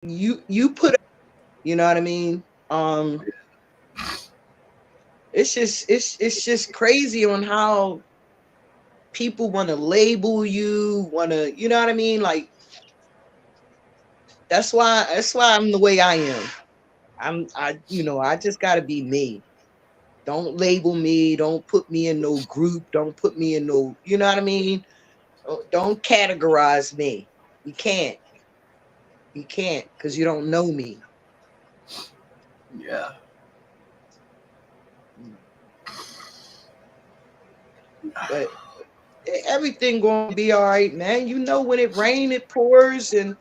you put, you know what I mean? It's just crazy on how people want to label you, want to, you know what I mean? Like that's why I'm the way I am. I just got to be me. Don't label me, don't put me in no group, don't put me in no, you know what I mean? Don't categorize me. You can't. You can't cuz you don't know me. Yeah. But everything going to be all right, man. You know when it rains it pours, and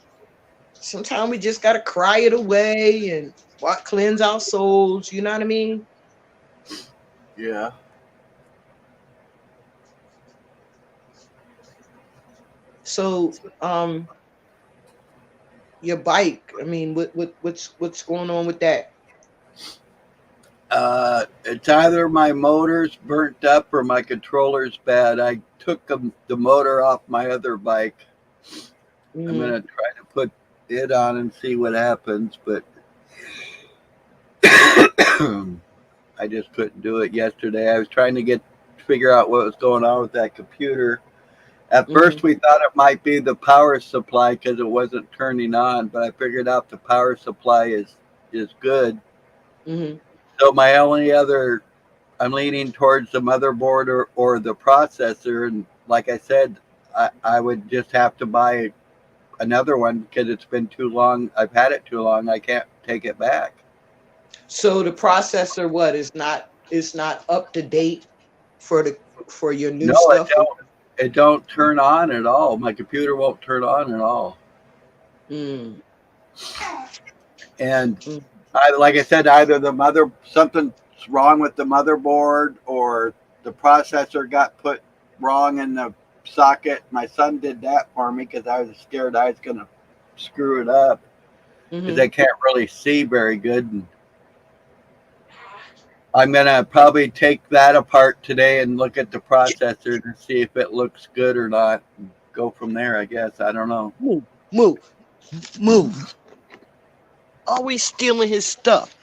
sometimes we just got to cry it away and what cleanse our souls, you know what I mean? Yeah. So, your bike, I mean, what's going on with that? It's either my motor's burnt up or my controller's bad. I took the motor off my other bike. I'm Mhm. gonna try to put it on and see what happens, but I just couldn't do it yesterday. I was trying to figure out what was going on with that computer. At Mhm. first, we thought it might be the power supply because it wasn't turning on, but I figured out the power supply is good. Mhm. So my only other, I'm leaning towards the motherboard or the processor, and like I said, I would just have to buy another one because it's been too long. I've had it too long. I can't take it back. So the processor what is not up to date for the for your new No, it stuff? don't. It don't turn on at all. My computer won't turn on at all. Mm. And Mm. like I said, either something's wrong with the motherboard or the processor got put wrong in the socket. My son did that for me because I was scared I was going to screw it up because Mhm. I can't really see very good. And I'm going to probably take that apart today and look at the processor to see if it looks good or not. And go from there, I guess. I don't know. Move, move, move. Always stealing his stuff.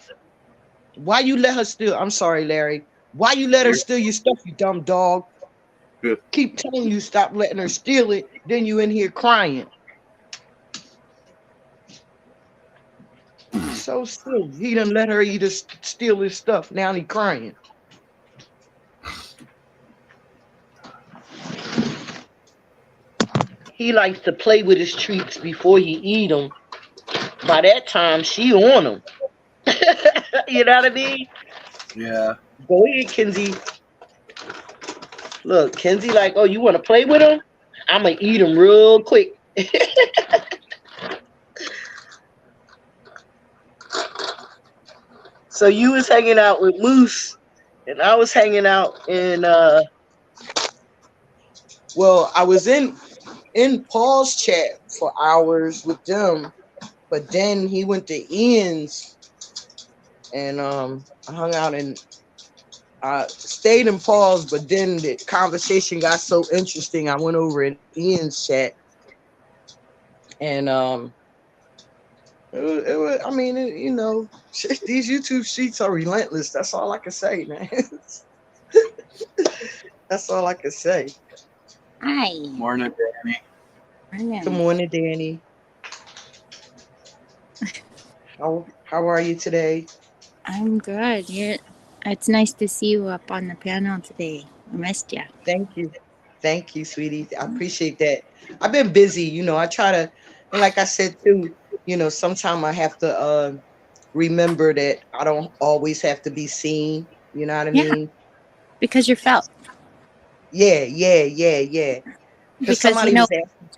Why you let her steal? I'm sorry, Larry. Why you let her steal your stuff, you dumb dog? Keep telling you stop letting her steal it. Then you in here crying. He's so silly. He done let her either steal his stuff. Now he crying. He likes to play with his treats before he eat them. By that time, she on them. You know what I mean? Yeah. Go ahead, Kenzie. Look, Kenzie, like, oh, you want to play with him? I'm gonna eat him real quick. So you was hanging out with Moose, and I was hanging out in. Well, I was in Paul's chat for hours with them, but then he went to Ian's, and I hung out and I stayed in Paul's, but then the conversation got so interesting. I went over in Ian's chat, and it was, I mean, these YouTube sheets are relentless. That's all I can say, man. That's all I can say. Hi. Morning, Danny. Good Morning. morning, Danny. How are you today? I'm good. It's nice to see you up on the panel today. I missed you. Thank you. Thank you, sweetie. I appreciate that. I've been busy, I try to, and like I said too, sometimes I have to remember that I don't always have to be seen. You know what I Yeah, mean? because you're felt. Yeah, yeah, yeah, yeah. Because Because somebody was asking.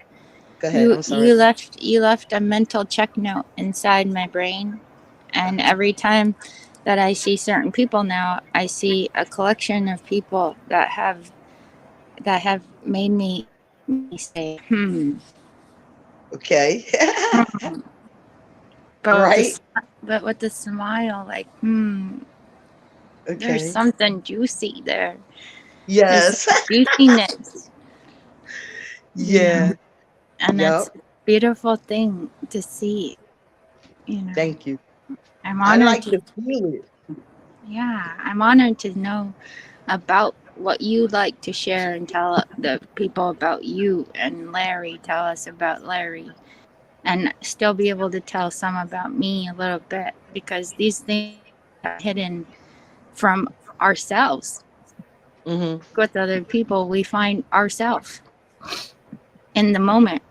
Go ahead. you I'm sorry. you left a mental check note inside my brain, and every time that I see certain people now, I see a collection of people that have made me say, Okay. hmm. But with Right. this, but with the smile, like, there's Okay. something juicy there. There's some Yes. juiciness, you know, Yeah. and Yep. that's a beautiful thing to see. You know, Thank you. I'm I honored like to, to feel it. yeah, I'm honored to know about what you'd like to share and tell the people about you, and Larry tell us about Larry, and still be able to tell some about me a little bit, because these things are hidden from ourselves. Hmm. With other people, we find ourselves in the moment.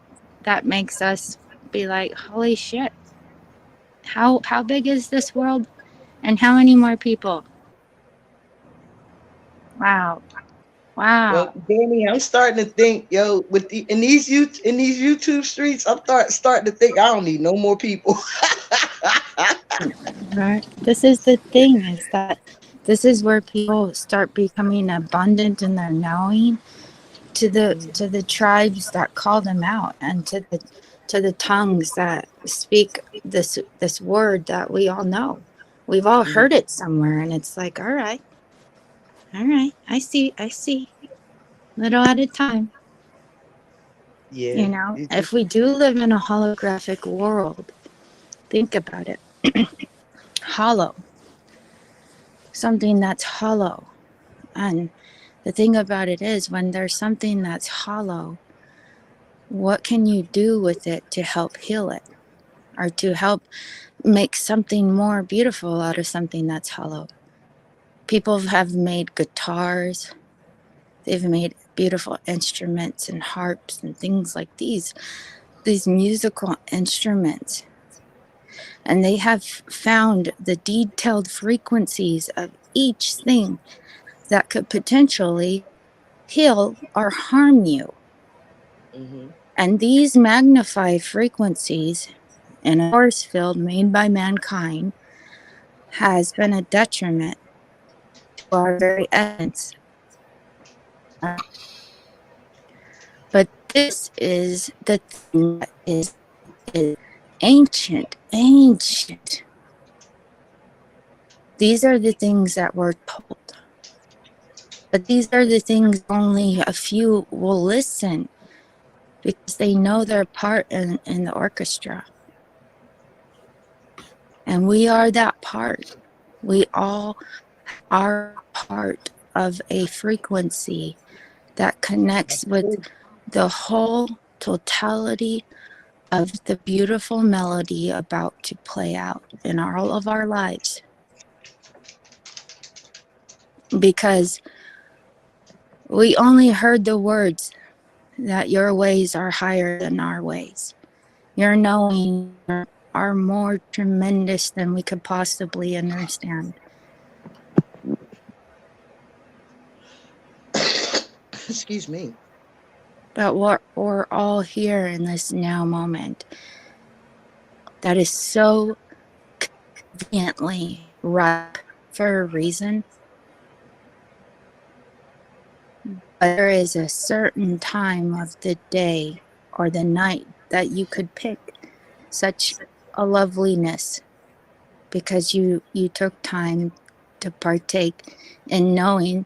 That makes us be like, holy shit, how big is this world, and how many more people? Wow. Well, Wow. Danny, I'm starting to think, yo, with the in these YouTube streets, I'm starting to think I don't need no more people. Right. This is the thing, is that this is where people start becoming abundant in their knowing, to the tribes that call them out, and to the tongues that speak this word that we all know. We've all Mhm. heard it somewhere, and it's like, all right, I see. Little at a time. You Yeah. know, if we do live in a holographic world, think about it. Hollow. Something that's hollow. And the thing about it is, when there's something that's hollow, what can you do with it to help heal it, or to help make something more beautiful out of something that's hollow? People have made guitars, they've made beautiful instruments and harps and things like these musical instruments, and they have found the detailed frequencies of each thing that could potentially heal or harm you. Hmm. And these magnified frequencies in a force field made by mankind has been a detriment to our very essence. But this is the thing that is ancient. These are the things that we're told. But these are the things only a few will listen, because they know their part in the orchestra. And we are that part. We all are part of a frequency that connects with the whole totality of the beautiful melody about to play out in all of our lives. Because we only heard the words that your ways are higher than our ways. Your knowing are more tremendous than we could possibly understand. Excuse me. But we're all here in this now moment that is so conveniently ripe for a reason. But there is a certain time of the day or the night that you could pick such a loveliness, because you took time to partake in knowing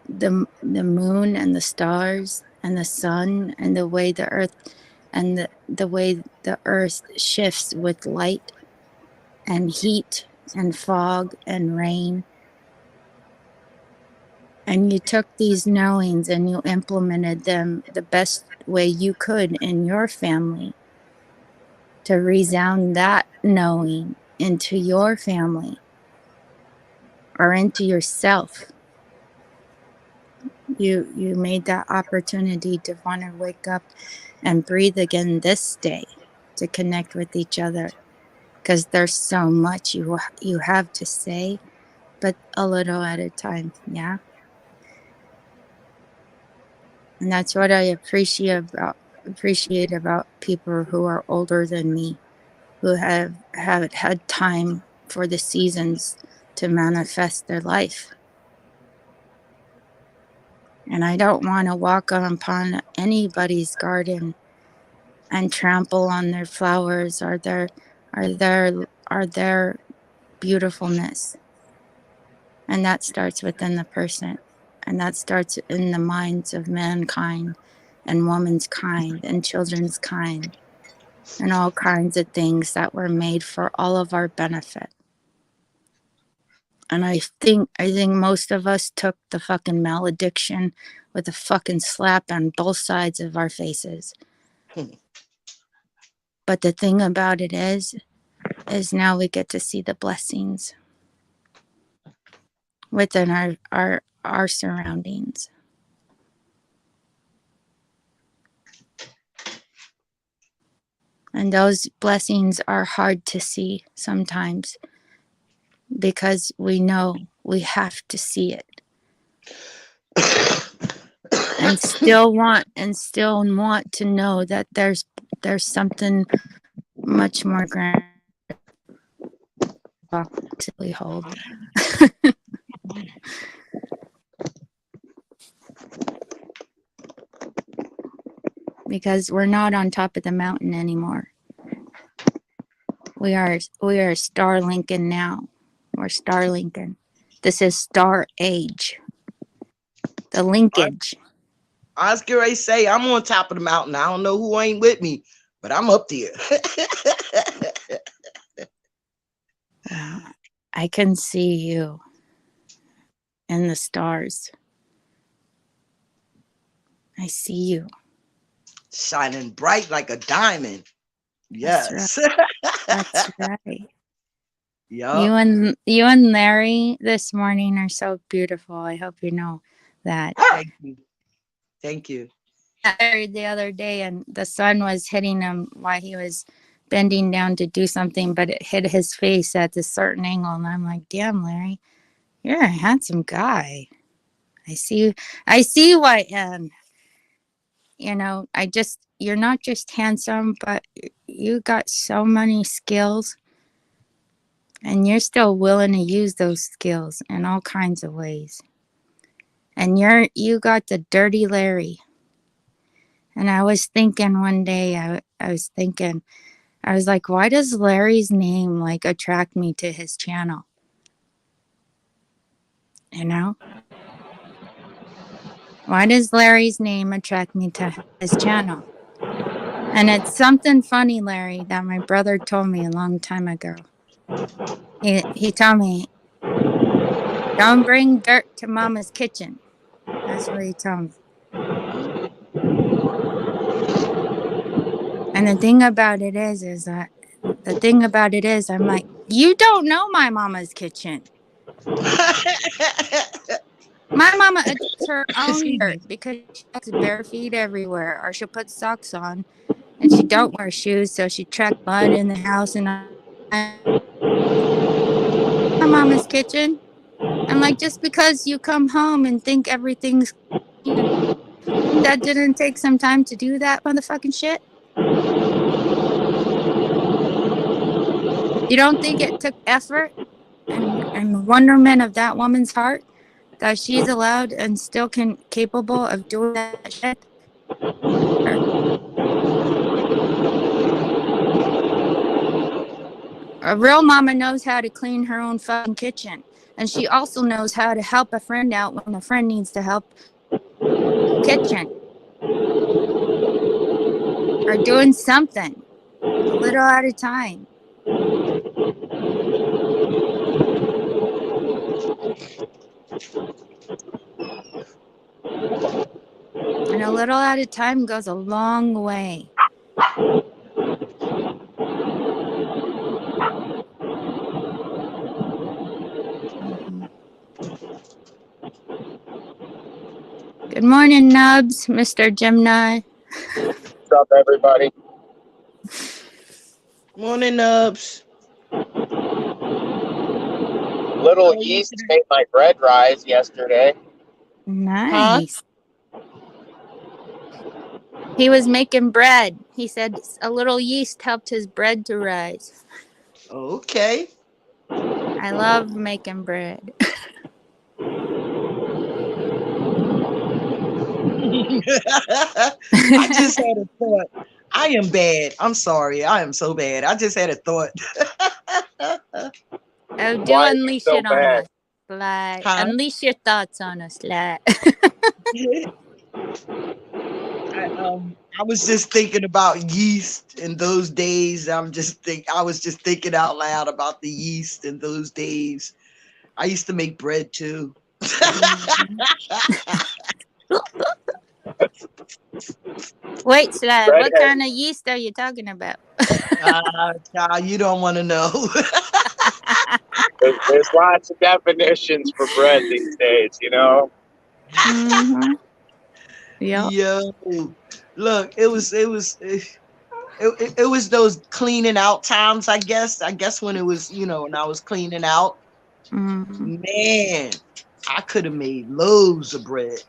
the moon and the stars and the sun, and the way the earth, and the way the earth shifts with light and heat and fog and rain. And you took these knowings and you implemented them the best way you could in your family, to resound that knowing into your family or into yourself. You made that opportunity to want to wake up and breathe again this day, to connect with each other, because there's so much you have to say, but a little at a time. Yeah. And that's what I appreciate about people who are older than me, who have had time for the seasons to manifest their life. And I don't want to walk upon anybody's garden and trample on their flowers or their beautifulness. And that starts within the person. And that starts in the minds of mankind and woman's kind and children's kind. and all kinds of things that were made for all of our benefit. And I think most of us took the fucking malediction with a fucking slap on both sides of our faces. But the thing about it is now we get to see the blessings within our surroundings. And those blessings are hard to see sometimes because we know we have to see it. And still want to know that there's something much more grand to we hold. Because we're not on top of the mountain anymore. We are Starlinking now. We're Starlinking. This is Star Age. The linkage. I was going to say, I'm on top of the mountain. I don't know who ain't with me, but I'm up there. Wow. I can see you in the stars. I see you. Shining bright like a diamond. Yes. That's right. That's right. Yep. You and Larry this morning are so beautiful. I hope you know that. Thank you. Thank you. Larry the other day, and the sun was hitting him while he was bending down to do something, but it hit his face at a certain angle, and I'm like, damn, Larry, you're a handsome guy. I see why. And you know, you're not just handsome, but you got so many skills, and you're still willing to use those skills in all kinds of ways. And you got the dirty Larry. And I was thinking one day, I was like, why does Larry's name like attract me to his channel? You know? Why does Larry's name attract me to his channel? And it's something funny, Larry, that my brother told me a long time ago. He told me, don't bring dirt to Mama's kitchen. That's what he told me. And the thing about it is I'm like, you don't know my mama's kitchen. My mama adjusts her own dirt because she walks bare feet everywhere, or she'll put socks on, and she don't wear shoes, so she track mud in the house. And my mama's kitchen. I'm like, just because you come home and think everything's clean, that didn't take some time to do that motherfucking shit. You don't think it took effort and wonderment of that woman's heart that she's allowed and still capable of doing that shit? A real mama knows how to clean her own fucking kitchen, and she also knows how to help a friend out when a friend needs to help kitchen or doing something a little at a time. And a little at a time goes a long way. Mm-hmm. Good morning, Nubs, Mr. Gemini. What's up, everybody? Morning, Nubs. Little yeast made my bread rise yesterday. Nice. Huh? He was making bread. He said a little yeast helped his bread to rise. Okay. I love making bread. I just had a thought. I am bad. I'm sorry. I am so bad. I just had a thought. Oh, do unleash it on us, Sly. Huh? Unleash your thoughts on us, Sly. I was just thinking about yeast in those days. I was just thinking out loud about the yeast in those days. I used to make bread too. Mhm. Wait, Slab, what Redhead. kind of yeast are you talking about? Child, you don't want to know. There's lots of definitions for bread these days, you know? Mm-hmm. Yep. Yo, look, it was those cleaning out times. I guess when it was, when I was cleaning out, Mm-hmm. man, I could have made loaves of bread.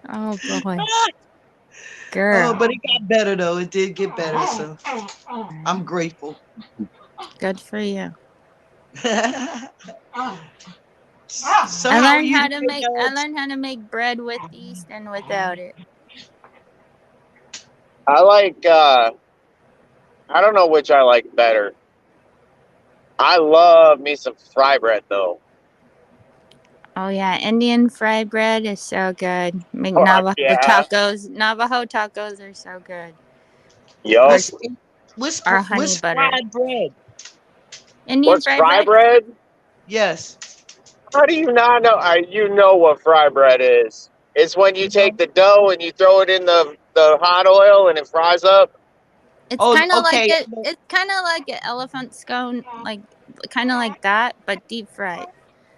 Oh boy, Oh, girl. but it got better though. It did get better, so I'm Right. grateful. Good for you. So how are you today, I Alex? learned how to make bread with yeast and without it. I like, I don't know which I like better. I love me some fry bread, though. Oh yeah, Indian fried bread is so good. Make Fuck Navajo yeah. tacos. Navajo tacos are so good. Or Yup. What's what's or honey what's butter. fried bread? Indian What's fried fry bread? bread? Yes. How do you not know? You know what fry bread is. It's when you take No. the dough and you throw it in the hot oil and it fries up. It's Oh, kind of like okay. it. It's kind of like an elephant scone, like kind of like that, but deep fried.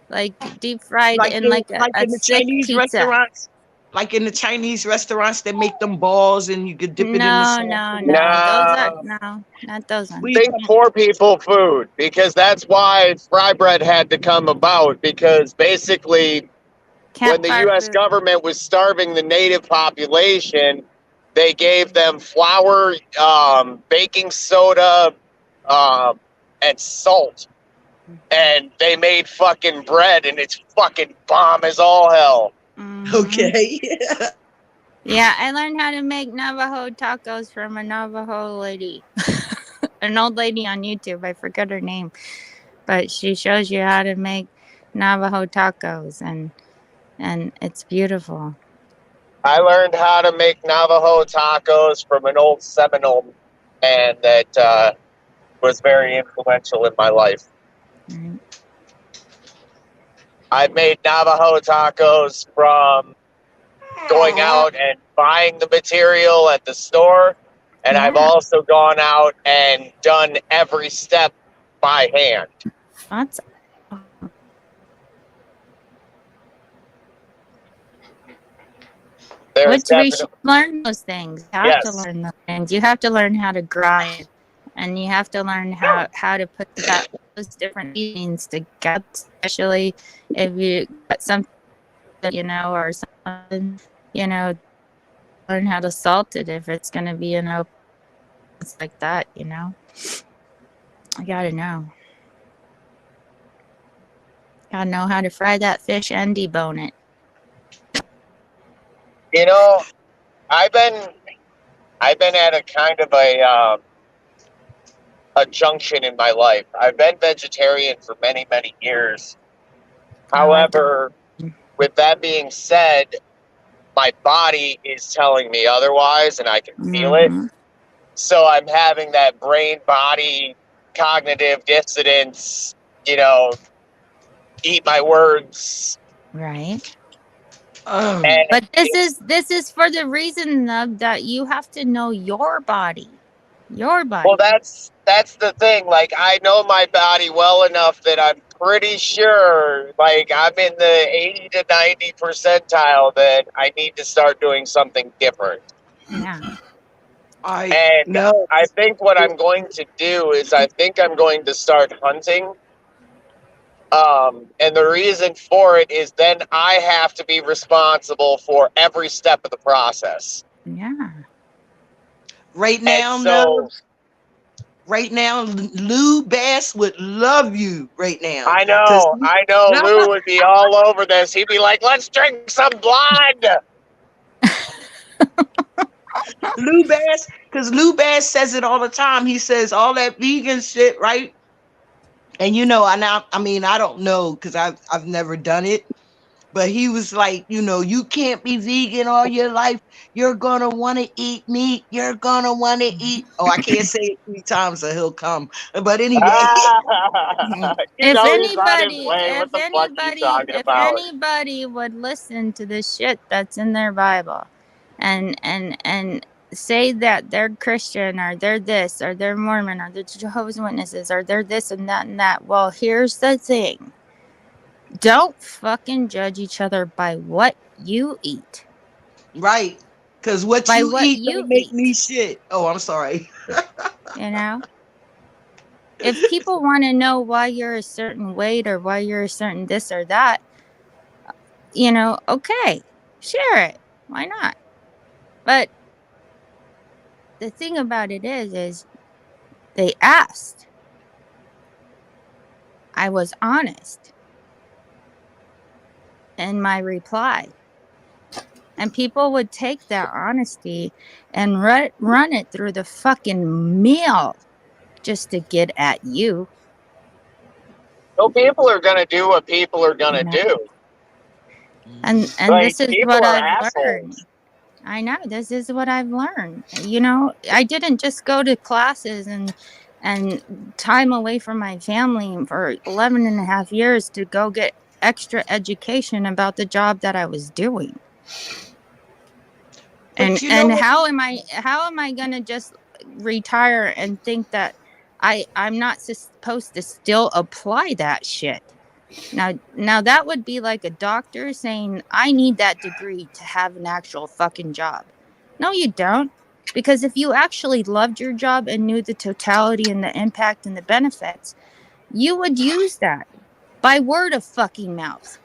Like deep fried in like Like a in the thick Chinese pizza. restaurants, like in the Chinese restaurants, they make them balls and you could dip it in the No, sauce. no, no. Those are Nah. no, not those What ones. you Think talking poor people food because that's why fry bread had to come about because basically when the Campfire US food. government was starving the native population, they gave them flour, baking soda, um, and salt. And they made fucking bread and it's fucking bomb as all hell. Mm-hmm. Okay. Yeah, I learned how to make Navajo tacos from a Navajo lady, an old lady on YouTube. I forget her name, but she shows you how to make Navajo tacos, and it's beautiful. I learned how to make Navajo tacos from an old Seminole man that was very influential in my life. Right? I made Navajo tacos from going out and buying the material at the store. And I've Yeah, also gone out and done every step by hand. that's There's which we should definitely, learn those things. You have to yes, learn those things. You have to learn how to grind, and you have to learn how to put those different seasonings together. Especially if you got something, or something, you know, learn how to salt it if it's going to be it's like that. I gotta know. Gotta know how to fry that fish and debone it. you know, I've been at a kind of a junction in my life. I've been vegetarian for many, many years. Oh, I've done. However, with that being said, my body is telling me otherwise and I can feel it. Mm-hmm. So I'm having that brain body cognitive dissonance, you know, eat my words. Right. And But this is for the reason of that you have to know your body. Your well, body. that's the thing. Like I know my body well enough that I'm pretty sure, like I'm in the 80 to 90 percentile that I need to start doing something different. Yeah. I And no. I think what I'm going to do is I think I'm going to start hunting. And the reason for it is then I have to be responsible for every step of the process. Yeah. Right And now, no. so Right now, Lou Bass would love you right now, because I know Lou would be all over this. He'd be like, let's drink some blood. Lou Bass says it all the time. He says all that vegan shit, right? And I mean, I don't know because I've never done it, But he was like, you can't be vegan all your life. You're gonna want to eat meat. You're gonna want to eat. Oh, I can't say it 3 times or he'll come. But anyway, You know he's on his way. What the fuck are you talking if about? anybody would listen to the shit that's in their Bible, and say that they're Christian or they're this or they're Mormon or they're Jehovah's Witnesses or they're this and that. Well, here's the thing. Don't fucking judge each other by what you eat. right? Because what By you what eat you don't make me eat. shit. Oh, I'm sorry. You know? If people want to know why you're a certain weight or why you're a certain this or that, okay, share it. Why not? But the thing about it is they asked. I was honest in my reply. And people would take that honesty and run it through the fucking mill just to get at you. So people are gonna do what people are gonna do. And Like, this is people what are I've learned. assholes. I know this is what I've learned. I didn't just go to classes and time away from my family for 11 and a half years to go get extra education about the job that I was doing. But And how am I going to just retire and think that I'm not supposed to still apply that shit? Now that would be like a doctor saying, I need that degree to have an actual fucking job. No, you don't. Because if you actually loved your job and knew the totality and the impact and the benefits, you would use that by word of fucking mouth.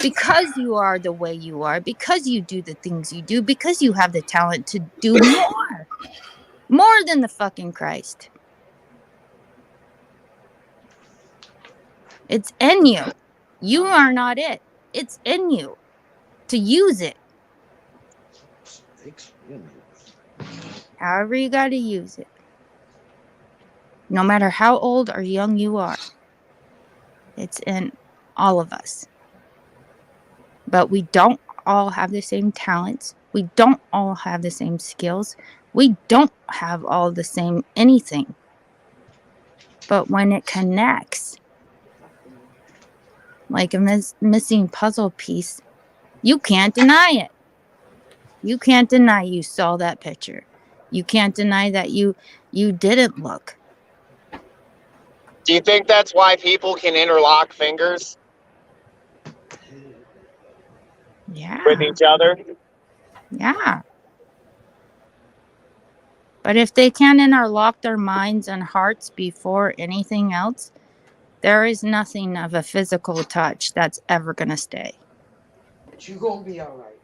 Because you are the way you are, because you do the things you do, because you have the talent to do more than the fucking Christ. It's in you. You are not it. It's in you to use it. However you got to use it. No matter how old or young you are. It's in all of us. But we don't all have the same talents. We don't all have the same skills. We don't have all the same anything. But when it connects, like a missing puzzle piece, you can't deny it. You can't deny you saw that picture. You can't deny that you didn't look. Do you think that's why people can interlock fingers with each other? Yeah. But if they can't interlock their minds and hearts before anything else, there is nothing of a physical touch that's ever going to stay. But you're going to be all right.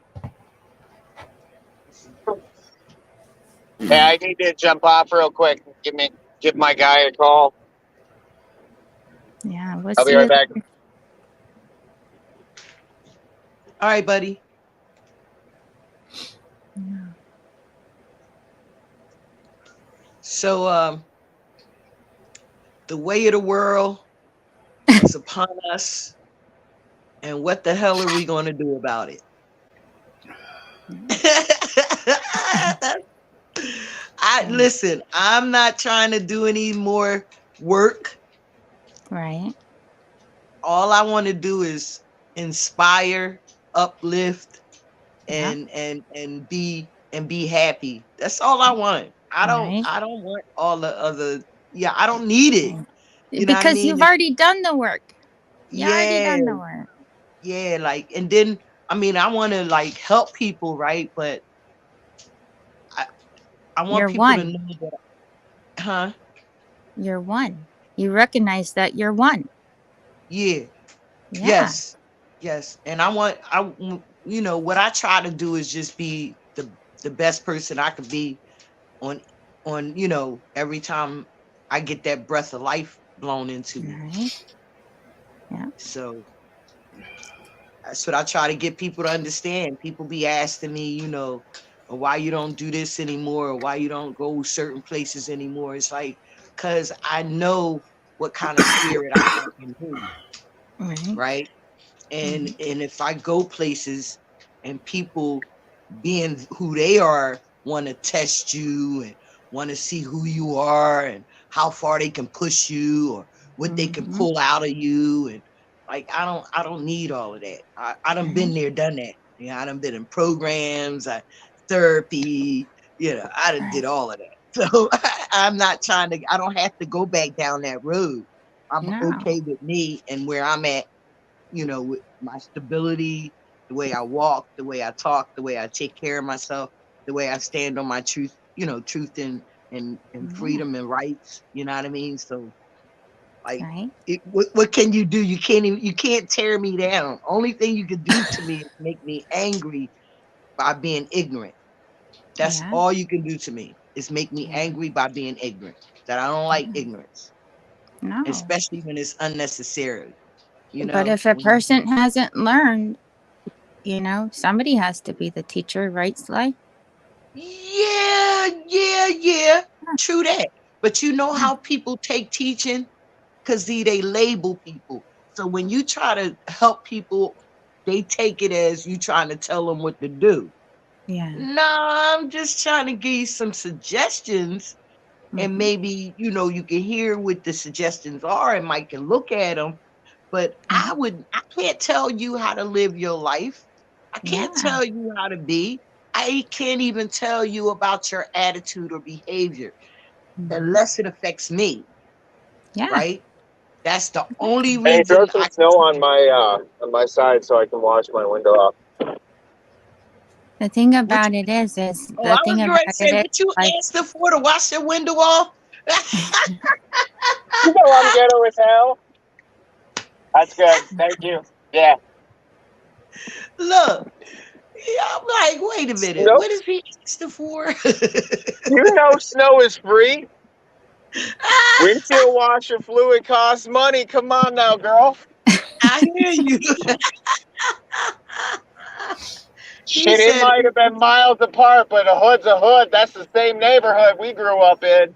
Hey, I need to jump off real quick. Give my guy a call. Yeah, I'll be right back. All right, buddy. Yeah. So, the way of the world is upon us, and what the hell are we going to do about it? Listen, I'm not trying to do any more work. Right. All I want to do is inspire, uplift, and be happy. That's all I want. I don't want all the other. Yeah, I don't need it. You know what I mean? You've already done the work. You already Yeah. done the work. Yeah, like, and then I want to like help people, right? But I want You're people one. to know that, huh? You're one. You recognize that you're one. Yeah. Yes. And what I try to do is just be the best person I could be on every time I get that breath of life blown into me. Right. Yeah. So that's what I try to get people to understand. People be asking me, why you don't do this anymore, or why you don't go certain places anymore. It's like, because I know what kind of spirit I have in me, right? And if I go places and people being who they are want to test you and want to see who you are and how far they can push you or what they can pull out of you, and like I don't need all of that. I done been there, done that. I done been in programs, therapy, I done did all of that. So I'm not trying to, I don't have to go back down that road. I'm okay with me and where I'm at, with my stability, the way I walk, the way I talk, the way I take care of myself, the way I stand on my truth, truth and freedom and rights. You know what I mean? So like, what can you do? You can't tear me down. Only thing you can do to me is make me angry by being ignorant. That's all you can do to me, is make me angry by being ignorant. That I don't like ignorance. No. Especially when it's unnecessary. But if a person hasn't learned, somebody has to be the teacher, right, Sly? Yeah. True that. But you know how people take teaching? Because they label people. So when you try to help people, they take it as you trying to tell them what to do. Yeah. No, I'm just trying to give you some suggestions. And maybe, you can hear what the suggestions are and Mike can look at them. But I can't tell you how to live your life. I can't tell you how to be. I can't even tell you about your attitude or behavior unless it affects me. Yeah. Right? That's the only Hey, throw reason some I snow on my side so I can wash my window up. The thing about it is I was going to say, what you like, asked her for, to wash your window off? You know I'm ghetto as hell. That's good. Thank you. Yeah. Look, I'm like, wait a minute. Nope. What is he asked her for? You know snow is free. Windshield washer fluid costs money. Come on now, girl. I hear you. Shit, it might have been miles apart, but a hood's a hood. That's the same neighborhood we grew up in.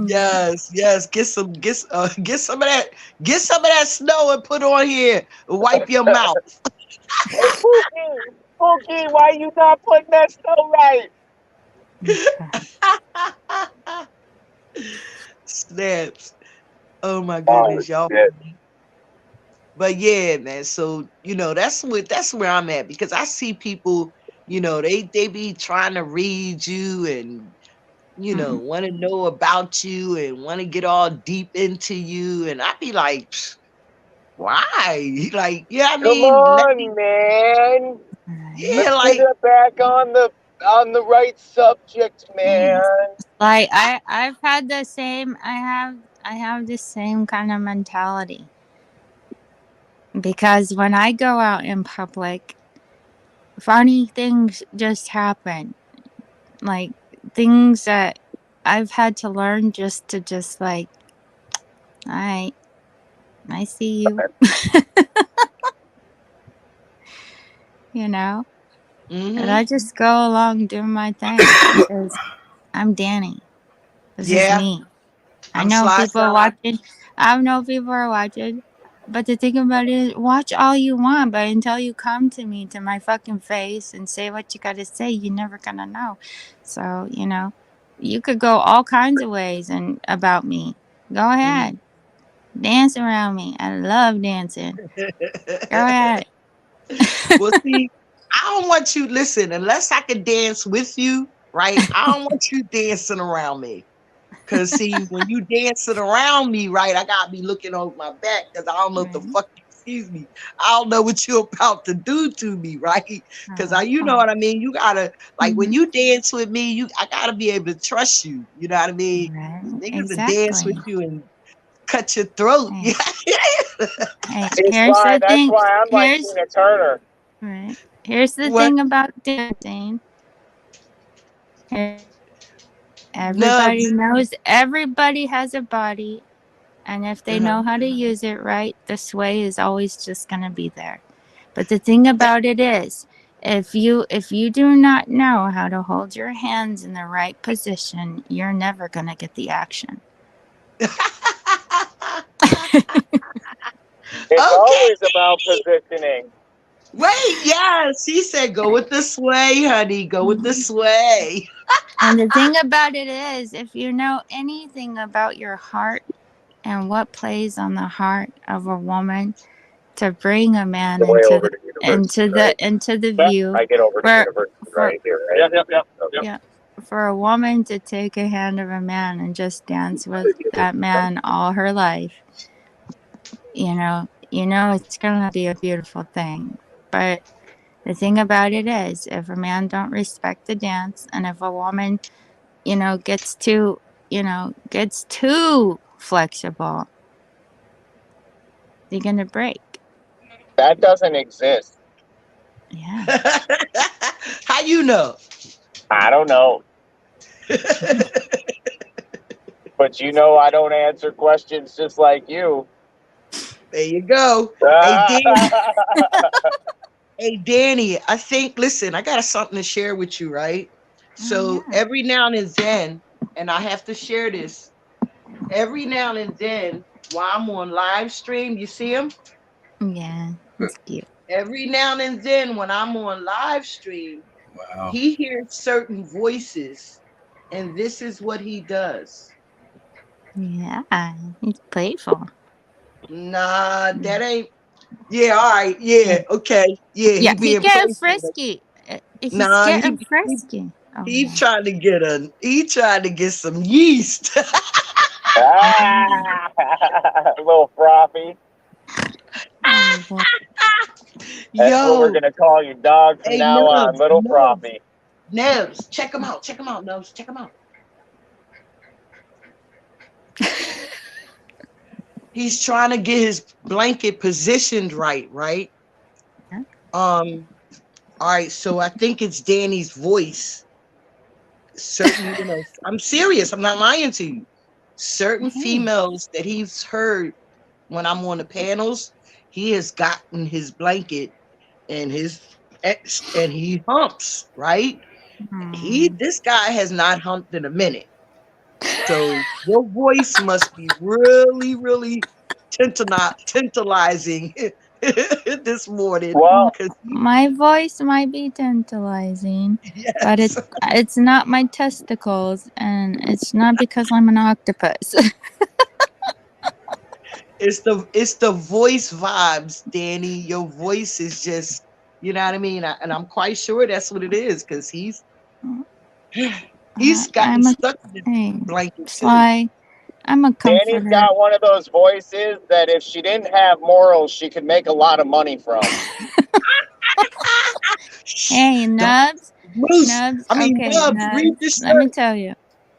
Yes. Get some of that. Get some of that snow and put on here. Wipe your mouth. Hey, Pookie, why you not putting that snow right? Snaps. Oh my goodness, y'all. Shit. But yeah, man. So that's where I'm at, because I see people. They be trying to read you and want to know about you and want to get all deep into you, and I be like, why? Like, I Come mean, on, man. yeah, Let's like, get it back on the right subject, man. Like I've had the same. I have the same kind of mentality, because when I go out in public, funny things just happen. Like things that I've had to learn just like, all right, I see you. And I just go along doing my thing because I'm Danny. This is me. I know people are watching. I know people are watching. But the thing about it is, watch all you want, but until you come to me, to my fucking face, and say what you gotta say, you're never gonna know. So, you could go all kinds of ways and about me. Go ahead. Dance around me. I love dancing. Go ahead. Well, see, I don't want you, listen, unless I can dance with you, right? I don't want you dancing around me. Because, see, when you dancing around me, right, I got to be looking over my back, because I don't know what the fuck, excuse me, I don't know what you're about to do to me, right? Because you know what I mean? You got to, like, when you dance with me, I got to be able to trust you. You know what I mean? Right. Niggas to dance with you and cut your throat. Hey. Hey, Here's here's why. the That's thing. why I'm like Tina Turner. Right. Here's the What? thing about dancing. Everybody knows. Everybody has a body, and if they know how to use it right, the sway is always just gonna be there. But the thing about it is, if you do not know how to hold your hands in the right position, you're never gonna get the action. It's Okay. always about positioning. Wait, yes. He said, go with the sway, honey. Go with the sway. And the thing about it is, if you know anything about your heart and what plays on the heart of a woman to bring a man The way into over the to university, into the right? view I get over to for university for right here, right? Yep. yeah, for a woman to take a hand of a man and just dance with that man all her life, you know it's gonna be a beautiful thing. But the thing about it is, if a man don't respect the dance, and if a woman, gets too flexible, they're gonna break. That doesn't exist. Yeah. How you know? I don't know. But I don't answer questions just like you. There you go. Hey, Danny, I think, listen, I got something to share with you, right? So Yeah. every now and then, and I have to share this, every now and then while I'm on live stream, you see him? Yeah. It's cute. Every now and then when I'm on live stream, Wow. he hears certain voices, and this is what he does. Yeah. He's playful. Nah, that ain't. Yeah, all right. Yeah, okay. Yeah, Yeah. he He being getting playful. frisky. He's Nah, getting frisky. Oh he yeah. trying to get he trying to get some yeast. Little frothy. Oh boy. That's what we're Yo, gonna call you, dog, from hey now on. Little frothy. Nebs, check him out, Nebs, check him out. He's trying to get his blanket positioned right, right? Yeah. All right, so I think it's Danny's voice. Certain, I'm serious, I'm not lying to you. Certain females that he's heard when I'm on the panels, he has gotten his blanket and he humps, right? This guy has not humped in a minute. So your voice must be really, really tantalizing this morning. Well, My voice might be tantalizing, but Yes, it's not my testicles, and it's not because I'm an octopus. it's the voice vibes, Danny. Your voice is just, you know what I mean? And I'm quite sure that's what it is, because he's gotten I'm a stuck in the hey, blanket too. Sly. I'm a Danny's comforter. got one of those voices that if she didn't have morals, she could make a lot of money from. Hey, Nubs. Bruce, Nubs. I mean, Okay, Bubs, read the Nubs. Let me shirt. tell you,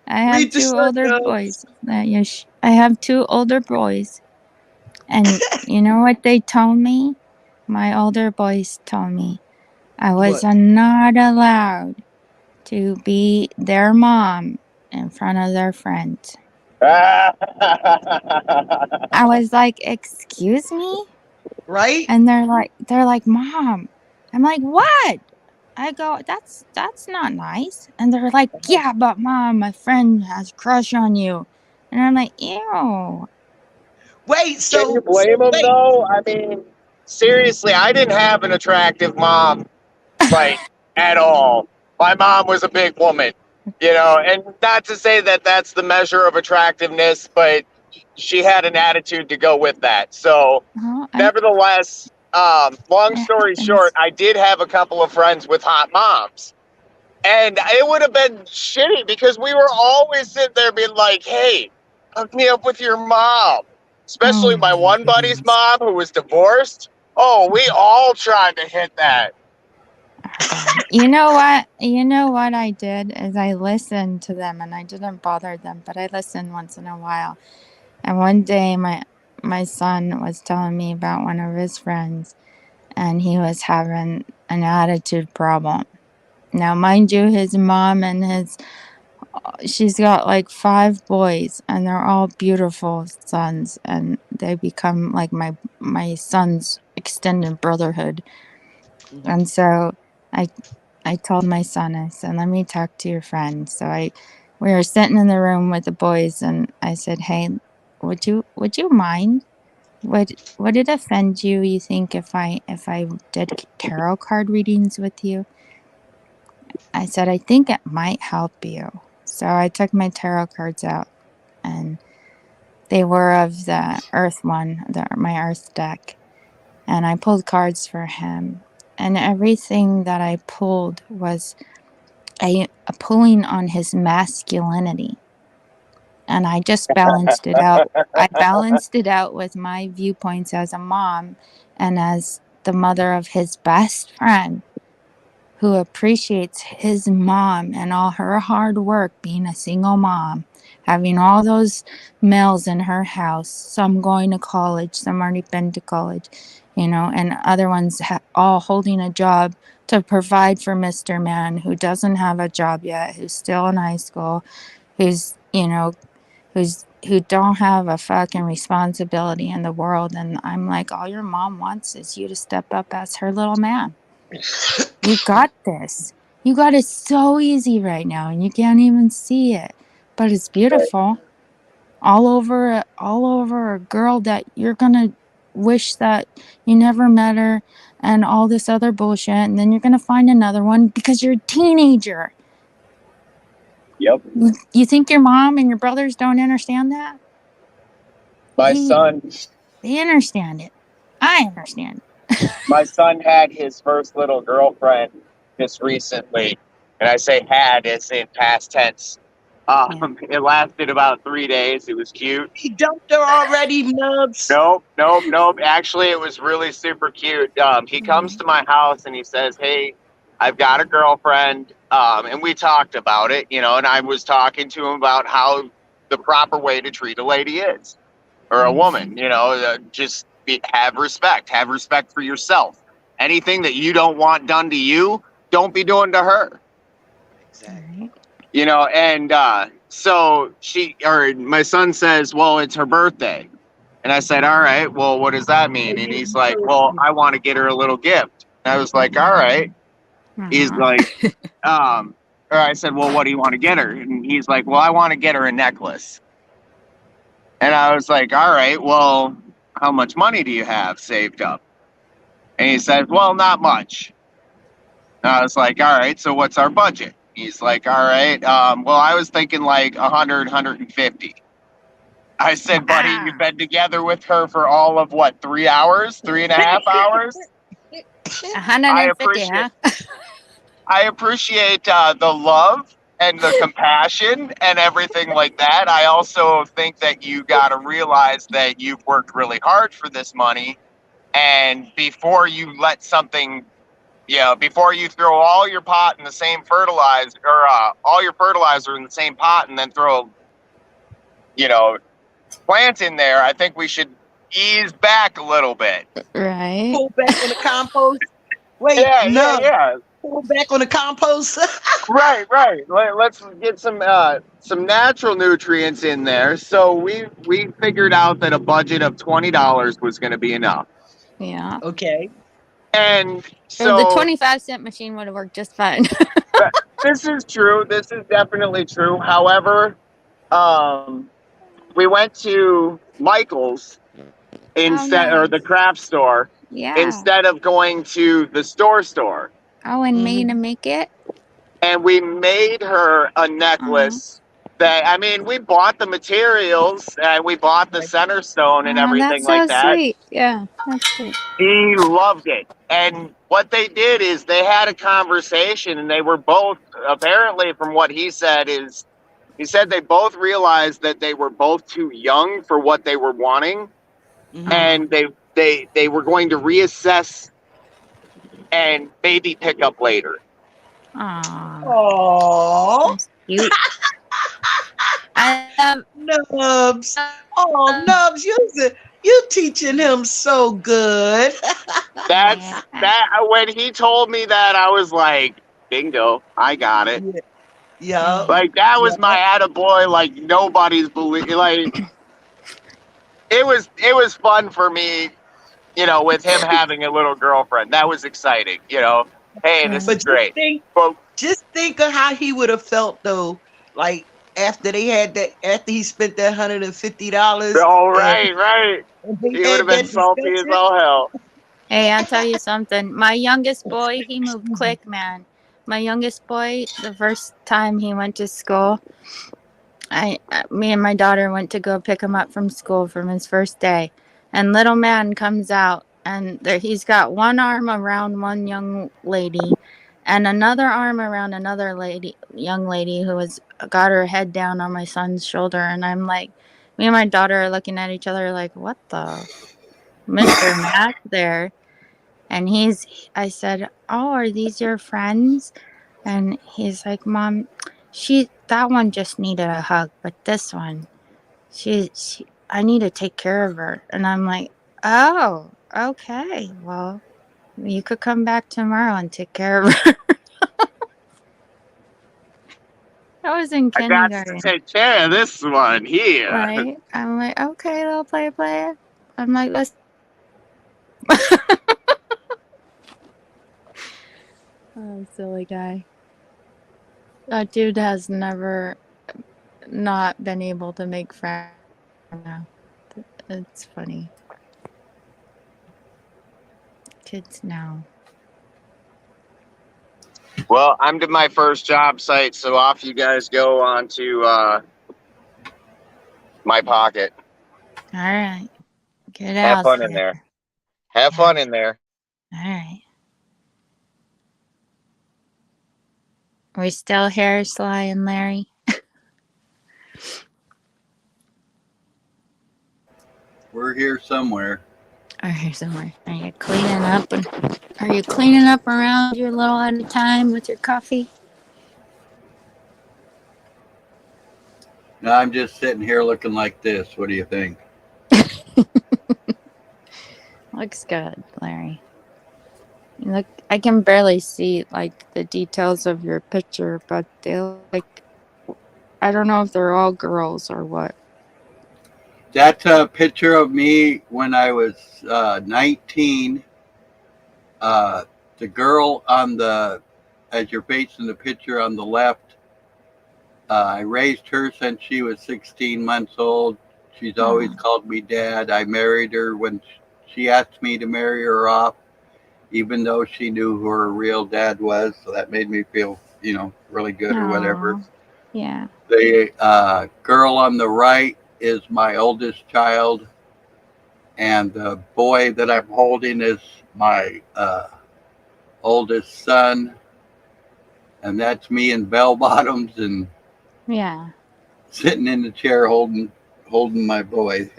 I have Read the two shirt, older Bubs. boys. I have two older boys, and you know what they told me? My older boys told me I was What? not allowed to be their mom in front of their friends. I was like, "Excuse me?" Right? And they're like, "Mom." I'm like, "What?" I go, "That's not nice." And they're like, "Yeah, but Mom, my friend has a crush on you." And I'm like, "Ew." Wait, Can you so blame him wait. though? I mean, seriously, I didn't have an attractive mom, like at all. My mom was a big woman, and not to say that that's the measure of attractiveness, but she had an attitude to go with that. So, Oh, nevertheless, long it story short, happens. I did have a couple of friends with hot moms. And it would have been shitty because we were always sitting there being like, hey, hook me up with your mom. Oh Especially my my one buddy's goodness. mom who was divorced. Oh, we all tried to hit that. Oh God. You know what? You know what I did is I listened to them, and I didn't bother them, but I listened once in a while. And one day my son was telling me about one of his friends, and he was having an attitude problem. Now, mind you, his mom and she's got like 5 boys, and they're all beautiful sons, and they become like my son's extended brotherhood. And so I told my son, I said, "Let me talk to your friend." So we were sitting in the room with the boys, and I said, "Hey, would you mind would it offend you, you think, if I did tarot card readings with you? I said, I think it might help you. So I took my tarot cards out, and they were of the Earth one, my Earth deck. And I pulled cards for him. And everything that I pulled was a pulling on his masculinity. And I just balanced it out. I balanced it out with my viewpoints as a mom and as the mother of his best friend, who appreciates his mom and all her hard work being a single mom, having all those males in her house, some going to college, some already been to college, and other ones all holding a job to provide for Mr. Man, who doesn't have a job yet, who's still in high school, who don't have a fucking responsibility in the world. And I'm like, all your mom wants is you to step up as her little man. You got this. You got it so easy right now, and you can't even see it, but it's beautiful. All over a girl that you're gonna wish that you never met her, and all this other bullshit, and then you're gonna find another one because you're a teenager. Yep. You think your mom and your brothers don't understand that? My son They understand it. I understand it. my son had his first little girlfriend just recently, and I say had, it's in past tense. It lasted about 3 days. It was cute. He dumped her already, Nubs. Nope. Actually, it was really super cute. He comes to my house and he says, "Hey, I've got a girlfriend," and we talked about it, and I was talking to him about how the proper way to treat a lady is, or a woman, just have respect for yourself. Anything that you don't want done to you, don't be doing to her. Exactly. And so my son says, well, it's her birthday. And I said, all right, well, what does that mean? And he's like, well, I want to get her a little gift. And I was like, all right. He's like, or I said, well, what do you want to get her? And he's like, well, I want to get her a necklace. And I was like, all right, well, how much money do you have saved up? And he said, well, not much. And I was like, all right, so what's our budget? He's like, all right, well, I was thinking like 100, 150. I said, buddy, you've been together with her for all of 3 hours, 3.5 hours? 150, huh? I appreciate the love and the compassion and everything like that. I also think that you got to realize that you've worked really hard for this money. And before you let something, before you throw all your pot in the same fertilizer, or all your fertilizer in the same pot and then throw, plant in there, I think we should ease back a little bit. Right. Pull back on the compost. Wait, yeah. Pull back on the compost. Right. Let's get some natural nutrients in there. So we figured out that a budget of $20 was going to be enough. Yeah. Okay. And so the 25-cent machine would have worked just fine. This is true. This is definitely true. However, we went to Michael's instead, or the craft store, instead of going to the store. Oh, and made to make it? And we made her a necklace that, we bought the materials and we bought the center stone and everything like that. That's so sweet. Yeah, that's sweet. He loved it. And what they did is they had a conversation, and they were both, apparently from what he said, he said they both realized that they were both too young for what they were wanting. Mm-hmm. And they were going to reassess and maybe pick up later. Aww. Cute. Nubs. Oh, Nubs, you teaching him so good. That when he told me that, I was like, bingo, I got it. Yeah. Like, that was my attaboy, like nobody's believing. Like, it was fun for me, with him having a little girlfriend. That was exciting, Hey, this is great. Just think of how he would have felt, though. Like, after they had that, after he spent that $150, Oh, and, right. and they He would have had been that salty as discussion. all hell. Hey, I'll tell you something. My youngest boy, he moved quick, man. My youngest boy, the first time he went to school, me and my daughter went to go pick him up from school from his first day, and little man comes out, and he's got one arm around one young lady, and another arm around another young lady who has got her head down on my son's shoulder, and I'm like, me and my daughter are looking at each other like, what the, Mr. Mac there, and I said, oh, are these your friends? And he's like, Mom, that one just needed a hug, but this one, I need to take care of her. And I'm like, oh, okay. Well, you could come back tomorrow and take care of her. I was in I got to kindergarten, take care of this one here. right? I'm like, okay, little player. I'm like, let's. Oh, silly guy. That dude has never not been able to make friends now. It's funny. Kids now. Well, I'm to my first job site, so off you guys go on to my pocket. All right. Get Have out fun in there. there. Have Yeah. fun in there. All right. Are we still here, Sly and Larry? We're here somewhere. Or here somewhere. Are you cleaning up around you a little at a time with your coffee? No, I'm just sitting here looking like this. What do you think? Looks good, Larry. You look. I can barely see like the details of your picture, but they look like, I don't know if they're all girls or what. That's a picture of me when I was 19. The girl as you're facing the picture on the left, I raised her since she was 16 months old. She's always Oh, called me dad. I married her when she asked me to marry her off, even though she knew who her real dad was. So that made me feel, really good or whatever. no. Yeah. The girl on the right is my oldest child, and the boy that I'm holding is my oldest son, and that's me in bell bottoms and Yeah. sitting in the chair holding my boy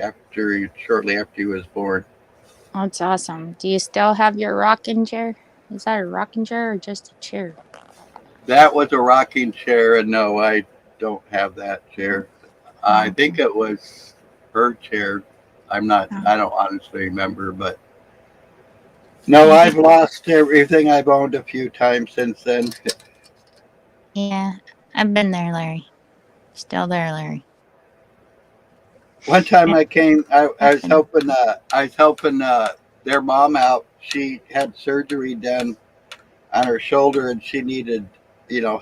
shortly after he was born. That's awesome. Do you still have your rocking chair? Is that a rocking chair or just a chair? That was a rocking chair, and no, I don't have that chair. I Okay. think it was her chair. I'm not. Oh, I don't honestly remember, but no, maybe. I've lost everything I've owned a few times since then. Yeah. I've been there, Larry. Still there, Larry. One time It I came, I was happened. helping, their mom out. She had surgery done on her shoulder, and she needed,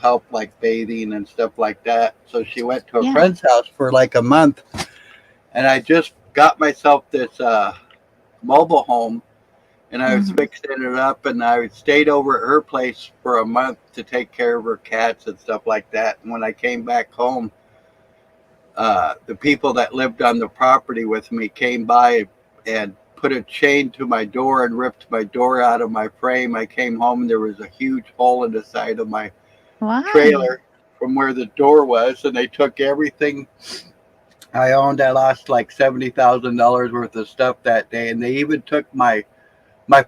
help like bathing and stuff like that. So she went to a Yeah. friend's house for like a month, and I just got myself this mobile home, and I was Mm-hmm. fixing it up, and I stayed over at her place for a month to take care of her cats and stuff like that. And when I came back home, the people that lived on the property with me came by and put a chain to my door and ripped my door out of my frame. I came home and there was a huge hole in the side of my Why? trailer from where the door was, and they took everything I owned. I lost like $70,000 worth of stuff that day, and they even took my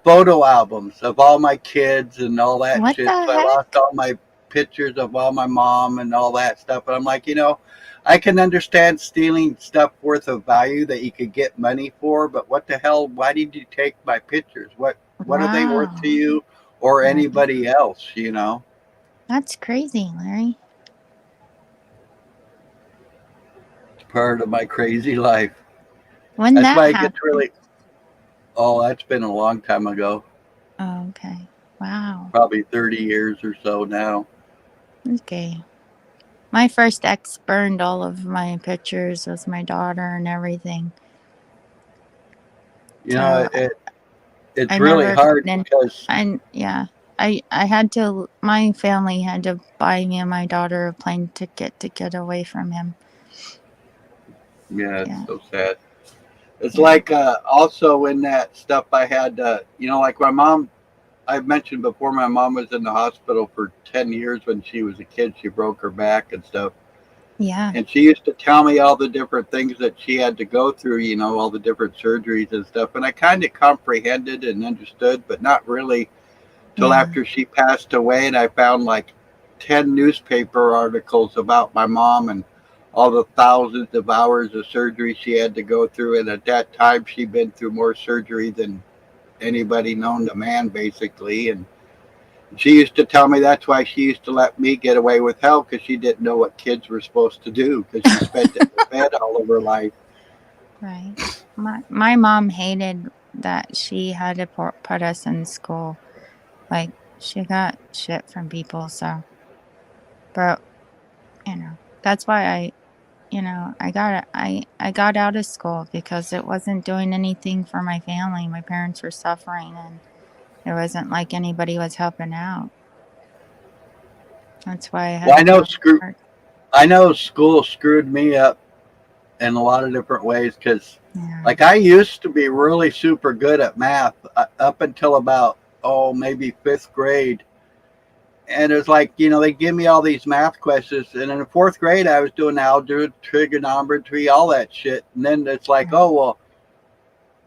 photo albums of all my kids and all that What shit. the So I lost heck? all my pictures of all my mom and all that stuff. And I'm like, I can understand stealing stuff worth of value that you could get money for, but what the hell? Why did you take my pictures? What are they worth to Wow. you or Larry. anybody else? That's crazy, Larry. It's part of my crazy life. When That's that why it gets happened. really. Oh, that's been a long time ago. Oh, okay. Wow. Probably 30 years or so now. Okay. My first ex burned all of my pictures with my daughter and everything. You know, So it's I really never got hard in. because And yeah, I had to. My family had to buy me and my daughter a plane ticket to get away from him. yeah, it's Yeah, so sad. It's yeah, like also in that stuff I had, you know, like my mom. I've mentioned before, my mom was in the hospital for 10 years when she was a kid. She broke her back and stuff. yeah, And she used to tell me all the different things that she had to go through, you know, all the different surgeries and stuff. And I kind of comprehended and understood, but not really till yeah. after she passed away. And I found like 10 newspaper articles about my mom and all the thousands of hours of surgery she had to go through. And at that time, she'd been through more surgery than anybody known to man, basically. And she used to tell me that's why she used to let me get away with hell because she didn't know what kids were supposed to do because she spent it in bed all of her life. Right. My mom hated that she had to put us in school. Like she got shit from people. So, but that's why I got out of school because it wasn't doing anything for my family. My parents were suffering, and it wasn't like anybody was helping out. That's why I had Well, to go to work. I know school screwed me up in a lot of different ways because, Yeah. like, I used to be really super good at math up until about maybe fifth grade. And it was like, you know, they give me all these math questions, and in the fourth grade, I was doing algebra, trigonometry, all that shit. And then it's like, Right. oh well,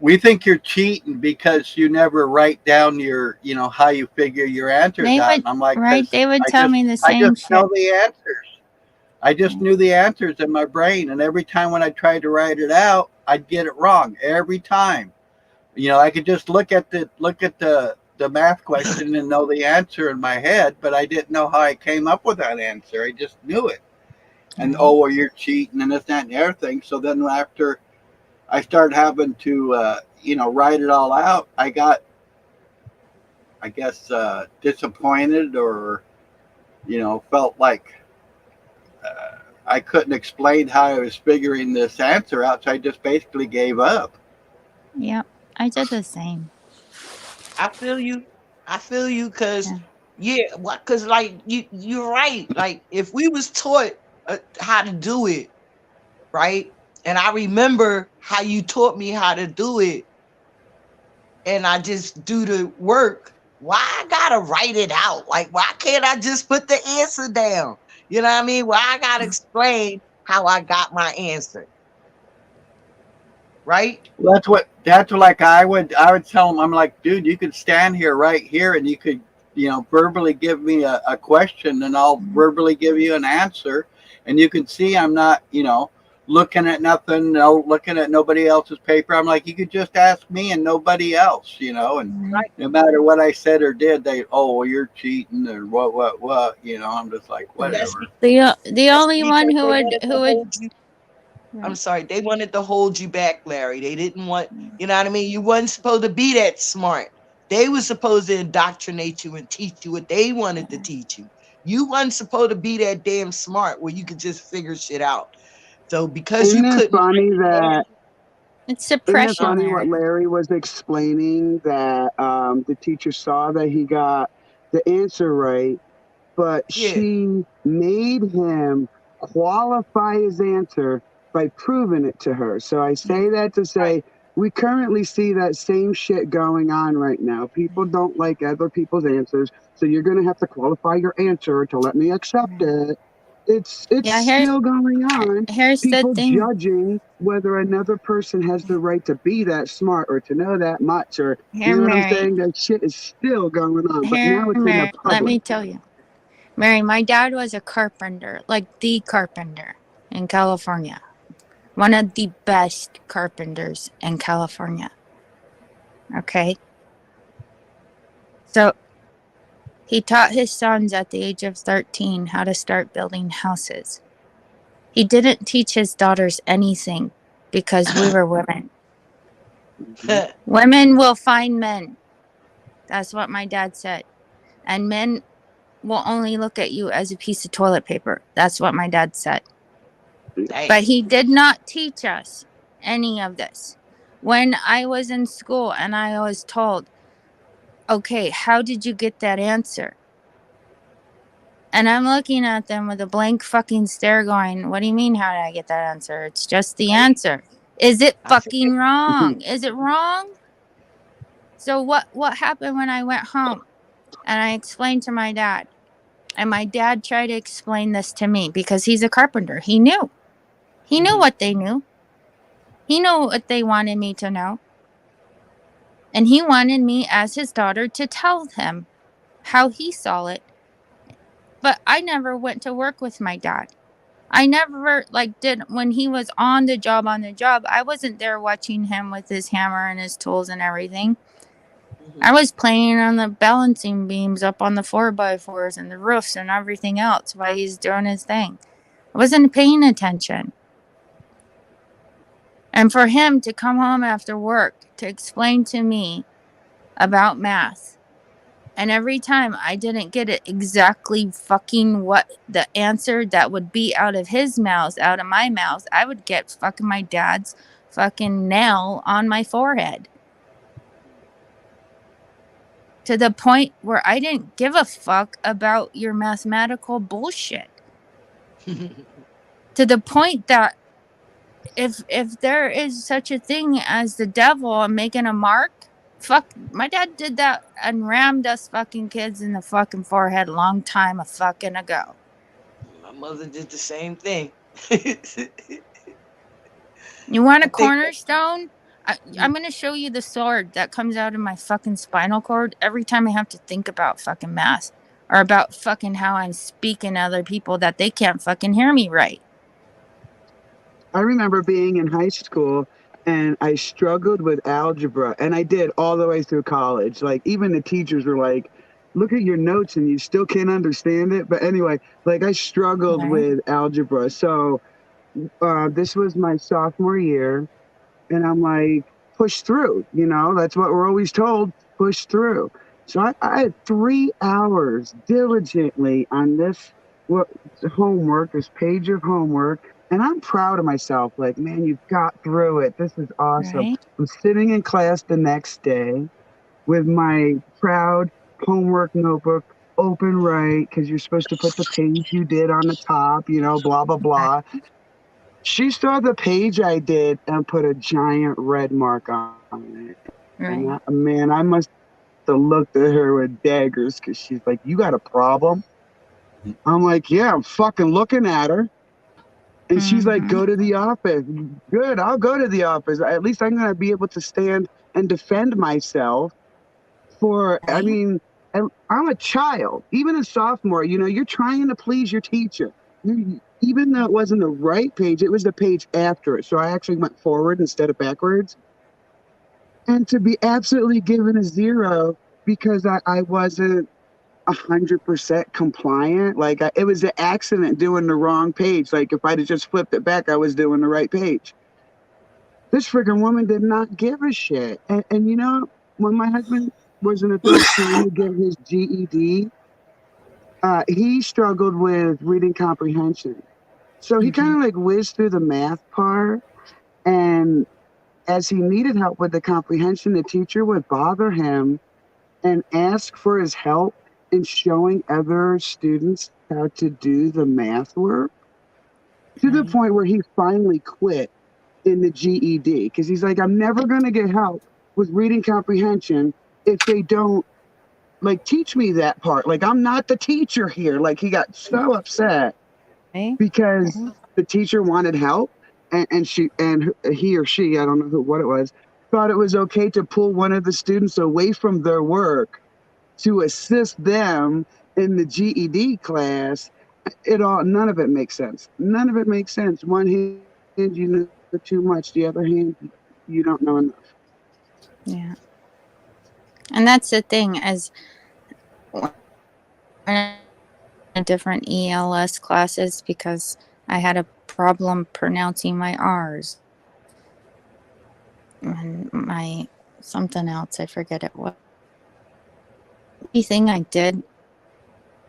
we think you're cheating because you never write down your, you know, how you figure your answers They out. would And I'm like, right. because They would tell me the I same just shit. know the answers. I just knew the answers in my brain, and every time when I tried to write it out, I'd get it wrong every time. You know, I could just look at the math question and know the answer in my head, but I didn't know how I came up with that answer. I just knew it. And Right. well, you're cheating and this, that, and the other thing. So then after I started having to, you know, write it all out, I got, I guess, disappointed or, you know, felt like I couldn't explain how I was figuring this answer out. So I just basically gave up. Yep. I did the same. I feel you. I feel you because Yeah. yeah, what? Because like you're right. Like if we was taught how to do it, right? And I remember how you taught me how to do it, and I just do the work. Why I gotta write it out? Like why can't I just put the answer down? You know what I mean? Why I gotta explain how I got my answer, right? Well, that's what like I would tell them. I'm like, dude, you could stand here right here and you could, you know, verbally give me a question and I'll Mhm. verbally give you an answer, and you can see I'm not, you know, looking at nothing, no, looking at nobody else's paper. I'm like, you could just ask me and nobody else, you know, and Right. Right. no matter what I said or did, they, oh, well, you're cheating or what, you know. I'm just like, Yeah. That's whatever. The that's only one because who they would wanted to hold you. I'm right. sorry, they wanted to hold you back, Larry. They didn't want, you know what I mean? You wasn't supposed to be that smart. They were supposed to indoctrinate you and teach you what they wanted to Yeah. teach you. You wasn't supposed to be that damn smart where you could just figure shit out. So because Isn't you it couldn't funny that It's isn't it uh, suppression, funny what Larry. Larry was explaining that the teacher saw that he got the answer right, but yeah, she made him qualify his answer by proving it to her. So I say that to right. say we currently see that same shit going on right now. People don't like other people's answers, so you're going to have to qualify your answer to let me accept Right. it. It's Yeah. still going on. Here's the People thing. judging whether another person has the right to be that smart or to know that much, or you Here, know what I'm Mary. saying? That shit is still going on, but now Here, it's in the Mary. Let public. me tell you, Mary. My dad was a carpenter, like the carpenter in California. One of the best carpenters in California. Okay. So he taught his sons at the age of 13 how to start building houses. He didn't teach his daughters anything because we were women. Mhm. Women will find men. That's what my dad said. And men will only look at you as a piece of toilet paper. That's what my dad said. Dang. But he did not teach us any of this. When I was in school and I was told, okay, how did you get that answer? And I'm looking at them with a blank fucking stare going, what do you mean, how did I get that answer? It's just the Right? answer. Is it I feel fucking wrong? Is it wrong? So what happened when I went home and I explained to my dad? And my dad tried to explain this to me because he's a carpenter. He knew. He knew what they knew. He knew what they wanted me to know. And he wanted me as his daughter to tell him how he saw it. But I never went to work with my dad. I never did when he was on the job. I wasn't there watching him with his hammer and his tools and everything. I was playing on the balancing beams up on the 4x4s and the roofs and everything else while he's doing his thing. I wasn't paying attention. And for him to come home after work to explain to me about math, and every time I didn't get it exactly fucking what the answer that would be out of his mouth, out of my mouth, I would get fucking my dad's fucking nail on my forehead. To the point where I didn't give a fuck about your mathematical bullshit. To the point that if there is such a thing as the devil and making a mark, fuck, my dad did that and rammed us fucking kids in the fucking forehead a long time a fucking ago. My mother did the same thing. You want a I think cornerstone? I'm gonna show you the sword that comes out of my fucking spinal cord every time I have to think about fucking math or about fucking how I'm speaking to other people that they can't fucking hear me right. I remember being in high school and I struggled with algebra, and I did all the way through college. Like, even the teachers were like, look at your notes and you still can't understand it. But anyway, like, I struggled Right. with algebra. So this was my sophomore year, and I'm like, push through, that's what we're always told, push through. So I had 3 hours diligently on this what homework, this page of homework, and I'm proud of myself. Like, man, you got through it. This is awesome. Right. I'm sitting in class the next day with my proud homework notebook open right, because you're supposed to put the page you did on the top, blah, blah, Right. blah. She saw the page I did and put a giant red mark on it. And Right. man, I must have looked at her with daggers, because she's like, you got a problem? I'm like, yeah, I'm fucking looking at her. And she's like, Mm-hmm. go to the office. Good, I'll go to the office. At least I'm going to be able to stand and defend myself I Right. mean, I'm a child, even a sophomore, you're trying to please your teacher. Even though it wasn't the right page, it was the page after it. So I actually went forward instead of backwards. And to be absolutely given a 0 because I wasn't 100% compliant. Like, it was an accident doing the wrong page. Like, if I'd have just flipped it back, I was doing the right page. This freaking woman did not give a shit. And when my husband was an adult trying to get his GED, he struggled with reading comprehension. So he Mm-hmm. kind of like whizzed through the math part. And as he needed help with the comprehension, the teacher would bother him and ask for his help in showing other students how to do the math work, to the Right. point where he finally quit in the GED, because he's like, I'm never going to get help with reading comprehension if they don't like teach me that part. Like, I'm not the teacher here. Like, he got so upset Right. because the teacher wanted help, and he or she, I don't know what it was, thought it was okay to pull one of the students away from their work to assist them in the GED class. None of it makes sense. None of it makes sense. One hand, you know too much. The other hand, you don't know enough. Yeah. And that's the thing, as different ELS classes because I had a problem pronouncing my R's and my something else. I forget it. What thing I did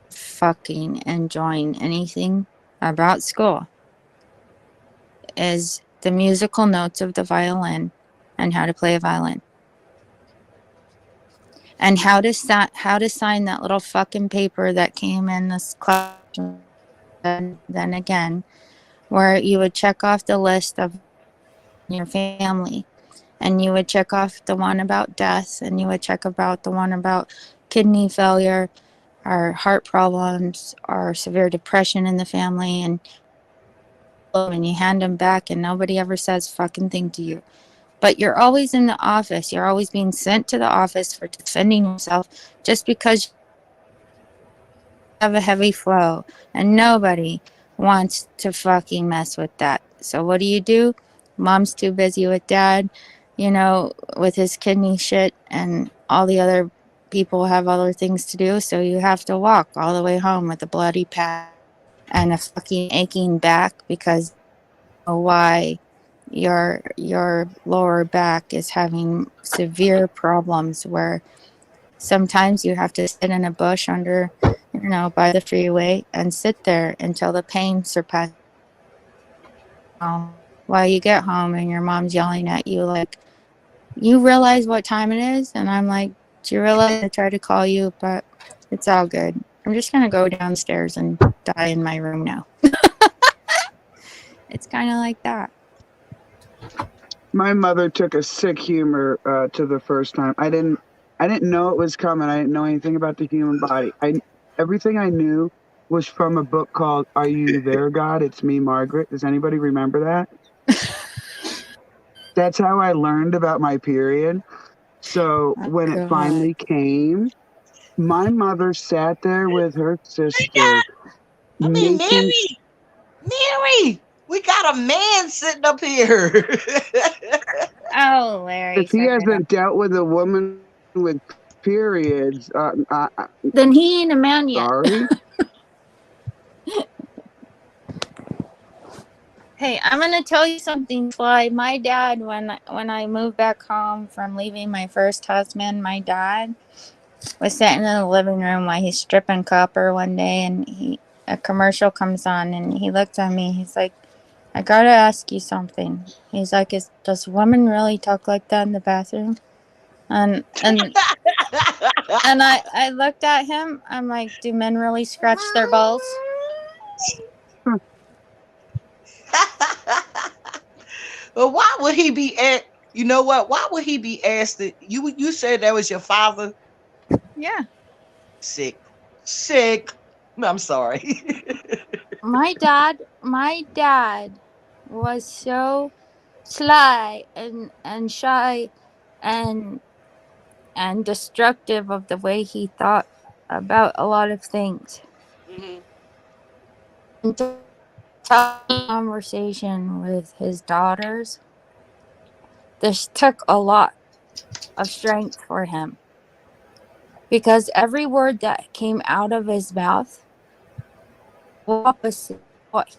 fucking enjoying anything about school is the musical notes of the violin and how to play a violin. And how to sign that little fucking paper that came in this class then again, where you would check off the list of your family, and you would check off the one about death, and you would check about the one about kidney failure or heart problems or severe depression in the family, and you hand them back and nobody ever says fucking thing to you. But you're always in the office. You're always being sent to the office for defending yourself just because you have a heavy flow, and nobody wants to fucking mess with that. So what do? Mom's too busy with dad, with his kidney shit, and all the other people have other things to do. So you have to walk all the way home with a bloody pad and a fucking aching back because why your lower back is having severe problems where sometimes you have to sit in a bush under, by the freeway and sit there until the pain surpasses. While you get home and your mom's yelling at you like, you realize what time it is? And I'm like, do you realize I tried to call you, but it's all good. I'm just going to go downstairs and die in my room now. It's kind of like that. My mother took a sick humor to the first time. I didn't know it was coming. I didn't know anything about the human body. Everything I knew was from a book called Are You There, God? It's Me, Margaret. Does anybody remember that? That's how I learned about my period. So when it finally came, my mother sat there with her sister. Mary, we got a man sitting up here. Oh, Larry. If he hasn't dealt with a woman with periods, then he ain't a man yet. Sorry. Hey, I'm gonna tell you something, Sly. My dad, when I moved back home from leaving my first husband, my dad was sitting in the living room while he's stripping copper one day, and a commercial comes on, and he looked at me. He's like, "I gotta ask you something." He's like, "Does women really talk like that in the bathroom?" And I looked at him. I'm like, "Do men really scratch their balls?" But why would he be at? You know what? Why would he be asked it? You said that was your father? Yeah. Sick. I'm sorry. My dad was so sly and shy and destructive of the way he thought about a lot of things. Mm-hmm. Conversation with his daughters, this took a lot of strength for him because every word that came out of his mouth was opposite what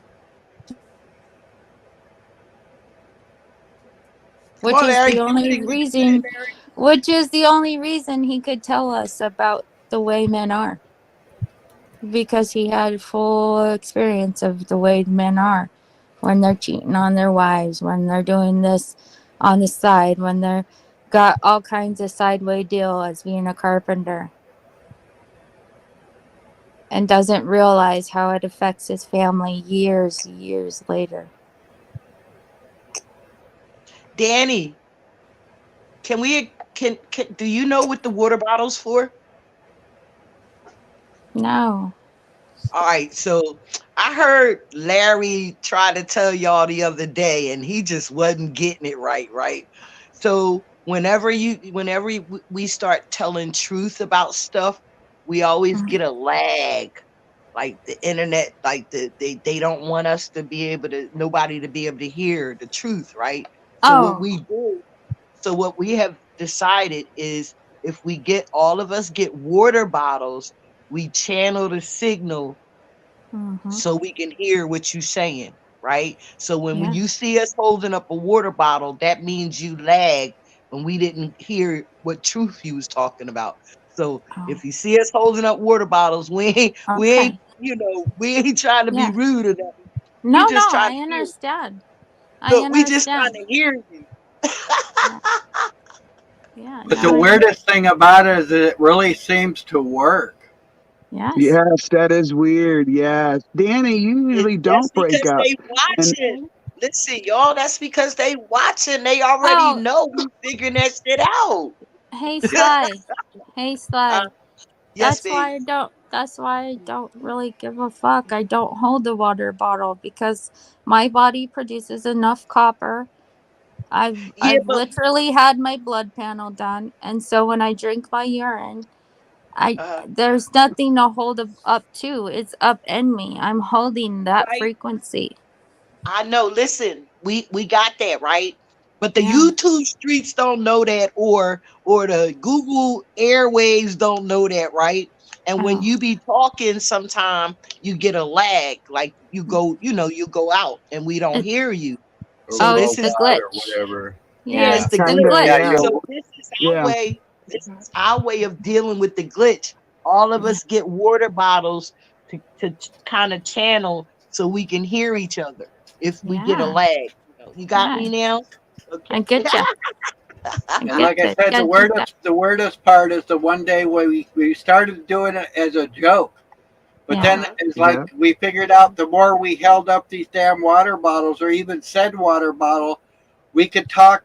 which is the only reason he could tell us about the way men are, because he had full experience of the way men are when they're cheating on their wives, when they're doing this on the side, when they're got all kinds of sideway deal as being a carpenter, and doesn't realize how it affects his family years later. Danny, can do you know what the water bottle's for? No. All right, so I heard Larry try to tell y'all the other day, and he just wasn't getting it right? So whenever we start telling truth about stuff, we always get a lag. Like the internet, like they don't want us to be able to, nobody to be able to hear the truth, right? So what we have decided is if all of us get water bottles, we channel the signal so we can hear what you're saying, right? So when you see us holding up a water bottle, that means you lagged when we didn't hear what truth you was talking about. So Oh, if you see us holding up water bottles, we ain't, okay. we ain't trying to be Yeah. rude or nothing. We No, just no, trying I to hear. understand. I Look, we just trying understand. to hear you. Yeah. Yeah. But Now the I understand. weirdest thing about it is that it really seems to work. Yes. Yes, that is weird. Yes. Danny, you usually That's don't break because up. they And watching. Listen, y'all, that's because they watching. They already Oh, know we figuring that shit out. hey Sly. Hey Uh, Sly. yes, babe. That's why I don't really give a fuck. I don't hold the water bottle because my body produces enough copper. Yeah, I've but literally had my blood panel done, and so when I drink my urine, I uh, there's nothing to hold up to. It's up in me. I'm holding that right. frequency. I know. Listen, we got that right, but the Yeah. YouTube streets don't know that, or the Google airwaves don't know that, right? And when Oh. you be talking, sometime you get a lag, like you go, you go out, and we don't It, hear you. Or So oh, it's this the is robot or glitch. whatever. Yeah, yeah, Yeah. it's it's the the kind of, glitch. Yeah, glitch. yeah. you'll So this is our Yeah. way. This is our way of dealing with the glitch. All of Yeah. us get water bottles to kind of channel so we can hear each other if we get a Yeah. lag. You got Yeah. me now? I Okay. get you. I And get like I that. said, Gotta do that. the weirdest part is the one day where we started doing it as a joke. But Yeah. then Uh-huh. it's Yeah. like we figured out the more we held up these damn water bottles or even said water bottle, we could talk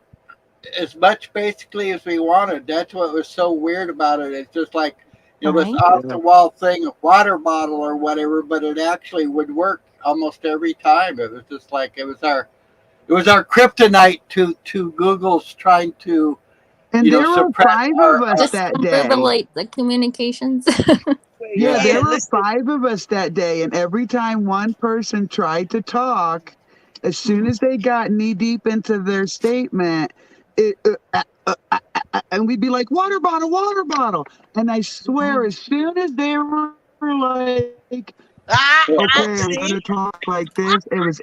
as much basically as we wanted. That's what was so weird about it. It's just like, this Right. off Yeah. the wall thing, water bottle or whatever, but it actually would work almost every time. It was just like it was our kryptonite to Google's trying to, And there were suppress 5 of us our that day. Discombobulate the communications. Yeah, yeah. there Yeah, were listen. 5 of us that day. And every time one person tried to talk, as soon as they got knee deep into their statement, it, and we'd be like, water bottle, water bottle. And I swear, as soon as they were like, Ah, okay, ah, I'm going to see? talk like this, it was,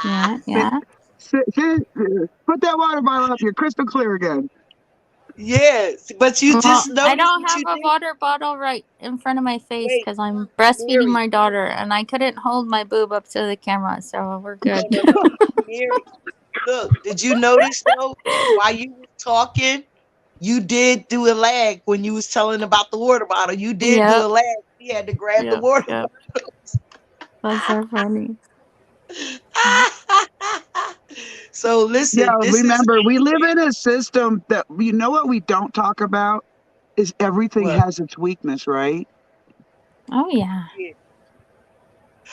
Yeah. sit, Yeah. put that water bottle up here, crystal clear again. Yes, but you Well, just I noticed don't what have you a did. water bottle right in front of my face Wait, because I'm breastfeeding Mary. my daughter and I couldn't hold my boob up to the camera, so we're No, good. no, no. Mary, look, did you notice though, while you was talking, you did do a lag when you was telling about the water bottle. You did do a Yep. lag. He had to grab the Yep. water Yep. That's so funny. bottle. So Yeah, listen, this is remember, we live in a system that, what we don't talk about is everything what. has its weakness, right? Oh yeah. Yeah.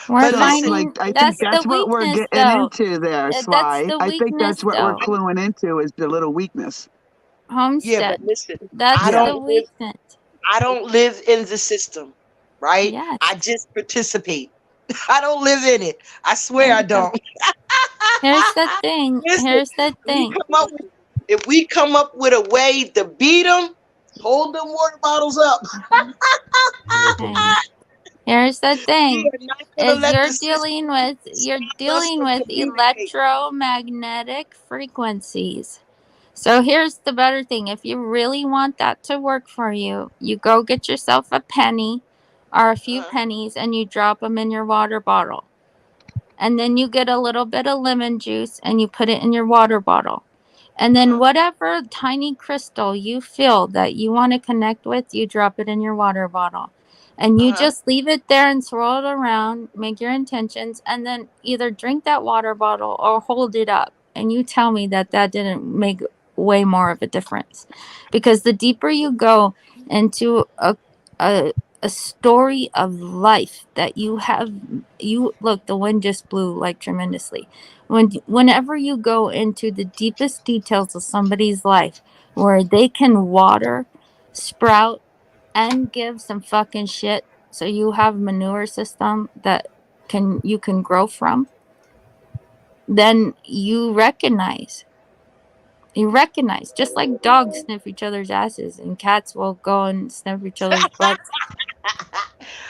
We're But So, listen, like, finding I think that's the that's what we're weakness getting though. into there, That's Sly. the I think that's weakness what we're though. cluing into is the little weakness. yeah, but Homestead. listen, I That's Yeah. the don't live weakness. I don't live in the system, right? Yes. I just participate. I don't live in it. I There swear I you go. don't. Here's the thing. Listen, Here's the we thing. come up with, if we come up with a way to beat them, hold them water bottles up. Hey. Here's the We thing. are not gonna Is let you're the system dealing with stop us from communicating. electromagnetic frequencies. So here's the better thing. If you really want that to work for you, you go get yourself a penny or a few Uh-huh, pennies and you drop them in your water bottle. And then you get a little bit of lemon juice and you put it in your water bottle. And then uh-huh, whatever tiny crystal you feel that you want to connect with, you drop it in your water bottle. And you uh-huh, just leave it there and swirl it around, make your intentions, and then either drink that water bottle or hold it up. And you tell me that that didn't make way more of a difference. Because the deeper you go into a, a story of life that you have, you look, the wind just blew like tremendously. Whenever you go into the deepest details of somebody's life where they can water, sprout, and give some fucking shit, so you have a manure system that you can grow from, then you recognize, just like dogs sniff each other's asses and cats will go and sniff each other's butts.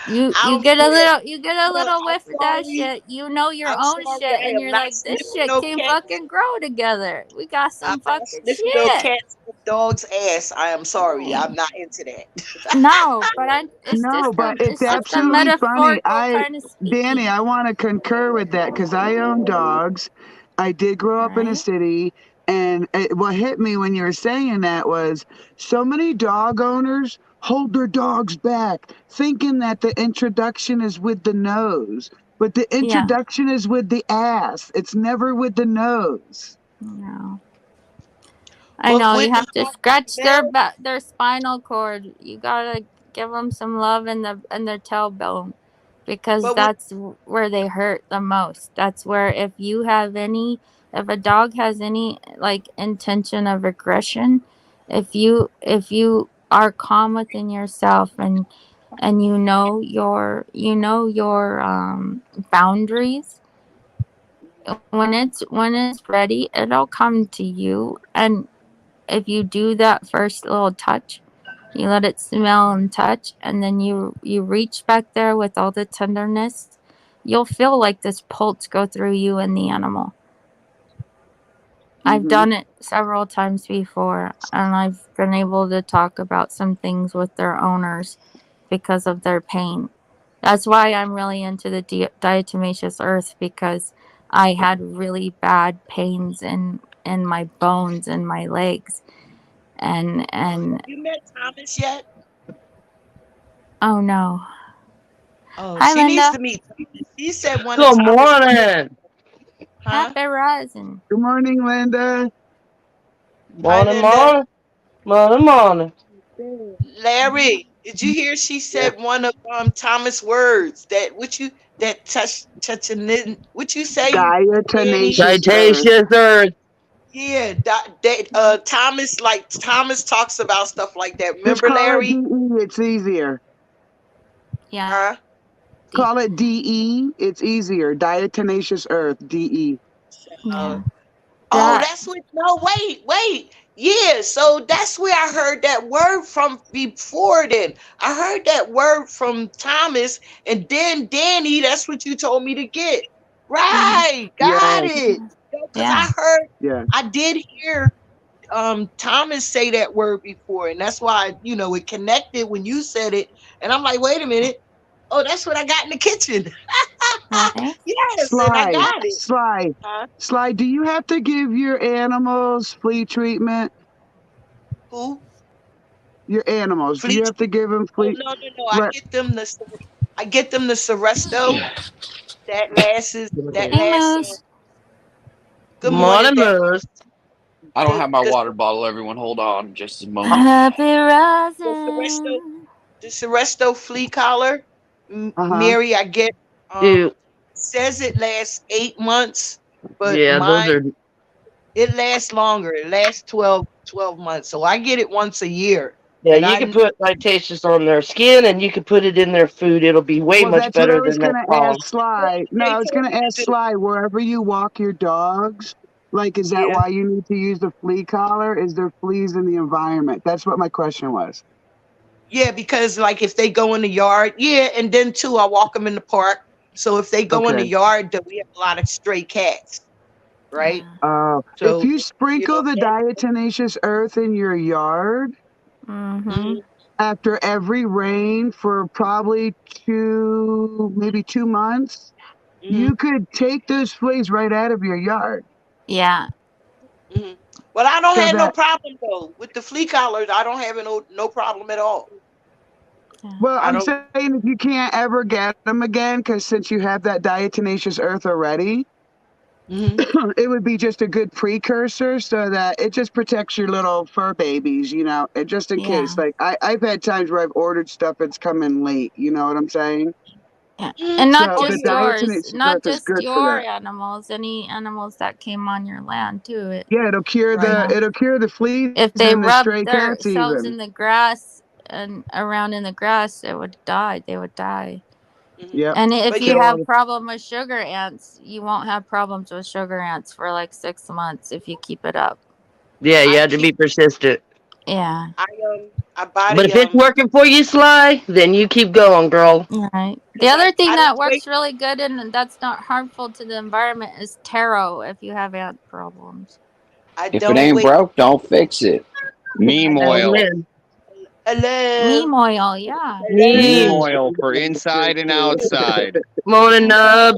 You don't get do a that. little I'm whiff of that sorry. shit. You know your I'm own sorry. shit, I and am you're not like, this sniffing shit no can cat. fucking grow together. We got I'm some not fucking sniffing no shit. cat's dog's ass. I am sorry. I'm not into that. No, but No, but it's it's just a absolutely funny. metaphorical kind of Danny, speaking, I want to concur with that because I own dogs. I did grow up in a right? city, and what hit me when you were saying that was so many dog owners hold their dogs back, thinking that the introduction is with the nose, but the Yeah, introduction is with the ass. It's never with the nose. no. I But know you with have to scratch Mel, their spinal cord. You gotta give them some love in their tailbone, because but with that's where they hurt the most. That's where if a dog has any like intention of aggression, if you are calm within yourself and you know your boundaries, when it's ready, it'll come to you. And if you do that first little touch, you let it smell and touch, and then you reach back there with all the tenderness, you'll feel like this pulse go through you and the animal. I've Hmm. done it several times before, and I've been able to talk about some things with their owners because of their pain. That's why I'm really into the diatomaceous earth, because I had really bad pains in my bones and my legs, and have you met Thomas yet? oh no. Oh, Hi, she needs Linda. to meet Thomas. He said one of Good Thomas, morning. huh? Happy rising. Good morning, Linda. Hi, Morning, Linda. morning. Morning, morning. Larry, did you hear she Yeah. said one of Thomas' words that what you say, Danny? Diatomaceous earth. Cretaceous Earth. Yeah, Thomas, like Thomas talks about stuff like that. Just Remember, call it Larry? DE. It's easier. Yeah. Huh? Call it DE. It's easier. Diatomaceous earth. DE. Uh, Yeah. oh, That. that's what. No, wait. Yeah, so that's where I heard that word from before. Then I heard that word from Thomas, and then Danny. That's what you told me to get. Mhm. Right, got Yes. it. Because Yeah. Yes. I did hear Thomas say that word before, and that's why it connected when you said it, and I'm like, wait a minute. Oh, that's what I got in the kitchen. Right. Yes, and I Sly. got it. Sly. Huh? Sly. Do you have to give your animals flea treatment? Who? Your animals. Do Flea you have to treatment? give them Oh flea? no. Right. I get them the Seresto. That Hey, lasts. Moose. Good morning. Morning, That Moose. I don't the have my the water bottle. Everyone, hold on just a moment. Happy the Seresto rising. the Seresto flea collar. Uh-huh. Mary, I get Dude, says it lasts 8 months, but yeah, those mine are. it lasts longer. It lasts 12 months. So I get it once a year. Yeah, And you can put Cretaceous on their skin and you can put it in their food. It'll be way Well, much that's what I better was than that gonna ask pollen. Sly. No, they I was told gonna me to ask do. Sly, wherever you walk your dogs, like, is that Yeah. why you need to use the flea collar? Is there fleas in the environment? That's what my question was. Yeah, because like if they go in the yard, yeah, and then too, I walk them in the park. So if they go in the Okay. yard, then we have a lot of stray cats, right? Yeah. If So you sprinkle the diatomaceous earth in your yard Mm-hmm. mhm, after every rain for probably maybe 2 months, mhm, you could take those fleas right out of your yard. Yeah. mhm. But I don't So have no that, problem though with the flea collars. I don't have no problem at all. Yeah. well, I I'm don't. saying if you can't ever get them again, because since you have that diatomaceous earth already, Mhm. it would be just a good precursor so that it just protects your little fur babies, and just in case. Yeah. Like I've had times where I've ordered stuff that's come in late, you know what I'm saying? Yeah. Mhm. And not Oh So the just yeah. yours, diatomaceous not earth is just good for your that. animals, any animals that came on your land too. Yeah, it'll cure You Right. the know, it'll cure the fleas if they and the rubbed stray cats themselves even. in the grass and around in the grass, it would die. They would die. Mhm. Yep. And if But you yeah, So, have problem with sugar ants, you won't have problems with sugar ants for like 6 months if you keep it up. yeah, you I have to keep be persistent. Yeah. I I But if body it's working for you, Sly, then you keep going, girl. Right. The because other thing I that don't works wait. really good and that's not harmful to the environment is taro if you have ant problems. I If it don't ain't wait. broke, don't fix it. I Neem don't. oil. Amen. Hello. Neem oil, yeah. Neem Neem. Hello. oil for inside and outside. Morning, Nub.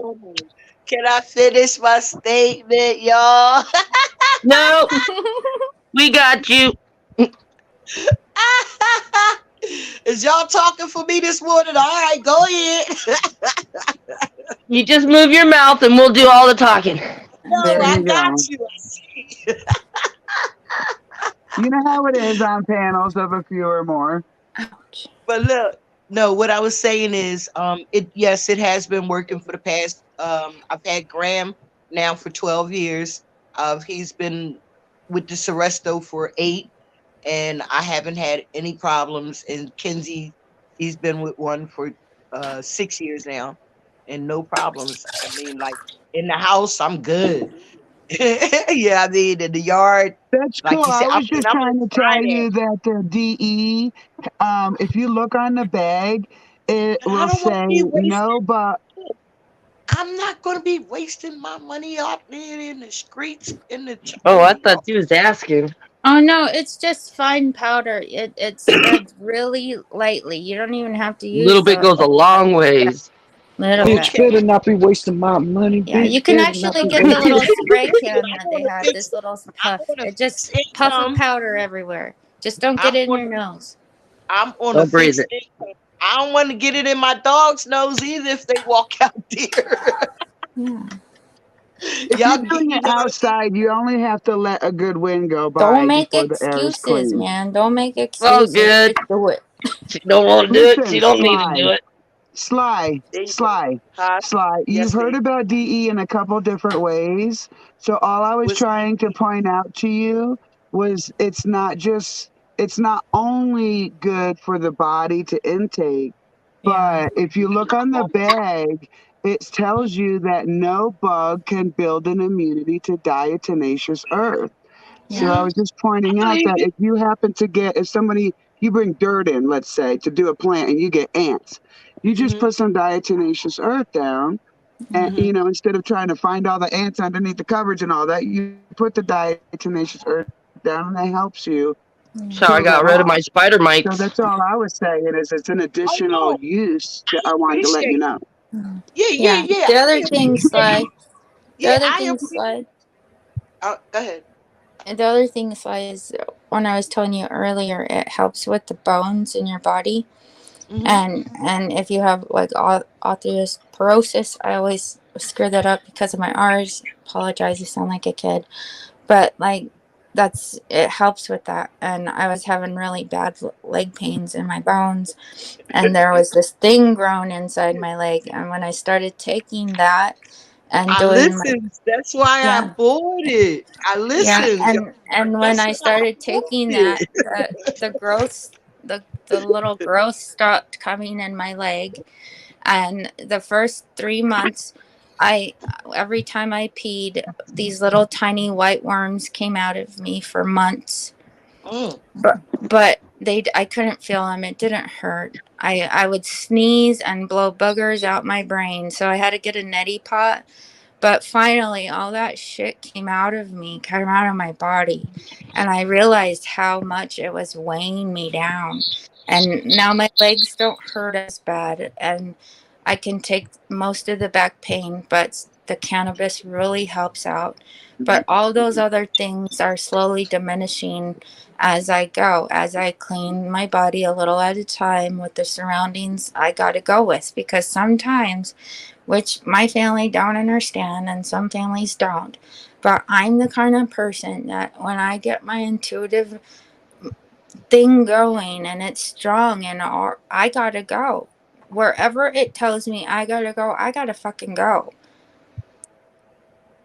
Can I finish my statement, y'all? No, we got you. Is y'all talking for me this morning? All right, go ahead. You just move your mouth and we'll do all the talking. No, There I you got go. you. I see. You know how it is on panels of a few or more. Ouch. But look, no, what I was saying is, it yes, it has been working for the past. I've had Graham now for 12 years. He's been with the Seresto for 8, and I haven't had any problems. And Kenzie, he's been with one for 6 years now, and no problems. I mean, like in the house, I'm good. Yeah, I mean, in the yard, That's like cool. you said, I was and just I'm gonna trying to try tell that. you that the DE, if you look on the bag, it But I will don't want to say be no, wasting. but I'm not gonna be wasting my money out there in the streets in the Oh, oh I thought Lord. you was asking. Oh no, it's just fine powder. It spreads really lightly. You don't even have to A little use bit the goes a long yeah, ways. little bit. Bitch Okay. better not be wasting my money. Yeah, you Bitch can better not actually be get the wasting. little spray Listen, can that they have. This little I'm puff. on a It just fixed puff of income. powder everywhere. Just don't get I'm it in on your nose. I'm on a Don't breathe fixed it. income. I don't want to get it in my dog's nose either if they walk out there. Yeah. if you're Y'all get, doing you it know what I mean? outside, you only have to let a good wind go Don't by make before the air is excuses, clean. man. Don't make Oh, excuses. good. Just do it. She don't want to do it. She Listen, don't need to do it. Sly, There you go. Sly, Huh? Sly. You've Yes, heard ma'am. about DE in a couple different ways. So all I was What's trying to DE? point out to you was it's not only good for the body to intake, Yeah. but if you look on the bag, it tells you that no bug can build an immunity to diatomaceous earth. So Yeah. I Mm-hmm. was just I pointing out believe that it. if you happen to get, if somebody, you bring dirt in, let's say, to do a plant and you get ants, you just Mm-hmm. put some diatomaceous earth down. And, Yeah. Mm-hmm. instead of trying to find all the ants underneath the coverage and all that, you put the diatomaceous earth down and that helps you So Yeah. I kill got them rid of my off. spider So mites. that's all I was saying is it's an Oh additional no, use I that I wanted to let you appreciate. know. Yeah, yeah, Yeah. yeah. The I other thing, appreciate. Sly. The Yeah, other I thing, appreciate. Sly. Go ahead. And the other thing, Sly, is when I was telling you earlier, it helps with the bones in your body. Mm-hmm. And if you have like osteoporosis, I always screw that up because of my R's. Apologize, you sound like a kid. But like that's it helps with that. And I was having really bad leg pains in my bones, and there was this thing growing inside my leg. And when I started taking that and I doing my listened. That's why I yeah. bought it. I Yeah, listened. and when That's I why I started bought taking that, it. the growth, the little growth stopped coming in my leg, and the first 3 months, I every time I peed, these little tiny white worms came out of me for months, Mm. but they I couldn't feel them. It didn't hurt. I would sneeze and blow boogers out my brain, so I had to get a neti pot, but finally, all that shit came out of me, came out of my body. And I realized how much it was weighing me down. And now my legs don't hurt as bad. And I can take most of the back pain, but the cannabis really helps out. But all those other things are slowly diminishing as I go, as I clean my body a little at a time with the surroundings I got to go with. Because sometimes, which my family don't understand and some families don't. But I'm the kind of person that when I get my intuitive thing going and it's strong and I gotta go. Wherever it tells me I gotta go, I gotta fucking go.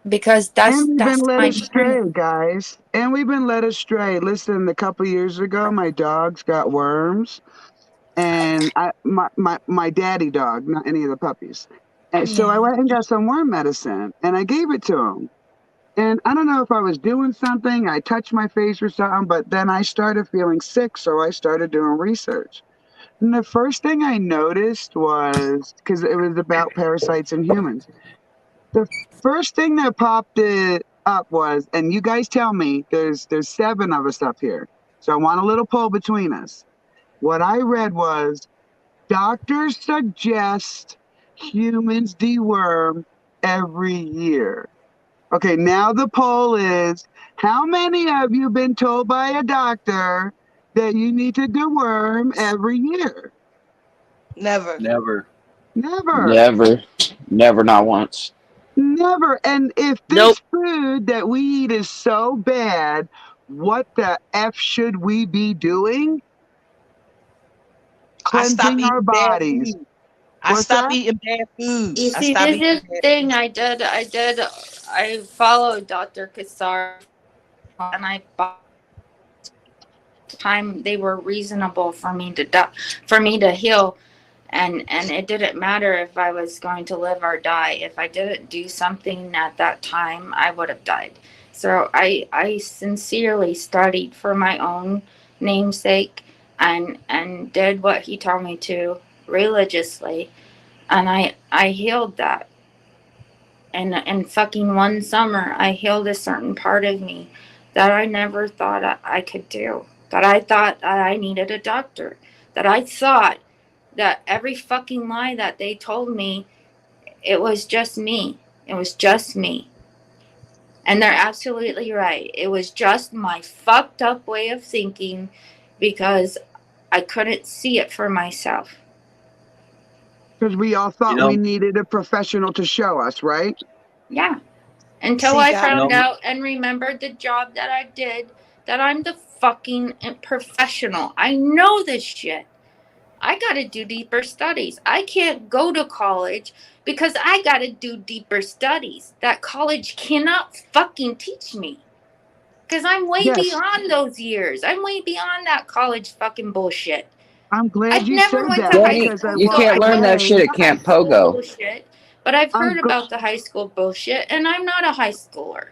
Because And we've been that's led my astray, journey. guys. And we've been led astray. Listen, a couple years ago, my dogs got worms, and my daddy dog, not any of the puppies. And so I Yeah. went and got some worm medicine, and I gave it to him. And I don't know if I was doing something, I touched my face or something, but then I started feeling sick, so I started doing research. And the first thing I noticed was, because it was about parasites in humans, the first thing that popped it up was, and you guys tell me, there's 7 of us up here, so I want a little poll between us. What I read was, doctors suggest humans deworm every year. Okay, now the poll is, how many of you been told by a doctor that you need to deworm every year? Never. Never. Never. Never. Never, not once. Never. And if Nope. this food that we eat is so bad, what the F should we be doing? I stopped Cleansing our eating bad bodies. food. I What's stopped that? eating bad food. You I see, stopped this eating is the bad thing food. I followed Dr. Kassar, and I bought time they were reasonable for me to for me to heal, and it didn't matter if I was going to live or die. If I didn't do something at that time, I would have died. So I sincerely studied for my own namesake, and did what he told me to religiously, and I healed that. And in fucking one summer, I healed a certain part of me that I never thought I could do. That I thought I needed a doctor. That I thought that every fucking lie that they told me, it was just me. It was just me. And they're absolutely right. It was just my fucked up way of thinking because I couldn't see it for myself. Because we all You thought we know, needed a professional to show us, right? Yeah. Until See, I God, you found know, out and remembered the job that I did, that I'm the fucking professional. I know this shit. I gotta do deeper studies. I can't go to college because I gotta do deeper studies that college cannot fucking teach me. Because I'm way Yes. beyond those years. I'm way beyond that college fucking bullshit. I'm glad I've you never said went to that high Danny, because I school, you so walked can't I learn don't that away. shit know at the high Camp school Pogo. bullshit. But I've I'm heard go- about the high school bullshit, and I'm not a high schooler.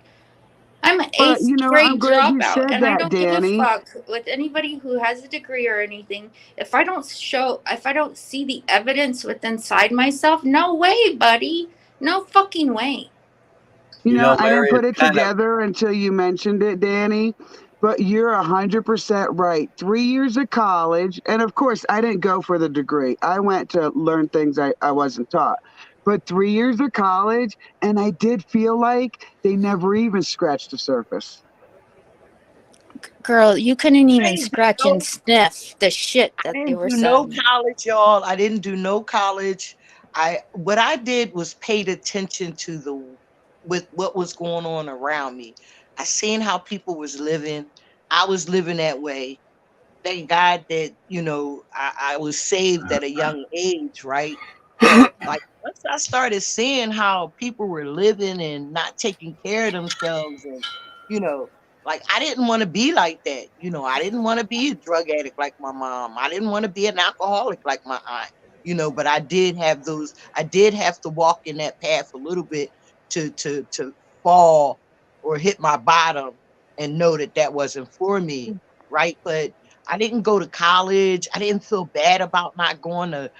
I'm an but eighth I'm grade glad you dropout, said and I that, don't give a Danny. fuck with anybody who has a degree or anything. If I don't see the evidence within inside myself, no way, buddy. No fucking way. I didn't Mary, put it's it kind of, together until you mentioned it, Danny. But you're 100% right. 3 years of college, and of course, I didn't go for the degree. I went to learn things I wasn't taught. But 3 years of college, and I did feel like they never even scratched the surface. Girl, you couldn't I even didn't do scratch and no, sniff the shit I that they didn't were do no saying. college, y'all. I didn't do no college. What I did was paid attention to with what was going on around me. I seen how people was living. I was living that way. Thank God that I was saved at a young age, right? But like once I started seeing how people were living and not taking care of themselves, and you know, like I didn't want to be like that. I didn't want to be a drug addict like my mom. I didn't want to be an alcoholic like my aunt. But I did have those. I did have to walk in that path a little bit to fall or hit my bottom and know that that wasn't for me, right? But I didn't go to college. I didn't feel bad about not going to,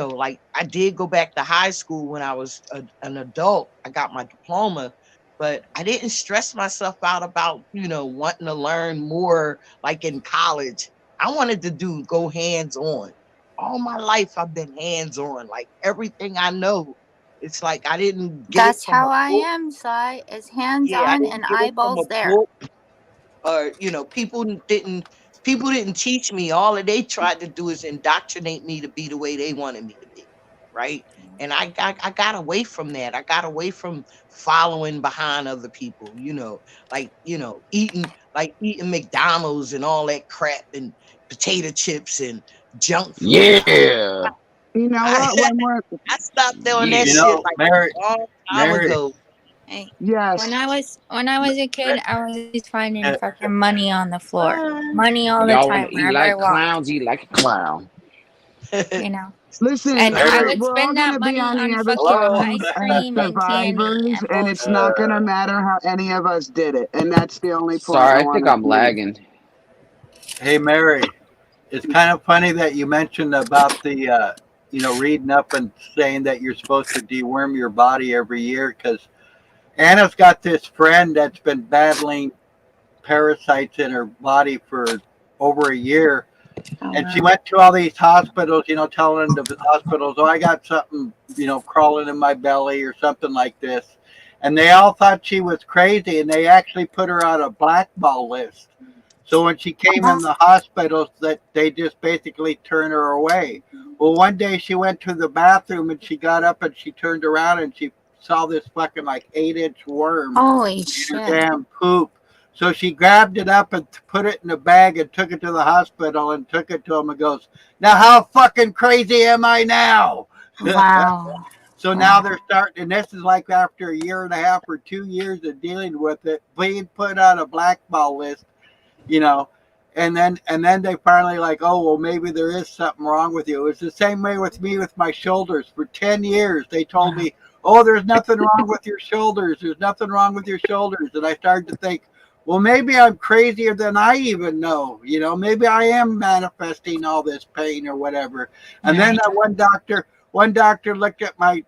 like I did go back to high school when I was an adult. I got my diploma, but I didn't stress myself out about, wanting to learn more like in college. I wanted to go hands on. All my life, I've been hands on. Like everything I know, it's like I didn't get it That's from a how I book. am, Sai, is hands Yeah, I on and didn't get it from a eyeballs there. book or people didn't teach me. All that they tried to do is indoctrinate me to be the way they wanted me to be, right? And I got away from that. I got away from following behind other people, like eating McDonald's and all that crap and potato chips and junk food. Yeah. You know I, what? When we're I stopped doing that Yeah. shit like Mary, a long time Mary, ago. Hey, Yes, when I was a kid, I was always finding uh, fucking money on the floor. Money all When the y'all want time to eat wherever I like walked. clowns, eat like a clown. you know. Listen, And I Mary. would we're all spend going that to be money on the on other fucking Hello. side ice as cream and candy survivors, and and it's not bullshit. going to matter how any of us did it. And that's the only point I Sorry, I want think to I'm make. lagging. Hey, Mary. It's kind of funny that you mentioned about the, reading up and saying that you're supposed to deworm your body every year because Anna's got this friend that's been battling parasites in her body for over a year. Oh, And she wow. went to all these hospitals, telling the hospitals, oh, I got something, crawling in my belly or something like this. And they all thought she was crazy, and they actually put her on a blackball list. So when she came in the hospitals, that they just basically turned her away. Well, one day she went to the bathroom and she got up and she turned around and she saw this fucking like 8-inch worm Holy in her shit. damn poop. So she grabbed it up and put it in a bag and took it to the hospital and took it to him and goes, now how fucking crazy am I now? Wow. So now Wow. they're starting, and this is like after a year and a half or 2 years of dealing with it, being put on a blackball list, you know, and then they finally like, oh well, maybe there is something wrong with you. It was the same way with me with my shoulders. For 10 years, they told me, oh, there's nothing wrong with your shoulders. There's nothing wrong with your shoulders. And I started to think, well, maybe I'm crazier than I even know. Maybe I am manifesting all this pain or whatever. And then Right. one doctor looked at my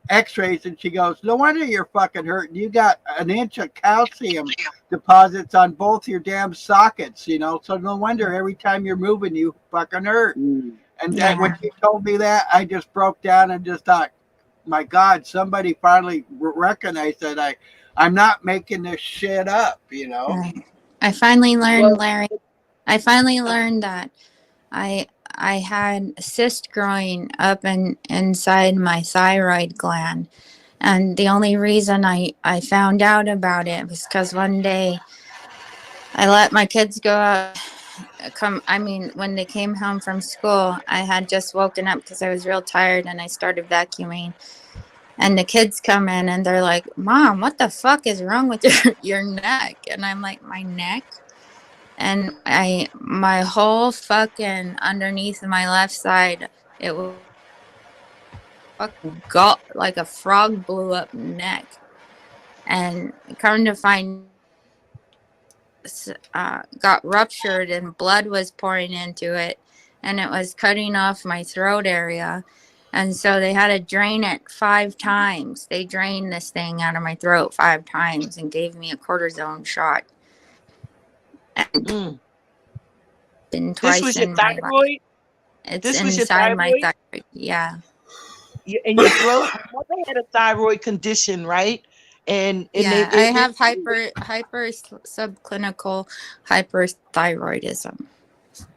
X-rays and she goes, "No wonder you're fucking hurting. You got an inch of calcium deposits on both your damn sockets. So no wonder every time you're moving, you fucking hurt." Mm. And that when Yeah. she told me that, I just broke down and just thought, my God, somebody finally recognized that I'm not making this shit up. Right. I finally learned, Well, Larry. I finally learned that I had a cyst growing up inside my thyroid gland. And the only reason I found out about it was because one day I let my kids go out. When they came home from school, I had just woken up because I was real tired and I started vacuuming. And the kids come in and they're like, Mom, what the fuck is wrong with your neck? And I'm like, my neck? And my whole fucking underneath my left side, it was fucking got like a frog blew up neck. And come to find got ruptured and blood was pouring into it and it was cutting off my throat area. And so they had to drain it 5 times. They drained this thing out of my throat 5 times and gave me a cortisone shot. And Mm. been This twice was your in my life. thyroid? It's This was your inside my thyroid? thyroid. Yeah. In your throat? My mother had a thyroid condition, right? And Yeah. I have hyper subclinical hyperthyroidism.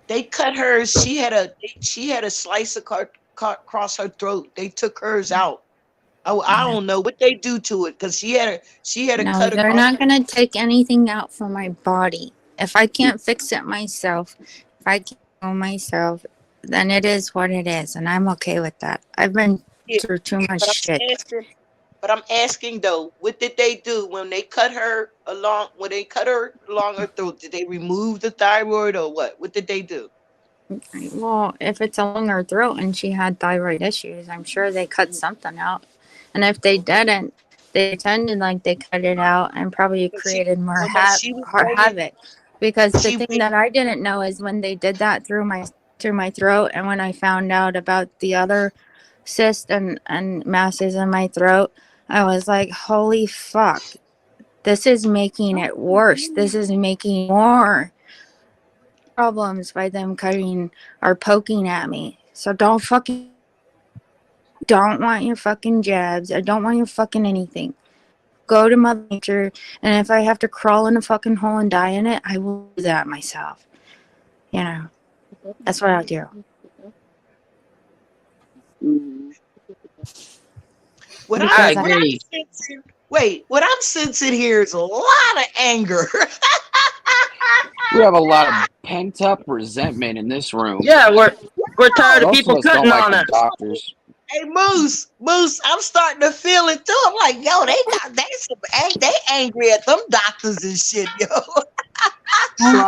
they cut hers. She had a slice of cut across her throat. They took hers out. I Yeah. don't know what they do to it because she had a No, cut they're across. not going to take anything out from my body. If I can't fix it myself, if I can't heal myself, then it is what it is. And I'm okay with that. I've been Yeah, through too much but shit. I'm asking though, what did they do when they cut her along? When they cut her along her throat, did they remove the thyroid or what? What did they do? Well, if it's along her throat and she had thyroid issues, I'm sure they cut something out. And if they didn't, they pretended like they cut it out and probably But she, created more well, no, she was waiting. havoc. Because the She thing wait. that I didn't know is when they did that through my throat, and when I found out about the other cysts and masses in my throat, I was like, holy fuck, this is making it worse. This is making more problems by them cutting or poking at me. So don't want your fucking jabs. I don't want your fucking anything. Go to Mother Nature, and if I have to crawl in a fucking hole and die in it, I will do that myself. That's what I'll do. Mm. What I Because I'm I what I'm agree. sensing. Wait, what I'm sensing here is a lot of anger. We have a lot of pent up resentment in this room. Yeah, we're tired of Most of people us don't cutting like on the us. doctors. Hey Moose, I'm starting to feel it too. I'm like, yo, they angry at them doctors and shit, yo.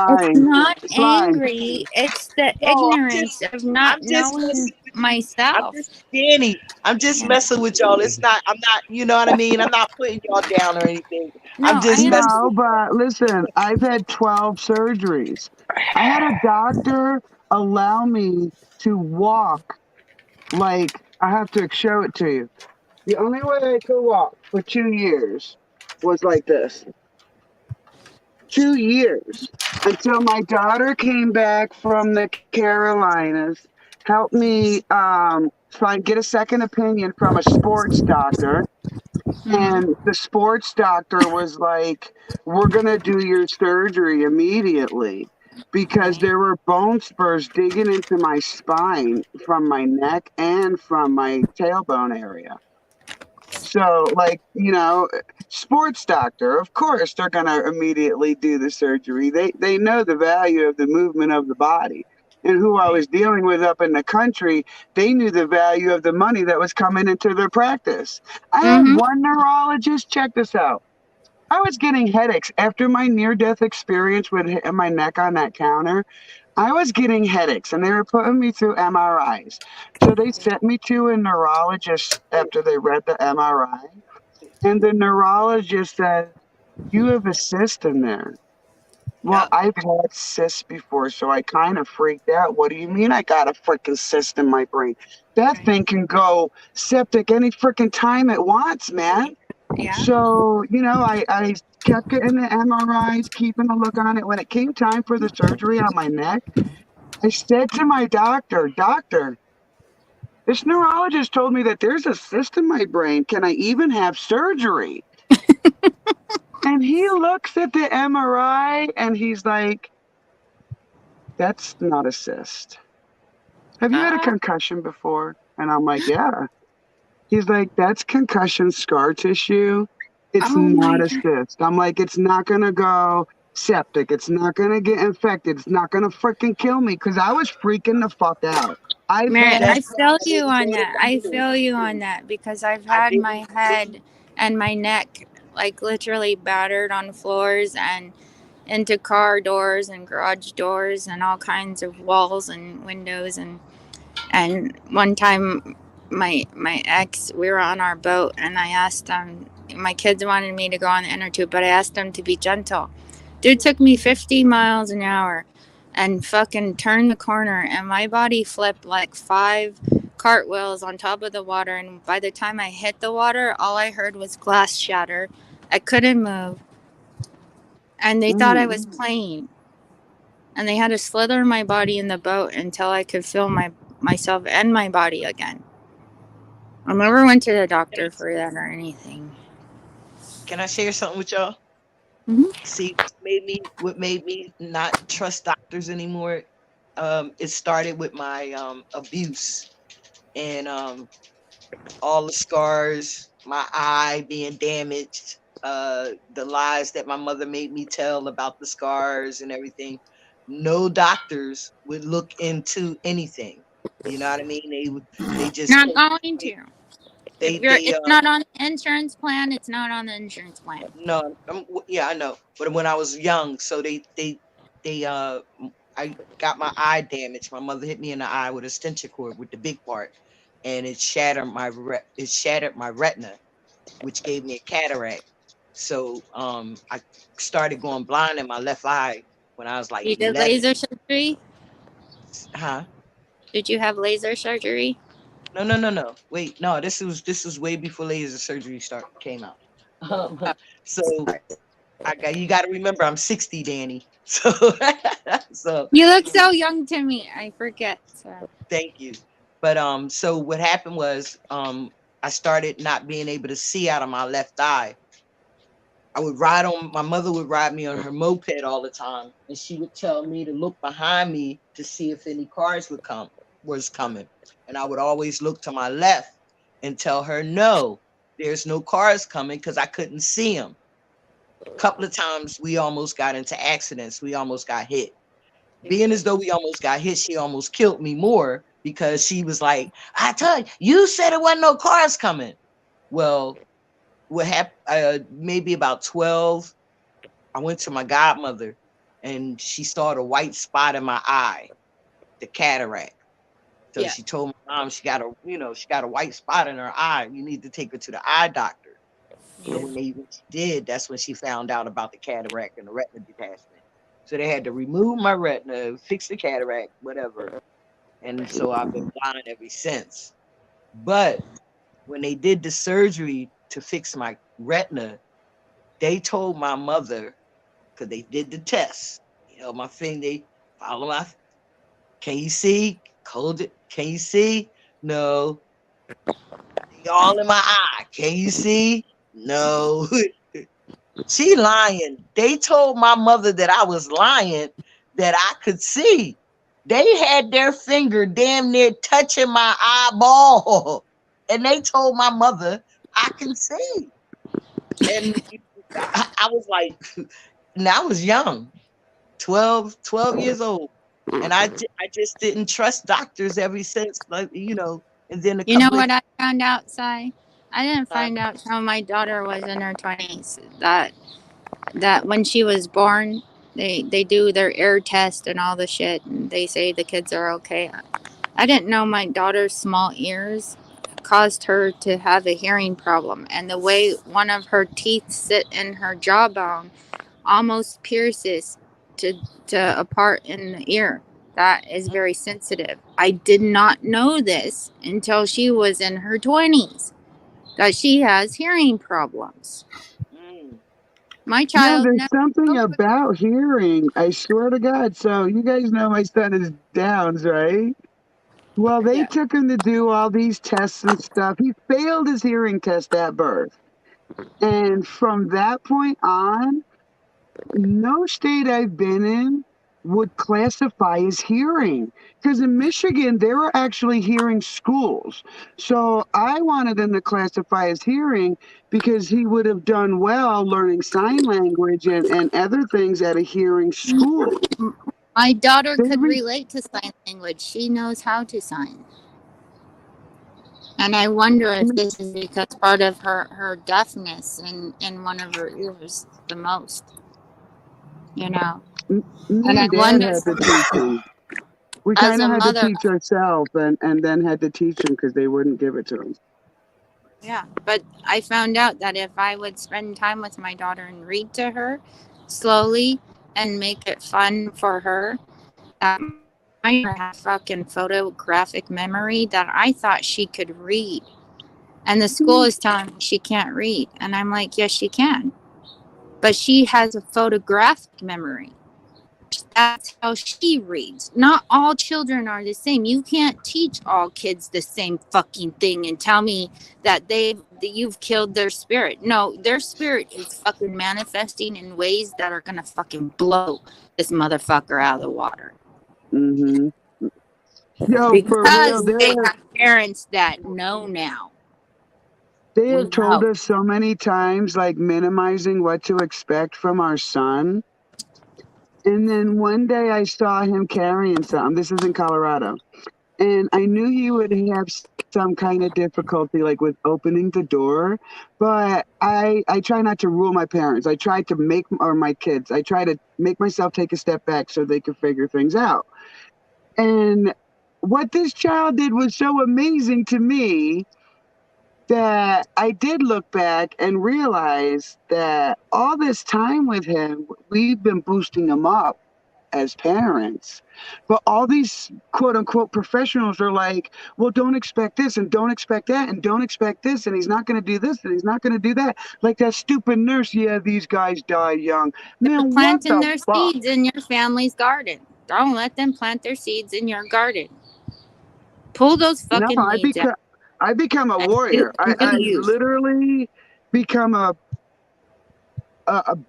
It's Slime. not Slime. angry. It's the No, ignorance of not I'm just knowing messing with you. I'm myself. just Danny. I'm just Yeah. messing with y'all. It's not. I'm not. You know what I mean. I'm not putting y'all down or anything. I'm No, just I messing understand. No, with but listen, I've had 12 surgeries. I had a doctor allow me to walk like I have to show it to you. The only way I could walk for 2 years was like this. 2 years until my daughter came back from the Carolinas, helped me get a second opinion from a sports doctor. Hmm. And the sports doctor was like, "We're going to do your surgery immediately because Right. there were bone spurs digging into my spine from my neck and from my tailbone area." So, like, sports doctor, of course, they're going to immediately do the surgery. They know the value of the movement of the body. And who I was dealing with up in the country, they knew the value of the money that was coming into their practice. I had Mm-hmm. one neurologist, check this out. I was getting headaches after my near death experience with hitting my neck on that counter. I was getting headaches and they were putting me through MRIs. So they sent me to a neurologist after they read the MRI. And the neurologist said, "You have a cyst in there." Well, Yep. I've had cysts before, so I kind of freaked out. What do you mean I got a freaking cyst in my brain? That Right. thing can go septic any freaking time it wants, man. Yeah. So, I kept getting the MRIs, keeping a look on it. When it came time for the surgery on my neck, I said to my doctor, "Doctor, this neurologist told me that there's a cyst in my brain. Can I even have surgery?" And he looks at the MRI and he's like, "That's not a cyst. Have you had a Ah. concussion before?" And I'm like, "Yeah." He's like, "That's concussion scar tissue. It's Oh not my a God. cyst." I'm like, "It's not going to go septic. It's not going to get infected. It's not going to freaking kill me," because I was freaking the fuck out. I've Mary, had, I That's feel what you they on told that. me I too. feel you on that because I've I had did my too. head and my neck like literally battered on floors and into car doors and garage doors and all kinds of walls and windows and one time my ex, we were on our boat and I asked him, my kids wanted me to go on the inner tube, but I asked him to be gentle. Dude took me 50 miles an hour and fucking turned the corner and my body flipped like 5 cartwheels on top of the water, and by the time I hit the water all I heard was glass shatter. I couldn't move and they thought I mm, was playing, and they had to slither my body in the boat until I could feel myself and my body again. I never went to the Can I, doctor for that or anything. can I share something with y'all? Hmm. See, what made me not trust doctors anymore? It started with my abuse and all the scars, my eye being damaged, the lies that my mother made me tell about the scars and everything. No doctors would look into anything. You know what I mean? They just Not going they to. If they, you're, they it's not on the insurance plan. It's not on the insurance plan. no, yeah, I know. But when I was young, so they I got my eye damaged. My mother hit me in the eye with a extension cord with the big part, and it shattered my retina, which gave me a cataract. So I started going blind in my left eye when I was like You did 11. laser surgery. Huh? Did you have laser surgery? No, no, no, no. Wait, no. This was way before laser surgery came out. Oh, So sorry. you got to remember I'm 60, Danny. So so You look so young to me. I forget. So. thank you. But so what happened was I started not being able to see out of my left eye. My mother would ride me on her moped all the time, and she would tell me to look behind me to see if any cars was coming. And I would always look to my left and tell her, no, there's no cars coming because I couldn't see them. A couple of times we almost got into accidents. We almost got hit. Being as though we almost got hit, she almost killed me more because she was like, I told you, you said there wasn't no cars coming. Well, what happened? Maybe about 12, I went to my godmother and she saw the white spot in my eye, the cataract. So she told my mom she got a white spot in her eye. You need to take her to the eye doctor. So when she did, that's when she found out about the cataract and the retina detachment. So they had to remove my retina, fix the cataract, whatever. And so I've been blind ever since. But when they did the surgery to fix my retina, they told my mother, because they did the test, my thing, they follow my, can you see? Hold it. Can you see? No. They all in my eye. Can you see? No. She lying. They told my mother that I was lying, that I could see. They had their finger damn near touching my eyeball. And they told my mother I can see. And I was like, and I was young, 12 years old. And I just didn't trust doctors ever since, like, and then a You know couple of what I found out, Sai? I didn't find out till my daughter was in her 20s that when she was born, they do their ear test and all the shit, and they say the kids are okay. I didn't know my daughter's small ears caused her to have a hearing problem, and the way one of her teeth sit in her jawbone almost pierces to a part in the ear that is very sensitive. I did not know this until she was in her 20s, that she has hearing problems. My Yeah, child there's never something spoke with about hearing. I swear to God. So you guys know my son is Downs, right? Well, they Yeah. took him to do all these tests and stuff. He failed his hearing test at birth. And from that point on, no state I've been in would classify as hearing. Because in Michigan, there are actually hearing schools. So I wanted them to classify as hearing because he would have done well learning sign language and other things at a hearing school. My daughter They could re- relate to sign language. She knows how to sign. And I wonder if this is because part of her deafness in one of her ears the most, you know. Me And I and Dad wonder, had to teach him. We as kind a of had to mother, teach ourselves and then had to teach him because they wouldn't give it to him. yeah. But I found out that if I would spend time with my daughter and read to her slowly and make it fun for her, I had fucking photographic memory that I thought she could read. And the school is telling me she can't read. And I'm like, yes, she can. But she has a photographic memory. That's how she reads. Not all children are the same. You can't teach all kids the same fucking thing and tell me that you've killed their spirit. No, their spirit is fucking manifesting in ways that are gonna fucking blow this motherfucker out of the water. Mm-hmm. Yo, for real, Because they have parents that know now. they We have told know. us so many times, like minimizing what to expect from our son. And then one day I saw him carrying something. This is in Colorado. And I knew he would have some kind of difficulty, like with opening the door. But I try not to rule my parents. I try to make, or my kids, I try to make myself take a step back so they can figure things out. And what this child did was so amazing to me that I did look back and realize that all this time with him, we've been boosting him up as parents. But all these quote unquote professionals are like, well, don't expect this and don't expect that and don't expect this. And he's not going to do this and he's not going to do that. Like that stupid nurse. Yeah, these guys die young. They're Man, what planting the their fuck? seeds in your family's garden. Don't let them plant their seeds in your garden. Pull those No, fucking weeds out I become a and warrior. do I you. literally become a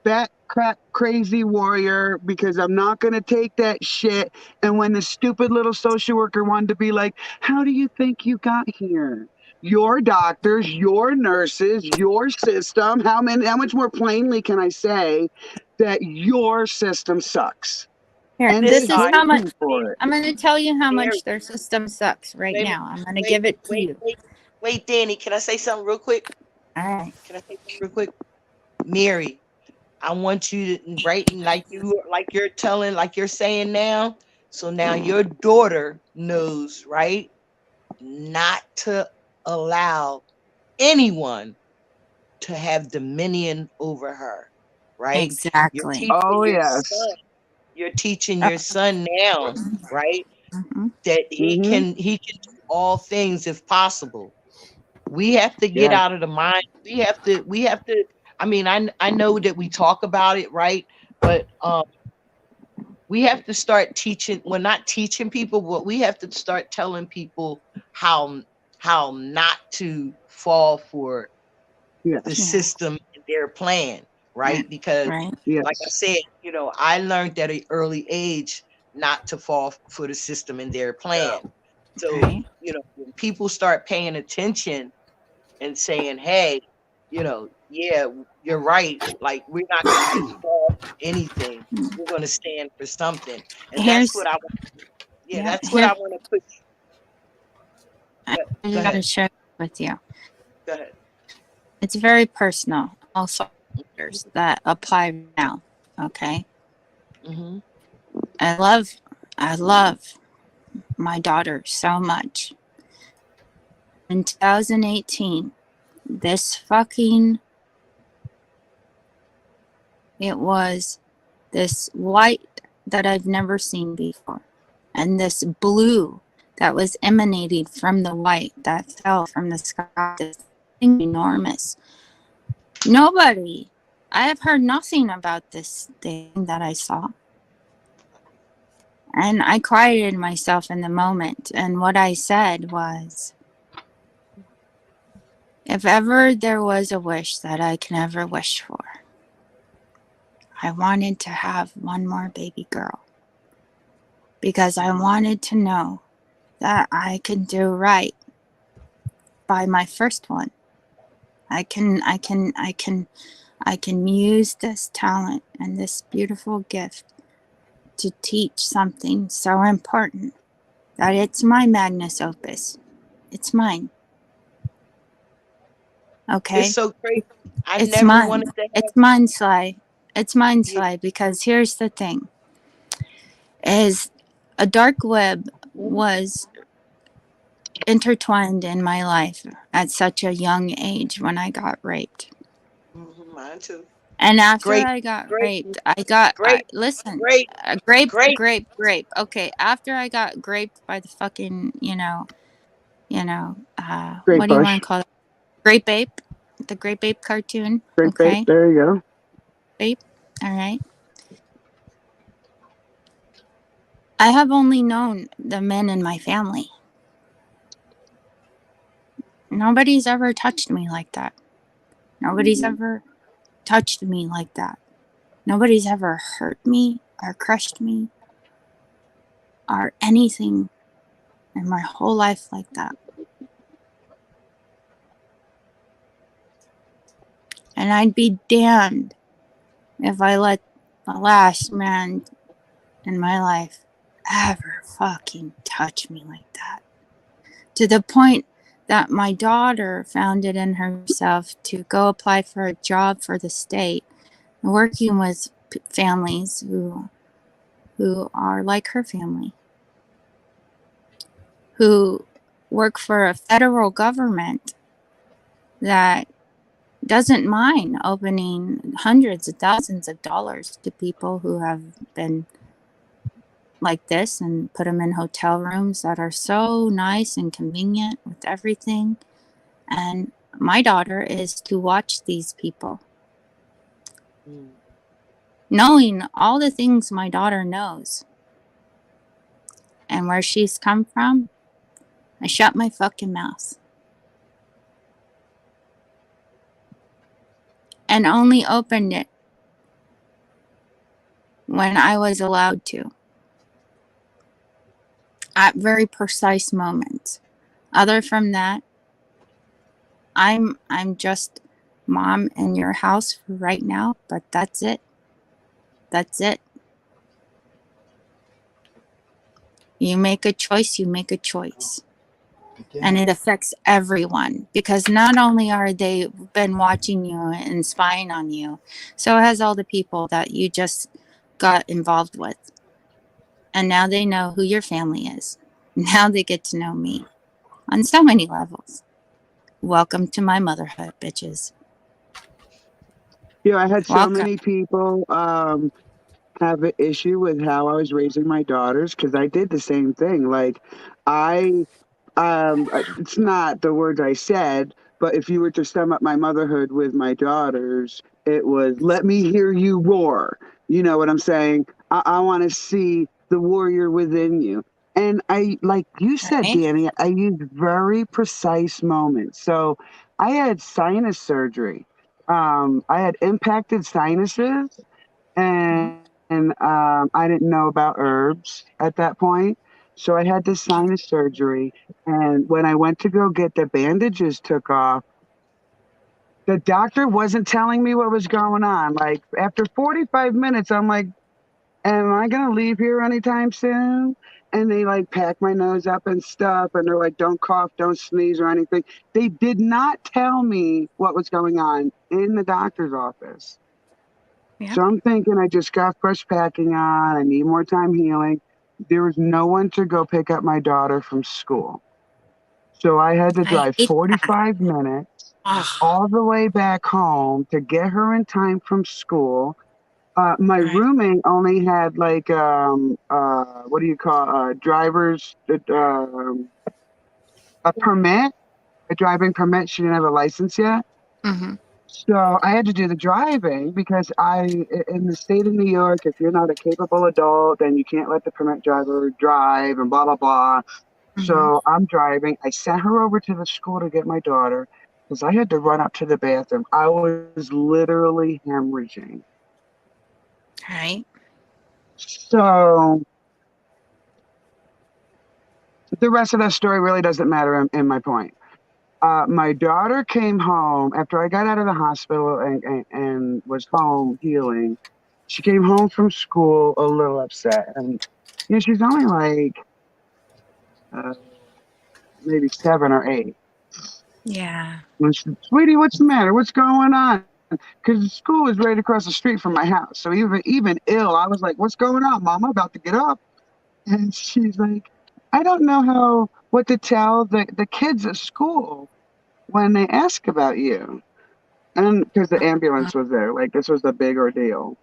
bat crap crazy warrior because I'm not going to take that shit. And when the stupid little social worker wanted to be like, how do you think you got here? Your doctors, your nurses, your system. How much more plainly can I say that your system sucks? Here, And they this is hate how Mary, much. me for it. I'm going to tell you how Mary, much their system sucks right wait, now. I'm going to wait, give it to wait, you. wait, wait, Danny, can I say something real quick? All right. Can I say something real quick? Mary, I want you to write like you're saying now. So now your daughter knows, right? Not to allow anyone to have dominion over her, right? You're Exactly. teaching Oh your yes. son, you're teaching Uh, your son now, right? mhm. That Mm-hmm. he can do all things if possible. We have to get Yes. out of the mind. We have to I mean, I know that we talk about it, right? But we have to start teaching, well, not teaching people, but we have to start telling people how how not to fall for the Yes. Yeah. system and their plan, Yeah. right? Because Right. like I Yes. said, I learned at an early age not to fall for the system and their plan. So, Right. when people start paying attention and saying, hey, yeah, you're right. Like, we're not going to just fall for anything. Mm. We're going to stand for something. And that's Here's what I want. Yeah, yeah. that's what Here I want to push. I Go just got to ahead. share with you. Go ahead. It's very personal. Also, that apply now. Okay. Mm-hmm. I love. I love my daughter so much. In 2018, this fucking it was this white that I've never seen before, and this blue that was emanating from the white that fell from the sky. This thing enormous. Nobody. I have heard nothing about this thing that I saw. And I quieted myself in the moment. And what I said was, if ever there was a wish that I can ever wish for, I wanted to have one more baby girl. Because I wanted to know that I could do right by my first one. I can use this talent and this beautiful gift to teach something so important that it's my magnus opus. It's mine. It's Okay? so crazy. I It's never mine. wanted to It's mine, Sly. It's mine, have. Sly, because here's the thing. Is a dark web was intertwined in my life at such a young age when I got raped. Mine too. And after Great, I got great, raped, great, listen, great, great. grape. Okay, after I got graped by the fucking, Great what do you want bush. to call it? Grape ape, the grape ape cartoon. Great bait. Okay, There you go. ape. All right. I have only known the men in my family. Nobody's ever touched me like that. Nobody's ever touched me like that. Nobody's ever hurt me or crushed me or anything in my whole life like that. And I'd be damned if I let the last man in my life ever fucking touch me like that. To the point that my daughter found it in herself to go apply for a job for the state, working with families who are like her family, who work for a federal government that doesn't mind opening hundreds of thousands of dollars to people who have been like this and put them in hotel rooms that are so nice and convenient with everything. And my daughter is to watch these people. Knowing all the things my daughter knows and where she's come from, I shut my fucking mouth. And only opened it when I was allowed to. At very precise moments. Other from that, I'm just mom in your house for right now, but that's it. That's it. You make a choice, you make a choice. And it affects everyone because not only are they been watching you and spying on you, so has all the people that you just got involved with. And now they know who your family is. Now they get to know me on so many levels. Welcome to my motherhood, bitches. Yeah, I had so Welcome. many people have an issue with how I was raising my daughters because I did the same thing. Like, I, it's not the words I said, but if you were to sum up my motherhood with my daughters, it was let me hear you roar. You know what I'm saying? I want to see the warrior within you. And I, like you said, Right? Danny, I used very precise moments. So I had sinus surgery. I had impacted sinuses and I didn't know about herbs at that point. So I had this sinus surgery. And when I went to go get the bandages took off, the doctor wasn't telling me what was going on. Like after 45 minutes, I'm like, am I going to leave here anytime soon? And they like pack my nose up and stuff. And they're like, don't cough, don't sneeze or anything. They did not tell me what was going on in the doctor's office. So Yep. I'm thinking I just got fresh packing on. I need more time healing. There was no one to go pick up my daughter from school. So I had to I drive hate that. 45 minutes Oh, all the way back home to get her in time from school. My right. roommate only had like what do you call driver's a permit, a driving permit. She didn't have a license yet. Mm-hmm. So I had to do the driving because in the state of New York, if you're not a capable adult, then you can't let the permit driver drive and blah, blah, blah. Mm-hmm. So I'm driving. I sent her over to the school to get my daughter because I had to run up to the bathroom. I was literally hemorrhaging. Right. So the rest of that story really doesn't matter in my point. My daughter came home after I got out of the hospital and was home healing. She came home from school a little upset, and she's only like uh, maybe 7 or 8. Yeah. And she said, "Sweetie, what's the matter? What's going on?" Because the school is right across the street from my house. So even ill, I was like, "What's going on, Mom? I'm about to get up." And she's like, "I don't know what to tell the kids at school when they ask about you." And because the ambulance was there, like this was the big ordeal.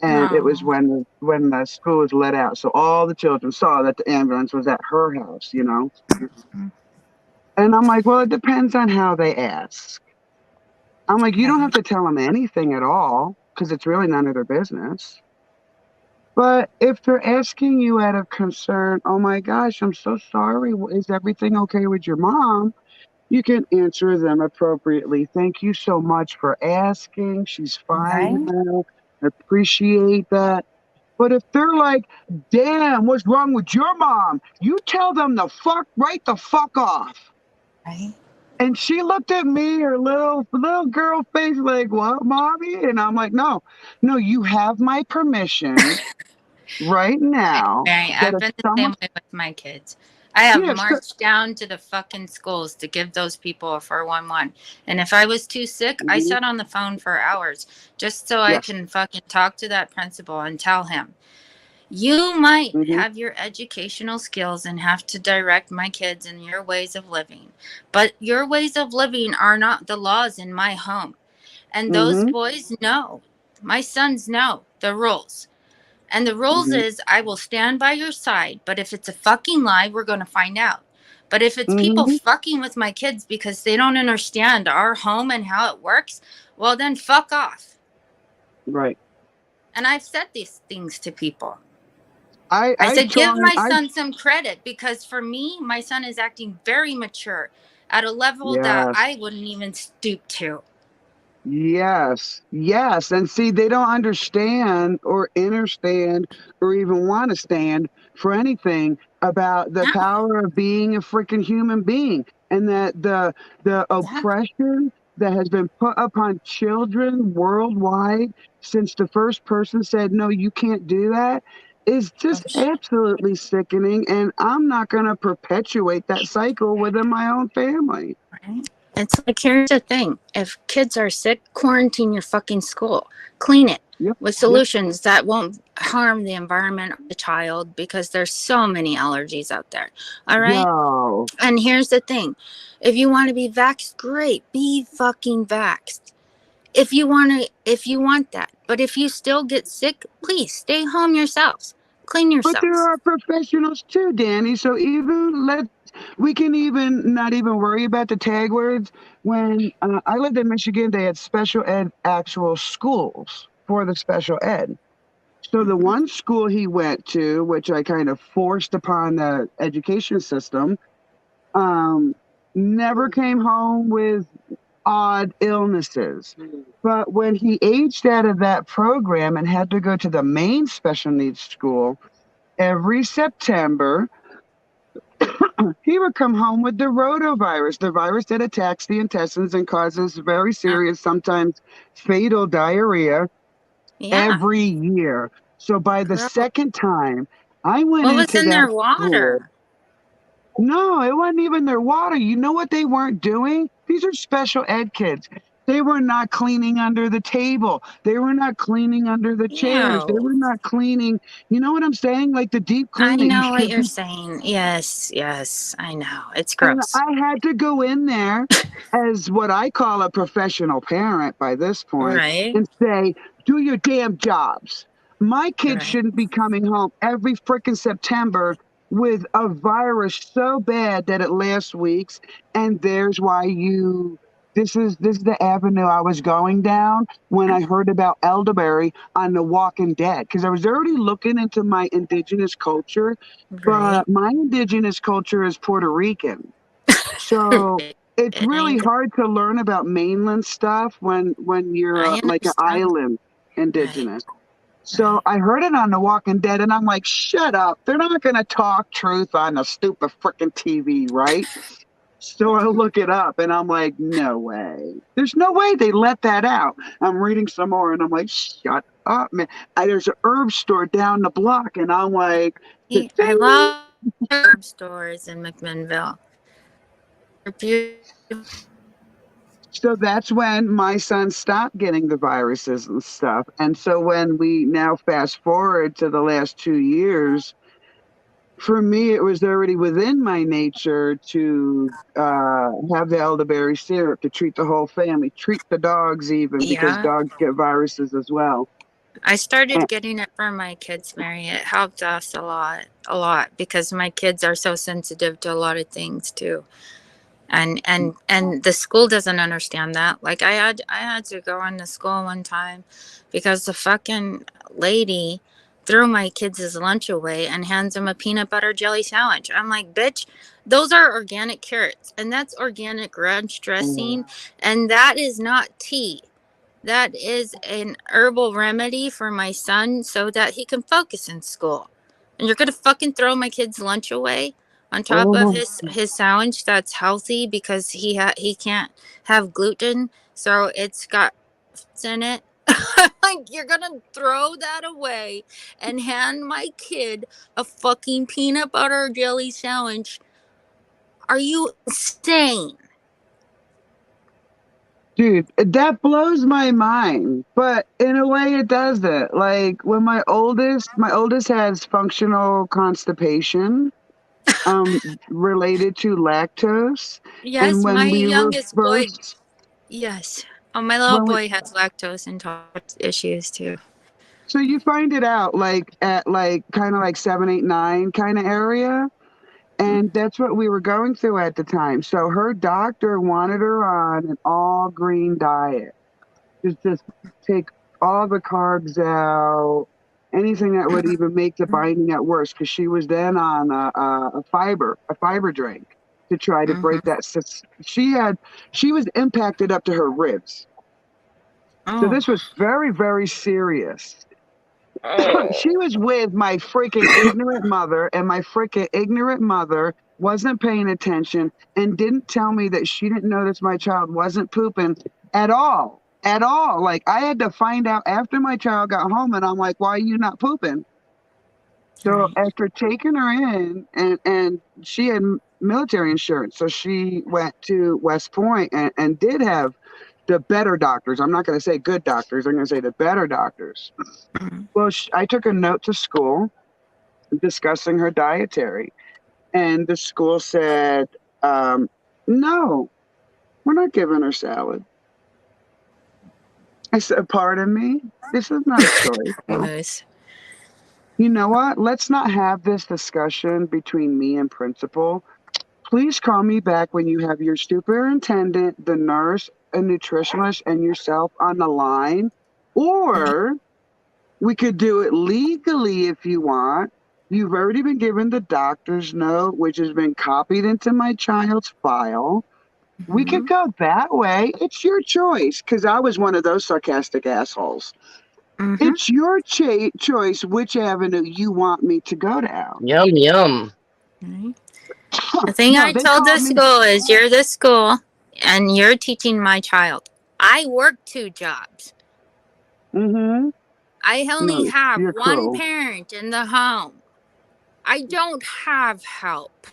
And it was Oh. when the school was let out, so all the children saw that the ambulance was at her house. Mm-hmm. And I'm like, well, it depends on how they ask. I'm like, you don't have Right. to tell them anything at all because it's really none of their business. But if they're asking you out of concern, oh my gosh, I'm so sorry. Is everything okay with your mom? You can answer them appropriately. Thank you so much for asking. She's fine Right. now. I appreciate that. But if they're like, damn, what's wrong with your mom? You tell them right the fuck off. Right. And she looked at me, her little girl face, like, what, mommy? And I'm like, no, you have my permission right now Mary, that I've if been the someone, same way with my kids. I have yeah, so, marched down to the fucking schools to give those people a 411. And if I was too sick, I mhm, sat on the phone for hours just so I yes, can fucking talk to that principal and tell him, you might hmm have your educational skills and have to direct my kids in your ways of living, but your ways of living are not the laws in my home. And those hmm boys know, my sons know the rules. And the rules hmm is I will stand by your side, but if it's a fucking lie, we're going to find out. But if it's people hmm fucking with my kids because they don't understand our home and how it works, well then fuck off. right. And I've said these things to people. I I I said, give joined. my I son some credit because for me, my son is acting very mature at a level that Yes. I wouldn't even stoop to. Yes, yes. And see, they don't understand or understand or even want to stand for anything about the No. power of being a freaking human being and that the Yeah. oppression that has been put upon children worldwide since the first person said, no, you can't do that. is just Gosh, absolutely sickening. And I'm not going to perpetuate that cycle within my own family. right? It's like, here's the thing: if kids are sick, quarantine your fucking school, clean it Yep. with Yep. solutions that won't harm the environment or the child, because there's so many allergies out there. All right. Yo. And here's the thing: if you want to be vaxxed, great, be fucking vaxxed. If you want that. But if you still get sick, please stay home yourselves. Clean But there yourselves. are professionals too, Danny. So we can even not even worry about the tag words. When I lived in Michigan, they had special ed actual schools for the special ed. So the Mhm. one school he went to, which I kind of forced upon the education system, um, never came home with odd illnesses. But when he aged out of that program and had to go to the main special needs school, every September, he would come home with the rotavirus, the virus that attacks the intestines and causes very Uh, serious, sometimes fatal diarrhea yeah. every year. So by the Gross. second time I went What was into in that their school, water? no, it wasn't even their water. You know what they weren't doing? These are special ed kids. They were not cleaning under the table. They were not cleaning under the chairs. They Ew. were not cleaning. You know what I'm saying? Like the deep I clean that you know what should you're be. saying. Yes, yes, I know. It's And gross. I had to go in there as what I call a professional parent by this point Right? and say, do your damn jobs. My kids Right. shouldn't be coming home every freaking September with a virus so bad that it lasts weeks. And there's why this is the avenue I was going down when I heard about elderberry on The Walking Dead. Because I was already looking into my indigenous culture, Right. but my indigenous culture is Puerto Rican. So Right. it's It really ain't good. hard to learn about mainland stuff when you're I like an understand. island Right. indigenous. So Right. I heard it on The Walking Dead, and I'm like, shut up. They're not going to talk truth on the stupid freaking TV, right? So I look it up, and I'm like, no way. There's no way they let that out. I'm reading some more, and I'm like, shut up, man. There's an herb store down the block, and I'm like, I "Cha-ching." love herb stores in McMinnville. They're beautiful. So that's when my son stopped getting the viruses and stuff. And so when we now fast forward to the last 2 years, for me, it was already within my nature to have the elderberry syrup to treat the whole family, treat the dogs even, because Yeah. dogs get viruses as well. I And, started getting it for my kids, Mary. It helped us a lot, because my kids are so sensitive to a lot of things too. And the school doesn't understand that. Like, I had to go into school one time because the fucking lady threw my kids' lunch away and hands them a peanut butter jelly sandwich. I'm like, bitch, those are organic carrots and that's organic ranch dressing, and that is not tea. That is an herbal remedy for my son so that he can focus in school. And you're gonna fucking throw my kid's lunch away on top of oh, his sandwich that's healthy because he can't have gluten, so it's got fats in it. Like, you're gonna throw that away and hand my kid a fucking peanut butter jelly sandwich? Are you insane? dude, that blows my mind. But in a way, it doesn't. Like when my oldest has functional constipation um related to lactose. And Yes, my when we were youngest boy. first Yes. Oh, my little when we boy has lactose intolerance issues too. so you find it out like at like kind of like 7, 8, 9 kind of area. Mm. And that's what we were going through at the time. So her doctor wanted her on an all green diet. Just take all the carbs out, anything that would even make the binding at worse, because she was then on a fiber drink to try to break Mm-hmm. that. She was impacted up to her ribs. So Oh. this was very, very serious. Oh. She was with my freaking ignorant mother, and my freaking ignorant mother wasn't paying attention and didn't tell me that she didn't notice my child wasn't pooping at all. At all. Like I had to find out after my child got home, and I'm like, why are you not pooping? So Right. after taking her in, and she had military insurance, so she went to West Point and did have the better doctors. I'm not going to say good doctors. I'm going to say the better doctors. Mm. Well, I took a note to school discussing her dietary, and the school said, "No, we're not giving her salad." I said, "Pardon me. This is not a choice." Moose. You know what? Let's not have this discussion between me and principal. Please call me back when you have your superintendent, the nurse, a nutritionist, and yourself on the line. Or we could do it legally if you want. You've already been given the doctor's note, which has been copied into my child's file. We could Mm-hmm. go that way. It's your choice, because I was one of those sarcastic assholes. Mm-hmm. It's your choice which avenue you want me to go down. Yum yum. Right. The thing No, I they told the called me. school is you're the school and you're teaching my child. I work 2 jobs. Mm-hmm. I only No, have you're one cruel. parent in the home. I don't have help.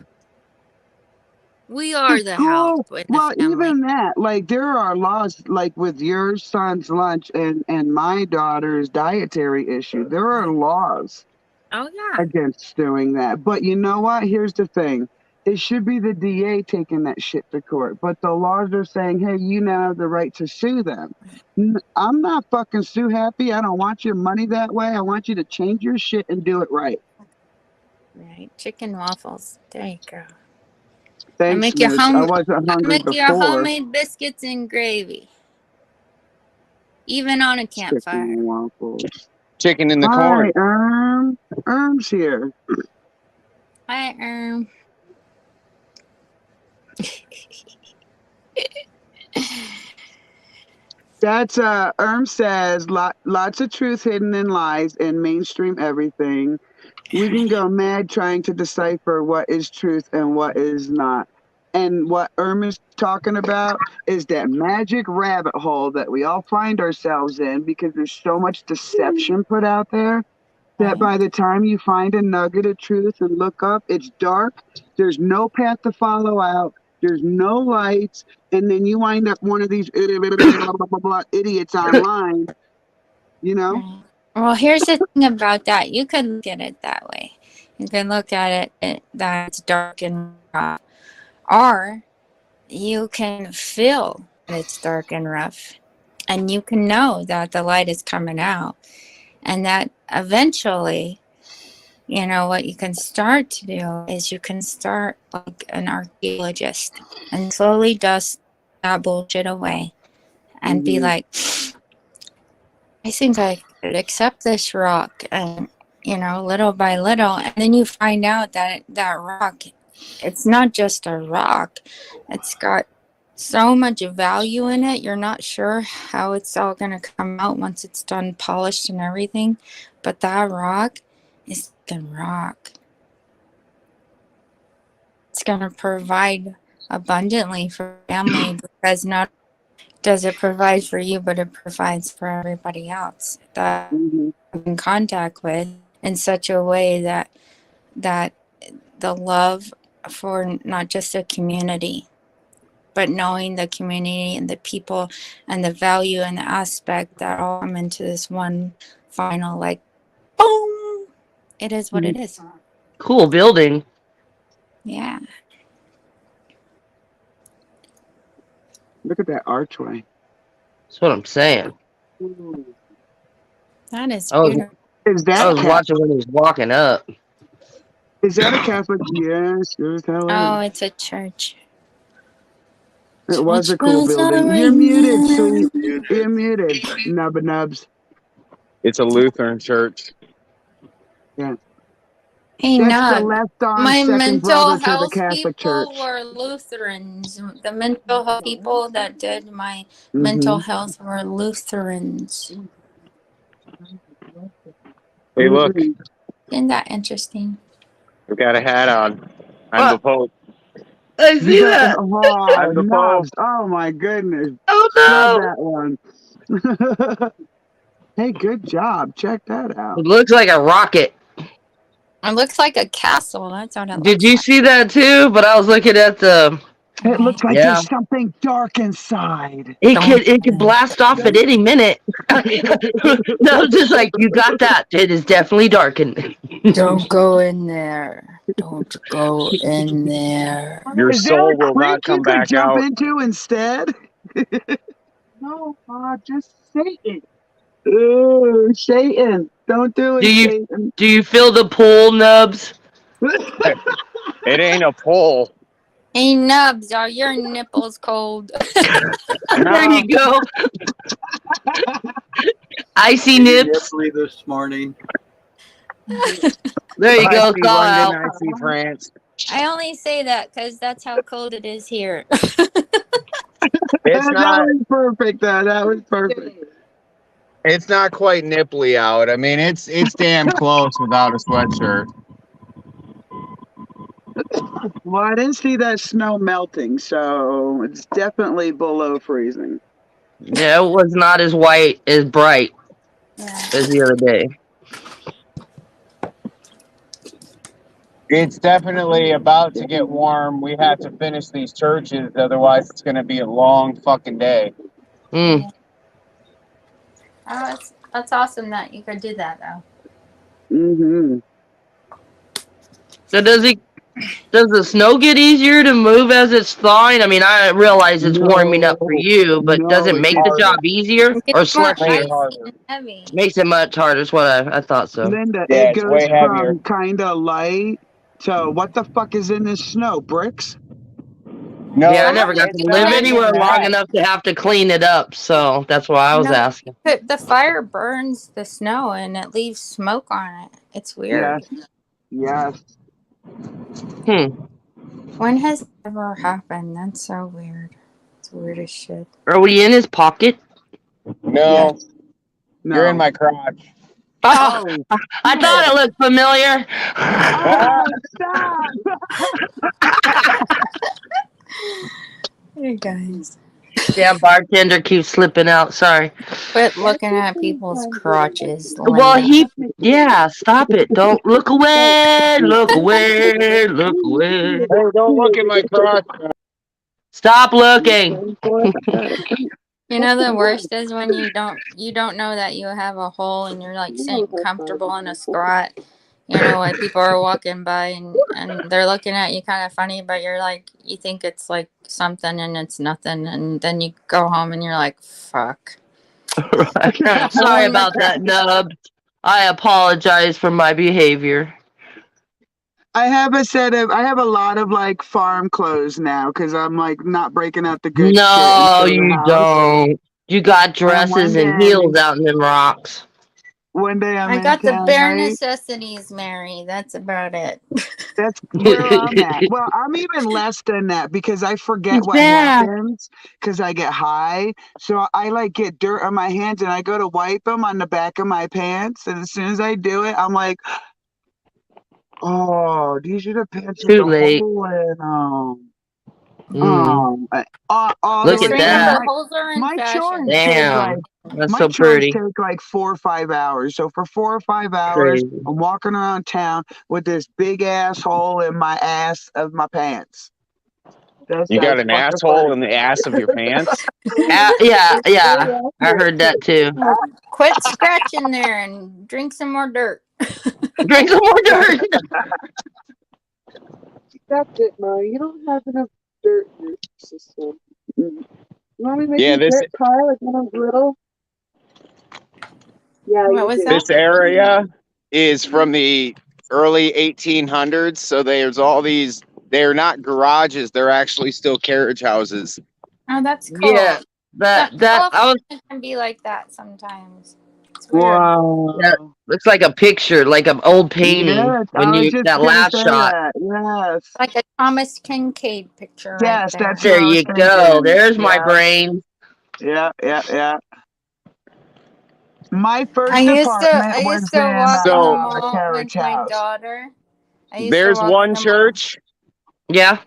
We The are the help school, in the well, family. even that, like there are laws, like with your son's lunch and my daughter's dietary issue, there are laws Oh yeah. against doing that. But you know what? Here's the thing. It should be the DA taking that shit to court. But the laws are saying, hey, you now have the right to sue them. I'm not fucking sue happy. I don't want your money that way. I want you to change your shit and do it right. Right. Chicken waffles. There you go. I Thanks, make you Moose. I home. wasn't I hungry make you before. homemade biscuits and gravy, even on a Chicken campfire. and waffles. Chicken in the Hi, corn. Erm's here. I That's Erm says lots of truth hidden in lies and mainstream everything. We can go mad trying to decipher what is truth and what is not. And what Erm is talking about is that magic rabbit hole that we all find ourselves in because there's so much deception put out there that Right. by the time you find a nugget of truth and look up, it's dark. There's no path to follow out. There's no lights. And then you wind up one of these idiots online, you know? Right. Well, here's the thing about that. You could look at it that way. You can look at it that it's dark and rough, or you can feel that it's dark and rough, and you can know that the light is coming out, and that eventually, you know, what you can start to do is you can start like an archaeologist and slowly dust that bullshit away and be Mm-hmm. like, I think I could accept this rock, and you know, little by little, and then you find out that that rock, it's not just a rock, it's got so much value in it. You're not sure how it's all going to come out once it's done polished and everything, but that rock is the rock. It's going to provide abundantly for family, because not does it provide for you, but it provides for everybody else that Mm-hmm. I'm in contact with in such a way that that the love for not just a community, but knowing the community and the people and the value and the aspect that all come into this one final, like, boom, it is what Mm-hmm. it is. Cool building. Yeah. Look at that archway. That's what I'm saying. That is I was beautiful. Is I that was watching when he was walking up. Is that a Catholic? Yes, sure as hell Oh, is. it's a church. It was Church a cool bells are building. You're muted, sweet. ringing. You're muted. Nubba nubs. It's a Lutheran church. Yeah. Hey, That's the Nub. left arm My second mental brother to the health Catholic people Church. were Lutherans. The mental health people that did my mental Mm-hmm. health were Lutherans. Hey, look, Mm-mm. Isn't that interesting? I've got a hat on. I'm Ah, the Pope. I You see got that. oh I'm the Pope. knobs. Oh my goodness. Oh Love no! that one. Hey, good job. Check that out. It looks like a rocket. It looks like a castle. That's what it Did looks you like. see that too? But I was looking at the. It looks like Yeah. there's something dark inside. It could blast off at any minute. No, just like you got that. It is definitely darkened. Don't go in there. Don't go in there. Your Is there soul a will not creek you come could back jump out. into instead? No, just Satan. Ooh, Satan. Don't do it, Do you Satan. do you feel the pull, Nubs? It ain't a pull. Hey, Nubs, are your nipples cold? There you go. Icy Maybe nips. nipply this morning. There you I go. see Call London, out. I see France. I only say that because that's how cold it is here. It's That not was perfect, though. That was perfect. it's not quite nipply out. I mean it's damn close without a sweatshirt. Well, I didn't see that snow melting, so it's definitely below freezing. Yeah, it was not as white as bright Yeah. as the other day. It's definitely about to get warm. We have to finish these churches, otherwise it's gonna be a long fucking day. Mm. Oh, that's awesome that you could do that, though. Mm-hmm. So does the snow get easier to move as it's thawing? I mean, I realize it's warming up for you, but does it No, it make the gets job easier It or gets more slushier? icy and heavy. Makes it much harder. Is what I thought so. Linda, Yeah, it it's goes way heavier. from kind of light to what the fuck is in this snow? Bricks? No, Yeah, I never got it's to not live Because even anywhere long that. enough to have to clean it up, so that's why I was no, asking. the fire burns the snow and it leaves smoke on it. It's weird. Yes. Yes. Hmm. When has that ever happened? That's so weird. It's weird as shit. Are we in his pocket? No, Yes. you're in No. my crotch. Oh, Oh, I thought it looked familiar. oh, stop! You guys. Damn bartender keeps slipping out. Sorry. Quit looking at people's crotches, Well, Linda. stop it. Don't look away. Look away. Look away. Hey, don't look at my crotch. Stop looking. You know the worst is when you don't know that you have a hole and you're like sitting comfortable in a squat. You know, like people are walking by and they're looking at you kind of funny, but you're like you think it's like something and it's nothing, and then you go home and you're like, fuck. Sorry about that, Nub. I apologize for my behavior. I have a lot of like farm clothes now because I'm like not breaking out the good shit No, into the you house. don't. You got And dresses and heels out in them rocks. one day I'm I in got the town, bare right? necessities, Mary. That's about it. That's where I'm at. Well, I'm even less than that because I forget what Yeah. happens because I get high. So I like get dirt on my hands and I go to wipe them on the back of my pants. And as soon as I do it, I'm like, oh, these are the pants with Too the late. hole in them. Mm. All Look the at way. that. Remember, holes are in My chores fashion. take like Damn. That's my so chores pretty. take like 4 or 5 hours. So for 4 or 5 hours, Crazy. I'm walking around town with this big asshole in my ass of my pants. You got That's an fucking asshole funny. in the ass of your pants? Yeah. I heard that too. Quit scratching there and drink some more dirt. Drink some more dirt. That's it, Ma. You don't have enough dirt in your system. You want me to make Yeah, you this dirt pie like when I was little? Yeah, What you was do. that? this area is from the early 1800s, so there's all these. They're not garages; they're actually still carriage houses. Oh, that's cool. Yeah. That I was. California can be like that sometimes. It's weird. Wow. That looks like a picture, like an old painting. Yes, When I was you just that gonna last say shot. that. Yes. Like a Thomas Kincaid picture right Yes, there. that's There what I was you thinking. go. There's my Yeah. brain. Yeah. My I first used apartment to was walk in the So- in a mall with carriage my house. daughter. I used to There's walk one in the mall. church. Yeah.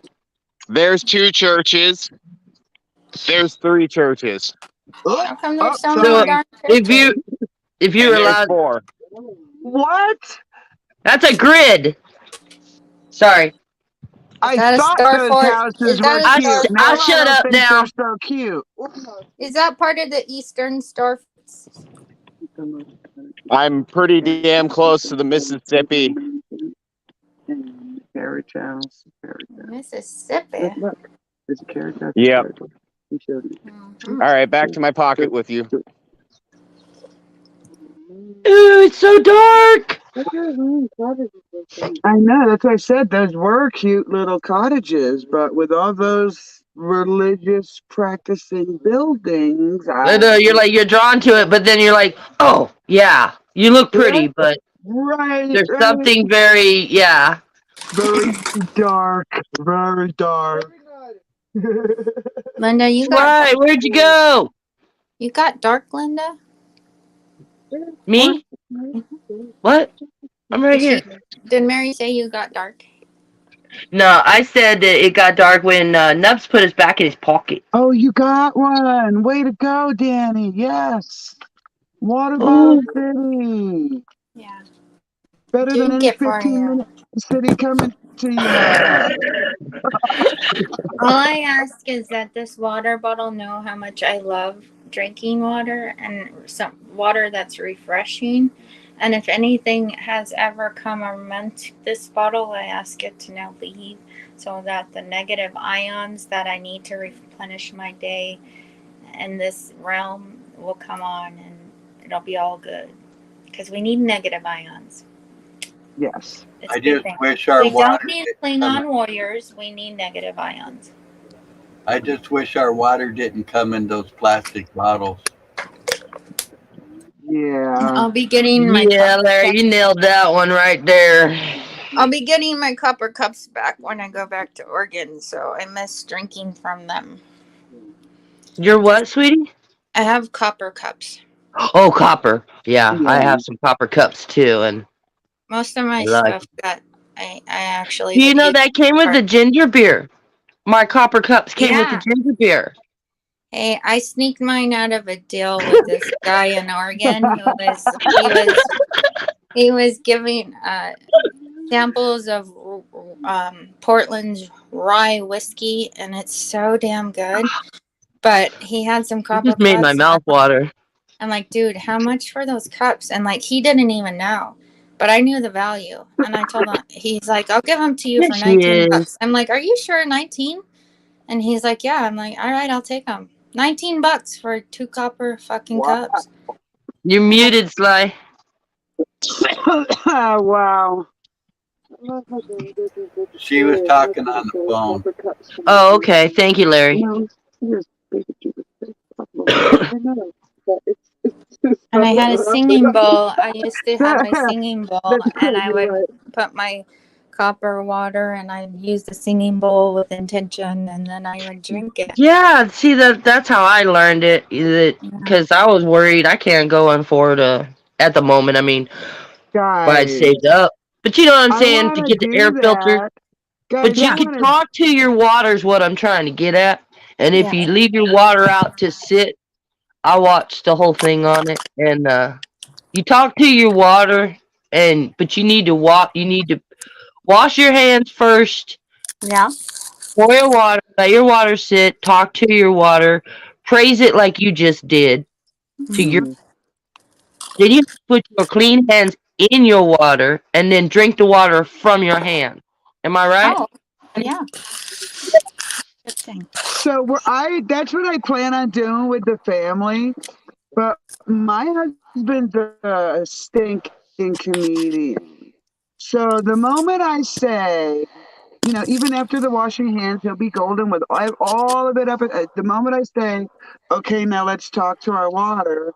There's two churches. There's three churches, How come there's so So many darn if churches? you and were there's allowed, four. What? That's a grid. Sorry. Is I that a thought star those fort? Is houses that were a cute. star Now I fort? I shut don't up think they're now. so cute. Is that part of the Eastern Star Forts? I'm pretty damn close to the Mississippi. And carriage house, carriage house. Mississippi. Look, there's a carriage house. Yep. Carriage house. He showed me. Mhm. All right, back to my pocket with you. Ooh, it's so dark. I know, that's why I said those were cute little cottages, but with all those religious practicing buildings, You're drawn to it, but then you're like, oh yeah, you look pretty, but right, there's right. something very Very dark, very dark. Linda, you got Why? Where'd you go? dark, Linda? Me? What? I'm right Did here. she? Did Mary say you got dark? No, I said that it got dark when Nubs put his back in his pocket. Oh, you got one. Way to go, Danny. Yes. Water bottle Oh, city. Yeah. Better than Drink any it for 15-minute you. city coming to you. All I ask is that this water bottle know how much I love drinking water and some water that's refreshing. And if anything has ever come or meant this bottle, I ask it to now leave so that the negative ions that I need to replenish my day in this realm will come on and it'll be all good. Because we need negative ions. Yes. It's I a good just thing. wish our We don't water need didn't come. Klingon warriors, we need negative ions. I just wish our water didn't come in those plastic bottles. Yeah. I'll be getting my yeah, copper Larry, you cups. nailed that one right there. I'll be getting my copper cups back when I go back to Oregon, so I miss drinking from them. You're what, sweetie? I have copper cups. Oh, copper. Yeah, I Yeah. have some copper cups too, and Most of my I like. stuff that I actually Do you would know use. that came with For, the ginger beer? My copper cups came with the yeah. ginger beer. Hey, I sneaked mine out of a deal with this guy in Oregon who he was giving samples of Portland's rye whiskey, and it's so damn good. But he had some You copper just made my cups, and mouth water. I'm like, dude, how much for those cups? And like, he didn't even know, but I knew the value, and I told him. He's like, I'll give them to you Yes, for she 19 is. bucks. I'm like, are you sure 19? And he's like, yeah. I'm like, all right, I'll take them. 19 bucks for 2 copper fucking Wow. cups. You're muted, Sly. Wow. She was talking on the phone. Oh, okay. Thank you, Larry. And I had a singing bowl. I used to have my singing bowl, and I would put my copper water, and I'd use the singing bowl with intention, and then I would drink it. Yeah, see that's how I learned it. Because I was worried I can't go on Ford at the moment. I mean, but I'd Guys, saved up. But you know what I'm I saying to want to get the do air filter. that. Guys, But I you can want to. talk to your waters. What I'm trying to get at. And if you Yes. leave your water out to sit, I watched the whole thing on it. And you talk to your water, but you need to wash your hands first. Yeah. Pour your water, let your water sit, talk to your water, praise it like you just did to your Mhm. then you put your clean hands in your water and then drink the water from your hand. Am I right? Oh, yeah. Good thing. So that's what I plan on doing with the family. But my husband's a stinking comedian. So the moment I say, even after the washing hands, he'll be golden with all of it up. The moment I say, okay, now let's talk to our water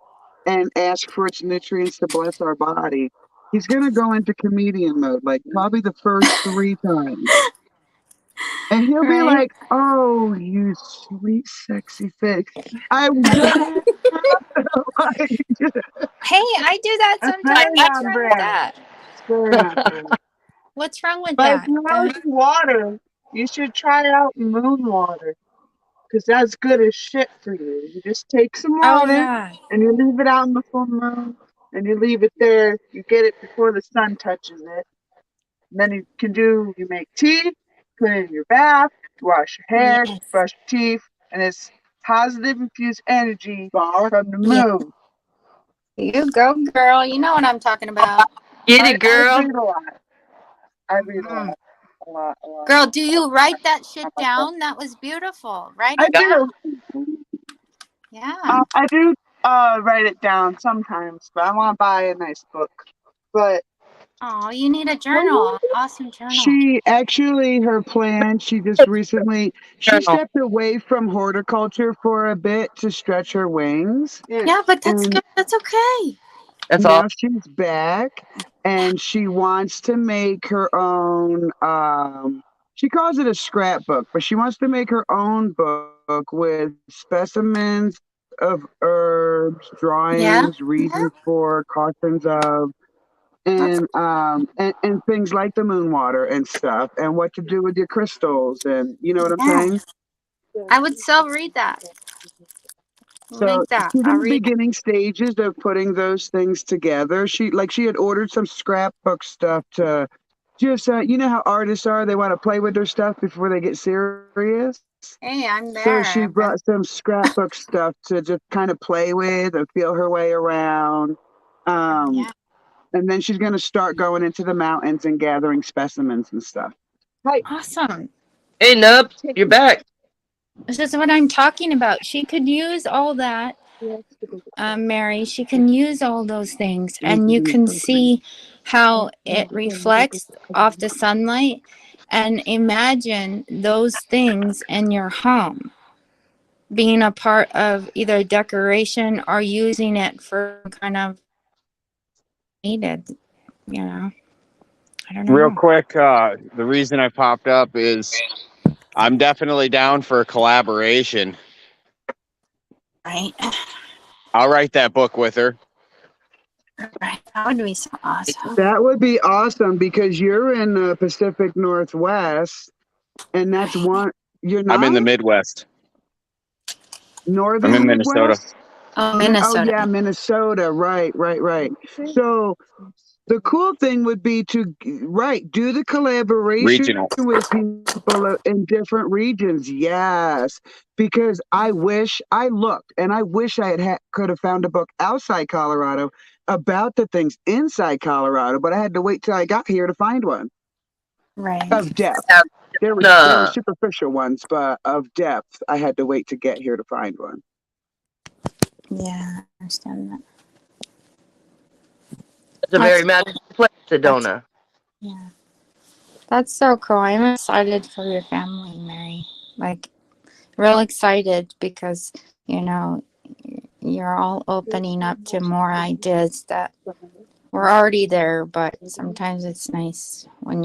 and ask for its nutrients to bless our body, he's going to go into comedian mode, like probably the first 3 times. And he'll be Right? like, oh, you sweet, sexy face. I'm just like, Hey, I do that that's sometimes. very What's on wrong with brand. that? It's very on brand. What's wrong with But if that? you like water, you should try out moon water because that's good as shit for you. You just take some Oh, water yeah. and you leave it out in the full moon and you leave it there. You get it before the sun touches it. And then you make tea, put it in your bath, wash your hair, Yes. brush your teeth, and it's positive infused energy from the Yeah. moon. You go, girl. You know what I'm talking about. Get I it, girl. read a lot. I read a Mhm. lot. A lot, a lot. Girl, do you write that shit down? That was beautiful. Write I it down. do. Yeah. I do write it down sometimes, but I want to buy a nice book. But Oh, you need a journal. Awesome journal. she actually, her plan, she just recently, she Girl. stepped away from horticulture for a bit to stretch her wings. Yeah, but that's And good. That's okay. That's all. now she's back and she wants to make her own, she calls it a scrapbook, but she wants to make her own book with specimens of herbs, drawings, Yeah. reasons Yeah. for, cautions of, That's and things like the moon water and stuff, and what to do with your crystals, and you know what I'm saying. yes. I would so read that. So Link that. she's I'll in the read it. beginning stages of putting those things together. She had ordered some scrapbook stuff to just you know how artists are, they want to play with their stuff before they get serious. Hey, I'm So she there. brought some scrapbook stuff to just kind of play with and feel her way around. Um, Yeah. and then she's going to start going into the mountains and gathering specimens and stuff. Hi. Awesome. Hey, Nubs, you're back. This is what I'm talking about. She could use all that, Mary. She can use all those things, and you can see how it reflects off the sunlight. And imagine those things in your home being a part of either decoration or using it for kind of needed. You know, I don't Real know. quick, the reason I popped up is I'm definitely down for a collaboration. Right? I'll write that book with her. Right. That would be so awesome. That would be awesome because you're in the Pacific Northwest, and that's Right. one. You're I'm in not the Midwest. I'm northern in Minnesota. Midwest. Oh, Oh Minnesota. yeah, Minnesota. Right, right, right. So the cool thing would be to do the collaboration Regional. with people in different regions. Yes, because I wish I looked, and I wish could have found a book outside Colorado about the things inside Colorado, but I had to wait till I got here to find one Right. of depth. There were Uh, superficial ones, but of depth, I had to wait to get here to find one. Yeah, I understand that. it's a very That's magical place, that's Sedona. yeah. That's so cool. I'm excited for your family, Mary. Like, real excited because you know you're all opening up to more ideas that we're already there, but sometimes it's nice when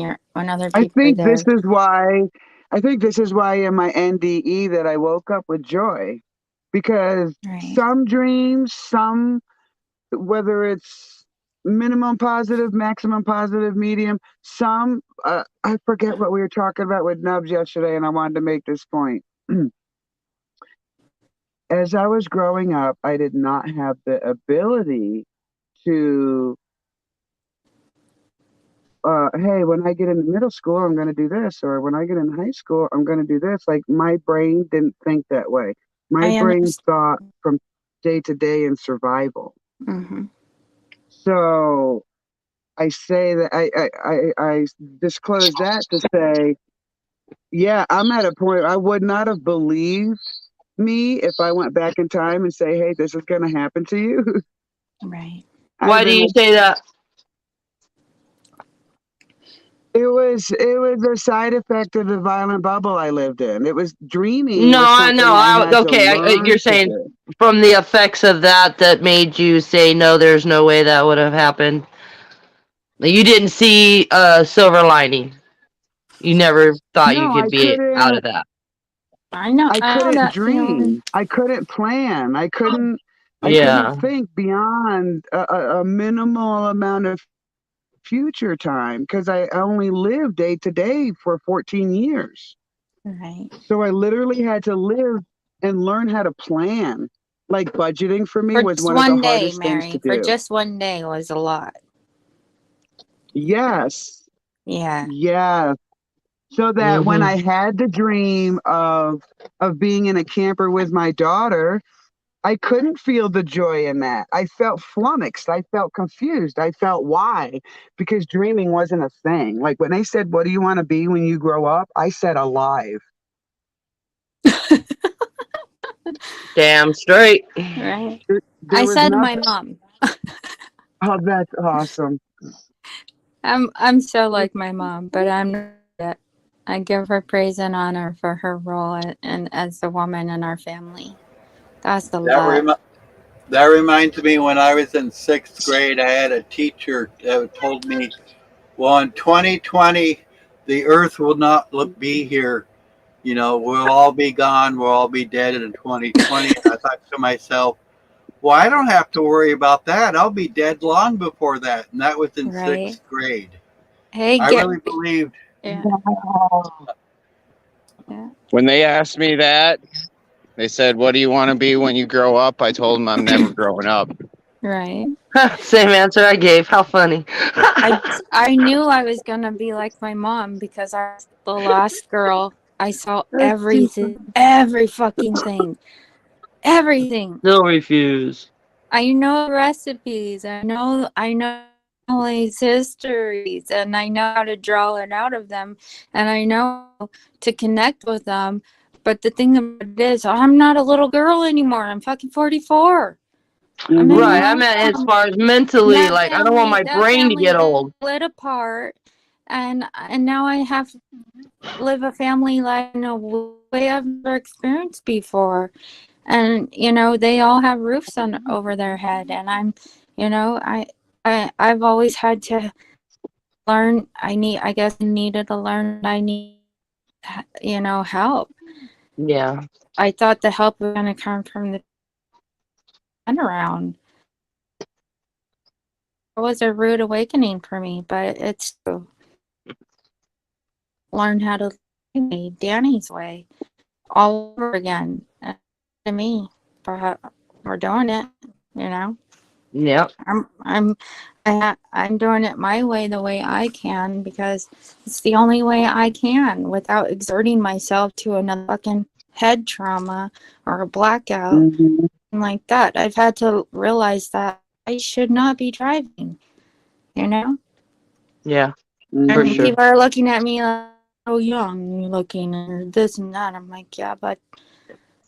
other I people are think this there. is why I think this is why in my NDE that I woke up with joy, because Right. some dreams, whether it's minimum positive, maximum positive, medium, some I forget what we were talking about with Nubs yesterday, and I wanted to make this point. As I was growing up, I did not have the ability to hey, when I get into middle school, I'm going to do this, or when I get in high school, I'm going to do this. Like my brain didn't think that way. My I brain understand. thought from day to day in survival. Mm-hmm. So I say that I disclose that to say, yeah, I'm at a point I would not have believed me if I went back in time and say, hey, this is going to happen to you. Right. I'd have Why do been you like, say that? it was a side effect of the violent bubble I lived in. It was dreaming No, was I know. something I had to Okay, you're learn to saying do. from the effects of that made you say, no, there's no way that would have happened. You didn't see a silver lining. You never thought you No, could be out of that. I I know couldn't that feeling. dream. I couldn't plan. I couldn't Yeah. think beyond a minimal amount of future time because I only lived day to day for 14 years. Right. So I literally had to live and learn how to plan. Like budgeting for me For was just one of the one day, hardest things to Mary. For do. just one day was a lot. Yes. Yeah. Yeah. So that when I had the dream of being in a camper with my daughter, I couldn't feel the joy in that. I felt flummoxed. I felt confused. I felt why? Because dreaming wasn't a thing. Like when they said, "What do you want to be when you grow up?" I said, "Alive." Damn straight. Right. There I was said my nothing. mom. Oh, that's awesome. I'm so like my mom, but I'm not it. I give her praise and honor for her role and as a woman in our family. That's a That lot. that reminds me when I was in sixth grade, I had a teacher that told me, "Well, in 2020, the Earth will not be here. You know, we'll all be gone. We'll all be dead in 2020." And I thought to myself, "Well, I don't have to worry about that. I'll be dead long before that." And that was in Right. sixth grade. Hey, I get really believed. yeah, yeah. When they asked me that, they said, "What do you want to be when you grow up?" I told them I'm never growing up. Right. Same answer I gave. How funny. I knew I was gonna be like my mom because I was the last girl. I saw everything, every fucking thing, everything. Still refuse. I know recipes. I know family's histories, and I know how to draw it out of them, and I know to connect with them. But the thing about it is, I'm not a little girl anymore. I'm fucking 44. I'm in Right. Mhm. I my meant as own far as mentally, like I don't want my that brain to family get old. split apart, and now I have to live a family life in a way I've never experienced before. And they all have roofs on over their head, and I'm, I've always had to learn. I guess I needed to learn. I need, help. Yeah. I thought the help was going to come from the around. It was a rude awakening for me, but it's to learn how to live Danny's way all over again. And to me, for doing it, you know. Yep. I'm doing it my way, the way I can, because it's the only way I can without exerting myself to another fucking head trauma or a blackout Mhm. like that. I've had to realize that I should not be driving, you know? Yeah. For And Mhm. sure. people are looking at me like, oh, young looking, or this and that. I'm like, yeah, but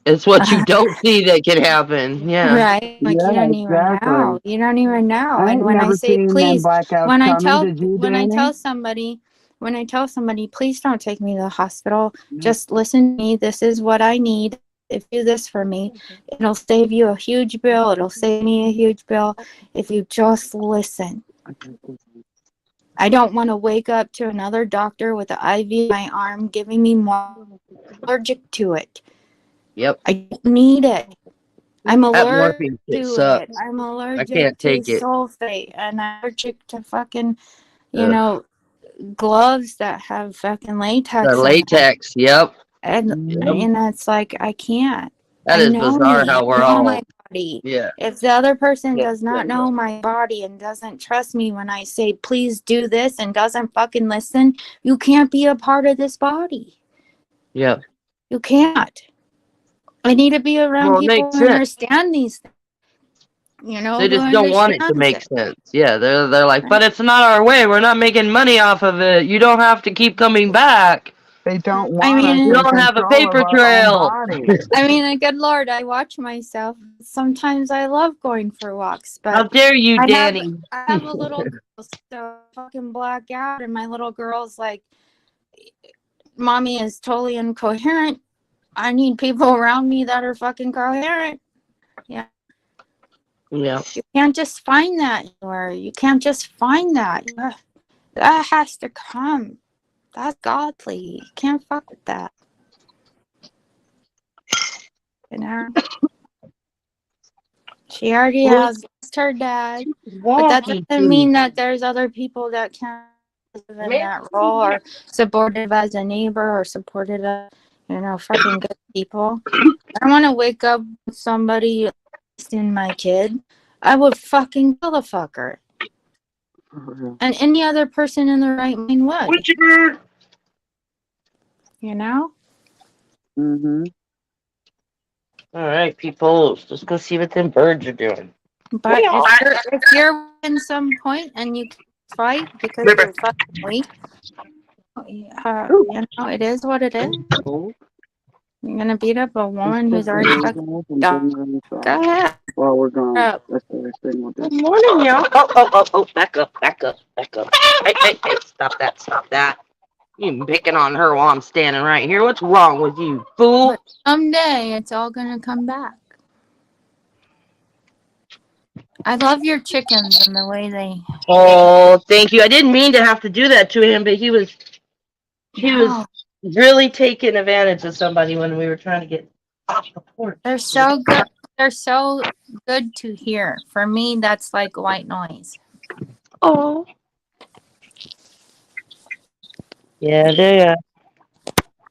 It's what you don't see that can happen. Yeah. right, like you Yeah, don't even exactly. know. You don't even know. I And ain't when I never say seen them please, blackouts when I coming. tell Did you, when I Danny? tell somebody when I tell somebody, please don't take me to the hospital. Just listen to me. This is what I need. If you do this for me, it'll save you a huge bill. It'll save me a huge bill if you just listen. I don't want to wake up to another doctor with an IV in my arm giving me more allergic to it. Yep. I don't need it. I'm That allergic morphine shit to it. sucks. I'm I allergic can't to take it. sulfate, and I'm allergic to fucking, you Ugh. know, gloves that have fucking The latex in them. latex. Yep. And Yep. it's like, I can't. That I is know bizarre me. how I we're know my all. body. Yeah. If the other person Yeah. does Yeah. not know my body and doesn't trust me when I say, please do this, and doesn't fucking listen, you can't be a part of this body. Yeah. You can't. I need to be around Well, it people makes who sense. understand these things, They who just don't want it to understands make it. sense. Yeah, they're like, Right? but it's not our way. We're not making money off of it. You don't have to keep coming back. They don't I want us You in mean, don't have a control of paper our own trail. bodies. good Lord, I watch myself. Sometimes I love going for walks, How but dare you, I have Danny? I have a little girl, so I fucking black out, and my little girl's like, "Mommy is totally incoherent. I need people around me that are fucking coherent." Yeah, Yeah. you can't just find that anywhere. You can't just find that. That has to come. That's godly. You can't fuck with that. You know. She already Well, has lost her dad, but that wonky doesn't too. mean that there's other people that can live in that role, or supportive as a neighbor, or supportive as, fucking good people. I don't want to wake up with somebody in my kid. I would fucking kill the fucker. And any other person in their right mind would. Witchy bird. You know? Mm-hmm. All right, people. Let's go see what them birds are doing. But if you're in some point and you fight because you're fucking weak, you know, it is what it is. You're gonna beat up a woman who's already fucking gone. Go ahead. While we're gone, Up. that's the last thing we'll do. Good morning, y'all. Oh, back up. Hey, stop that. You picking on her while I'm standing right here. What's wrong with you, fool? But someday it's all gonna come back. I love your chickens and the way they. Oh, thank you. I didn't mean to have to do that to him, but he was really taking advantage of somebody when we were trying to get off the porch. They're so good. They're so good to hear. For me, that's like white noise. Oh. Yeah,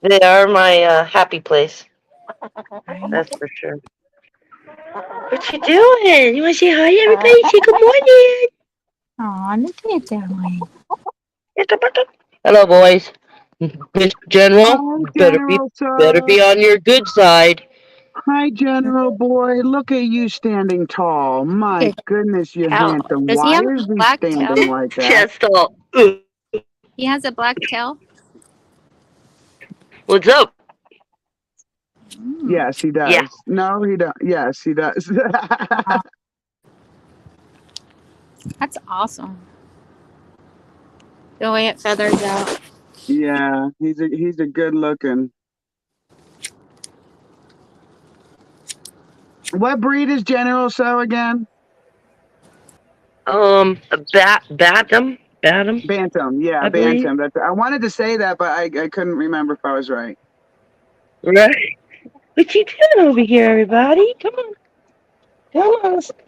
they are my happy place. That's for sure. What you doing? You want to say hi, everybody? Say good morning. Aw, look at that. Hello, boys. Mr. General, Hi, better General be on your good side. Hi, General Boy. Look at you standing tall. My goodness, you're Tail. handsome. Does he Why have is a he black standing tail? like that? Chest all. He has a black tail. What's up? Yes, he does. Yeah. No, he does. Yes, he does. That's awesome. The way it feathers out. Yeah, he's a good looking. What breed is General So again? Bantam. Bantam. Yeah, I believe. Bantam. I wanted to say that, but I couldn't remember if I was right. Right. What you doing over here, everybody? Come on.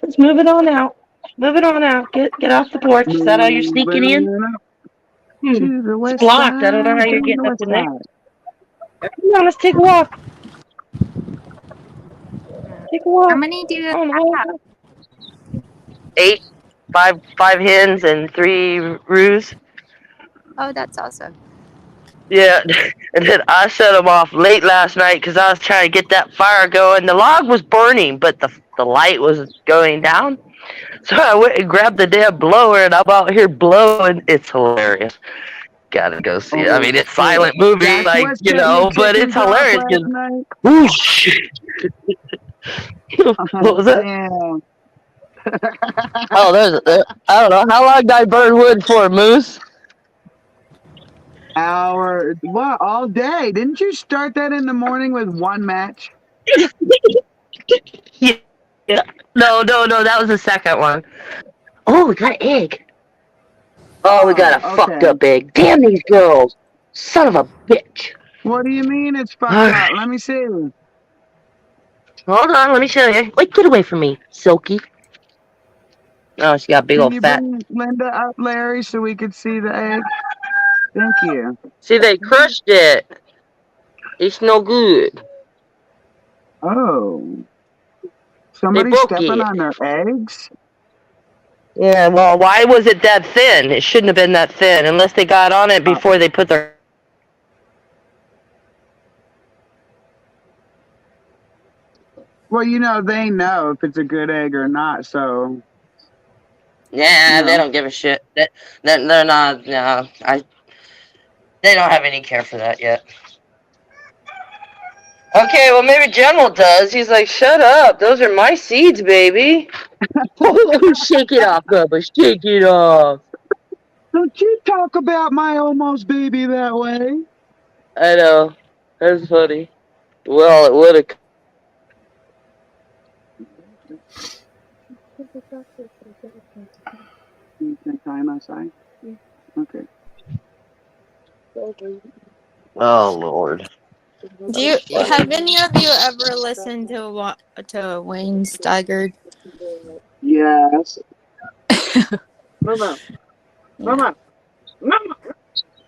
Let's move it on out. Get off the porch. Is that how you're sneaking in? Moving up to the It's west blocked. I don't know side. how you're To the getting up west in there. side. Come on, let's take a walk. How many do you have? 8, 5 hens and 3 roos. Oh, that's awesome. Yeah, and then I set them off late last night because I was trying to get that fire going. The log was burning, but the light was going down. So I went and grabbed the damn blower, and I'm out here blowing. It's hilarious. Gotta go see it. I mean, it's silent movie, That's like, what set your but it's chickens off hilarious last because, night. whoosh. What was that? Damn. Oh, I don't know. How long did I burn wood for, Moose? What, all day? Didn't you start that in the morning with one match? Yeah. No, that was the second one. Oh, we got an egg. Oh, we got a fucked okay. up egg. Damn these girls. Son of a bitch. What do you mean it's fucked All up? right. Let me see. Hold on, let me show you. Wait, get away from me, Silky. Oh, she got a big Can old you fat. bring Linda up, Larry, so we could see the egg? Thank you. See, they crushed it. It's no good. Oh. They Somebody broke stepping it. on their eggs? Yeah, well, why was it that thin? It shouldn't have been that thin, unless they got on it before they put their... Well, they know if it's a good egg or not, so... Yeah, they don't give a shit. They're not... No, they don't have any care for that yet. Okay, well, maybe General does. He's like, shut up. Those are my seeds, baby. Shake it off, Bubba. Shake it off. Don't you talk about my almost baby that way. I know. That's funny. Well, it would have... You can time outside? Okay. Oh, Lord. Have any of you ever listened to Wayne Steigert? Yes. Mama.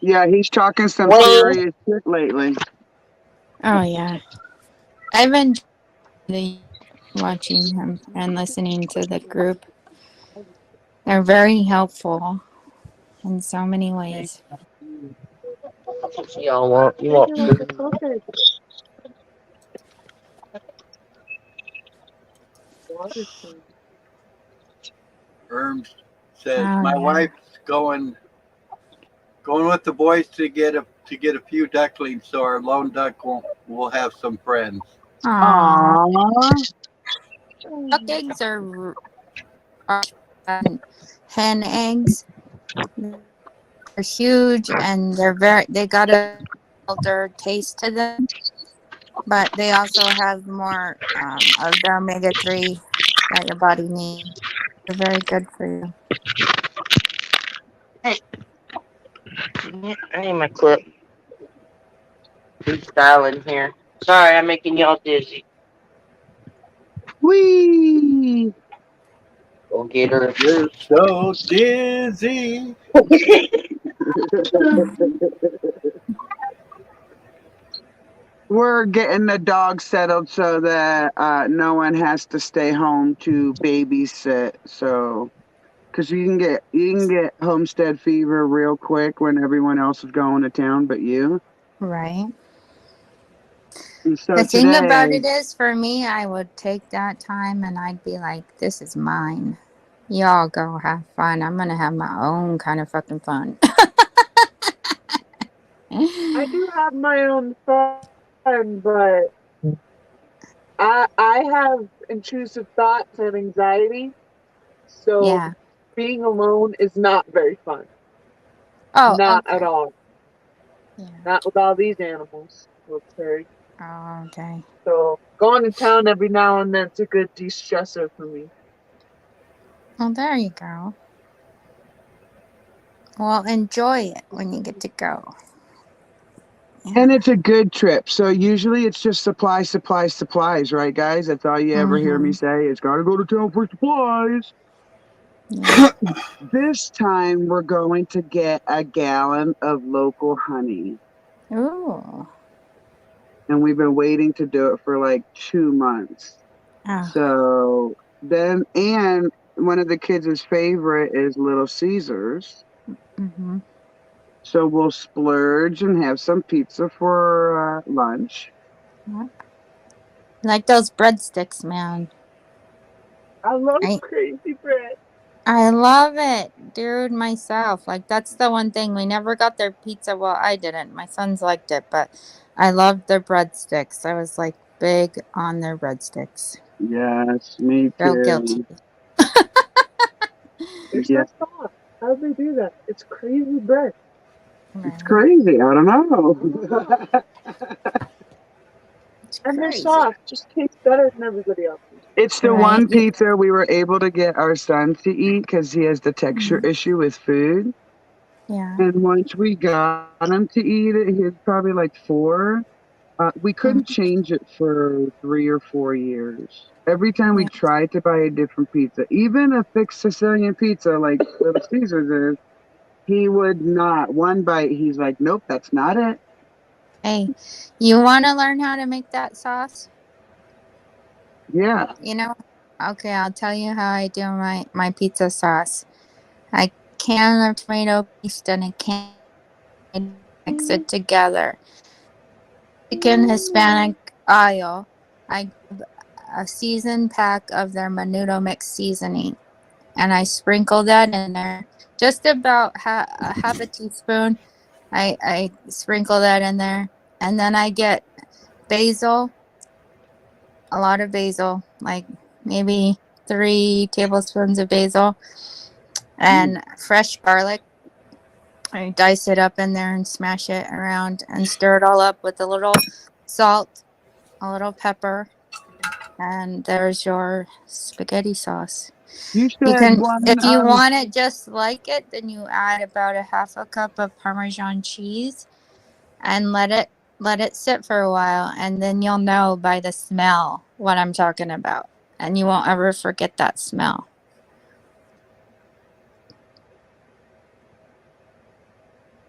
Yeah, he's talking some Well, serious shit lately. Oh yeah, I've been watching him and listening to the group. They're very helpful. in so many ways. Y'all want you want food? Erm says Oh my yeah. wife's going with the boys to get a few ducklings, so our lone duck will have some friends. Aww. Aww. Duck eggs are hen eggs. They're huge and they got a milder taste to them, but they also have more of the omega-3 that your body needs. They're very good for you. Hey, I need my clip. Freestyling here. Sorry, I'm making y'all dizzy. Whee! Go get her. You're so dizzy. We're getting the dog settled so that no one has to stay home to babysit. So, because you can get homestead fever real quick when everyone else is going to town, but you. Right. And so The thing about today, it is, for me, I would take that time and I'd be like, this is mine. Y'all go have fun. I'm going to have my own kind of fucking fun. I do have my own fun, but I have intrusive thoughts and anxiety, so Yeah. being alone is not very fun. Oh, Not at okay. all. Yeah. Not with all these animals. Okay. Oh, okay. So going to town every now and then's a good de-stressor for me. Well, there you go. Well, enjoy it when you get to go. and Yeah. it's a good trip. So usually it's just supplies, right, guys? That's all you ever hear me Mm-hmm. say. It's got to go to town for supplies. Yeah. This time we're going to get a gallon of local honey. Ooh. And we've been waiting to do it for like 2 months. Oh. So then, and one of the kids' favorite is Little Caesars. Mm-hmm. So we'll splurge and have some pizza for lunch. Yep. Like those breadsticks, man. I love I crazy bread. I love it, dude, myself. Like, that's the one thing. We never got their pizza. Well, I didn't. My sons liked it, but I loved their breadsticks. I was like big on their breadsticks. Yes, me Real guilty. too. They're Yeah, so soft. How'd they do that? It's crazy bread. it's Right. crazy. I don't I know. know. It's And they're crazy. soft. Just taste better than everybody else's. It's the Right? one pizza we were able to get our son to eat because he has the texture Mhm. issue with food. Yeah. And once we got him to eat it, he was probably like 4. We couldn't Mhm. change it for 3 or 4 years. Every time we Yeah. tried to buy a different pizza, even a fixed Sicilian pizza like Little Caesars is, he would not. One bite, he's like, nope, that's not it. Hey, you want to learn how to make that sauce? Yeah. You know? Okay, I'll tell you how I do my pizza sauce. I can of tomato paste and a can mix it together. Chicken Hispanic oil. I grab a seasoned pack of their menudo mix seasoning and I sprinkle that in there. Just about half a teaspoon. I sprinkle that in there. And then I get basil, a lot of basil, like maybe 3 tablespoons of basil, Mm. and fresh garlic. I dice it up in there and smash it around and stir it all up with a little salt, a little pepper, and there's your spaghetti sauce. You You said can, one, if you want it just like it, then you add about a half a cup of Parmesan cheese and let it sit for a while, and then you'll know by the smell what I'm talking about, and you won't ever forget that smell.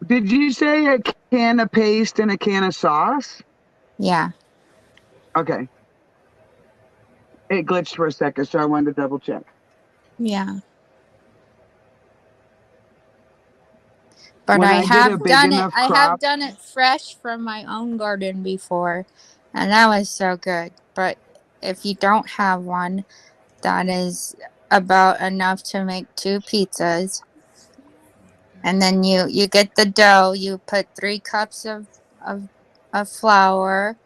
did you say a can of paste and a can of sauce? Yeah, Okay. It glitched for a second, so I wanted to double check. yeah. But When I I get a have big done it. enough I have crop, done it fresh from my own garden before, and that was so good. But if you don't have one, that is about enough to make 2 pizzas. And then you get the dough. You put 3 cups of of flour,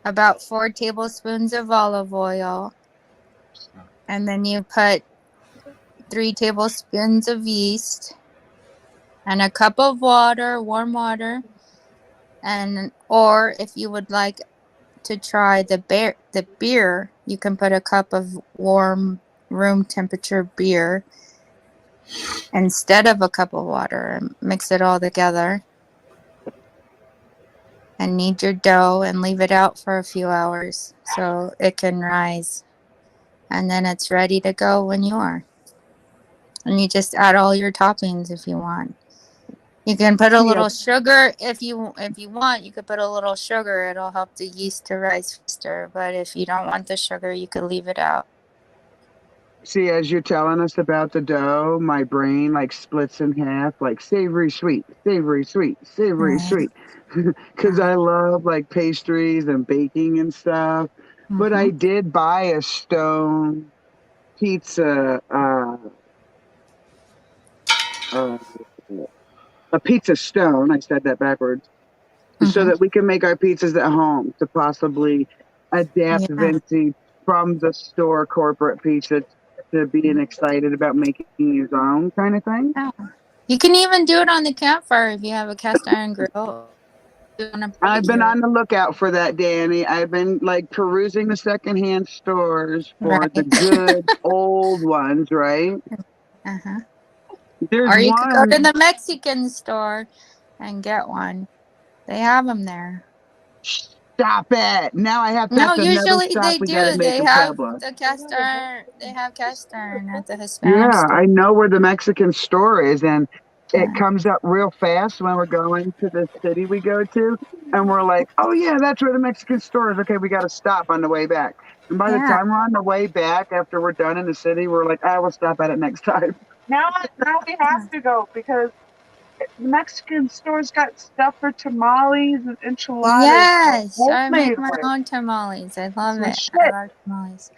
about 4 tablespoons of olive oil, and then you put 3 tablespoons of yeast and a cup of water, warm water. And or if you would like to try the beer, you can put a cup of warm room temperature beer instead of a cup of water and mix it all together. And knead your dough and leave it out for a few hours so it can rise. And then it's ready to go when you are. And you just add all your toppings if you want. You can put a see, little sugar if you want. You could put a little sugar. It'll help the yeast to rise faster. But if you don't want the sugar, you could leave it out. as you're telling us about the dough, my brain like splits in half, like savory, sweet, savory, sweet, savory, Right. sweet, because I love like pastries and baking and stuff. But Mm-hmm. I did buy a stone pizza, uh, a pizza stone. I said that backwards, so Mm-hmm. that we can make our pizzas at home to possibly adapt Yeah. Vinci from the store corporate pizza to being excited about making his own kind of thing. Yeah. You can even do it on the campfire if you have a cast iron grill. You want to I've been barbecue. on the lookout for that, Danny. I've been like perusing the secondhand stores for the Right. good old ones, right? Uh-huh. There's Or you could go one. to the Mexican store and get one. They have them there. Stop it. Now I have No, that's another usually stop they we got to do. make They in have Pueblo. the cast iron. They have cast iron at the Hispanic Yeah, store. I know where the Mexican store is, and it Yeah. comes up real fast when we're going to the city we go to, and we're like, "Oh yeah, that's where the Mexican store is." Okay, we got to stop on the way back. And by the Yeah. time we're on the way back, after we're done in the city, we're like, "I will stop at it next time." Now we have to go because the Mexican store's got stuff for tamales and enchiladas. Yes, I make Homemade my with. own tamales. I love The it. I shit. love tamales.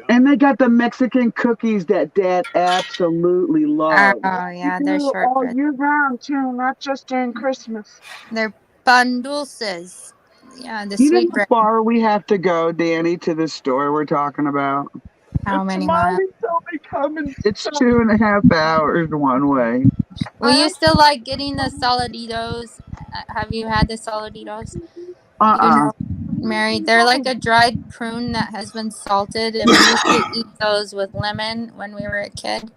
And they got the Mexican cookies that Dad absolutely Oh loves. We yeah, they're do all shortbread. year round too, not just during Christmas. They're pan dulces. Yeah, the You know sweet how bread. far we have to go, Danny, to the store we're talking about? How The many miles? tamales only come in It's so 2.5 hours one way. We used to like getting the saladitos. Have you had the saladitos? You Uh-uh. know, Mary, they're like a dried prune that has been salted, and we used to eat those with lemon when we were a kid.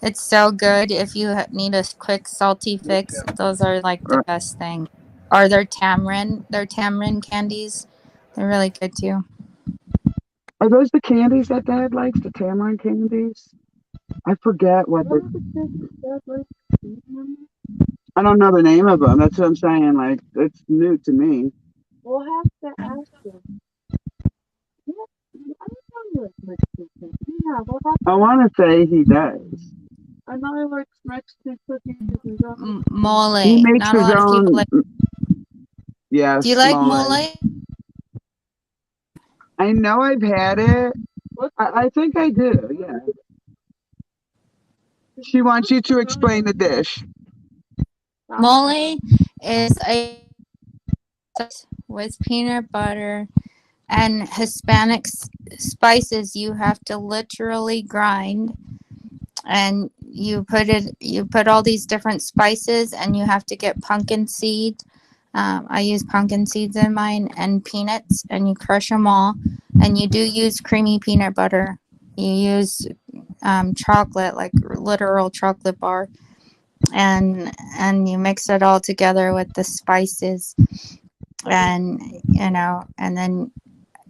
It's so good if you need a quick salty fix. Those are like the best thing. Or they're tamarind candies. They're really good too. Are those the candies that Dad likes? The tamarind candies? I forget what they're. I don't know the name of them. That's what I'm saying. Like, it's new to me. we'll have to ask them. Yeah, I don't know like Mexican. Yeah, we'll have I to. want to say he does. I know he likes Mexican cookies and donuts. He Mole. makes Not a his lot of people own. like. Do you Yes, like mole. mole? I know I've had it. What's I think I do. Yeah. She wants you to explain the dish. Mole is a with peanut butter and Hispanic spices you have to literally grind, and you put all these different spices, and you have to get pumpkin seed. I use pumpkin seeds in mine and peanuts, and you crush them all, and you do use creamy peanut butter. You use chocolate, like literal chocolate bar, and you mix it all together with the spices, and and then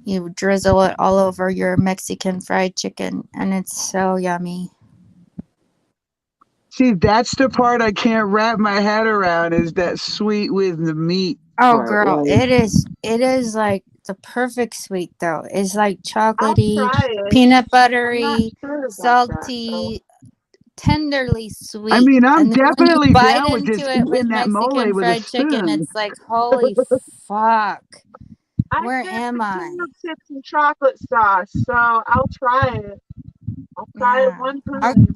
you drizzle it all over your Mexican fried chicken, and it's so yummy. See, that's the part I can't wrap my head around is that sweet with the meat Oh part. girl, Like, it is like the perfect sweet though. It's like I'll chocolatey, try it. peanut I'm not buttery, sure about that though. salty, tenderly I sweet. mean, I'm And then when you definitely bite down with into just it with eating that mole Mexican with a fried chicken, spoon. it's like, holy fuck. I Where get am I? potato chips and chocolate sauce, so I'll try it. I'll try it Yeah. one I'll time.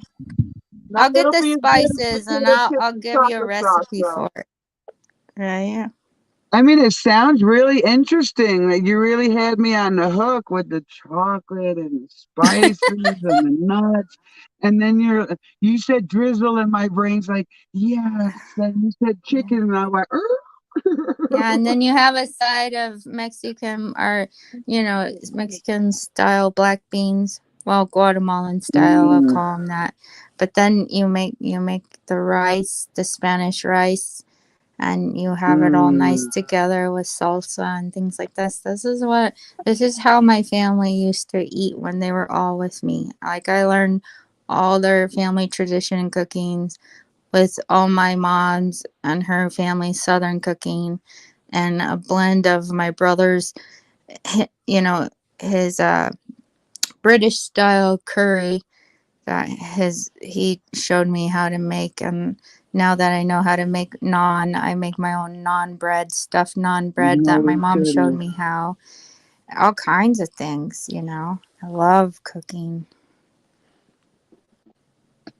Not I'll that get it'll the be as good as spices and potato chips I'll and give you a chocolate sauce, recipe though. for it. Right? I mean, it sounds really interesting. Like you really had me on the hook with the chocolate and the spices and the nuts. And then you said drizzle, and my brain's like, yes. Then you said Yeah. chicken, and I went, Yeah, and then you have a side of Mexican or Mexican style black beans. Well, Guatemalan style, I'll mm, call them that. But then you make the rice, the Spanish rice, and you have it all nice mm, together with salsa and things like this. This is how my family used to eat when they were all with me. Like I learned all their family tradition and cookings with all my mom's and her family's southern cooking and a blend of my brother's his British style curry that he showed me how to make. And now that I know how to make naan, I make my own naan bread, stuffed naan bread that my no mom showed kidding. me how. All kinds of things. I love cooking.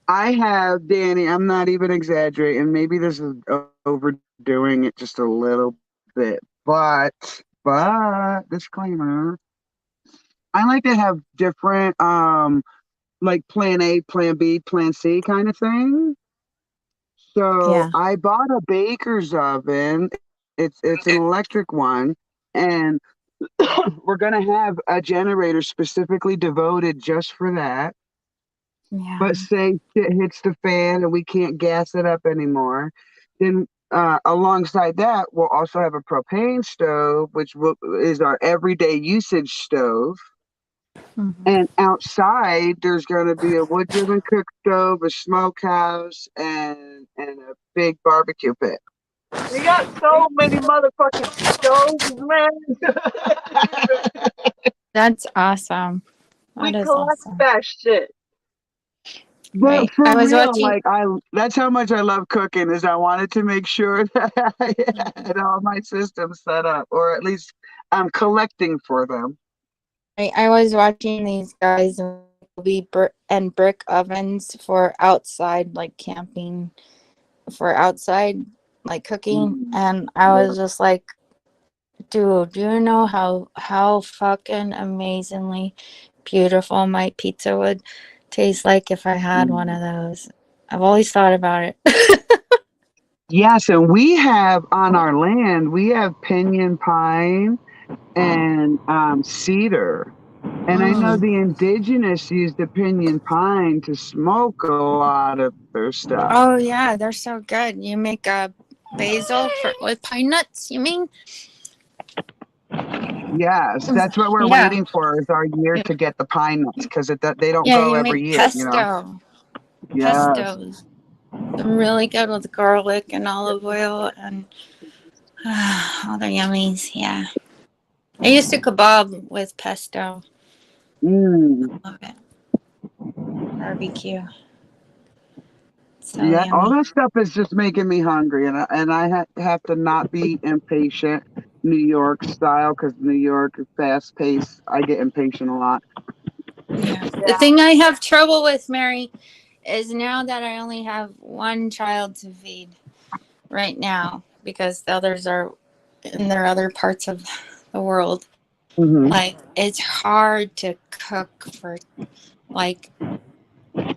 I have, Danny, I'm not even exaggerating. Maybe this is overdoing it just a little bit, but disclaimer, I like to have different like plan A, plan B, plan C kind of thing. So Yeah. I bought a baker's oven. It's an electric one, and we're gonna have a generator specifically devoted just for that. But Yeah. say shit hits the fan and we can't gas it up anymore, then alongside that, we'll also have a propane stove, is our everyday usage stove. Mhm. And outside, there's going to be a wood driven cook stove, a smokehouse, and a big barbecue pit. We got so many motherfucking stoves, man. That's awesome. We That is collect awesome. that shit. But Right. for I was real, watching. like that's how much I love cooking. Is I wanted to make sure that I had all my systems set up, or at least I'm collecting for them. I was watching these guys be and brick ovens for outside, like camping, for outside, like cooking, Mm, and I yeah. was just like, dude, do you know how fucking amazingly beautiful my pizza would taste like if I had one Mm. of those? I've always thought about it. Yes, and we have on our land, we have pinyon pine and cedar. And I know Mm. the indigenous use the pinyon pine to smoke a lot of their stuff. Oh yeah, they're so good. You make a basil with pine nuts, you mean? Yes, that's what we're Yeah. waiting for is our year to get the pine nuts because they don't Yeah, grow you every make year, you know? pesto. Yes. Pestos. They're really good with garlic and olive oil and all the yummies. Yeah. I used to kebab with pesto. Mm. Love it. Barbecue. So Yeah, all yummy. that stuff is just making me hungry, and I have to not be impatient, New York style, because New York is fast paced. I get impatient a lot. Yeah. The Yeah. thing I have trouble with, Mary, is now that I only have one child to feed right now because the others are in their other parts of the world. Hmm. Like, it's hard to cook for, like,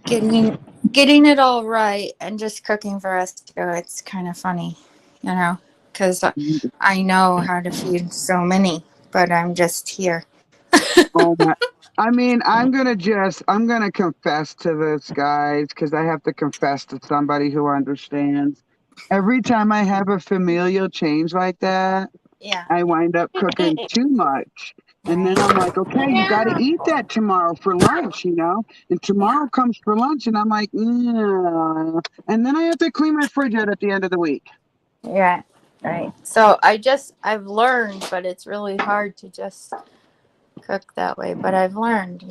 getting it all right and just cooking for us two. It's kind of funny, because I know how to feed so many, but I'm just here. Oh my! I mean, I'm gonna confess to this, guys, because I have to confess to somebody who understands. Every time I have a familial change like that, Yeah. I wind up cooking too much. And then I'm Right. like, okay, you got to eat that tomorrow for lunch, you know? And Yeah. tomorrow comes for lunch, and I'm like, yeah. And then I have to clean my fridge out at the end of the week. Yeah. Right. So I've learned, but it's really hard to just cook that way. But I've learned.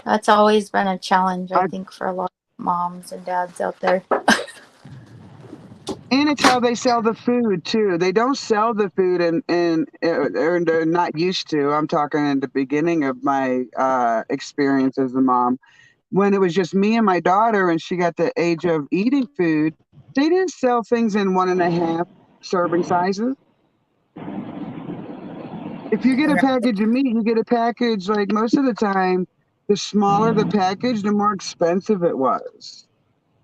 That's always been a challenge, I I, think, for a lot of moms and dads out there. and it's how they sell the food too. They don't sell the food, and or they're not used to. I'm talking in the beginning of my experience as a mom, when it was just me and my daughter, and she got the age of eating food. They didn't sell things in 1.5 serving sizes. If you get a package of meat, you get a package, like most of the time, the smaller the package, the more expensive it was.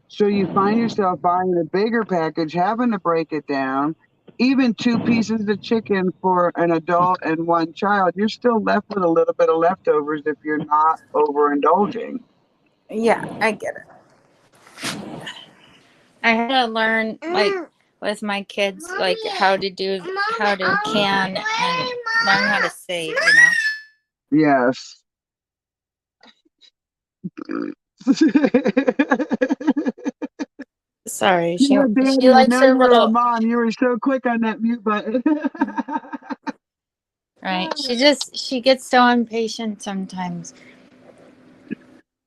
So you find yourself buying a bigger package, having to break it down. Even 2 pieces of chicken for an adult and one child, you're still left with a little bit of leftovers if you're not overindulging. Yeah, I get it. I had to learn, like, with my kids, like, how to can and learn how to save, Yes. Sorry, You're a she daddy. You likes know her you're a little, mom. You were so quick on that mute button. right. She gets so impatient sometimes.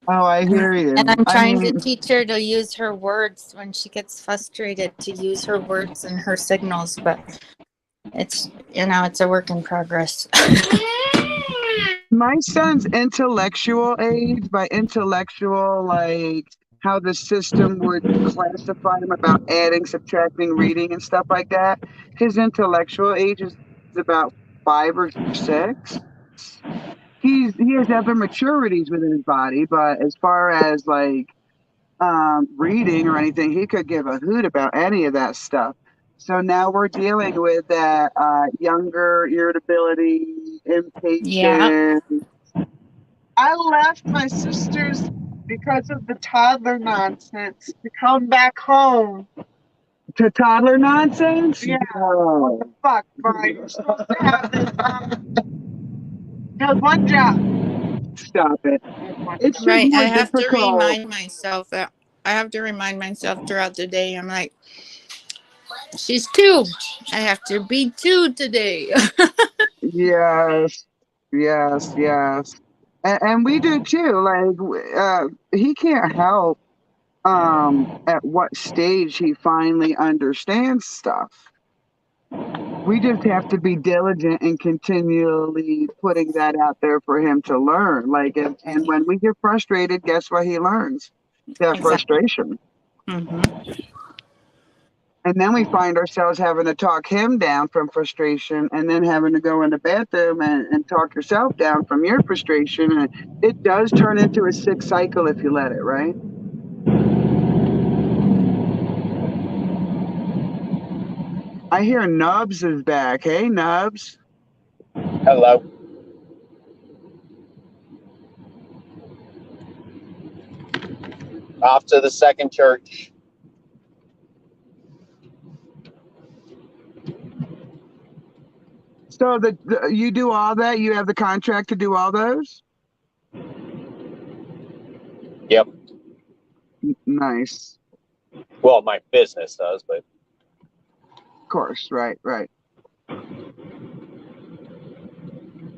Oh, I hear And you. I'm I trying to mean, teach her to use her words when she gets frustrated, to use her words and her signals, but it's it's a work in progress. my son's intellectual age, by intellectual, like how the system would classify him about adding, subtracting, reading, and stuff like that. His intellectual age is about 5 or 6. He has other maturities within his body, but as far as like reading or anything, he could give a hoot about any of that stuff. So now we're dealing with that younger irritability, Yeah. impatience. I left my sisters because of the toddler nonsense to come back home. To toddler nonsense? Yeah. No. Fuck, Brian. You're supposed to have this. There's one job. Stop it. It's just Right. more I have to difficult. remind myself that I have to remind myself throughout the day. I'm like, she's 2. I have to be 2 today. Yes, yes, yes. And we do too. Like, he can't help at what stage he finally understands stuff. We just have to be diligent and continually putting that out there for him to learn. Like, and when we get frustrated, guess what he learns? That Exactly. frustration. Mm-hmm. And then we find ourselves having to talk him down from frustration, and then having to go in the bathroom and talk yourself down from your frustration. And it does turn into a sick cycle if you let it, right? I hear Nubs is back. Hey, Nubs. Hello. Off to the second church. So you do all that? You have the contract to do all those? Yep. Nice. Well, my business does, but Of course. Right, right.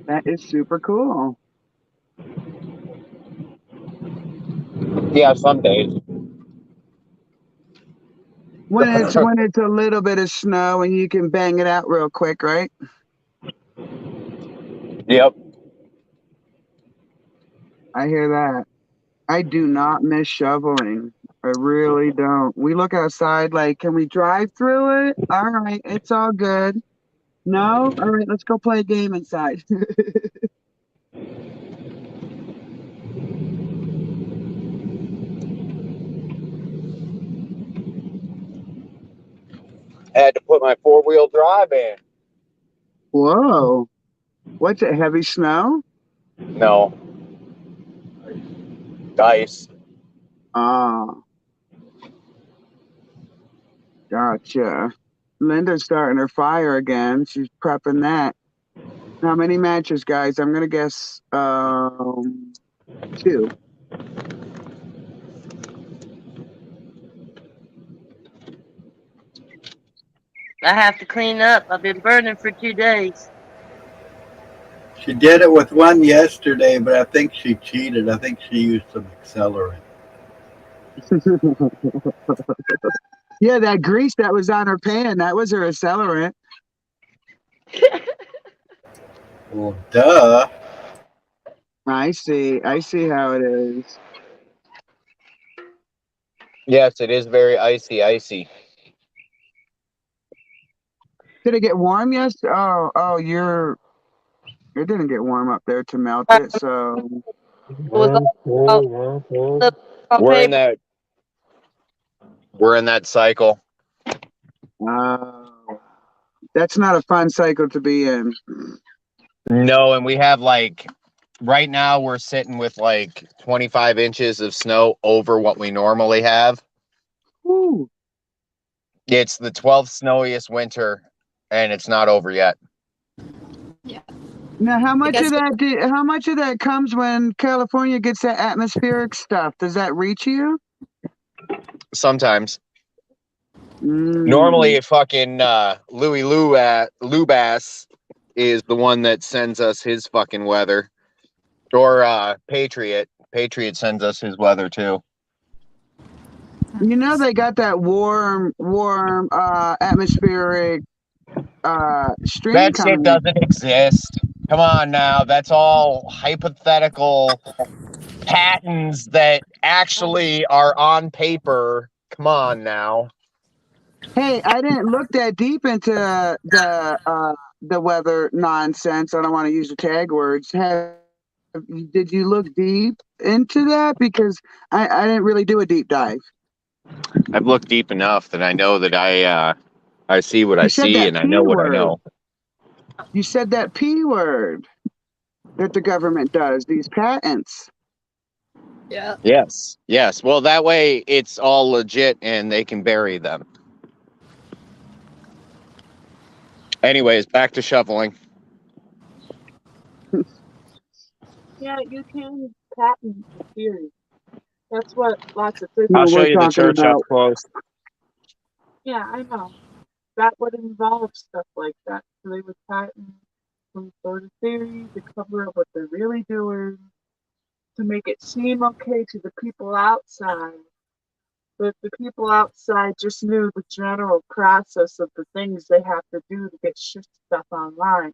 That is super cool. yeah, some days. When it's a little bit of snow and you can bang it out real quick, right? Yep. I hear that. I do not miss shoveling. I really don't. We look outside like, can we drive through it? All right, it's all good. No? All right, let's go play a game inside. Had to put my 4-wheel drive in. Whoa. What's it, heavy snow? No. Ice. Oh, gotcha. Linda's starting her fire again. She's prepping that. How many matches, guys? I'm gonna guess 2. I have to clean up. I've been burning for 2 days. She did it with one yesterday, but I think she cheated. I think she used some accelerant. Yeah, that grease that was on her pan, that was her accelerant. Well, duh. I see how it is. Yes, it is very icy. Did it get warm? Yes. Oh, it didn't get warm up there to melt it. So With all We're in paper. that we're in that cycle. uh, that's not a fun cycle to be in. No, and we have like right now we're sitting with like 25 inches of snow over what we normally have. Whew. It's the 12th snowiest winter and it's not over yet. Now, how much guess of that comes when California gets that atmospheric stuff? Does that reach you? Sometimes. Mm. Normally fucking Louis Lubass is the one that sends us his fucking weather. Or Patriot. Patriot sends us his weather too. You know they got that warm atmospheric stream That shit coming. doesn't exist. Come on now. That's all hypothetical patents that actually are on paper. Come on now. Hey, I didn't look that deep into the weather nonsense. I don't want to use the tag words. Did you look deep into that? Because I didn't really do a deep dive. I've looked deep enough that I know that I see what I You said see that and I know P what I word. know. You said that P word that the government does, these patents. Yeah. Yes. Yes. Well, that way it's all legit and they can bury them. Anyways, back to shoveling. Yeah, you can patent the theory. That's what lots of You know, I'll physicists. show we're you the talking church up about. close. Yeah, I know. That would involve stuff like that. So they would patent some sort of theory to cover up what they're really doing, to make it seem okay to the people outside. But the people outside just knew the general process of the things they have to do to get shit stuff online.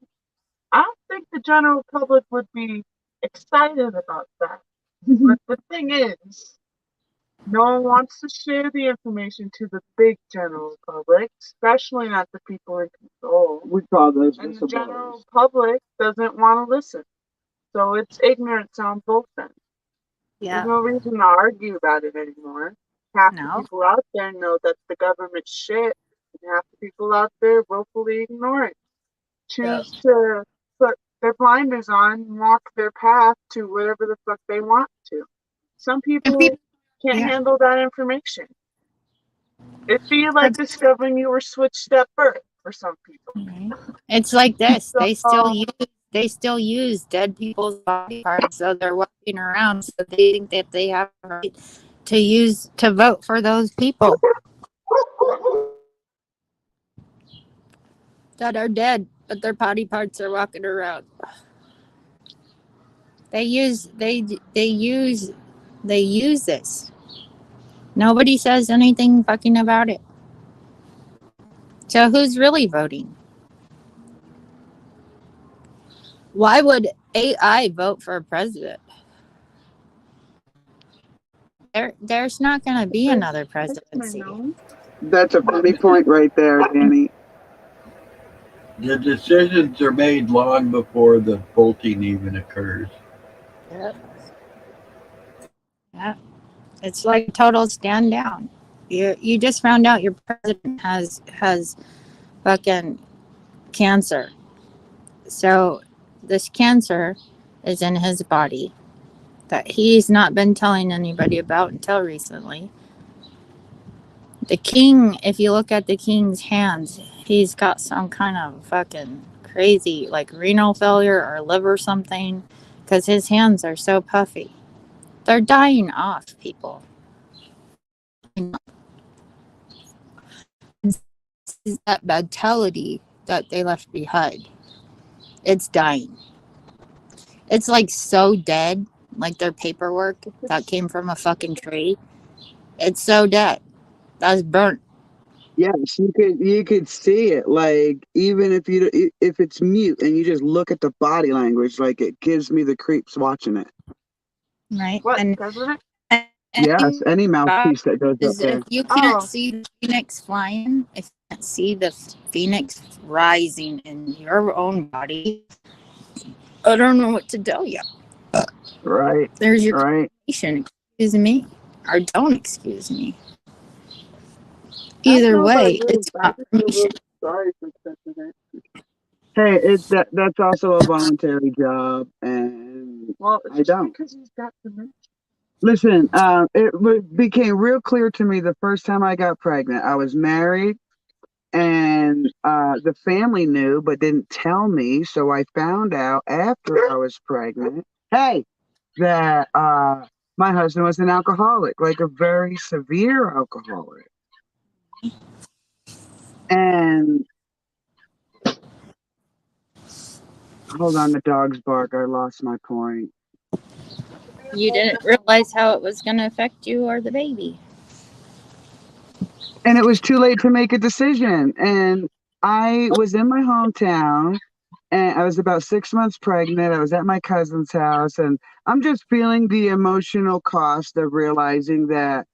I don't think the general public would be excited about that. But the thing is, no one wants to share the information to the big general public, especially not the people in control. We call those And the whistleblowers. general public doesn't want to listen. So it's ignorance on both ends. There's Yeah. no reason to argue about it anymore. Half the No. people out there know that the government's shit, and half the people out there willfully ignore it. Choose to put their blinders on and walk their path to whatever the fuck they want to. Some And people people, can't yeah. handle that information. It'd be like discovering you were switched at birth for some people. It's like this. So, They still use dead people's body parts, so they're walking around. So they think that they have a right to vote for those people that are dead, but their body parts are walking around. They use this. Nobody says anything fucking about it. So who's really voting? Why would AI vote for a president? There's not going to be another presidency. That's a funny point right there, Danny. The decisions are made long before the voting even occurs. Yep. Yeah. It's like a total stand down. You just found out your president has fucking cancer. So this cancer is in his body that he's not been telling anybody about until recently. The king, if you look at the king's hands, he's got some kind of fucking crazy, like renal failure or liver something, because his hands are so puffy. They're dying off, people. This is that mentality that they left behind. It's dying. It's like so dead, like their paperwork that came from a fucking tree. It's so dead. That's burnt. Yes, you could see it. Like even if it's mute and you just look at the body language, like it gives me the creeps watching it. Right? What, And president? Yes, any mouthpiece that goes up is there. if you can't Oh, see the phoenix flying, if you can't see the phoenix rising in your own body, I don't know what to tell you. Right, There's your right. creation. Excuse me, or don't excuse me. that Either sounds like way, really it's bad. I just feel confirmation. really sorry for president. Hey, that's also a voluntary job, and Well, it's I just don't. because he's got dementia. Listen, became real clear to me the first time I got pregnant. I was married, and the family knew but didn't tell me. So I found out after I was pregnant, hey, that my husband was an alcoholic, like a very severe alcoholic. And hold on, the dogs bark. I lost my point. You didn't realize how it was going to affect you or the baby. And it was too late to make a decision. And I was in my hometown and I was about 6 months pregnant. I was at my cousin's house and I'm just feeling the emotional cost of realizing that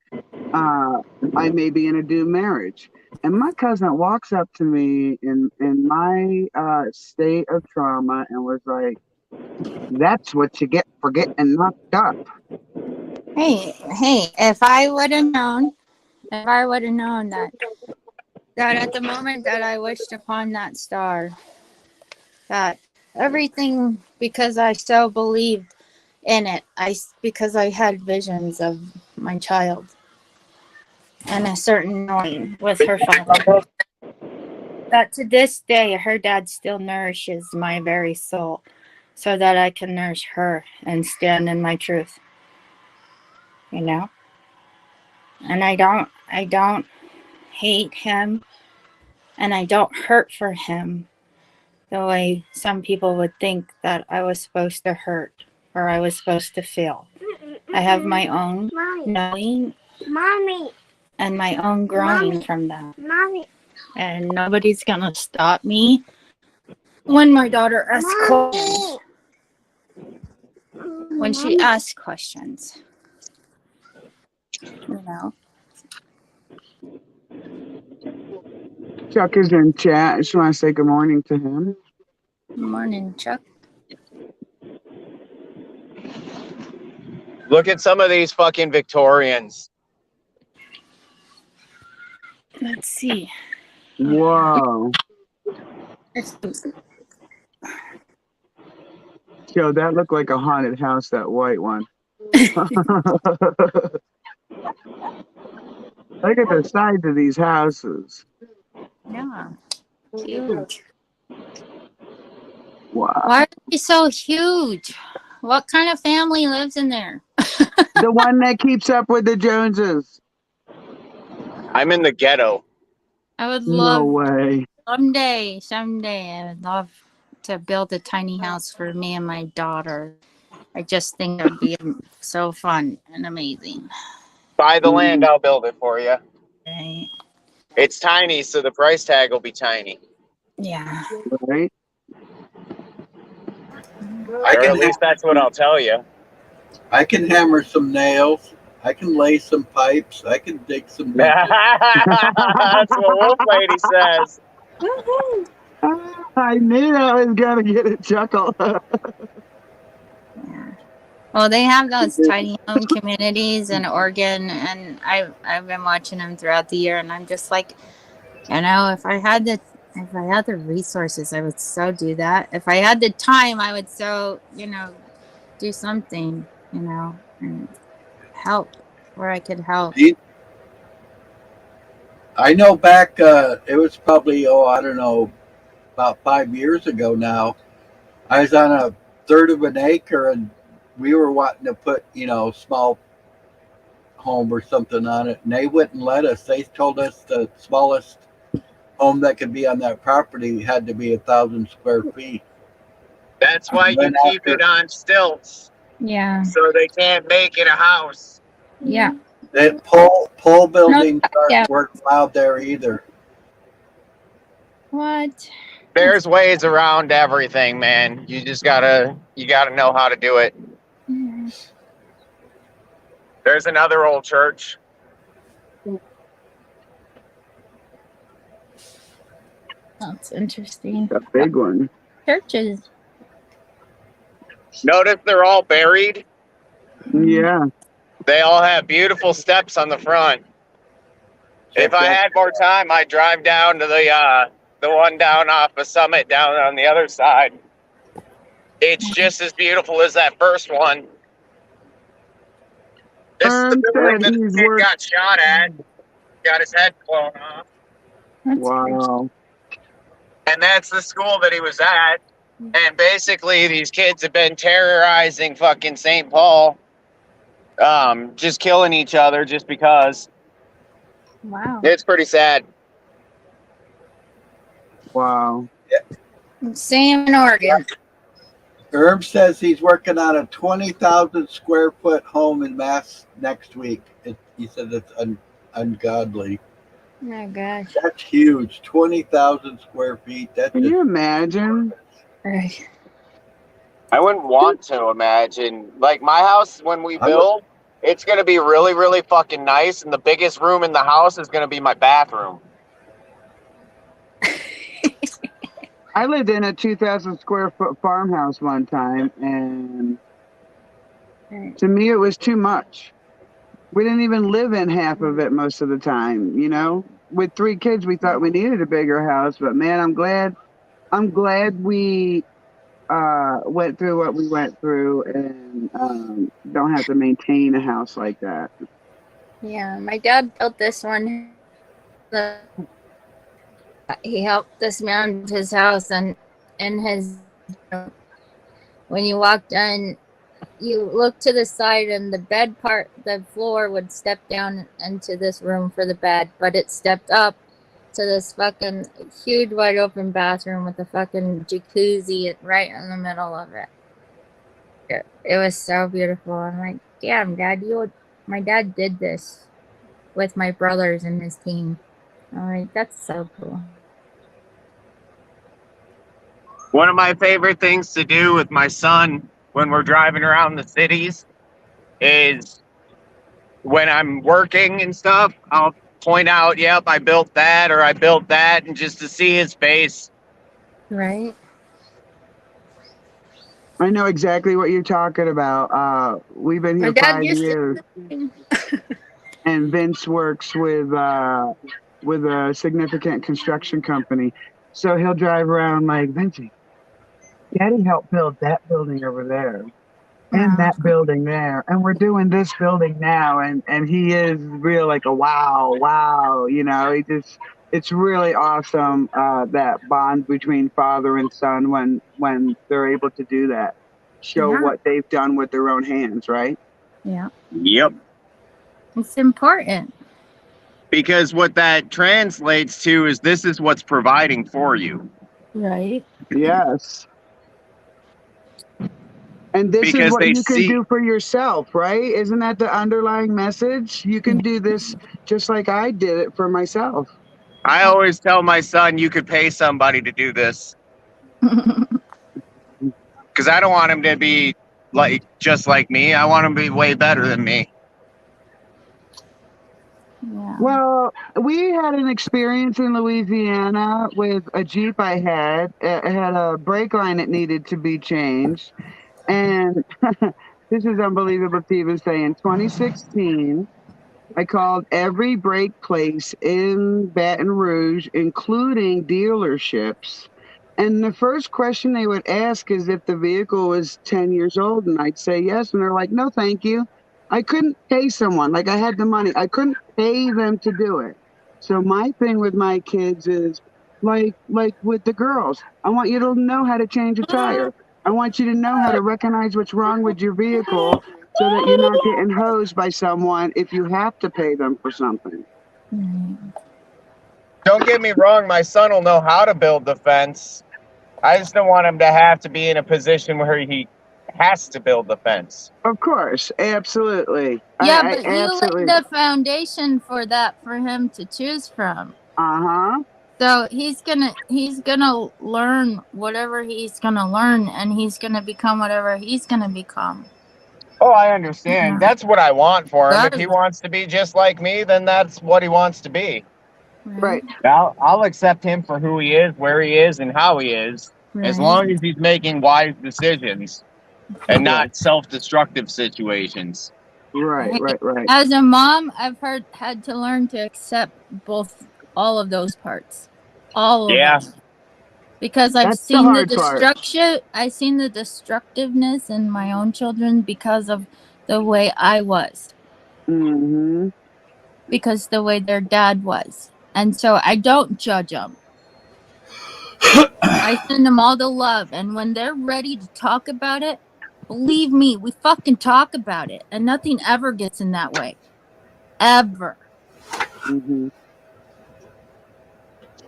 I may be in a doomed marriage. And my cousin walks up to me in my state of trauma and was like, "That's what you get for getting knocked up." Hey, if I would have known, that at the moment that I wished upon that star, that everything, because I so believed in it, because I had visions of my child and a certain knowing with her father, that to this day her dad still nourishes my very soul so that I can nourish her and stand in my truth, you know. And I don't hate him, and I don't hurt for him the way some people would think that I was supposed to hurt or I was supposed to feel. I have my own knowing and my own growing from that. And nobody's gonna stop me when my daughter asks questions. When she asks questions, you know. Chuck is in chat. I just want to say good morning to him. Good morning, Chuck. Look at some of these fucking Victorians. Let's see. Whoa. Yo, that looked like a haunted house, that white one. Look at the size of these houses. Yeah, huge. Wow. Why are they so huge? What kind of family lives in there? The one that keeps up with the Joneses. I'm in the ghetto. I would No love way. someday, I would love to build a tiny house for me and my daughter. I just think it would be so fun and amazing. Buy the land, I'll build it for you. Right? It's tiny, so the price tag will be tiny. Yeah. Right? I Or can at least that's what I'll tell you. I can hammer some nails. I can lay some pipes. I can dig some. That's what Wolf Lady says. I knew I was gonna get a chuckle. Yeah. Well, they have those tiny home communities in Oregon, and I've been watching them throughout the year, and I'm just like, you know, if I had the resources, I would so do that. If I had the time, I would so, you know, do something, you know, and help where I could help. I know back, it was probably, I don't know, about 5 years ago now. I was on a third of an acre and we were wanting to put, small home or something on it. And they wouldn't let us. They told us the smallest home that could be on that property had to be 1,000 square feet. That's why you Went keep after it on stilts, Yeah. so they can't make it a house. Yeah. that pole No. buildings Yeah. aren't working out there either. What? There's ways around everything, man. You gotta know how to do it. Yeah. There's another old church. That's interesting. A big one. Churches. Notice they're all buried. Yeah. They all have beautiful steps on the front. If I had more time, I'd drive down to the one down off of Summit down on the other side. It's just as beautiful as that first one. This is the building Said that the he's kid got shot at, got his head blown off. That's Wow. And that's the school that he was at. And basically, these kids have been terrorizing fucking St. Paul, just killing each other just because. Wow. It's pretty sad. Wow. Same in Oregon. Herb says he's working on a 20,000 square foot home in Mass next week. He said it's ungodly. Oh gosh. That's huge. 20,000 square feet. That's Can you imagine? Right. I wouldn't want to imagine. Like, my house, when we build, it's going to be really, really fucking nice. And the biggest room in the house is going to be my bathroom. I lived in a 2,000 square foot farmhouse one time, and to me, it was too much. We didn't even live in half of it most of the time, you know? With 3 kids, we thought we needed a bigger house, but man, I'm glad we went through what we went through and don't have to maintain a house like that. Yeah, my dad built this one. He helped this man build his house, and in his, when you walked in, you look to the side, and the floor would step down into this room for the bed, but it stepped up to this fucking huge wide open bathroom with a fucking jacuzzi right in the middle of it. It was so beautiful. I'm like, damn, Dad, my dad did this with my brothers and his team. I'm like, that's so cool. One of my favorite things to do with my son when we're driving around the cities is when I'm working and stuff, I'll point out, yep, I built that or I built that, and just to see his face. Right. I know exactly what you're talking about. We've been here 5 years, and Vince works with a significant construction company. So he'll drive around like, Vincey, Daddy helped build that building over there and that building there, and we're doing this building now, and he is real like a wow, you know. It's really awesome, that bond between father and son when they're able to do that, show what they've done with their own hands, right? Yeah. Yep. It's important. Because what that translates to is this is what's providing for you. Right. Yes. And this is what you can do for yourself, right? Isn't that the underlying message? You can do this just like I did it for myself. I always tell my son, you could pay somebody to do this. Because I don't want him to be just like me. I want him to be way better than me. Yeah. Well, we had an experience in Louisiana with a Jeep I had. It had a brake line that needed to be changed. And this is unbelievable to even say. In 2016, I called every brake place in Baton Rouge, including dealerships. And the first question they would ask is if the vehicle was 10 years old. And I'd say yes. And they're like, no, thank you. I couldn't pay someone. Like, I had the money. I couldn't pay them to do it. So my thing with my kids is like with the girls, I want you to know how to change a tire. I want you to know how to recognize what's wrong with your vehicle so that you're not getting hosed by someone if you have to pay them for something. Don't get me wrong, my son will know how to build the fence. I just don't want him to have to be in a position where he has to build the fence. Of course, absolutely. Yeah, I but you absolutely. laid the foundation for that for him to choose from. Uh-huh. So he's gonna learn whatever he's gonna learn, and he's gonna become whatever he's gonna become. Oh, I understand. Yeah. That's what I want for him. If That he is- wants to be just like me, then that's what he wants to be. Right. I'll accept him for who he is, where he is, and how he is, as Right. long as he's making wise decisions and Yeah. not self-destructive situations. Right, Hey, right, right. As a mom, I've had to learn to accept all of those parts, all of Yeah. them, because I've That's the seen the hard part. destruction. I've seen the destructiveness in my own children because of the way I was, Mm-hmm. because the way their dad was, and so I don't judge them. I send them all the love, and when they're ready to talk about it, believe me, we fucking talk about it, and nothing ever gets in that way, ever. Mm-hmm.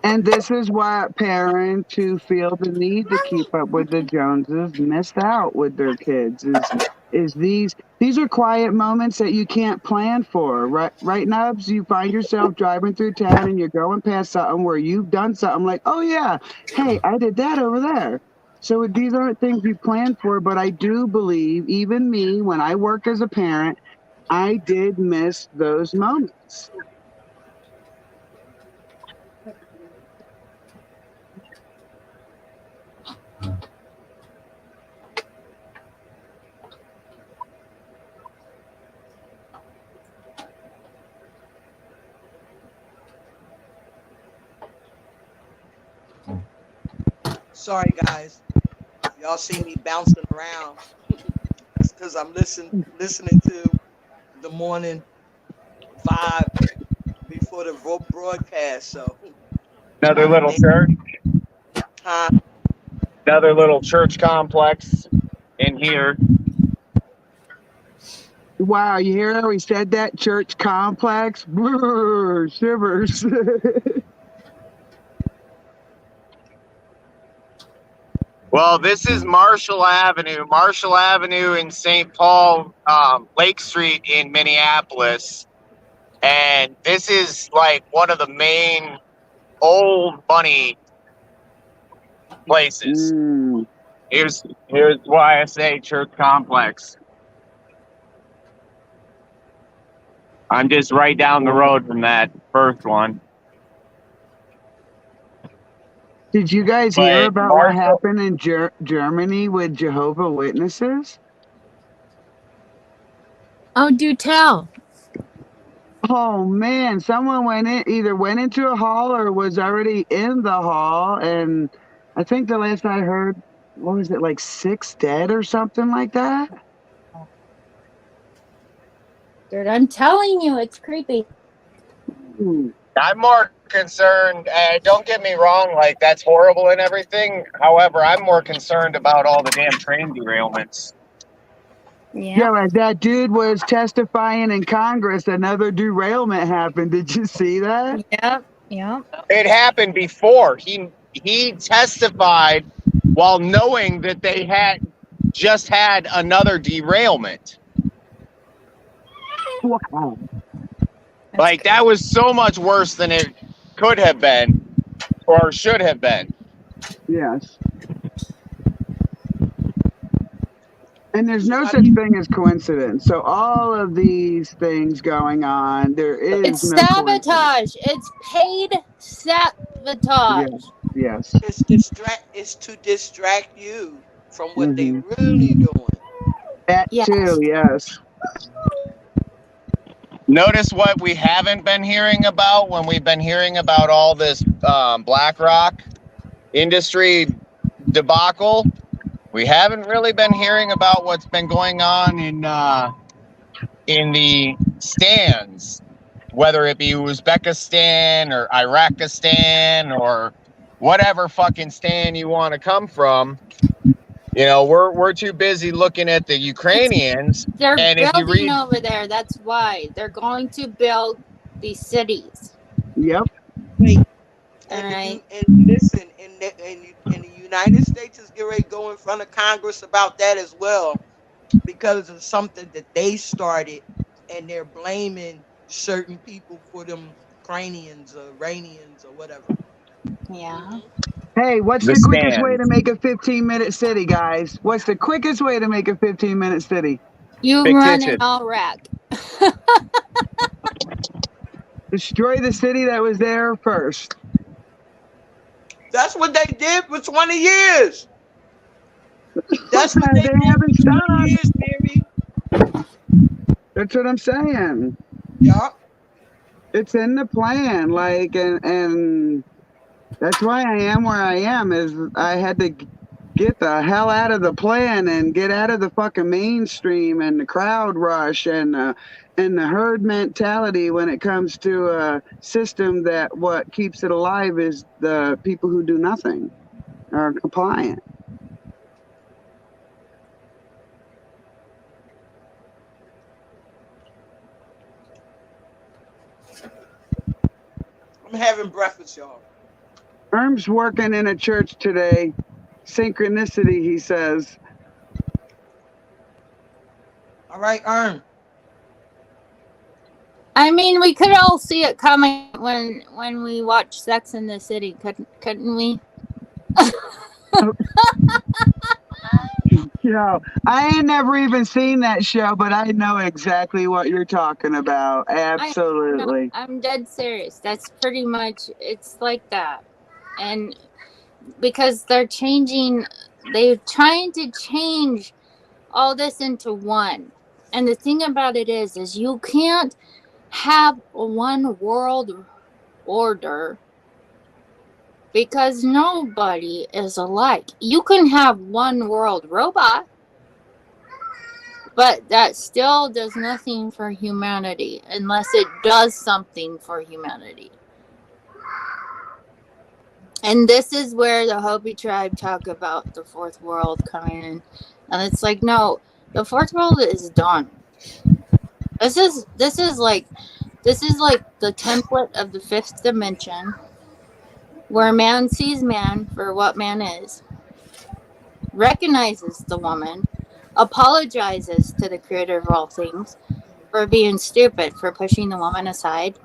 And this is why parents who feel the need to keep up with the Joneses miss out with their kids. Is these are quiet moments that you can't plan for, right, Nubs? You find yourself driving through town and you're going past something where you've done something like, oh yeah, hey, I did that over there. So these aren't things you plan for, but I do believe, even me, when I work as a parent, I did miss those moments. Sorry, guys. Y'all see me bouncing around. That's because I'm listening to the morning vibe before the broadcast. So, Another little church. huh? Another little church complex in here. Wow, you hear how he said that? Church complex? Brr, shivers. Well, this is Marshall Avenue. Marshall Avenue in St. Paul, Lake Street in Minneapolis. And this is like one of the main old money places. Mm. Here's why I say church complex. I'm just right down the road from that first one. Did you guys But hear about what Marshall- happened in Germany with Jehovah Witnesses? Oh, do tell. Oh man, someone either went into a hall or was already in the hall, and I think the last I heard, what was it, like 6 dead or something like that? Dude, I'm telling you, it's creepy. Ooh. I'm more concerned, don't get me wrong, like that's horrible and everything. However, I'm more concerned about all the damn train derailments. Yeah, like that dude was testifying in Congress, another derailment happened. Did you see that? Yep. It happened before. He testified while knowing that they had just had another derailment. Wow. Like that was so much worse than it could have been or should have been. Yes. And there's no such thing as coincidence. So all of these things going on, there is It's no sabotage. It's paid sabotage. Yes. It's to distract you from what they really doing. That too, yes. Notice what we haven't been hearing about when we've been hearing about all this BlackRock industry debacle. We haven't really been hearing about what's been going on in the stands, whether it be Uzbekistan or Iraqistan or whatever fucking stand you want to come from. You know, we're too busy looking at the Ukrainians. They're and if you building read over there. That's why they're going to build these cities. Yep. Wait, And Alright. listen, in the United States is getting ready to go in front of Congress about that as well, because of something that they started, and they're blaming certain people for them Ukrainians or Iranians or whatever. Yeah. Hey, what's The the quickest way to scans. make a 15-minute city, guys? What's the quickest way to make a 15-minute city? You run in Fictitious. Iraq. Destroy the city that was there first. That's what they did for 20 years. That's what they They did haven't for 20 stopped. years, Mary. That's what I'm saying. Yeah. It's in the plan, like, and that's why I am where I am. Is I had to get the hell out of the plan and get out of the fucking mainstream and the crowd rush and the herd mentality when it comes to a system that what keeps it alive is the people who do nothing are compliant. I'm having breakfast, y'all. Erm's working in a church today. Synchronicity, he says. All right, I mean, we could all see it coming when we watched Sex in the City, couldn't we? Yeah, I ain't never even seen that show, but I know exactly what you're talking about. Absolutely. I'm dead serious. That's pretty much, it's like that. And because they're trying to change all this into one. And the thing about it is you can't have one world order because nobody is alike. You can have one world robot, but that still does nothing for humanity unless it does something for humanity. And this is where the Hopi tribe talk about the fourth world coming in. And it's like, no, the fourth world is done. This is like the template of the fifth dimension, where man sees man for what man is, recognizes the woman, apologizes to the creator of all things for being stupid, for pushing the woman aside,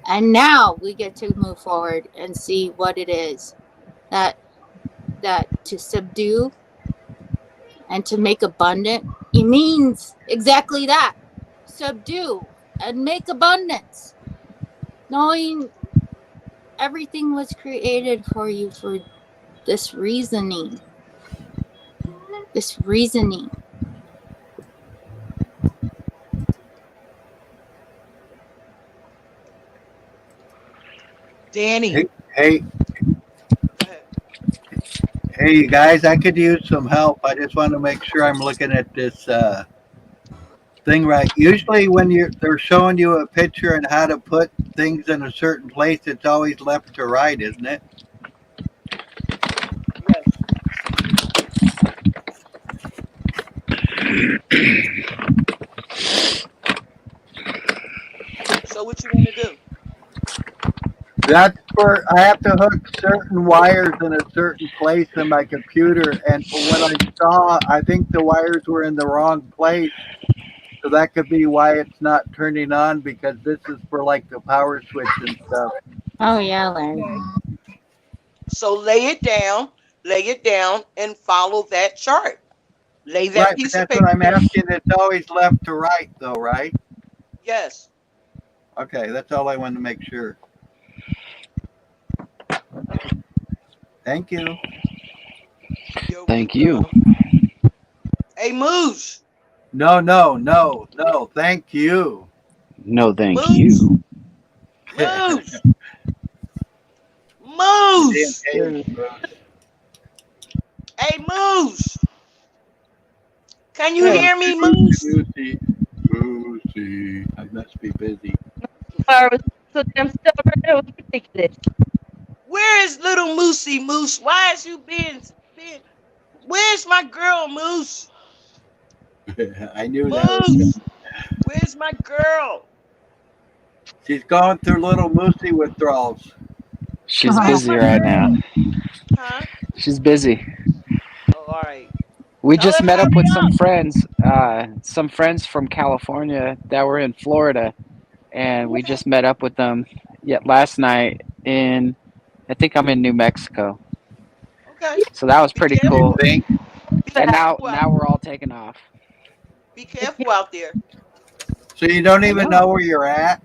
and now we get to move forward and see what it is that to subdue and to make abundant, it means exactly that. Subdue and make abundance. Knowing everything was created for you for this reasoning. This reasoning. Danny. Hey, hey, you guys, I could use some help. I just want to make sure I'm looking at this thing right. Usually, when they're showing you a picture and how to put things in a certain place, it's always left to right, isn't it? Yes. So what you want to do? That's for I have to hook certain wires in a certain place in my computer, and from what I saw, I think the wires were in the wrong place. So that could be why it's not turning on, because this is for like the power switch and stuff. Oh yeah, Larry. Okay. So lay it down, and follow that chart. Lay that Right, but piece of that's what paper I'm down. asking. It's always left to right, though, right? Yes. Okay, that's all I wanted to make sure. Thank you. You're Thank you. welcome. Hey, Moose. No, no, no, no. Thank you. No, thank Moose. you. Moose. You Moose. didn't pay us, Hey, Moose. Can you Moose. hear me, Moosey, Moose? Moosey, Moosey. I must be busy. I was so damn stubborn. It was ridiculous. Where is little Moosey Moose? Why is you being? Where's my girl, Moose? I knew that was coming. Moose. Where's my girl? She's going through little Moosey withdrawals. She's Huh? busy right now. Huh? She's busy. Oh, all right. We Tell just him met up hurry with up. some friends from California that were in Florida, and we just met up with them yet last night in, I think I'm in New Mexico. Okay. So that was Be pretty You cool. careful. think? Be And now careful out now we're there. all taking off. Be careful out there. So you don't I even know. know where you're at?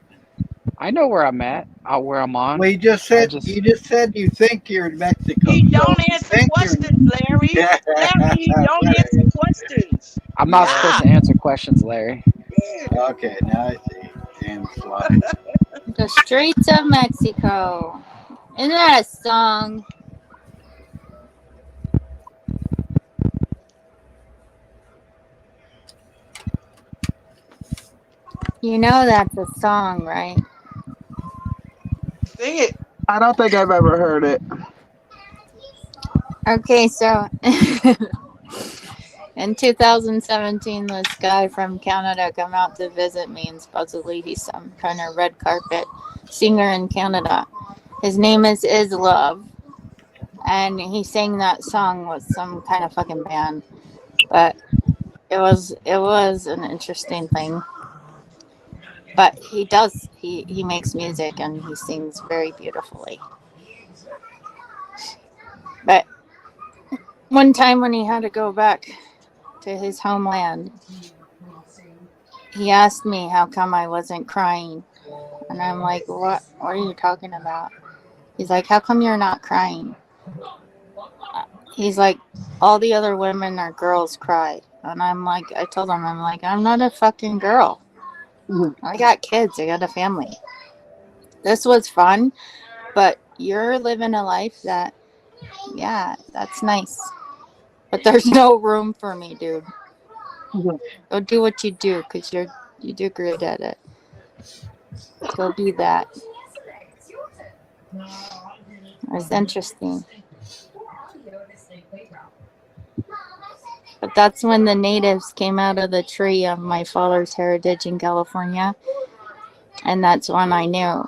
I know where I'm at, where I'm on. Well, I just you just said you think you're in Mexico. He So don't if you answer think you're in, questions, Larry. Larry, he don't answer whatever. questions. I'm not supposed Yeah. to answer questions, Larry. Yeah. Okay, now I see. Damn slut. The streets of Mexico. Isn't that a song? You know that's a song, right? Sing it. I don't think I've ever heard it. Okay, so in 2017, this guy from Canada come out to visit me, and supposedly he's some kind of red carpet singer in Canada. His name is Love, and he sang that song with some kind of fucking band. But it was an interesting thing. But he makes music and he sings very beautifully. But one time when he had to go back to his homeland, he asked me how come I wasn't crying. And I'm like, what are you talking about? He's like, how come you're not crying? He's like, all the other women or girls cry. And I'm like, I told him, I'm like, I'm not a fucking girl. Mhm. I got kids, I got a family. This was fun, but you're living a life that, yeah, that's nice. But there's no room for me, dude. Mhm. Go do what you do, because you do great at it. Go do that. It's interesting. But that's when the natives came out of the tree of my father's heritage in California. And that's when I knew.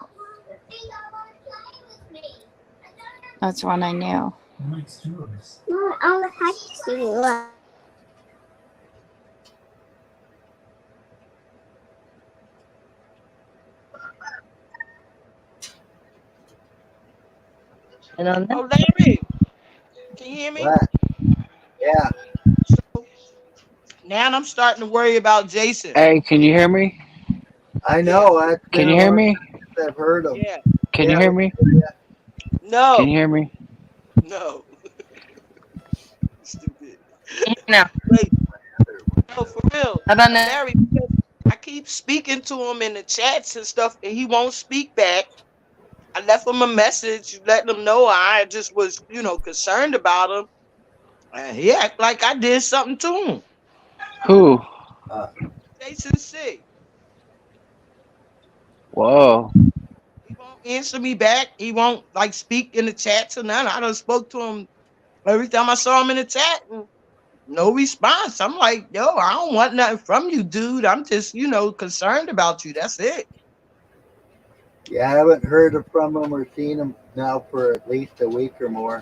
That's when I knew. And on that, Oh, Larry, can you hear me? What? Yeah, So now I'm starting to worry about Jason. Hey, can you hear me? I Yeah. know. That's Can been you a hear long me? time since I've heard them. Yeah. Can you Yeah, hear me? Can No. you hear me? No. Stupid. now, Wait. No, for real. how about now? Larry, because I keep speaking to him in the chats and stuff, and he won't speak back. I left him a message letting him know I just was, concerned about him. And he act like I did something to him. Who? Uh, Jason C. Whoa. He won't answer me back. He won't like speak in the chats or nothing. I done spoke to him every time I saw him in the chat. And no response. I'm like, yo, I don't want nothing from you, dude. I'm just, concerned about you. That's it. yeah, I haven't heard from them or seen them now for at least a week or more.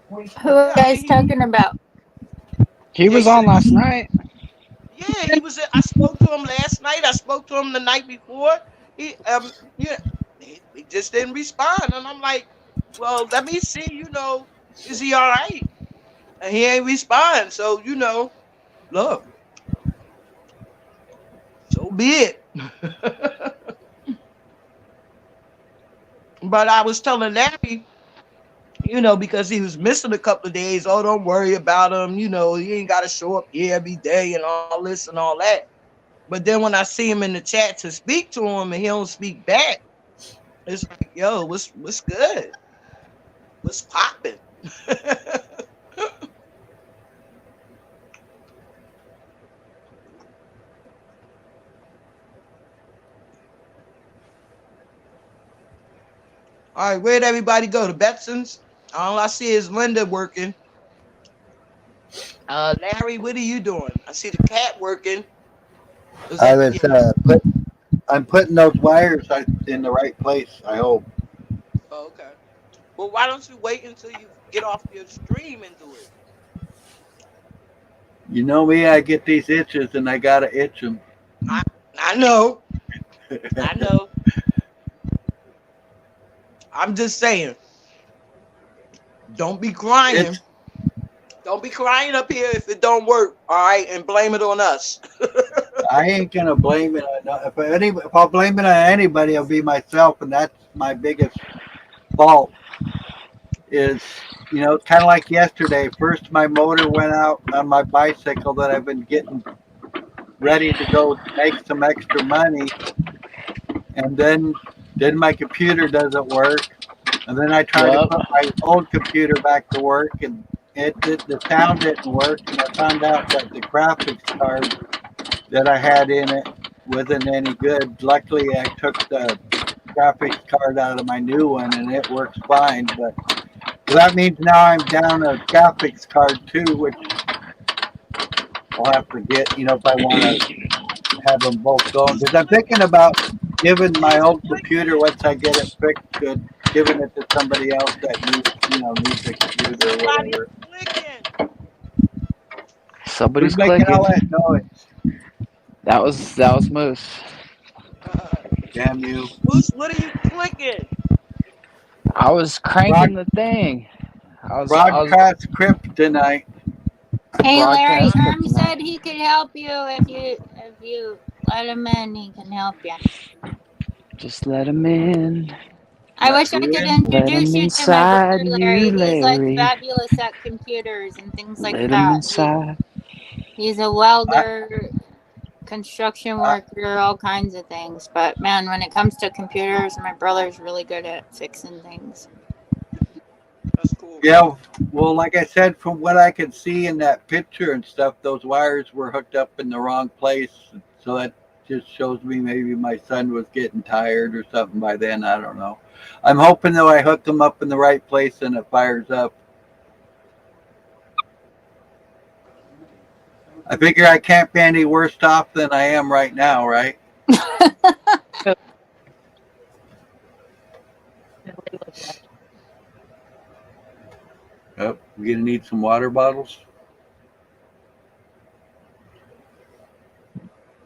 Who are you Yeah, I guys mean, talking about? He was Jason. on last night. Yeah, he was. I spoke to him last night. I spoke to him the night before. He, yeah, he just didn't respond, and I'm like, well, let me see. Is he all right? And he ain't respond. So look, so be it. But I was telling Larry, because he was missing a couple of days. Oh, don't worry about him. He ain't got to show up here every day and all this and all that. But then when I see him in the chat to speak to him and he don't speak back, it's like, yo, what's good? What's popping? All right, where'd everybody go? The Betsons? All I see is Linda working. Larry, what are you doing? I see the cat working. Was I that was yeah? I'm putting those wires in the right place. I hope. Oh, okay. Well, why don't you wait until you get off your stream and do it? You know me, I get these itches and I gotta itch them. I I know. I know. I'm just saying. Don't be crying. It's Don't be crying up here if it don't work. All right, and blame it on us. I ain't gonna blame it on if I'll blame it on anybody, it'll be myself, and that's my biggest fault. Is kind of like yesterday. First, my motor went out on my bicycle that I've been getting ready to go make some extra money, and then my computer doesn't work, and then I tried to Yep. put my old computer back to work, and the sound didn't work, and I found out that the graphics card that I had in it wasn't any good. Luckily, I took the graphics card out of my new one, and it works fine. But so that means now I'm down a graphics card too, which I'll have to get, if I want to have them both going. Because I'm thinking about giving my old computer once I get it fixed good, giving it to somebody else that needs a computer or Somebody's whatever. clicking. Somebody's Who's making clicking. all that noise? That was Moose. Damn you! Moose, what are you clicking? I was cranking the thing. I was Broadcast kryptonite. Hey Larry, broadcast Erm kryptonite. said he could help you if you let him in. He can help you. Just let him in. I Let wish I who could in? Let him introduce you to my brother inside Larry. you, He's like Larry. fabulous at computers and things like Let him that. inside. He's a I, welder, construction I, worker, all kinds of things. But man, when it comes to computers, my brother's really good at fixing things. That's cool. yeah, well, like I said, from what I could see in that picture and stuff, those wires were hooked up in the wrong place. So that just shows me maybe my son was getting tired or something by then. I don't know. I'm hoping though I hooked them up in the right place and it fires up. I figure I can't be any worse off than I am right now, right? Oh, we're gonna need some water bottles.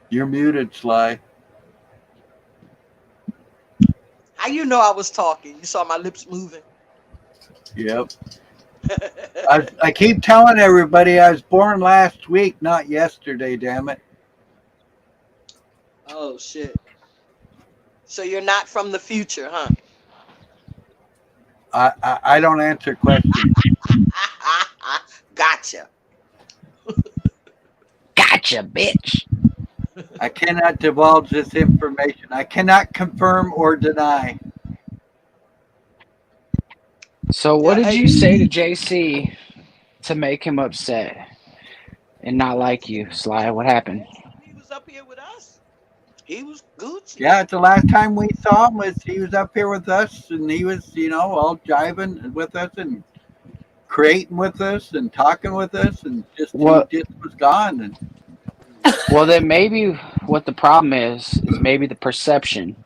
You're muted, Sly. How you know I was talking? You saw my lips moving. Yep. I keep telling everybody I was born last week, not yesterday. Damn it! Oh shit. So you're not from the future, huh? I don't answer questions. Gotcha. Gotcha, bitch. I cannot divulge this information. I cannot confirm or deny. So what Yeah, did hey, you say to JC to make him upset and not like you, Sly? What happened? he was up here with us. He was Gucci. Yeah, it's the last time we saw him was he was up here with us, and he was all jiving with us and creating with us and talking with us, and he What? just was gone. And Well, then maybe what the problem is maybe the perception.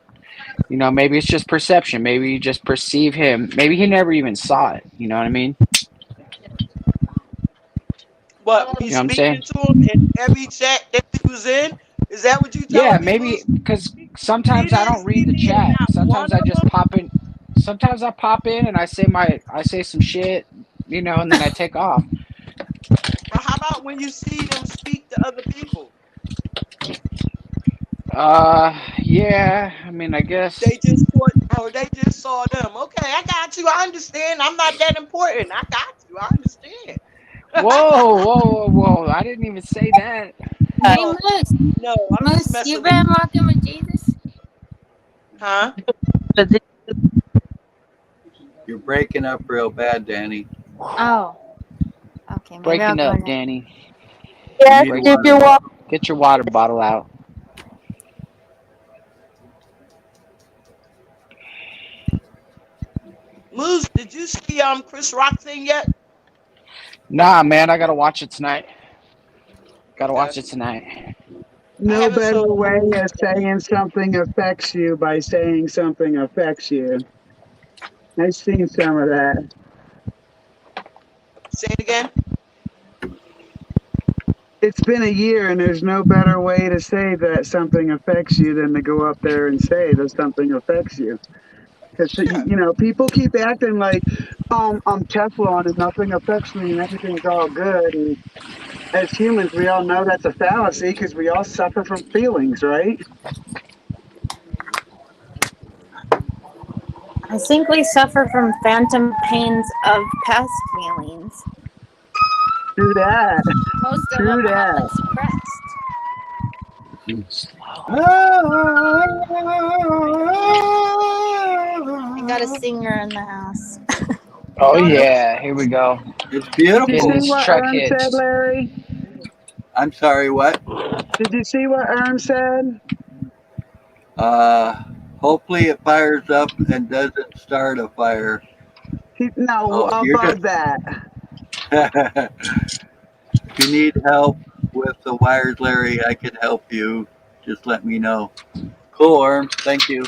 Maybe it's just perception. Maybe you just perceive him. Maybe he never even saw it. You know what I mean? What? He's You know what I'm speaking saying? to him in every chat that he was in. Is that what you Yeah, telling me, maybe Moose? because He sometimes I didn't don't see read the me in chat. not one Sometimes I of just them. pop in. Sometimes I pop in and I say some shit, and then I take off. But how about when you see them speak to other people? Yeah. I mean, I guess. They just caught, or they just saw them. Okay, I got you. I understand. I'm not that important. I got you. I understand. Whoa, whoa, whoa, whoa! I didn't even say that. Hey No, Moose, no, I'm just Moose, you messing with been you. walking with Jesus? Huh? you're breaking up real bad, Danny. Oh, okay. Maybe I'll Breaking go up, in. Danny. You Yes, need a Breaking if water up. you're walking. bottle. Get your water bottle out. Moose, did you see Chris Rock thing yet? Nah, man, I gotta watch it tonight. Gotta Okay. watch it tonight. I No haven't better saw way Moose of yet. saying something affects you by saying something affects you. I've seen some of that. Say it again. It's been a year, and there's no better way to say that something affects you than to go up there and say that something affects you. Because you know, people keep acting like I'm Teflon and nothing affects me and everything's all good. And as humans, we all know that's a fallacy because we all suffer from feelings, right? I think we suffer from phantom pains of past feelings. True that. Most of True them are that. unsuppressed. I got a singer in the house. Oh yeah, here we go. It's Did you Getting see beautiful. this what truck Erm said, hitched. Larry? I'm sorry, what? Did you see what Erm said? Hopefully it fires up and doesn't start a fire. No, Oh, you're above just. that. If you need help with the wires, Larry, I can help you. Just let me know. Cool, Arm. Thank you.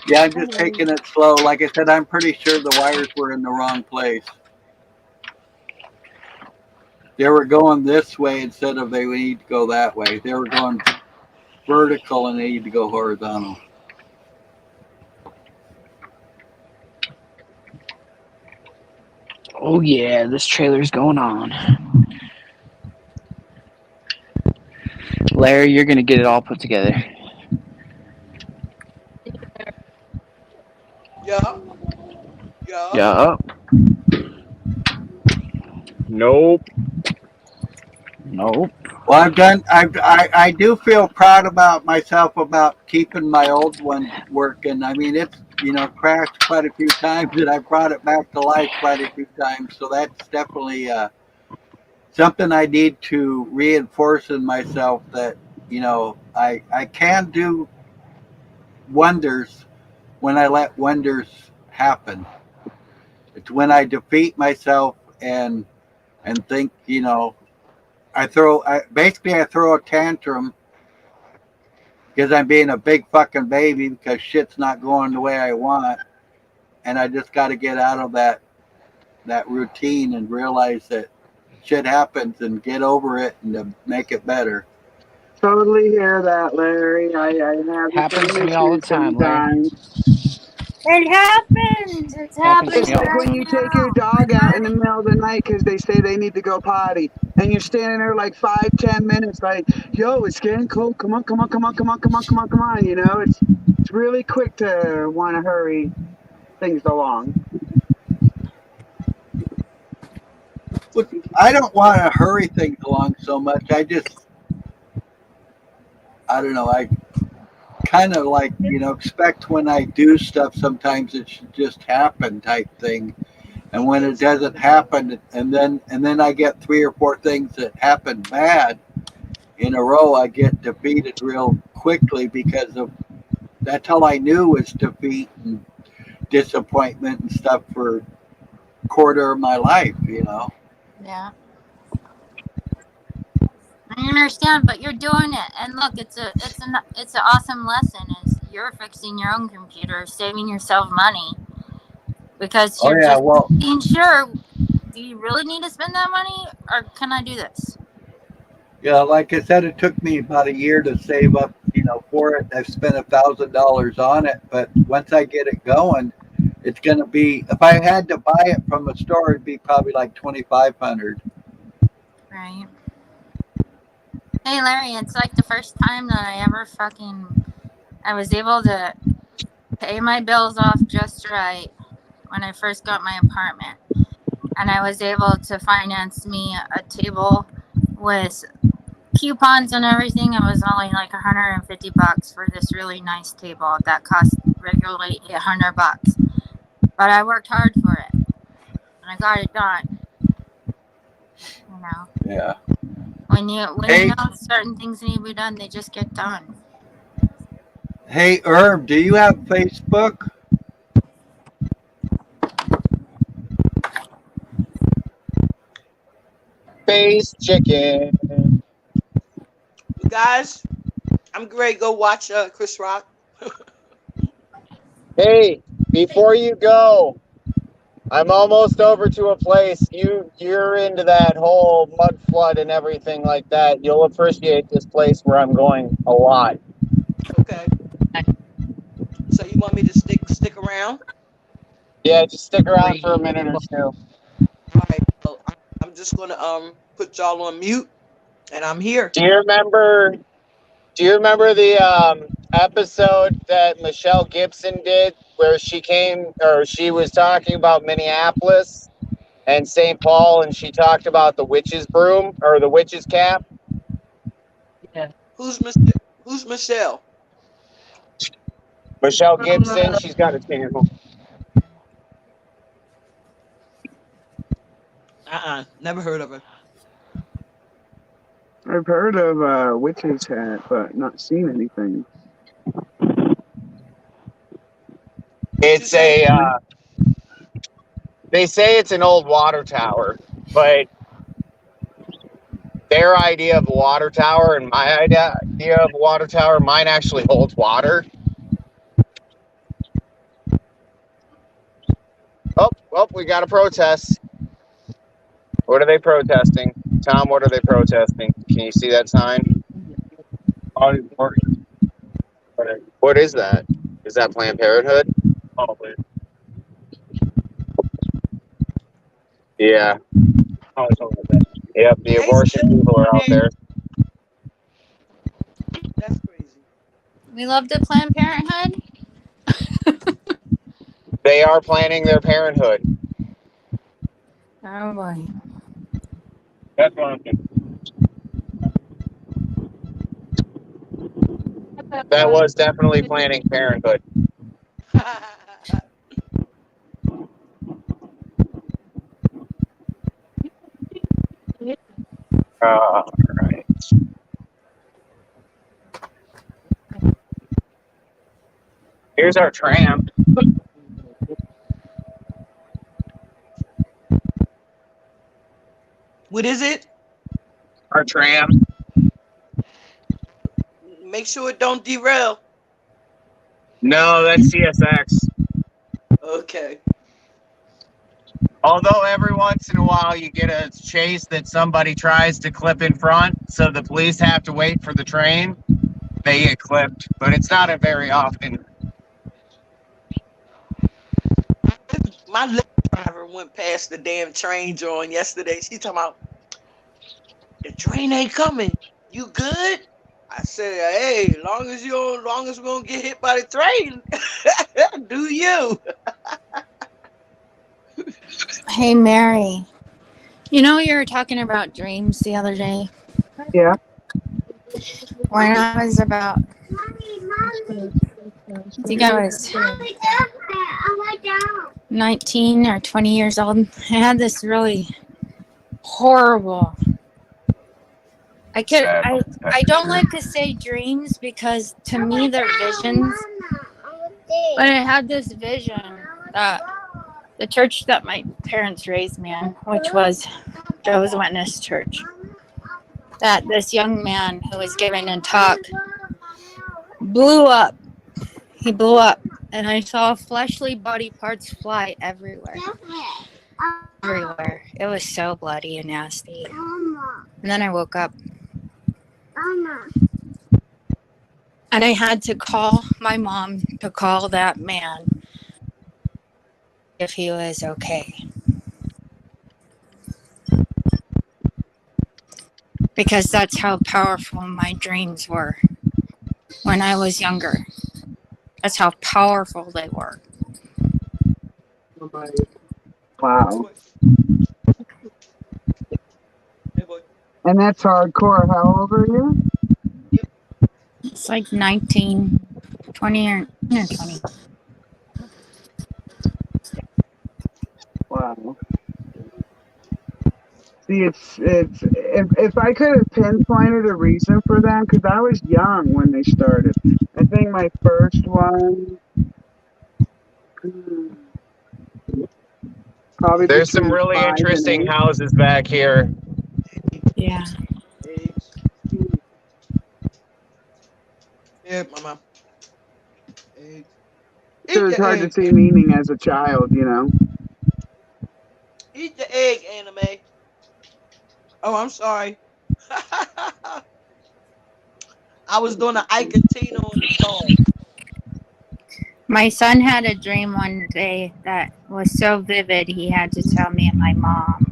Yeah, I'm just taking it slow. Like I said, I'm pretty sure the wires were in the wrong place. They were going this way instead of they need to go that way. They were going vertical and they need to go horizontal. Oh yeah, this trailer's going on. Larry, you're gonna get it all put together. Yup. Yup. Yeah. Nope. Nope. Well, I've done. I do feel proud about myself about keeping my old one working. I mean, it's crashed quite a few times, and I brought it back to life quite a few times. So that's definitely something I need to reinforce in myself that I can do wonders when I let wonders happen. It's when I defeat myself and think I throw a tantrum because I'm being a big fucking baby because shit's not going the way I want, and I just got to get out of that routine and realize that shit happens and get over it and to make it better. Totally hear that, Larry. I have the Happens same to me all the issue time, Larry. sometimes. It happens. It's Happens to It's me happening all like the right when time. you take your now. dog out in the middle of the night because they say they need to go potty, and you're standing there like 5, 10 minutes, like, yo, it's getting cold. Come on, come on, come on, come on, come on, come on, come on. You know, it's really quick to want to hurry things along. But I don't want to hurry things along so much. I don't know. I kind of like expect when I do stuff. Sometimes it should just happen, type thing. And when it doesn't happen, and then I get three or four things that happen bad in a row, I get defeated real quickly because of that's all I knew was defeat and disappointment and stuff for a quarter of my life. Yeah, I understand, but you're doing it, and look, it's an awesome lesson. Is you're fixing your own computer, saving yourself money because Oh you're yeah, just well, being sure. Do you really need to spend that money, or can I do this? yeah, like I said, it took me about a year to save up, for it. I've spent $1,000 on it, but once I get it going, it's gonna be. If I had to buy it from a store, it'd be probably like 2,500. Right. Hey Larry, it's like the first time that I was able to pay my bills off just right when I first got my apartment. And I was able to finance me a table with coupons and everything. It was only like $150 for this really nice table that cost regularly $800. But I worked hard for it and I got it done. You know, Yeah. when you Hey, know certain things need to be done, they just get done. hey, Herb, do you have Facebook? Space chicken. You guys, I'm great. Go watch Chris Rock. Hey, before you go, I'm almost over to a place. You're into that whole mud flood and everything like that. You'll appreciate this place where I'm going a lot. Okay. So you want me to stick around? Yeah, just stick around for a minute or two. All right. So I'm just gonna put y'all on mute, and I'm here. Do you remember the episode that Michelle Gibson did where she was talking about Minneapolis and St. Paul, and she talked about the witch's broom or the witch's cap? Yeah. Who's Michelle? Michelle Gibson, she's got a channel. Never heard of her. I've heard of witch's hat, but not seen anything. It's they say it's an old water tower, but their idea of a water tower and my idea of a water tower, mine actually holds water. Oh, we got a protest. What are they protesting? Tom, what are they protesting? Can you see that sign? What is that? Is that Planned Parenthood? Probably. Yeah. Yep, the abortion people are out there. That's crazy. We love the Planned Parenthood. They are planning their parenthood. Oh boy. That's one of them. That was definitely planning parenthood. All right. Here's our tram. What is it? Our tram. Make sure it don't derail. No, that's CSX. Okay. Although every once in a while you get a chase that somebody tries to clip in front, so the police have to wait for the train, they get clipped. But it's not very often. My Lyft driver went past the damn train joint yesterday. She talking about the train ain't coming. You good? I said, hey, long as we don't get hit by the train, do you? Hey Mary, you know you were talking about dreams the other day. Yeah. When I was about, I think I was 19 or 20 years old, I had this really horrible. I don't like to say dreams because to me they're visions. But I had this vision that the church that my parents raised me in, which was Jehovah's Witness Church, that this young man who was giving a talk blew up. He blew up, and I saw fleshly body parts fly everywhere. Everywhere. It was so bloody and nasty. And then I woke up. And I had to call my mom to call that man if he was okay. Because that's how powerful my dreams were when I was younger. That's how powerful they were. Wow. Hey, boy. And that's hardcore. How old are you? It's like 19, 20 or 20. Wow. See, it's if I could have pinpointed a reason for that, because I was young when they started. I think my first one, probably. There's some between really 5 and interesting 8. houses back here. Yeah. Yeah, mama. Eggs. So it's hard to see meaning as a child, you know. Eat the egg, anime. Oh, I'm sorry. I was doing an Icatino on the dog. My son had a dream one day that was so vivid he had to tell me and my mom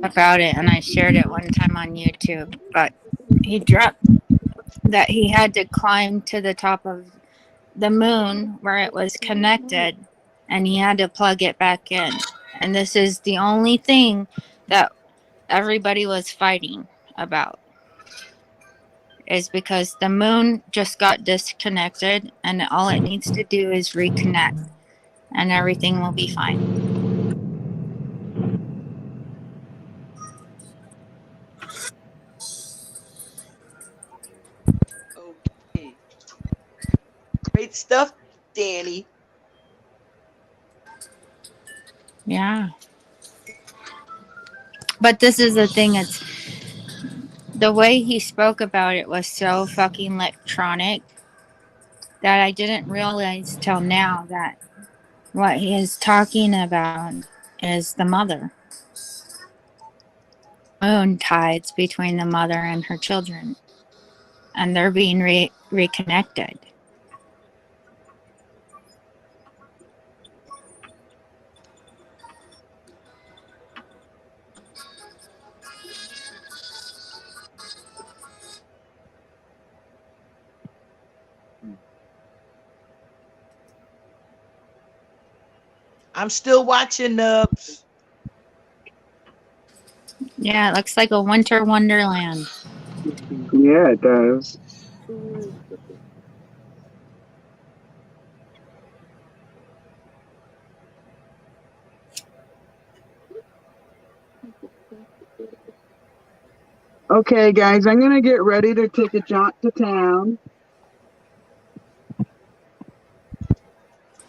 about it, and I shared it one time on YouTube. But he dreamt that he had to climb to the top of the moon where it was connected, and he had to plug it back in. And this is the only thing that everybody was fighting about, is because the moon just got disconnected, and all it needs to do is reconnect, and everything will be fine. Okay. Great stuff, Danny. Yeah. But this is the thing, it's the way he spoke about it was so fucking electronic that I didn't realize till now that what he is talking about is the mother. Moon tides between the mother and her children, and they're being reconnected. I'm still watching Nubs. Yeah, it looks like a winter wonderland. Yeah, it does. Okay, guys, I'm gonna get ready to take a jaunt to town.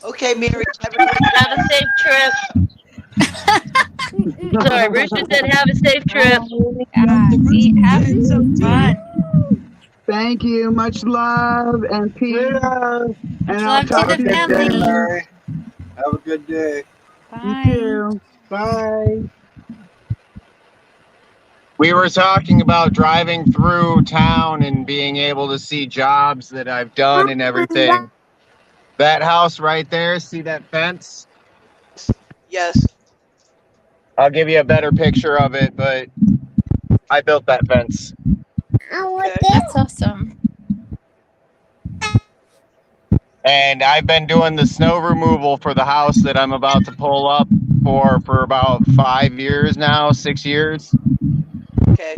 Okay, Mary, have a great Have a safe trip. Sorry, Rooster said have a safe trip. Yeah, see, have fun. Thank you. Much love and peace. Yeah. And Much I'll love to talk the to you family. soon. Mary. Have a good day. You Bye. too. Bye. We were talking about driving through town and being able to see jobs that I've done and everything. That house right there, see that fence? Yes. I'll give you a better picture of it, but I built that fence. Okay. That's awesome. And I've been doing the snow removal for the house that I'm about to pull up for about 5 years now, 6 years. Okay.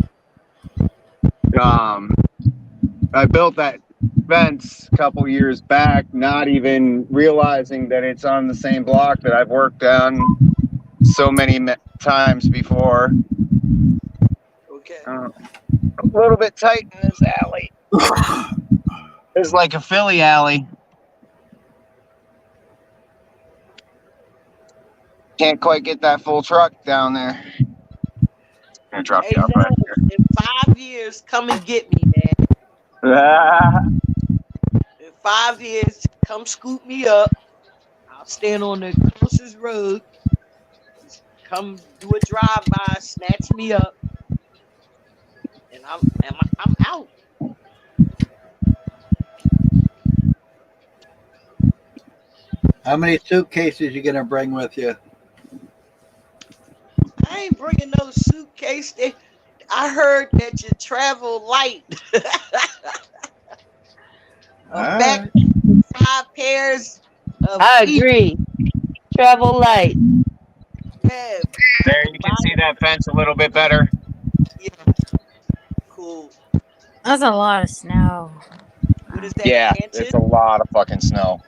I built that fence a couple years back, not even realizing that it's on the same block that I've worked on so many times before. Okay. A little bit tight in this alley. It's like a Philly alley. Can't quite get that full truck down there. I'm gonna drop Hey, you off Nubs, right here. in 5 years, come and get me, man. In 5 years, come scoop me up. I'll stand on the closest road. Just come do a drive-by, snatch me up, and I'm out. How many suitcases you gonna bring with you? I ain't bringing no suitcase. I heard that you travel light. A backpack with 5 pairs of I feet. agree. Travel light. Yeah, There, you can see that fence a little bit better. yeah, cool. That's a lot of snow. What is that? Yeah, inches? it's a lot of fucking snow.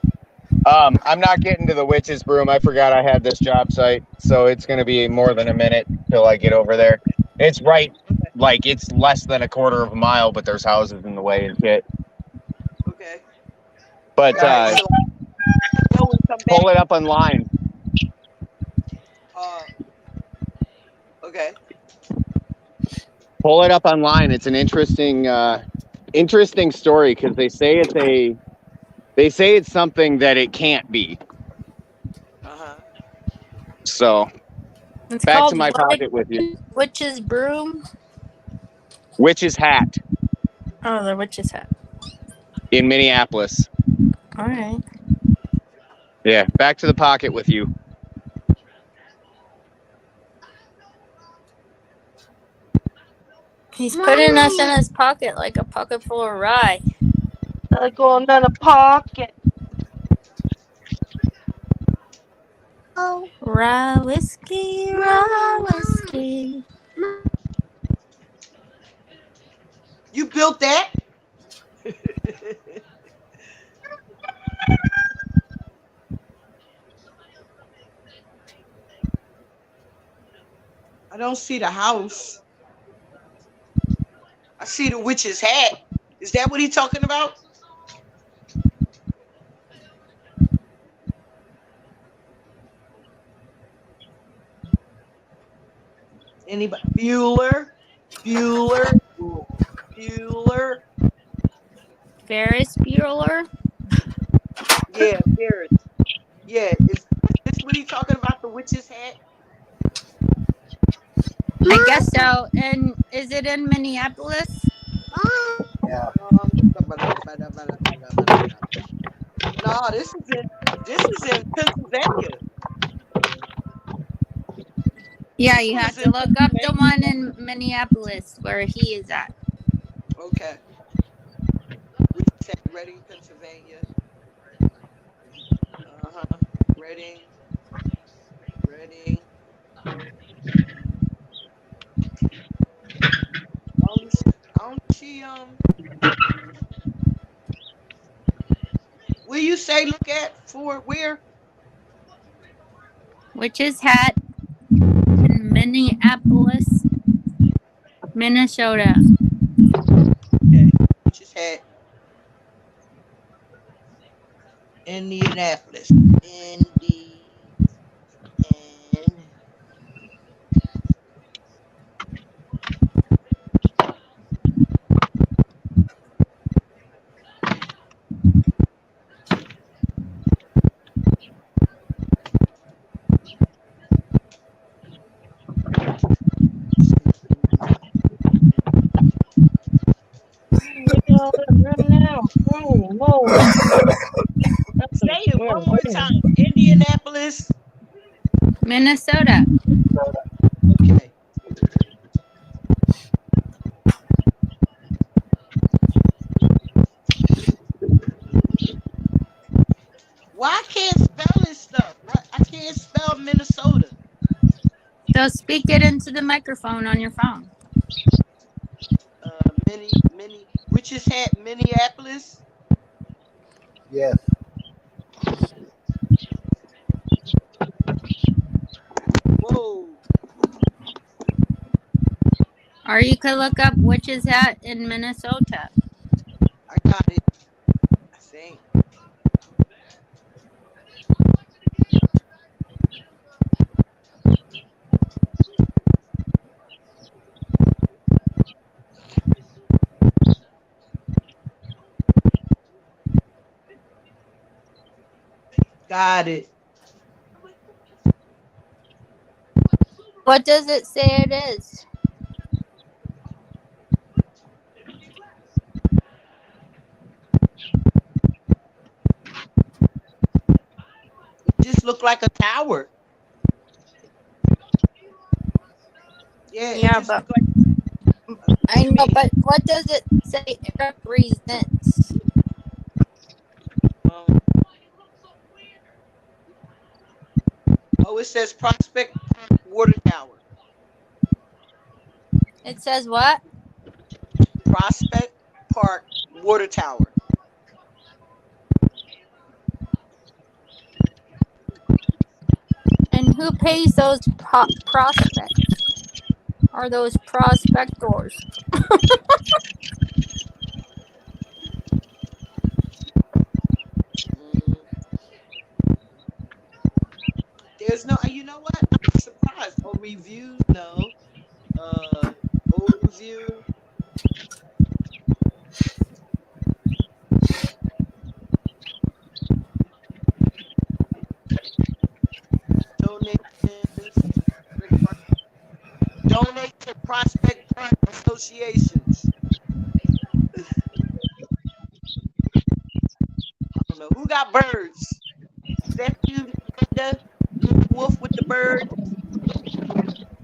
I'm not getting to the witch's broom. I forgot I had this job site, so it's going to be more than a minute till I get over there. It's right, like it's less than a quarter of a mile, but there's houses in the way and shit. Okay. But Alright, so go and come back. pull it up online. Okay. Pull it up online. It's an interesting story because they say They say it's something that it can't be. Uh-huh. So It's back to called my what pocket with you. again? Witch's broom. Witch's hat Oh, the witch's hat. in Minneapolis. All right. Yeah, back to the pocket with you. He's putting us in his pocket like a pocket full of rye. Going down a pocket. Oh, rye whiskey, rye whiskey. You built that? I don't see the house. I see the witch's hat. Is that what he's talking about? Anybody? Bueller? Bueller? Bueller? Ferris Bueller. Yeah, Ferris. Yeah, is this what he's talking about? The witch's hat? I guess so. And is it in Minneapolis? Yeah. No, this is in Pennsylvania. Yeah, This you one have is to in look up the Pennsylvania. one in Minneapolis where he is at. Okay. Witch's hat, Reading, Pennsylvania. Uh-huh. Reading. Reading. I only see will you say look at for where? Witch's hat in Minneapolis, Minnesota. Okay. Witch's hat. Indianapolis. And say it one more time. Indianapolis. Minnesota. Okay. Why I can't spell this stuff? What I can't spell Minnesota. So speak it into the microphone on your phone. Mini Witch's hat, Minneapolis. Yes. Whoa. Or you could look up Witch's hat in Minnesota. I got it. I think. Got it. What does it say it is? It just looked like a tower. Yeah, it Yeah, just but looked like. I know, but what does it say it represents? Um, oh, it says Prospect Park Water Tower. It says what? Prospect Park Water Tower. And who pays those prospects? Are those prospectors? Mm, there's no. You know what? I'm surprised. Oh, reviews? No. Overview. Donate to Prospect Park associations. I don't know who got birds. Is that you, Linda? You the wolf with the bird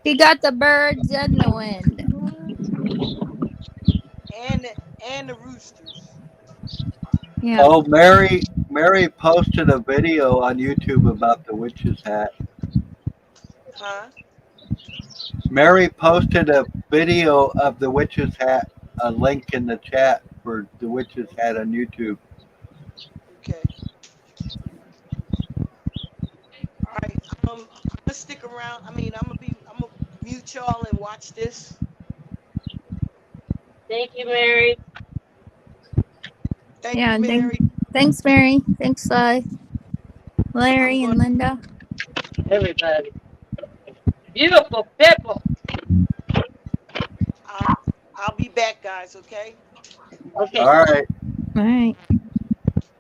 He got the birds and the wind. and the roosters. Yeah. Oh, Mary posted a video on YouTube about the witch's hat. Huh? Mary posted a video of the witch's hat, a link in the chat for the witch's hat on YouTube. Okay. All right. I'm gonna stick around. I mean, I'm gonna mute y'all and watch this. Thank you, Mary. Thank you, Yeah. Mary. Thanks, Mary. Thanks, I'm Larry going. and Linda. Everybody. Beautiful people. I'll, I'll be back, guys. Okay. Okay, All right. All right.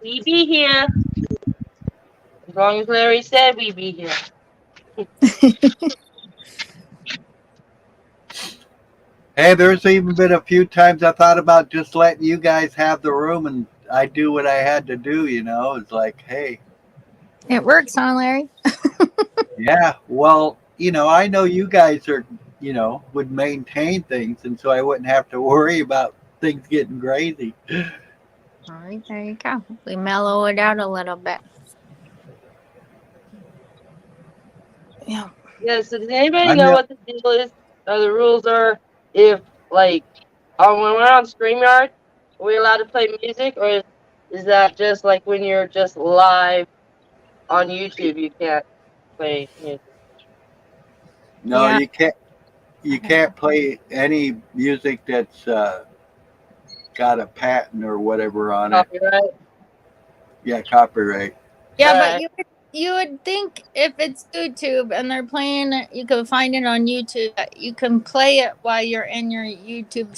we be here. As long as Larry said we be here. Hey, there's even been a few times I thought about just letting you guys have the room and I do what I had to do, you know. It's like, hey, It works, huh, Larry? yeah, well, I know you guys are, would maintain things and so I wouldn't have to worry about things getting crazy. All right. There you go. We mellow it out a little bit. Yeah. Yeah, so does anybody I'm know the, what the deal is or the rules are if, like, when we're on StreamYard, are we allowed to play music, or is that just like when you're just live on YouTube, you can't play music? no, Yeah. you can't play any music that's got a patent or whatever on it. Copyright? Yeah, copyright. Yeah, but Alright. you would think if it's YouTube and they're playing it, you can find it on YouTube. You can play it while you're in your YouTube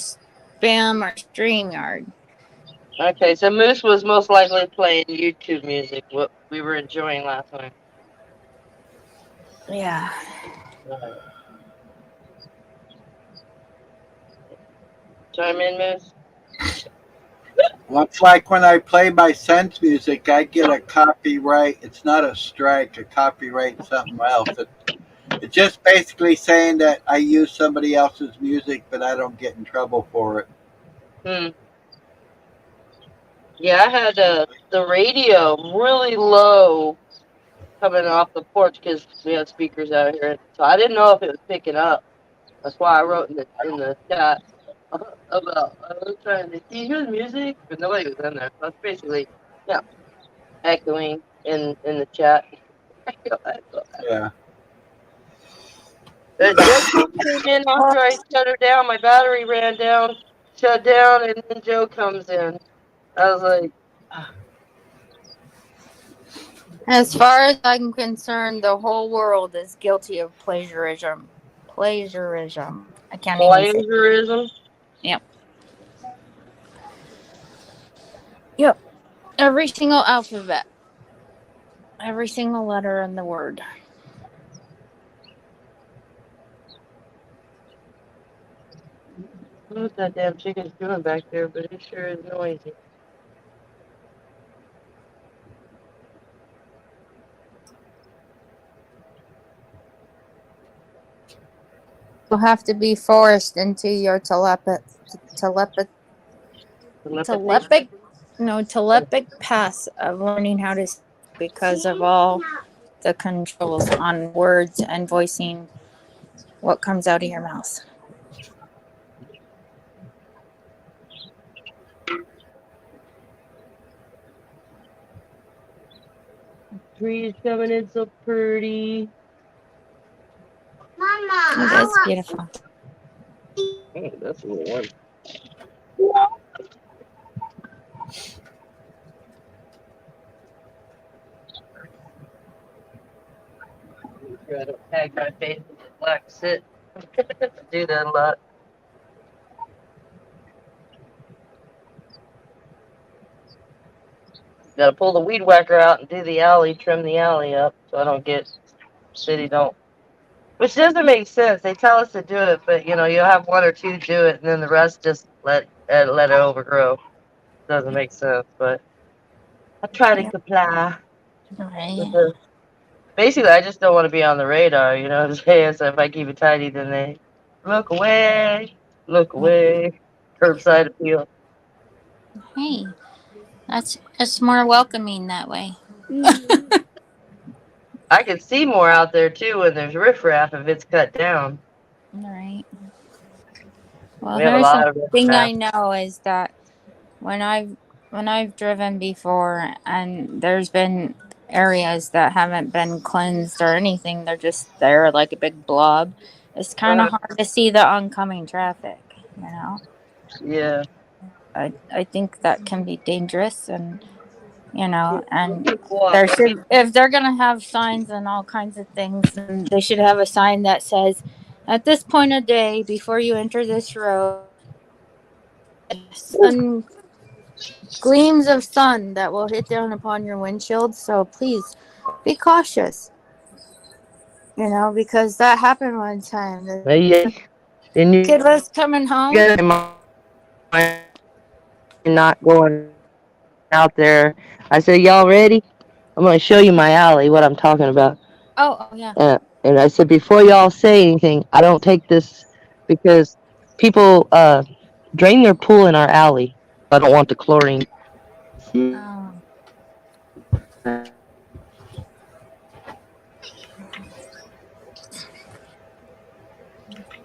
spam or StreamYard. Okay, so Moose was most likely playing YouTube music, what we were enjoying last night. Yeah. Alright. Chime in, Moose? Well, it's like when I play my son's music, I get a copyright. It's not a strike, a copyright something else. It's just basically saying that I use somebody else's music, but I don't get in trouble for it. Hmm. Yeah, I had the radio really low coming off the porch because we had speakers out here, so I didn't know if it was picking up. That's why I wrote in the chat about I was trying to can you hear the music, but nobody was in there. So that's basically echoing in the chat. Yeah. Joe came in after I shut her down. My battery ran down, shut down, and then Joe comes in. I was like, As far as I'm concerned, the whole world is guilty of plagiarism. Plagiarism. I can't even say. plagiarism. Yep. Yep. Every single alphabet. Every single letter in the word. What that damn chicken's doing back there, but it sure is noisy. You'll have to be forced into your telepathic path of learning how to speak because of all the controls on words and voicing what comes out of your mouth. Trees coming in so pretty. Oh, that's beautiful. Oh, that's a little one. Try to tag my face with the black sit. Do that a lot. Gotta pull the weed whacker out and do the alley, trim the alley up so I don't get city don't Which doesn't make sense. They tell us to do it, but you'll have one or two do it, and then the rest just let it overgrow. Doesn't make sense, but I try to Yep. comply with Right. the. Basically, I just don't want to be on the radar. You know what I'm saying? So if I keep it tidy, then they look away, curbside appeal. Hey, that's more welcoming that way. I can see more out there too when there's riffraff if it's cut down. Right. Well, We have a here's lot of something riffraff. I know is that when I've driven before and there's been areas that haven't been cleansed or anything, they're just there like a big blob. It's kind of Uh, hard to see the oncoming traffic, you know. yeah. I think that can be dangerous, and When and people walk, there people, should, if they're gonna have signs and all kinds of things, then they should have a sign that says, at this point of day, before you enter this road, sun gleams of sun that will hit down upon your windshield. So please be cautious, because that happened one time. The yeah, and kid was coming you're home. gonna not going out there. I said, y'all ready? I'm gonna show you my alley, what I'm talking about. Oh yeah. And I said, before y'all say anything, I don't take this because people drain their pool in our alley. I don't want the chlorine. Oh.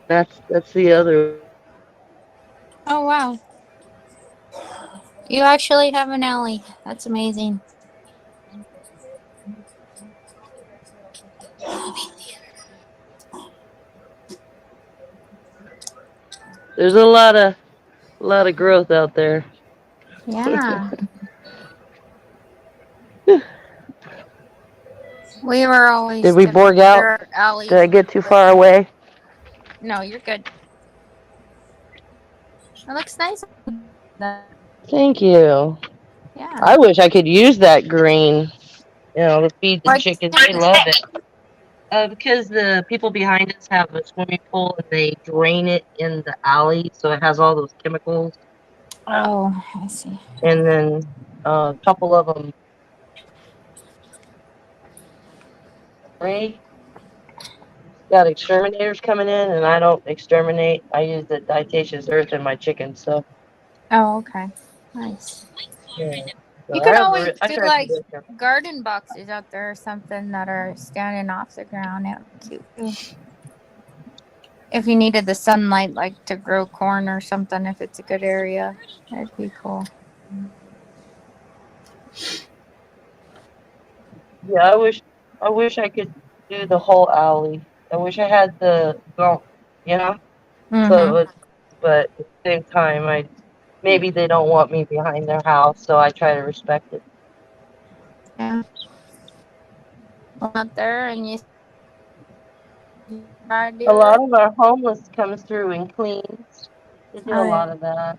That's the other. Oh wow. You actually have an alley. That's amazing. There's a lot of growth out there. Yeah. We were Did always we together. borg out? Our Did alleys I were get too split. far away? No, you're good. It looks nice. Thank you. Yeah. I wish I could use that green, to feed the Why chickens. can't They you? love it. Because the people behind us have a swimming pool and they drain it in the alley, so it has all those chemicals. Oh, I see. And then a couple of them spray. Got exterminators coming in, and I don't exterminate. I use the diatomaceous earth in my chickens. So Oh, okay. Nice. yeah, so You can always I do try to be like real careful. garden boxes out there or something that are standing off the ground. It would be cute too. If you needed the sunlight, like to grow corn or something, if it's a good area, that'd be cool. Yeah, I wish I could do the whole alley. I wish I had the bump, you know. So it Mm-hmm. would, but at the same time, maybe they don't want me behind their house, so I try to respect it. Yeah. Well, out there and you try to do A it. lot of our homeless comes through and cleans. They do a Oh yeah. lot of that.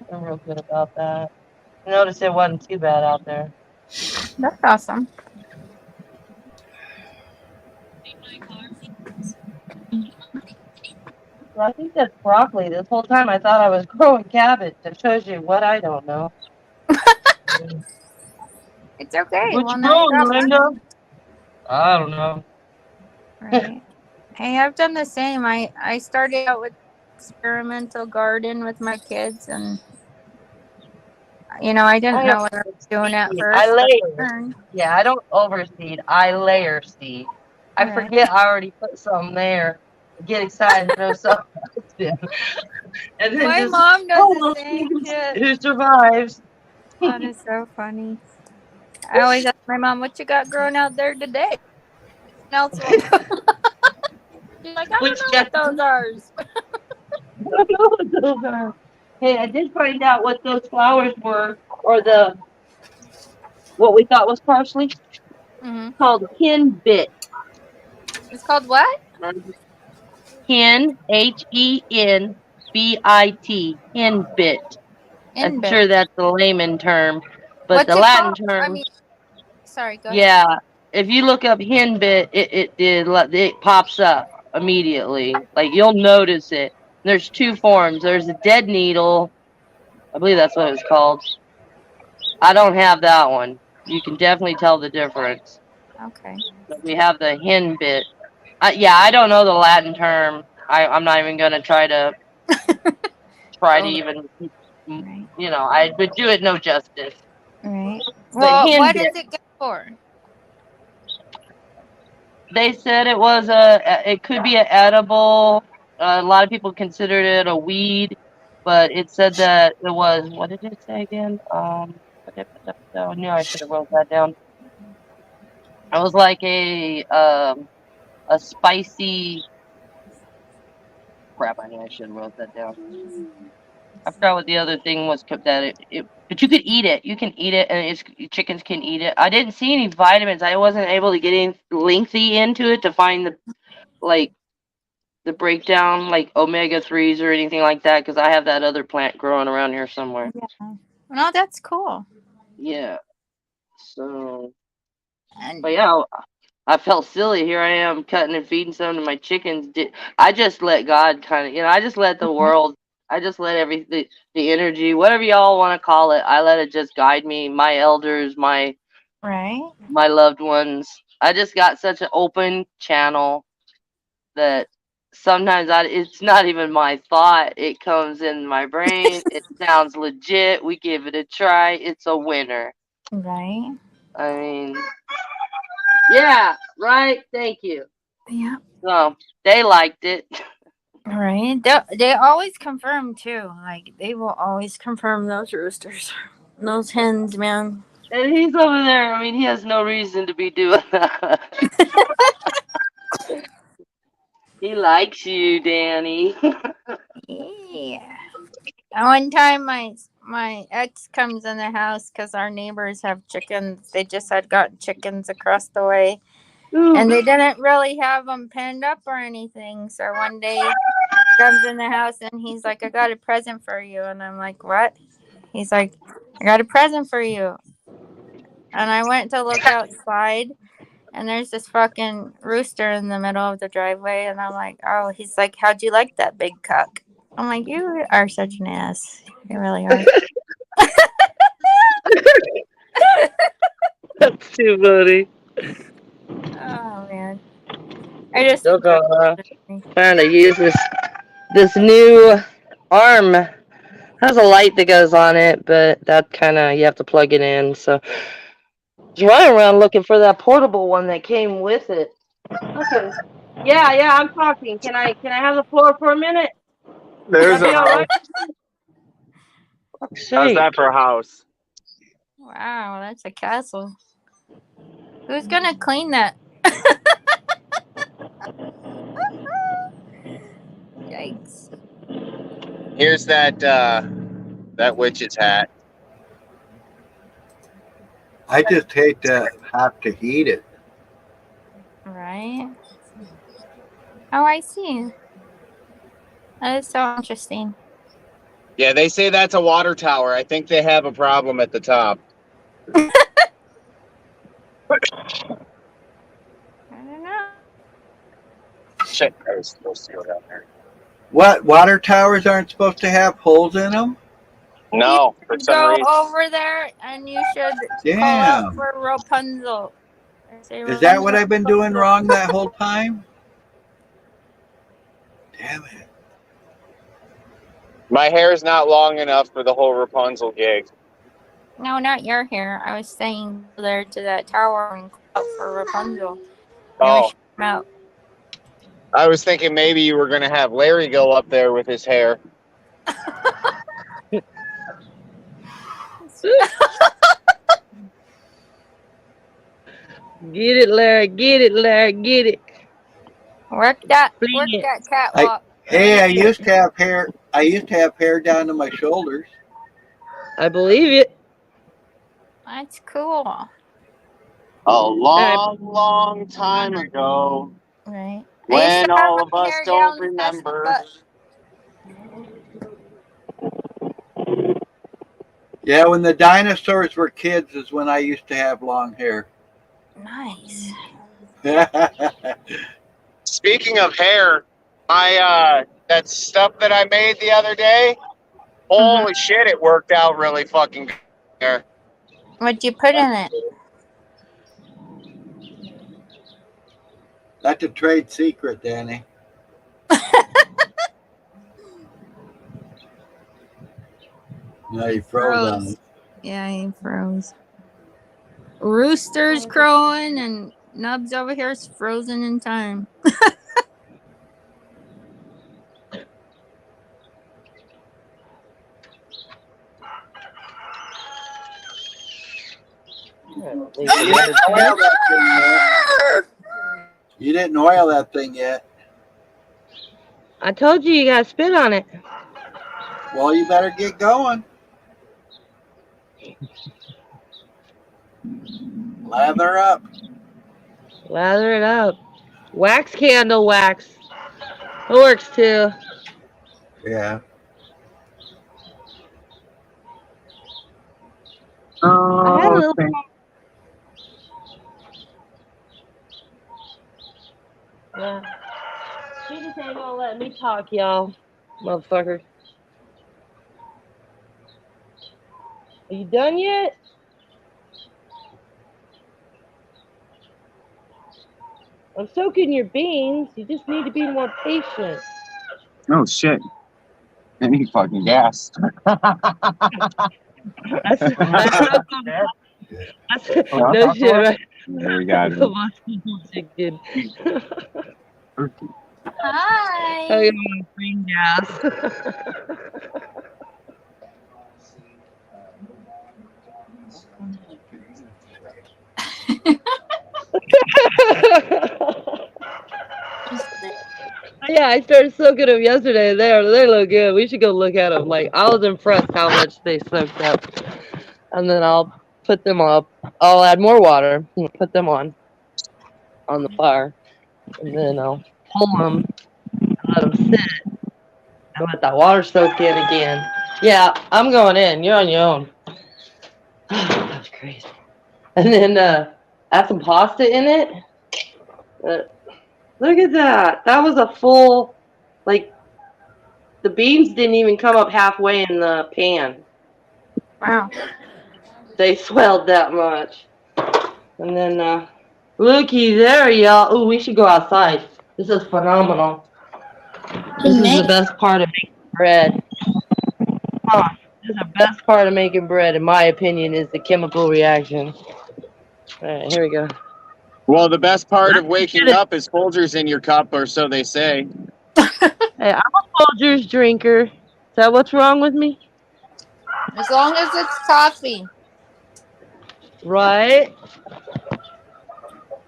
They're real good about that. I noticed it wasn't too bad out there. That's awesome. Well, I think that's broccoli. This whole time I thought I was growing cabbage. That shows you what I don't know. It's okay. What Well, you now you growing, got Linda? one. I don't know. Right. Hey, I've done the same. I started out with experimental garden with my kids, and I didn't I know what I was doing at overseed. I first, but I layer. learned. Yeah, I don't overseed. I layer seed. I Right. forget I already put some there. Get excited, throw something else in, and then My just mom does oh, the we'll see same shit. who survives. That is so funny. I always ask my mom, "What you got growing out there today?" Else will. She's like, "I don't Which know yeah, what those are." I don't know what those are. Hey, I did find out what those flowers were, or the what we thought was parsley, Mm-hmm. called henbit. It's called what? Henbit. Henbit. I'm Inbit. sure that's the layman term, but What's the it Latin called? I term, mean, sorry. Go ahead. yeah, if you look up hen bit, it pops up immediately. Like you'll notice it. There's two forms. There's a dead needle. I believe that's what it's called. I don't have that one. You can definitely tell the difference. Okay. But we have the hen bit. Yeah, I don't know the Latin term. I'm not even gonna try to Oh, even, right. I would do it no justice. Right. But Well, hen what is bit. it good for? They said it could be an edible. A lot of people considered it a weed, but it said that it was. What did it say again? I knew I should have wrote that down. It was like a spicy. Crap! I knew I should have wrote that down. I forgot what the other thing was. But you could eat it. You can eat it, and chickens can eat it. I didn't see any vitamins. I wasn't able to get in lengthy into it to find like the breakdown, like omega 3s or anything like that, because I have that other plant growing around here somewhere. Yeah. No, that's cool. Yeah. So, And but yeah, I felt silly. Here I am cutting and feeding some to my chickens. I just let God kind of, I just let the world, I just let everything, the energy, whatever y'all want to call it, I let it just guide me. My elders, right. my loved ones. I just got such an open channel that sometimes it's not even my thought. It comes in my brain. It sounds legit. We give it a try. It's a winner. Right. I mean, yeah, right. Thank you. Yeah. So they liked it. Right. They always confirm too. Like they will always confirm those roosters, those hens, man. And he's over there. I mean, he has no reason to be doing that. He likes you, Danny. Yeah. One time, my ex comes in the house because our neighbors have chickens. They just had gotten chickens across the way, and they didn't really have them penned up or anything. So one day, he comes in the house and he's like, "I got a present for you," and I'm like, "What?" He's like, "I got a present for you," and I went to look outside. And there's this fucking rooster in the middle of the driveway, and I'm like, "Oh," he's like, "How'd you like that big cock?" I'm like, "You are such an ass. You really are." That's too funny. Oh man, I just Look, enjoy it. trying to use this new arm. Has a light that goes on it, but that kind of you have to plug it in. So just running around looking for that portable one that came with it. Okay. Yeah, I'm talking. Can I have the floor for a minute? There's That'd a be all house. right. Fuck's How's sake. that for a house? Wow, that's a castle. Who's gonna clean that? Yikes! Here's that witch's hat. I just hate to have to eat it. Right? Oh, I see. That is so interesting. Yeah, they say that's a water tower. I think they have a problem at the top. I don't know. Shit, I was supposed to go down there. What, water towers aren't supposed to have holes in them? You No, for should some go reason. over there and you should call out Damn. for Rapunzel. I say Is that what I've been doing Rapunzel. wrong that whole time? Damn it. My hair's not long enough for the whole Rapunzel gig. No, not your hair. I was saying go there to that tower and call out for Rapunzel. Maybe Oh, she come out. I was thinking maybe you were going to have Larry go up there with his hair. Get it, Larry. Get it, Larry. Get it. Work Fling it. that catwalk. I used to have hair. I used to have hair down to my shoulders. I believe it. That's cool. A long time ago, Right. I used to when have all of my us hair don't down past my remember. butt. Yeah, when the dinosaurs were kids is when I used to have long hair. Nice. Speaking of hair, that stuff that I made the other day, holy shit, it worked out really fucking good. There. What'd you put in it? That's a trade secret, Danny. No, you froze on Froze. it. Yeah, he froze. Rooster's crowing and Nubs over here is frozen in time. You didn't oil that thing yet. You didn't oil that thing yet. I told you gotta spit on it. Well, you better get going. Lather up. Lather it up. Wax candle wax. It works too. Yeah. I had a Oh, little. okay. Yeah. She just ain't gonna let me talk, y'all. Motherfucker. Are you done yet? I'm soaking your beans. You just need to be more patient. Oh shit. Any fucking gas. I soaked them. No shit, right? There we got it. Come on, chicken. Hi. How you want green gas? Yeah, I started soaking them yesterday. They look good. We should go look at them. Like I was impressed how much they soaked up. And then I'll put them up. I'll add more water. And put them on the fire, and then I'll pull them and let them sit and let that water soak in again. Yeah, I'm going in. You're on your own. That was crazy. And then add some pasta in it. Look at that. That was a full, like, the beans didn't even come up halfway in the pan. Wow. They swelled that much. And then, looky there, y'all. Oh, we should go outside. This is phenomenal. This is the best part of making bread. Huh. This is the best part of making bread, in my opinion, is the chemical reaction. All right, here we go. Well, the best part of waking up is Folgers in your cup, or so they say. Hey, I'm a Folgers drinker. Is that what's wrong with me? As long as it's coffee. Right?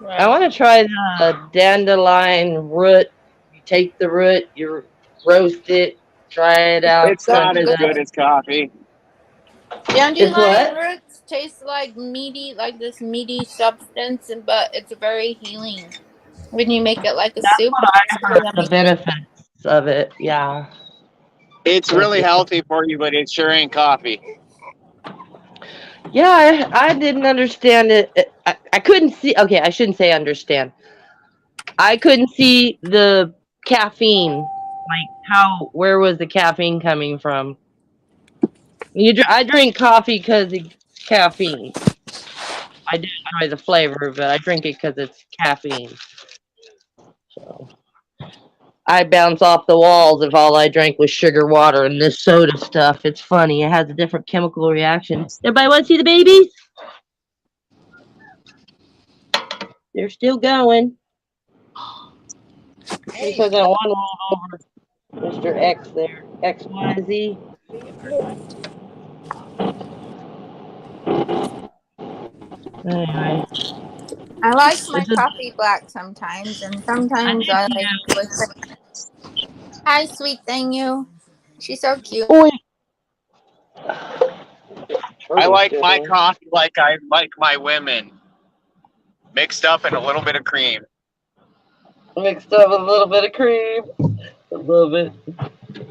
I want to try the dandelion root. You take the root, you roast it, try it out. It's not as good as coffee. Dandelion roots taste like meaty, like this meaty substance, but it's very healing when you make it like a That's soup. what I heard, the benefits of it. Yeah. It's really healthy for you, but it sure ain't coffee. Yeah, I didn't understand it. I couldn't see. Okay, I shouldn't say understand. I couldn't see the caffeine. Like, where was the caffeine coming from? I drink coffee because it's caffeine. I do enjoy the flavor, but I drink it because it's caffeine. So I bounce off the walls if all I drank was sugar water and this soda stuff. It's funny. It has a different chemical reaction. Everybody want to see the babies? They're still going. Because that one rolled over Mr. X there. XYZ. Anyway. I like my coffee black sometimes, and sometimes I like with. Hi, sweet thing, you. She's so cute. Boy. I like my coffee like I like my women. Mixed up in a little bit of cream. Mixed up with a little bit of cream. I love it.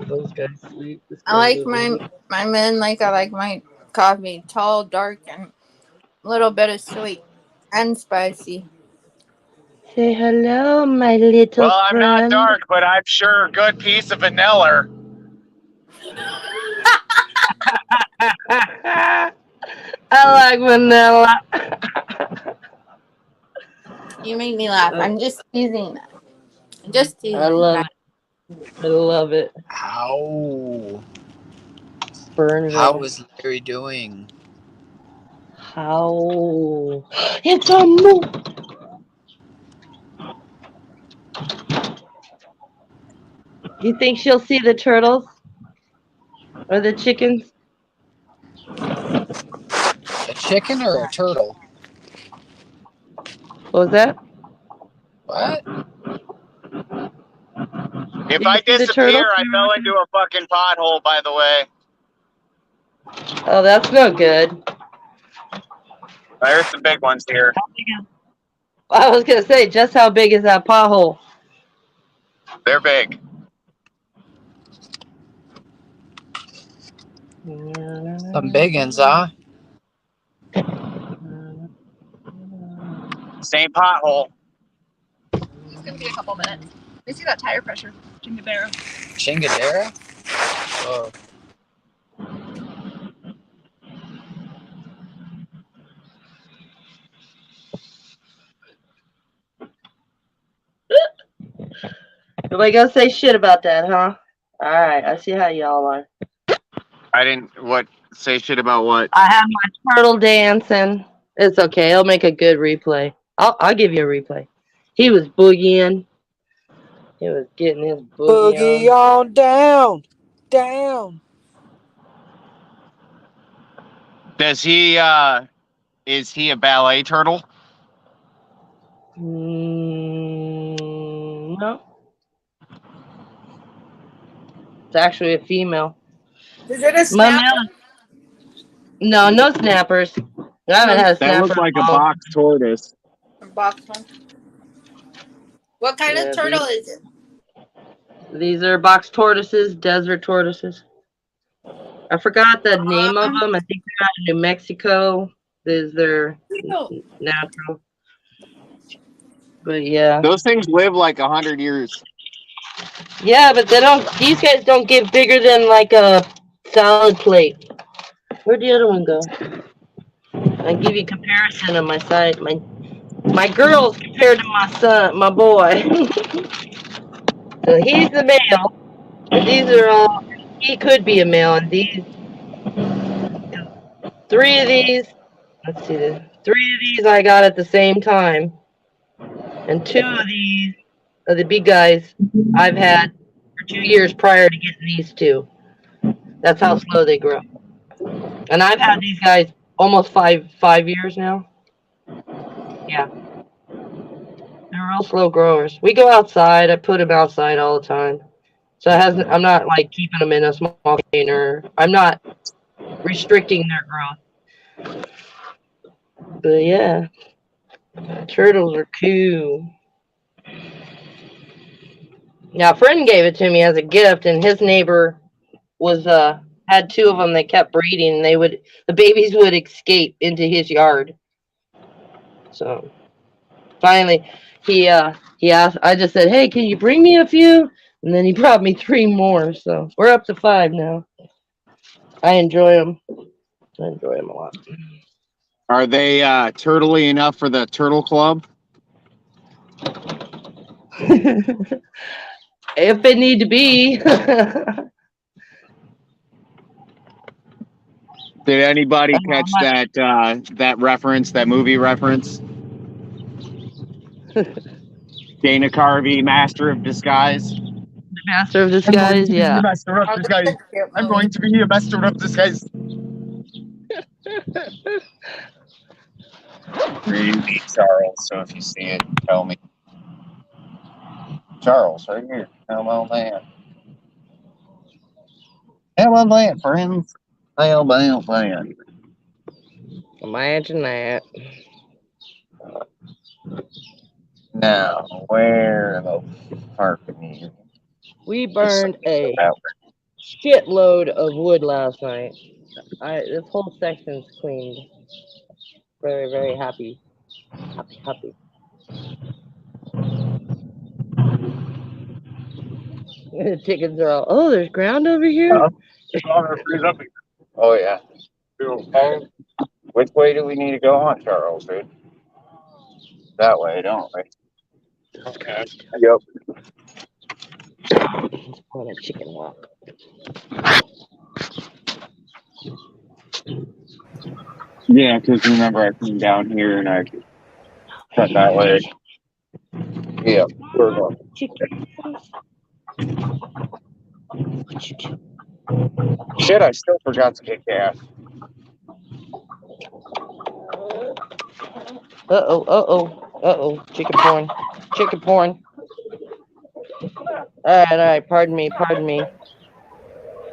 Those guys sweet. I like my men like I like my coffee tall, dark, and a little bit of sweet. And spicy. Say hello, my little Well, I'm not friend. dark, but I'm sure a good piece of vanilla. I like vanilla. You make me laugh. I'm just teasing. Just teasing. I love it. I love it. How? Burns How her. is Larry doing? How? It's a moose. You think she'll see the turtles or the chickens? A chicken or a turtle? What was that? What? If Did you I see the turtles? disappear, I fell into a fucking pothole, by the way. Oh, that's no good. There's some big ones here. I was gonna say, just how big is that pothole? They're big. Some big ones, huh? Same pothole. It's gonna be a couple minutes. You see that tire pressure, Chingadera? Chingadera? Oh. Nobody gonna say shit about that, huh? Alright, I see how y'all are. I didn't say shit about what? I have my turtle dancing. It's okay, I'll make a good replay. I'll give you a replay. He was boogieing. He was getting his boogie on. Down! Down! Does he is he a ballet turtle? No. It's actually a female. Is it a My snapper? male. No, no snappers. I haven't had a That snapper looked like in a a long box tortoise. A box one. What kind of Yeah, turtle is it? these are box tortoises, desert tortoises. I forgot the name of them. I think they're out of New Mexico. Is their Cute. natural. But yeah. Those things live like 100 years. Yeah, but they don't. These guys don't get bigger than like a salad plate. Where'd the other one go? I give you comparison of my size. My girls compared to my son, my boy. So he's the male, and these are all. He could be a male, and these three of these. Let's see, three of these I got at the same time, and two of these are the big guys I've had for 2 years prior to getting these two. That's how slow they grow. And I've had these guys almost five years now. Yeah, they're real slow growers. We go outside. I put them outside all the time. So it hasn't. I'm not like keeping them in a small container. I'm not restricting their growth. But yeah, turtles are cool. Now, a friend gave it to me as a gift, and his neighbor was had two of them that kept breeding. And the babies would escape into his yard. So finally, he asked. I just said, "Hey, can you bring me a few?" And then he brought me three more. So we're up to 5 now. I enjoy them. I enjoy them a lot. Are they turtly enough for the turtle club? If it need to be. Did anybody catch that reference, that movie reference? Dana Carvey, Master of Disguise. Master of Disguise, yeah. Master of Disguise. I'm going to be a Master of Disguise. Read me, Charles. So if you see it, tell me. Charles, right here. Hello, land. Hello, land, friends. Hello, land. Imagine that. Now, where the fuck are you? We burned a shitload of wood last night. This whole section's cleaned. Very, very happy. Happy. The chickens are all, oh, there's ground over here? Oh yeah. Okay. Which way do we need to go on, Charles, dude? That way, don't we? Okay. Yep. On a chicken walk. Yeah, because remember I came down here and I cut that way. Yeah, we're going. Chicken. Shit, I still forgot to get gas. Uh-oh. Chicken porn. Chicken porn. Alright. Pardon me.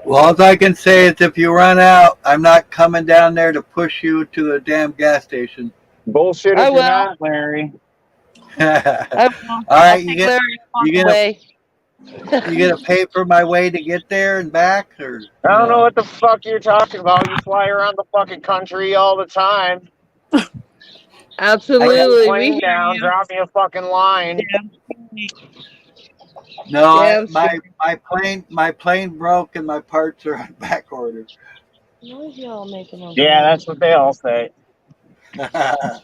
Well, all I can say is if you run out, I'm not coming down there to push you to the damn gas station. Bullshit I if you're will. not, Larry. I will. All right, you get you gonna pay for my way to get there and back, or I don't know no? what the fuck you're talking about. You fly around the fucking country all the time. Absolutely. We Plane hear down, you. drop me a fucking line. No, Damn my plane broke and my parts are on back order. What is y'all making on Yeah, that's what they all say. I'm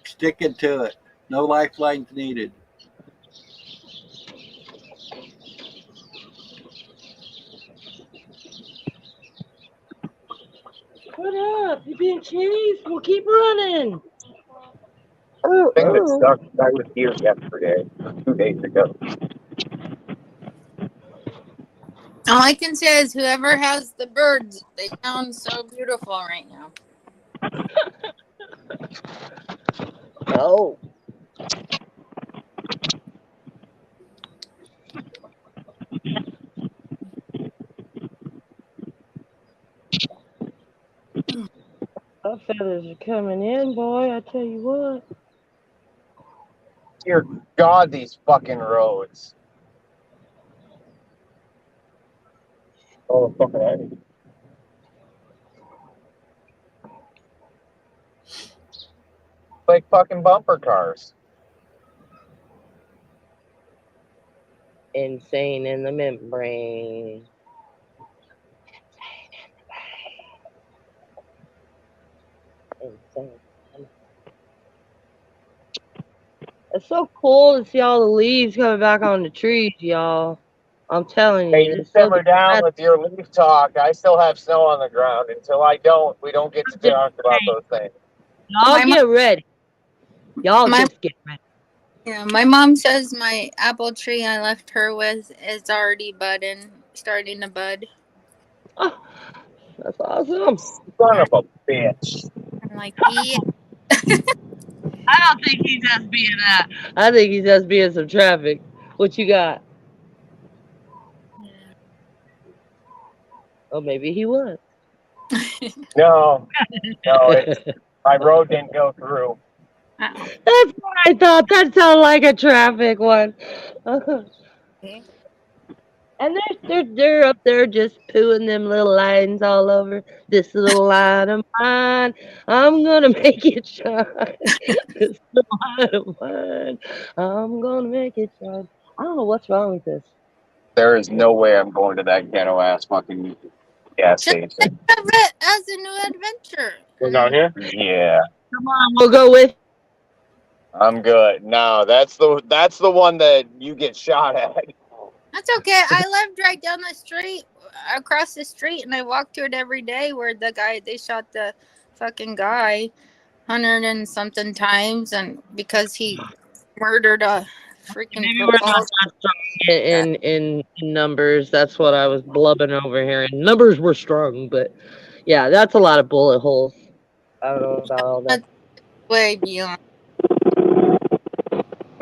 sticking to it. No lifelines needed. What up? You being chased? We'll keep running. The thing that sucks, I was here yesterday, 2 days ago. All I can say is whoever has the birds, they sound so beautiful right now. Oh. Our feathers are coming in, boy. I tell you what. Dear God, these fucking roads. Oh, fucking heavy. Like fucking bumper cars. Insane in the membrane. Insane. It's so cool to see all the leaves coming back on the trees, y'all. I'm telling you, Hey, you it's so simmer down with your leaf talk. I still have snow on the ground. Until I don't, we don't get to talk about those things. Y'all get ready. Y'all just get ready. Yeah, my mom says my apple tree I left her with is already starting to bud. Oh, that's awesome. Son of a bitch. I'm like, yeah. I don't think he's just being that. I think he's just being some traffic. What you got? Oh, maybe he was. No, my road didn't go through. That's what I thought. That sounded like a traffic one. And they're up there just pooing them little lines all over. This little line of mine, I'm gonna make it shine. This little line of mine, I'm gonna make it shine. I don't know what's wrong with this. There is no way I'm going to that ghetto ass fucking gas station. Have it as a new adventure. Go down here? Yeah. Come on, we'll go with. I'm good. No, that's the one that you get shot at. That's okay. I lived right down the street, across the street, and I walked to it every day. Where they shot the fucking guy 100 and something times, and because he murdered a freaking Maybe we're football. not that strong in numbers. That's what I was blubbing over here. And numbers were strong, but yeah, that's a lot of bullet holes. I don't know about all that. Way beyond.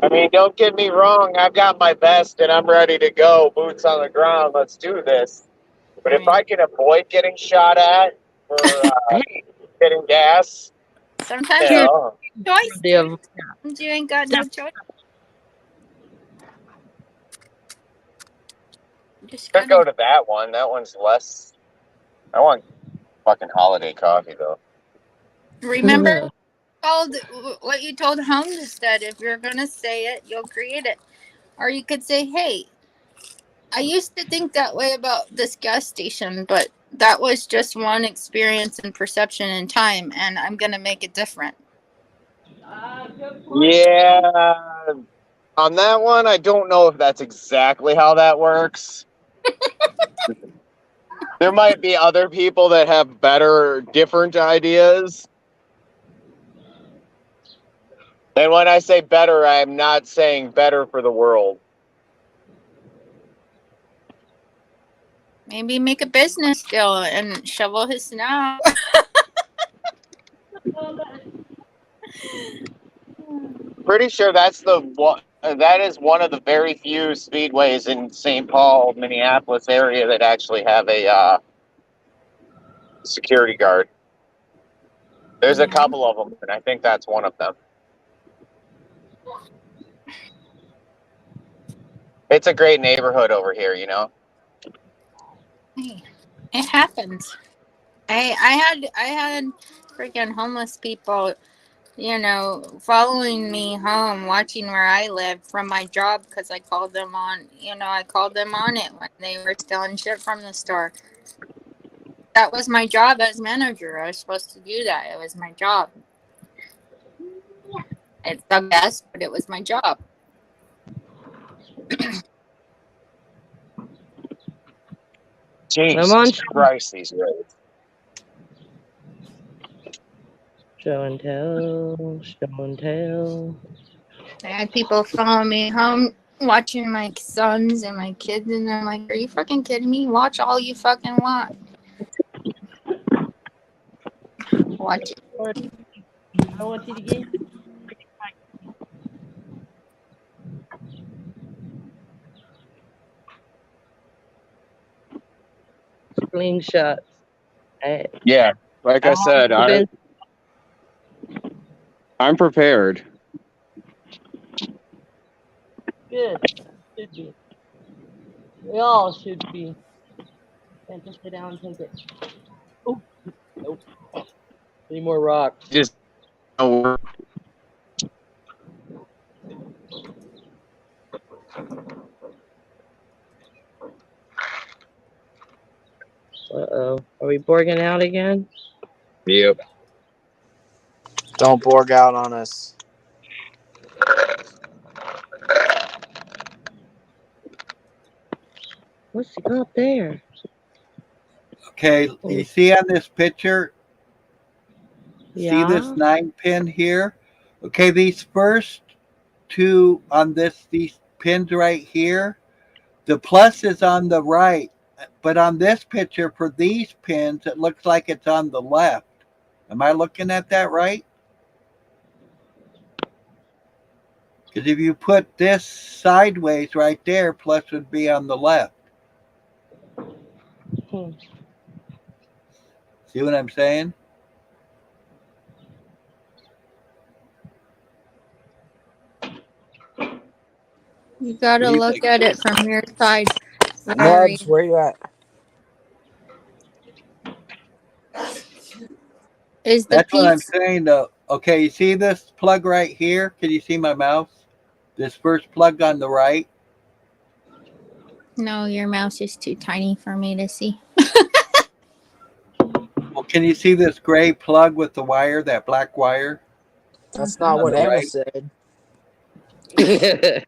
I mean, don't get me wrong. I've got my vest and I'm ready to go. Boots on the ground. Let's do this. But if I can avoid getting shot at for getting gas, Sometimes you know, choice. You ain't got no choice. Let's go to that one. That one's less. I want fucking holiday coffee though. Remember what you told Homestead. If you're gonna say it, you'll create it. Or you could say, "Hey, I used to think that way about this gas station, but that was just one experience and perception in time, and I'm gonna make it different." Yeah. On that one, I don't know if that's exactly how that works. There might be other people that have better, different ideas. And when I say better, I'm not saying better for the world. Maybe make a business deal and shovel his snow. Pretty sure that's the one. That is one of the very few speedways in St. Paul, Minneapolis area that actually have a security guard. There's a couple of them, and I think that's one of them. It's a great neighborhood over here, you know. Hey, it happens. I had freaking homeless people, following me home, watching where I lived from my job because I called them on it when they were stealing shit from the store. That was my job as manager. I was supposed to do that. It was my job. It's the best, but it was my job. Jesus Christ, these roads. Show and tell, show and tell. I had people follow me home watching my sons and my kids, and I'm like, are you fucking kidding me? Watch all you fucking want. Watch it. I want you to get. Slingshots. Yeah, like I said, I'm prepared. Good. Should be. We all should be. Can't just sit down and take it. Oh, nope. Any more rocks? Just Uh-oh. Are we borging out again? Yep. Don't borg out on us. What's he got there? Okay, you see on this picture, Yeah. see this 9-pin here? Okay, these first two on these pins right here, the plus is on the right, but on this picture for these pins, it looks like it's on the left. Am I looking at that right? Because if you put this sideways right there, plus would be on the left. See what I'm saying? You gotta look at it from your side. Nubs, where you at? Is the That's what I'm piece? saying though. Okay, you see this plug right here? Can you see my mouse? This first plug on the right? No, your mouse is too tiny for me to see. Well, can you see this gray plug with the wire, that black wire? That's not what Emma said. Oh,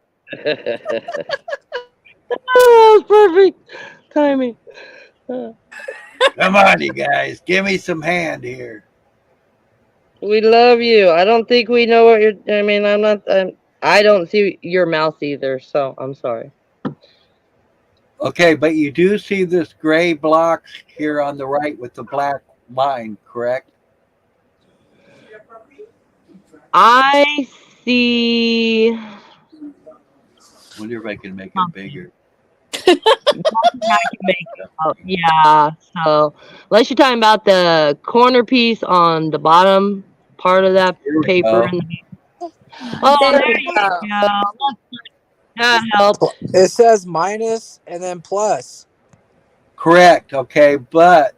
that was perfect timing. Come on, you guys. Give me some hand here. We love you. I don't think we know what you're. I mean, I'm not. I don't see your mouse either, so I'm sorry. Okay, but you do see this gray block here on the right with the black line, correct? I see. Wonder if I can make it bigger. Yeah, so unless you're talking about the corner piece on the bottom part of that paper. Oh, there you go. That helps. It says minus and then plus. Correct. Okay, but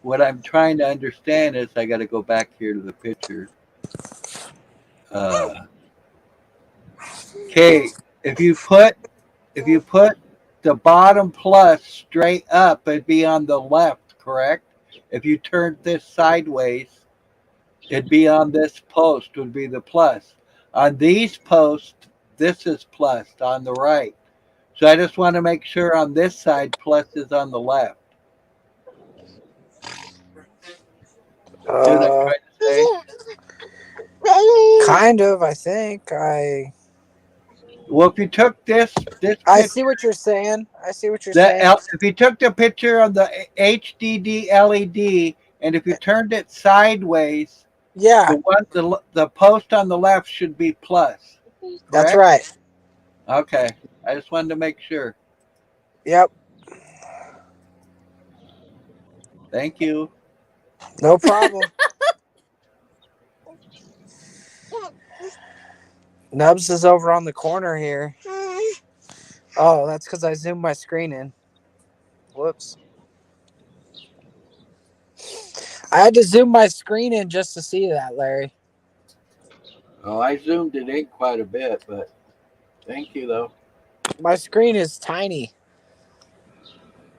what I'm trying to understand is I got to go back here to the picture. Okay, if you put the bottom plus straight up, it'd be on the left, correct? If you turned this sideways, it'd be on this post would be the plus. On these posts, this is plus on the right. So I just want to make sure on this side plus is on the left. See what I'm Uh, trying to say? kind of. I think Well, if you took this I picture, see what you're saying. I see what you're saying. if you took the picture of the HDD LED, and if you turned it sideways, Yeah, the post on the left should be plus. that's Correct? right. Okay. I just wanted to make sure. Yep. Thank you. No problem. Nubs is over on the corner here. Oh, that's because I zoomed my screen in. Whoops. I had to zoom my screen in just to see that, Larry. Oh, I zoomed it in quite a bit, but thank you though. My screen is tiny.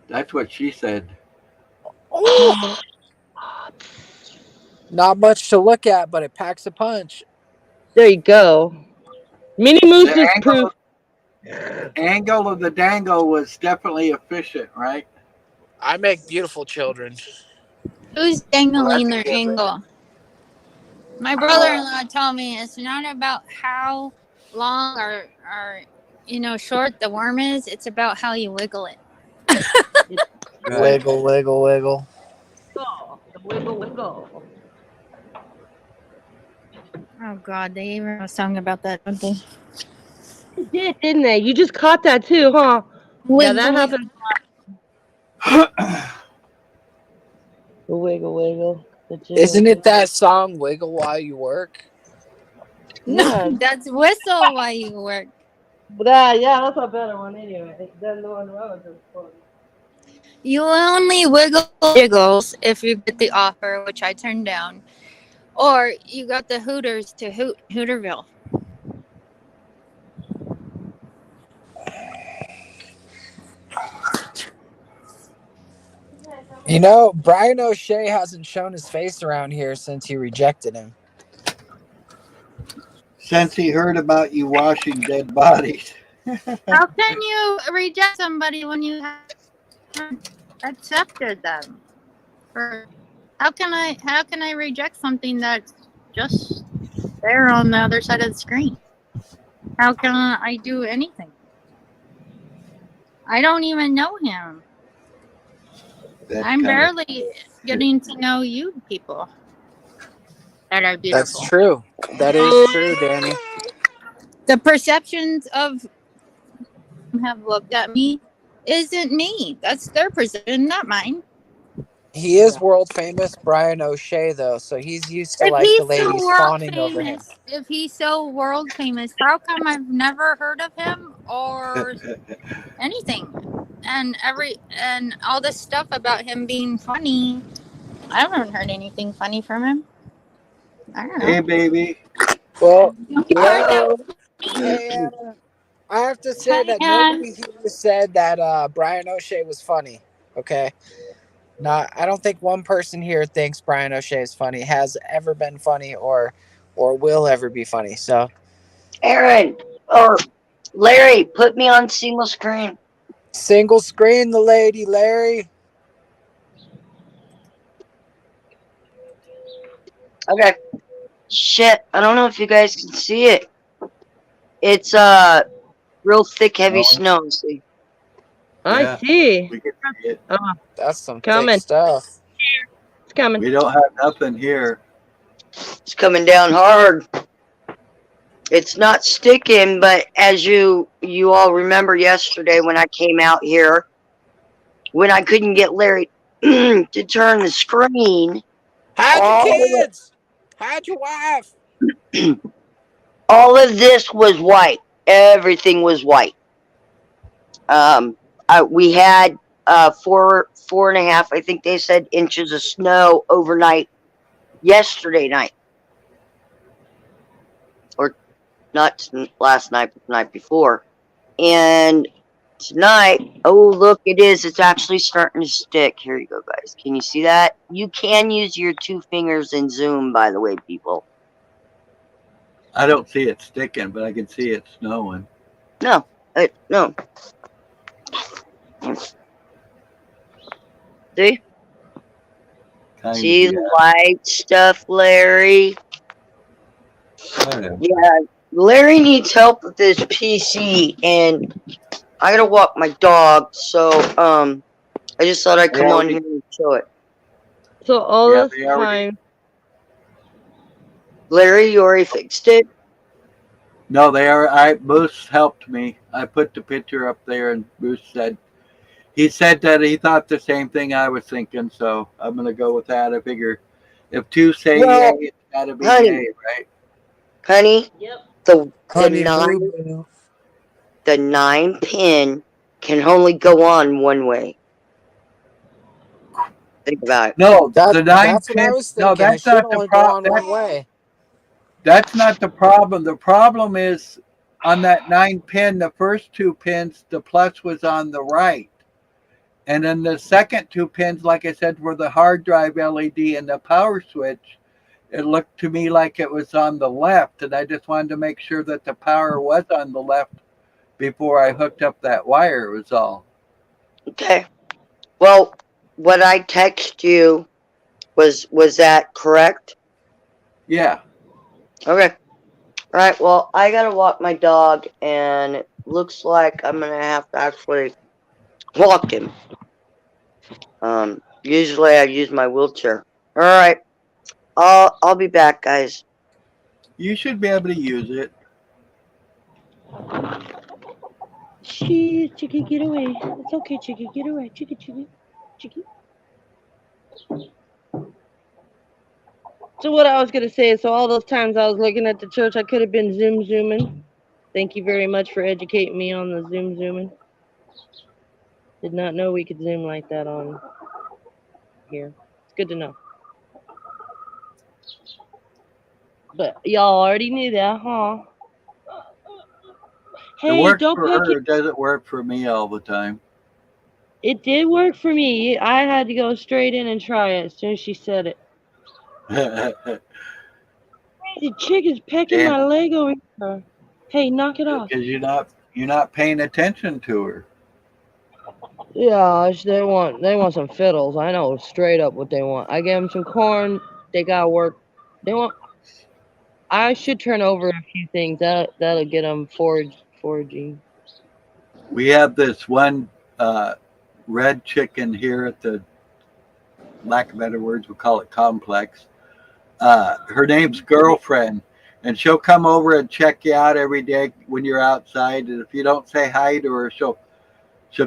That's what she said. Oh, not much to look at, but it packs a punch. There you go. Mini Moose The is proof. angle of the dangle was definitely efficient, right? I make beautiful children. Who's dangling their angle? My brother-in-law told me it's not about how long or short the worm is. It's about how you wiggle it. Right. Wiggle, wiggle, wiggle. Wiggle, wiggle. Oh God, they even have a song about that, don't they? They did, didn't they? You just caught that too, huh? Yeah, that happened. The wiggle, wiggle. Isn't it that song "Wiggle While You Work"? No, that's whistle while you work. Yeah, that's a better one anyway. Than the one I was just quoting. You only wiggle jiggles if you get the offer, which I turned down, or you got the Hooters to Hooterville. You know, Brian O'Shea hasn't shown his face around here since you rejected him. Since he heard about you washing dead bodies. How can you reject somebody when you have accepted them? Or how can I reject something that's just there on the other side of the screen? How can I do anything? I don't even know him. I'm barely getting to know you people that are beautiful. That's true. That is true, Danny. The perceptions of have looked at me isn't me. That's their perception, not mine. He is world famous, Brian O'Shea, though, so he's used to the ladies fawning over him. If he's so world famous, how come I've never heard of him or anything? And all this stuff about him being funny, I haven't heard anything funny from him. I don't know. Hey, baby. Well, hey, I have to say that nobody here said that Brian O'Shea was funny. Okay, I don't think one person here thinks Brian O'Shea is funny, has ever been funny, or will ever be funny. So, Aaron or Larry, put me on single screen. Single screen, the lady, Larry. Okay. Shit, I don't know if you guys can see it. It's real thick, heavy snow. See? I see. We can see it. That's some Coming. thick stuff. It's coming. We don't have nothing here. It's coming down hard. It's not sticking, but as you all remember yesterday when I came out here, when I couldn't get Larry to turn the screen. How'd your kids? How'd your wife? All of this was white. Everything was white. We had four and a half, I think they said, inches of snow overnight yesterday night. Or not last night, but the night before. And tonight, oh, look, it is. It's actually starting to stick. Here you go, guys. Can you see that? You can use your 2 fingers in Zoom, by the way, people. I don't see it sticking, but I can see it snowing. No, no. See? Kind See of, the white stuff, Larry? yeah. Yeah, Larry needs help with this PC, and I gotta walk my dog, so, I just thought I'd come on here and show it. So all Yeah, this they already. time, Larry, you already fixed it? No, they are. Bruce helped me. I put the picture up there, and Bruce said he said that he thought the same thing I was thinking. So I'm gonna go with that. I figure if 2 say yay, Well, it's gotta be honey, yay, right? honey, yep. the Honey Boo Boo. 9 pin can only go on one way. Think about it. No, That the 9 that's what I pin. was No, thinking. It that's should not the only go on problem. one way. That's not the problem. The problem is on that 9 pin. The first 2 pins, the plus was on the right. And then the second 2 pins, like I said, were the hard drive LED and the power switch. It looked to me like it was on the left, and I just wanted to make sure that the power was on the left before I hooked up that wire, was all. Okay. Well, what I text you was that correct? Yeah. Okay. All right. Well, I gotta walk my dog, and it looks like I'm gonna have to actually walk him. Usually I use my wheelchair. All right. I'll be back, guys. You should be able to use it. Chicky, get away. It's okay, Chicky, get away. Chicky. So what I was gonna say is, so all those times I was looking at the church, I could have been zooming. Thank you very much for educating me on the zooming. Did not know we could zoom like that on here. It's good to know. But y'all already knew that, huh? It Hey, works don't for peck it. her. It doesn't work for me all the time. It did work for me. I had to go straight in and try it as soon as she said it. The chick is pecking And my leg over here. Hey, knock it off. because you're not paying attention to her. Yeah, they want some fiddles. I know straight up what they want. I gave them some corn. They gotta work. They want. I should turn over a few things. That'll get them foraging. We have this one red chicken here at the, lack of better words, we'll call it complex. Her name's Girlfriend, and she'll come over and check you out every day when you're outside. And if you don't say hi to her, she'll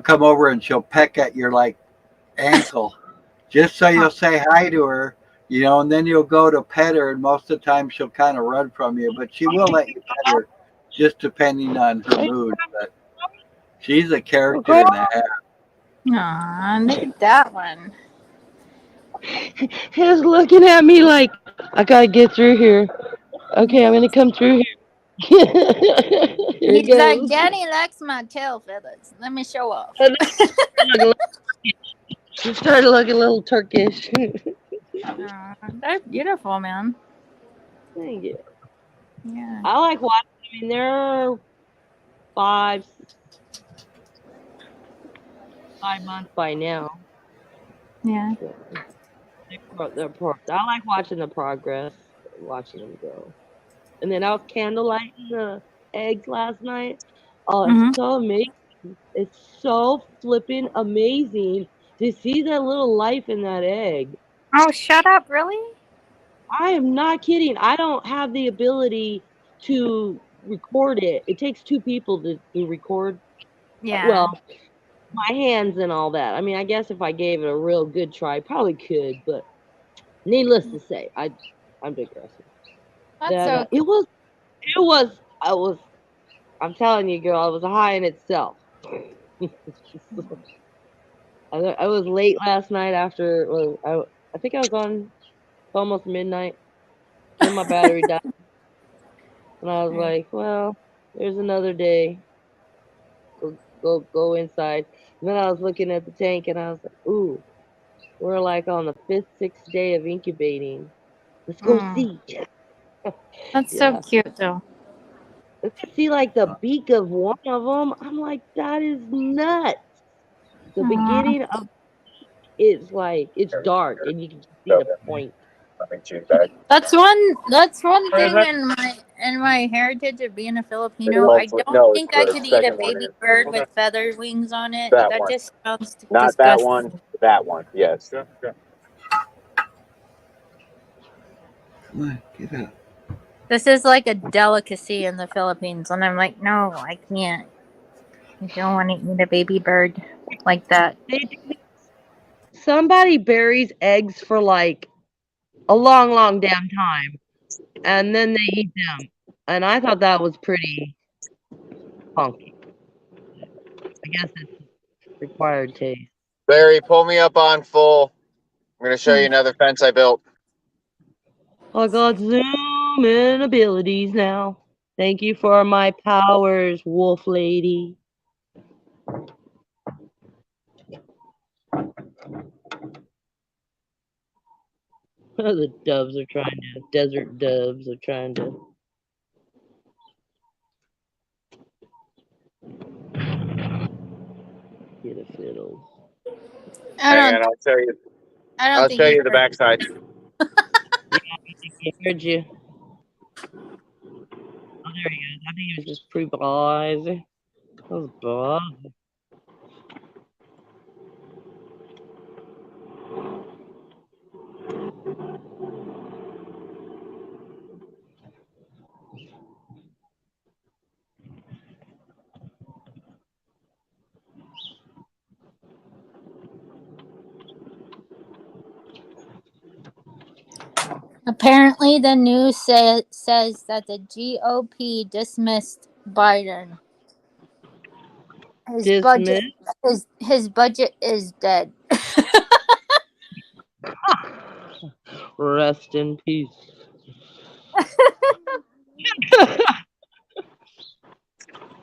come over and she'll peck at your like ankle, just so you'll say hi to her, and then you'll go to pet her, and most of the time she'll kind of run from you, but she will let you pet her, just depending on her mood. But she's a character and a half. Aw, look at that one. He's looking at me like I gotta get through here. Okay, I'm gonna come through here. Here he He's like, goes. Daddy likes my tail feathers. Let me show off. She started looking a little Turkish. Aw, they're beautiful, man. Thank you. Yeah. I like watching. I mean, they're 5 months by now. Yeah. I like watching the progress, watching them go. And then I was candlelighting the eggs last night. Oh, it's so amazing. It's so flipping amazing to see that little life in that egg. Oh, shut up, really? I am not kidding. I don't have the ability to record it. It takes 2 people to record. Yeah. Well, my hands and all that. I mean, I guess if I gave it a real good try, probably could, but needless to say, I'm digressing. That's so It was I'm telling you, girl, it was a high in itself. I was late last night after. Well, I think I was on almost midnight. Then my battery died, and I was like, well, there's another day. Go inside. And then I was looking at the tank, and I was like, ooh, we're like on the fifth, sixth day of incubating. Let's go Mm, see. that's so Yeah. cute, though. Let's see like the beak of one of them. I'm like, that is nuts. The Mm. beginning of it's like it's dark, and you can just see the point. That's one Where is thing it? in my heritage of being a Filipino. I Hopefully, don't no, it's think I the could eat a second one baby is. bird Okay. with feather wings on it. That That one. just sounds Not that one. disgusting. That one. Yes. Get up. This is like a delicacy in the Philippines, and I'm like, no, I can't. I don't want to eat a baby bird like that. Somebody buries eggs for like a long, long damn time, and then they eat them. And I thought that was pretty funky. I guess it's required taste. Larry, pull me up on full. I'm going to show you Hmm. another fence I built. I got zoom in abilities now. Thank you for my powers, wolf lady. The doves are trying to, desert doves are trying to get a fiddle. I Hang don't. on, I'll show you. I don't I'll think show you you the heard. backside. I heard you. Oh, there he is. I think he was just pre-blasé. That was blasé. Apparently, the news says that the GOP dismissed Biden. His budget, Dismissed. his budget is dead. Rest in peace.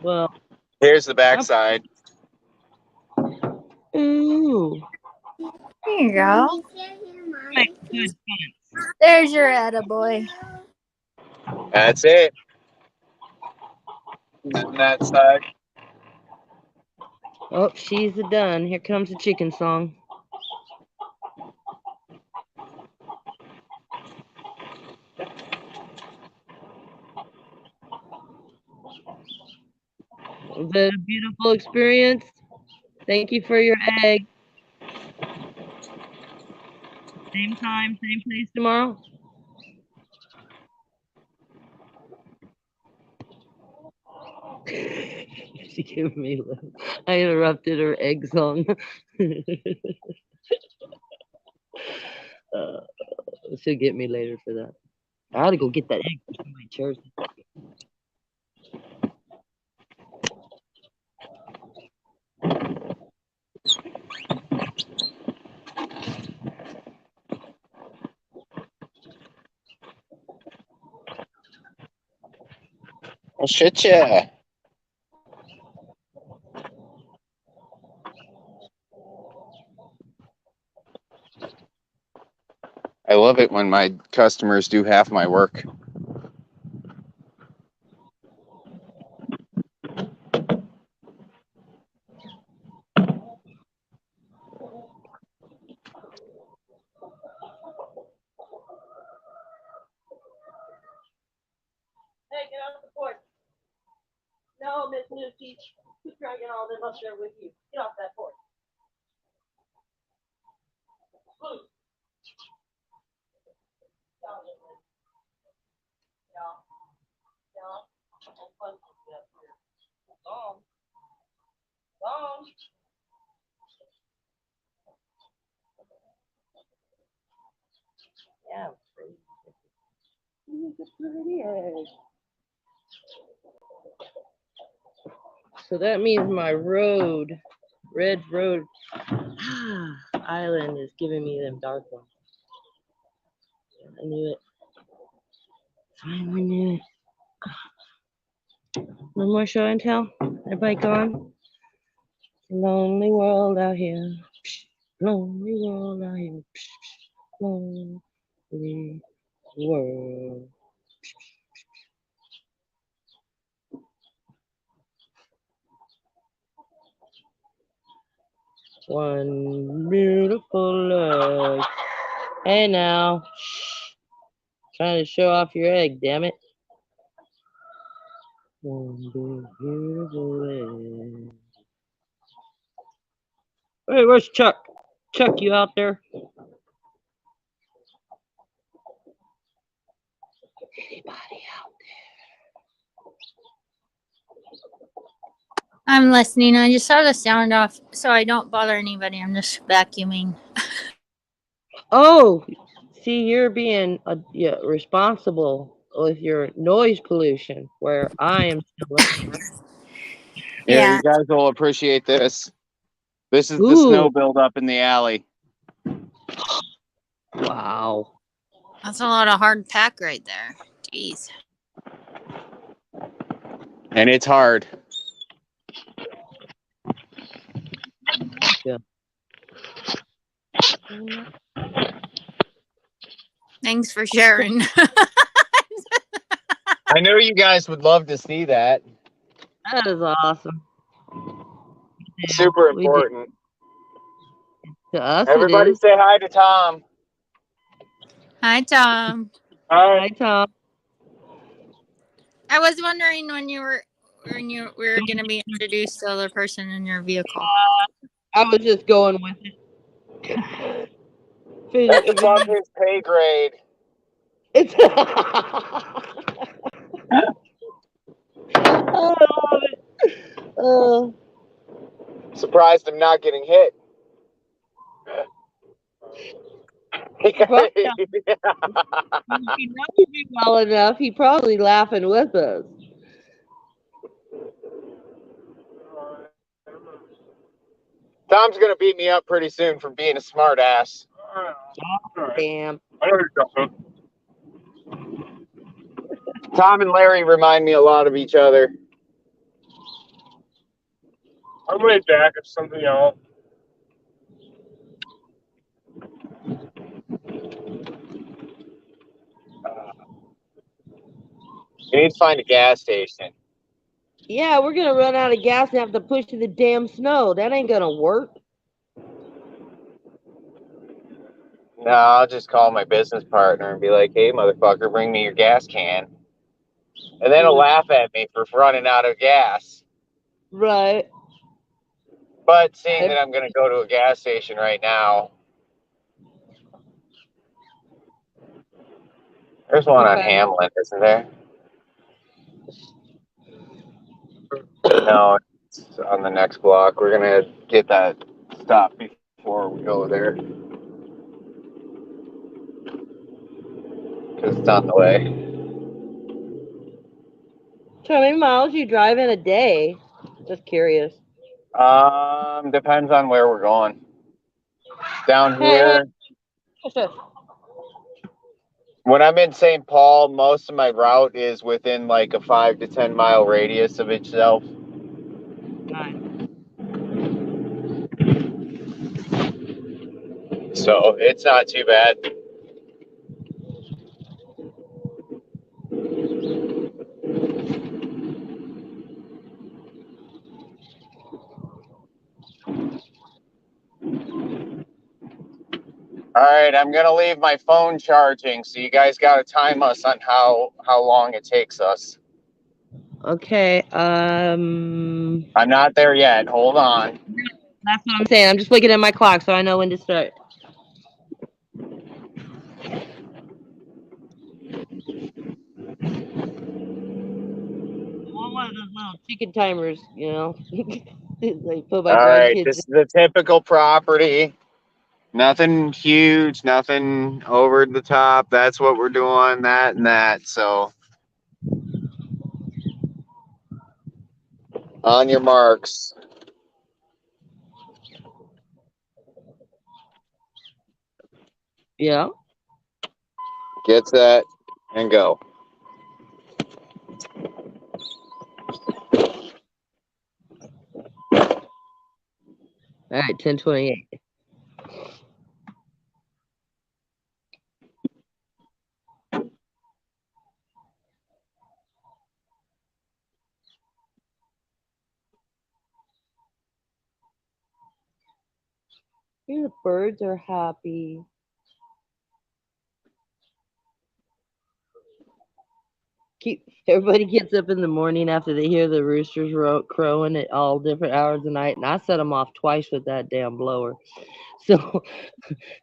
Well, Here's the I, backside. ooh, Here you go. make good fun. There's your attaboy. That's it. On that side. Oh, she's done. Here comes the chicken song. Was it a beautiful experience? Thank you for your egg. Same time, same place tomorrow. She gave me love. I interrupted her egg song. uh, she'll get me later for that. I gotta go get that egg for somebody church. Oh, shit, yeah. I love it when my customers do half my work. Hey, get off the porch. No, Miss Nuki. Who's dragging all them up there with you? Get off that porch. Yeah, it's a pretty egg. So that means my road, red road. Island is giving me them dark ones. I knew it. Finally knew it. No more show and tell. Everybody gone. Lonely world out here. Lonely world out here. Lonely world. One beautiful look. Hey now. Trying to show off your egg, damn it. One beautiful egg. Hey, where's Chuck? Chuck, you out there? Anybody out I'm listening. I just saw the sound off so I don't bother anybody. I'm just vacuuming. Oh, see, you're being responsible with your noise pollution, where I am still listening. Here, Yeah. you guys will appreciate this. This is the Ooh, snow buildup in the alley. wow. That's a lot of hard pack right there. Jeez. And it's hard. Yeah. Thanks for sharing. I know you guys would love to see that. That is awesome. Super We do. important. To us, it Everybody is. say hi to Tom. Hi, Tom. Hi, Tom. I was wondering when you were going to be introduced to the other person in your vehicle. I was just going with it. That's above his pay grade. It's I love it. Surprised I'm not getting hit. If he knows you well enough, he's probably laughing with us. Tom's gonna beat me up pretty soon for being a smart ass. Damn. Tom and Larry remind me a lot of each other. I'm laid back. It's something else. You need to find a gas station. Yeah, we're gonna run out of gas and have to push through the damn snow. That ain't gonna work. No, I'll just call my business partner and be like, hey, motherfucker, bring me your gas can. And then he'll laugh at me for running out of gas. Right. But seeing that I'm going to go to a gas station right now, there's one on Hamlin, isn't there? No, it's on the next block. We're going to get that stopped before we go there. Because it's on the way. So how many miles you drive in a day? Just curious. Depends on where we're going. Down here, when I'm in St. Paul, most of my route is within like a 5 to 10 mile radius of itself. Nice. So it's not too bad. All right, I'm gonna leave my phone charging, so you guys gotta time us on how long it takes us. Okay. I'm not there yet. Hold on. That's what I'm saying. I'm just looking at my clock so I know when to start. One of those little chicken timers, you know. They put my All right, grandkids this is the typical property. Nothing huge, nothing over the top. That's what we're doing, that and that. So, on your marks. Yeah. Get set and go. All right, 10:28. The birds are happy. Everybody gets up in the morning after they hear the roosters crowing at all different hours of the night, and I set them off twice with that damn blower. So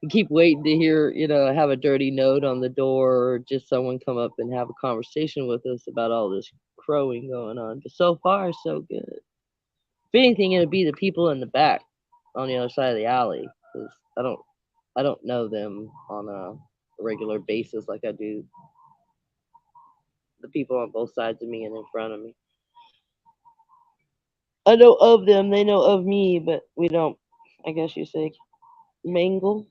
we keep waiting to hear, have a dirty note on the door or just someone come up and have a conversation with us about all this crowing going on. But so far, so good. If anything, it'd be the people in the back on the other side of the alley, because I don't know them on a regular basis like I do the people on both sides of me and in front of me. I know of them, they know of me, but we don't, I guess you say, mingle.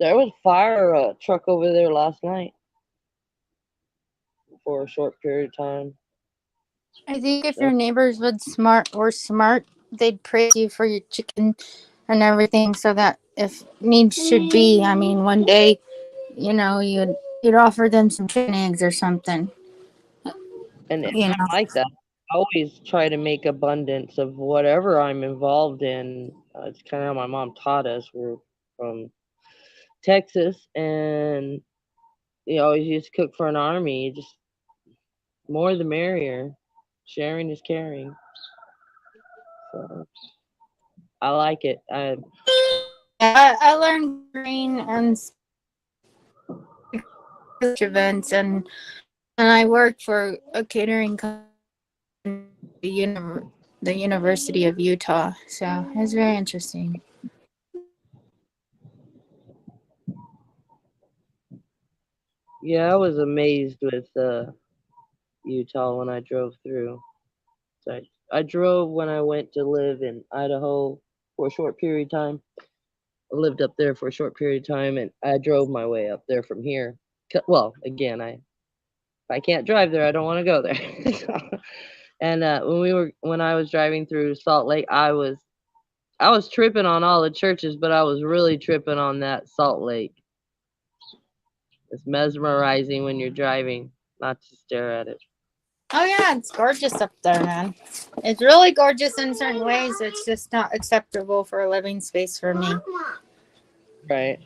There was a fire truck over there last night for a short period of time. I think if your neighbors were smart, they'd praise you for your chicken and everything, so that if needs should be, I mean, one day, you'd offer them some chicken eggs or something. And I'm like that. I always try to make abundance of whatever I'm involved in. It's kind of how my mom taught us. We're from Texas, and you always used to cook for an army. Just more the merrier. Sharing is caring. So I like it. I learned green and events, and I worked for a catering company at the University of Utah. So it was very interesting. Yeah, I was amazed with Utah when I drove through. So I drove when I went to live in Idaho for a short period of time. I lived up there for a short period of time, and I drove my way up there from here. Well, again, if I can't drive there, I don't want to go there. And when I was driving through Salt Lake, I was tripping on all the churches, but I was really tripping on that Salt Lake. It's mesmerizing when you're driving, not to stare at it. Oh yeah, it's gorgeous up there, man. It's really gorgeous in certain ways. It's just not acceptable for a living space for me. Right.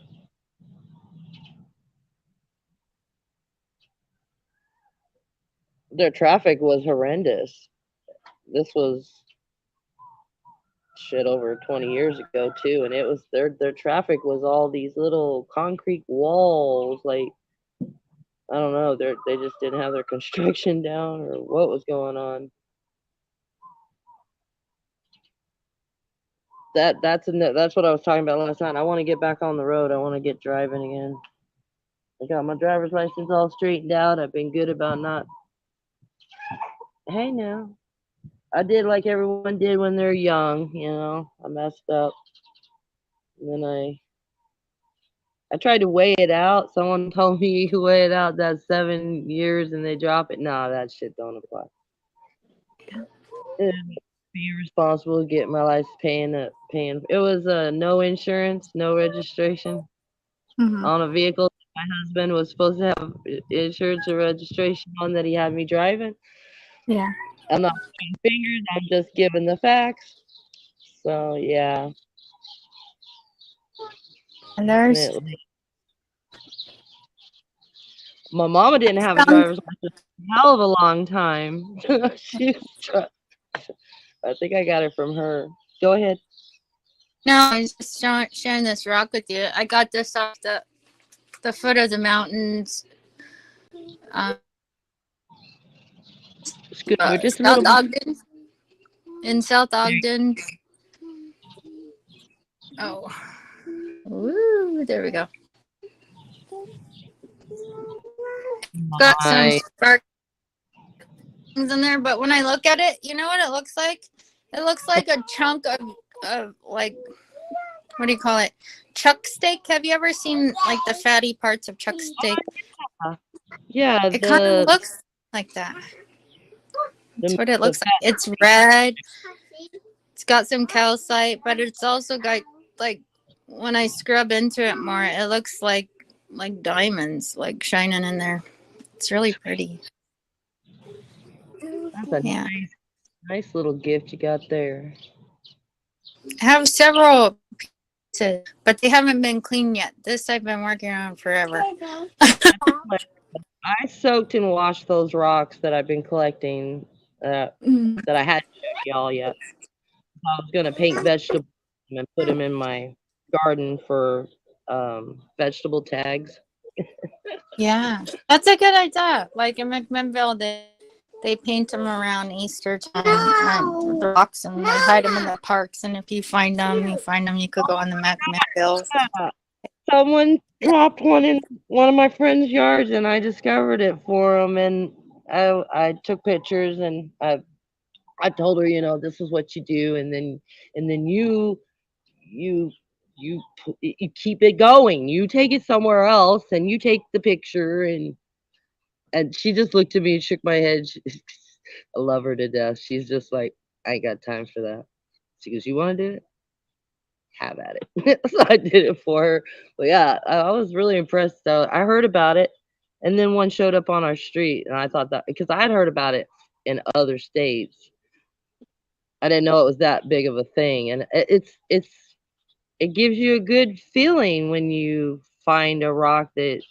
Their traffic was horrendous. This was shit over 20 years ago too, and it was their traffic was all these little concrete walls. Like, I don't know, they just didn't have their construction down or what was going on. That's what I was talking about last night. I want to get back on the road. I want to get driving again. I got my driver's license all straightened out. I've been good about not. Hey now, I did like everyone did when they're young. I messed up, and then I tried to weigh it out. Someone told me you weigh it out, that's 7 years, and they drop it. No, that shit don't apply. Be responsible to get my license paying. It was no insurance, no registration on a vehicle my husband was supposed to have insurance or registration on that he had me driving. Yeah. I'm not pointing fingers. I'm just giving the facts. So yeah. And there's my mama didn't have a driver's license for a hell of a long time. I think I got it from her. Go ahead. No, I was just sharing this rock with you. I got this off the foot of the mountains. Just South Ogden. In South Ogden. Oh. Woo, there we go. Got some spark things in there, but when I look at it, you know what it looks like? It looks like a chunk of like what do you call it? Chuck steak. Have you ever seen like the fatty parts of chuck steak? Yeah, It kind of looks like that. That's what it looks like. It's red. It's got some calcite, but it's also got like when I scrub into it more, it looks like diamonds like shining in there. It's really pretty. That's a nice little gift you got there. I have several pieces, but they haven't been cleaned yet. This I've been working on forever. I soaked and washed those rocks that I've been collecting that I hadn't shown y'all yet. I was gonna paint vegetables and put them in my garden for vegetable tags. Yeah, that's a good idea. Like in McMinnville, they paint them around Easter time and the rocks, and they hide them in the parks. And if you find them, you could go on the McMinnville. Yeah. Someone dropped one in one of my friends' yards, and I discovered it for them. And I took pictures, and I told her, this is what you do, and then you keep it going. You take it somewhere else, and you take the picture, and she just looked at me and shook my head. I love her to death. She's just like, I ain't got time for that. She goes, you want to do it? Have at it. So I did it for her. But yeah, I was really impressed. So I heard about it, and then one showed up on our street, and I thought that because I had heard about it in other states, I didn't know it was that big of a thing. And it gives you a good feeling when you find a rock that's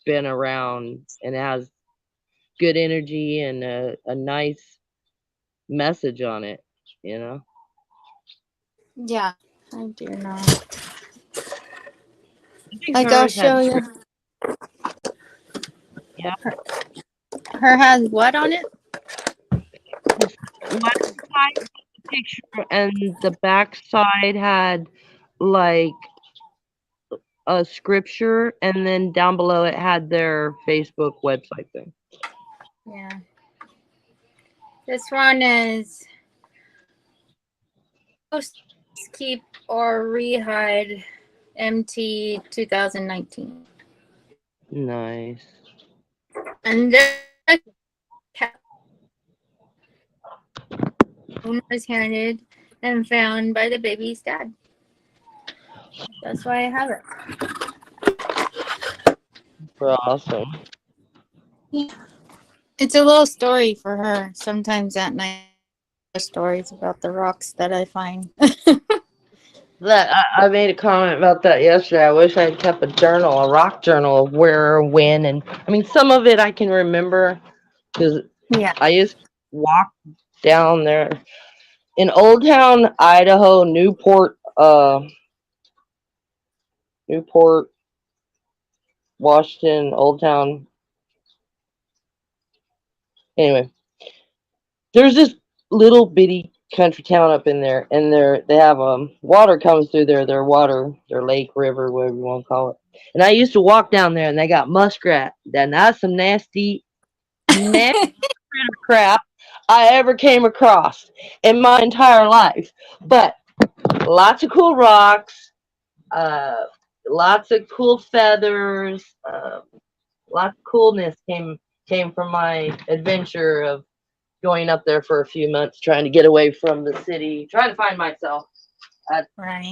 been around and has good energy and a nice message on it, Yeah, I do know. Like I'll show you. Yeah. Her has what on it? One side was the picture, and the back side had like a scripture, and then down below it had their Facebook website thing. Yeah. This one is Post Keep or Rehide MT 2019. Nice. And this was handed and found by the baby's dad. That's why I have it. Awesome. Yeah. It's a little story for her. Sometimes at night, stories about the rocks that I find. That I made a comment about that yesterday. I wish I had kept a rock journal of where, when, and I mean some of it I can remember because I used to walk down there in Old Town, Idaho, Newport, Washington, Old Town. Anyway, there's this little bitty country town up in there, and they have water comes through there, their lake, river, whatever you want to call it. And I used to walk down there, and they got muskrat. And that's some nasty crap I ever came across in my entire life. But lots of cool rocks, lots of cool feathers, lots of coolness came from my adventure of going up there for a few months, trying to get away from the city, trying to find myself.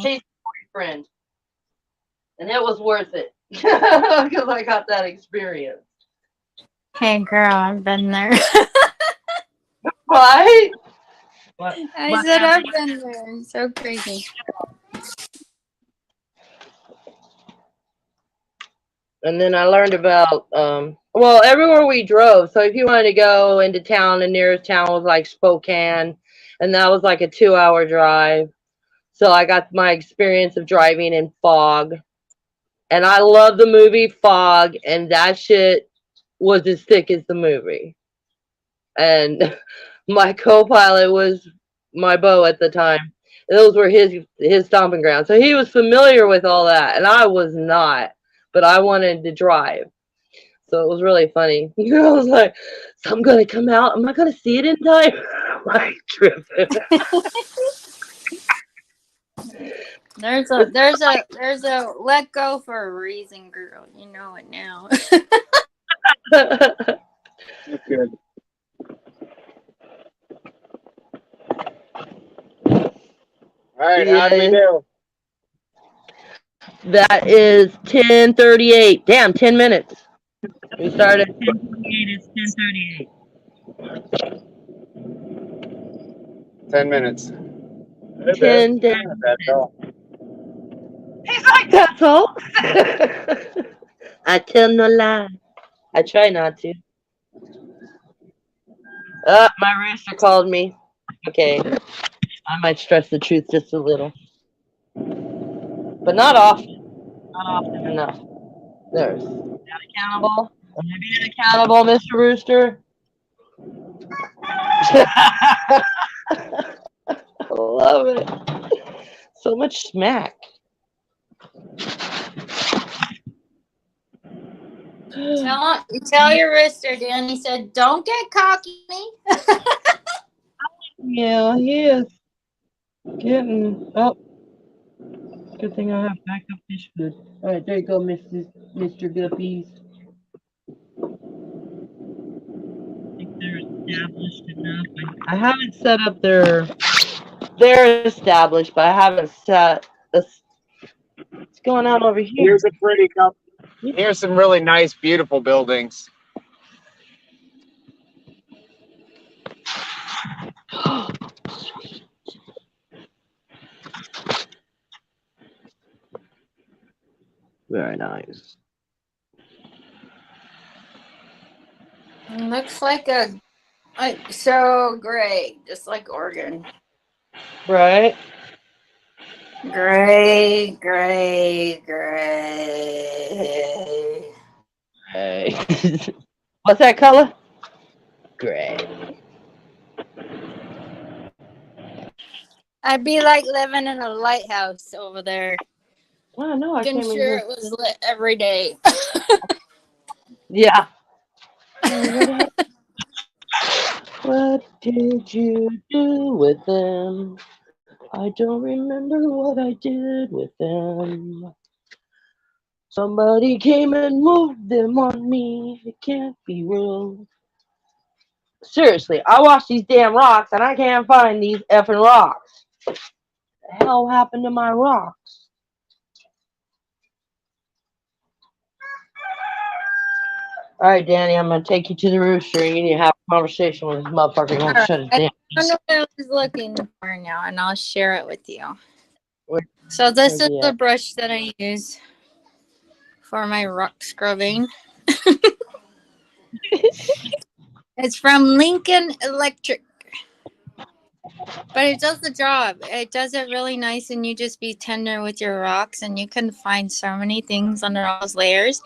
Chased my friend, and it was worth it because I got that experience. Hey, girl, I've been there. Right? I said I've been there. So crazy. And then I learned about, everywhere we drove. So if you wanted to go into town, the nearest town was like Spokane, and that was like a 2-hour drive. So I got my experience of driving in fog. And I love the movie Fog, and that shit was as thick as the movie. And my co-pilot was my beau at the time. Those were his stomping grounds. So he was familiar with all that, and I was not. But I wanted to drive. So it was really funny. I was like, so I'm going to come out. Am I going to see it in time? I'm like tripping. There's a let go for a reason, girl. You know it now. That's good. All right, how'd we Yes, do? that is 10:38. Damn, 10 minutes. We started at 10:28. It's 10:38. 10 minutes. Hey, babe. 10 damn. That's all. He's like, that's all. I tell no lie. I try not to. My rooster called me. Okay, I might stress the truth just a little, but not often. Not often enough. There's accountable. Am I being accountable, Mr. Rooster? I love it. So much smack. Tell your wrister, Dan. He said, "Don't get cocky." Yeah, he is getting. Oh, good thing I have backup fish food. All right, there you go, Mr. Guppies. I think they're established enough. I haven't set up their. They're established, but I haven't set. What's going on over here? Here's a pretty couple. Here's some really nice, beautiful buildings. Very nice. Looks like so great, just like Oregon. Right? Gray. Hey. What's that color? Gray. I'd be like living in a lighthouse over there. Oh, no, I Making came in sure here. it was lit every day. Yeah. What did you do with them? I don't remember what I did with them. Somebody came and moved them on me. It can't be real. Seriously, I watch these damn rocks and I can't find these effing rocks. What the hell happened to my rocks? Alright, Danny, I'm gonna take you to the rooster and you need to have a conversation with this motherfucker. Don't shut his I damn. don't know what I was looking for now, and I'll share it with you. Where- So this Where's is he the at? brush that I use for my rock scrubbing. It's from Lincoln Electric. But it does the job. It does it really nice, and you just be tender with your rocks, and you can find so many things under all those layers.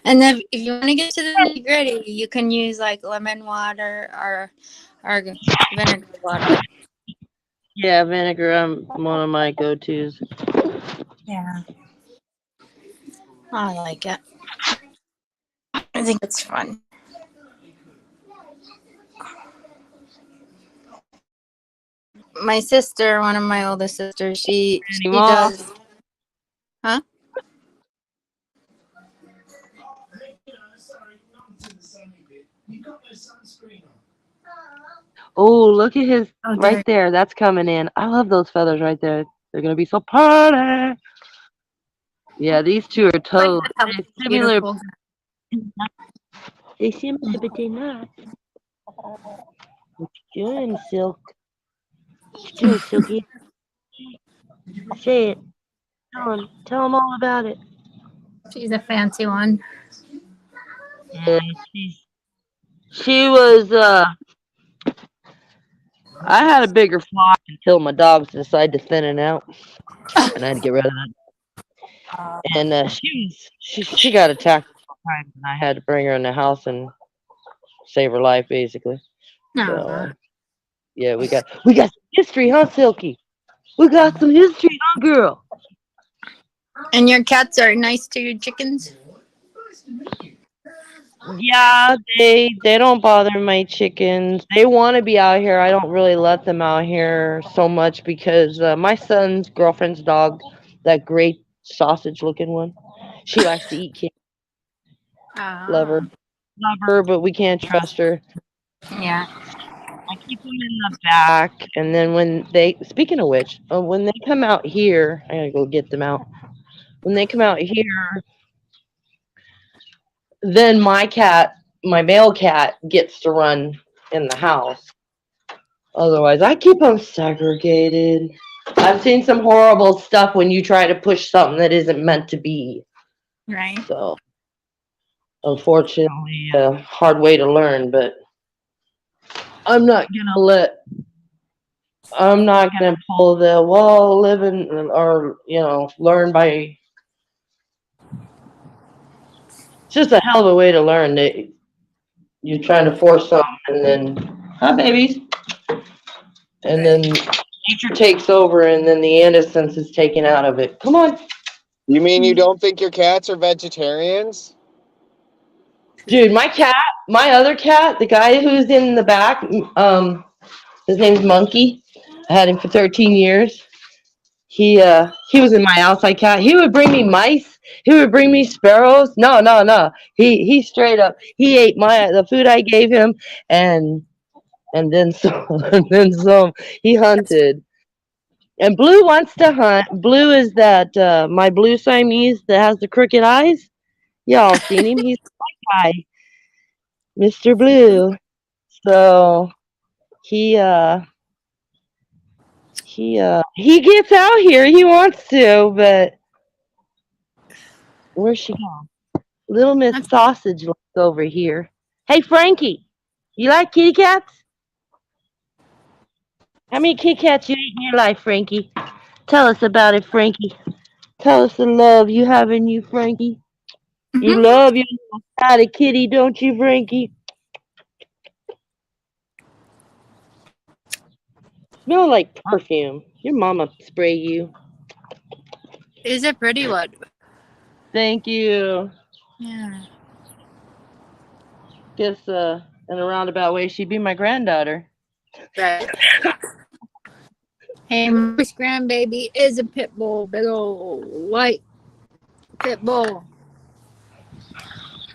And then if you want to get to the nitty gritty, you can use like lemon water or vinegar water. Yeah, vinegar. I'm one of my go-tos. Yeah, I like it. I think it's fun. My sister, one of my oldest sisters, she does. Huh? Oh, look at his Oh, right there. That's coming in. I love those feathers right there. They're gonna be so pretty. Yeah, these two are totally similar. Beautiful. They similar, but they're not. What you doing, Silk? What you doing, Silky? Say it. Tell them all about it. She's a fancy one. Yeah, she was. I had a bigger flock until my dogs decided to thin it out, and I had to get rid of it. And she got attacked times, and I had to bring her in the house and save her life, basically. So yeah, we got some history, huh, Silky? We got some history, huh, girl? And your cats are nice to your chickens? Yeah, they don't bother my chickens. They want to be out here. I don't really let them out here so much because my son's girlfriend's dog that great sausage looking one. She likes to eat kitty. Love her. Ah, Love her, but we can't trust her. yeah. I keep them in the back, and then speaking of which, when they come out here, I gotta go get them out. When they come out here, then my male cat, gets to run in the house. Otherwise, I keep them segregated. I've seen some horrible stuff when you try to push something that isn't meant to be. Right. So, unfortunately, a hard way to learn, but I'm not gonna let I'm not gonna pull the live in or learn by. It's just a hell of a way to learn that you're trying to force something, and then hi babies, and then nature takes over, and then the innocence is taken out of it. Come on, You mean you don't think your cats are vegetarians? dude. My other cat, the guy who's in the back, his name's Monkey. I had him for 13 years. He was in my outside cat. He would bring me mice. He would bring me sparrows. No, no, no. He straight up he ate the food I gave him, and then some. And then some. He hunted. And Blue wants to hunt. Blue is that my blue Siamese that has the crooked eyes. Y'all seen him? He's a white guy, Mr. Blue. So he he gets out here. He wants to, but where's she going? Little Miss Sausage looks over here. Hey, Frankie, you like kitty cats? How many kitty cats you ate in your life, Frankie? Tell us about it, Frankie. Tell us the love you have in you, Frankie. You love your little fatty kitty, don't you, Frankie? Smell like perfume. Your mama spray you. Is a pretty one. Thank you. Yeah. Guess in a roundabout way, she'd be my granddaughter. Right. Hey, my first grandbaby is a pit bull, big old white pit bull.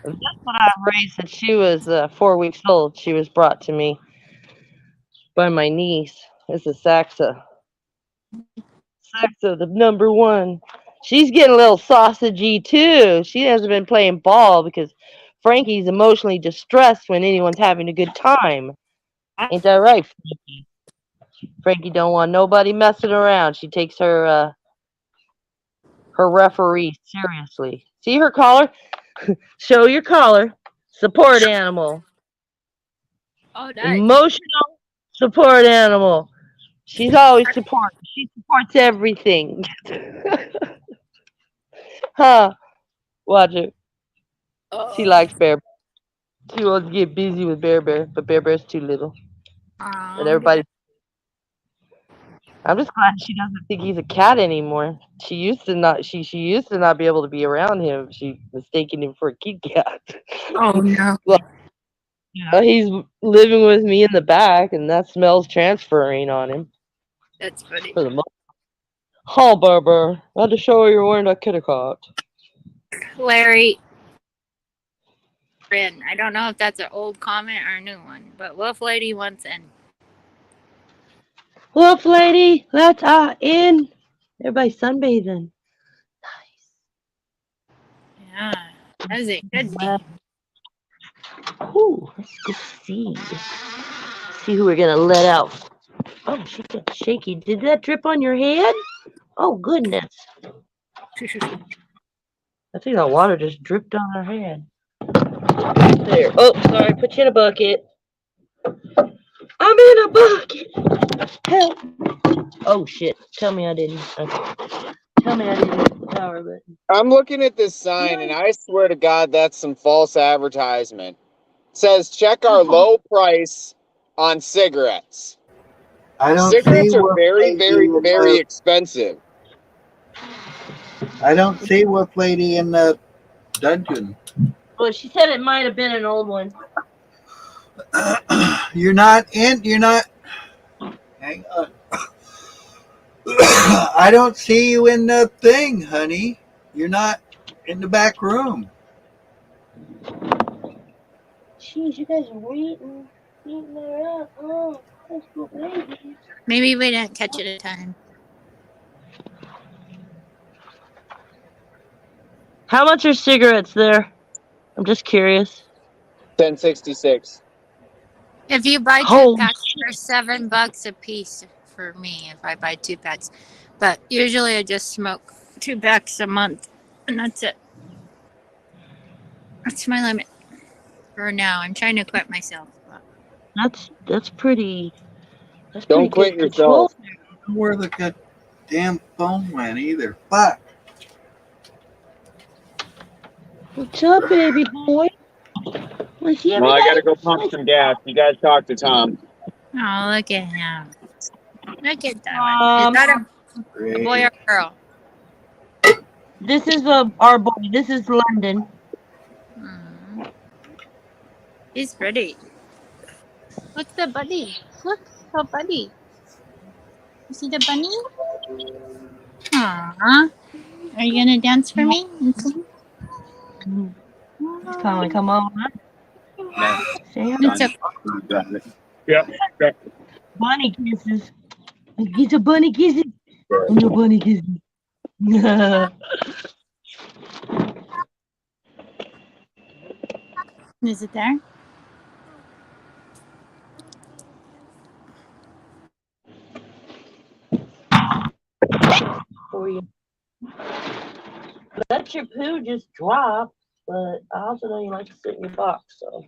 That's what I raised since she was 4 weeks old. She was brought to me by my niece. It's a Saxa. Saxa, the number one. She's getting a little sausagey too. She hasn't been playing ball because Frankie's emotionally distressed when anyone's having a good time. Ain't that right, Frankie? Frankie don't want nobody messing around. She takes her referee seriously. See her collar? Show your collar. Support animal. Oh, nice. Emotional support animal. She's always supporting. She supports everything. Huh? Watch her. She likes Bear Bear. She wants to get busy with Bear Bear, but Bear Bear's too little. And everybody. I'm just glad she doesn't think he's a cat anymore. She used to not. She used to not be able to be around him. She mistaken him for a kitty cat. Oh no. Well, he's living with me in the back, and that smell's transferring on him. That's funny. For the most. Oh, Barbara, I had to show her you're wearing that kitty cat. Larry. I don't know if that's an old comment or a new one, but Wolf Lady wants in. Wolf Lady, let's in. Everybody sunbathing. Yeah, as it could be. Ooh, let's go see. See who we're gonna let out. Oh, she's getting shaky. Did that drip on your head? Oh goodness. I think that water just dripped on her head. There. Oh, sorry. Put you in a bucket. I'm in a bucket. Help. Oh shit. Tell me I didn't. Okay. Tell me I didn't hit the power button. I'm looking at this sign, and I swear to God, that's some false advertisement. It says, check our low price on cigarettes. I don't see Cigarettes are Wolf very, Lady very, in very the, expensive. I don't see Wolf Lady in the dungeon. Well, she said it might have been an old one. You're not in. You're not. Hang on. I don't see you in the thing, honey. You're not in the back room. Jeez, you guys are eating her up. Oh, let's go, babies. Maybe we didn't catch it in time. How much are cigarettes there? I'm just curious. $10.66. If you buy 2 Holy packs, they're $7 a piece for me if I buy 2 packs. But usually I just smoke 2 packs a month, and that's it. That's my limit for now. I'm trying to quit myself. That's pretty. That's Don't pretty quit good control. yourself. I don't know where the goddamn phone went either. Fuck. What's up, baby boy? Wanna see Well, I everybody? gotta go pump some gas. You guys talk to Tom. Oh, look at him. Look at that one. Is that a boy or Great. girl? This is our boy. This is London. He's pretty. Look the bunny. Look, the bunny. You see the bunny? Aww. Are you gonna dance for me? It's kind of like, come on. Say It's a Yep. bunny kisses. Get a bunny kisses. No bunny kisses. Is it there? For you. Let your poo just drop, but I also know you like to sit in your box, so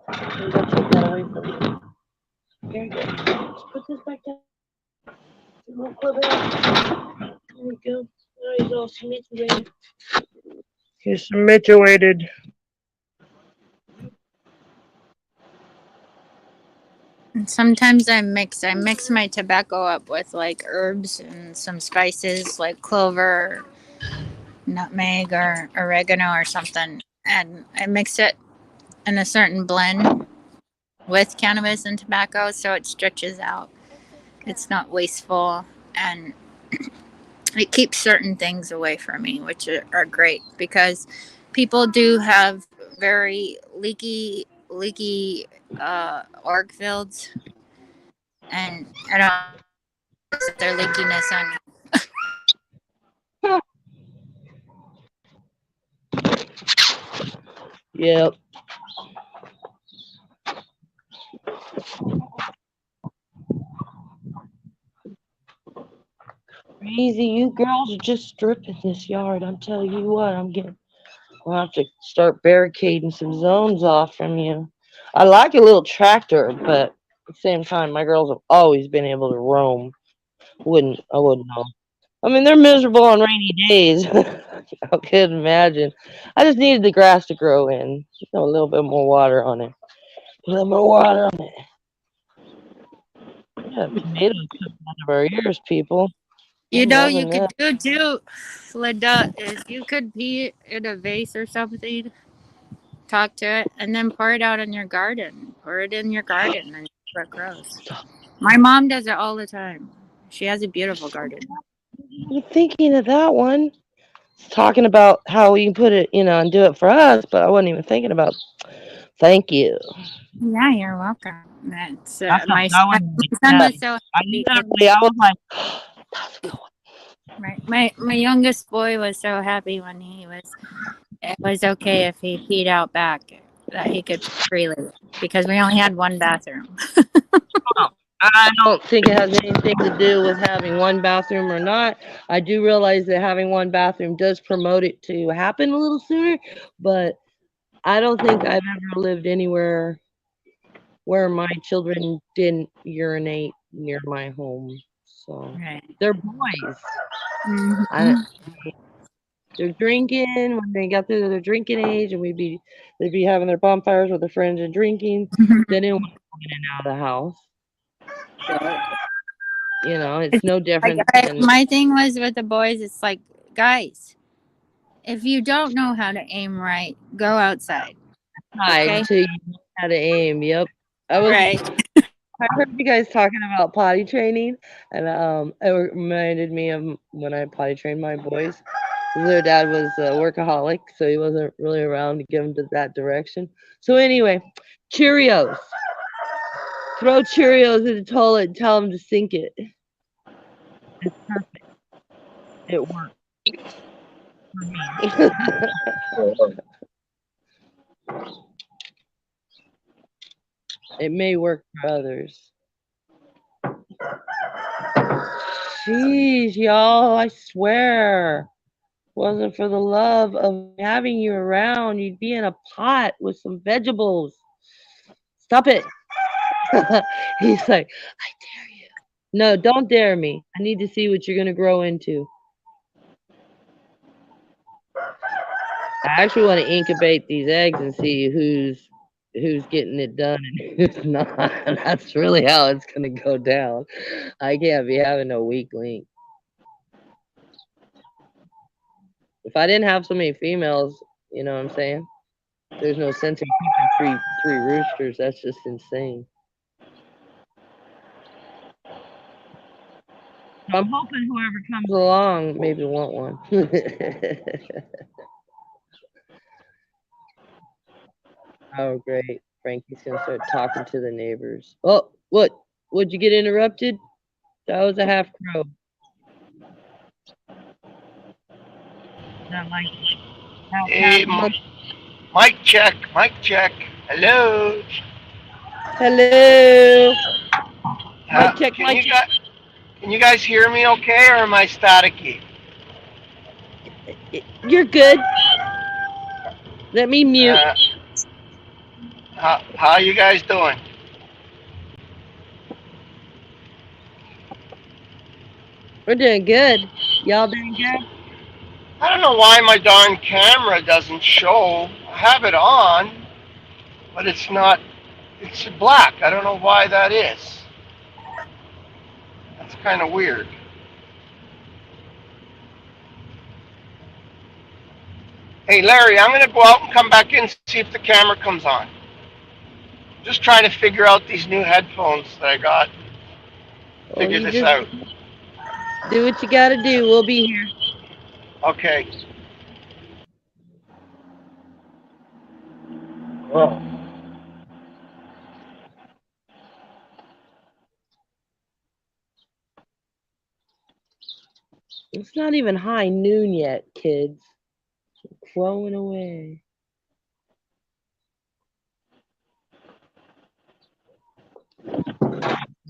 maybe I'll take that away from you. Very good. Let's put this back down. We'll clip it out. There we go. There he's all situated. He's situated. And sometimes I mix my tobacco up with like herbs and some spices like clover, nutmeg, or oregano or something, and I mix it in a certain blend with cannabis and tobacco so it stretches out. It's not wasteful, and it keeps certain things away from me, which are great because people do have very leaky org fields, and I don't put their leakiness on. Yep. Crazy, you girls are just stripping this yard. I'm telling you what, I'll have to start barricading some zones off from you. I like a little tractor, but at the same time, my girls have always been able to roam. I wouldn't know. I mean, they're miserable on rainy days. I could imagine. I just needed the grass to grow in. A little bit more water on it. A little more water on it. Yeah, tomatoes coming out of our ears, people. You I'm know, you loving could that. do too, Linda, is you could pee in a vase or something, talk to it, and then pour it out in your garden. Pour it in your garden and see what grows. My mom does it all the time. She has a beautiful garden. I'm thinking of that one. It's talking about how we can put it, and do it for us, but I wasn't even thinking about. Thank you. Yeah, you're welcome. That's I felt my that son. one My like son that. was so I happy. was like, that's a good one. Right, my youngest boy was so happy when it was okay if he peed out back, that he could pee freely because we only had one bathroom. I don't think it has anything to do with having one bathroom or not. I do realize that having one bathroom does promote it to happen a little sooner, but I don't think I've ever lived anywhere where my children didn't urinate near my home. So Right. they're boys. Mm-hmm. They're drinking when they got through their drinking age, and they'd be having their bonfires with their friends and drinking. They didn't want to go in and out of the house. It's no different than My thing was with the boys, it's like, guys, if you don't know how to aim right, go outside. Okay? until you know how to aim. Yep. I was Right. I heard you guys talking about potty training, and it reminded me of when I potty trained my boys. Their dad was a workaholic, so he wasn't really around to give them to that direction. So anyway, Cheerios. Throw Cheerios in the toilet and tell them to sink it. It's perfect. It worked for me. It may work for others. Jeez, y'all, I swear. Wasn't for the love of having you around, you'd be in a pot with some vegetables. Stop it. He's like, I dare you. No, don't dare me. I need to see what you're going to grow into. I actually want to incubate these eggs and see who's getting it done and who's not. That's really how it's going to go down. I can't be having no weak link. If I didn't have so many females, you know what I'm saying? There's no sense in keeping three roosters. That's just insane. So I'm hoping whoever comes along maybe want one. Oh, great. Frankie's going to start talking to the neighbors. Oh, what? Would you get interrupted? That was a half crow. Not like Hey, mic check, mic check. Hello. Hello. Mic check, Can mic you check. can you guys hear me okay, or am I staticky? You're good. Let me mute. How you guys doing? We're doing good. Y'all doing good? I don't know why my darn camera doesn't show. I have it on, but it's not. It's black. I don't know why that is. That's kind of weird. Hey, Larry, I'm going to go out and come back in and see if the camera comes on. Just trying to figure out these new headphones that I got. Figure this out. Do what you got to do. We'll be here. Okay. Oh. It's not even high noon yet, kids. Crowing away.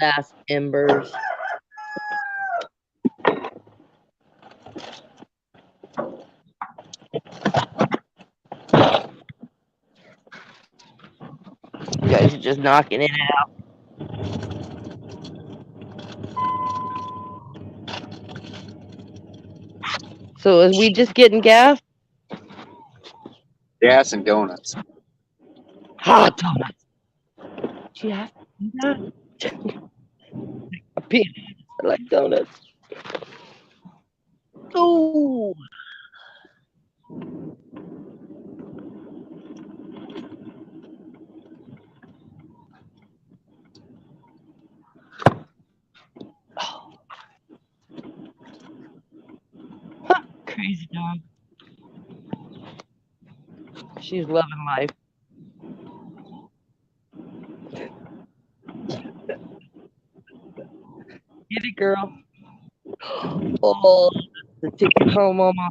Last embers. You guys are just knocking it out. So is we just getting gas? Gas and donuts. Hot donuts. Do you have to do that? I like donuts. Oh. Crazy dog. She's loving life. Get it, girl. Oh, the ticket home, mama.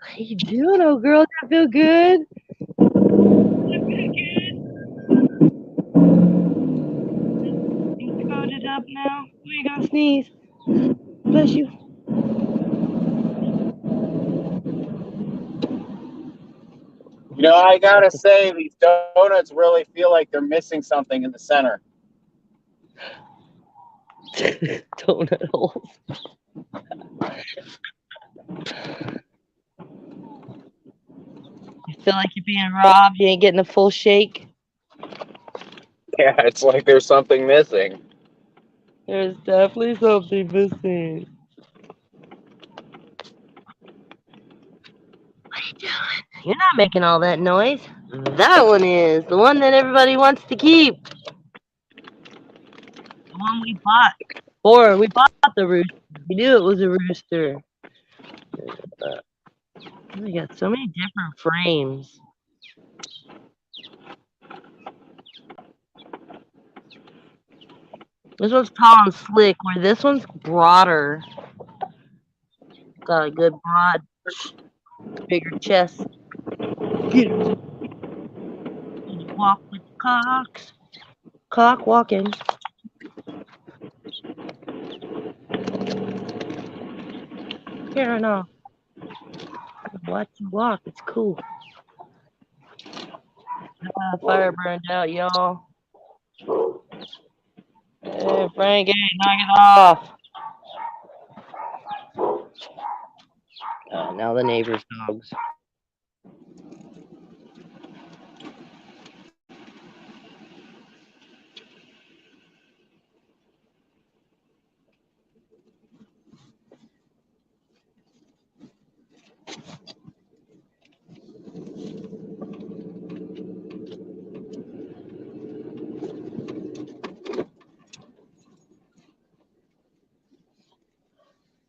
How you doing, oh girl? That feel good? You coated up now? Where you gonna sneeze? Bless you. You know, I gotta say, these donuts really feel like they're missing something in the center. Donut holes. You feel like you're being robbed? You ain't getting a full shake? Yeah, it's like there's something missing. There's definitely something missing. What are you doing? You're not making all that noise. That one is. The one that everybody wants to keep. The one we bought. Or we bought the rooster. We knew it was a rooster. We got so many different frames. This one's tall and slick, where this one's broader. Got a good broad, bigger chest. Walk with the cocks. Cock walking. Fair enough. Watch you walk. It's cool. Fire burned out, y'all. Hey, Frankie, knock it off. Now the neighbor's dogs.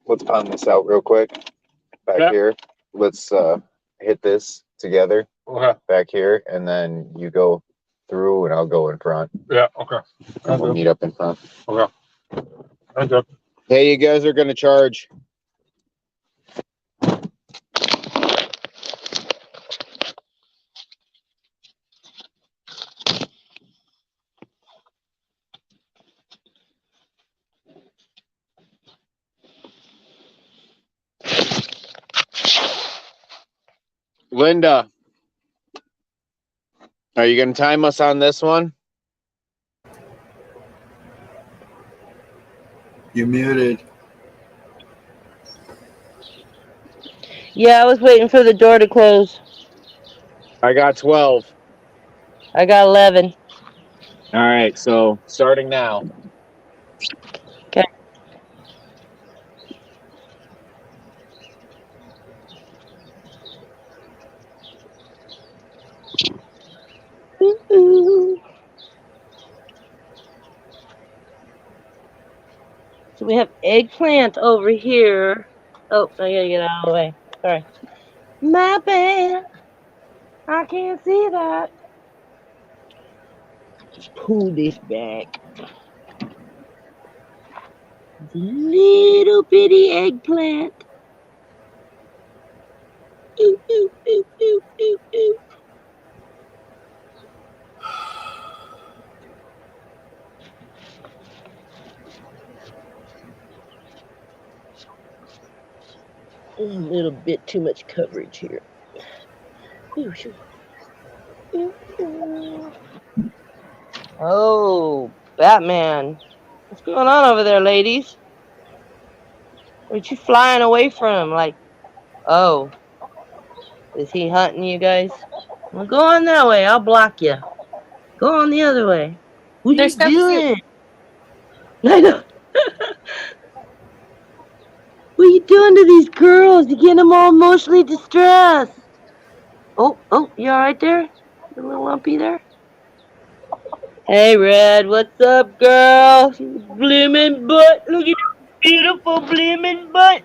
Let's pound this out real quick. Back here. Let's hit this together. Okay. Back here, and then you go through, and I'll go in front. Yeah. Okay. And we'll meet up in front. Okay. Okay. Hey, you guys are gonna charge. Linda, are you gonna time us on this one? You muted. Yeah, I was waiting for the door to close. I got 12. I got 11. All right, so starting now. Okay. So we have eggplant over here. Oh, I gotta get out of the way. Sorry. My bad. I can't see that. Just pull this back. It's a little bitty eggplant. Ooh, ooh, ooh, ooh, ooh, ooh. A little bit too much coverage here. Ooh, shoot. Ooh, ooh. Oh, Batman. What's going on over there, ladies? Where'd you flying away from? Like, oh, is he hunting you guys? Well, go on that way. I'll block you. Go on the other way. What are you doing? I know. What are you doing to these girls? You're getting them all emotionally distressed. Oh, you all right there? You a little lumpy there? Hey, Red, what's up, girl? Blooming butt. Look at that beautiful blooming butt.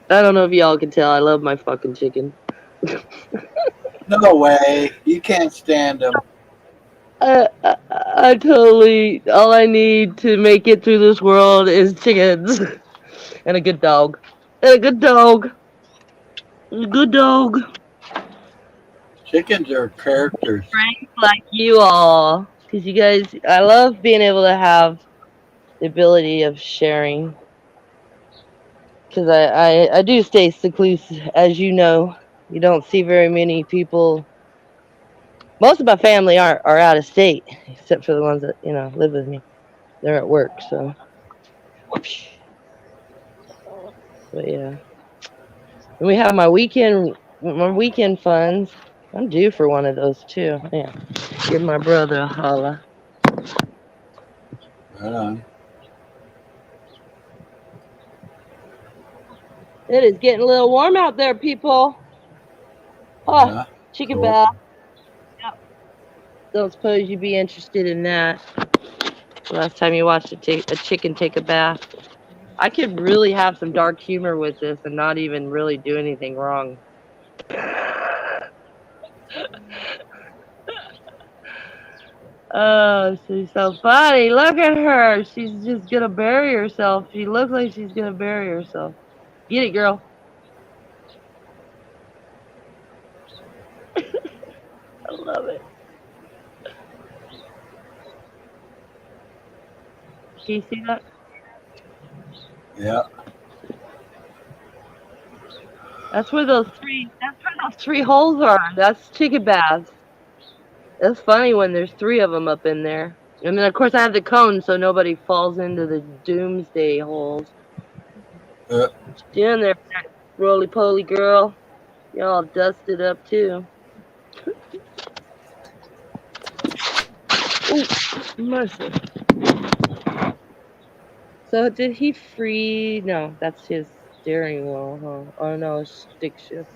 I don't know if y'all can tell. I love my fucking chicken. No way. You can't stand them. I totally, all I need to make it through this world is chickens. And a good dog. And a good dog. A good dog. Chickens are characters. Friends like you all. Because you guys, I love being able to have the ability of sharing. Because I do stay seclusive, as you know. You don't see very many people. Most of my family are out of state, except for the ones that, live with me. They're at work, so. But yeah. And we have my weekend my weekend funds. I'm due for one of those too. Yeah. Give my brother a holla. Right on. It is getting a little warm out there, people. Oh, Yeah. chicken Cool. bath. Don't suppose you'd be interested in that. Last time you watched a chicken take a bath. I could really have some dark humor with this and not even really do anything wrong. Oh, she's so funny. Look at her. She's just gonna bury herself. She looks like she's gonna bury herself. Get it, girl. I love it. Can you see that? Yeah. That's where those three holes are. That's chicken baths. It's funny when there's three of them up in there. And then of course I have the cone so nobody falls into the doomsday holes. Uh, Down there, roly poly girl. You're all dusted up too. Ooh, mercy. So did he free? No, that's his steering wheel, huh? Oh no, it's stick shift.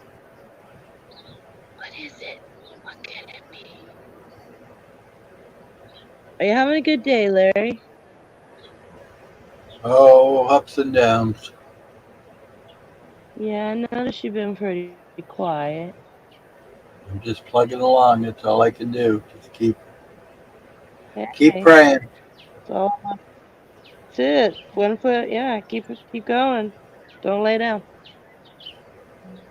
What is it? What could it be? Are you having a good day, Larry? oh, ups and downs. Yeah, I noticed you've been pretty quiet. I'm just plugging along. That's all I can do. Just keep Hey, praying. so that's it. One foot, yeah. Keep going. Don't lay down.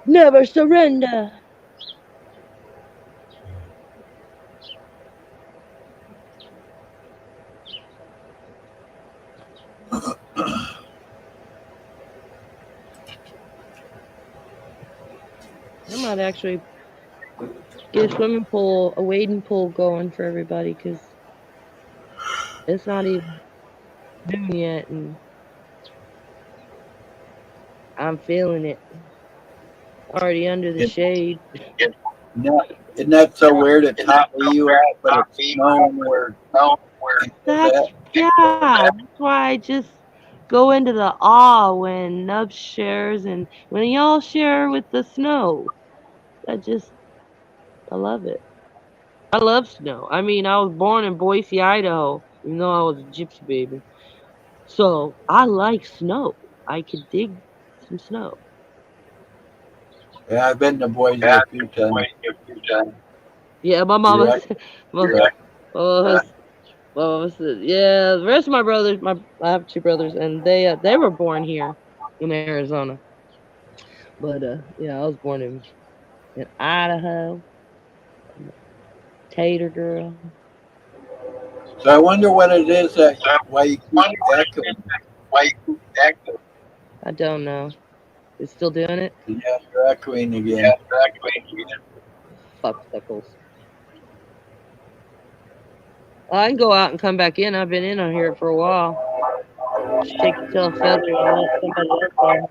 Never surrender. I might actually get a swimming pool, a wading pool going for everybody because it's not even noon yet, and I'm feeling it. Already under the It, shade. no, isn't that so weird? It's hot where you at, but it's snowing where Angel's That's at. yeah. That's why I just go into the awe when Nub shares and when y'all share with the snow. I just I love it. I love snow. I mean, I was born in Boise, Idaho, even though I was a gypsy baby. So I like snow. I could dig some snow. Yeah, I've been to Boise a few times. Yeah, my You're mama right. said, my mama said, yeah, the rest of my brothers, I have two brothers, and they were born here in Arizona. But yeah, I was born in Idaho. I'm a tater girl. So I wonder what it is that why you keep echoing. I don't know. It's still doing it? Yeah, you're echoing again. Fuck suckles. I can go out and come back in. I've been in on here for a while. Just take your tail feather and let somebody else in.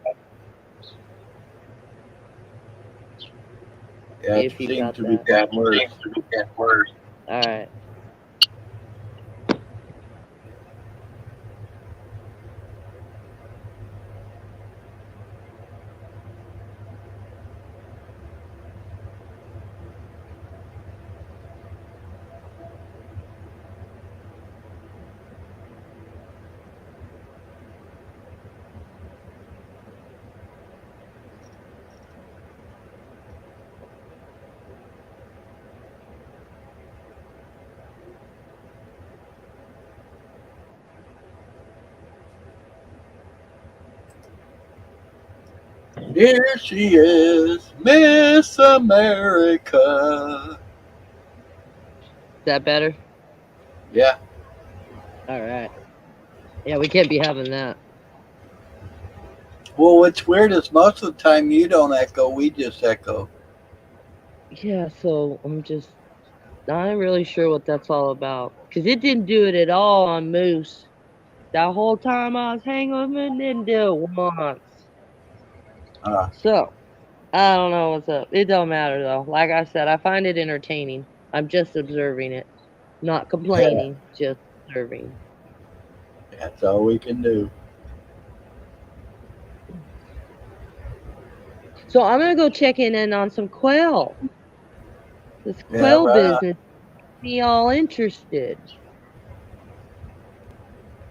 Yeah, it If you seems got to be that. getting worse. Alright. Here she is, Miss America. Is that better? Yeah. Alright. Yeah, we can't be having that. Well, what's weird is most of the time you don't echo, we just echo. Yeah, so I'm just not really sure what that's all about. Because it didn't do it at all on Moose. That whole time I was hanging with him, it didn't do it once. Uh, So, I don't know what's up. It don't matter though. Like I said, I find it entertaining. I'm just observing it, not Yeah, complaining, just observing. that's all we can do. So I'm gonna go check in on some quail. This Yeah, quail right on. business, me all interested.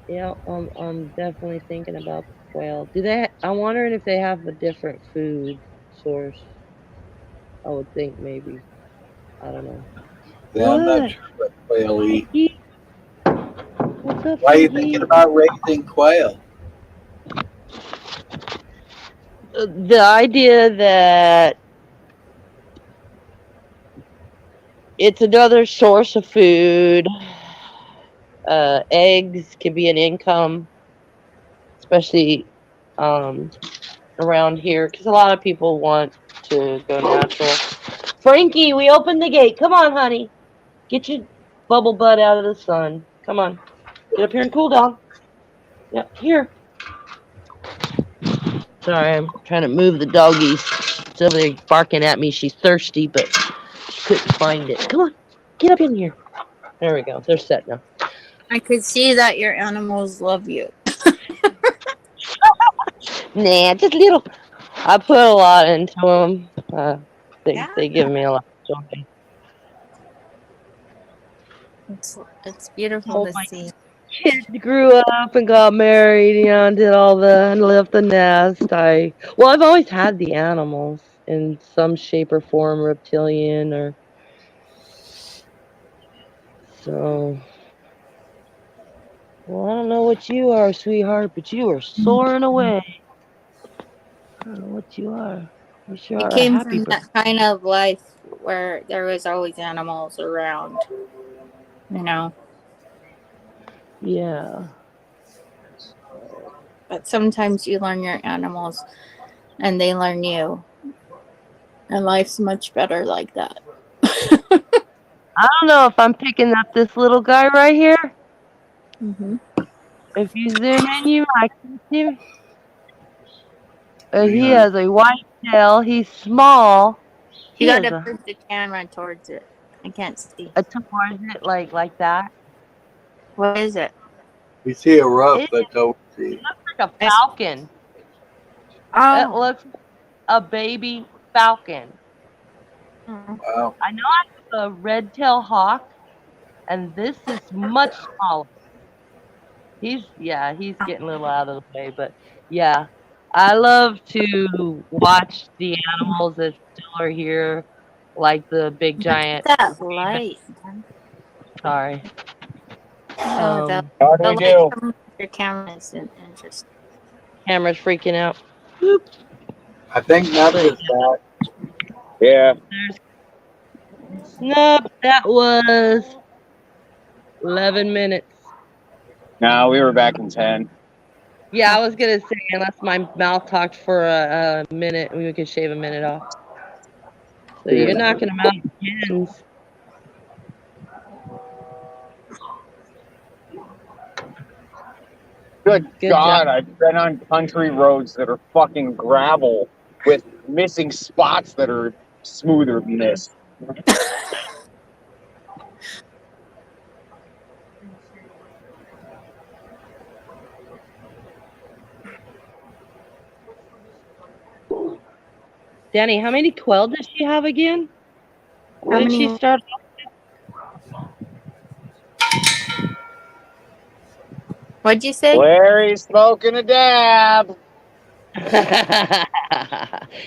Yeah, I'm definitely thinking about the quail. Do they? I'm wondering if they have a different food source. I would think maybe. I don't know. Yeah, I'm not What? sure what quail eat. Frankie? What's up, Why are you thinking Frankie? about raising quail? The idea that it's another source of food. Eggs can be an income, especially um, around here, because a lot of people want to go natural. Frankie, we opened the gate. Come on, honey. Get your bubble butt out of the sun. Come on. Get up here and cool down. Yeah, here. Sorry, I'm trying to move the doggies. She's over there barking at me. She's thirsty, but she couldn't find it. Come on. Get up in here. There we go. They're set now. I could see that your animals love you. Nah, just little. I put a lot into them. Yeah. They give me a lot of joy. It's beautiful Oh, to my see. kids grew up and got married, and did all the and left the nest. I've always had the animals in some shape or form, reptilian or so. Well, I don't know what you are, sweetheart, but you are soaring away. I don't know what you are. You sure I are a came happy from bird. that kind of life where there was always animals around, you know. Yeah. But sometimes you learn your animals and they learn you. And life's much better like that. I don't know if I'm picking up this little guy right here. Mm-hmm. If you zoom in, you might see him. Hang He on. has a white tail. He's small. You He has gotta move the camera towards it. I can't see. a towards it like that. What is it? We see a rough, It that's all we see. looks like a I s- falcon. It Oh. looks like a baby falcon. Mm. Wow. I know I have a red tail hawk, and this is much smaller. He's getting a little out of the way, but yeah. I love to watch the animals that still are here, like the big Look at giant that raven. light, man. Sorry. Oh, How do the we light do? coming with your camera is interesting. Camera's freaking out. Boop. I think Nubbs But is back. Yeah. there's nope. That was 11 minutes. No, we were back in 10. Yeah, I was gonna say unless my mouth talked for a minute, we could shave a minute off. So Yeah. you're knocking them out in tens. Good Good job. God, I've been on country roads that are fucking gravel with missing spots that are smoother than this. Danny, how many 12 does she have again? What How did she many? start? What'd you say? Larry's smoking a dab.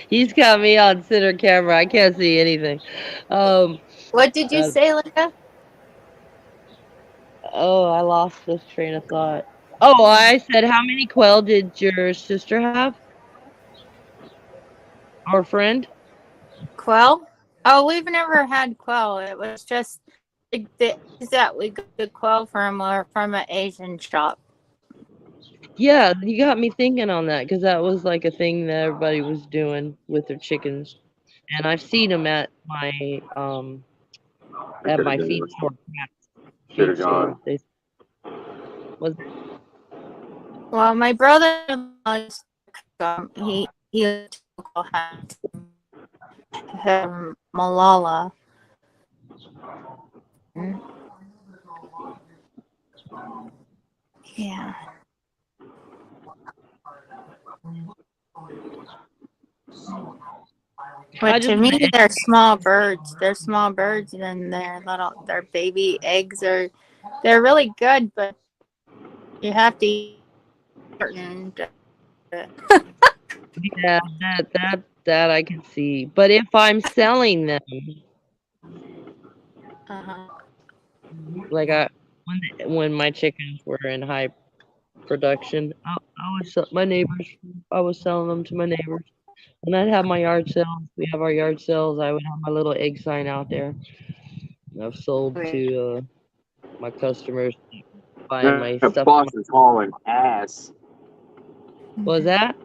He's got me on center camera. I can't see anything. Um, What did you uh, say, Linda? oh, I lost this train of thought. Oh, I said, how many quail did your sister have? Or friend? Quell? Oh, we've never had quell. It was just the that we got the quell from or from an Asian shop. Yeah, you got me thinking on that because that was like a thing that everybody was doing with their chickens, and I've seen them at my feed store. Feed store. They was Well, my brother he quell hunts. Malala. Yeah. But to me, they're small birds. They're small birds, and their baby eggs they're really good, but you have to eat certain. Yeah, that I can see. But if I'm selling them, like when my chickens were in high production, I was my neighbors. I was selling them to my neighbors. When I'd have my yard sales, we have our yard sales. I would have my little egg sign out there. I've sold to my customers buying my The stuff. boss is hauling ass. What was that?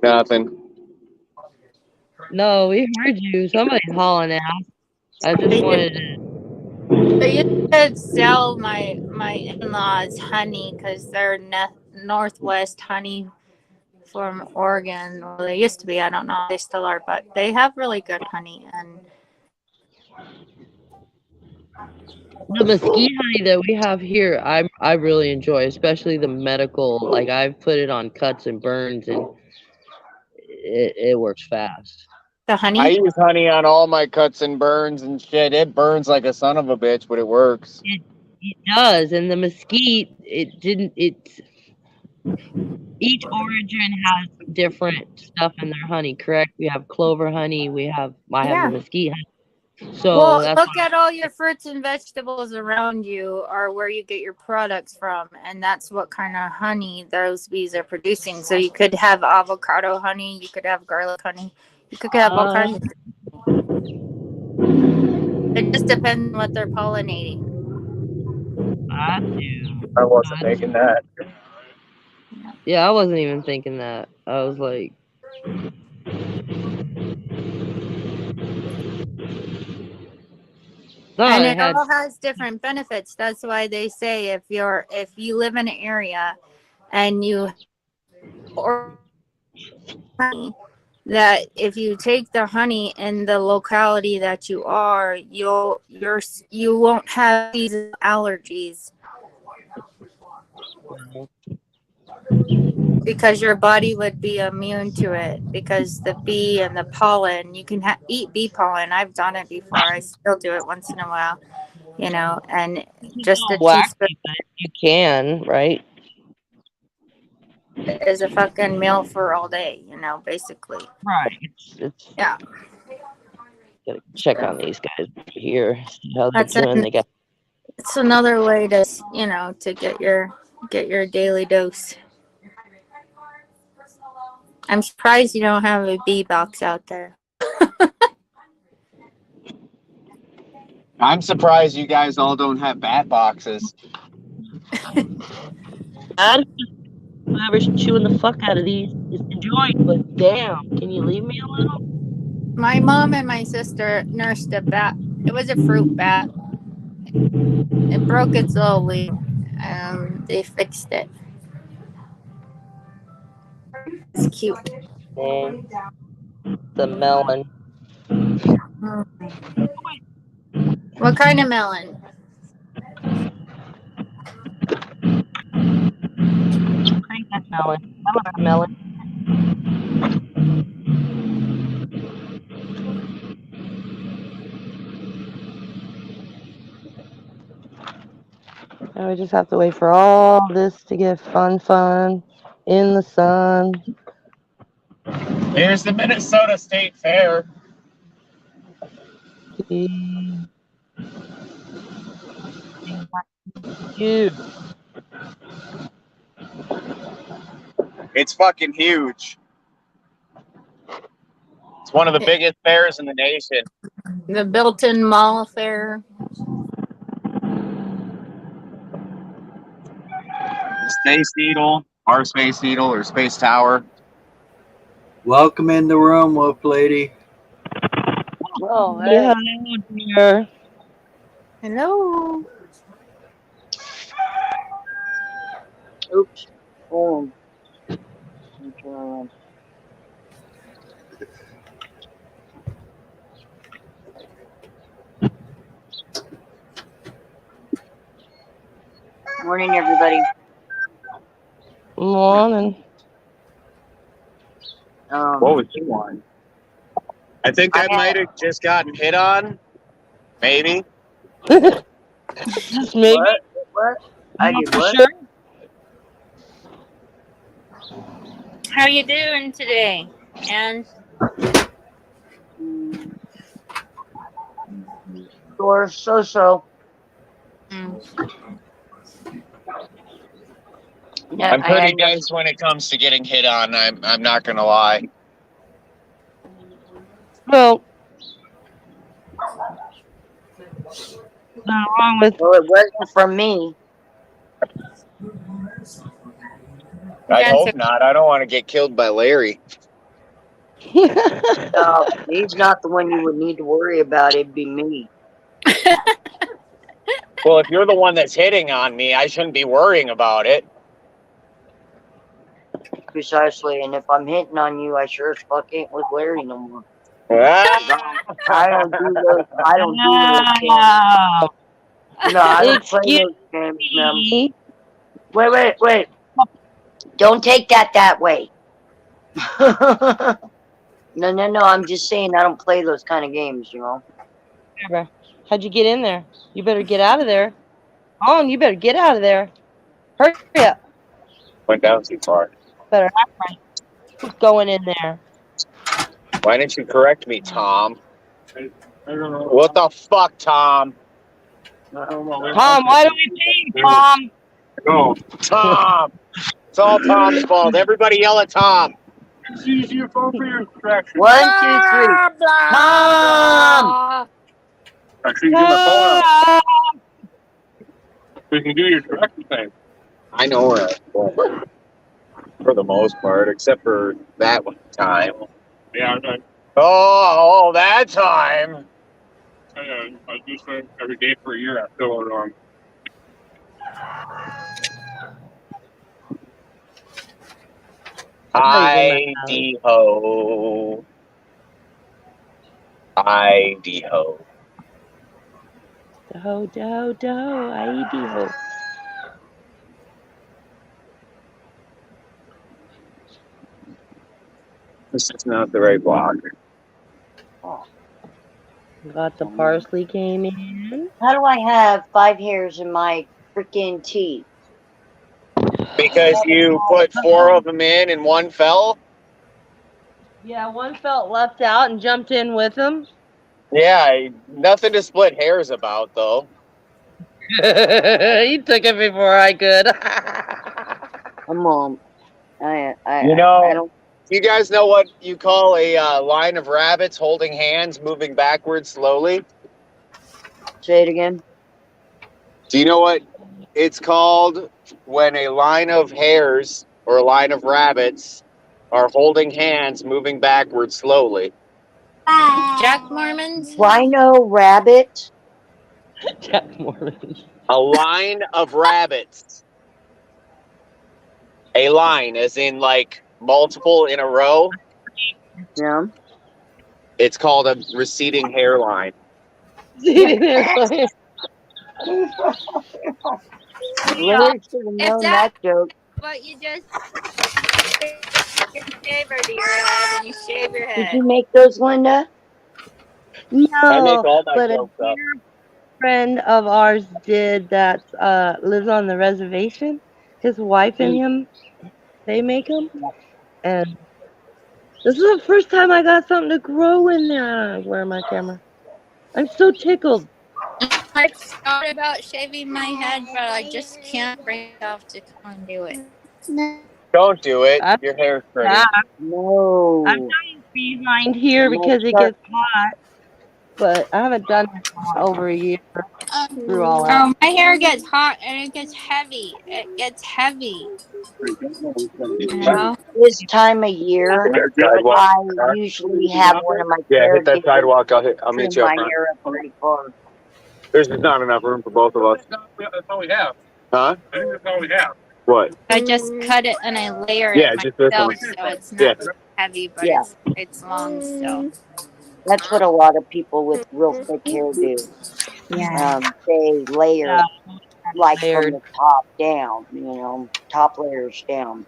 Nothing. No, we heard you. Somebody's hauling ass. I just wanted to. I used to sell my in-laws honey because they're Northwest honey from Oregon. Well, they used to be. I don't know if they still are, but they have really good honey. And The mesquite honey that we have here, I really enjoy, especially the medical. Like I've put it on cuts and burns, and it works fast. The honey? I use honey on all my cuts and burns and shit. It burns like a son of a bitch, but it works. It does, and the mesquite, it didn't. It's each origin has different stuff in their honey. Correct? We have clover honey. I have the mesquite honey. So well, that's look at all your fruits and vegetables around you are where you get your products from, and that's what kind of honey those bees are producing. So you could have avocado honey, you could have garlic honey, you could have all kinds of. It just depends on what they're pollinating. I wasn't thinking that. Yeah, I wasn't even thinking that. I was like, and it all has different benefits. That's why they say if you live in an area and you or honey, that if you take the honey in the locality that you are, you won't have these allergies because your body would be immune to it, because the bee and the pollen, you can eat bee pollen. I've done it before. I still do it once in a while, and just a teaspoon you can, right? is a fucking meal for all day, basically. Right. It's yeah. Gotta check on these guys here, see how they're doing. It's another way to to get your daily dose. I'm surprised you don't have a bee box out there. I'm surprised you guys all don't have bat boxes. Whoever's chewing the fuck out of these is enjoying, but damn, can you leave me a little? My mom and my sister nursed a bat. It was a fruit bat. It broke its little wing. They fixed it. It's cute. The melon. What kind of melon? I think that's melon. I love melon. Now we just have to wait for all this to get fun in the sun. Here's the Minnesota State Fair. Huge. It's fucking huge. It's one of the biggest fairs in the nation. The Bilton Mall Fair. Space Needle, our Space Needle, or Space Tower. Welcome in the room, Wolf Lady. Oh, hello, dear. Hello. Oops. Oh. Morning, everybody. Morning. What was he on? I think I might have just gotten hit on. Maybe. Just maybe. What? I did For what? sure. How you doing today? And Or so. Yeah, I'm pretty dense when it comes to getting hit on. I'm not gonna lie. Well, not wrong with. Well, it wasn't from me. I hope not. I don't want to get killed by Larry. No, he's not the one you would need to worry about. It'd be me. Well, if you're the one that's hitting on me, I shouldn't be worrying about it. Precisely, and if I'm hitting on you, I sure as fuck ain't with Larry no more. I don't do those. Games. No, I don't play those games, man. Wait. Don't take that way. No. I'm just saying I don't play those kind of games, you know. How'd you get in there? You better get out of there. You better get out of there. Hurry up. Went down too far. Better act right. Who's going in there? Why didn't you correct me, Tom? I don't know. What the fuck, Tom? Tom, why do we pay you, Tom? No. Tom! It's all Tom's fault. Everybody yell at Tom. It's easier for your instructions. 1, 2, 3. Tom! Actually, you can do my phone out. We can do your direction thing. I know where I'm going. For the most part, except for that one time. Yeah, I Oh, that time. I do something every day for a year. I still don't know. I-D-ho. I-D-ho. Do-ho, I-D-ho. This is not the right block. Got the parsley came in. How do I have 5 hairs in my freaking tea? Because you put 4 of them in and one fell? Yeah, one felt left out and jumped in with him. Yeah, nothing to split hairs about, though. He took it before I could. Come on. I don't. You guys know what you call a line of rabbits holding hands moving backwards slowly? Say it again. Do you know what it's called when a line of hares or a line of rabbits are holding hands moving backwards slowly? Jack Mormons? Rhino rabbit. Jack Mormons. A line of rabbits. A line, as in like multiple in a row. Yeah. It's called a receding hairline. Larry should have known that joke. But you just shaver to your head and you shave your head. Did you make those, Linda? No, I make all my but a jokes up. dear friend of ours did that lives on the reservation. His wife and him, they make them. And this is the first time I got something to grow in there. Where am my camera? I'm so tickled. I thought about shaving my head, but I just can't bring myself to come and do it. Don't do it. Your hair's pretty. No. I'm trying to behind here because it gets hot. But I haven't done it in over a year. Through all that. My hair gets hot and it gets heavy. It gets heavy. You know? This time of year, I usually have one of my hit that sidewalk. I'll meet you up my front. hair up pretty far. There's just not enough room for both of us. That's all we have. Huh? I think that's all we have. What? I just cut it and I layer Yeah, it just this myself, one. so it's not heavy, but it's long still. That's what a lot of people with real thick hair do. Yeah. They layer like from layered. the top down, top layers down.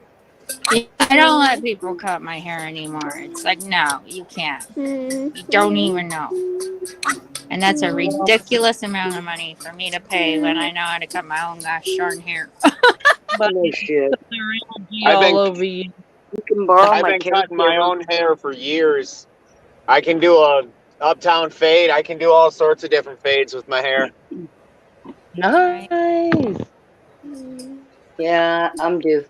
I don't let people cut my hair anymore. It's like, no, you can't. You don't even know. And that's a Well, ridiculous amount of money for me to pay when I know how to cut my own gosh darn hair. But no shit. the real G I've all been over you. You can borrow I've my been cutting my caregiver. own hair for years. I can do a uptown fade. I can do all sorts of different fades with my hair. Nice. Yeah, I'm due.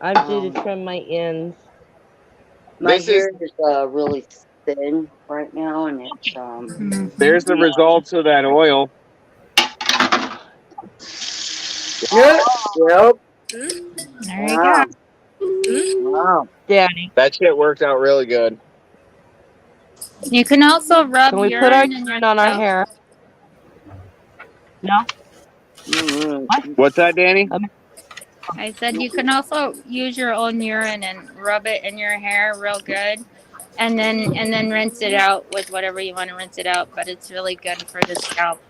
I'm due to trim my ends. My This is hair is really thin right now, and it's There's the yeah. results of that oil. Yep. Yep. There you go. Wow. Wow. Daddy, That shit worked out really good. You can also rub can we put our urine in urine on our yourself. hair? No? Mm-hmm. What? What's that, Danny? I said you can also use your own urine and rub it in your hair real good, and then rinse it out with whatever you want to rinse it out. But it's really good for the scalp.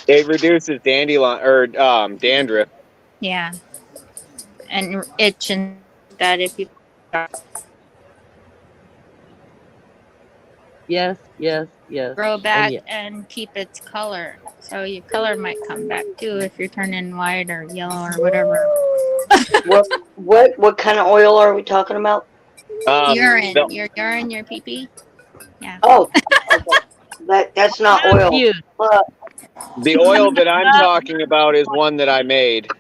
It reduces dandruff. Yeah, and itch and that if you Yes, yes, yes, grow and back yes. and keep its color. So your color might come back too if you're turning white or yellow or whatever. What kind of oil are we talking about? Urine, The your urine, your pee pee. Yeah. Oh, okay. That's not oil. You. But the oil that I'm talking about is one that I made.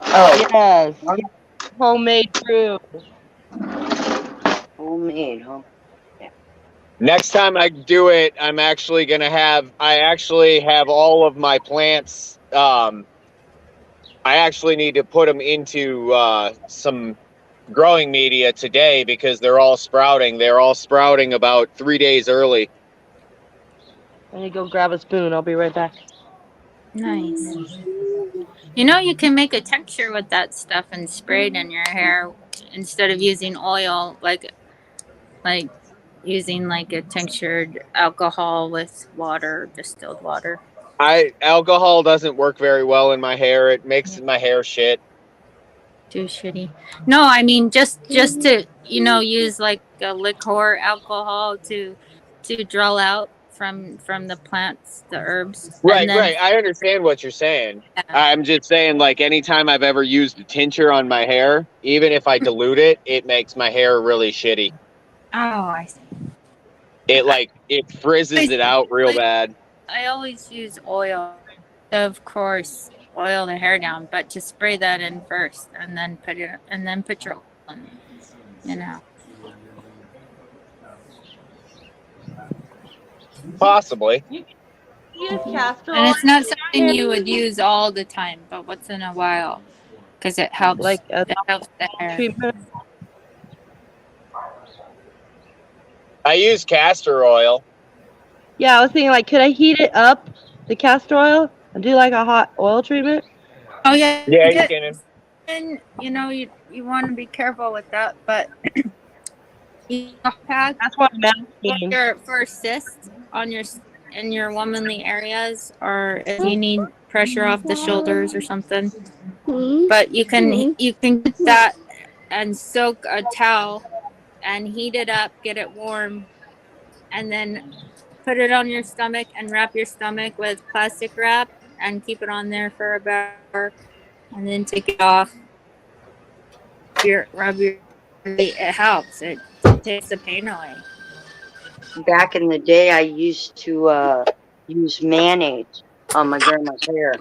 oh, Yes. Homemade brew. homemade, huh? Next time I do it, I actually have all of my plants. I actually need to put them into some growing media today because they're all sprouting. They're all sprouting about 3 days early. Let me go grab a spoon. I'll be right back. Nice. You know, you can make a tincture with that stuff and spray it in your hair instead of using oil, like using like a tinctured alcohol with water, distilled water. Alcohol doesn't work very well in my hair. It makes my hair shit. Too shitty. No, I mean just to use like a liquor alcohol to draw out from the plants, the herbs, and Right, then right. I understand what you're saying. yeah. I'm just saying, like, anytime I've ever used a tincture on my hair, even if I dilute it, it makes my hair really shitty. Oh, I see. It frizzes it out real bad. I always use oil. Of course, oil the hair down, but to spray that in first, and then put your oil in. You know, Possibly. Use castor and oil it's not something you would use all the time, but once in a while, because it helps. like a It helps the hair. treatment. I use castor oil. Yeah, I was thinking like, could I heat it up, the castor oil, and do like a hot oil treatment? Oh yeah, Yeah, you can. and you want to be careful with that, but you pack That's what I'm asking. for cysts on in your womanly areas, or if you need pressure off the shoulders or something. But you can get that and soak a towel and heat it up, get it warm, and then put it on your stomach and wrap your stomach with plastic wrap and keep it on there for about an hour, and then take it off. Rub your it helps. It takes the pain away. Back in the day, I used to use mayonnaise on my grandma's hair,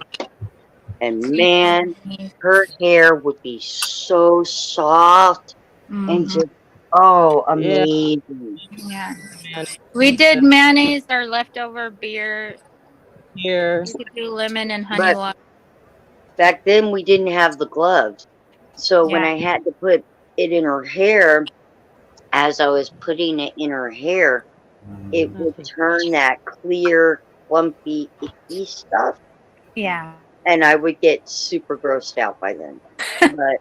and man, her hair would be so soft and just Yeah. amazing. Yeah. We did mayonnaise or leftover beer. Here. You could do lemon and honey But water. back then, we didn't have the gloves, so when Yeah. I had to put it in her hair, as I was putting it in her hair, it would turn that clear, clumpy, icky stuff, Yeah. and I would get super grossed out by then. But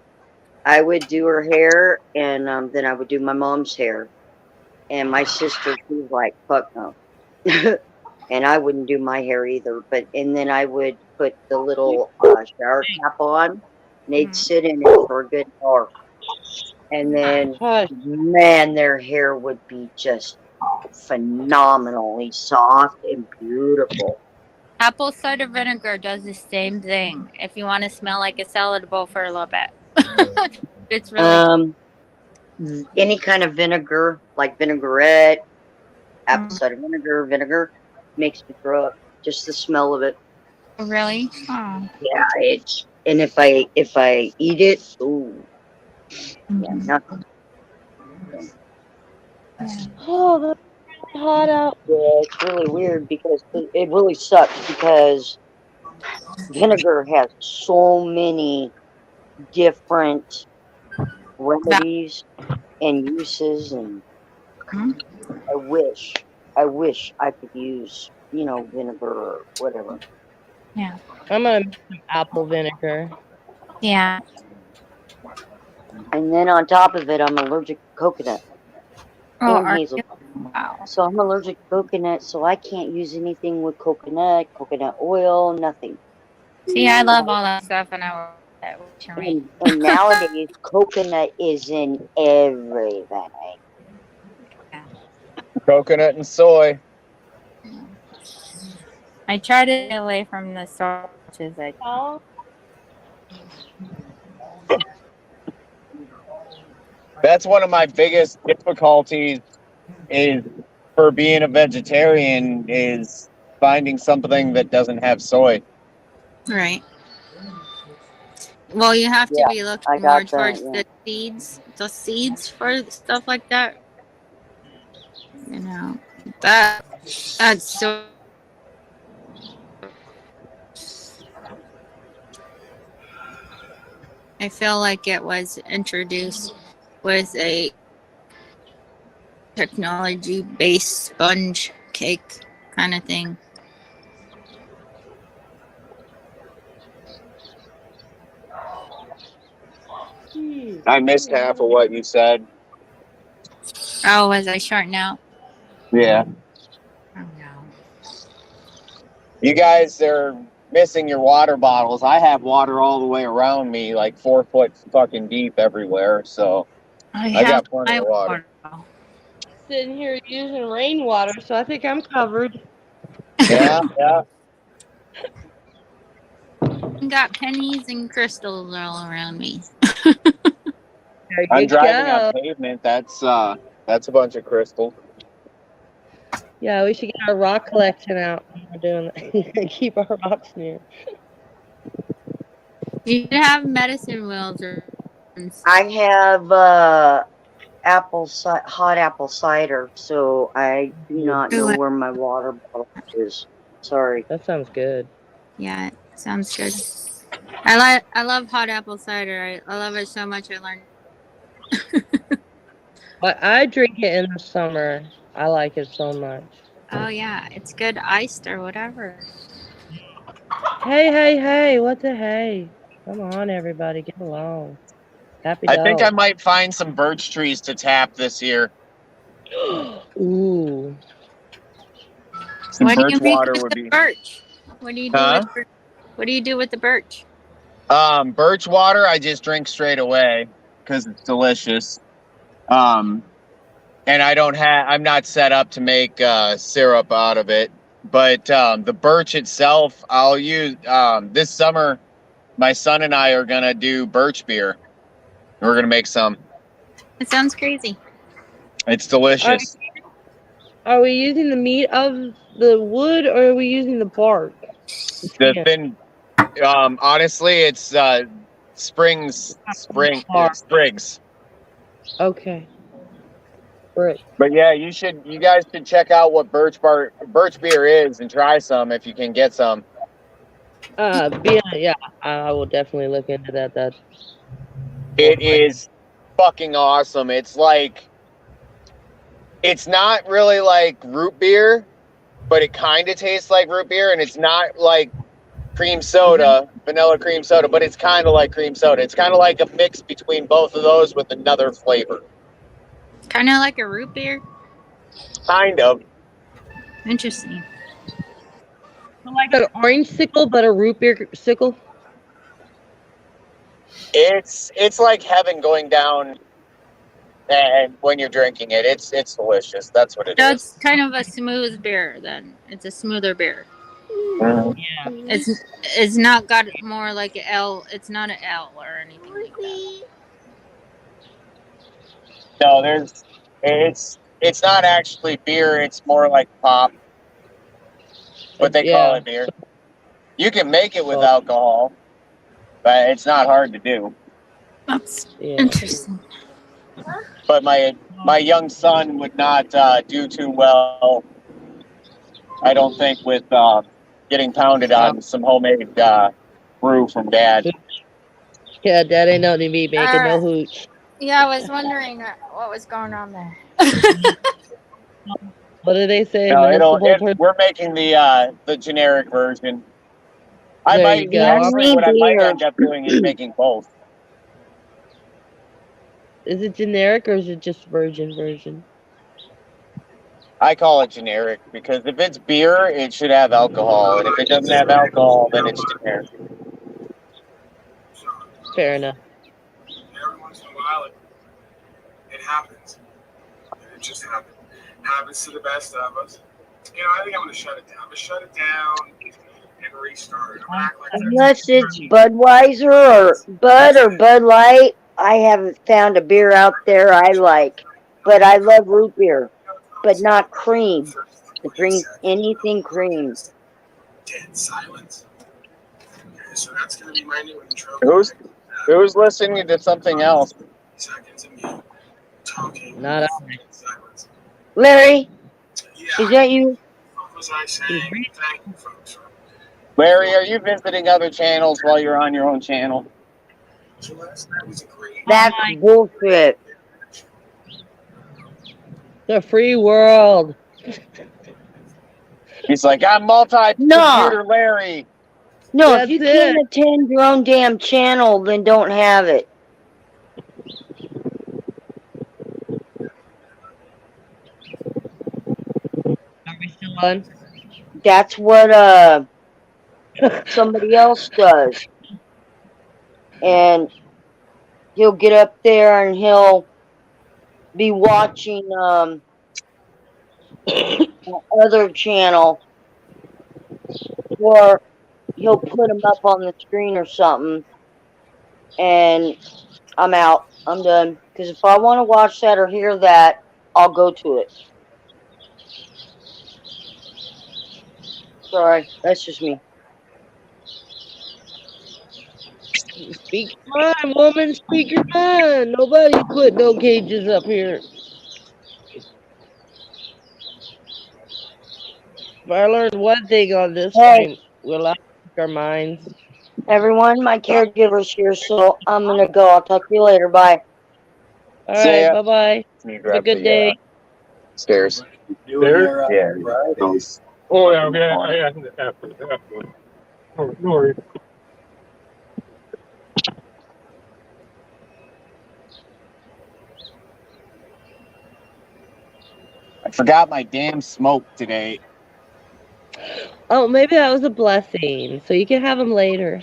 I would do her hair, and then I would do my mom's hair. And my sister, she was like, fuck no. and I wouldn't do my hair either. And then I would put the little shower cap on, and they'd sit in it for a good hour. And then, man, their hair would be just phenomenally soft and beautiful. Apple cider vinegar does the same thing. If you want to smell like a salad bowl for a little bit, it's really any kind of vinegar, like vinaigrette, apple cider vinegar makes me throw up. Just the smell of it. really. Oh. Yeah, and if I eat it, ooh, yeah, nothing. Oh, that's hot out. Yeah, it's really weird because it really sucks because vinegar has so many different remedies and uses, and I wish I could use, vinegar or whatever. Yeah. I'm gonna make some apple vinegar. Yeah. And then on top of it, I'm allergic to coconut and hazel. Wow. So I'm allergic to coconut, so I can't use anything with coconut oil, nothing. See, I love all that stuff, and I And nowadays, coconut is in everything. Coconut and soy. I try to stay away from the starches. That's one of my biggest difficulties is for being a vegetarian is finding something that doesn't have soy. Right. Well, you have to be looking more towards the seeds for stuff like that. That's so. I feel like it was introduced with a technology-based sponge cake kind of thing. I missed half of what you said. Oh, was I shorting out? Yeah. Oh, no. You guys are missing your water bottles. I have water all the way around me, like 4 foot fucking deep everywhere. So I got plenty of water. Sitting here using rainwater, so I think I'm covered. Yeah, yeah. Got pennies and crystals all around me. I'm driving on pavement. That's a bunch of crystals. Yeah, we should get our rock collection out. We're doing that. Keep our rocks near. You should have medicine wheels or. I have hot apple cider, so I do not know where my water bottle is. Sorry. That sounds good. Yeah, it sounds good. I love hot apple cider. I love it so much. I learned. But I drink it in the summer. I like it so much. Oh yeah, it's good iced or whatever. Hey! What the hey? Come on, everybody, get along. Happy dog. I think I might find some birch trees to tap this year. Ooh. Some What do you birch make water with would the be. birch? What do you do with? What do you do with the birch? Birch water I just drink straight away because it's delicious. And I'm not set up to make syrup out of it. But the birch itself, I'll use this summer. My son and I are gonna do birch beer. We're gonna make some. It sounds crazy. It's delicious. Are we using the meat of the wood or are we using the bark? Honestly, it's sprigs. Okay. Right. But yeah, you guys should check out what birch beer is and try some if you can get some. Yeah, I will definitely look into that. It is fucking awesome. It's not really like root beer, but it kind of tastes like root beer, and it's not like cream soda, vanilla cream soda, but it's kind of like cream soda. It's kind of like a mix between both of those with another flavor. Kind of like a root beer? Kind of. Interesting. Like an orange sickle, but a root beer sickle. It's like heaven going down, and when you're drinking it, it's delicious. That's what it So is. it's kind of a smooth beer then. It's a smoother beer. Mhm. Yeah. It's not got more like an L. It's not an L or anything like that. No, it's not actually beer. It's more like pop, but they call it beer. You can make it with alcohol, but it's not hard to do. That's interesting. But my young son would not do too well, I don't think, with getting pounded on some homemade brew from Dad. Yeah, Dad ain't nothing to me making no hooch. Yeah, I was wondering what was going on there. What do they say? No, we're making the generic version. I There might you go. actually what I might end up doing is making both. Is it generic or is it just version? I call it generic because if it's beer, it should have alcohol, and if it doesn't have alcohol, then it's generic. Fair enough. Every once in a while, it happens. It just happens. It happens to the best of us. You know, I think I'm going to shut it down. I'm going to shut it down and restart. I'm gonna act like Unless it's Budweiser or Bud Light, I haven't found a beer out there I like. But I love root beer, but not cream. I drink anything cream. dead silence. Okay, so that's going to be my new intro. Who's listening to something else? Seconds of me talking. Not silence. Larry, is that you? What was I saying? Thank you, folks. Larry, are you visiting other channels while you're on your own channel? So last night was a great. That's bullshit. The free world. He's like, I'm multi-computer Larry. No, That's if you can't attend your own damn channel, then don't have it. Are we still on? That's what somebody else does. And he'll get up there and he'll be watching other channel, or he'll put them up on the screen or something, and I'm out. I'm done. Because if I want to watch that or hear that, I'll go to it. Sorry, that's just me. Speak your mind, woman. Speak your mind. Nobody put no cages up here. If I learned one thing on this stream, we'll have to speak our minds. Everyone, my caregiver's here, so I'm going to go. I'll talk to you later. Bye. All right, bye-bye. Have a good day. Stairs. Stairs? Yeah. Oh, yeah, okay. No worries. I forgot my damn smoke today. Oh, maybe that was a blessing. So you can have them later.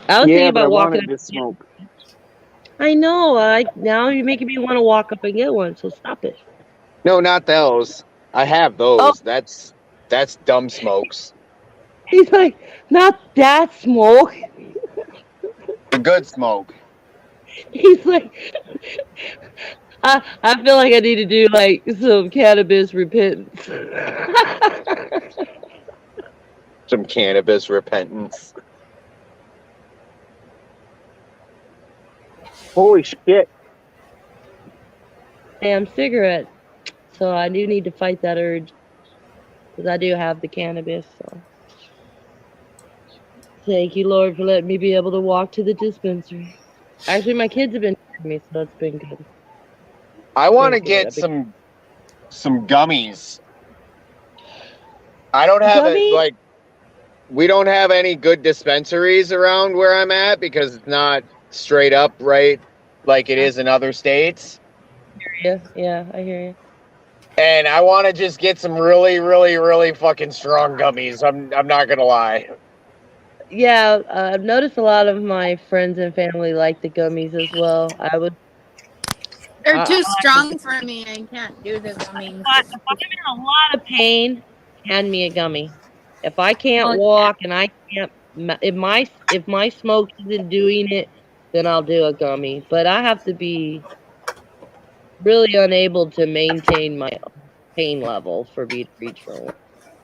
I was thinking about walking. To smoke. I know. Now you're making me want to walk up and get one. So stop it. No, not those. I have those. That's dumb smokes. He's like, not that smoke. The good smoke. He's like, I feel like I need to do like some cannabis repentance. Some cannabis repentance. Holy shit. Damn cigarette. So I do need to fight that urge. Because I do have the cannabis. So thank you, Lord, for letting me be able to walk to the dispensary. Actually, my kids have been taking me, so it's been good. I want to get some gummies. I don't have it, like, we don't have any good dispensaries around where I'm at because it's not straight up right like it is in other states. Yeah, I hear you. And I want to just get some really, really, really fucking strong gummies. I'm not gonna lie. Yeah, I've noticed a lot of my friends and family like the gummies as well. They're I too like strong for me. I can't do the gummies. if I'm in a lot of pain, hand me a gummy. If I can't Oh, walk and I can't, if my smoke isn't doing it, then I'll do a gummy. But I have to be really unable to maintain my pain level for me to reach for one.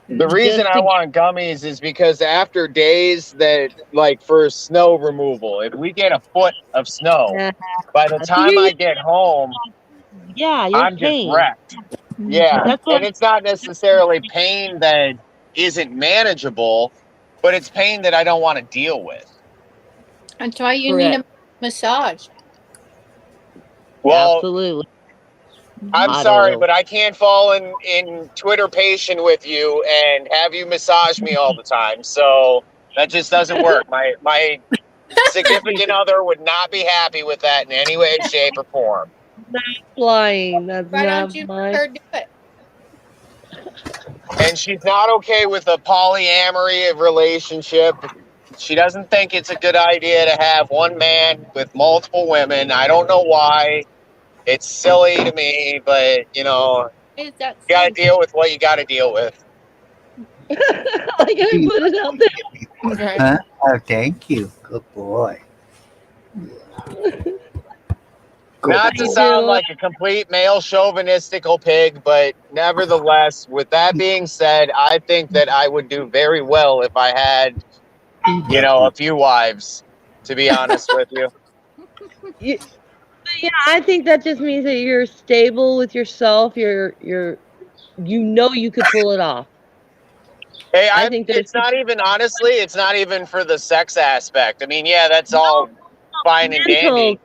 The reason Just I to want gummies is because after days that, like, for snow removal, if we get a foot of snow, get, by the so time I get home, you're I'm just pain. wrecked. Yeah. That's what And it's not necessarily pain that isn't manageable, but it's pain that I don't want to deal with. That's why you need correct. a massage. Well, Absolutely. I'm I don't sorry, know. but I can't fall in Twitter patient with you and have you massage me all the time. So that just doesn't work. My significant other would not be happy with that in any way, shape, or form. Flying. That's Why don't not you my. let her do it? And she's not okay with a polyamory relationship. She doesn't think it's a good idea to have one man with multiple women. I don't know why. It's silly to me, but you know, Is that you got to silly? deal with what you got to deal with. Like I put it out there. Okay. Huh? Oh, thank you. Good boy. Good Not How to you boy. sound doing? like a complete male chauvinistical pig, but nevertheless, with that being said, I think that I would do very well if I had, a few wives, to be honest with you. You, yeah, I think that just means that you're stable with yourself. You could pull it off. Hey, I think there's it's not even, honestly, it's not even for the sex aspect. I mean, yeah, that's all fine and mental dandy.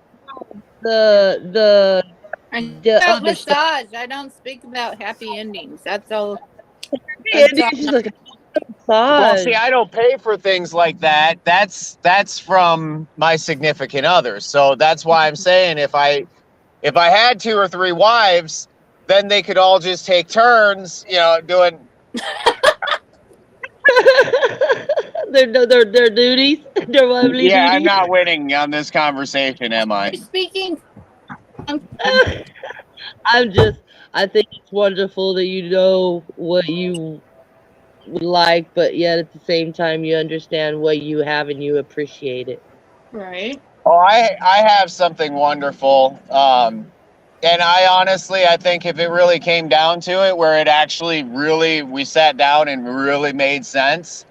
the I the about other stuff. massage. I don't speak about happy endings. That's all. Yeah, That's dude, all. she's like a Well, see, massage. I don't pay for things like that. That's from my significant other. So that's why I'm saying if I had 2 or 3 wives, then they could all just take turns, doing. their duties, their lovely Yeah, I'm duties. not winning on this conversation, am I? You're speaking. I'm just. I think it's wonderful that you know what you would like, but yet at the same time you understand what you have and you appreciate it. Right. Oh, I have something wonderful. And I think if it really came down to it, where it actually really we sat down and really made sense,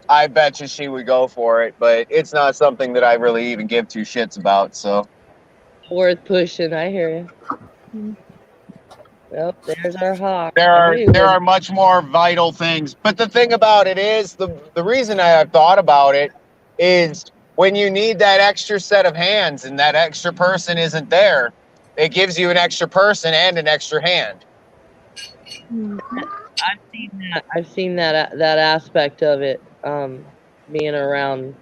I bet you she would go for it. But it's not something that I really even give 2 shits about. So. Worth pushing. I hear you. Yep, there's our hawk. There I are knew he there was. are much more vital things. But the thing about it is the reason I have thought about it is when you need that extra set of hands and that extra person isn't there, it gives you an extra person and an extra hand. I've seen that. I've seen that aspect of it. Being around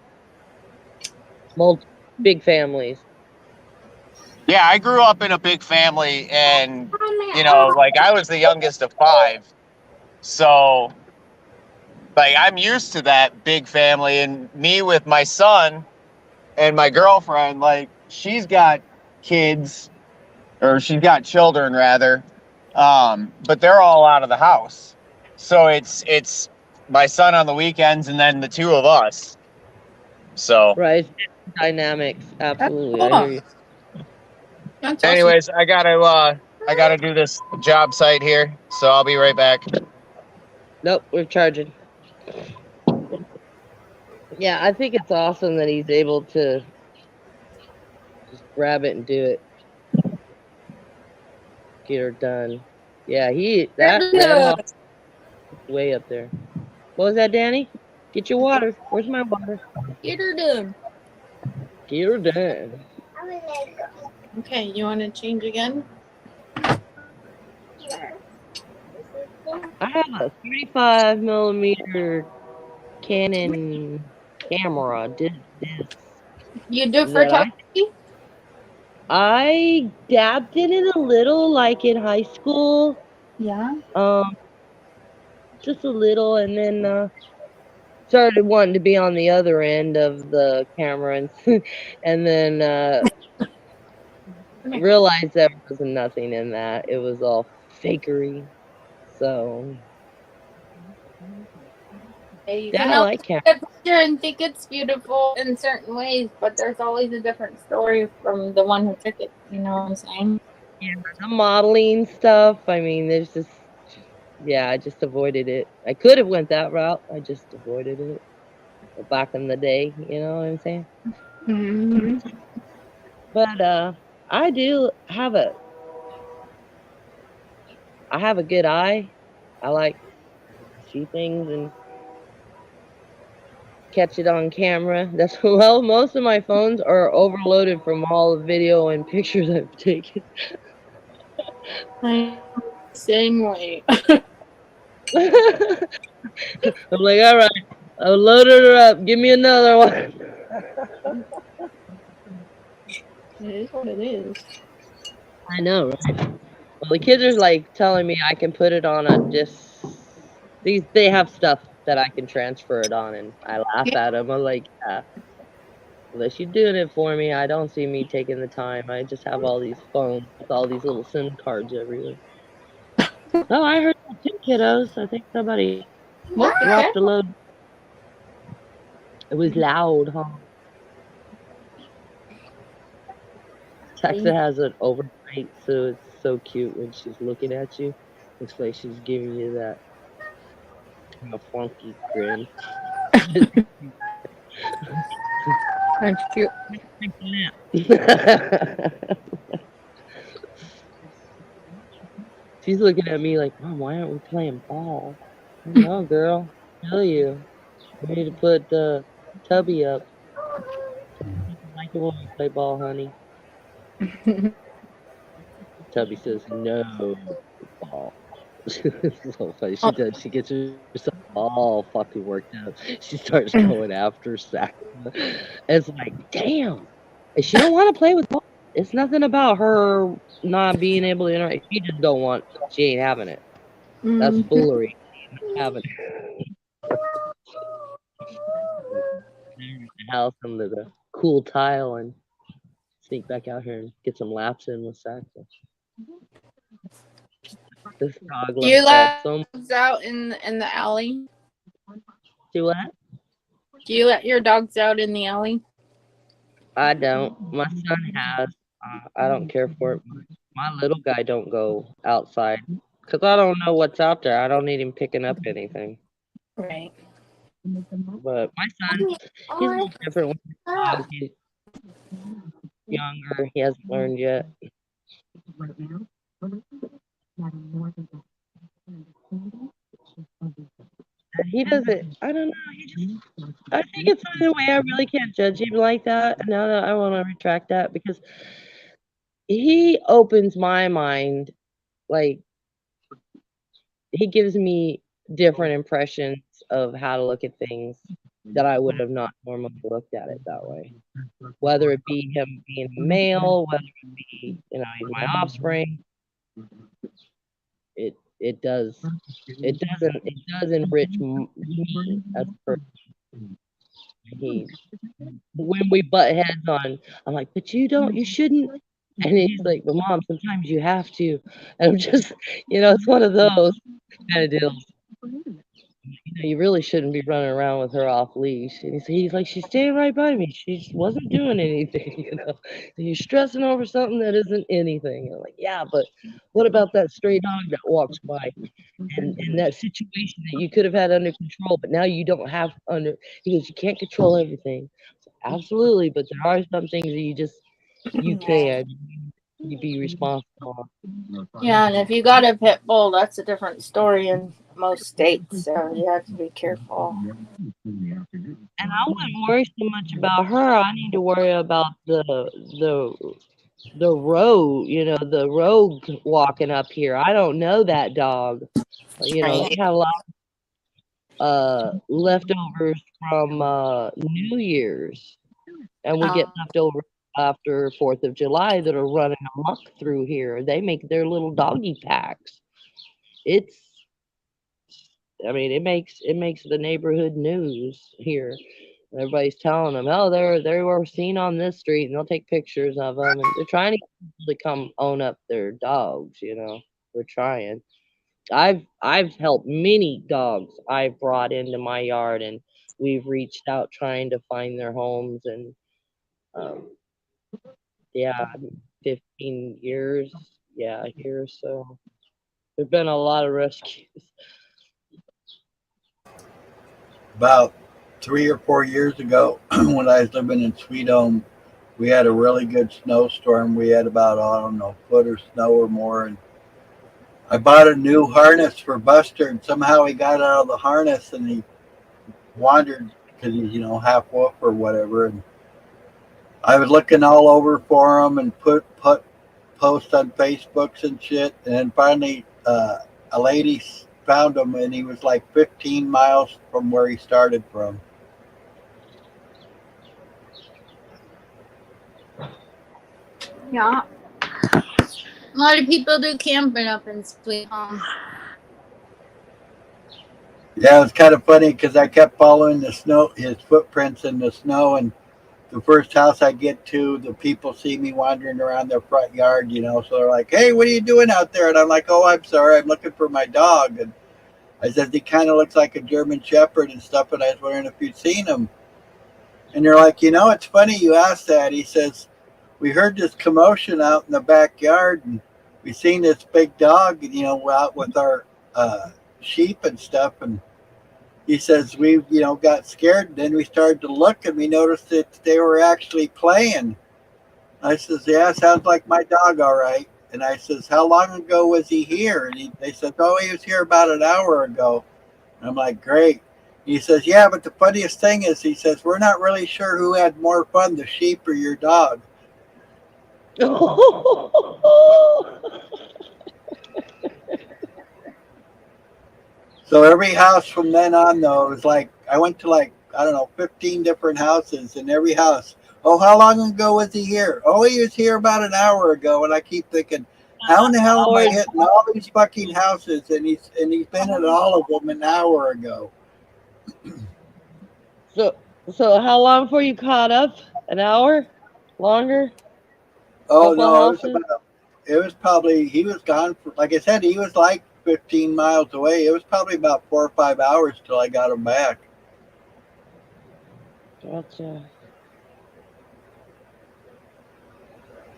multi big families. Yeah, I grew up in a big family and like I was the youngest of 5. So like I'm used to that big family and me with my son and my girlfriend, like she's got kids or she's got children rather, but they're all out of the house. So it's my son on the weekends and then the 2 of us. So, Right. Dynamics. That's Absolutely. I hear cool. you. That's awesome. anyways, I gotta do this job site here, so I'll be right back. Nope, we're charging. Yeah, I think it's awesome that he's able to just grab it and do it. Get her done. Yeah, that hawk is way up there. What was that, Danny? Get your water. Where's my water? Get her done. Get her done. Okay, you want to change again? I have a 35 millimeter Canon camera. Did this You do that photography? I dabbed in it a little, like in high school, Yeah. Just a little, and then started wanting to be on the other end of the camera, and then realized there was nothing in that. It was all fakery. So Yeah, you yeah, can I always like camera. look at a picture and think it's beautiful in certain ways, but there's always a different story from the one who took it. You know what I'm saying? Yeah, the modeling stuff. I mean, there's just yeah, I just avoided it. I could have went that route. I just avoided it back in the day. You know what I'm saying? Hmm. But I do have a good eye. I like see things and catch it on camera. That's well, most of my phones are overloaded from all the video and pictures I've taken. I'm the same way. I'm like, all right, I loaded her up. Give me another one. It is what it is. I know, right? Well, the kids are like telling me I can put it on a just they have stuff that I can transfer it on, and I laugh Yeah. at them. I'm like, yeah, unless you're doing it for me, I don't see me taking the time. I just have all these phones with all these little SIM cards everywhere. Oh, I heard that too, kiddos. I think somebody Well, be dropped a careful. load. It was loud, huh? Texas has an overnight, so it's so cute when she's looking at you. Looks like she's giving you that kind of funky grin. That's cute. She's looking at me like, Mom, why aren't we playing ball? I don't know, girl. Tell you. We need to put Tubby up. I like it when we play ball, honey. Tubby says no ball. It's so funny. She Oh, does. She gets herself all fucking worked up. She starts going after Sack. It's like, damn. And she don't want to play with ball. It's nothing about her not being able to interact. She just don't want. She ain't having it. That's mm-hmm. foolery. Having the house under the cool tile and sneak back out here and get some laps in with Sack. This dog Do loves you ball let so much. dogs out in the alley? See what? Do you let your dogs out in the alley? I don't. My son has. I don't care for it much. My little guy don't go outside because I don't know what's out there. I don't need him picking up anything. Right. But my son, he's a little different with his dogs. He's younger. He hasn't learned yet. And he doesn't. I don't know. He just. I think it's in a way I really can't judge him like that. Now that I want to retract that because he opens my mind. Like he gives me different impressions of how to look at things that I would have not normally looked at it that way. Whether it be him being a male, whether it be he's my offspring, it does it does enrich me as a person. He when we butt heads on, I'm like, but you shouldn't. And he's like, but mom, sometimes you have to. And I'm just, it's one of those kind of deals. You really shouldn't be running around with her off leash. And he's like, she's staying right by me. She just wasn't doing anything. And you're stressing over something that isn't anything. And I'm like, yeah, but what about that stray dog that walks by and that situation that you could have had under control, but now you don't have under? He goes, you can't control everything. Absolutely, but there are some things that you Right. can. You be responsible. Yeah, and if you got a pit bull, that's a different story in most states. So you have to be careful. And I wouldn't worry so much about her. I need to worry about the road, the rogue walking up here. I don't know that dog. Right. They have a lot leftovers from New Year's, and we get Um, leftovers after 4th of July that are running amok through here. They make their little doggy packs. it's I mean, it makes the neighborhood news here. Everybody's telling them, oh, they were seen on this street, and they'll take pictures of them, and they're trying to get people to come own up their dogs. They're trying. I've helped many dogs I've brought into my yard, and we've reached out trying to find their homes, and um, yeah, 15 years, yeah, here, so there've been a lot of rescues. About 3 or 4 years ago, when I was living in Sweet Home, we had a really good snowstorm. We had about, I don't know, a foot of snow or more. And I bought a new harness for Buster, and somehow he got out of the harness and he wandered because he's, half wolf or whatever. And I was looking all over for him and put posts on Facebooks and shit. And then finally, a lady found him, and he was like 15 miles from where he started from. Yeah. A lot of people do camping up in Sweet Home. Yeah, it was kind of funny because I kept following his footprints in the snow, and the first house I get to, the people see me wandering around their front yard, so they're like, "Hey, what are you doing out there?" And I'm like, "Oh, I'm sorry, I'm looking for my dog." And I said, "He kind of looks like a German Shepherd and stuff, and I was wondering if you'd seen him." And they're like, "It's funny you asked that." He says, "We heard this commotion out in the backyard, and we seen this big dog, out with our sheep and stuff, and." He says we, got scared. And then we started to look, and we noticed that they were actually playing. I says, "Yeah, sounds like my dog, all right." And I says, "How long ago was he here?" And they said, "Oh, he was here about an hour ago." And I'm like, "Great." He says, "Yeah, but the funniest thing is," he says, "we're not really sure who had more fun, the sheep or your dog." So every house from then on, though, it was like I went to like, I don't know, 15 different houses, and every house. "Oh, how long ago was he here?" "Oh, he was here about an hour ago." And I keep thinking, how in the hell am I hitting all these fucking houses, and he's been at all of them an hour ago. So, so how long before you caught up? An hour? Longer? Oh Couple of no, houses? it was probably he was gone for, like I said, he was like 15 miles away. It was probably about 4 or 5 hours till I got him back. Gotcha.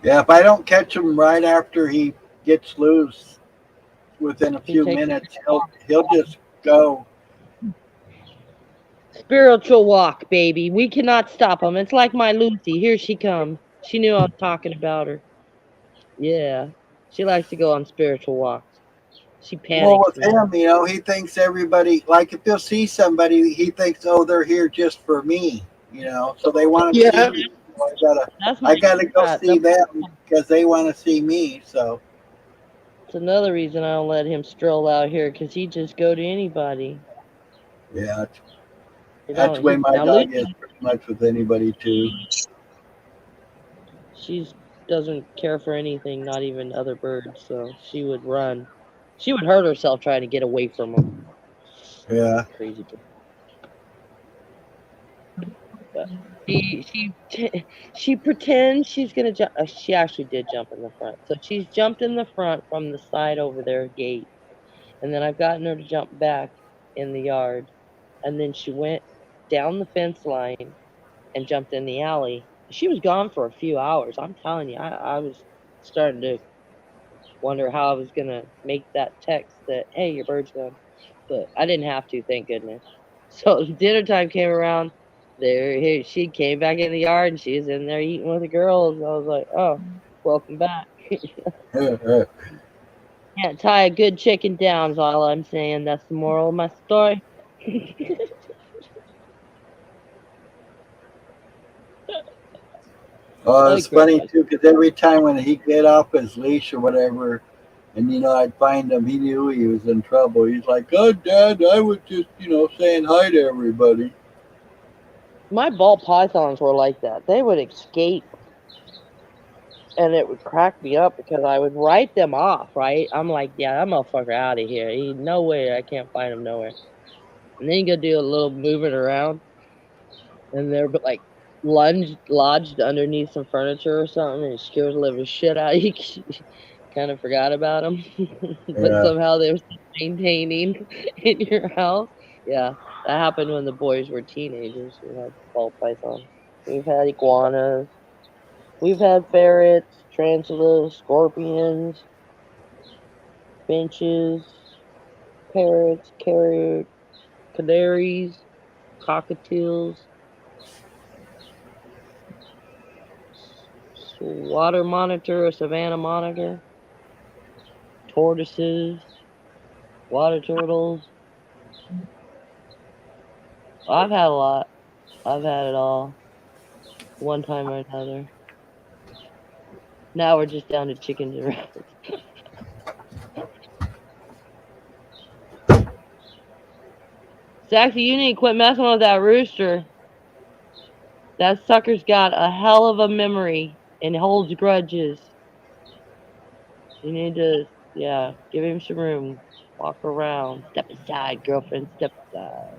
Yeah, if I don't catch him right after he gets loose, within a He few takes minutes, he'll just go. spiritual walk, baby. We cannot stop him. It's like my Lucy. Here she comes. She knew I was talking about her. Yeah. She likes to go on spiritual walks. She Well, panics with now. him, he thinks everybody, like if he'll see somebody, he thinks, oh, they're here just for me, so they want to see Yeah. me. So That's my I gotta go cat. see them because they want to see me. So That's another reason I don't let him stroll out here, because he just go to anybody. yeah, You that's know, the way he my now dog is Lucy, pretty much with anybody too. she's doesn't care for anything, not even other birds. So she would run. She would hurt herself trying to get away from them. Yeah. Crazy bird. But she pretends she's gonna jump. She actually did jump in the front. So she's jumped in the front from the side over there gate, and then I've gotten her to jump back in the yard, and then she went down the fence line and jumped in the alley. She was gone for a few hours. I'm telling you, I was starting to wonder how I was gonna make that text that, hey, your bird's gone. But I didn't have to, thank goodness. So dinner time came around. Here she came back in the yard, and she was in there eating with the girls. I was like, oh, welcome back. Can't tie a good chicken down is all I'm saying. That's the moral of my story. Oh, I it's grab funny my too because every time when he get off his leash or whatever, and I'd find him, he knew he was in trouble. He's like, "Oh, Dad, I was just saying hi to everybody." ball pythons were like that. They would escape. And it would crack me up because I would write them off, right? I'm like, yeah, that motherfucker out of here. He, no way, I can't find him nowhere. And then you go do a little moving around, and they're like lodged underneath some furniture or something, and it scares the living shit out of you. Kind of forgot about them, but Yeah. somehow they're still maintaining in your house. Yeah, that happened when the boys were teenagers. We had ball pythons. We've had iguanas. We've had ferrets, tarantulas, scorpions, finches, parrots, canaries, cockatiels, water monitor, a savannah monitor, tortoises, water turtles. I've had a lot. I've had it all, one time or another. Now we're just down to chickens and rabbits. Saxy, you need to quit messing with that rooster. That sucker's got a hell of a memory and holds grudges. You need to, yeah, give him some room. Walk around. Step aside, girlfriend. Step aside.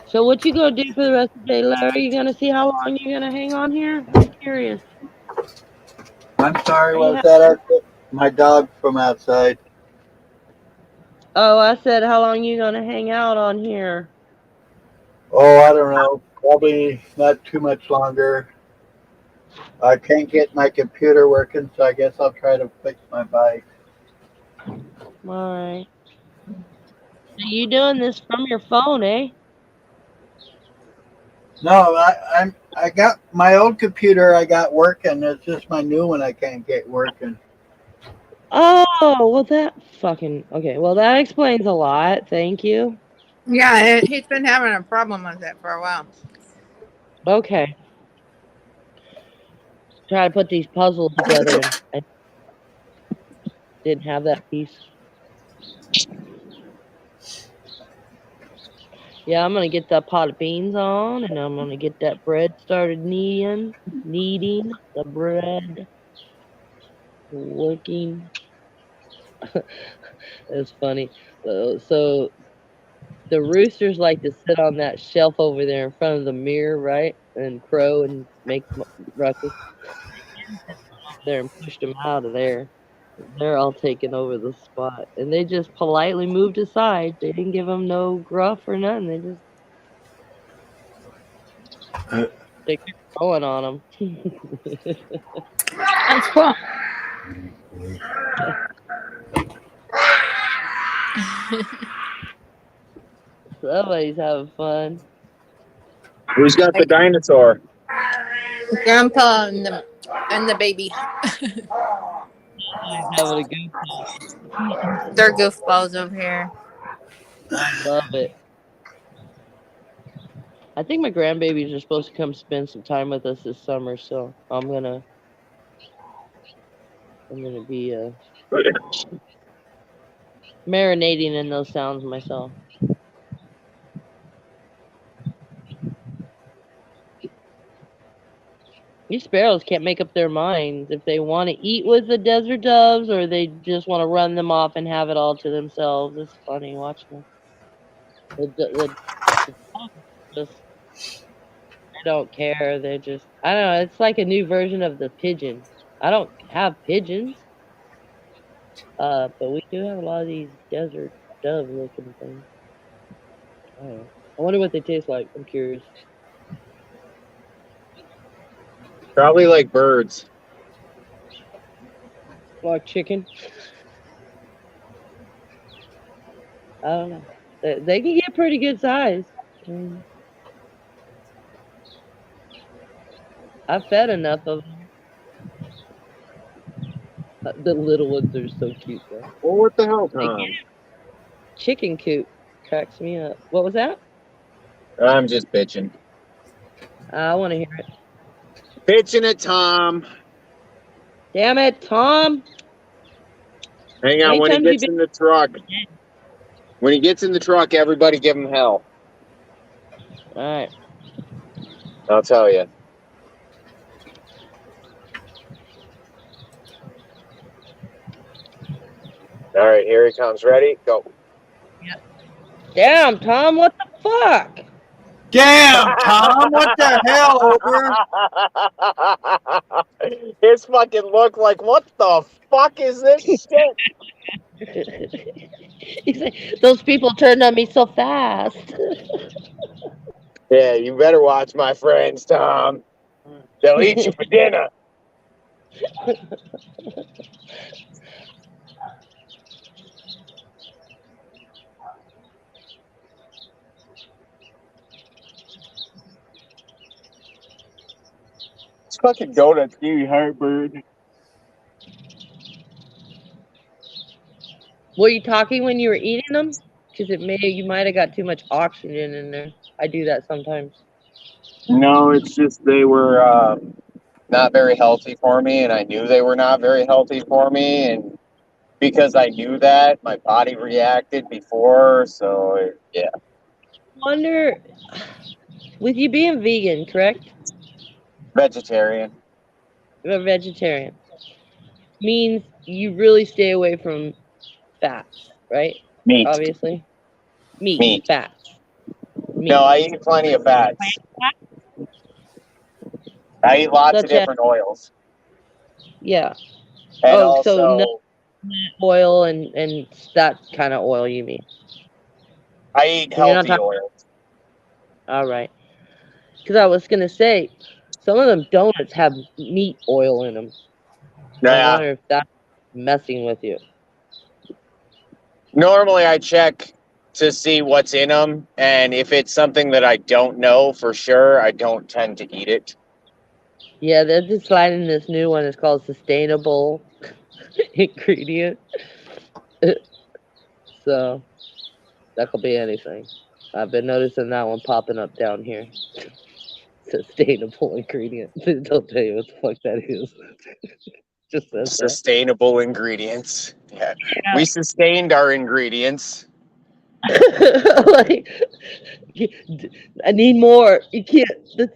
So what you gonna do for the rest of the day, Larry? You gonna see how long you're gonna hang on here? I'm curious. I'm sorry, Are what you was ha- that? My dog from outside. Oh, I said how long you gonna hang out on here? Oh, I don't know. Probably not too much longer. I can't get my computer working, so I guess I'll try to fix my bike. Alright. So you doing this from your phone, eh? No, I got my old computer. I got working. It's just my new one I can't get working. Oh, well that fucking okay. Well that explains a lot. Thank you. Yeah, he's been having a problem with it for a while. Okay. Try to put these puzzles together and I didn't have that piece. Yeah, I'm gonna get that pot of beans on, and I'm gonna get that bread started kneading the bread, working. It's funny. So the roosters like to sit on that shelf over there in front of the mirror, right, and crow and make ruckus. There and pushed them out of there. They're all taking over the spot, and they just politely moved aside. They didn't give them no gruff or nothing. They kept going on them. That's cool. Somebody's having fun. Who's got the dinosaur? Grandpa and the baby. Somebody's having a good time. They're goofballs over here. Love it. I think my grandbabies are supposed to come spend some time with us this summer, so I'm gonna be marinating in those sounds myself. These sparrows can't make up their minds if they want to eat with the desert doves or they just want to run them off and have it all to themselves. It's funny watching them. The doves just they don't care. They're just I don't know. It's like a new version of the pigeon. I don't have pigeons, but we do have a lot of these desert dove looking things. I don't know. I wonder what they taste like. I'm curious. Probably like birds. Like chicken. I don't know. They can get pretty good size. I've fed enough of them. The little ones are so cute though. Well, what the hell, They Tom? get chicken coop cracks me up. What was that? I'm just bitching. I want to hear it. Pitching it, Tom. Damn it, Tom! Hang on, when he Anytime you gets in the truck. When he gets in the truck, everybody give him hell. All right. I'll tell you. All right, here he comes. Ready? Go. Damn, Tom, what the fuck? Damn, Tom, what the hell, over? His fucking look like, what the fuck is this shit? He's like, those people turned on me so fast. Yeah, you better watch my friends, Tom. They'll eat you for dinner. It's fucking donuts give you heartburn. Were you talking when you were eating them? Because you might have got too much oxygen in there. I do that sometimes. No, it's just they were not very healthy for me, and I knew they were not very healthy for me, and because I knew that, my body reacted before, so yeah. Wonder, with you being vegan, correct? Vegetarian. You're a vegetarian. Means you really stay away from fats, right? Meat. Obviously. Meat. Fats. Meat. No, I eat plenty of fats. I eat lots of different oils. Yeah. And so also, no oil and that kind of oil you mean? I eat So you're not healthy talking- oils. All right. Because I was gonna say, some of them donuts have meat oil in them. I Yeah. wonder if that's messing with you. Normally, I check to see what's in them, and if it's something that I don't know for sure, I don't tend to eat it. Yeah, they're just sliding this new one. It's called sustainable ingredient. So that could be anything. I've been noticing that one popping up down here. Sustainable ingredient. Don't tell you what the fuck that is. Just says that. Sustainable ingredients. Yeah. We sustained our ingredients. Like, I need more. You can't.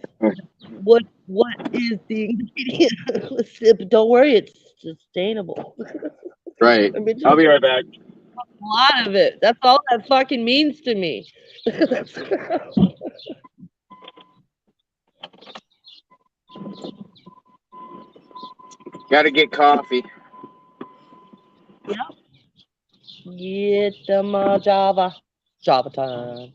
What is the ingredient? But don't worry, it's sustainable. Right. I'll be right back. A lot of it. That's all that fucking means to me. Gotta get coffee. Yep. Get them Java. Java time.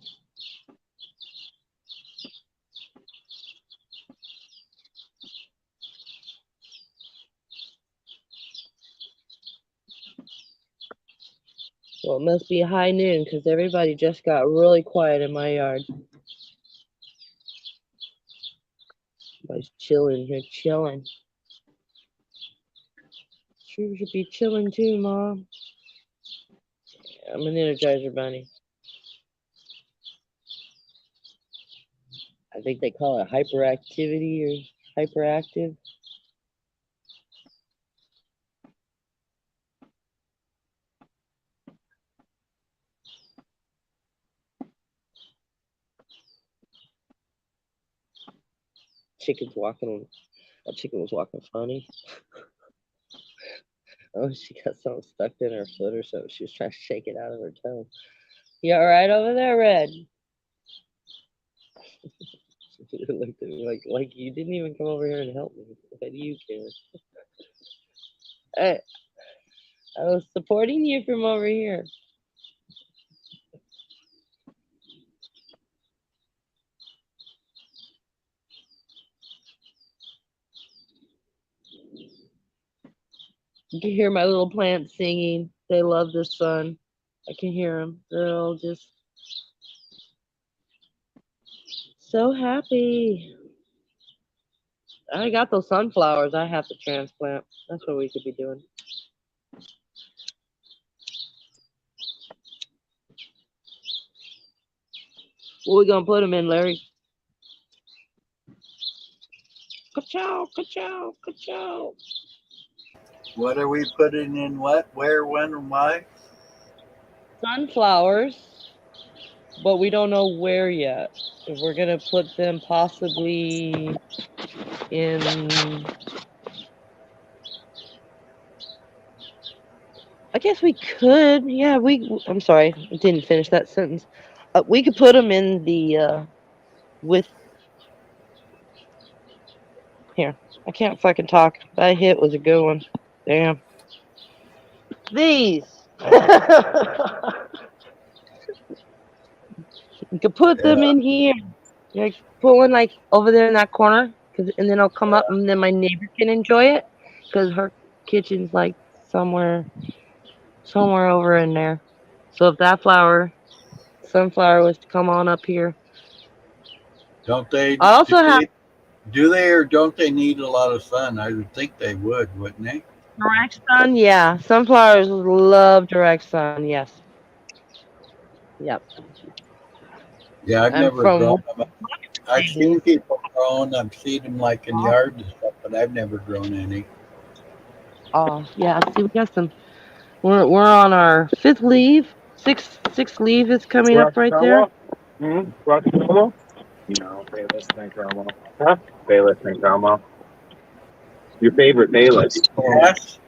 Well, it must be high noon because everybody just got really quiet in my yard. Everybody's chilling here, chilling. Sure should be chilling too, Mom. Yeah, I'm an Energizer Bunny. I think they call it hyperactivity or hyperactive. Chicken's walking on. That chicken was walking funny. Oh, she got something stuck in her foot or something. She was trying to shake it out of her toe. You all right over there, Red? She looked at me like you didn't even come over here and help me. But you can. I was supporting you from over here. You can hear my little plants singing. They love the sun. I can hear them. They're all just so happy. I got those sunflowers I have to transplant. That's what we could be doing. What we gonna put them in, Larry? Ka-chow, ka-chow, ka-chow. What are we putting in what, where, when, and why? Sunflowers. but we don't know where yet. If we're gonna put them possibly in, I guess we could. Yeah, I'm sorry, I didn't finish that sentence. We could put them in the with here. I can't fucking talk. That hit was a good one. Damn. These. You could put them Yeah. in here. Like put one like over there in that corner, and then I'll come up, and then my neighbor can enjoy it, cause her kitchen's like somewhere over in there. So if that sunflower, was to come on up here, Don't they? I also have Do they or don't they need a lot of sun? I would think they would, wouldn't they? direct sun. Yeah, sunflowers love direct sun. Yes. Yep. Yeah, I've And never from grown them. I've seen people grown. I've seen them like in yards and stuff, but I've never grown any. oh yeah, see we got some. We're on our fifth leaf. Sixth leaf is coming up right there. Rocky Cromwell? No, Bayless and Cromwell. Huh? Bayless and Cromwell. Your favorite Bayless? Yes.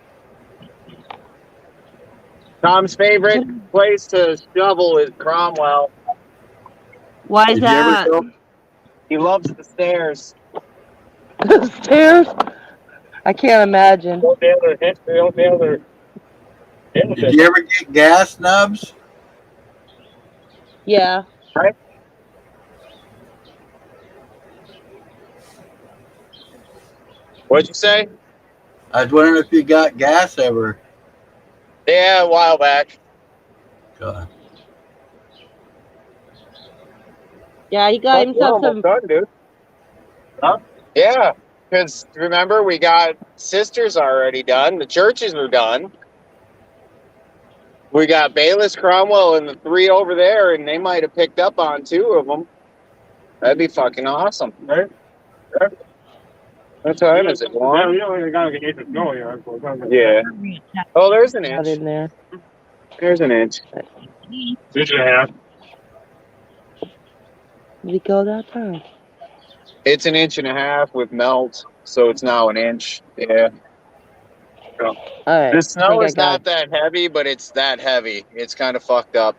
Tom's favorite place to shovel is Cromwell. Why is that? He loves the stairs. The stairs? I can't imagine. Did you ever get gas nubs? Yeah. Right? What'd you say? I was wondering if you got gas ever. Yeah, a while back. God. Yeah, he got himself some. Done, dude. Huh? Yeah, because remember, we got sisters already done. The churches are done. We got Bayless, Cromwell, and the three over there, and they might have picked up on two of them. That'd be fucking awesome. Right? Yeah. What time is it? Yeah, we don't even gotta get to go here. Yeah. Oh, there's an Out inch. in there. There's an inch. Inch and a half. Did it go that time? It's an inch and a half with melt, so it's now an inch. Yeah. All right. The snow is not that heavy, but it's that heavy. It's kind of fucked up.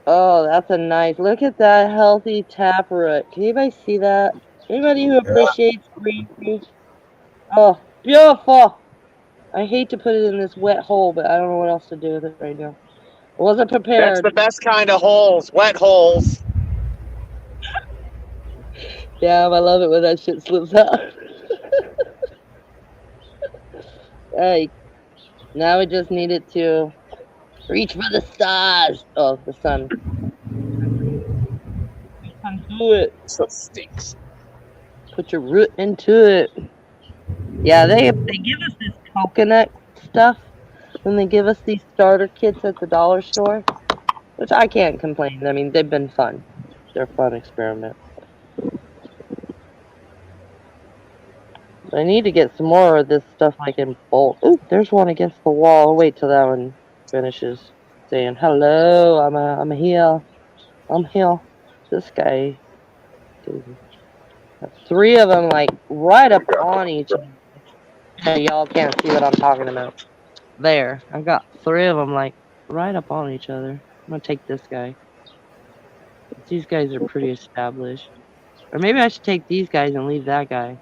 Oh, that's a nice. Look at that healthy taproot. Can anybody see that? Anybody who appreciates greenery? Oh, beautiful. I hate to put it in this wet hole, but I don't know what else to do with it right now. I wasn't prepared. That's the best kind of holes, wet holes. Damn, I love it when that shit slips out. Hey, now we just needed to reach for the stars. Oh, the sun. Do it. So stinks. Put your root into it. Yeah, they give us this coconut stuff, and they give us these starter kits at the dollar store, which I can't complain. I mean, they've been fun. They're fun experiments. I need to get some more of this stuff like in bulk. Ooh, there's one against the wall. I'll wait till that one finishes saying hello. I'm here. I'm here. This guy. Three of them like right up on each other. Hey, y'all can't see what I'm talking about. There. I've got three of them like right up on each other. I'm gonna take this guy. These guys are pretty established. Or maybe I should take these guys and leave that guy.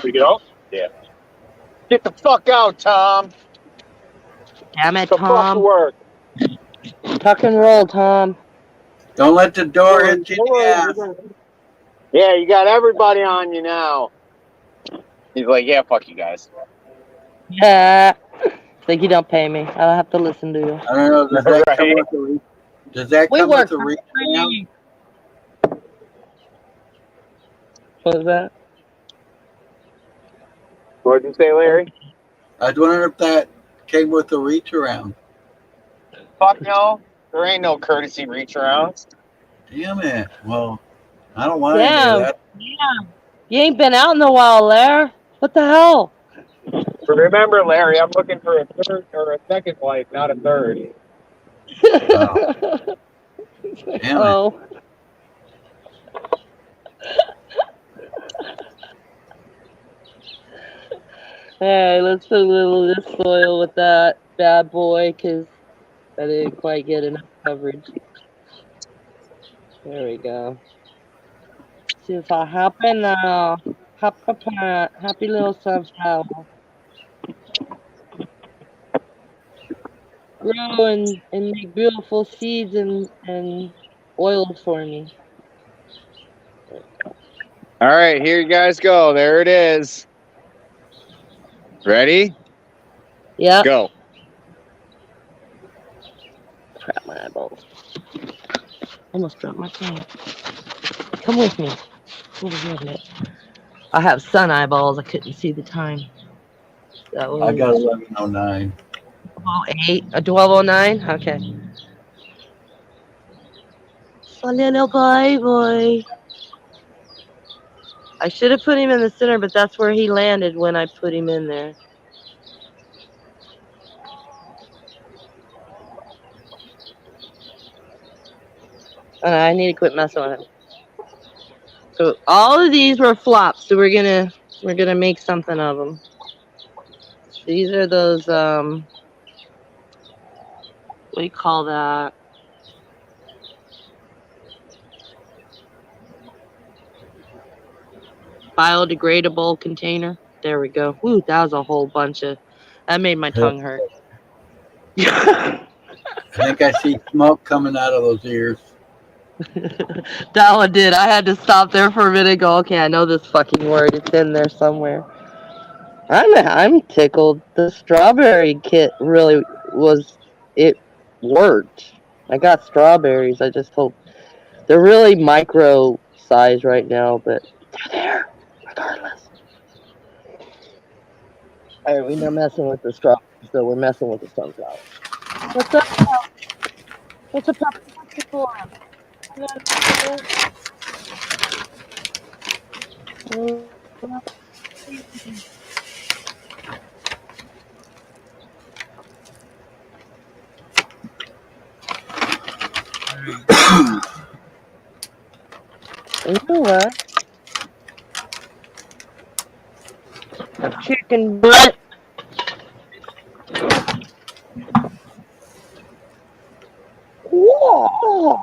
We go? Yeah. Get the fuck out, Tom. Damn it, The fuck Tom. work. Tuck and roll, Tom. Don't let the door hit you in the ass. Yeah, you got everybody on you now. He's like, yeah, fuck you guys. Yeah. Think you don't pay me. I don't have to listen to you. I don't know. Does that come with a Does that We come work with a for reach free. What was that? What did you say, Larry? I was wondering if that came with a reach around. Fuck no. There ain't no courtesy reach arounds. Damn it. Well, I don't want any of Damn. that. Yeah. You ain't been out in a while, Larry. What the hell? But remember, Larry, I'm looking for a third or a second wife, not a third. Oh. Damn it. Oh. Hey, let's put a little of this soil with that bad boy, because I didn't quite get enough coverage. There we go. See if I happen now. Happy little sunflower. Grow and make beautiful seeds and oil for me. All right, here you guys go. There it is. Ready? Yeah. Go. Crap, my eyeballs. Almost dropped my phone. Come with me. I have sun eyeballs. I couldn't see the time. That was I got 11:09. 12:08. 12:09? Okay. A little boy. I should have put him in the center, but that's where he landed when I put him in there. And I need to quit messing with him. So all of these were flops. So we're gonna make something of them. These are those what do you call that? Biodegradable container. There we go. Ooh, that was a whole bunch of. That made my tongue hurt. I think I see smoke coming out of those ears. That one did. I had to stop there for a minute and go, okay, I know this fucking word. It's in there somewhere. I'm tickled. The strawberry kit really it worked. I got strawberries. I just hope they're really micro size right now, but they're there regardless. All right, we're not messing with the strawberries, though. We're messing with the sunflower. What's up? What's up, puppy? What's your boy? You know what? Chicken butt. Whoa.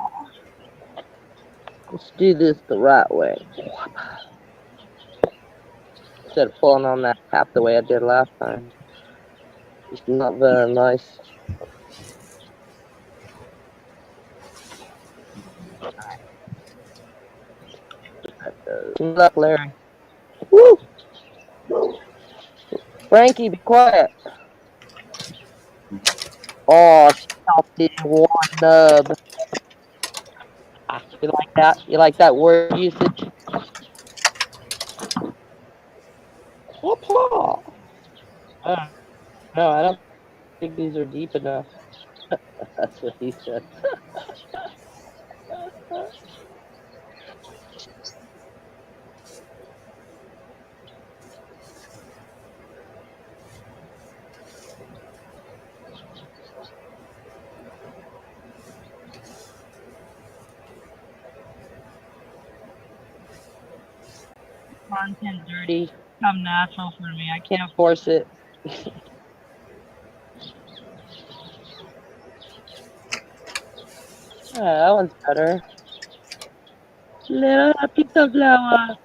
Let's do this the right way. Instead of pulling on that half the way I did last time. It's not very nice. What's up, Larry? Woo! Frankie, be quiet. Oh, she helped me one nub. You like that? You like that word usage? Whoop-law. No, I don't think these are deep enough. That's what he said. Content dirty. Come natural for me. I can't force it. That one's better. Little happy flower.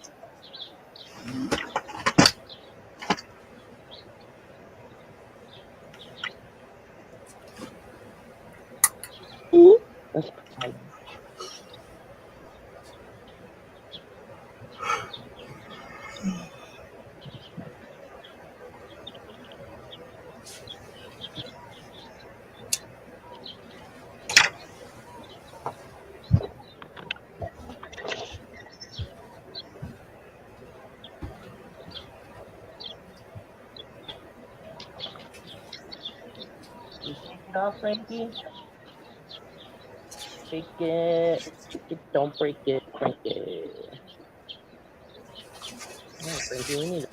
That's fine. You shake it off, Frankie? Shake it. Shake it. Don't break it, Frankie. Oh, Frankie, we need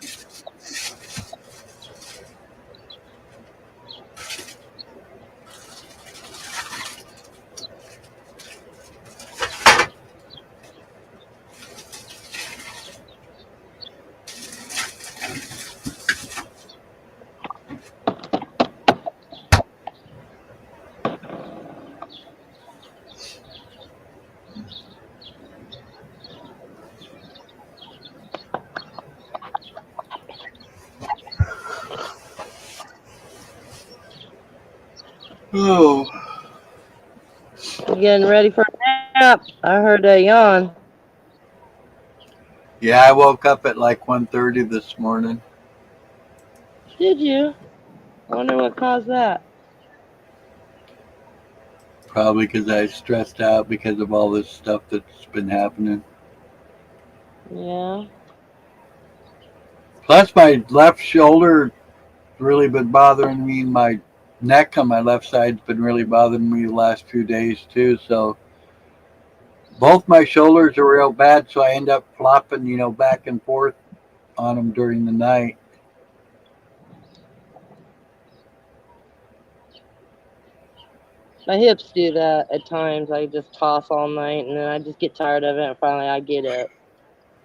Oh. You getting ready for a nap? I heard a yawn. Yeah, I woke up at like 1:30 this morning. Did you? I wonder what caused that. Probably because I was stressed out because of all this stuff that's been happening. Yeah. Plus, my left shoulder really been bothering me. My neck on my left side's been really bothering me the last few days too. So both my shoulders are real bad. So I end up flopping, back and forth on them during the night. My hips do that at times. I just toss all night and then I just get tired of it and finally I get up.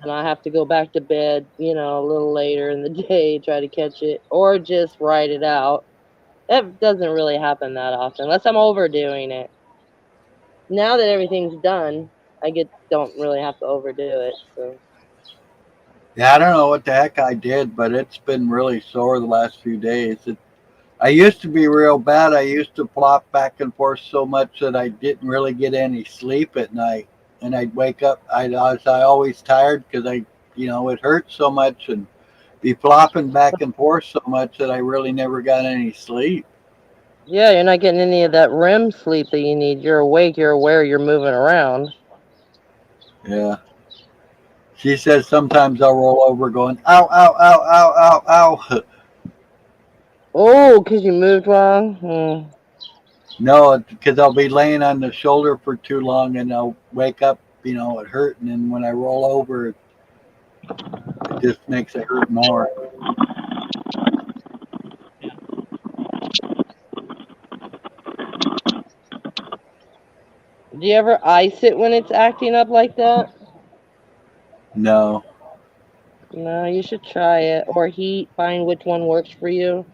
And I have to go back to bed, a little later in the day, try to catch it, or just write it out. That doesn't really happen that often, unless I'm overdoing it. Now that everything's done, don't really have to overdo it. So Yeah, I don't know what the heck I did, but it's been really sore the last few days. I used to be real bad. I used to flop back and forth so much that I didn't really get any sleep at night. And I'd wake up, I was always tired because it hurt so much and be flopping back and forth so much that I really never got any sleep. yeah, you're not getting any of that REM sleep that you need. You're awake, you're aware, you're moving around. Yeah. She says sometimes I'll roll over going, ow, ow, ow, ow, ow, ow. Oh, because you moved wrong? No, because I'll be laying on the shoulder for too long and I'll wake up, it hurting. And when I roll over, it just makes it hurt more. Do you ever ice it when it's acting up like that? No. No, you should try it. Or heat, find which one works for you.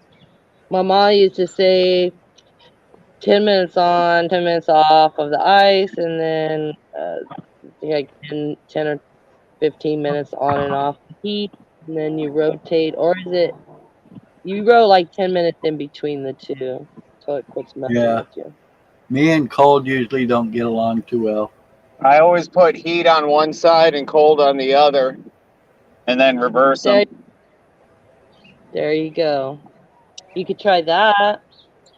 My mom used to say 10 minutes on, 10 minutes off of the ice, and then like 10 or 15 minutes on and off the heat, and then you rotate. Or is it you go like 10 minutes in between the two so it quits messing Yeah. with you? Me and cold usually don't get along too well. I always put heat on one side and cold on the other, and then reverse them. There you go. You could try that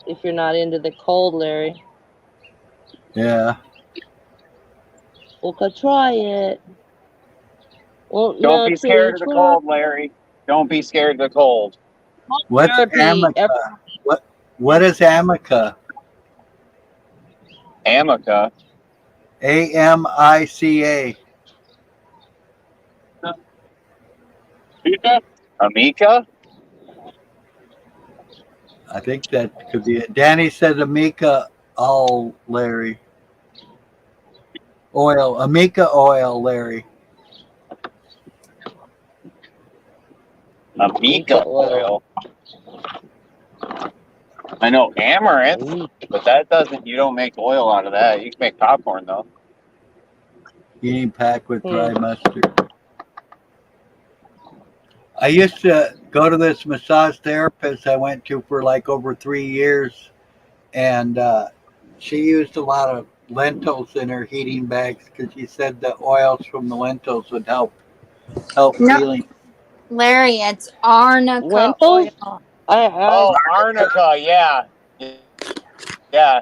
if you're not into the cold, Larry. Yeah. Well, go try it. Well, Don't no, be truly scared of the try. cold, Larry. Don't be scared of the cold. What's Therapy. Amica? What is Amica? Amica. Amica. Amica? I think that could be it. Danny said Amica all Larry. Oil. Amica oil, Larry. Amica oil. I know amaranth, but that doesn't. You don't make oil out of that. You can make popcorn though. Eating pack with dry mustard. I used to go to this massage therapist I went to for like over 3 years, and she used a lot of lentils in her heating bags because she said the oils from the lentils would help No, healing. Larry, it's arnica Lentils? oil. Oh, arnica, yeah. Yeah,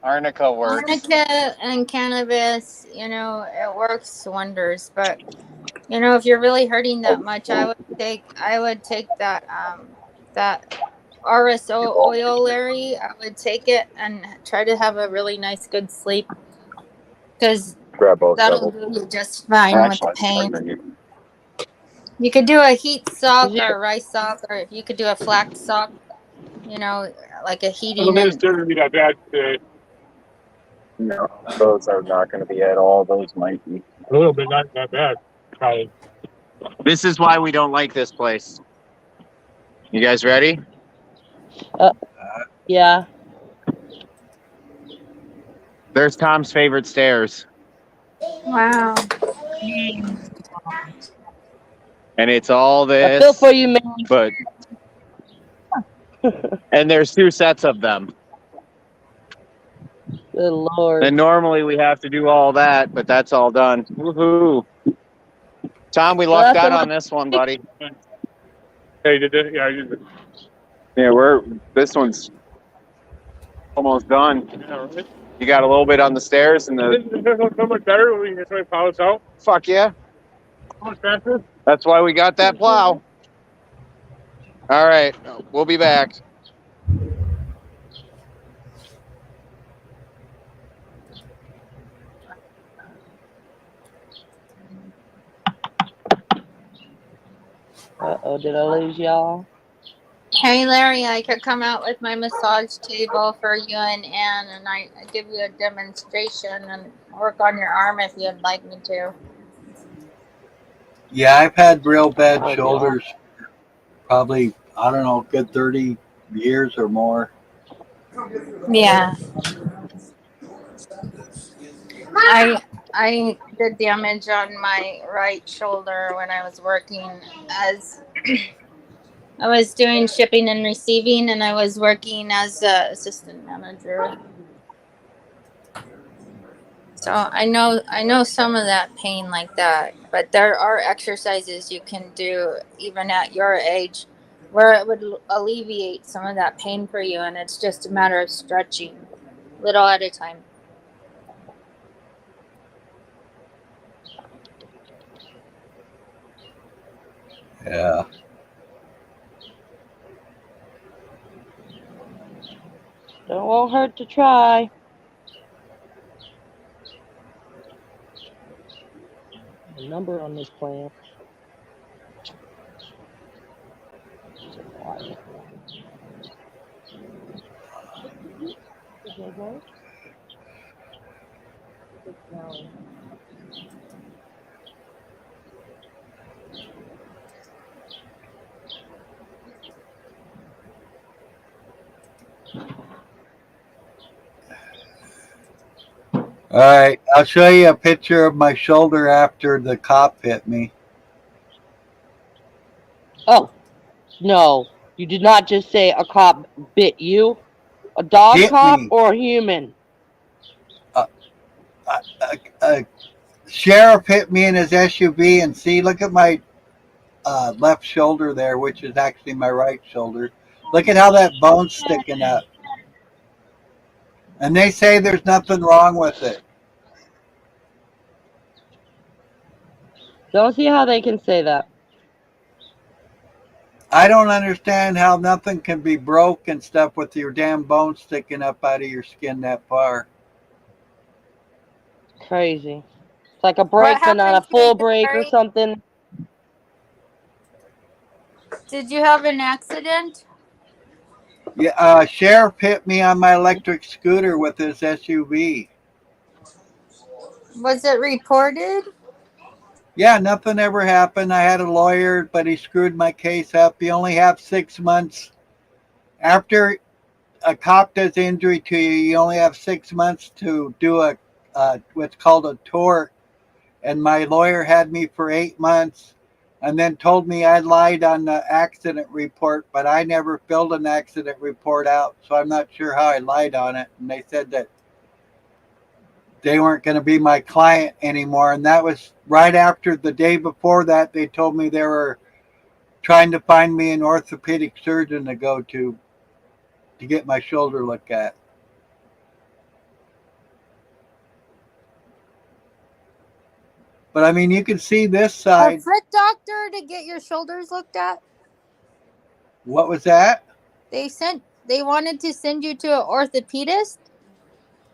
arnica works. Arnica and cannabis, it works wonders. But if you're really hurting that much, I would take that RSO oil, Larry. I would take it and try to have a really nice, good sleep, because that'll do you just fine with the pain. You could do a heat sock or a rice sock, or if you could do a flax sock, like a heating. It's going to be that bad today. No, those are not going to be at all. Those might be a little bit, not that bad. Probably. This is why we don't like this place. You guys ready? Yeah. There's Tom's favorite stairs. Wow. And it's all this. I feel for you, man. But and there's 2 sets of them. Good Lord. And normally we have to do all that, but that's all done. Woohoo! Tom, we lucked out on this one, buddy. Hey, did it? Yeah, I did it. Yeah, this one's almost done. Yeah, right. You got a little bit on the stairs and Isn't it so much better when you get somebody plow us out? fuck yeah. So much faster? That's why we got that plow. All right, we'll be back. Uh-oh, did I lose y'all? Hey Larry, I could come out with my massage table for you and Ann, and I give you a demonstration and work on your arm if you'd like me to. Yeah, I've had real bad Oh, shoulders. Probably, I don't know, good 30 years or more. Yeah. I did damage on my right shoulder when I was working as I was doing shipping and receiving, and I was working as a assistant manager. So I know some of that pain like that, but there are exercises you can do even at your age where it would alleviate some of that pain for you, and it's just a matter of stretching little at a time. Yeah. It won't hurt to try. The number on this plan. All right, I'll show you a picture of my shoulder after the cop hit me. Oh, no. You did not just say a cop bit you? A dog Hit cop me. or a human? A sheriff hit me in his SUV, and see, look at my left shoulder there, which is actually my right shoulder. Look at how that bone's sticking up. And they say there's nothing wrong with it. Don't see how they can say that. I don't understand how nothing can be broke and stuff with your damn bone sticking up out of your skin that far. Crazy. It's like a break, but not a full break or something. Did you have an accident? Yeah, sheriff hit me on my electric scooter with his SUV. Was it reported? Yeah, nothing ever happened. I had a lawyer, but he screwed my case up. You only have 6 months. After a cop does injury to you, you only have 6 months to do a what's called a tort. And my lawyer had me for 8 months and then told me I lied on the accident report, but I never filled an accident report out, so I'm not sure how I lied on it. And they said that they weren't going to be my client anymore. And that was right after the day before that, they told me they were trying to find me an orthopedic surgeon to go to get my shoulder looked at. But I mean, you can see this side. A foot doctor to get your shoulders looked at? What was that? They wanted to send you to an orthopedist?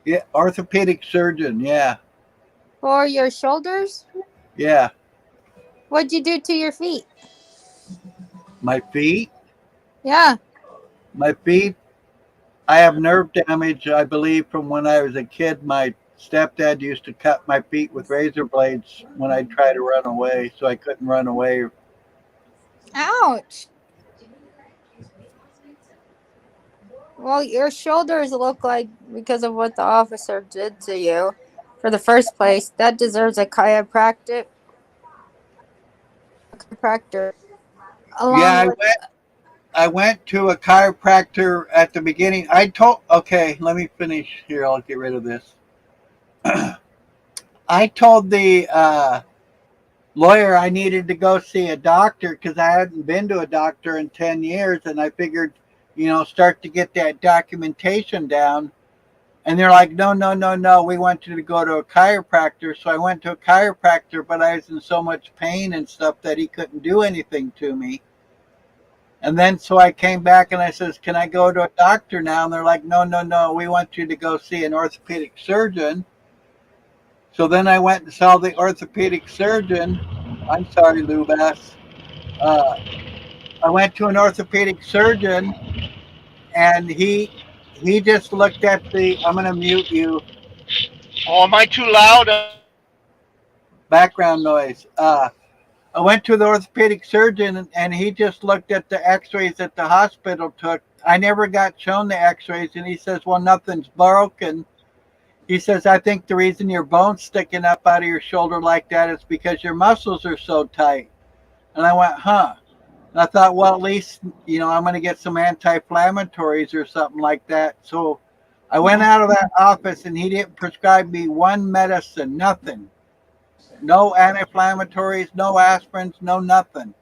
Yeah, orthopedic surgeon, yeah. For your shoulders? Yeah. What'd you do to your feet? My feet? Yeah. My feet, I have nerve damage, I believe, from when I was a kid. My stepdad used to cut my feet with razor blades when I'd try to run away, so I couldn't run away. Ouch. Well, your shoulders look like, because of what the officer did to you, for the first place, that deserves a chiropractor. Yeah, I went to a chiropractor at the beginning. Okay, let me finish here. I'll get rid of this. I told the lawyer I needed to go see a doctor because I hadn't been to a doctor in 10 years, and I figured, start to get that documentation down. And they're like, no, no, no, no, we want you to go to a chiropractor. So I went to a chiropractor, but I was in so much pain and stuff that he couldn't do anything to me. And then so I came back and I says, can I go to a doctor now? And they're like, no, no, no, we want you to go see an orthopedic surgeon. So then I went and saw the orthopedic surgeon. I'm sorry, Lou Bass. I went to an orthopedic surgeon, and he just looked at I'm going to mute you. Oh, am I too loud? Background noise. I went to the orthopedic surgeon, and he just looked at the x-rays that the hospital took. I never got shown the x-rays, and he says, well, nothing's broken. He says, I think the reason your bone's sticking up out of your shoulder like that is because your muscles are so tight. And I went, huh. And I thought, well, at least, I'm going to get some anti-inflammatories or something like that. So I went out of that office, and he didn't prescribe me one medicine, nothing. No anti-inflammatories, no aspirins, no nothing.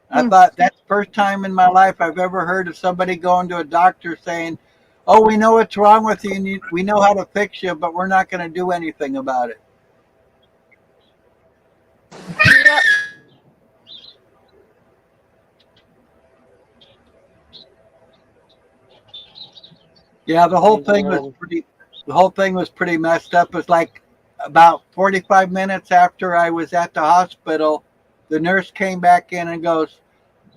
I thought that's the first time in my life I've ever heard of somebody going to a doctor saying, oh, we know what's wrong with you, and we know how to fix you, but we're not going to do anything about it. Yep. Yeah, the whole thing was pretty messed up. It was like about 45 minutes after I was at the hospital, the nurse came back in and goes,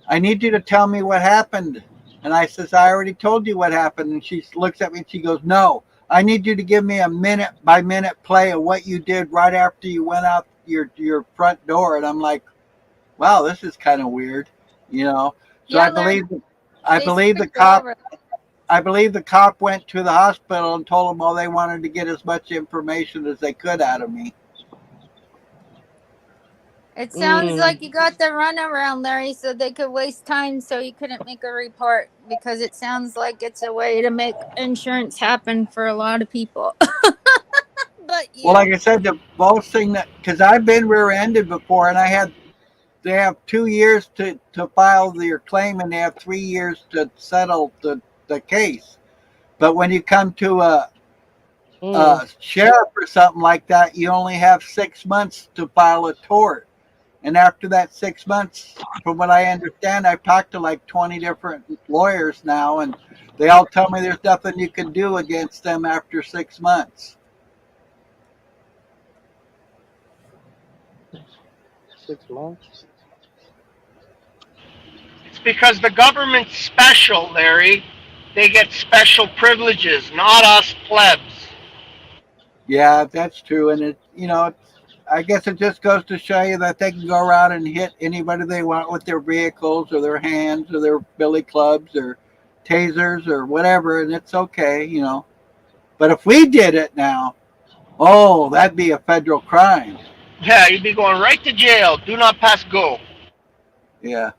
I need you to tell me what happened. And I says, I already told you what happened. And she looks at me and she goes, no, I need you to give me a minute by minute play of what you did right after you went out your front door. And I'm like, wow, this is kind of weird, So Yeah, I believe the cop went to the hospital and told them all they wanted to get as much information as they could out of me. It sounds like you got the runaround, Larry, so they could waste time so you couldn't make a report, because it sounds like it's a way to make insurance happen for a lot of people. But Well, like I said, the most thing because I've been rear-ended before, and they have 2 years to file your claim, and they have 3 years to settle the case. But when you come to a sheriff or something like that, you only have 6 months to file a tort. And after that 6 months, from what I understand, I've talked to like 20 different lawyers now, and they all tell me there's nothing you can do against them after 6 months. 6 months? It's because the government's special, Larry. They get special privileges, not us plebs. Yeah, that's true. And I guess it just goes to show you that they can go around and hit anybody they want with their vehicles or their hands or their billy clubs or tasers or whatever, and it's okay, But if we did it now, that'd be a federal crime. Yeah, you'd be going right to jail. Do not pass go. Yeah.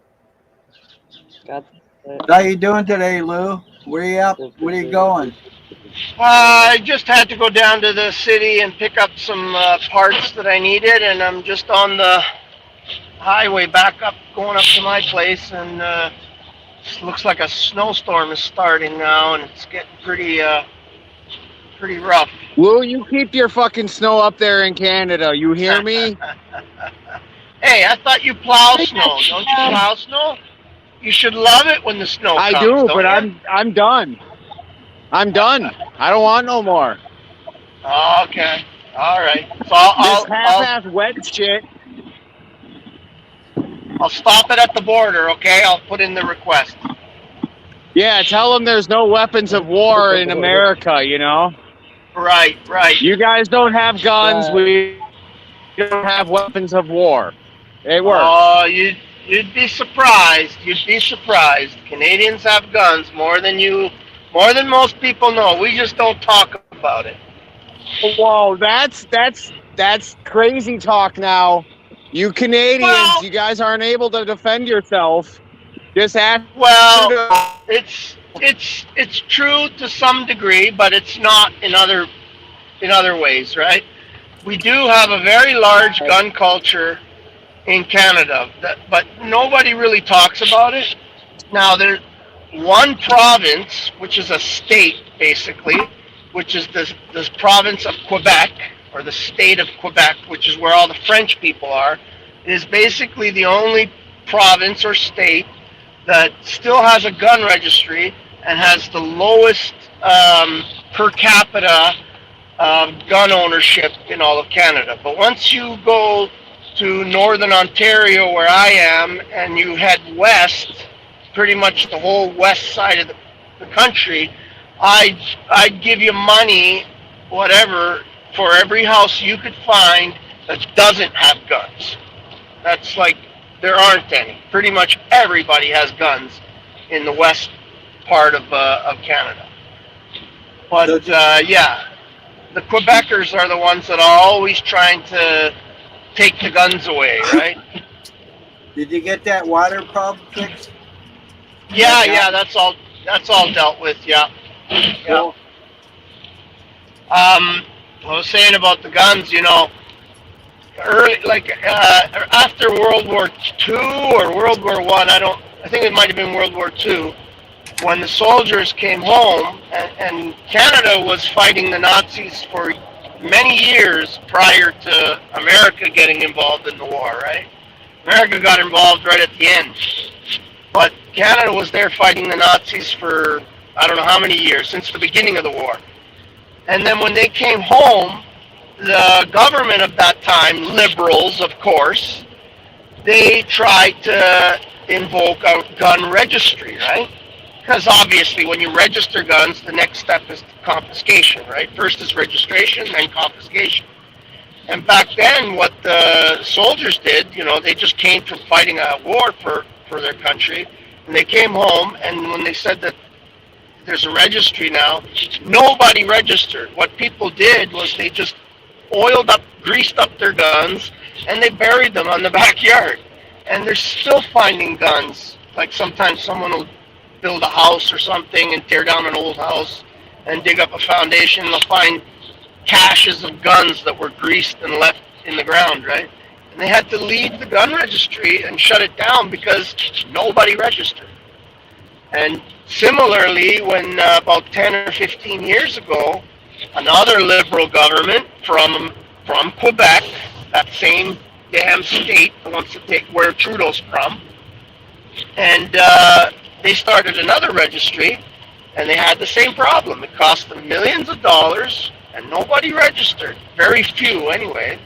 How you doing today, Lou? Where you up? Where are you going? I just had to go down to the city and pick up some parts that I needed, and I'm just on the highway back up, going up to my place, and it looks like a snowstorm is starting now, and it's getting pretty rough. Lou, you keep your fucking snow up there in Canada. You hear me? Hey, I thought you plow snow. Don't you plow snow? You should love it when the snow comes. I do, but I'm done. I'm done. I don't want no more. Okay. All right. So I'll half-ass wet shit. I'll stop it at the border, okay? I'll put in the request. Yeah, tell them there's no weapons of war in America, Right. You guys don't have guns. We don't have weapons of war. It works. Oh, you'd be surprised. You'd be surprised. Canadians have guns more than most people know. We just don't talk about it. Whoa, that's crazy talk now. You Canadians, you guys aren't able to defend yourself. Just ask Well, her it's true to some degree, but it's not in other ways, right? We do have a very large gun culture in Canada, but nobody really talks about it. Now, there's one province, which is a state basically, which is this province of Quebec, or the state of Quebec, which is where all the French people are, is basically the only province or state that still has a gun registry and has the lowest per capita gun ownership in all of Canada. But once you go to northern Ontario, where I am, and you head west, pretty much the whole west side of the country, I'd give you money, whatever, for every house you could find that doesn't have guns. That's like, there aren't any. Pretty much everybody has guns in the west part of Canada. But yeah, the Quebecers are the ones that are always trying to take the guns away, right? Did you get that water problem fixed? Yeah, that's all dealt with. Yeah. Cool. I was saying about the guns, early, like after World War II or World War One, I think it might have been World War II, when the soldiers came home, and Canada was fighting the Nazis for many years prior to America getting involved in the war, right? America got involved right at the end. But Canada was there fighting the Nazis for I don't know how many years, since the beginning of the war. And then when they came home, the government of that time, liberals of course, they tried to invoke a gun registry, right? Because obviously when you register guns, the next step is confiscation, right? First is registration, then confiscation. And back then, what the soldiers did, they just came from fighting a war for their country, and they came home, and when they said that there's a registry now, nobody registered. What people did was they just greased up their guns, and they buried them on the backyard. And they're still finding guns. Like sometimes someone will build a house or something and tear down an old house and dig up a foundation, and they'll find caches of guns that were greased and left in the ground, right? And they had to leave the gun registry and shut it down because nobody registered. And similarly, when about 10 or 15 years ago, another liberal government from Quebec, that same damn state, the ones that take where Trudeau's from, and they started another registry, and they had the same problem. It cost them millions of dollars, and nobody registered. Very few, anyway.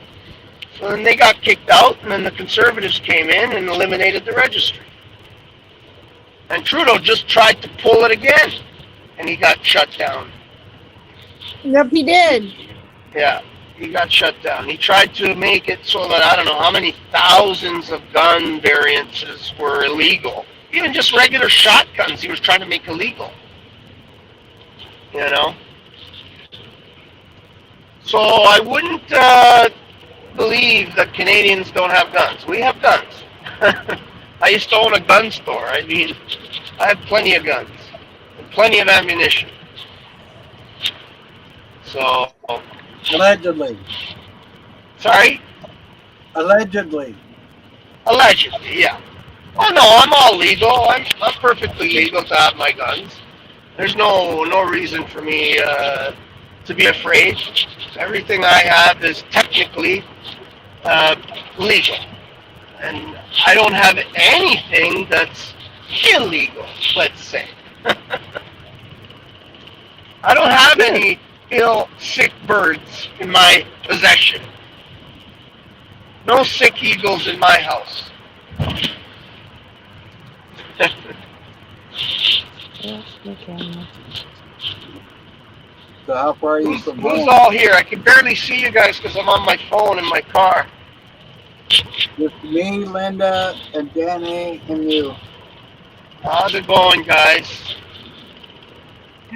So then they got kicked out, and then the Conservatives came in and eliminated the registry. And Trudeau just tried to pull it again, and he got shut down. Yep, he did. Yeah, he got shut down. He tried to make it so that I don't know how many thousands of gun variances were illegal. Even just regular shotguns he was trying to make illegal. So I wouldn't believe that Canadians don't have guns. We have guns. I used to own a gun store. I mean, I have plenty of guns and plenty of ammunition. So, allegedly. Sorry? Allegedly, yeah. Oh no, I'm all legal. I'm perfectly legal to have my guns. There's no reason for me to be afraid. Everything I have is technically legal. And I don't have anything that's illegal, let's say. I don't have any sick birds in my possession. No sick eagles in my house. So how far are you from home? Who's all here? I can barely see you guys because I'm on my phone in my car. Just me, Linda, and Danny, and you. How's it going, guys?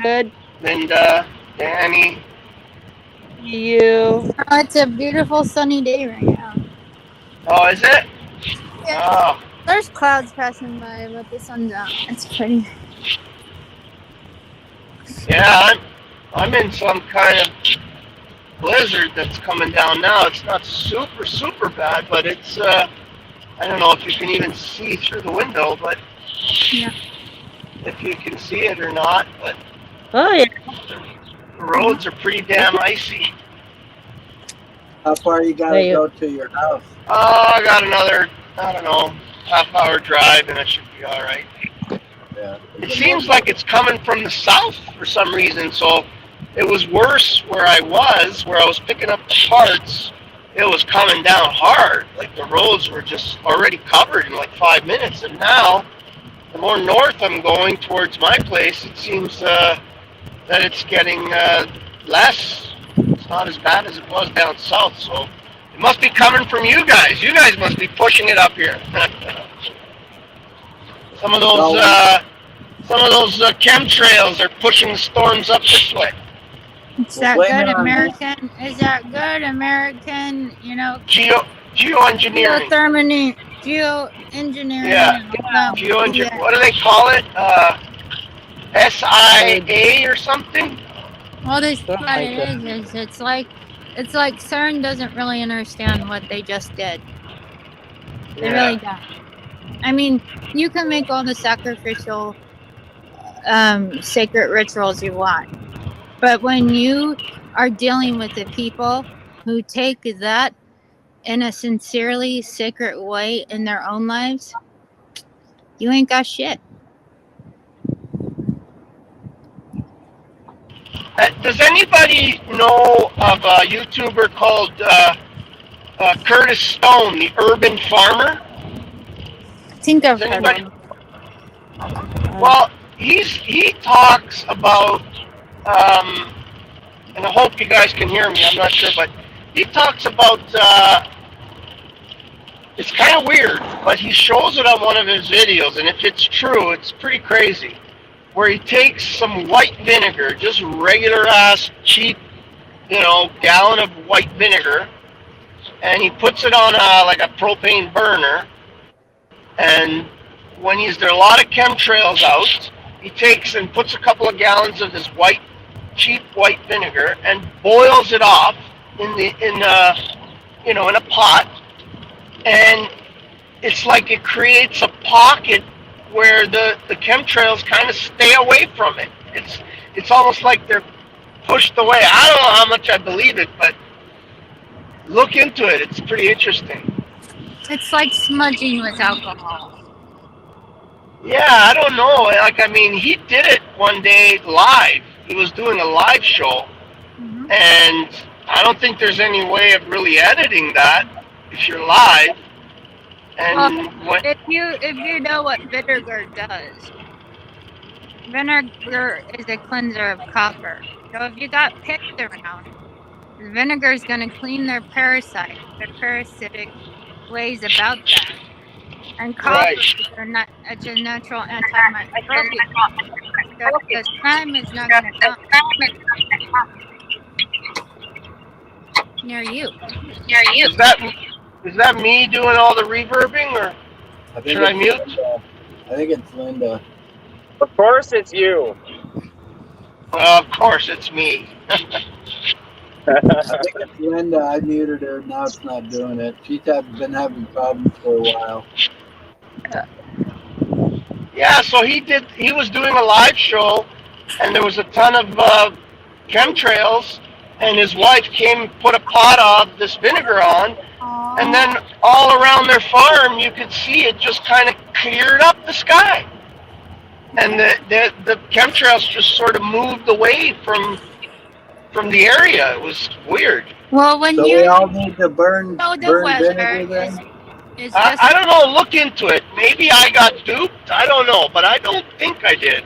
Good. Linda, Danny. You. Oh, it's a beautiful sunny day right now. Oh, is it? Yeah. Oh, There's clouds passing by, but the sun's out. It's pretty. Yeah, I'm in some kind of blizzard that's coming down now. It's not super bad, but it's I don't know if you can even see through the window, but yeah, if you can see it or not. But Oh yeah. the roads are pretty damn icy. How far you gotta go to your house? Oh, I got another, I don't know, half-hour drive, and it should be all right. Yeah. It seems like it's coming from the south for some reason, so it was worse where I was picking up the parts. It was coming down hard. Like the roads were just already covered in like 5 minutes, and now the more north I'm going towards my place, it seems that it's getting less. It's not as bad as it was down south, so it must be coming from you guys. You guys must be pushing it up here. Some of those chemtrails are pushing the storms up this way. It's that good American. Is that good American? You know, geoengineering. Geoengineering. Yeah. Geoengineering. What do they call it? SIA or something? Well, this what it is it's like CERN doesn't really understand what they just did. They really don't. I mean, you can make all the sacrificial, sacred rituals you want, but when you are dealing with the people who take that in a sincerely sacred way in their own lives, you ain't got shit. Does anybody know of a YouTuber called Curtis Stone, the Urban Farmer? I think I've heard of him. Well, he talks about, and I hope you guys can hear me. I'm not sure, but he talks about. It's kind of weird, but he shows it on one of his videos, and if it's true, it's pretty crazy. Where he takes some white vinegar, just regular ass cheap, gallon of white vinegar, and he puts it on like a propane burner. And when there are a lot of chemtrails out, he takes and puts a couple of gallons of this cheap white vinegar and boils it off in a pot, and it's like it creates a pocket where the chemtrails kind of stay away from it. It's almost like they're pushed away. I don't know how much I believe it, but look into it. It's pretty interesting. It's like smudging with alcohol. Yeah, I don't know. He did it one day live. He was doing a live show, and I don't think there's any way of really editing that if you're live. And if you know what vinegar does, vinegar is a cleanser of copper. So if you got picked around, vinegar is going to clean their parasitic ways about that. And copper is a natural antimicrobial. So the slime is not going to come near you. Is that me doing all the reverbing, or should I mute? I think it's Linda. Of course it's you. Of course it's me. I think it's Linda. I muted her. Now it's not doing it. She's been having problems for a while. Yeah, so he was doing a live show, and there was a ton of chemtrails, and his wife came and put a pot of this vinegar on, and then all around their farm you could see it just kind of cleared up the sky, and the chemtrails just sort of moved away from the area. It was weird. Well, we all need to burn vinegar then? I don't know. Look into it. Maybe I got duped. I don't know, but I don't think I did.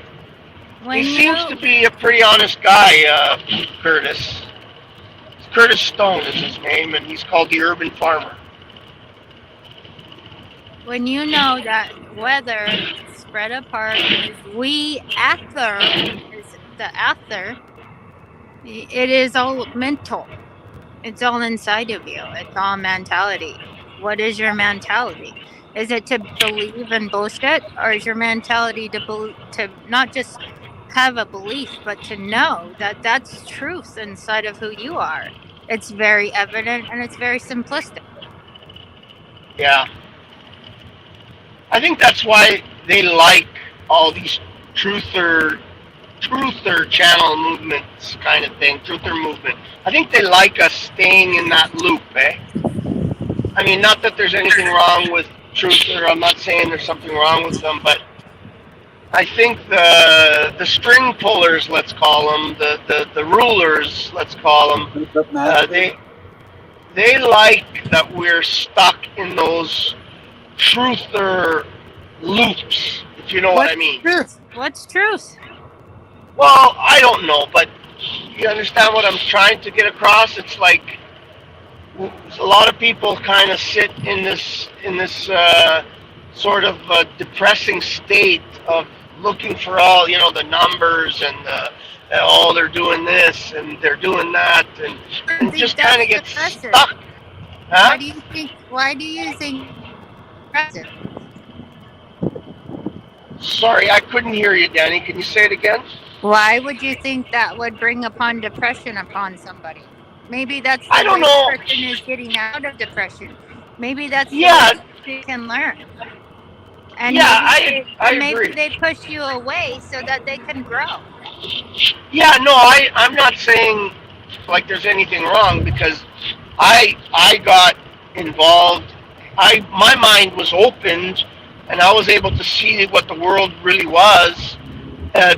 He seems to be a pretty honest guy, Curtis. Curtis Stone is his name, and he's called the Urban Farmer. When you know that weather spread apart is the ether, it is all mental. It's all inside of you. It's all mentality. What is your mentality? Is it to believe in bullshit, or is your mentality to not just have a belief, but to know that that's truth inside of who you are? It's very evident and it's very simplistic. Yeah. I think that's why they like all these truther channel movements kind of thing, truther movement. I think they like us staying in that loop, eh? I mean, not that there's anything wrong with truther. I'm not saying there's something wrong with them, but I think the string pullers, let's call them, the rulers, let's call them, they like that we're stuck in those truther loops, if you know what I mean. Truth? What's truth? Well, I don't know, but you understand what I'm trying to get across? It's like a lot of people kind of sit in this sort of depressing state of looking for all, you know, the numbers and oh, they're doing this and they're doing that, and just kind of get stuck. Huh? Why do you think depressive? Sorry, I couldn't hear you, Danny. Can you say it again? Why would you think that would bring upon depression upon somebody? Maybe that's the I don't way know. the person is getting out of depression. Maybe that's the Yeah. way they can learn. And Yeah, I maybe agree. they push you away so that they can grow. Yeah, no, I'm not saying like there's anything wrong, because I got involved. My mind was opened, and I was able to see what the world really was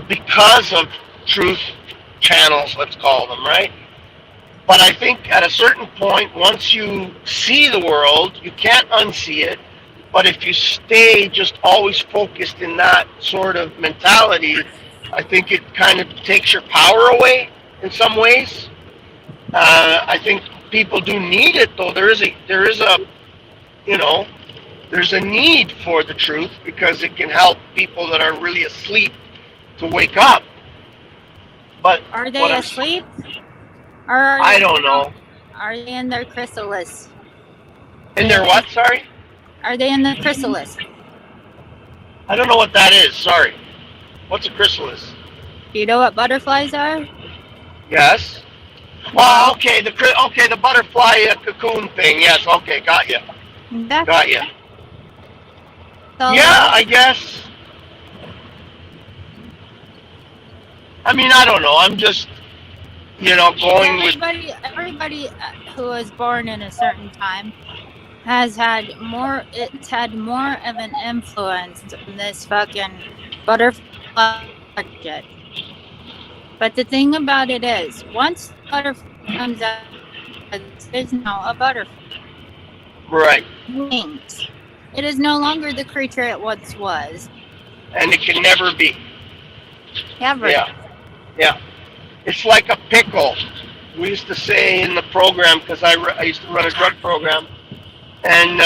because of truth channels, let's call them, right? But I think at a certain point, once you see the world, you can't unsee it. But if you stay just always focused in that sort of mentality, I think it kind of takes your power away in some ways. I think people do need it, though. There's a need for the truth, because it can help people that are really asleep to wake up. But Are they asleep? Or I don't know. Are they in their chrysalis? In their what? Sorry? Are they in the chrysalis? I don't know what that is. Sorry. What's a chrysalis? Do you know what butterflies are? Yes. Well, okay. The butterfly cocoon thing. Yes. Okay. Got you. Got you. Yeah, I guess. I mean, I don't know. I'm just, going with. Everybody who was born in a certain time has had more. It's had more of an influence on this fucking butterfly shit. But the thing about it is, once the butterfly comes out, it is now a butterfly. Right. Wings. It is no longer the creature it once was. And it can never be. Ever. Yeah. It's like a pickle. We used to say in the program, because I used to run a drug program, and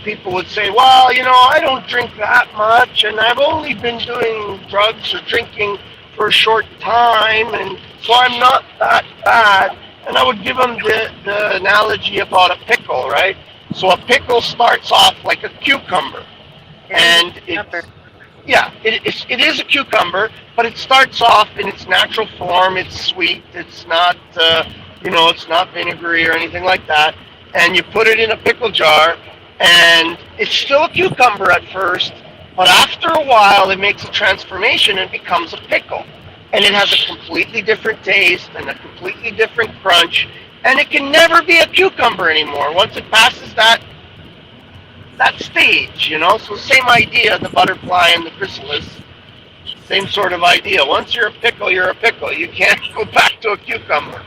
people would say, well, I don't drink that much, and I've only been doing drugs or drinking for a short time, and so I'm not that bad. And I would give them the analogy about a pickle, right? So a pickle starts off like a cucumber, and it is a cucumber, but it starts off in its natural form. It's sweet. It's not, it's not vinegary or anything like that. And you put it in a pickle jar, and it's still a cucumber at first, but after a while, it makes a transformation and becomes a pickle. And it has a completely different taste and a completely different crunch, and it can never be a cucumber anymore once it passes that stage, So same idea, the butterfly and the chrysalis, same sort of idea. Once you're a pickle, you're a pickle. You can't go back to a cucumber.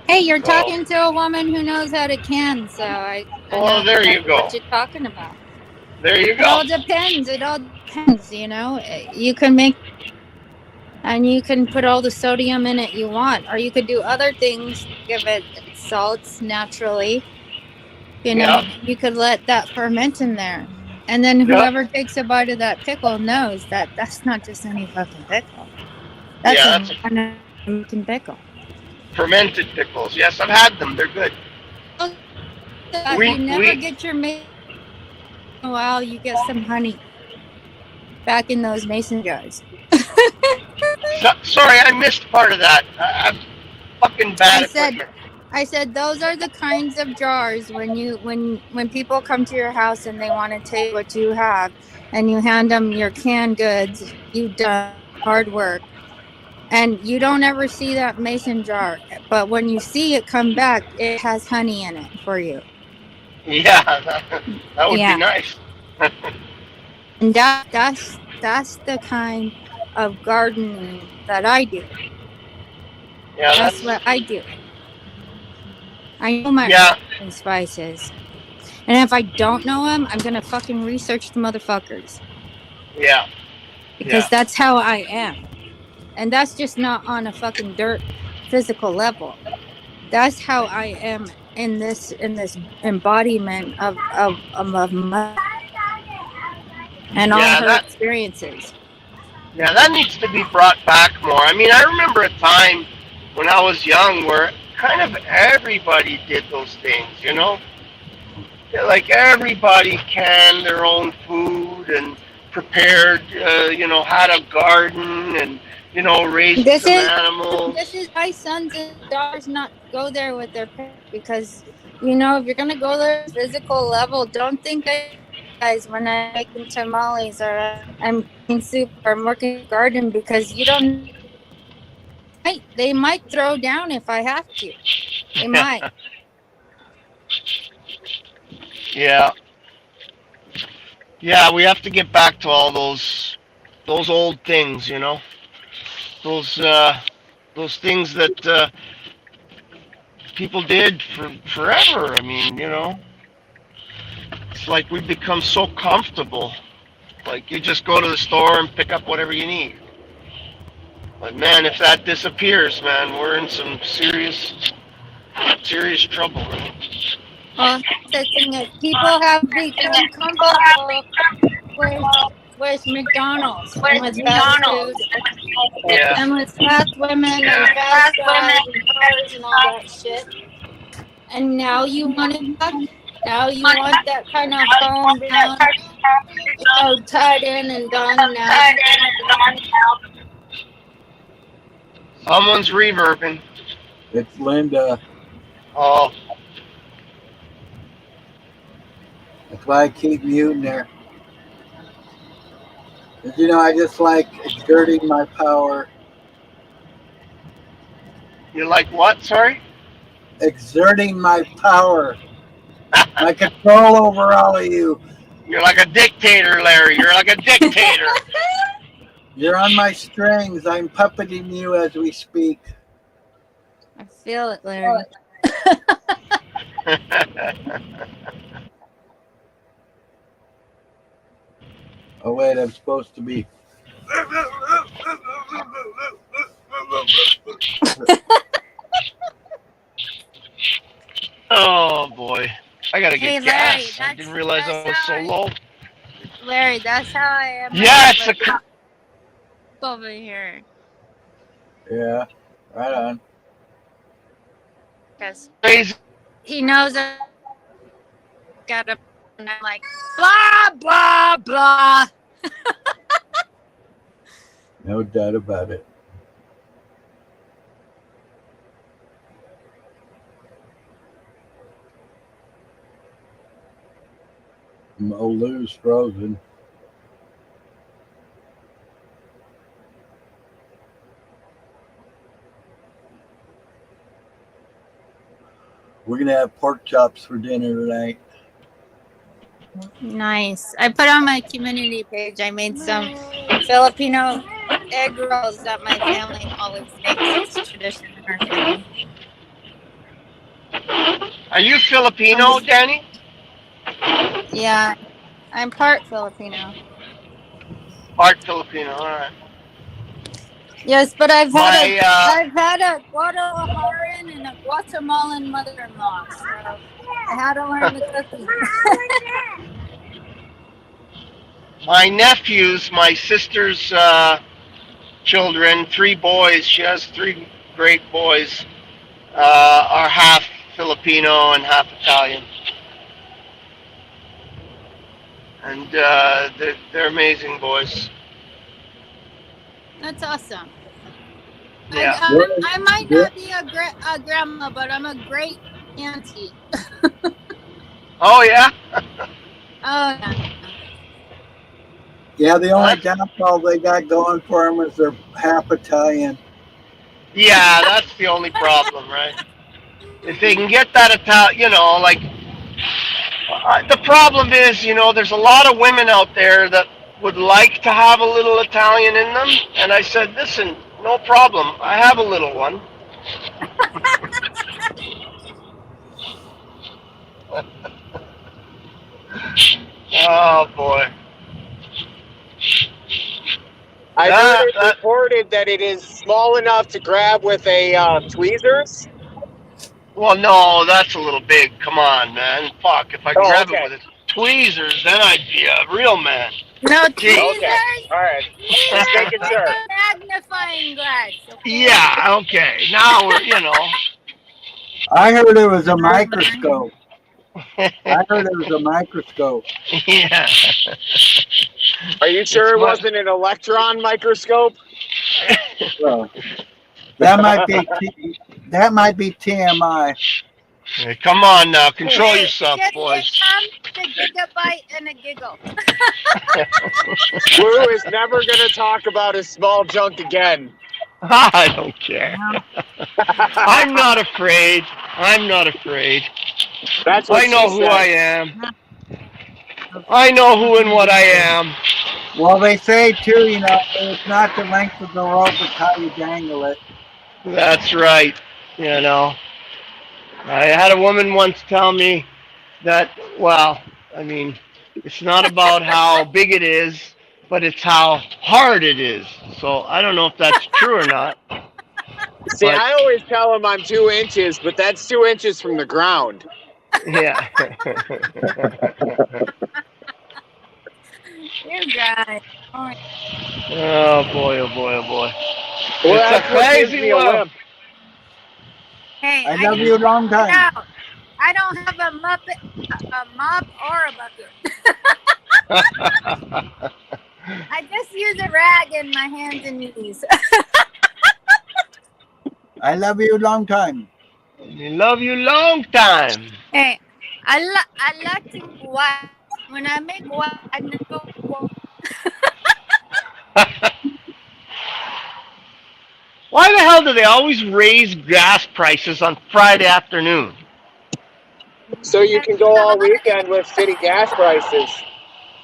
Hey, you're talking to a woman who knows how to can, so I know there you go. what you're talking about. There you go. It all depends, You can make, and you can put all the sodium in it you want, or you could do other things, give it salts naturally. You could let that ferment in there. And then whoever takes a bite of that pickle knows that that's not just any fucking pickle. That's a fucking pickle. Fermented pickles. Yes, I've had them. They're good. You never get your in a while you get some honey back in those mason jars. Sorry, I missed part of that. I'm fucking bad I at said putting. I said those are the kinds of jars when people come to your house and they want to take what you have and you hand them your canned goods, you've done hard work. And you don't ever see that mason jar, but when you see it come back, it has honey in it for you. Yeah, that would be Yeah. nice. And that's the kind of gardening that I do. Yeah, That's that's what I do. I know my yeah, herbs and spices. And if I don't know them, I'm going to fucking research the motherfuckers. yeah, Because yeah, that's how I am. And that's just not on a fucking dirt physical level. That's how I am in this embodiment of my and all yeah. her experiences. That needs to be brought back more. I mean, I remember a time when I was young where kind of everybody did those things. Yeah, like everybody canned their own food and prepared, how to garden and raised This some is this animals. is why sons and daughters not go there with their parents, because if you're gonna go there physical level, don't think guys when I'm making tamales or I'm making soup or I'm working in the garden, because you don't they might throw down if I have to. They might. Yeah, yeah. We have to get back to all those old things. Those those things that people did for forever. I mean, it's like we've become so comfortable. Like you just go to the store and pick up whatever you need. But man, if that disappears, man, we're in some serious trouble. Well, the thing is, people have become comfortable with McDonald's and with fast food Yeah. and with fast women and fast guys and cars and all that shit. And now you want it back? Now you want that kind of homebound, tied in and done now? Someone's reverbing. It's Linda. Oh. That's why I keep muting her. Because, I just like exerting my power. You like what? Sorry? Exerting my power. My control over all of you. You're like a dictator, Larry. You're like a dictator. You're on my strings. I'm puppeting you as we speak. I feel it, Larry. Oh, wait, I'm supposed to be. Oh, boy. I got to get Larry, gas. I didn't realize I was so low. Larry, that's how I am. Yeah, it's over here. Yeah, right on. Because crazy. He knows I got to, and I'm like, blah, blah, blah. No doubt about it. Lou's frozen. We're going to have pork chops for dinner tonight. Nice. I put on my community page, I made some Filipino egg rolls that my family always makes. It's tradition in our family. Are you Filipino, Danny? Yeah, I'm part Filipino. Part Filipino, all right. Yes, but I've had a Guadalajaran and a Guatemalan mother-in-law, so I had to learn the cooking. My nephews, my sister's children, 3 boys, she has 3 great boys, are half Filipino and half Italian. and they're amazing boys. That's awesome. Yeah. I might not be a grandma, but I'm a great auntie. Oh yeah. Oh yeah. Yeah, the only downfall they got going for them is they're half Italian. Yeah, that's the only problem, right? If they can get that Italian, like the problem is, there's a lot of women out there that would like to have a little Italian in them, and I said, listen, no problem, I have a little one. Oh boy. I've heard it reported that it is small enough to grab with a tweezers. Well, no, that's a little big. Come on, man. Fuck, if I Oh, grab okay. it with tweezers, then I'd be a real man. No Gee. tweezers. Okay, all right. Just making With sure. a magnifying glass. Okay? Yeah, okay. Now we're, I heard it was a microscope. I heard it was a microscope. Yeah. Are you sure it wasn't an electron microscope? Well, that might be TMI. Hey, come on now, control Hey, yourself, just boys. a gigabyte and a giggle. Lou is never going to talk about his small junk again. I don't care. I'm not afraid. I'm not afraid. That's what I know she who said. I am. I know who and what I am. Well, they say too, it's not the length of the rope, it's how you dangle it. That's right. I had a woman once tell me that, it's not about how big it is, but it's how hard it is. So I don't know if that's true or not. See, I always tell him I'm 2 inches, but that's 2 inches from the ground. Yeah. You guys. Oh boy, oh boy, oh boy. Well, It's a crazy world. Hey, I love you a long time. I don't have a mop or a bucket. I just use a rag in my hands and knees. I love you a long time. We love you long time. Hey, I like to wax. When I make wax, I know. Why the hell do they always raise gas prices on Friday afternoon? So you can go all weekend with city gas prices.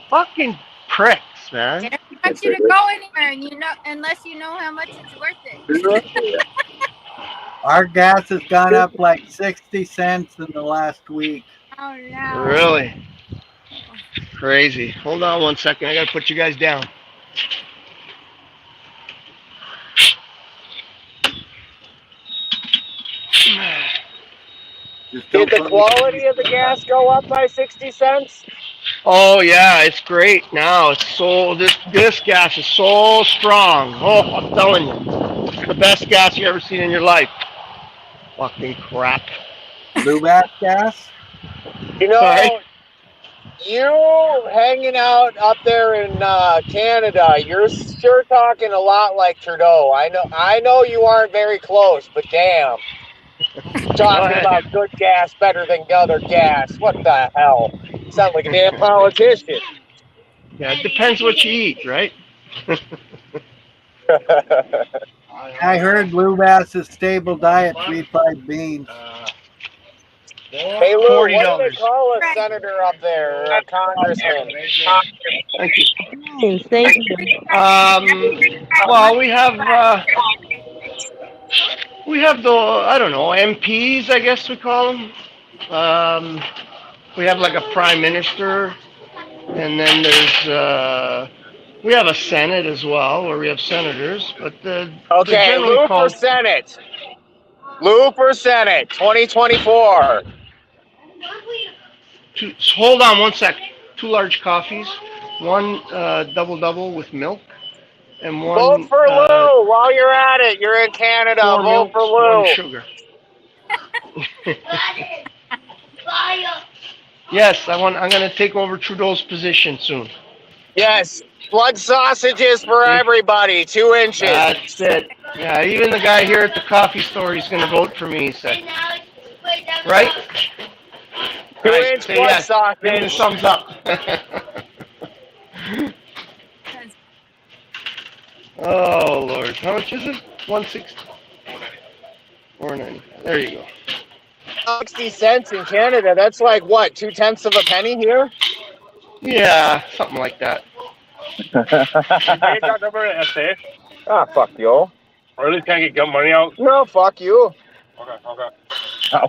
Fucking pricks, man. They don't want you to go anywhere, and unless you know how much it's worth it. Our gas has gone up like 60 cents in the last week. Oh no. Really? Crazy. Hold on 1 second. I gotta put you guys down. Did the quality of the gas go up by 60 cents? Oh yeah, it's great now. It's so this gas is so strong. Oh, I'm telling you, it's the best gas you ever seen in your life. Fucking crap. Blue bath gas? You hanging out up there in Canada, you're sure talking a lot like Trudeau. I know you aren't very close, but damn. Talking about good gas better than other gas. What the hell? You sound like a damn politician. Yeah, it depends what you eat, right? I heard Blue Bass's stable diet, 3 fried beans. Hey Lou, $40. what do they call a senator up there, or a congressman? Thank you. Thank you. Well, we have the, I don't know, MPs, I guess we call them. We have like a prime minister, and then there's we have a Senate as well, where we have senators. But okay, Lou for Senate. Lou for Senate, 2024. Hold on 1 sec. 2 large coffees, 1 double with milk, and 1. Vote for Lou while you're at it. You're in Canada. Vote for Lou. 1 sugar. Yes, I'm going to take over Trudeau's position soon. Yes, blood sausages for everybody, 2 inches. That's it. Yeah, even the guy here at the coffee store, he's going to vote for me, he said. Right? 2-inch Say blood yes. Give me the sausage. thumbs up. Oh, Lord. How much is it? 160. 4.90. There you go. 60 cents in Canada. That's like what, 2/10 of a penny here? Yeah, something like that. Ah, fuck you. Really? Can't get good money out? No, fuck you. Okay.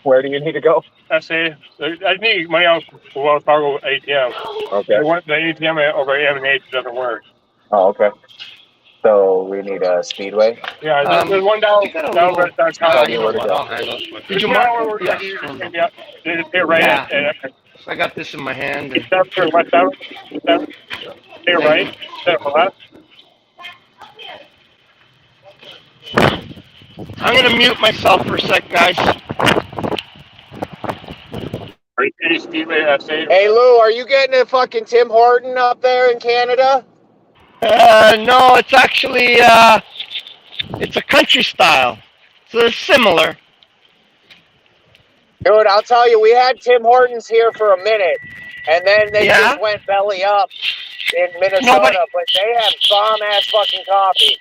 Where do you need to go? SA. I need money out for Wells Fargo ATM. Okay. The ATM over M&H doesn't work. Oh, okay. So we need a Speedway. Yeah, there's one down where it's Tell you where to go. Did you mark it? Yes. They just pay right Yeah. at I got this in my hand. West Everett. Pay right instead of left. I'm going to mute myself for a sec, guys. Hey, Lou, are you getting a fucking Tim Horton up there in Canada? No, it's actually, it's a country style. So it's similar. Dude, I'll tell you, we had Tim Hortons here for a minute, and then they just went belly up in Minnesota, but they have bomb-ass fucking coffee.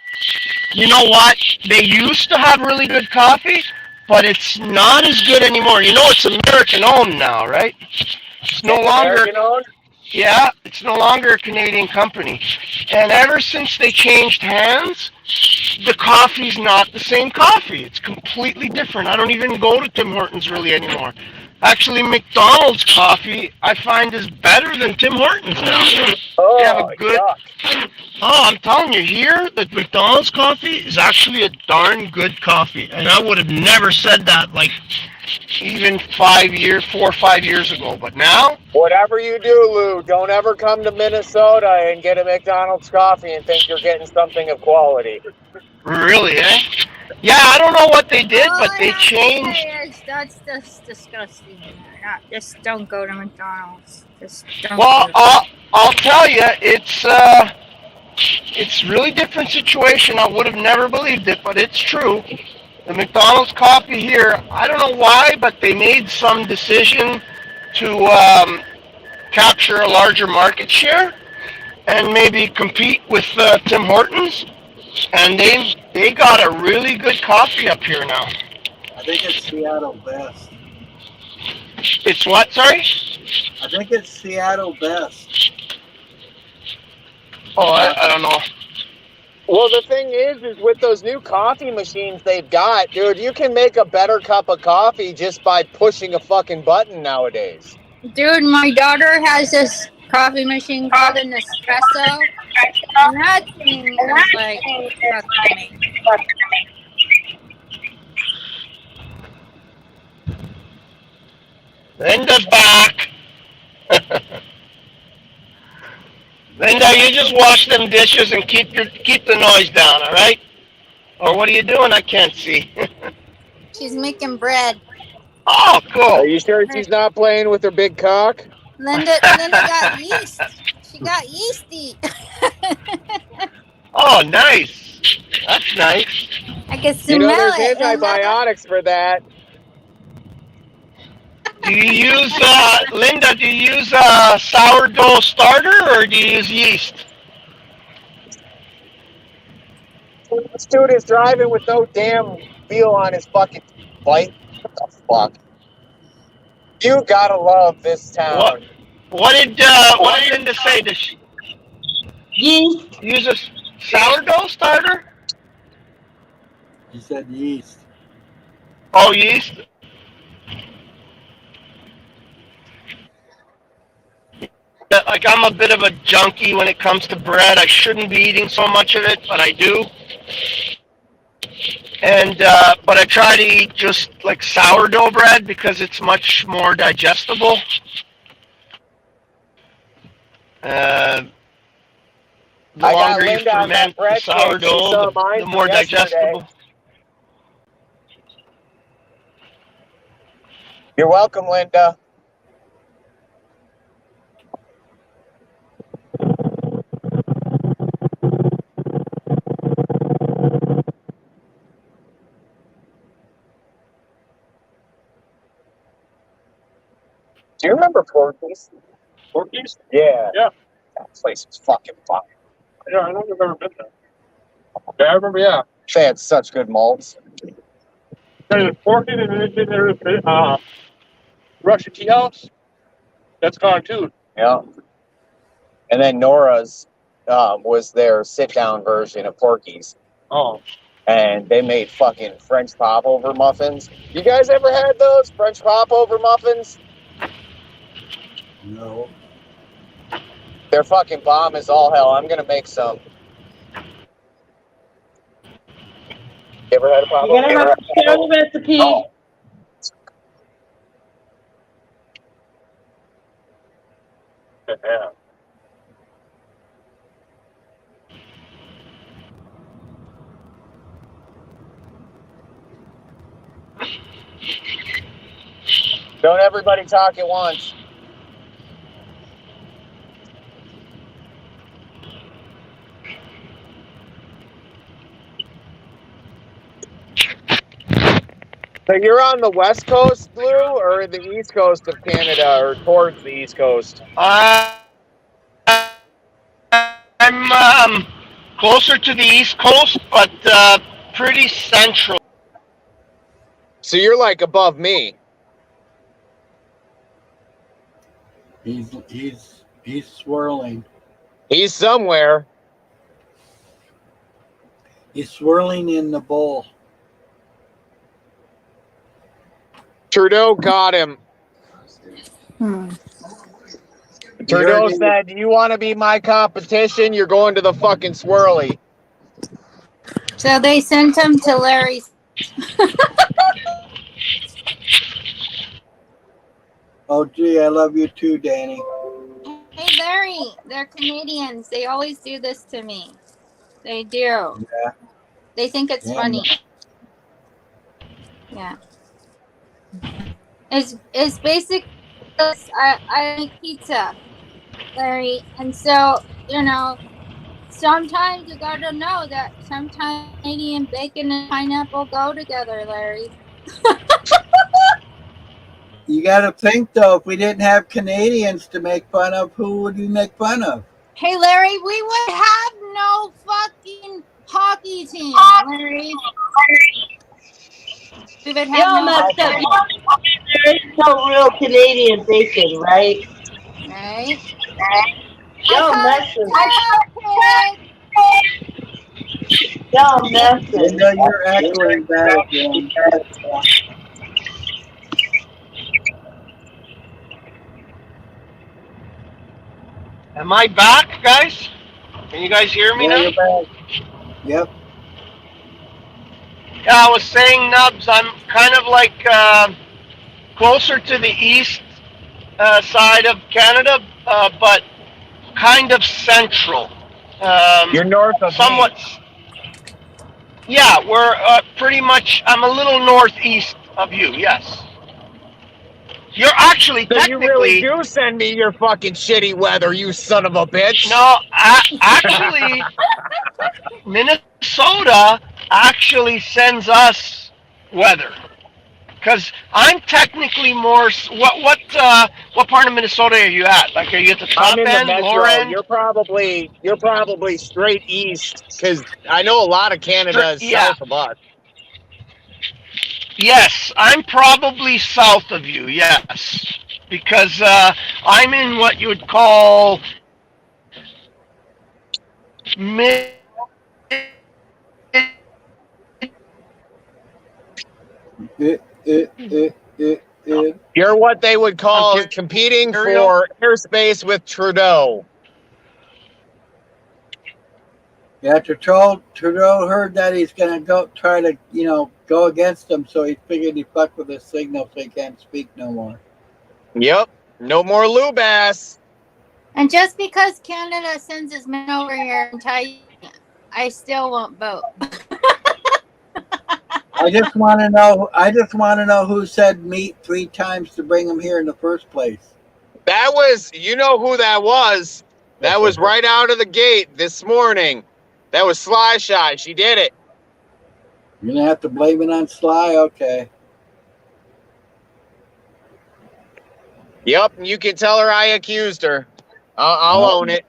You know what? They used to have really good coffee, but it's not as good anymore. You know, it's American-owned now, right? It's no longer American-owned? Yeah, it's no longer a Canadian company. And ever since they changed hands, the coffee's not the same coffee. It's completely different. I don't even go to Tim Hortons really anymore. Actually, McDonald's coffee I find is better than Tim Hortons now. Oh, they have a good. Oh, I'm telling you, here the McDonald's coffee is actually a darn good coffee, and I would have never said that like even 4 or 5 years ago. But now, whatever you do, Lou, don't ever come to Minnesota and get a McDonald's coffee and think you're getting something of quality. Really, eh? Yeah, I don't know what they did, but they changed. That's just disgusting. Just don't go to McDonald's. Just don't. Well, I'll tell you, it's really different situation. I would have never believed it, but it's true. The McDonald's coffee here, I don't know why, but they made some decision to capture a larger market share and maybe compete with Tim Hortons. And they got a really good coffee up here now. I think it's Seattle Best. It's what, sorry? I think it's Seattle Best. Oh, I don't know. Well, the thing is with those new coffee machines they've got, dude, you can make a better cup of coffee just by pushing a fucking button nowadays. Dude, my daughter has this coffee machine called an espresso. And that thing is like fucking Linda's back. Linda, you just wash them dishes and keep the noise down, all right? Or what are you doing? I can't see. She's making bread. Oh, cool. Are you sure she's not playing with her big cock? Linda got yeast. She got yeasty. Oh, nice. That's nice. I can smell you know, there's it. antibiotics for that. Do you use, Linda, do you use a sourdough starter or do you use yeast? This dude is driving with no damn wheel on his fucking bike. What the fuck? You gotta love this town. What did Linda say? Does she use a sourdough starter? You said yeast. Oh, yeast. Like, I'm a bit of a junkie when it comes to bread. I shouldn't be eating so much of it, but I do. And but I try to eat just like sourdough bread because it's much more digestible. The longer you ferment the sourdough, the more digestible. You're welcome, Linda. Do you remember Porky's? Porky's? Yeah. Yeah. That place was fucking fire. Yeah, I know you've ever been there. Yeah, I remember, yeah. They had such good malts. There's Porky's and then there's Russian Tea House. That's gone too. Yeah. And then Nora's was their sit-down version of Porky's. Oh. And they made fucking French popover muffins. You guys ever had those French popover muffins? No. They're fucking bomb as all hell. I'm gonna make some. You ever had a popover? You're gonna have to share the recipe. Oh. Yeah. Don't everybody talk at once. So you're on the west coast, Lou, or the east coast of Canada, or towards the east coast? I'm closer to the east coast, but pretty central. So you're like above me. He's swirling. He's somewhere. He's swirling in the bowl. Trudeau got him. Trudeau said, "You want to be my competition? You're going to the fucking swirly." So they sent him to Larry's. Oh, gee, I love you too, Danny. Hey, Larry, they're Canadians. They always do this to me. They do. Yeah. They think it's funny. Yeah. It's basically I make pizza, Larry, and so sometimes you gotta know that sometimes Canadian bacon and pineapple go together, Larry. You got to think, though, if we didn't have Canadians to make fun of, who would we make fun of? Hey, Larry, we would have no fucking hockey team, Larry. We would have Y'all messed up. There is no real Canadian bacon, right? Right? Y'all messing. Y'all messing. Linda, you're echoing back again. Am I back, guys? Can you guys hear me now? You're back. Yep. Yeah, I was saying, Nubs, I'm kind of like closer to the east side of Canada, but kind of central. You're north of somewhat. Me. Yeah, we're pretty much. I'm a little northeast of you. Yes. You're actually So technically. you really do send me your fucking shitty weather, you son of a bitch. No, actually, Minnesota actually sends us weather. Because I'm technically more. What part of Minnesota are you at? Like, are you at the top end, lower end? You're probably straight east, because I know a lot of Canada is south of us. Yes, I'm probably south of you. Yes, because I'm in what you would call mid. You're what they would call competing for airspace with Trudeau. Yeah, Trudeau heard that he's going to try to go against him, so he figured he fucked with his signal so he can't speak no more. Yep, no more Lubass. And just because Canada sends his men over here and I still won't vote. I just want to know who said meat 3 times to bring him here in the first place. That was, you know who that was. That was right out of the gate this morning. That was Sly Shot. She did it. You're going to have to blame it on Sly? Okay. Yep, and you can tell her I accused her. I'll own it.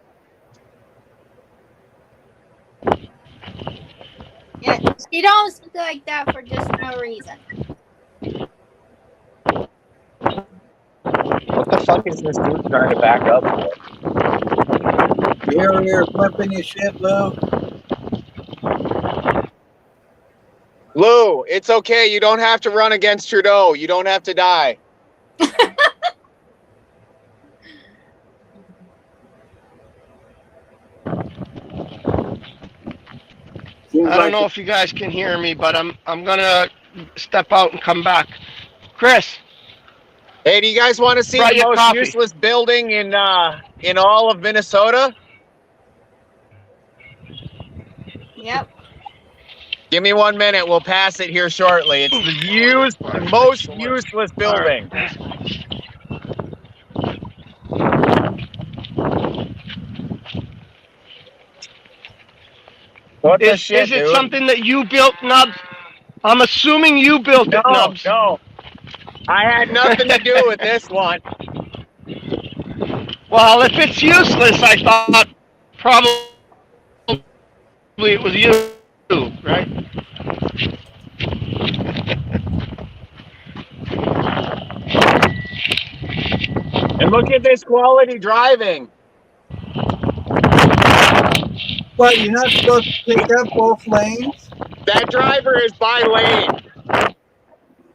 Yeah, she don't speak like that for just no reason. What the fuck is this dude trying to back up for? You're flipping your shit, Lou. Lou, it's okay. You don't have to run against Trudeau. You don't have to die. Seems I don't like know if you guys can hear me, but I'm gonna step out and come back. Chris, Hey, do you guys want to see brought the you most coffee. useless building in all of Minnesota? Yep. Give me 1 minute. We'll pass it here shortly. It's the most useless building. What the shit, Is it dude? something that you built, Nubs? I'm assuming you built it, Nubs. No. I had nothing to do with this one. Well, if it's useless, I thought probably it was you, right? And look at this quality driving. what, you're not supposed to pick up both lanes? That driver is by lane.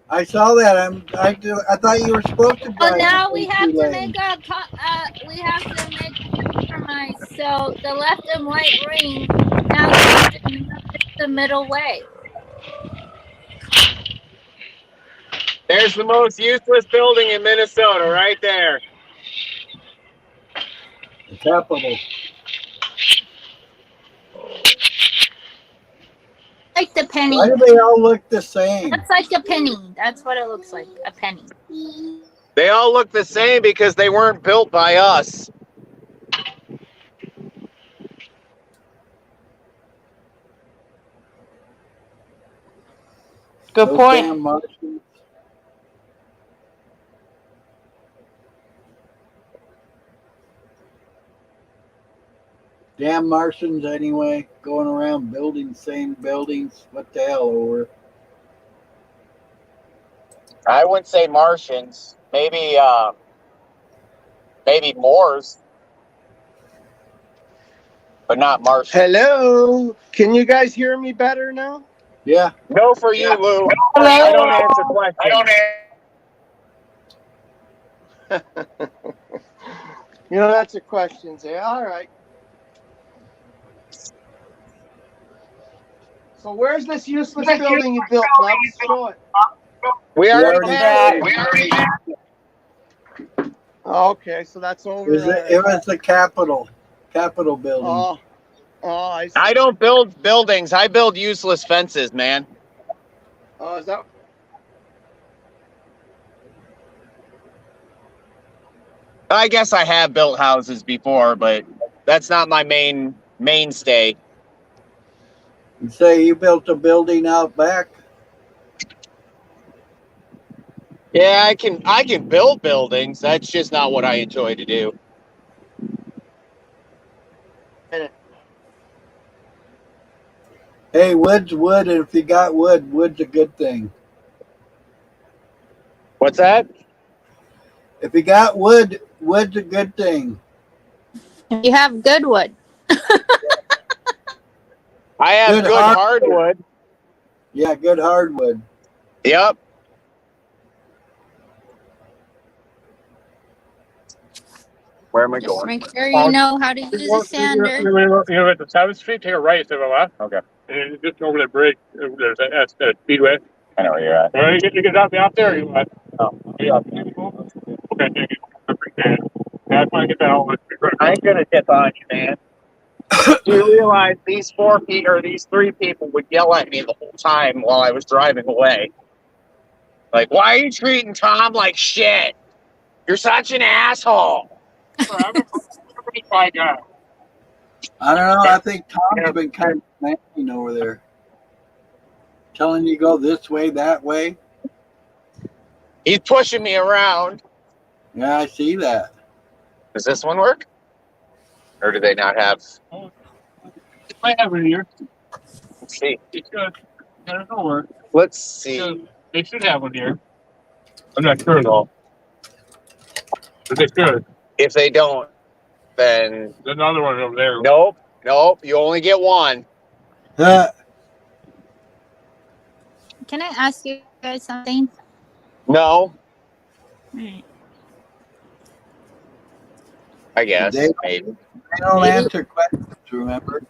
I saw that. I thought you were supposed to Well, drive now in we two have to lanes. make a compromise. So the left and right ring now goes in the middle way. There's the most useless building in Minnesota right there. The Capitol. Like the penny. Why do they all look the same? That's like a penny. That's what it looks like. A penny. They all look the same because they weren't built by us. Good Those point. damn Martians. Damn Martians anyway, going around building the same buildings. What the hell, over? I wouldn't say Martians. Maybe Moors. But not Martians. Hello. Can you guys hear me better now? Yeah. No for you, Lou. Hello. I don't answer questions. You don't answer questions, eh? All right. So where's this useless building you built, Nubs? Show it. We already passed it. Okay, so that's over. It was the Capitol building. Oh, I see. I don't build buildings. I build useless fences, man. Oh, is that? I guess I have built houses before, but that's not my mainstay. You say you built a building out back? Yeah, I can build buildings. That's just not what I enjoy to do. Hey, wood's wood, and if you got wood, wood's a good thing. What's that? If you got wood, wood's a good thing. You have good wood. I have good hardwood. Yeah, good hardwood. Yep. Where am I Just going? make sure you know how to use a sander. You're at the 7th Street, take a right to the left. Okay. And just over the bridge, there's a speedway. I know where you're at. All right, you can drop me off there or you want? Yeah. Okay, thank you. I appreciate it. Yeah, I just want to get that all. I ain't gonna dip on you, man. Do you realize these 3 people would yell at me the whole time while I was driving away? Like, why are you treating Tom like shit? You're such an asshole. I don't know. I think Tom's been kind of nagging over there. Telling you go this way, that way. He's pushing me around. Yeah, I see that. Does this one work? Or do they not have? It might have it here. Let's see. It's good. It'll work. Let's see. They should have one here. I'm not sure though. But they should. If they don't, then There's another one over there. Nope. You only get one. Can I ask you guys something? No, Right. I guess They maybe. don't answer questions, remember?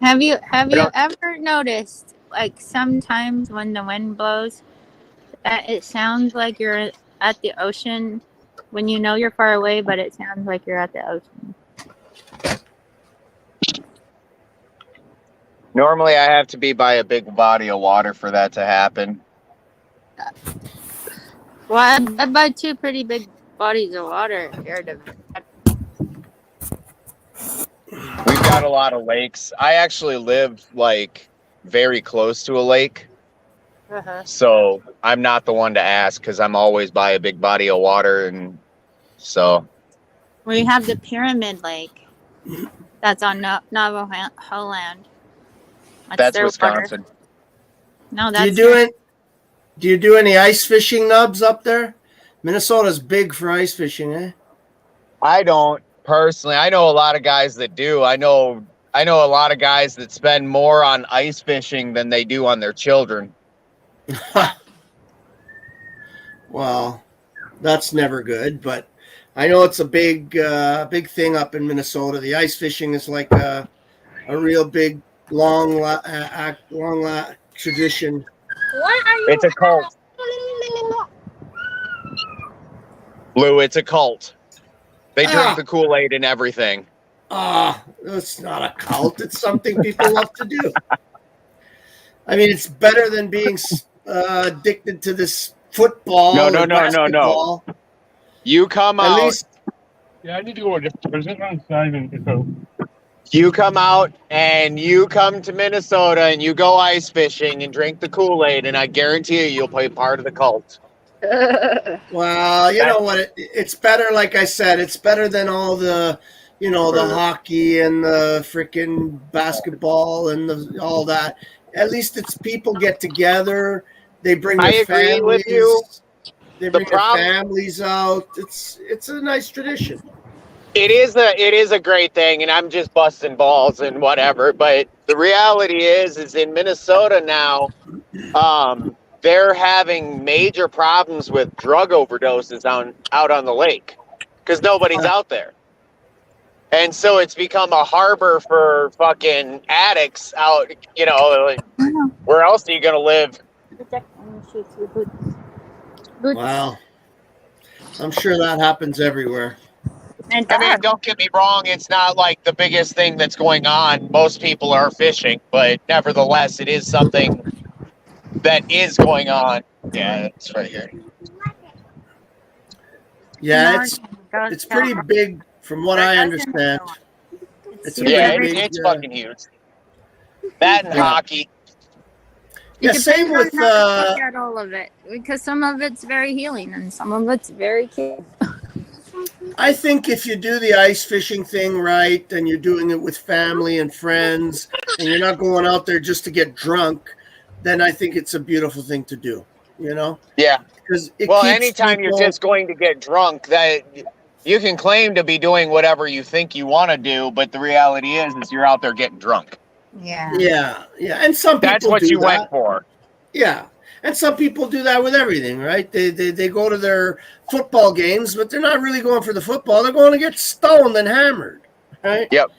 Have you ever noticed, like, sometimes when the wind blows, that it sounds like you're at the ocean when you know you're far away, but it sounds like you're at the ocean? Normally, I have to be by a big body of water for that to happen. Well, I buy 2 pretty big bodies of water here to. We've got a lot of lakes. I actually live like very close to a lake, so I'm not the one to ask because I'm always by a big body of water, and so. We have the Pyramid Lake. That's on Navajo land. That's their Wisconsin. water. No, Do that's you do you do any ice fishing nubs up there? Minnesota's big for ice fishing, eh? I don't personally. I know a lot of guys that do. I know a lot of guys that spend more on ice fishing than they do on their children. Well, that's never good, but I know it's a big thing up in Minnesota. The ice fishing is like a real big, long tradition. What are you? It's a cult. Lou, it's a cult. They drink the Kool-Aid and everything. It's not a cult. It's something people love to do. I mean, it's better than being addicted to this football. No. You come At out. least, Yeah, I need to go a different. Is it on side and go? You come out and you come to Minnesota and you go ice fishing and drink the Kool-Aid, and I guarantee you'll be part of the cult. well, you know what? It's better, like I said, it's better than all the, the hockey and the freaking basketball and all that. At least it's people get together. They bring their I agree families. with you. They bring their families out. It's a nice tradition. It is a great thing, and I'm just busting balls and whatever. But the reality is in Minnesota now, they're having major problems with drug overdoses out on the lake because nobody's out there, and so it's become a harbor for fucking addicts out. Like, where else are you gonna live? Wow, I'm sure that happens everywhere. I mean, don't get me wrong, it's not like the biggest thing that's going on. Most people are fishing, but nevertheless, it is something that is going on. Yeah, it's right here. Yeah, it's pretty big from what I understand. It's fucking huge. That and hockey. Yeah, same with at all of it, because some of it's very healing and some of it's very killing. I think if you do the ice fishing thing right and you're doing it with family and friends and you're not going out there just to get drunk, then I think it's a beautiful thing to do, Yeah. Because anytime you're just going to get drunk, that you can claim to be doing whatever you think you want to do, but the reality is you're out there getting drunk. Yeah. And some people That's what do you that. went for. Yeah. And some people do that with everything, right? They go to their football games, but they're not really going for the football. They're going to get stoned and hammered, right? Yep.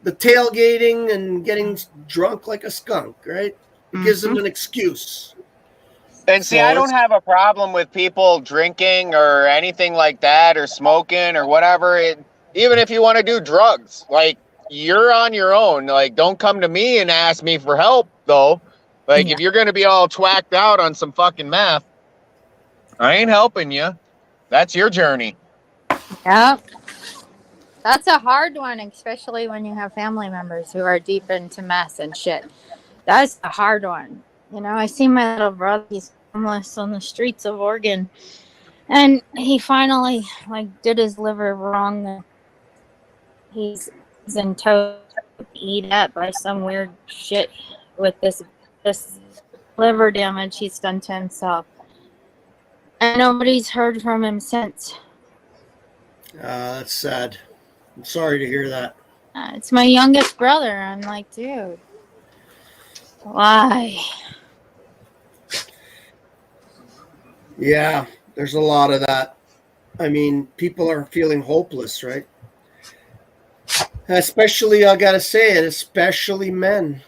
The tailgating and getting drunk like a skunk, right? It gives them an excuse. And see, I don't have a problem with people drinking or anything like that or smoking or whatever. Even if you want to do drugs, like, you're on your own. Like, don't come to me and ask me for help, though. Like, if you're going to be all twacked out on some fucking meth, I ain't helping you. That's your journey. Yep. That's a hard one, especially when you have family members who are deep into meth and shit. That's a hard one. I see my little brother, he's homeless on the streets of Oregon. And he finally did his liver wrong. And he's in total eat up by some weird shit with this liver damage he's done to himself. And nobody's heard from him since. That's sad. I'm sorry to hear that. It's my youngest brother. I'm like, dude, why? Yeah, there's a lot of that. I mean, people are feeling hopeless, right? Especially, I gotta say it, especially men.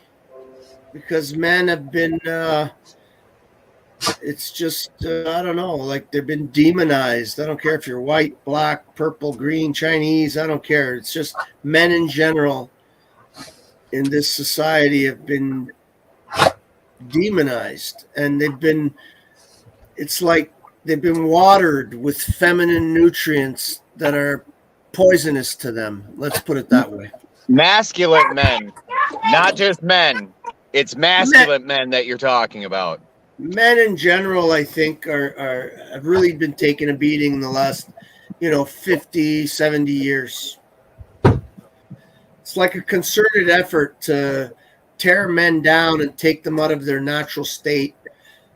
Because men have been, it's just, I don't know, like they've been demonized. I don't care if you're white, black, purple, green, Chinese, I don't care. It's just men in general in this society have been demonized. And it's like they've been watered with feminine nutrients that are poisonous to them. Let's put it that way. Masculine men, not just men. It's masculine men that you're talking about. Men in general, I think, have really been taking a beating in the last, 50, 70 years. It's like a concerted effort to tear men down and take them out of their natural state.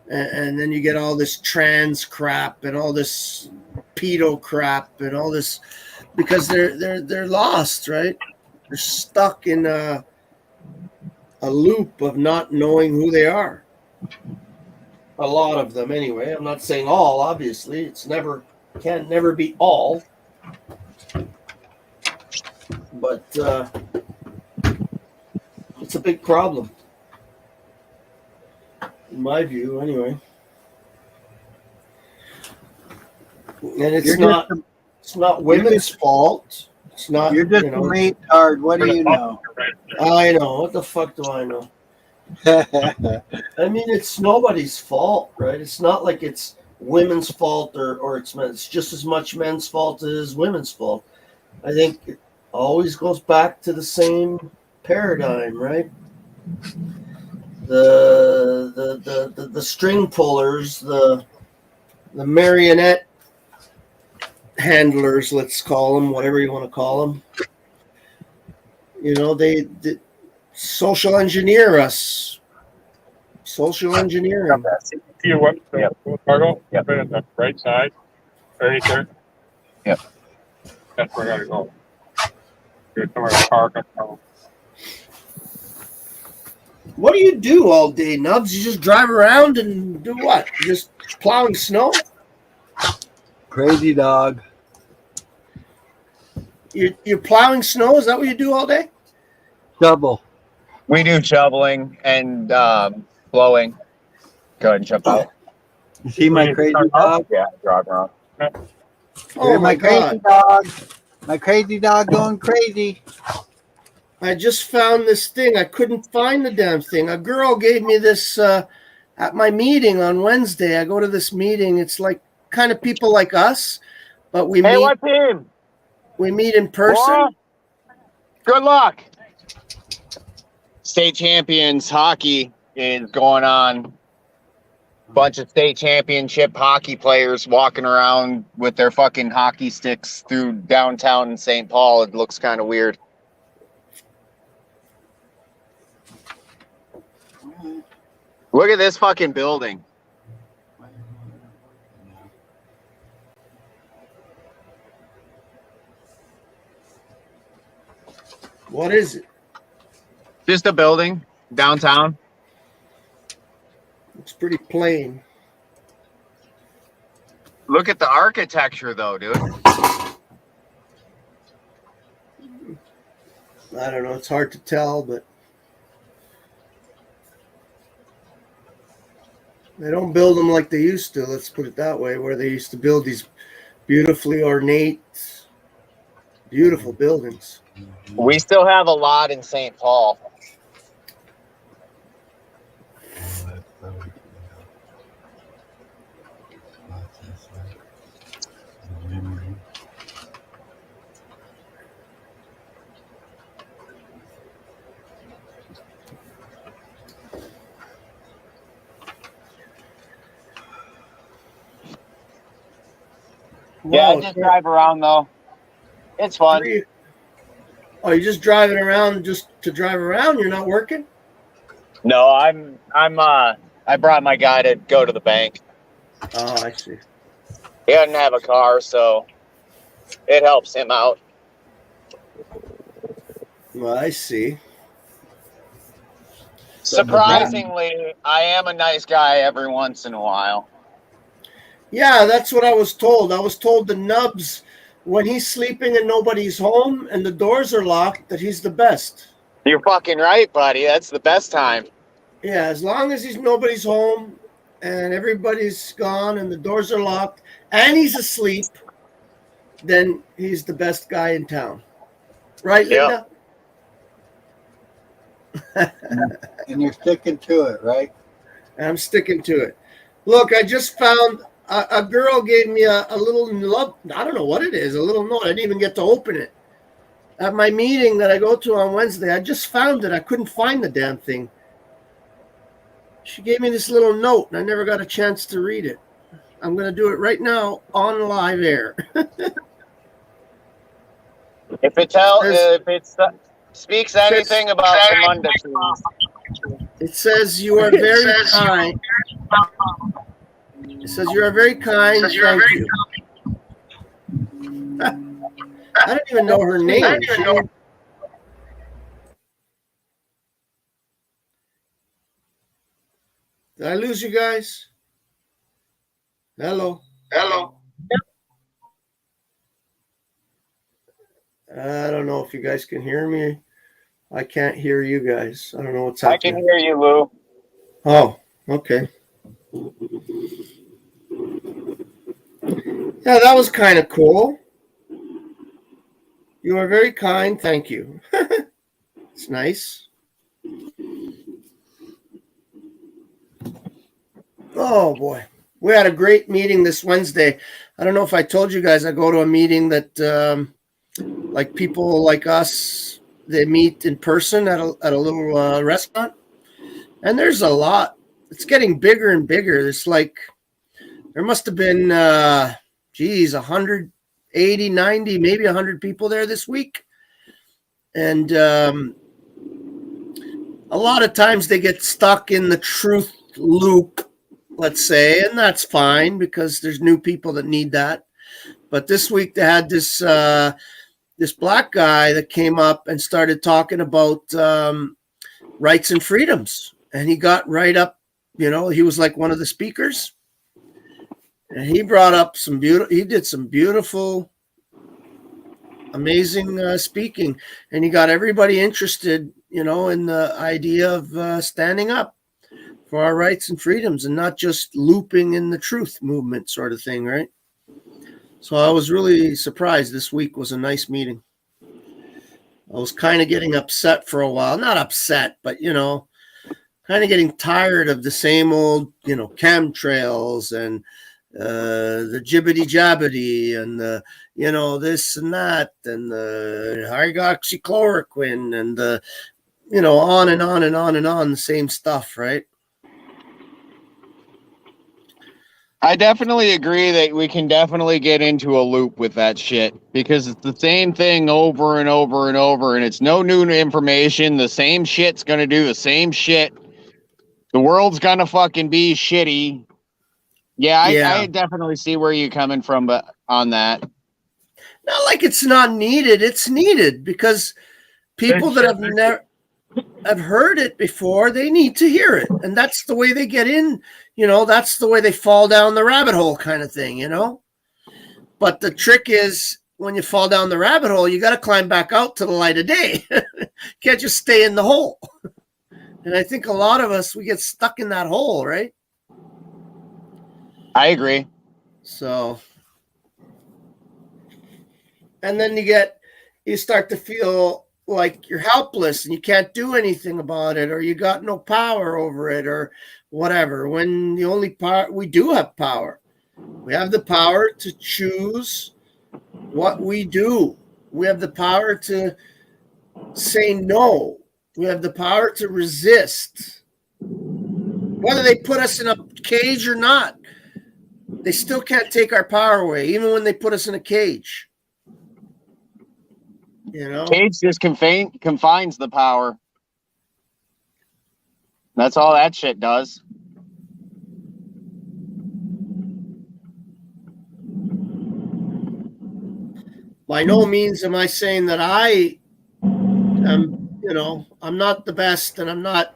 And then you get all this trans crap and all this pedo crap and all this, because they're lost, right? They're stuck in a loop of not knowing who they are. A lot of them, anyway. I'm not saying all, obviously. Can never be all. But it's a big problem. In my view, anyway. And it's not women's fault. It's not. You're just a retard. What do you know? I know. What the fuck do I know? I mean, it's nobody's fault, right? It's not like it's women's fault or it's men. It's just as much men's fault as women's fault. I think it always goes back to the same paradigm, right? The string pullers, the marionette handlers, let's call them, whatever you want to call them. They social engineer us. Social engineering. See what? Cargo? Yep. On the right side. Right there. Yep. That's where I gotta go. Here's somewhere to park. What do you do all day, Nubs? You just drive around and do what? Just plowing snow? Crazy dog. You're plowing snow? Is that what you do all day? Shovel. We do shoveling and blowing. Go ahead and jump out. You see my crazy dog? Yeah, driving around. Oh my crazy dog. My crazy dog going crazy. I just found this thing. I couldn't find the damn thing. A girl gave me this at my meeting on Wednesday. I go to this meeting. It's like kind of people like us, but we meet. What team? We meet in person. What? Good luck. State champions hockey is going on. Bunch of state championship hockey players walking around with their fucking hockey sticks through downtown in St. Paul. It looks kind of weird. Look at this fucking building. What is it? Just a building downtown. It's pretty plain. Look at the architecture, though, dude. I don't know. It's hard to tell, but they don't build them like they used to. Let's put it that way, where they used to build these beautifully ornate, beautiful buildings. We still have a lot in St. Paul. Yeah, I Wow. just drive around though. It's fun. Oh, you're just driving around just to drive around? You're not working? No, I brought my guy to go to the bank. Oh, I see. He doesn't have a car, so it helps him out. Well, I see. Surprisingly, I am a nice guy every once in a while. Yeah, that's what I was told. I was told the Nubs, when he's sleeping and nobody's home and the doors are locked, that he's the best. You're fucking right, buddy. That's the best time. Yeah, as long as nobody's home and everybody's gone and the doors are locked and he's asleep, then he's the best guy in town. Right, Linda? And you're sticking to it, right? I'm sticking to it. Look, I just found a girl gave me a little love. I don't know what it is, a little note. I didn't even get to open it. At my meeting that I go to on Wednesday, I just found it. I couldn't find the damn thing. She gave me this little note, and I never got a chance to read it. I'm going to do it right now on live air. If it speaks anything about the Monday, it says you are very kind. It says you are very kind. Thank you. I don't even know her name. Did I lose you guys? Hello. I don't know if you guys can hear me. I can't hear you guys. I don't know what's happening. I can hear you, Lou. Oh, okay. Yeah, that was kind of cool. You are very kind. Thank you. It's nice. Oh, boy. We had a great meeting this Wednesday. I don't know if I told you guys, I go to a meeting that like people like us, they meet in person at a little restaurant. And there's a lot. It's getting bigger and bigger. It's like there must have been, 180, 90, maybe 100 people there this week. And a lot of times they get stuck in the truth loop, let's say, and that's fine because there's new people that need that. But this week they had this black guy that came up and started talking about rights and freedoms. And he got right up, he was like one of the speakers. And he brought up he did some beautiful, amazing speaking. And he got everybody interested, in the idea of standing up for our rights and freedoms and not just looping in the truth movement sort of thing, right? So I was really surprised. This week was a nice meeting. I was kind of getting upset for a while. Not upset, but, kind of getting tired of the same old, chemtrails and the jibbity jabbity and the, this and that and the hydroxychloroquine and the, on and on and on and on, the same stuff, right? I definitely agree that we can definitely get into a loop with that shit because it's the same thing over and over and over, and it's no new information. The same shit's gonna do the same shit. The world's gonna fucking be shitty. Yeah, I definitely see where you're coming from, but on that. Not like it's not needed. It's needed because people that have never have heard it before, they need to hear it. And that's the way they get in, that's the way they fall down the rabbit hole kind of thing, But the trick is when you fall down the rabbit hole, you got to climb back out to the light of day. Can't just stay in the hole. And I think a lot of us, we get stuck in that hole, right? I agree. So, and then you start to feel like you're helpless and you can't do anything about it, or you got no power over it, or whatever. When the only part we do have power, we have the power to choose what we do. We have the power to say no. We have the power to resist, whether they put us in a cage or not. they still can't take our power away, even when they put us in a cage. You know, cage just confines the power. That's all that shit does. By no means am I saying that I am, you know, I'm not the best and I'm not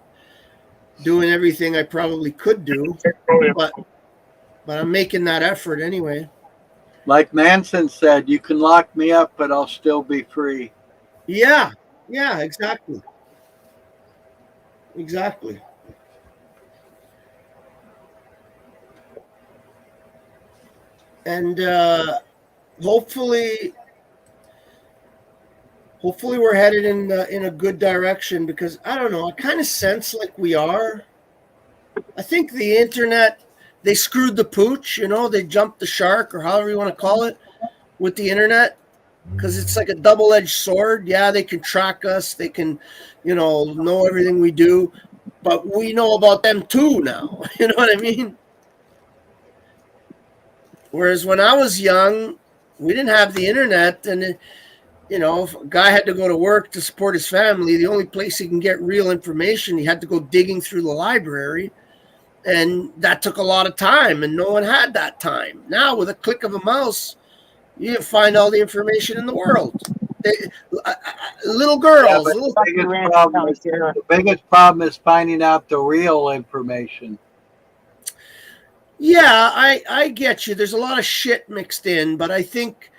doing everything I probably could do, but I'm making that effort anyway. Like Manson said, you can lock me up, but I'll still be free. Yeah, yeah, exactly. Exactly. And hopefully we're headed in a good direction, because I don't know, I kind of sense like we are. I think the internet, they screwed the pooch, you know, they jumped the shark, or however you want to call it, with the internet, because it's like a double-edged sword. Yeah, they can track us, they can, you know everything we do, but we know about them too now. You know what I mean? Whereas when I was young, we didn't have the internet, and you know, if a guy had to go to work to support his family, the only place he can get real information, he had to go digging through the library. And that took a lot of time, and no one had that time. Now, with a click of a mouse, you can find all the information in the world. Little girls. Yeah, the biggest problem is finding out the real information. Yeah, I get you. There's a lot of shit mixed in, but I think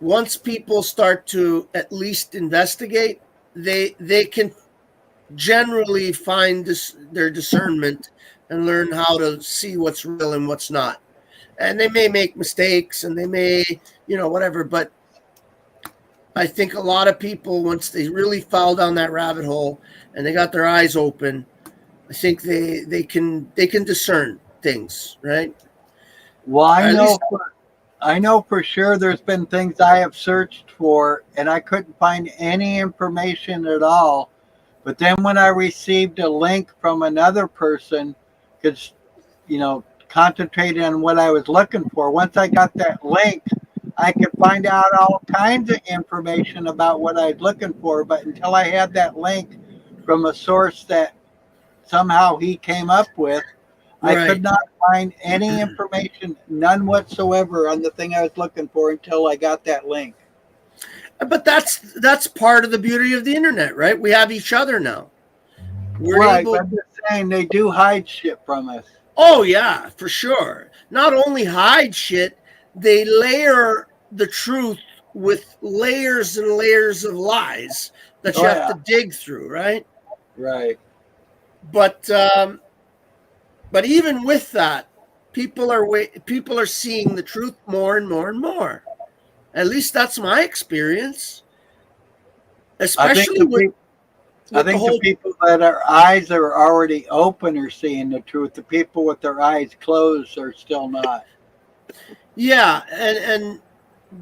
once people start to at least investigate, they can generally find their discernment and learn how to see what's real and what's not. And they may make mistakes, and they may, you know, whatever, but I think a lot of people, once they really fall down that rabbit hole and they got their eyes open, I think they can discern things, right? Well, I know for sure there's been things I have searched for and I couldn't find any information at all. But then when I received a link from another person, because, you know, concentrated on what I was looking for, once I got that link, I could find out all kinds of information about what I was looking for. But until I had that link from a source that somehow he came up with, Right. I could not find any information, none whatsoever, on the thing I was looking for until I got that link. But that's part of the beauty of the internet, right? We have each other now. We're Right, able. but I'm just saying they do hide shit from us. Oh yeah, for sure. Not only hide shit, they layer the truth with layers and layers of lies that you have to dig through, right? Right. But even with that, people are seeing the truth more and more and more. At least that's my experience. Especially I think the people that our eyes are already open are seeing the truth. The people with their eyes closed are still not. Yeah,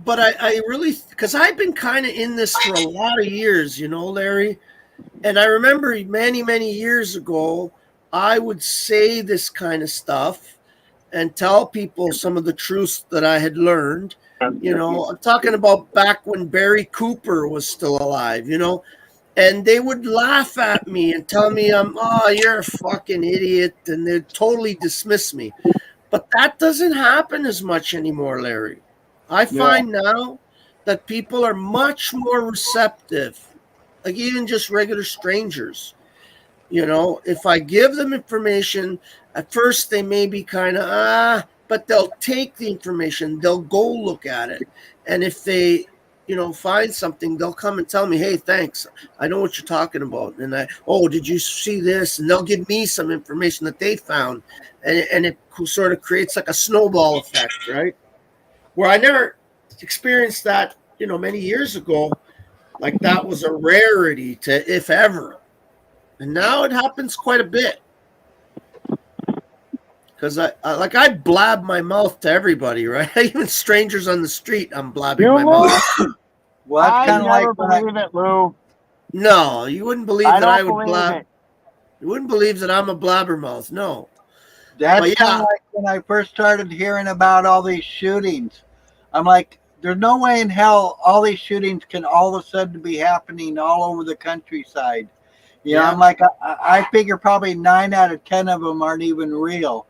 but I really, because I've been kind of in this for a lot of years, you know, Larry. And I remember many years ago, I would say this kind of stuff and tell people some of the truths that I had learned. You know, I'm talking about back when Barry Cooper was still alive, you know, and they would laugh at me and tell me, you're a fucking idiot, and they'd totally dismiss me. But that doesn't happen as much anymore, Larry. I find now that people are much more receptive, like even just regular strangers. You know, if I give them information, at first they may be kind of, but they'll take the information, they'll go look at it. And if they, you know, find something, they'll come and tell me, hey, thanks, I know what you're talking about. And did you see this? And they'll give me some information that they found. And it sort of creates like a snowball effect, right? Where I never experienced that, you know, many years ago. Like that was a rarity to, if ever. And now it happens quite a bit. Because I blab my mouth to everybody, right? Even strangers on the street, I'm blabbing my mouth. Well, that's kind of like believe it, Lou. No, you wouldn't believe I that don't believe it. You wouldn't believe that I'm a blabbermouth. No. That's kind of like when I first started hearing about all these shootings. I'm like, there's no way in hell all these shootings can all of a sudden be happening all over the countryside. You know, Yeah. I'm like, I figure probably 9 out of 10 of them aren't even real.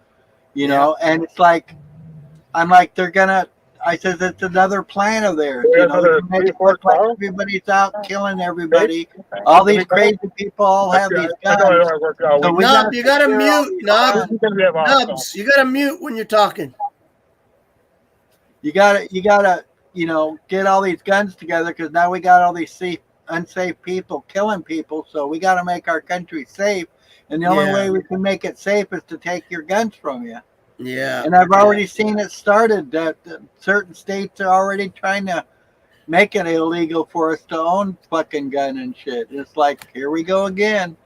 You know, and it's like, I'm like, they're gonna. I said it's another plan of theirs. We You have know, they're another gonna make 3 it or look 4 like hours. everybody's out killing Okay. everybody. Okay. All Can these we go? crazy people all have these guns. So we Nub, gotta you gotta secure all mute. these Nub, guns. Nubs, you gotta mute when you're talking. You gotta, you know, get all these guns together because now we got all these unsafe people killing people. So we got to make our country safe, and the only way we can make it safe is to take your guns from you. Yeah. And I've already seen it started that certain states are already trying to make it illegal for us to own fucking gun and shit. It's like, here we go again.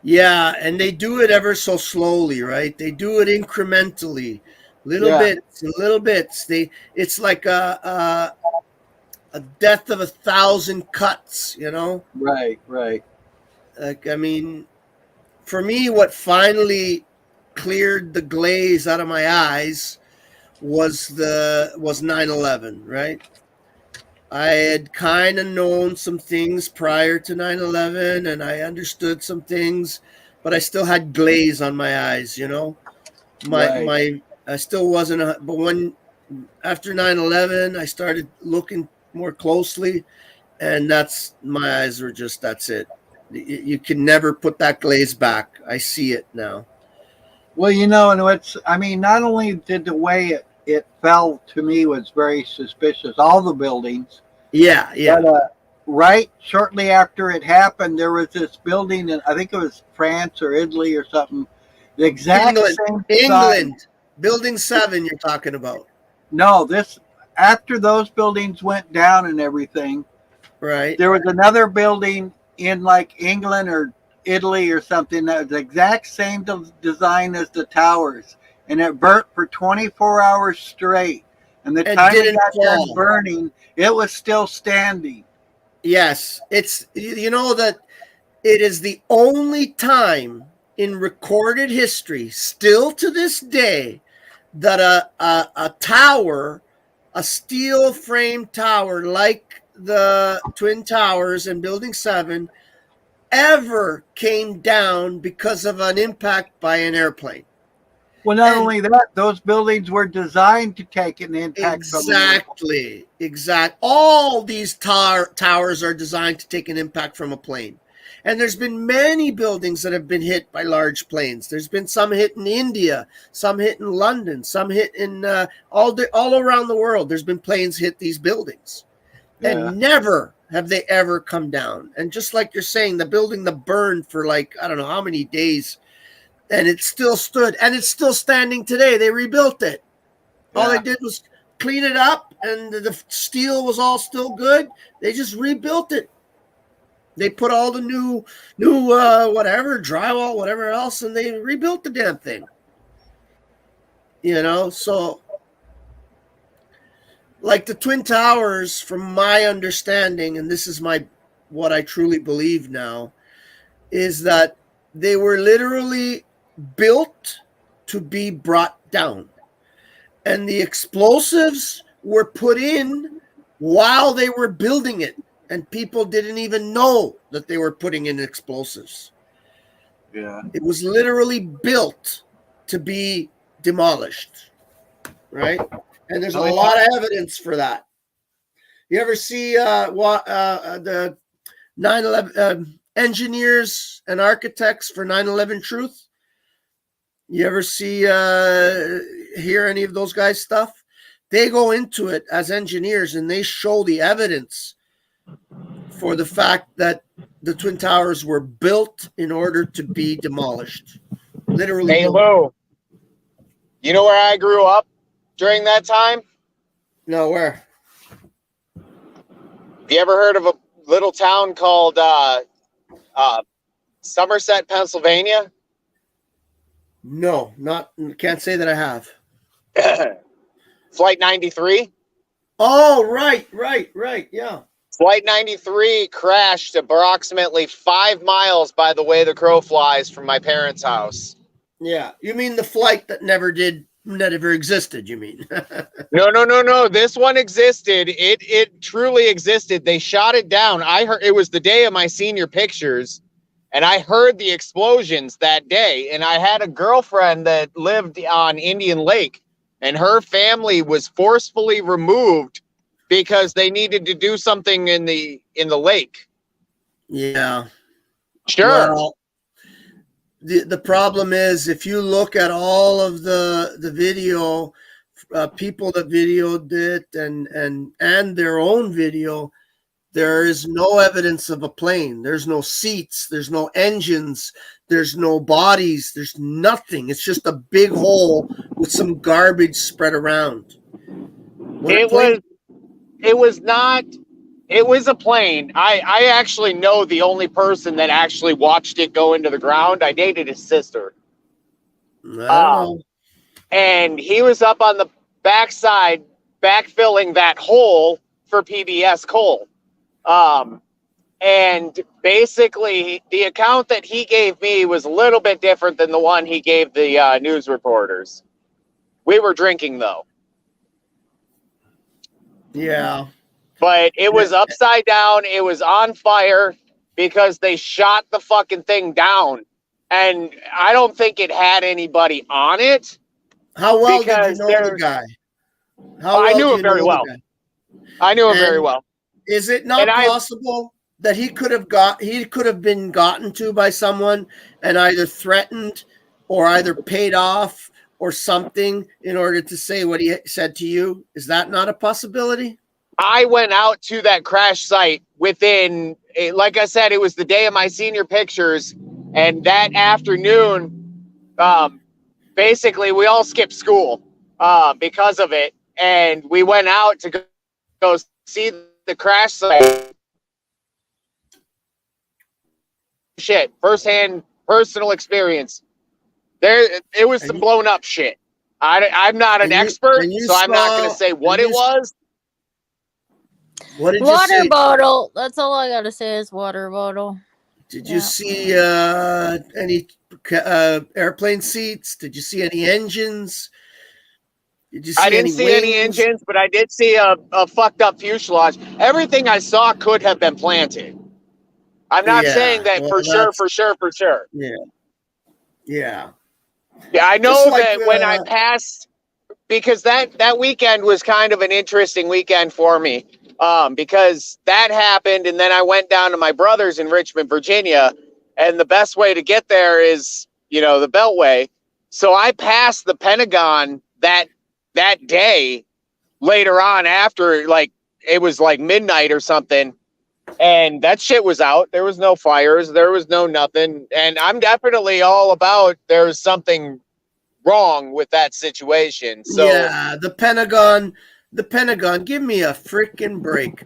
Yeah, and they do it ever so slowly, right? They do it incrementally, little Yeah. bits and little bits. It's like a death of 1,000 cuts, you know? Right, right. Like, I mean, for me, what finally cleared the glaze out of my eyes was 9/11, right? I had kind of known some things prior to 9/11 and I understood some things, but I still had glaze on my eyes, you know? Right. I still wasn't but when after 9/11 I started looking more closely, and my eyes were just, that's it. You can never put that glaze back. I see it now. Well, you know, and I mean, not only did the way it fell to me was very suspicious, all the buildings. Yeah, yeah. But right shortly after it happened, there was this building, and I think it was France or Italy or something, the exact same design. England, Building 7 you're talking about. No, this after those buildings went down and everything, right? There was another building in like England or Italy or something that was the exact same design as the towers, and it burnt for 24 hours straight. And the time it didn't got done fall. burning, it was still standing. Yes, it's, you know, that it is the only time in recorded history, still to this day, that a tower, a steel frame tower like the Twin Towers and Building 7, ever came down because of an impact by an airplane. Well, not only that, those buildings were designed to take an impact from an airplane. Exactly. All these towers are designed to take an impact from a plane. And there's been many buildings that have been hit by large planes. There's been some hit in India, some hit in London, some hit in all around the world. There's been planes hit these buildings. Yeah. And never have they ever come down. And just like you're saying, the building that burned for like, I don't know how many days, and it still stood, and it's still standing today. They rebuilt it. Yeah. All they did was clean it up, and the steel was all still good. They just rebuilt it. They put all the new whatever, drywall, whatever else, and they rebuilt the damn thing. You know, so like the Twin Towers, from my understanding, and this is what I truly believe now, is that they were literally built to be brought down. And the explosives were put in while they were building it. And people didn't even know that they were putting in explosives. Yeah. It was literally built to be demolished. Right? And there's a lot of evidence for that. You ever see the 9/11 engineers and architects for 9/11 Truth? You ever hear any of those guys' stuff? They go into it as engineers and they show the evidence for the fact that the Twin Towers were built in order to be demolished. Literally. Hey, Lou, you know where I grew up during that time? No, where? Have you ever heard of a little town called Somerset, Pennsylvania? No, can't say that I have. Flight 93? Oh, right, yeah. Flight 93 crashed approximately 5 miles by the way the crow flies from my parents' house. Yeah, you mean the flight that never existed? You mean? No. This one existed. It truly existed. They shot it down. I heard it was the day of my senior pictures, and I heard the explosions that day. And I had a girlfriend that lived on Indian Lake, and her family was forcefully removed because they needed to do something in the lake. Yeah. Sure. Well, the problem is, if you look at all of the video, people that videoed it and their own video, there is no evidence of a plane. There's no seats. There's no engines. There's no bodies. There's nothing. It's just a big hole with some garbage spread around. It was not. It was a plane. I actually know the only person that actually watched it go into the ground. I dated his sister. I don't know. And he was up on the backside backfilling that hole for PBS coal. And basically, the account that he gave me was a little bit different than the one he gave the news reporters. We were drinking, though. Yeah. But it was upside down. It was on fire because they shot the fucking thing down. And I don't think it had anybody on it. How well did you know the guy? I knew him very well. I knew him very well. Is it not possible that he could have been gotten to by someone and either threatened or either paid off or something in order to say what he said to you? Is that not a possibility? I went out to that crash site within, like I said, it was the day of my senior pictures. And that afternoon, basically, we all skipped school because of it. And we went out to go see the crash site. Shit, firsthand personal experience. It was some blown up shit. I'm not an expert, so I'm not going to say what it was. What did you Water see? bottle. That's all I gotta say is water bottle. Did you see any airplane seats? Did you see any engines? Did you see I didn't see any engines, but I did see a fucked up fuselage. Everything I saw could have been planted. I'm not saying that for sure. Yeah. Yeah, I know that when I passed, because that weekend was kind of an interesting weekend for me. Because that happened, and then I went down to my brother's in Richmond, Virginia, and the best way to get there is, the Beltway. So I passed the Pentagon that day later on after, like, it was like midnight or something, and that shit was out. There was no fires. There was no nothing. And I'm definitely all about there's something wrong with that situation. So yeah, the Pentagon, give me a freaking break.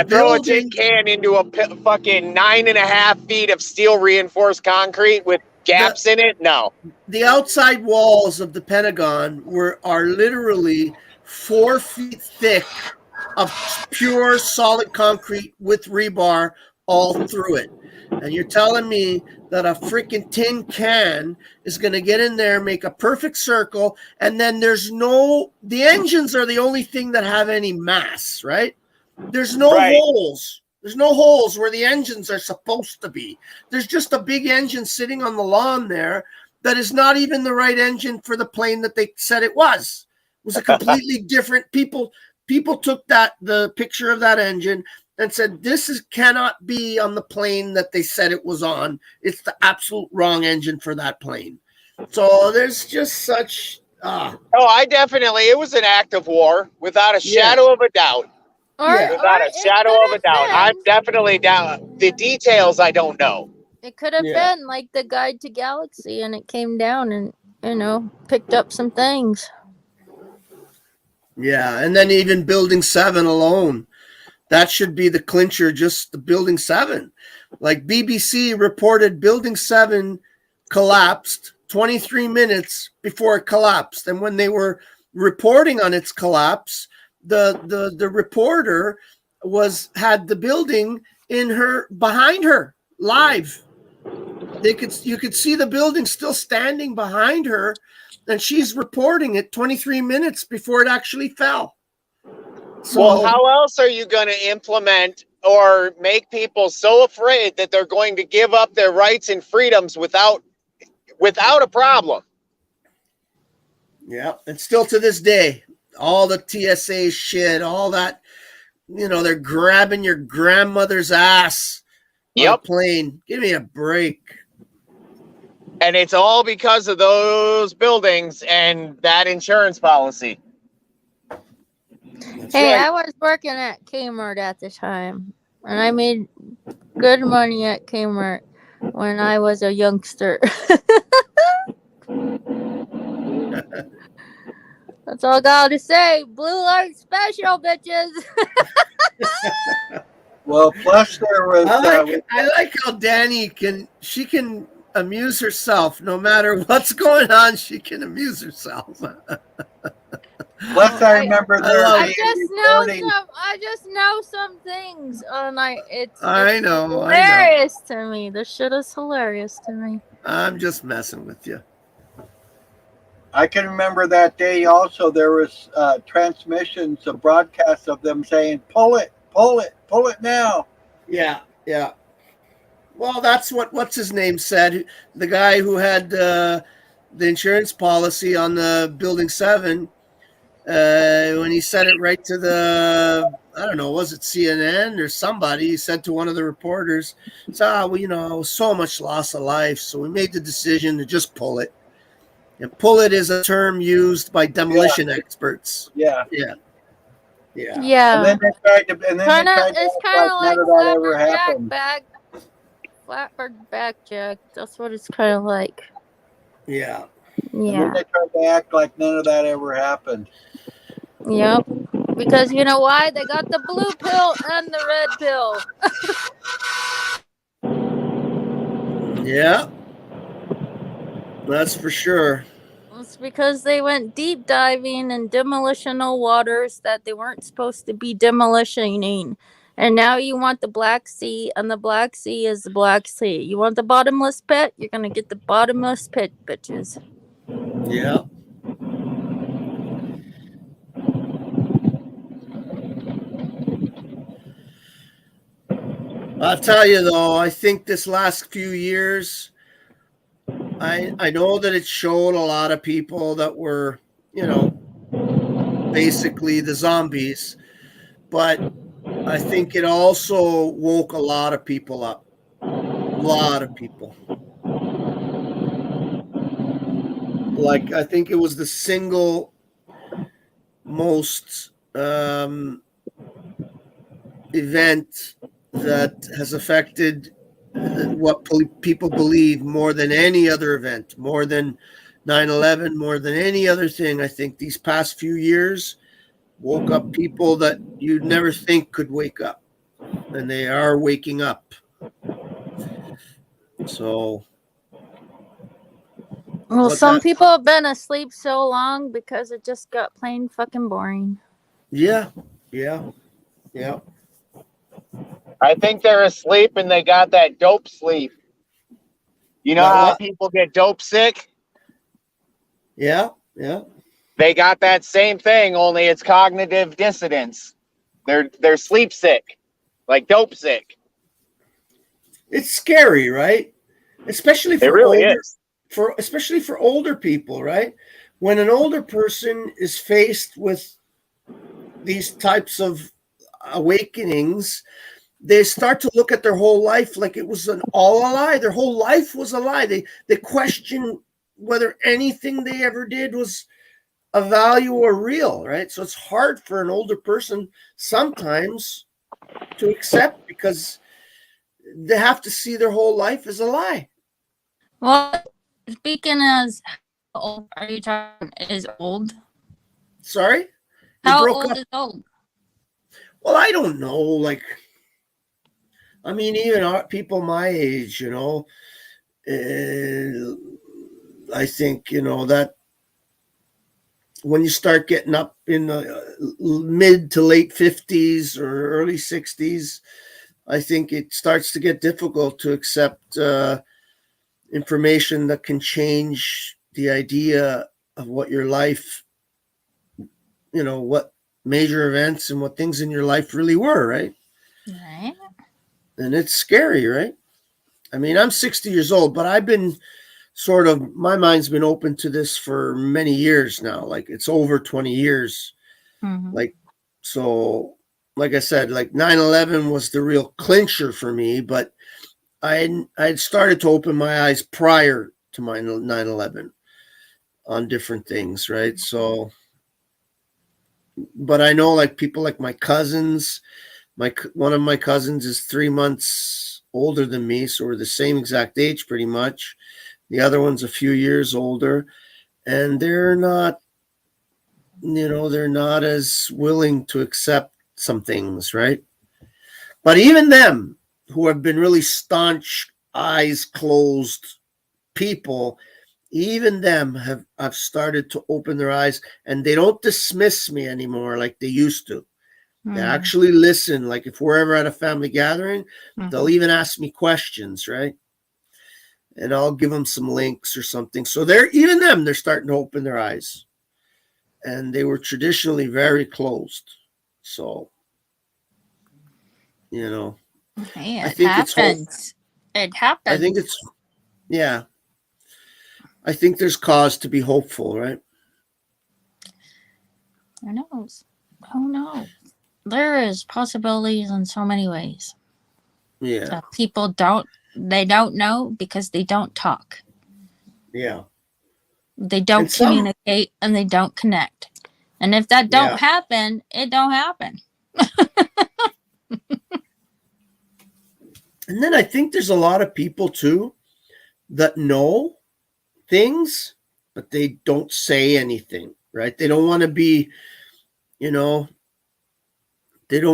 Throw a tin can into a fucking 9.5 feet of steel reinforced concrete with gaps in it. No. The outside walls of the Pentagon are literally 4 feet thick of pure solid concrete with rebar all through it. And you're telling me that a freaking tin can is going to get in there, make a perfect circle, and then the engines are the only thing that have any mass, right? There's no holes. There's no holes where the engines are supposed to be. There's just a big engine sitting on the lawn there that is not even the right engine for the plane that they said it was. It was a completely different people took the picture of that engine and said, cannot be on the plane that they said it was on. It's the absolute wrong engine for that plane. So there's just such... Oh, it was an act of war, without a shadow of a doubt. Without a shadow of a doubt. I'm definitely down. The details I don't know. It could have been like the Guide to Galaxy, and it came down and, picked up some things. Yeah, and then even Building 7 alone. That should be the clincher, just the Building 7. Like BBC reported Building 7 collapsed 23 minutes before it collapsed. And when they were reporting on its collapse, the reporter had the building behind her live. You could see the building still standing behind her, and she's reporting it 23 minutes before it actually fell. So, well, how else are you going to implement or make people so afraid that they're going to give up their rights and freedoms without a problem? yeah, and still to this day, all the TSA shit, all that, they're grabbing your grandmother's ass on a plane. Give me a break. And it's all because of those buildings and that insurance policy. Hey, I was working at Kmart at the time, and I made good money at Kmart when I was a youngster. That's all I got to say. Blue light special, bitches. Well, plus there was. I like how Danny can amuse herself no matter what's going on. She can amuse herself. Plus, I remember there. I just know some things, and it's hilarious to me. This shit is hilarious to me. I'm just messing with you. I can remember that day also. There was transmissions, a broadcast of them saying, "Pull it, pull it, pull it now." Yeah. Well, that's what's his name said. The guy who had the insurance policy on the Building 7, when he said it right to the, I don't know, was it CNN or somebody? He said to one of the reporters, so much loss of life, so we made the decision to just pull it. And pull it is a term used by demolition experts. Yeah. Yeah. And then they tried to. It's kind of like flatbird back jack. That's what it's kind of like. Yeah. And then they tried to act like none of that ever happened. Yep. Because you know why? They got the blue pill and the red pill. Yeah. That's for sure. It's because they went deep diving in demolitional waters that they weren't supposed to be demolitioning. And now you want the Black Sea, and the Black Sea is the Black Sea. You want the bottomless pit? You're going to get the bottomless pit, bitches. Yeah. I'll tell you, though, I think this last few years, I know that it showed a lot of people that were, basically the zombies, but I think it also woke a lot of people up. A lot of people. Like, I think it was the single most event that has affected what people believe more than any other event, more than 9/11, more than any other thing. I think these past few years woke up people that you'd never think could wake up, and they are waking up. So, well, some people have been asleep so long because it just got plain fucking boring. Yeah. I think they're asleep and they got that dope sleep. You know how people get dope sick? Yeah. They got that same thing, only it's cognitive dissonance. They're sleep sick, like dope sick. It's scary, right? Especially for especially for older people, right? When an older person is faced with these types of awakenings, they start to look at their whole life like it was all a lie. Their whole life was a lie. They question whether anything they ever did was of value or real, right? So it's hard for an older person sometimes to accept because they have to see their whole life as a lie. Well, speaking as how old are you talking? Is old? Sorry? How old is old? Well, I don't know. Like, I mean, even people my age, I think, that when you start getting up in the mid to late 50s or early 60s, I think it starts to get difficult to accept information that can change the idea of what your life, what major events and what things in your life really were, right? Right. And it's scary, right? I mean, I'm 60 years old, but I've been my mind's been open to this for many years now. Like it's over 20 years. Mm-hmm. Like I said, like 9/11 was the real clincher for me, but I had started to open my eyes prior to my 9/11 on different things, right? So, but I know like people like my cousins, one of my cousins is 3 months older than me, so we're the same exact age pretty much. The other one's a few years older, and they're not as willing to accept some things, right? But even them who have been really staunch, eyes closed people, even them have started to open their eyes, and they don't dismiss me anymore like they used to. They actually listen. Like if we're ever at a family gathering, they'll even ask me questions, right? And I'll give them some links or something. So they're starting to open their eyes. And they were traditionally very closed. So, Hey, I it think happens. It happens. I think I think there's cause to be hopeful, right? Who knows? Who knows? There is possibilities in so many ways. Yeah. So people don't know because they don't talk. Yeah. They don't communicate and they don't connect. And if that don't happen, it don't happen. And then I think there's a lot of people too that know things, but they don't say anything, right? They don't want to be, they don't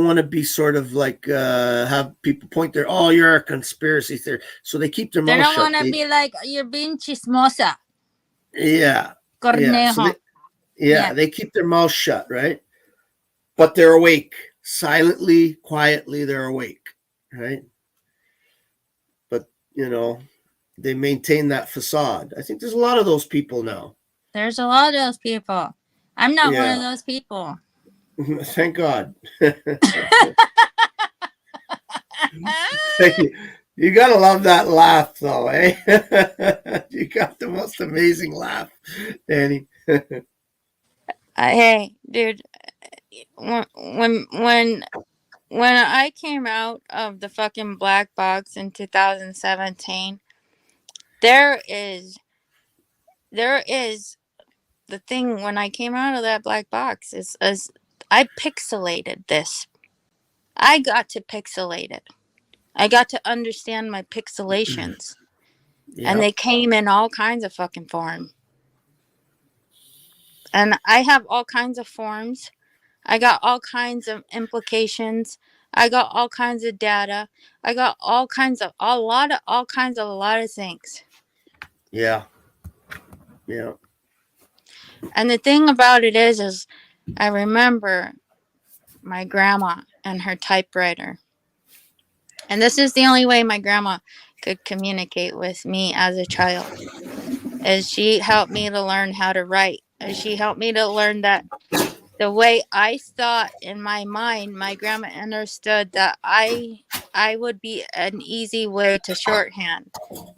want to be sort of like have people point their, oh, you're a conspiracy theory. So they keep their mouth shut. They don't want to be like, you're being chismosa. Yeah. Cornejo. Yeah. They keep their mouth shut, right? But they're awake. Silently, quietly, they're awake, right? But, they maintain that facade. I think there's a lot of those people now. There's a lot of those people. I'm not one of those people. Thank God. You gotta love that laugh, though, eh? You got the most amazing laugh, Danny. Hey, dude. When I came out of the fucking black box in 2017, there is the thing. When I came out of that black box is I pixelated this. I got to pixelate it. I got to understand my pixelations. And they came in all kinds of fucking form. And I have all kinds of forms. I got all kinds of implications. I got all kinds of data. I got a lot of things. Yeah. Yeah. And the thing about it is I remember my grandma and her typewriter. And this is the only way my grandma could communicate with me as a child. Is she helped me to learn how to write. She helped me to learn that the way I thought in my mind, my grandma understood that I would be an easy way to shorthand.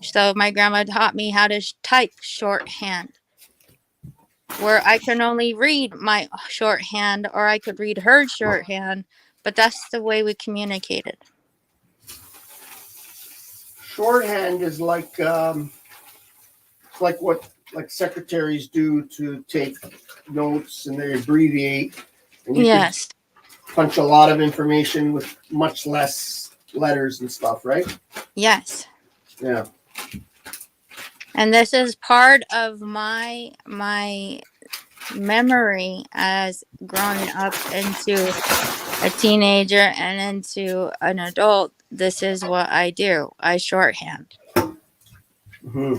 So my grandma taught me how to type shorthand, where I can only read my shorthand or I could read her shorthand, but that's the way we communicated. Shorthand is like what secretaries do to take notes, and they abbreviate. And you can punch a lot of information with much less letters and stuff, right? Yes. Yeah. And this is part of my memory as growing up into a teenager and into an adult. This is what I do. I shorthand. Mm-hmm.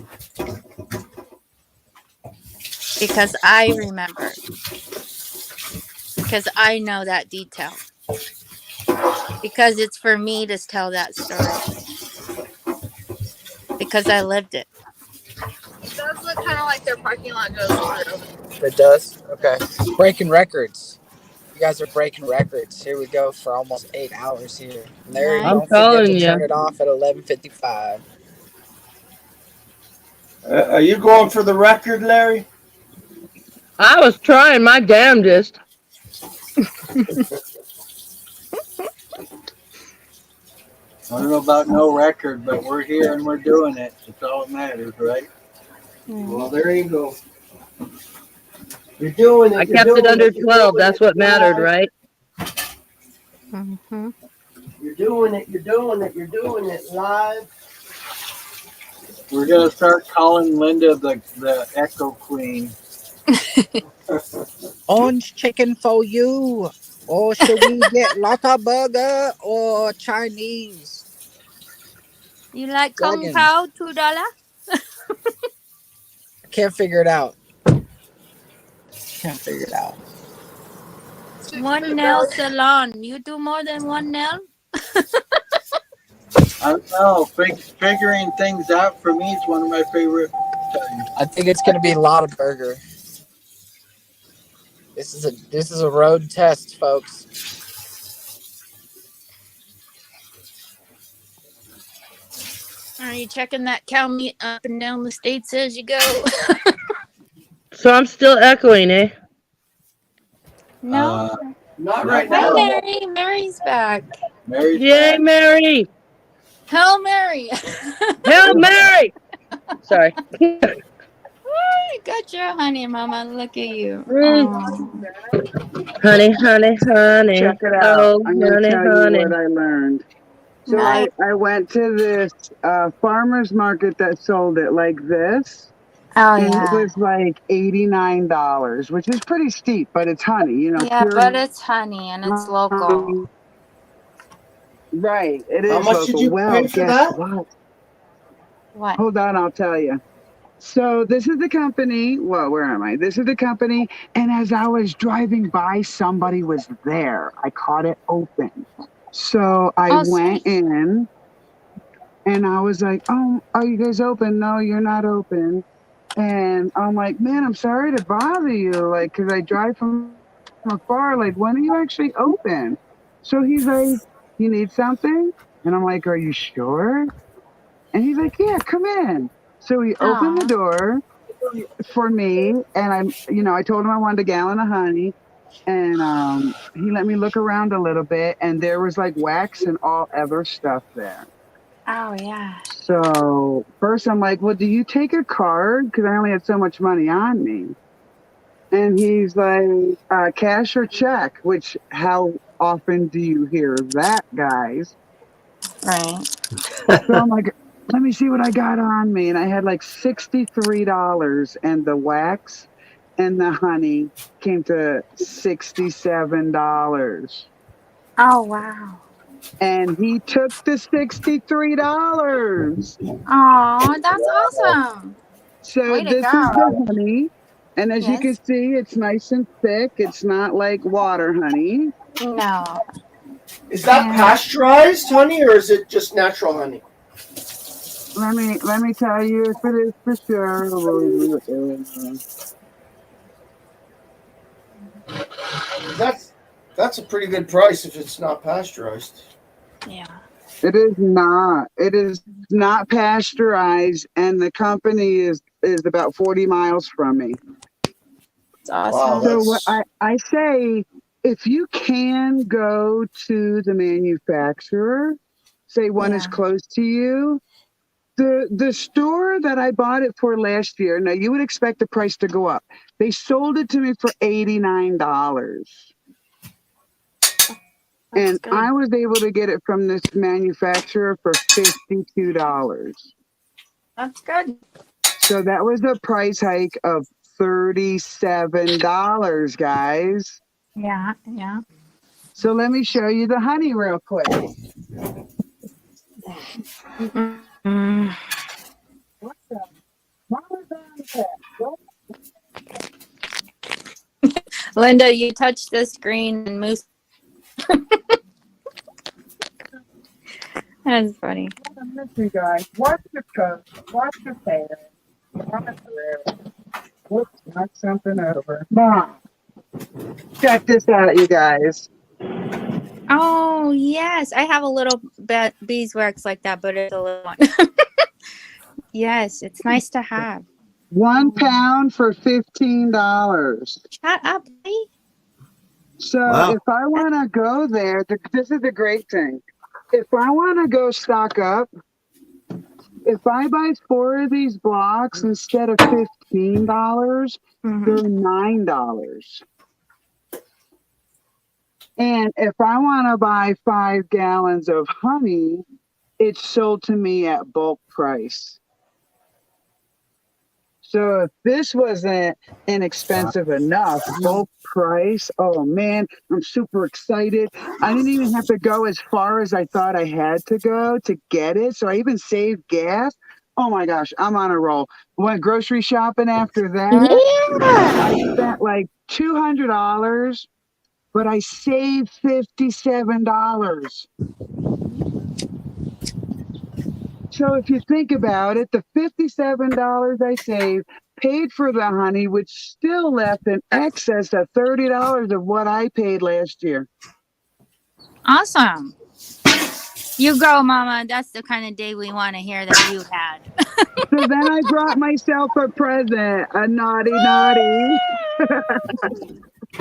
Because I remember. Because I know that detail. Because it's for me to tell that story. Because I lived it. does look kind of like their parking lot goes through. It does? Okay. Breaking records. You guys are breaking records. Here we go for almost 8 hours here. Larry, I'm don't forget telling to you. turn it off at 11:55. Are you going for the record, Larry? I was trying my damnedest. I don't know about no record, but we're here and we're doing it. That's all that matters, right? Well, there you go. You're doing I it. You're kept it doing under it. You're 12. doing That's it what mattered, live. right? Mm-hmm. You're doing it. You're doing it. You're doing it live. We're gonna start calling Linda the Echo Queen. Orange chicken for you. Or should we get lotta burger or Chinese? You like Kung Dragon. Pao $2? I can't figure it out. Can't figure it out. One nail salon. You do more than one nail? I don't know. Figuring things out for me is one of my favorite times. I think it's gonna be a lot of burger. This is a road test, folks. Are you checking that cow meat up and down the states as you go? So I'm still echoing, eh? No. Not right Hi, now. Mary. Mary's back. Mary's Yay, back. Mary! Hail Mary. Hail Mary! Sorry. Oh, you got your honey, Mama. Look at you. Mm. Honey, honey, honey. Check it out. Oh, I'm going to honey, tell you honey. what I learned. So Nice. I went to this farmer's market that sold it like this. Oh, And it yeah. was like $89, which is pretty steep, but it's honey, Yeah, pure but it's honey and it's local. honey. Right. It How is much local. did you Well, pay for guess that? what? What? Hold on, I'll tell you. So this is the company. Well, where am I? This is the company. And as I was driving by, somebody was there. I caught it open. So I went in and I was like, oh, are you guys open? No, you're not open. And I'm like, man, I'm sorry to bother you. Like, cause I drive from afar. Like, when are you actually open? So he's like, you need something? And I'm like, are you sure? And he's like, yeah, come in. So he opened the door for me, and I told him I wanted a gallon of honey, and he let me look around a little bit, and there was like wax and all other stuff there. Oh, yeah. So first I'm like, well, do you take a card? Because I only had so much money on me. And he's like, cash or check, which how often do you hear that, guys? Right. So I'm like, let me see what I got on me. And I had like $63, and the wax and the honey came to $67. Oh, wow. And he took the $63. Oh, that's awesome. So Way to this is go. the honey. And as you can Yes. see, it's nice and thick. It's not like water honey. No. Is that pasteurized honey or is it just natural honey? Let me tell you if it is for sure. That's a pretty good price if it's not pasteurized. Yeah. It is not. It is not pasteurized, and the company is about 40 miles from me. It's awesome. So what I say, if you can go to the manufacturer, say one is close to you, the store that I bought it for last year, now you would expect the price to go up. They sold it to me for $89. And good. I was able to get it from this manufacturer for $52. That's good. So that was a price hike of $37, guys. Yeah, yeah. So let me show you the honey real quick. Mm. Linda, you touched the screen and Moose. That's funny. Listen, guys, watch your coat, watch your pants. Whoops, knocked something over. Mom, check this out, you guys. Oh, yes. I have a little beeswax like that, but it's a little one. Yes, it's nice to have. 1 pound for $15. Shut up, buddy. So Wow. if I want to go there, this is the great thing. If I want to go stock up, if I buy 4 of these blocks instead of $15, they're $9. And if I want to buy 5 gallons of honey, it's sold to me at bulk price. So if this wasn't inexpensive enough, bulk price, oh man, I'm super excited. I didn't even have to go as far as I thought I had to go to get it. So I even saved gas. Oh my gosh, I'm on a roll. Went grocery shopping after that. I spent like $200, but I saved $57. So if you think about it, the $57 I saved paid for the honey, which still left in excess of $30 of what I paid last year. Awesome. You go, Mama. That's the kind of day we want to hear that you had. So then I brought myself a present, a naughty.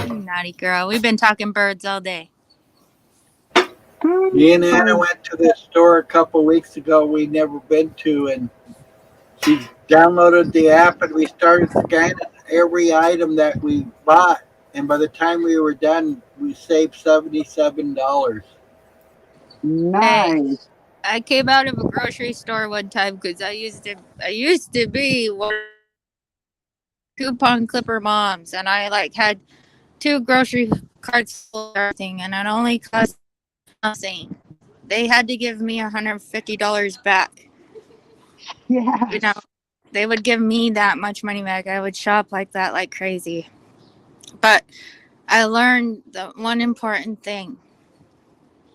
You naughty girl. We've been talking birds all day. Me and Anna went to this store a couple weeks ago we'd never been to, and she downloaded the app and we started scanning every item that we bought. And by the time we were done, we saved $77. Nice. Hey, I came out of a grocery store one time because I used to be one coupon clipper moms, and I like had 2 grocery carts full of everything, and it only cost nothing. They had to give me $150 back. Yeah. You know, they would give me that much money back. I would shop like that like crazy. But I learned the one important thing.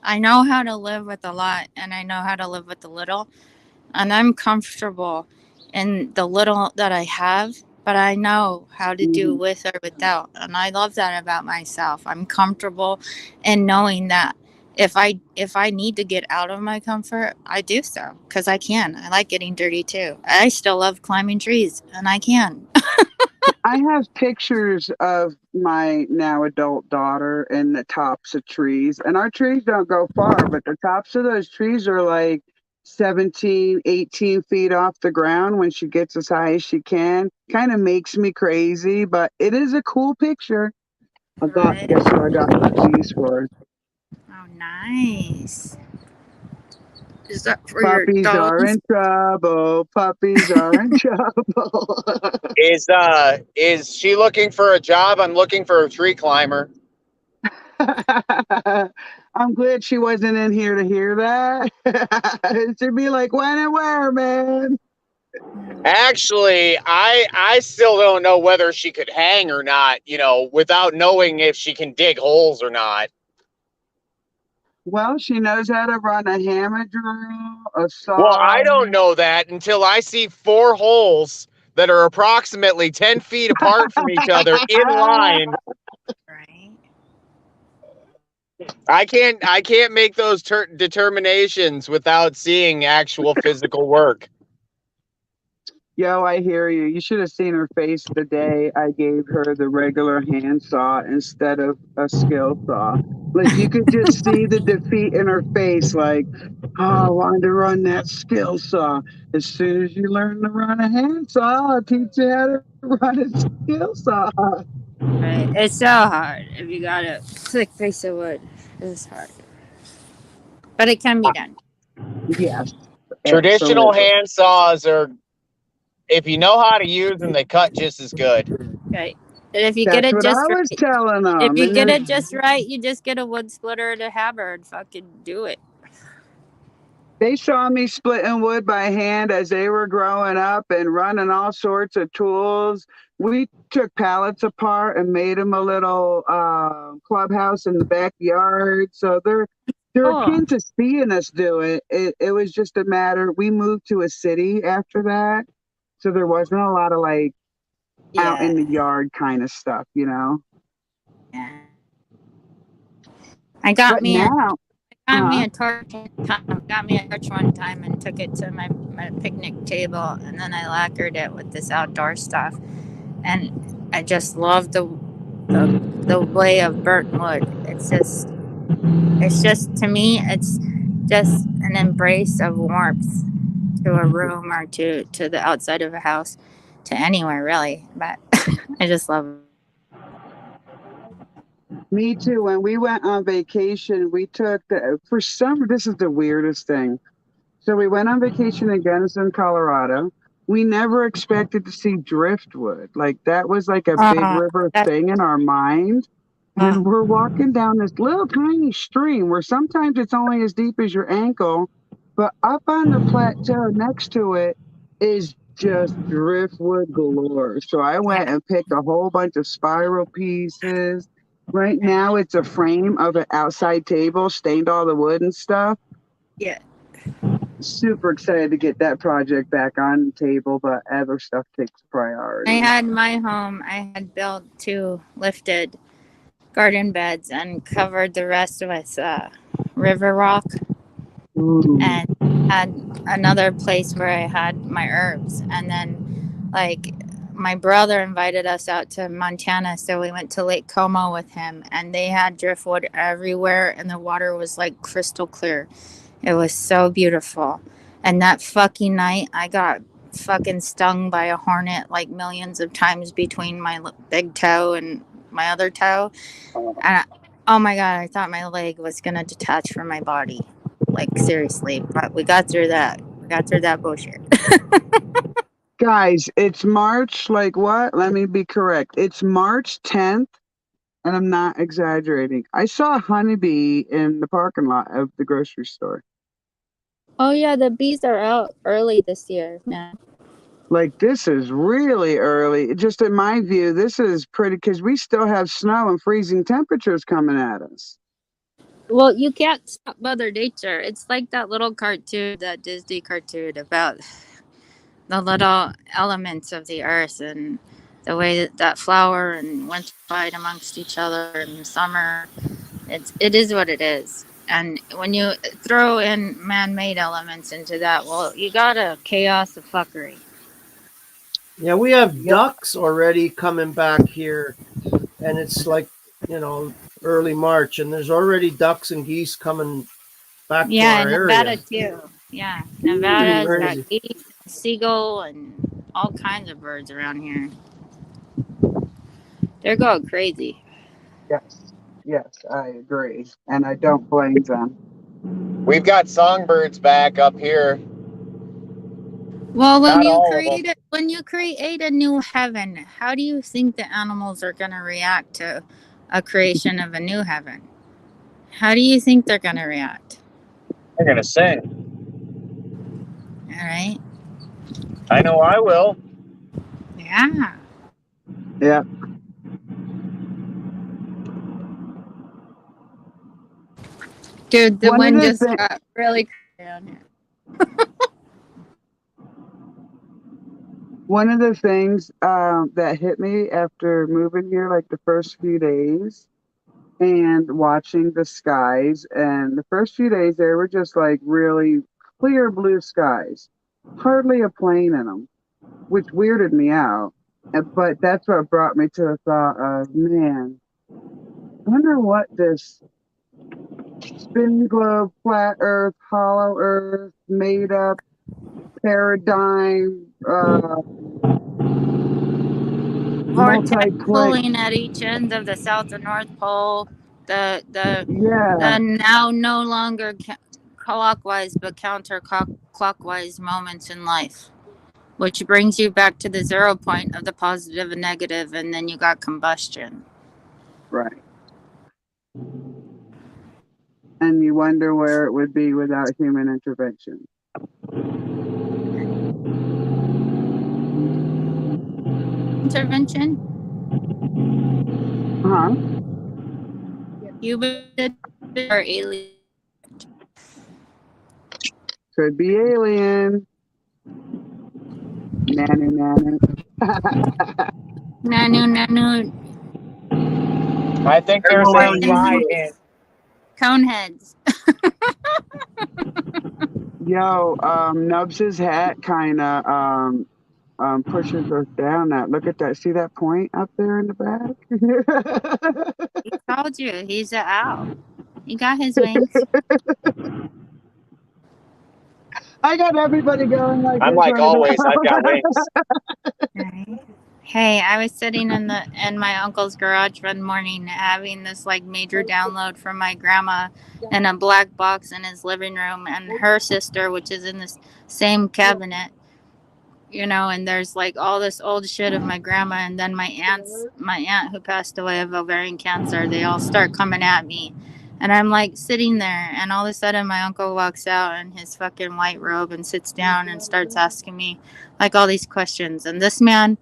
I know how to live with a lot, and I know how to live with a little, and I'm comfortable in the little that I have, but I know how to do with or without, and I love that about myself. I'm comfortable in knowing that if I need to get out of my comfort, I do so, because I can. I like getting dirty too. I still love climbing trees, and I can. I have pictures of my now adult daughter in the tops of trees, and our trees don't go far, but the tops of those trees are like 17, 18 feet off the ground when she gets as high as she can. Kind of makes me crazy, but it is a cool picture. Guess who I got these for? Oh, nice. Is that for your Puppies are dogs? in trouble. Puppies are in trouble. Is she looking for a job? I'm looking for a tree climber. I'm glad she wasn't in here to hear that. She'd be like, when and where, man? Actually, I still don't know whether she could hang or not, without knowing if she can dig holes or not. Well, she knows how to run a hammer drill, a saw. Well, I don't know that until I see 4 holes that are approximately 10 feet apart from each other in line. Right. I can't make those determinations without seeing actual physical work. Yo, I hear you. You should have seen her face the day I gave her the regular hand saw instead of a skill saw. Like, you could just see the defeat in her face. Like, oh, I wanted to run that skill saw. As soon as you learn to run a hand saw, I'll teach you how to run a skill saw. Right. It's so hard if you got a thick piece of wood. It's hard. But it can be done. Yes. Traditional Absolutely. hand saws are, if you know how to use them, they cut just as good. Right. And if you get That's it what I just was right, telling them. if you And get then it just right, you just get a wood splitter and a hammer and fucking do it. they saw me splitting wood by hand as they were growing up and running all sorts of tools. We took pallets apart and made them a little clubhouse in the backyard. So they're akin to seeing us do it. It was just a matter. We moved to a city after that, So there wasn't a lot of like out Yeah. in the yard kind of stuff, you know. Yeah. I got But me a now, torch one time and took it to my picnic table, and then I lacquered it with this outdoor stuff, and I just love the way of burnt wood. It's just to me, it's just an embrace of warmth to a room or to the outside of a house, to anywhere really. But I just love it. me too. When we went on vacation, we took this is the weirdest thing. So we went on vacation in Gunnison, Colorado. We never expected to see driftwood. Like that was like a big river That's thing in our mind. And we're walking down this little tiny stream where sometimes it's only as deep as your ankle, but up on the plateau next to it is just driftwood galore. So I went and picked a whole bunch of spiral pieces. Right now it's a frame of an outside table, stained all the wood and stuff. yeah. Super excited to get that project back on the table, but other stuff takes priority. I had my home. I had built 2 lifted garden beds and covered the rest with river rock, and had another place where I had my herbs. And then, like, my brother invited us out to Montana, so we went to Lake Como with him, and they had driftwood everywhere, and the water was like crystal clear. It was so beautiful. And that fucking night, I got fucking stung by a hornet like millions of times between my big toe and my other toe. And oh my God, I thought my leg was going to detach from my body. Like, seriously. But we got through that. We got through that bullshit. Guys, it's March, like what? Let me be correct. It's March 10th, and I'm not exaggerating. I saw a honeybee in the parking lot of the grocery store. Oh, yeah, the bees are out early this year now. Like, this is really early. Just in my view, this is pretty, because we still have snow and freezing temperatures coming at us. Well, you can't stop Mother Nature. It's like that little cartoon, that Disney cartoon about the little elements of the earth and the way that flower and winter fight amongst each other in summer. It is what it is. And when you throw in man-made elements into that, well, you got a chaos of fuckery. Yeah, we have ducks already coming back here, and it's like, early March, and there's already ducks and geese coming back to Yeah, our in Nevada area. too. Yeah, Pretty Nevada's got crazy. geese, seagull, and all kinds of birds around here. They're going crazy. Yes, I agree. And I don't blame them. We've got songbirds back up here. Well, when Not you all of them. create a new heaven, how do you think the animals are going to react to a creation of a new heaven? How do you think they're going to react? They're gonna sing. All right. I know I will. Yeah. Yeah. Dude, the One of wind the just things. got really crazy down here. One of the things that hit me after moving here, like the first few days, and watching the skies, and the first few days they were just like really clear blue skies, hardly a plane in them, which weirded me out. But that's what brought me to the thought of, man, I wonder what this spin globe, flat Earth, hollow Earth, made up paradigm, Vortex multi-plane. pulling at each end of the South and North Pole. The Yeah, now no longer clockwise but counterclockwise moments in life, which brings you back to the 0 point of the positive and negative, and then you got combustion. right. And you wonder where it would be without human intervention. Intervention? Huh? Human or alien? Could be alien. Nanu, nanu. Nanu. I think there's I a think lie in. Coneheads. Yo, Nubs's hat kind of pushes us down. That look at that. See that point up there in the back? He told you he's an owl. He got his wings. I got everybody going like I'm this like right always. I've got now. wings. Right. Hey, I was sitting in my uncle's garage one morning having this like major download from my grandma in a black box in his living room, and her sister, which is in this same cabinet, and there's like all this old shit of my grandma, and then my aunt who passed away of ovarian cancer, they all start coming at me. And I'm like sitting there, and all of a sudden my uncle walks out in his fucking white robe and sits down and starts asking me like all these questions. And this man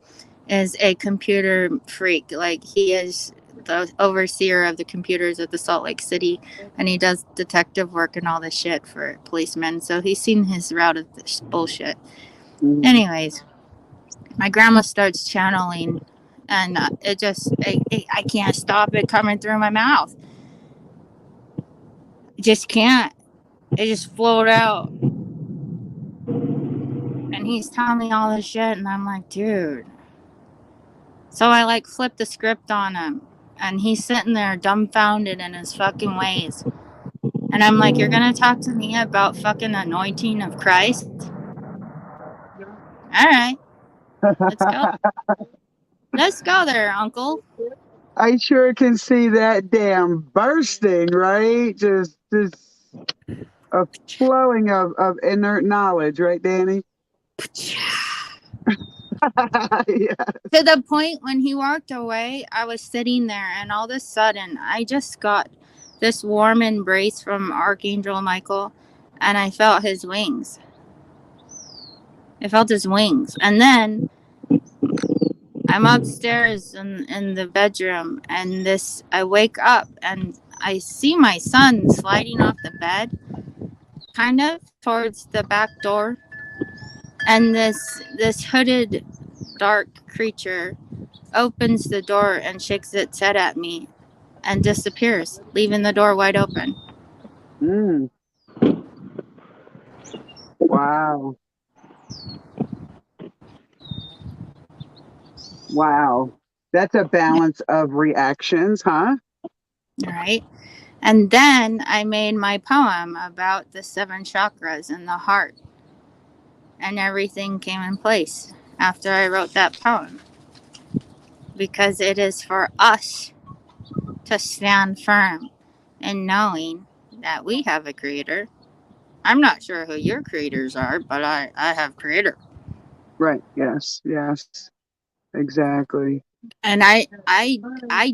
is a computer freak. Like, he is the overseer of the computers at the Salt Lake City, and he does detective work and all this shit for policemen. So he's seen his route of this bullshit. Anyways, my grandma starts channeling, and I can't stop it coming through my mouth. I just can't. It just flowed out. And he's telling me all this shit, and I'm like, dude. So I like flipped the script on him, and he's sitting there dumbfounded in his fucking ways. And I'm like, you're gonna talk to me about fucking anointing of Christ? All right, let's go. Let's go there, Uncle. I sure can see that damn bursting, right? Just a flowing of inert knowledge, right, Danny? Yeah. To the point when he walked away, I was sitting there, and all of a sudden, I just got this warm embrace from Archangel Michael, and I felt his wings. I felt his wings. And then I'm upstairs in the bedroom, and I wake up, and I see my son sliding off the bed, kind of towards the back door, and this hooded dark creature opens the door and shakes its head at me and disappears, leaving the door wide open. Wow. Wow. That's a balance of reactions, huh? Right. And then I made my poem about the 7 chakras in the heart, and everything came in place after I wrote that poem, because it is for us to stand firm in knowing that we have a creator. I'm not sure who your creators are, but I have creator. Right. Yes. Exactly. And I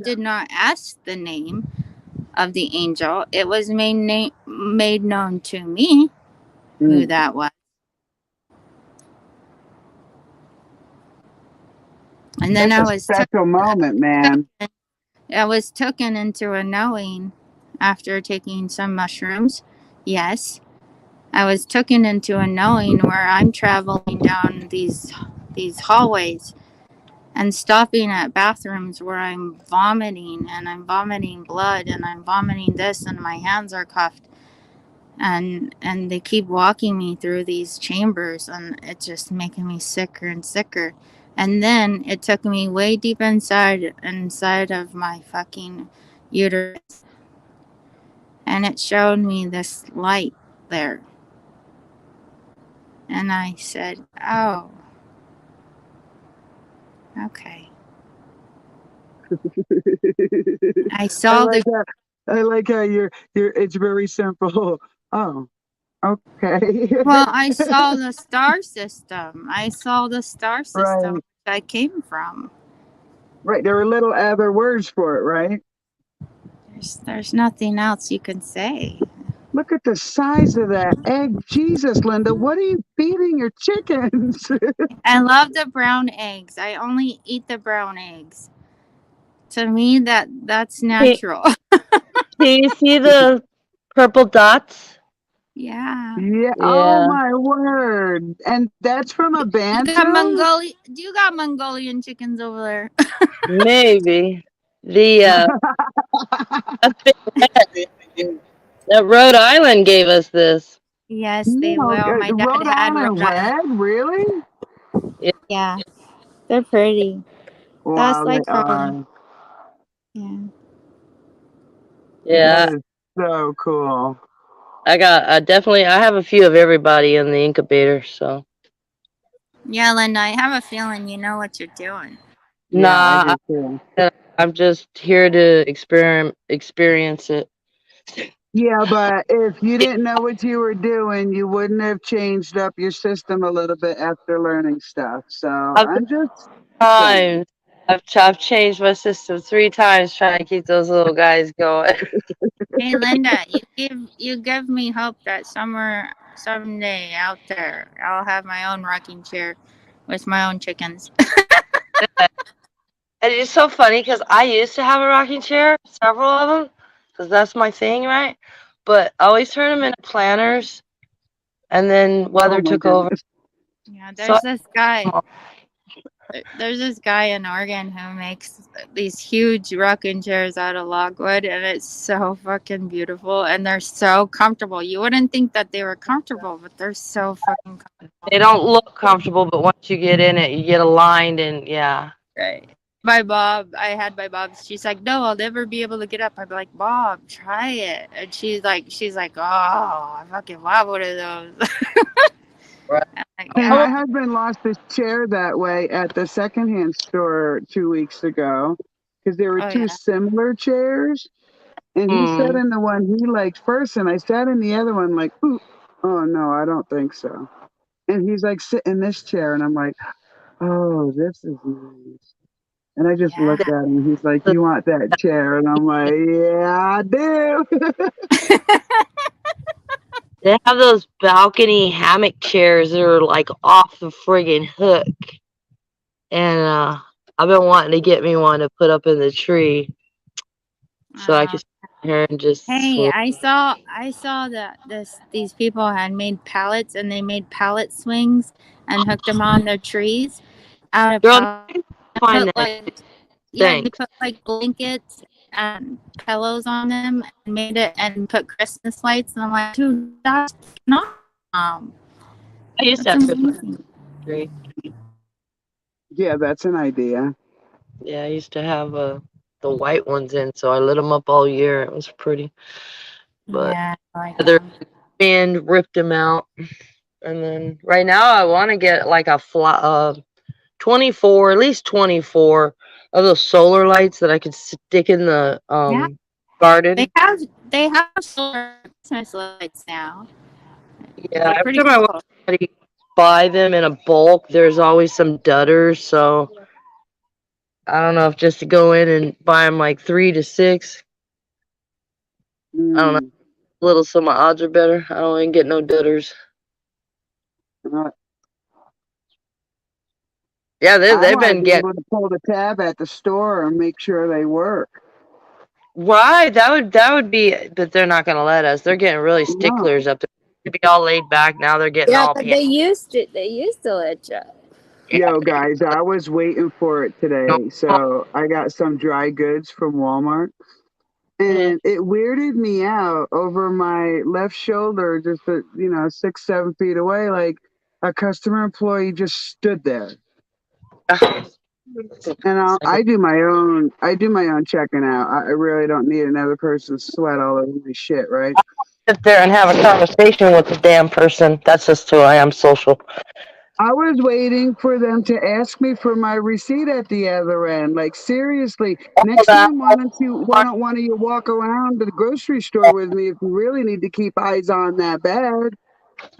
did not ask the name of the angel. It was made known to me who that was. And then That's a special moment, man. I was taken into a knowing after taking some mushrooms. Yes. I was taken into a knowing where I'm traveling down these hallways and stopping at bathrooms where I'm vomiting, and I'm vomiting blood, and I'm vomiting this, and my hands are cuffed, and they keep walking me through these chambers, and it's just making me sicker and sicker. And then it took me way deep inside of my fucking uterus, and it showed me this light there, and I said, oh, okay. I saw I like how you're it's very simple. Oh, okay. Well, I saw the star system. Right. Which I came from. Right. There were little other words for it, right? There's nothing else you can say. Look at the size of that egg. Jesus, Linda, what are you feeding your chickens? I love the brown eggs. I only eat the brown eggs. To me, that's natural. Do you see the purple dots? Yeah. Yeah. Oh Yeah. my word! And that's from a You got Bantam. Mongolian. You got Mongolian chickens over there. Maybe. The I think that Rhode Island gave us this. Yes, they No, will. My dad Rhode had Island Rhode Island. red, really? Yeah, they're pretty. That's Wow, they like are. yeah. Yeah. That is so cool. I got I have a few of everybody in the incubator, so Yeah, Linda, I have a feeling you know what you're doing. Yeah, I nah, do too. I'm just here to experience it. Yeah, but if you didn't know what you were doing, you wouldn't have changed up your system a little bit after learning stuff. So I've I'm just saying. times I've changed my system 3 times trying to keep those little guys going. Hey, Linda, you give me hope that somewhere someday out there I'll have my own rocking chair with my own chickens. And it's so funny because I used to have a rocking chair, several of them, because that's my thing, right? But I always turn them into planters, and then Oh weather my took over. goodness. Yeah, So there's this guy in Oregon who makes these huge rocking chairs out of logwood, and it's so fucking beautiful, and they're so comfortable. You wouldn't think that they were comfortable, but they're so fucking they comfortable. don't look comfortable, but once you get in it, you get aligned, and yeah. Right. I had my Bob. She's like, no, I'll never be able to get up. I'm like, Bob, try it. And she's like, oh, I fucking want one of those. Right. I'm like, Hey, my yeah. husband lost his chair that way at the secondhand store 2 weeks ago because there were Oh two yeah. similar chairs. And he sat Mm. in the one he liked first, and I sat in the other one like, ooh, oh no, I don't think so. And he's like, sit in this chair. And I'm like, oh, this is nice. And I just Yeah. looked at him. He's like, you want that chair? And I'm like, yeah, I do. They have those balcony hammock chairs that are like off the friggin' hook. And I've been wanting to get me one to put up in the tree so I can sit here and just Hey, swing. I saw that these people had made pallets, and they made pallet swings and hooked them on their trees out of Girl, pallets. find Put that. like Yeah, they Thanks. put like blankets and pillows on them and made it and put Christmas lights, and I'm like, dude, that's not I used to that's have Christmas amazing. tree. Yeah, that's an idea. Yeah, I used to have the white ones in, so I lit them up all year. It was pretty. But Yeah, I like the them. wind ripped them out. And then right now I want to get like a 24, at least 24 of those solar lights that I could stick in the Yeah, garden. they have solar Christmas lights now. Yeah, They're every pretty time I want cool. somebody buy them in a bulk, there's always some dudders. So I don't know if just to go in and buy them like 3 to 6. I don't know. Mm. A little so my odds are better. I don't even get no dudders. Uh, Yeah, I they've want to been be getting able to pull the tab at the store and make sure they work. right. That would be, but they're not gonna let us. They're getting really No. sticklers up there. To be all laid back now, they're getting Yeah, all but pan. they used to let you. Yo, guys, I was waiting for it today. So I got some dry goods from Walmart. Mhm. And it weirded me out over my left shoulder, just 6, 7 feet away. Like a customer employee just stood there, and I do my own checking out. I really don't need another person's sweat all over my shit, right? Sit there and have a conversation with the damn person. That's just who I am, social. I was waiting for them to ask me for my receipt at the other end. Like seriously, All next that. time, why don't one of you walk around to the grocery store with me if you really need to keep eyes on that bag?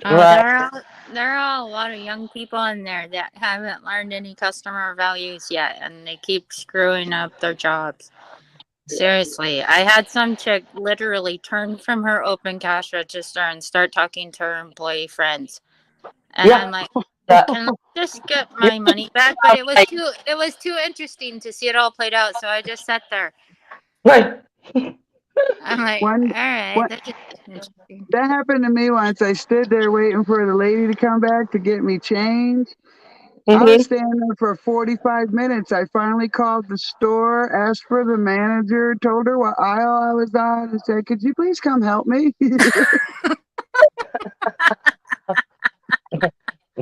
Oh, Right. there are a lot of young people in there that haven't learned any customer values yet, and they keep screwing up their jobs. Seriously, I had some chick literally turn from her open cash register and start talking to her employee friends, and I'm Yeah. like, That. can I just get You my money back? But it was too interesting to see it all played out, so I just sat there. right. I'm like, all One, right, one, that's interesting. that happened to me once. I stood there waiting for the lady to come back to get me change. I was standing there for 45 minutes. I finally called the store, asked for the manager, told her what aisle I was on, and said, "Could you please come help me?"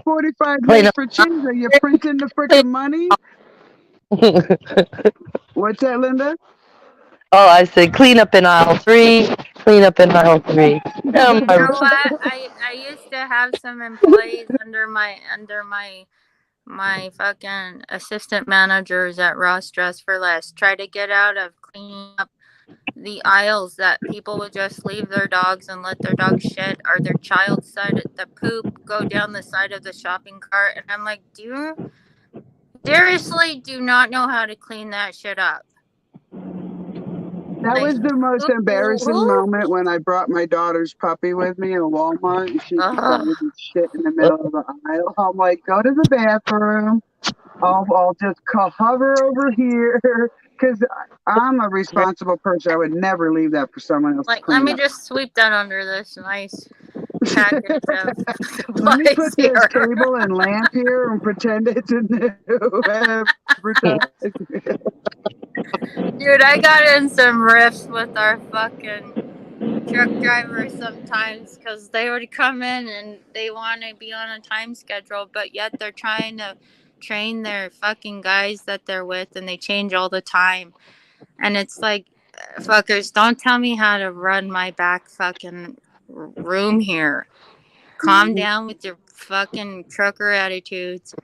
45 Clean minutes up. for change. Are you printing the frickin' money? What's that, Linda? Oh, I said clean up in aisle 3. Clean up in aisle 3. Oh, You my know what? I used to have some employees under my fucking assistant managers at Ross Dress for Less try to get out of cleaning up the aisles that people would just leave their dogs and let their dog shit or their child's side the poop go down the side of the shopping cart, and I'm like, do you seriously do not know how to clean that shit up? That Like, was the most embarrassing who? moment when I brought my daughter's puppy with me in Walmart and she Ugh. decided to shit in the middle of the aisle. I'm like, go to the bathroom. I'll just hover over here because I'm a responsible person. I would never leave that for someone else to Like, let clean me up. just sweep that under this nice package of Let me supplies put this here. table and lamp here and pretend it's a new advertisement. Dude, I got in some riffs with our fucking truck drivers sometimes because they would come in and they want to be on a time schedule, but yet they're trying to train their fucking guys that they're with and they change all the time. And it's like, fuckers, don't tell me how to run my back fucking room here. Calm down with your fucking trucker attitudes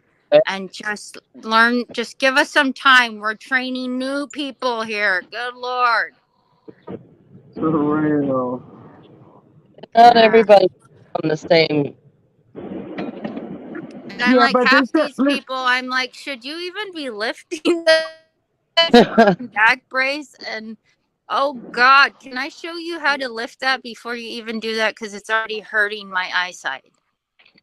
and just learn. Just give us some time. We're training new people here. Good Lord. For real. Not Yeah. everybody's on the same. And I'm Yeah, like, but half this these people, I'm like, should you even be lifting this fucking back brace? And oh God, can I show you how to lift that before you even do that? Because it's already hurting my eyesight.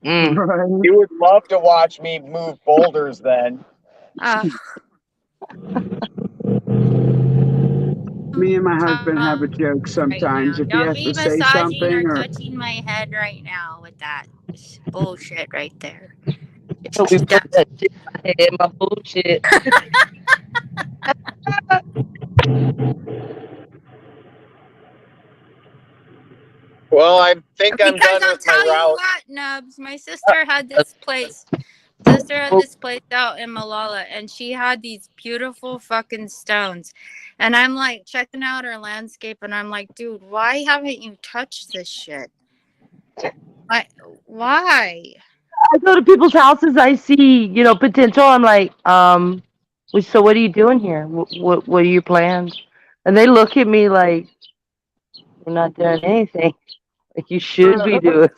right. You would love to watch me move boulders then. Me and my husband have a joke Right sometimes. now. If he Don't has be to say massaging something or or touching my head right now with that. It's bullshit right there. So we put that shit in my head, my bullshit. Well, I think I'm Because done I'll with my tell you route. what, Nubs, my sister had this place. Sister had this place out in Malala, and she had these beautiful fucking stones. And I'm like checking out her landscape, and I'm like, dude, why haven't you touched this shit? Why? I go to people's houses, I see, potential. I'm like, so what are you doing here? What are your plans? And they look at me like, we're not doing anything. Like you should be doing.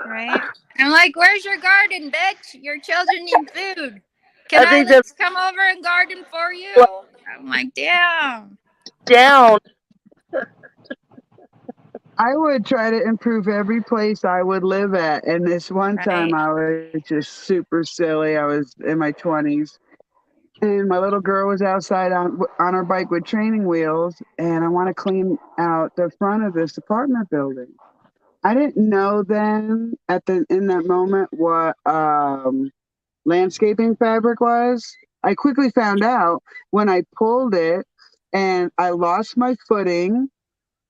Right? I'm like, where's your garden, bitch? Your children need food. Can I I at think that's least come over and garden for you? what I'm like, damn. down. I would try to improve every place I would live at. And this one time Right. I was just super silly. I was in my 20s and my little girl was outside on her bike with training wheels. And I want to clean out the front of this apartment building. I didn't know then in that moment what landscaping fabric was. I quickly found out when I pulled it and I lost my footing.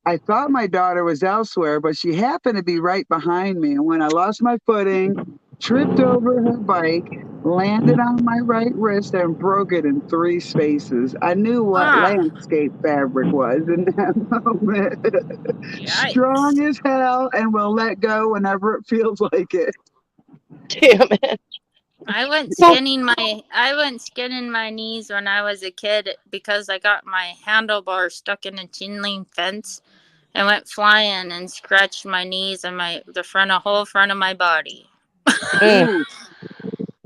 I thought my daughter was elsewhere, but she happened to be right behind me. And when I lost my footing, tripped over her bike, landed on my right wrist, and broke it in 3 spaces. I knew what landscape fabric was in that moment. Yikes. Strong as hell and will let go whenever it feels like it. Damn it. I went skinning my knees when I was a kid because I got my handlebar stuck in a chain link fence and went flying and scratched my knees and the whole front of my body. Ooh.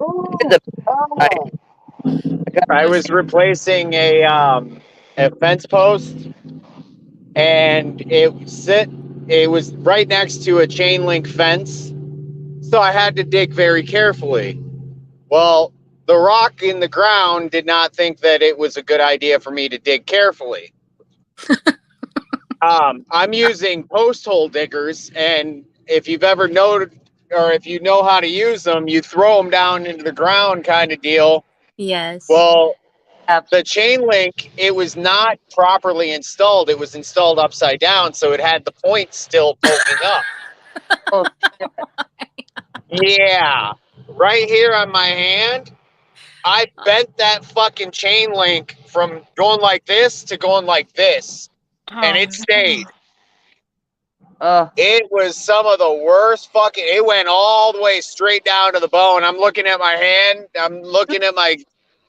Ooh. Oh. I was replacing a fence post, and it was right next to a chain link fence, so I had to dig very carefully. Well, the rock in the ground did not think that it was a good idea for me to dig carefully. I'm using post hole diggers, and if you've ever noted, or if you know how to use them, you throw them down into the ground, kind of deal. Yes. Well, the chain link, it was not properly installed. It was installed upside down, so it had the points still poking up. Oh, Yeah, right here on my hand, I bent that fucking chain link from going like this to going like this, and it stayed. It was some of the worst fucking. It went all the way straight down to the bone. I'm looking at my hand. I'm looking at my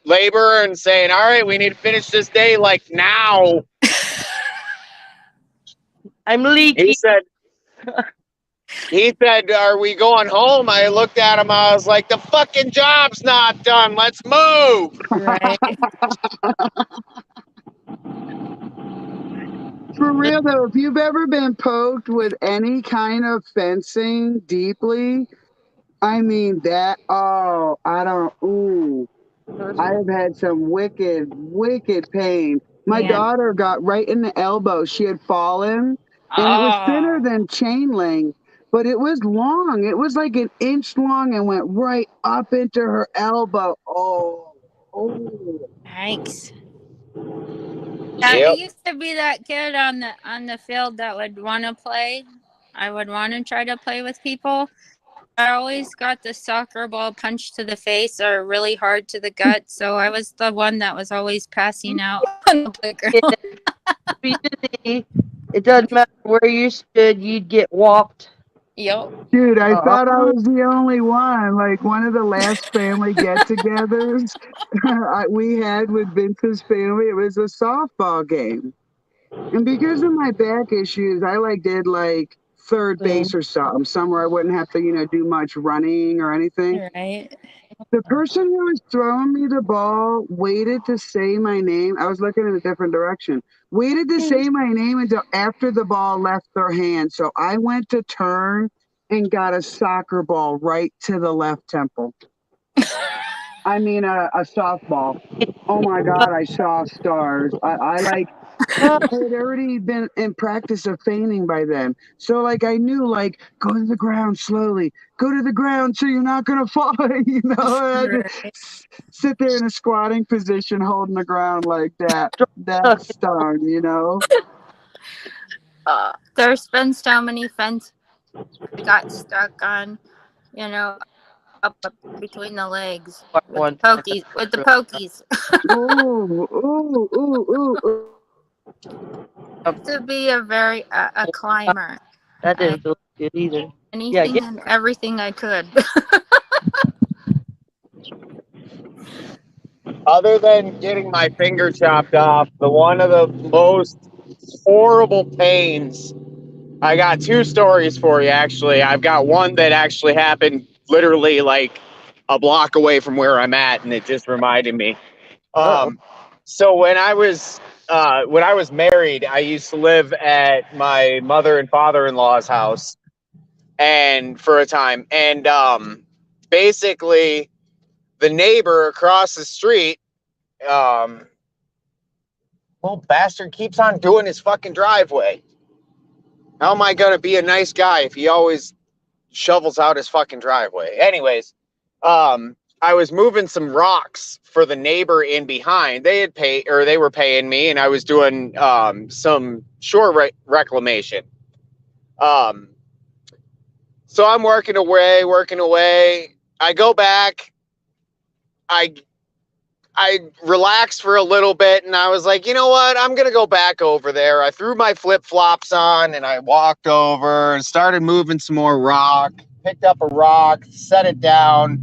labor and saying, "All right, we need to finish this day like now." I'm leaking. He said, "Are we going home?" I looked at him. I was like, "The fucking job's not done. Let's move." Right. For real though, if you've ever been poked with any kind of fencing deeply, I mean that. Oh, I don't. Ooh, I have had some wicked, wicked pain. My Yeah. daughter got right in the elbow. She had fallen, and it was thinner than chain link, but it was long. It was like an inch long and went right up into her elbow. Oh. Yikes. I used to be that kid on the field that would want to play. I would want to try to play with people. I always got the soccer ball punched to the face or really hard to the gut, so I was the one that was always passing out on the playground. It doesn't matter where you stood, you'd get whopped. Yep. Dude, I thought I was the only one. Like one of the last family get-togethers we had with Vince's family, it was a softball game. And because of my back issues, I did third base or something, somewhere I wouldn't have to, do much running or anything. Right. The person who was throwing me the ball waited to say my name. I was looking in a different direction. Waited to say my name until after the ball left their hand. So I went to turn and got a soccer ball right to the left temple. I mean, a softball. Oh my God, I saw stars. I had already been in practice of feigning by then. So I knew go to the ground slowly. Go to the ground so you're not gonna fall. I had to sit there in a squatting position holding the ground like that. That stung. There's been so many fences I got stuck on, up between the legs with the pokies. Ooh. To be a climber. That didn't feel good either. Anything and everything I could. Other than getting my finger chopped off, one of the most horrible pains. I got two stories for you, actually. I've got one that actually happened literally a block away from where I'm at, and it just reminded me. So when I was married, I used to live at my mother and father-in-law's house, and for a time, and basically the neighbor across the street, well, bastard keeps on doing his fucking driveway. How am I gonna be a nice guy if he always shovels out his fucking driveway? Anyways, I was moving some rocks for the neighbor in behind. They were paying me, and I was doing some shore reclamation. So I'm working away. I go back. I relaxed for a little bit, and I was like, you know what? I'm going to go back over there. I threw my flip-flops on, and I walked over and started moving some more rock, picked up a rock, set it down.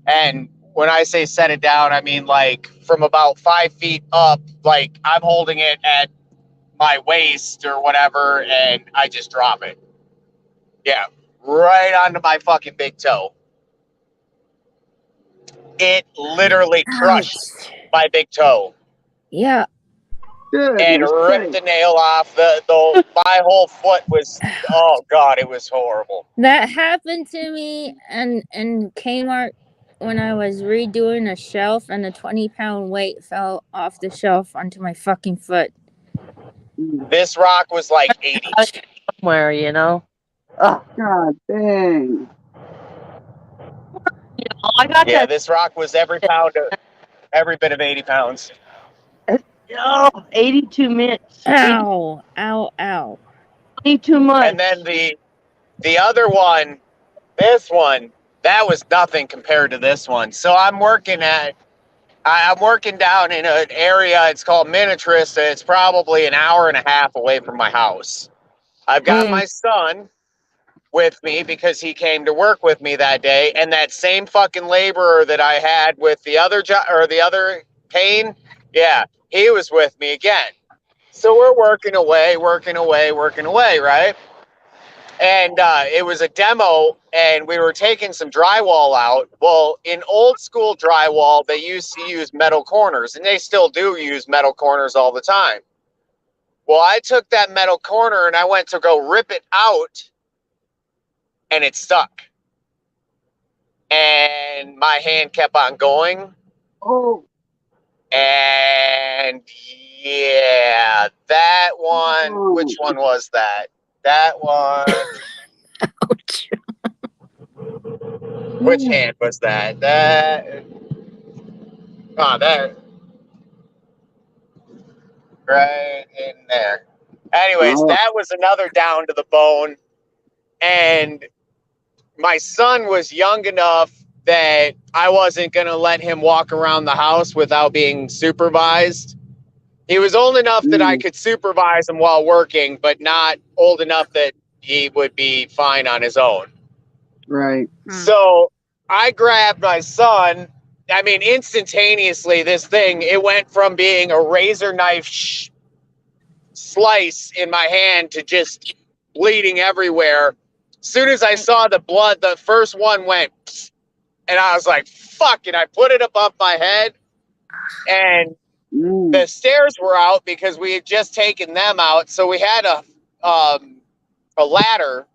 And when I say set it down, I mean from about 5 feet up, I'm holding it at my waist or whatever, and I just drop it. Yeah, right onto my fucking big toe. It literally crushed my big toe. Yeah. And ripped the nail off. My whole foot was, oh God, it was horrible. That happened to me in Kmart when I was redoing a shelf, and a 20-pound weight fell off the shelf onto my fucking foot. This rock was like 80. Somewhere, you know. Oh, God dang. I got Yeah, that. this rock was every bit of 80 pounds. Oh, 82 minutes. Ow, ow, ow. 22 months. And then the other one, this one, that was nothing compared to this one. So I'm working down in an area, it's called Miniatrist, and it's probably an hour and a half away from my house. I've got my son with me because he came to work with me that day, and that same fucking laborer that I had with the other the other pain, yeah, he was with me again. So we're working away, right? And it was a demo, and we were taking some drywall out. Well, in old school drywall, they used to use metal corners, and they still do use metal corners all the time. Well, I took that metal corner and I went to go rip it out, and it stuck. And my hand kept on going. Oh. And yeah, that one, which one was that? That one. Ouch. Which hand was that? That. Oh, there. Right in there. Anyways, that was another down to the bone. And my son was young enough that I wasn't going to let him walk around the house without being supervised. He was old enough that I could supervise him while working, but not old enough that he would be fine on his own. Right. So I grabbed my son. I mean, instantaneously, this thing, it went from being a razor knife slice in my hand to just bleeding everywhere. As soon as I saw the blood, the first one went, psst, and I was like, fuck, and I put it above my head, and the stairs were out because we had just taken them out, so we had a ladder,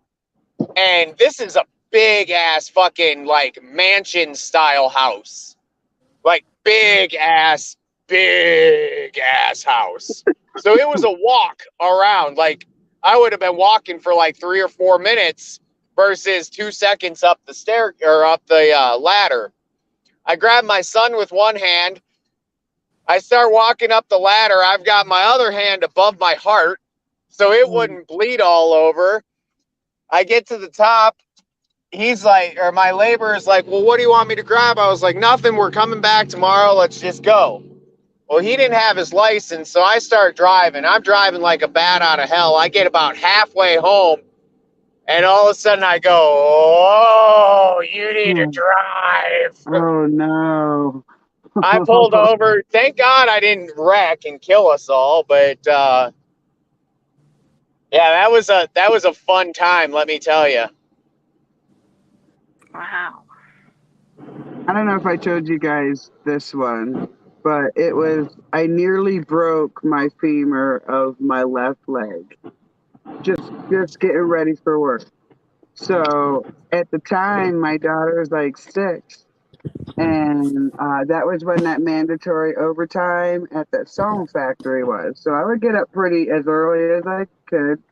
and this is a big ass fucking like mansion style house, like big ass house. So it was a walk around. Like I would have been walking for like 3 or 4 minutes versus 2 seconds up the stair or up the ladder. I grabbed my son with one hand. I start walking up the ladder. I've got my other hand above my heart so it wouldn't bleed all over. I get to the top. He's like, or my laborer is like, well, what do you want me to grab? I was like, nothing. We're coming back tomorrow. Let's just go. Well, he didn't have his license, so I start driving. I'm driving like a bat out of hell. I get about halfway home, and all of a sudden I go, oh, you need to drive. Oh, no. I pulled over. Thank God I didn't wreck and kill us all, but yeah, that was a fun time, let me tell you. Wow. I don't know if I told you guys this one, but it was, I nearly broke my femur of my left leg. Just getting ready for work. So at the time, my daughter was like 6. And that was when that mandatory overtime at that sewing factory was. So I would get up pretty as early as I could,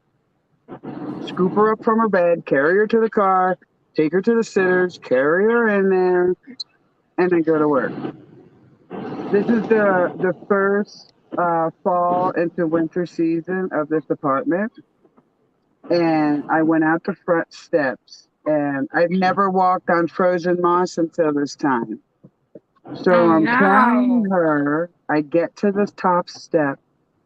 scoop her up from her bed, carry her to the car, take her to the sitters, carry her in there, and then go to work. This is the first fall into winter season of this apartment. And I went out the front steps, and I've never walked on frozen moss until this time. So I'm carrying her. I get to the top step.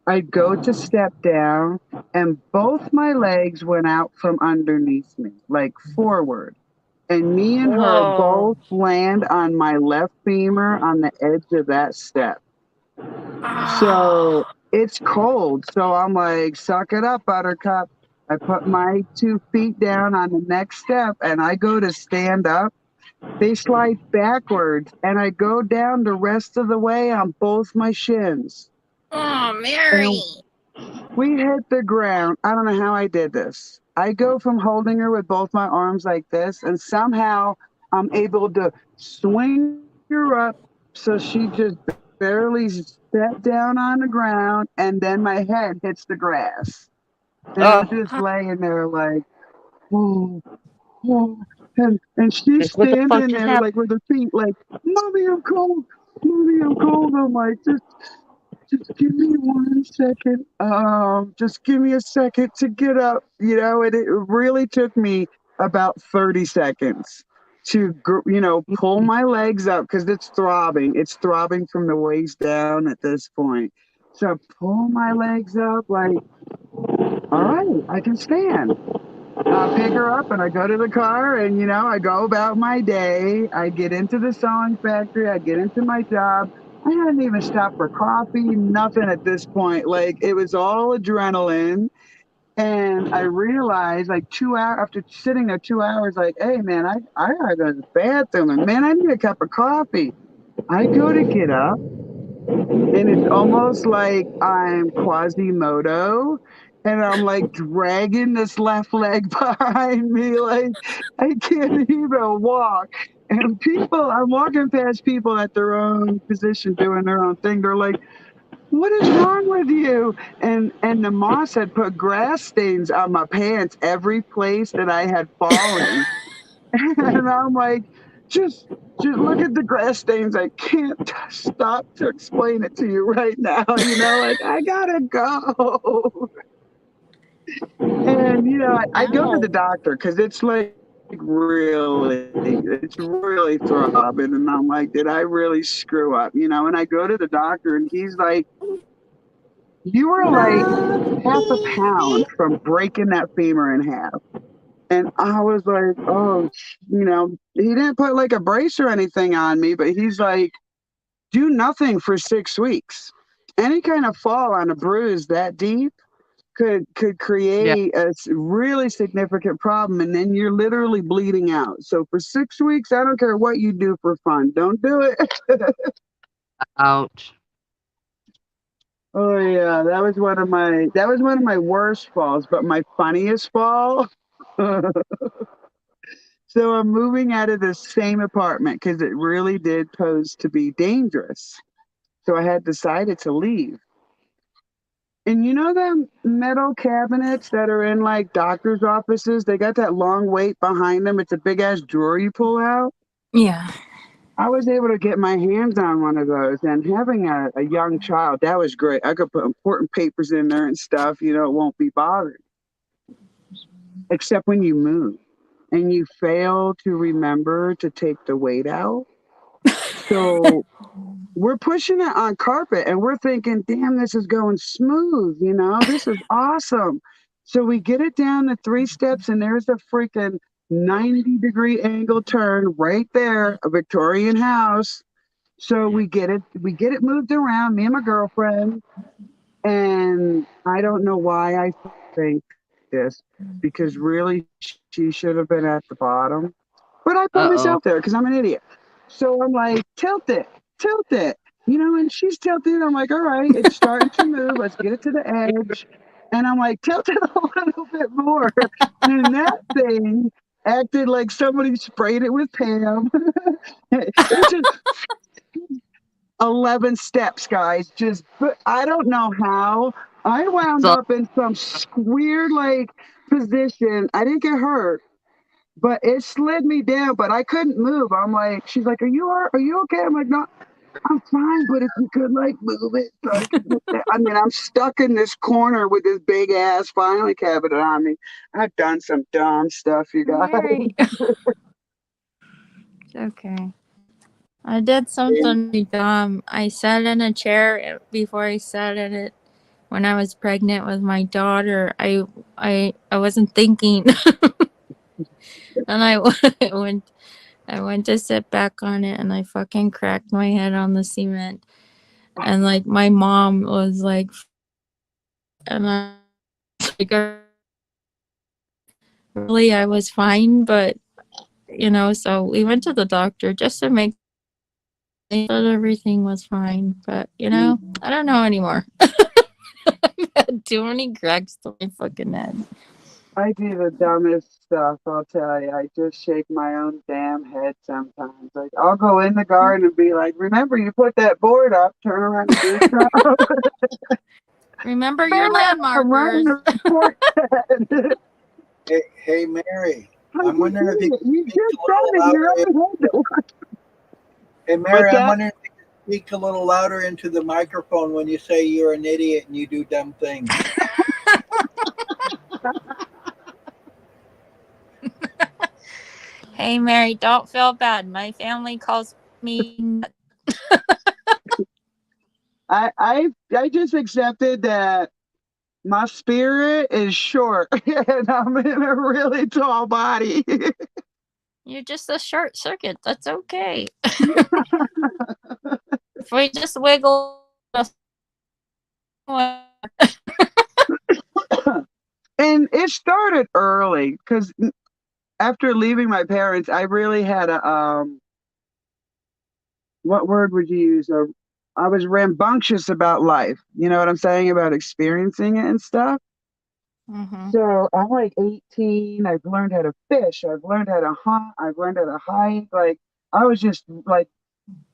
I go to step down, and both my legs went out from underneath me, like forward. And me and her both land on my left femur on the edge of that step. So it's cold. So I'm like, suck it up, Buttercup. I put my 2 feet down on the next step, and I go to stand up. They slide backwards, and I go down the rest of the way on both my shins. Oh, Mary. And we hit the ground. I don't know how I did this. I go from holding her with both my arms like this, and somehow I'm able to swing her up so she just barely sat down on the ground, and then my head hits the grass. And I'm Oh, just laying there like, oh, oh. And she's what the fuck standing just there happened? like with her feet like, Mommy, I'm cold. Mommy, I'm cold. I'm like, just give me 1 second. Just give me a second to get up, and it really took me about 30 seconds to, pull my legs up because it's throbbing. It's throbbing from the waist down at this point. So I pull my legs up like, all right, I can stand. I pick her up and I go to the car and, I go about my day. I get into the sewing factory. I get into my job. I hadn't even stopped for coffee, nothing at this point. Like it was all adrenaline. And I realized like 2 hours after sitting there 2 hours, like, hey man, I gotta go to the bathroom and man, I need a cup of coffee. I go to get up and it's almost like I'm Quasimodo and I'm like dragging this left leg behind me, like I can't even walk. And I'm walking past people at their own position doing their own thing. They're like, what is wrong with you? And the moss had put grass stains on my pants every place that I had fallen. And I'm like, just look at the grass stains. I can't stop to explain it to you right now. Like I gotta go. And I go to the doctor because it's really throbbing. And I'm like, did I really screw up? And I go to the doctor and he's like, you were like half a pound from breaking that femur in half. And I was like, oh, he didn't put like a brace or anything on me, but he's like, do nothing for 6 weeks. Any kind of fall on a bruise that deep could Yeah. create a really significant problem, and then you're literally bleeding out. So for 6 weeks, I don't care what you do for fun, don't do it. Ouch. Oh yeah, that was one of my worst falls, but my funniest fall. So I'm moving out of the same apartment because it really did pose to be dangerous. So I had decided to leave. And you know them metal cabinets that are in like doctor's offices? They got that long weight behind them. It's a big ass drawer you pull out. Yeah. I was able to get my hands on one of those, and having a young child, that was great. I could put important papers in there and stuff, it won't be bothered. Except when you move and you fail to remember to take the weight out. So we're pushing it on carpet and we're thinking, damn, this is going smooth, this is awesome. So we get it down the 3 steps and there's a freaking 90-degree angle turn right there, a Victorian house. So we get it moved around, me and my girlfriend, and I don't know why I think this, because really she should have been at the bottom. But I put Uh-oh. myself there because I'm an idiot. So I'm like, tilt it, tilt it. And she's tilted. I'm like, all right, it's starting to move. Let's get it to the edge. And I'm like, tilt it a little bit more. And that thing acted like somebody sprayed it with Pam. It just 11 steps, guys. But I don't know how. I wound So, up in some weird like position. I didn't get hurt, but it slid me down, but I couldn't move. I'm like, she's like, are you okay? I'm like, no, I'm fine, but if you could like move it so I can get there. I mean, I'm stuck in this corner with this big ass filing cabinet on me. I've done some dumb stuff, you guys. Mary. Okay. I did something really dumb. I sat in a chair before I sat in it when I was pregnant with my daughter. I wasn't thinking. And I went to sit back on it and I fucking cracked my head on the cement. And like my mom was like, and I like, really I was fine, but so we went to the doctor just to make sure that everything was fine. But I don't know anymore. I've had too many cracks to my fucking head. I do the dumbest stuff, I'll tell you. I just shake my own damn head sometimes. Like, I'll go in the garden and be like, remember, you put that board up, turn around and do something. Remember your I'm running landmarkers. the report. Hey, Mary. I'm I'm wondering if you could you speak just a little said in your louder. own head. Hey, Mary, What's I'm that? wondering if you could speak a little louder into the microphone when you say you're an idiot and you do dumb things. Hey, Mary, don't feel bad. My family calls me. I just accepted that my spirit is short and I'm in a really tall body. You're just a short circuit. That's okay. If we just wiggle. And it started early because after leaving my parents, I really had a what word would you use? I was rambunctious about life. You know what I'm saying about experiencing it and stuff. Mm-hmm. So I'm like 18. I've learned how to fish. I've learned how to hunt. I've learned how to hike. Like I was just like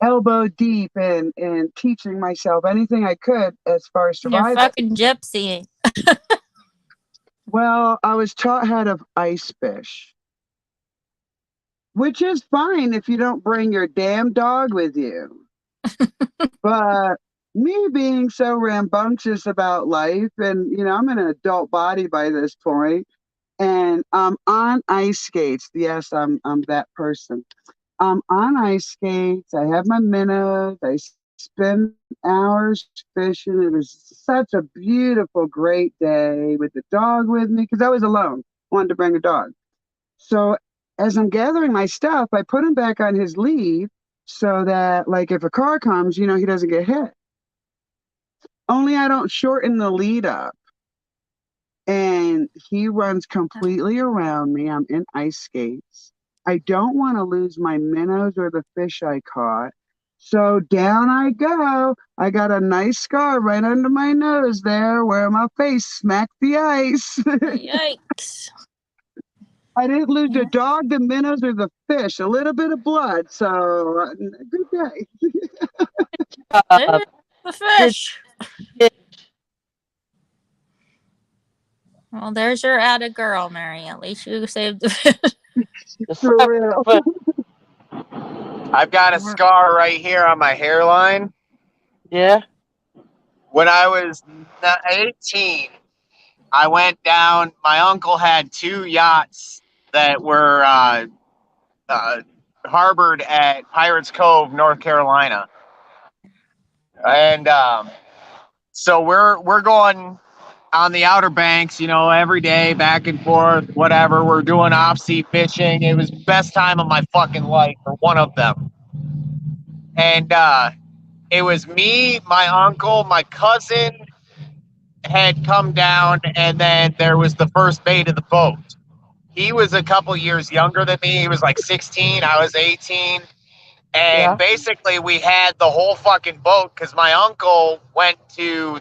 elbow deep in teaching myself anything I could as far as You're survival. fucking gypsy. Well, I was taught how to ice fish, which is fine if you don't bring your damn dog with you. But me being so rambunctious about life, and I'm in an adult body by this point, and I'm on ice skates. Yes, I'm that person. I'm on ice skates. I have my minnows. I spend hours fishing. It was such a beautiful, great day with the dog with me because I was alone. Wanted to bring a dog. So as I'm gathering my stuff, I put him back on his lead so that, like, if a car comes, he doesn't get hit. Only I don't shorten the lead up. And he runs completely around me. I'm in ice skates. I don't want to lose my minnows or the fish I caught. So down I go. I got a nice scar right under my nose there where my face smacked the ice. Yikes. I didn't lose the dog, the minnows, or the fish. A little bit of blood. So good day. There's the fish. Well, there's your added girl, Mary. At least you saved the fish. For real. I've got a scar right here on my hairline. Yeah. When I was 18, I went down. My uncle had 2 yachts that were harbored at Pirates Cove, North Carolina, and so we're going on the Outer Banks, every day, back and forth, whatever. We're doing off-sea fishing. It was the best time of my fucking life, or one of them. And it was me, my uncle, my cousin had come down, and then there was the first mate of the boat. He was a couple years younger than me. He was like 16. I was 18. And basically, we had the whole fucking boat because my uncle went to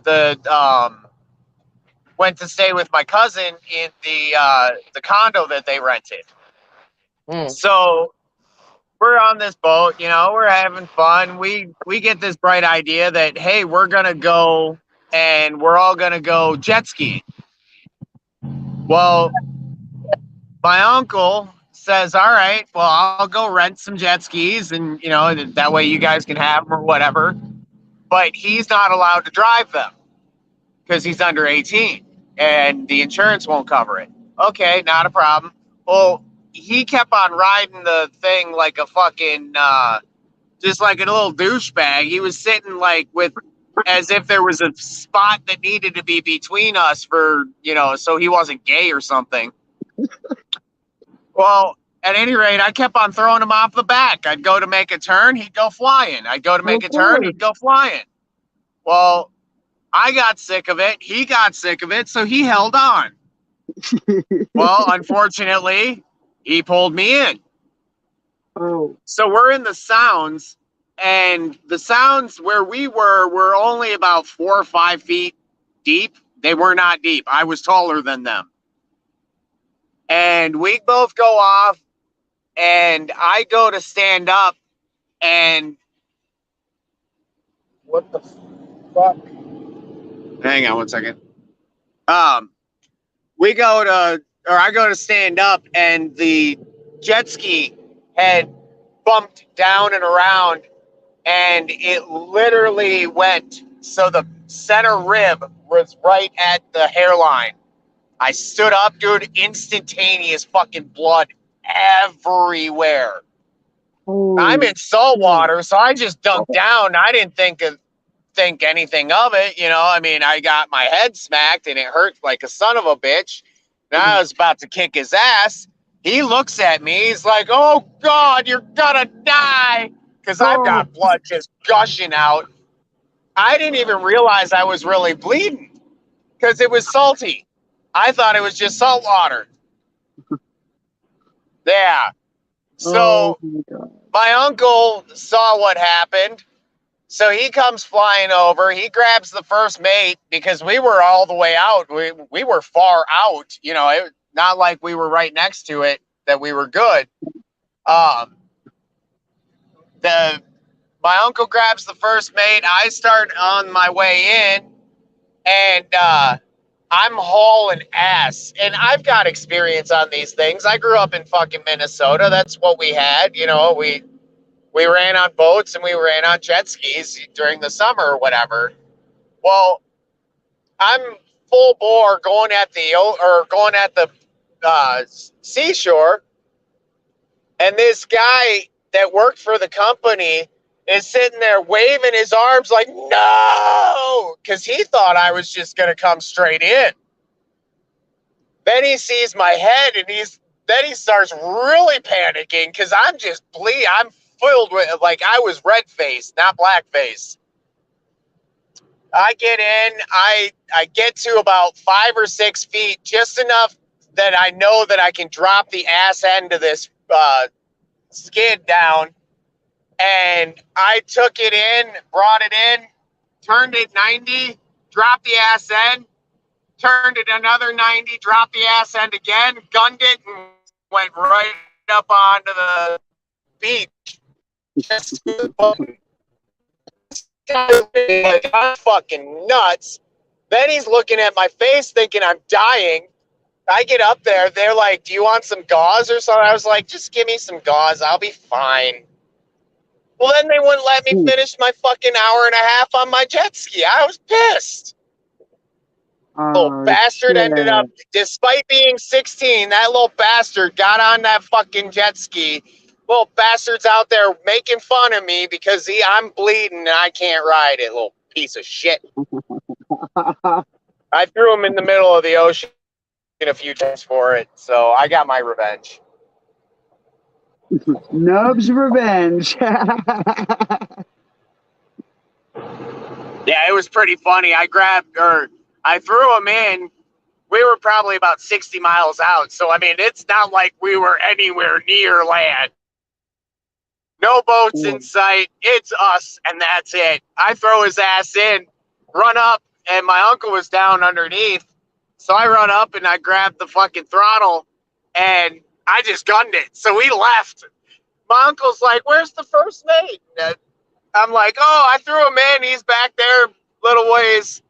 stay with my cousin in the condo that they rented. So we're on this boat, we're having fun. We get this bright idea that, hey, we're gonna go and we're all gonna go jet skiing. Well, my uncle says, all right, well, I'll go rent some jet skis and, that way you guys can have them or whatever. But he's not allowed to drive them because he's under 18 and the insurance won't cover it. Okay, not a problem. Well, he kept on riding the thing like a fucking, just like a little douchebag. He was sitting like as if there was a spot that needed to be between us for, so he wasn't gay or something. Well, at any rate, I kept on throwing him off the back. I'd go to make a turn, he'd go flying. I'd go to make a turn, he'd go flying. Well, I got sick of it. He got sick of it, so he held on. Well, unfortunately, he pulled me in. Oh. So we're in the sounds, and the sounds where we were only about 4 or 5 feet deep. They were not deep. I was taller than them. And we both go off, and I go to stand up, and what the fuck? Hang on one second. We go to, or I go to stand up, and the jet ski had bumped down and around, and it literally went, so the center rib was right at the hairline. I stood up, dude, instantaneous fucking blood everywhere. I'm in salt water, so I just dunked down. I didn't think anything of it, you know. I mean, I got my head smacked and it hurt like a son of a bitch. And I was about to kick his ass. He looks at me. He's like, "Oh God, you're gonna die," because I've got blood just gushing out. I didn't even realize I was really bleeding because it was salty. I thought it was just salt water. Yeah. So my uncle saw what happened. So he comes flying over. He grabs the first mate because we were all the way out. We were far out. You know, not like we were right next to it that we were good. My uncle grabs the first mate. I start on my way in, and I'm hauling ass. And I've got experience on these things. I grew up in fucking Minnesota. That's what we had. You know, we ran on boats and we ran on jet skis during the summer or whatever. Well, I'm full bore going at the seashore, and this guy that worked for the company is sitting there waving his arms like, "No," because he thought I was just gonna come straight in. Then he sees my head, and then he starts really panicking because I'm just bleeding. I'm filled with, like, I was red faced, not black face. I get in, I get to about 5 or 6 feet, just enough that I know that I can drop the ass end of this skid down. And I took it in, brought it in, turned it 90, dropped the ass end, turned it another 90, dropped the ass end again, gunned it, and went right up onto the beach. Just like, I'm fucking nuts. Then he's looking at my face thinking I'm dying. I get up there. They're like, "Do you want some gauze or something?" I was like, "Just give me some gauze. I'll be fine." Well, then they wouldn't let me finish my fucking hour and a half on my jet ski. I was pissed. Little bastard ended up, despite being 16, that little bastard got on that fucking jet ski. Little bastard's out there making fun of me because I'm bleeding and I can't ride it, little piece of shit. I threw him in the middle of the ocean a few times for it, so I got my revenge. Nub's revenge. Yeah, it was pretty funny. I threw him in. We were probably about 60 miles out. So, I mean, it's not like we were anywhere near land. No boats in sight. It's us, and that's it. I throw his ass in, run up, and my uncle was down underneath. So I run up, and I grab the fucking throttle, and I just gunned it. So we left. My uncle's like, "Where's the first mate?" I'm like, "Oh, I threw him in. He's back there little ways."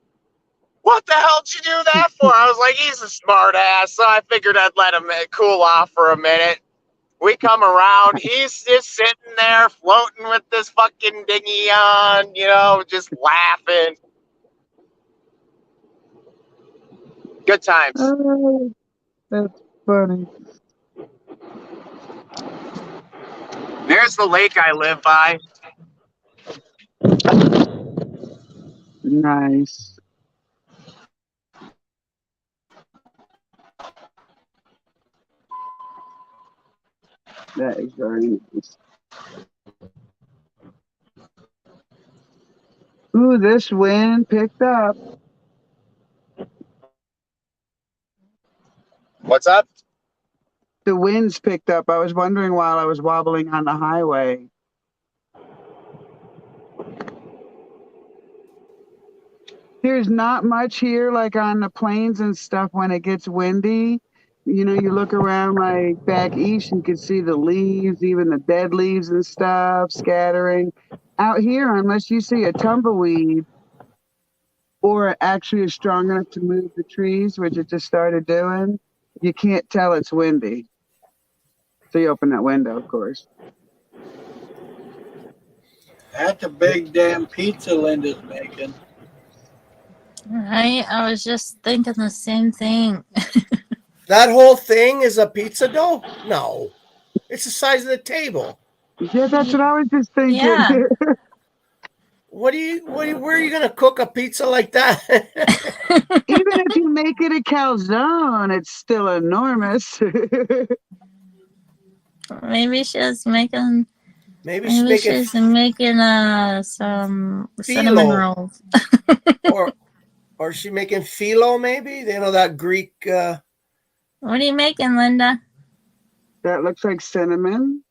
"What the hell did you do that for?" I was like, "He's a smart ass." So I figured I'd let him cool off for a minute. We come around. He's just sitting there floating with this fucking dinghy on, you know, just laughing. Good times. Oh, that's funny. There's the lake I live by. Nice. That is very nice. Ooh, this wind picked up. What's up? The winds picked up. I was wondering while I was wobbling on the highway. There's not much here, like on the plains and stuff, when it gets windy. You know, you look around like back east, you can see the leaves, even the dead leaves and stuff scattering. Out here, unless you see a tumbleweed or actually is strong enough to move the trees, which it just started doing, you can't tell it's windy. So you open that window, of course. That's a big damn pizza Linda's making. Right? I was just thinking the same thing. That whole thing is a pizza dough? No. It's the size of the table. Yeah, that's what I was just thinking. Yeah. Where are you gonna cook a pizza like that? Even if you make it a calzone, it's still enormous. Maybe she's making. Maybe she's making some cinnamon phyllo. rolls. or she making phyllo? Maybe you know that Greek. What are you making, Linda? That looks like cinnamon.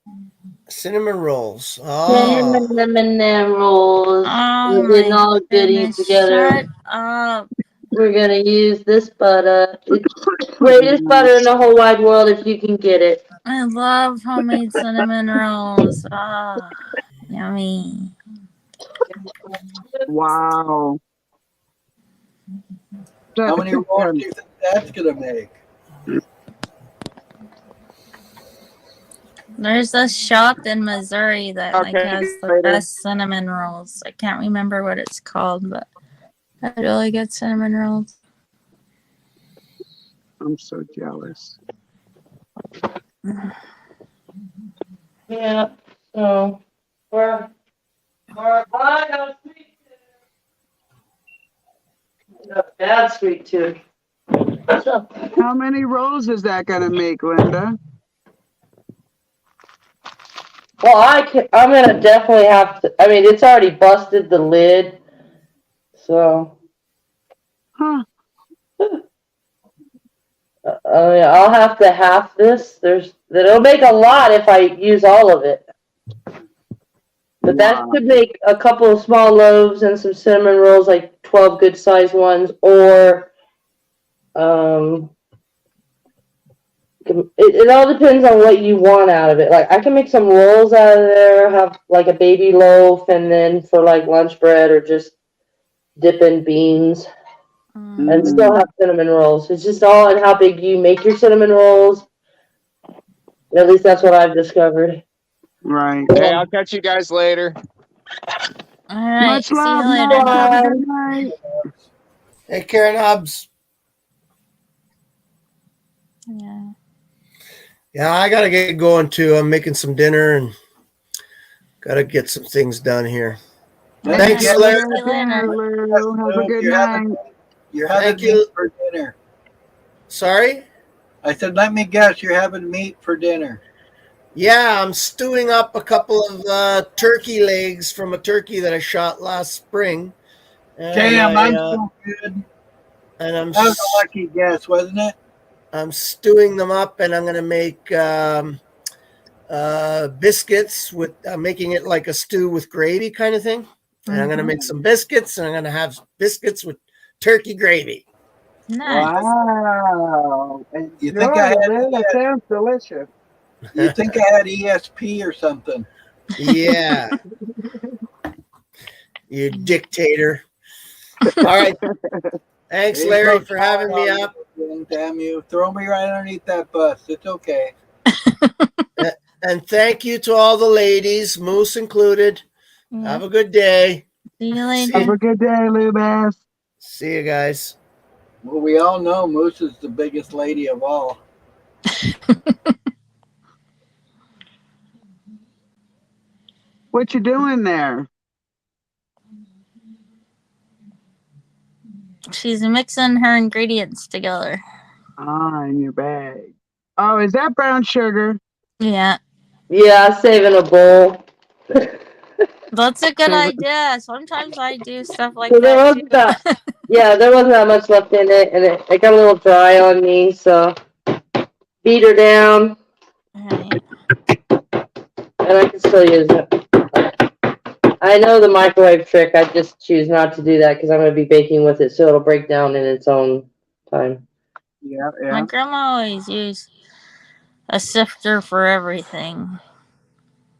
Cinnamon rolls. Oh. Cinnamon rolls. Oh We're getting all my goodies goodness! together. Shut up. We're gonna use this butter. It's the greatest butter in the whole wide world if you can get it. I love homemade cinnamon rolls. Ah, yummy. Wow. How many rolls do you think that's gonna make? There's a shop in Missouri that like has the best cinnamon rolls. I can't remember what it's called, but I really good cinnamon rolls. I'm so jealous. Yeah. So we're I got sweet tooth. Got bad sweet tooth. So, how many rolls is that gonna make, Linda? well, I'm gonna definitely have to. I mean, it's already busted the lid, so. Huh. I'll have to half this. It'll make a lot if I use all of it. But that could make a couple of small loaves and some cinnamon rolls, like 12 good sized ones, or it all depends on what you want out of it. Like I can make some rolls out of there, have like a baby loaf, and then for like lunch bread or just dip in beans. And still have cinnamon rolls. It's just all in how big you make your cinnamon rolls. At least that's what I've discovered. Right. Hey, I'll catch you guys later. All right. Much See love, you later. Mom. Have a good night. Hey, Karen Hobbs. Yeah. Yeah, I gotta get going too. I'm making some dinner and gotta get some things done here. Thanks, Larry. Have a good night. You're having meat for dinner. Sorry? I said, let me guess, you're having meat for dinner. Yeah, I'm stewing up a couple of turkey legs from a turkey that I shot last spring. Damn, I'm so good. And I'm that was a lucky guess, wasn't it? I'm stewing them up, and I'm going to make biscuits with making it like a stew with gravy kind of thing. And I'm going to make some biscuits, and I'm going to have biscuits with turkey gravy. Nice. Wow. You think I had that sounds delicious. You think I had ESP or something? Yeah. You dictator. All right. Thanks, Larry, for having me up. Damn you. Throw me right underneath that bus. It's okay. And thank you to all the ladies, Moose included. Have a good day. See you later. Have a good day, Lubas. See you guys. Well, we all know Moose is the biggest lady of all. What you doing there? She's mixing her ingredients together. Ah, in your bag. Oh, is that brown sugar? Yeah. Yeah, saving a bowl. That's a good idea. Sometimes I do stuff like So that too. there wasn't that much left in it, and it got a little dry on me, so beat her down. Right. And I can still use it. I know the microwave trick. I just choose not to do that because I'm going to be baking with it, so it'll break down in its own time. Yeah, My yeah. grandma always used a sifter for everything.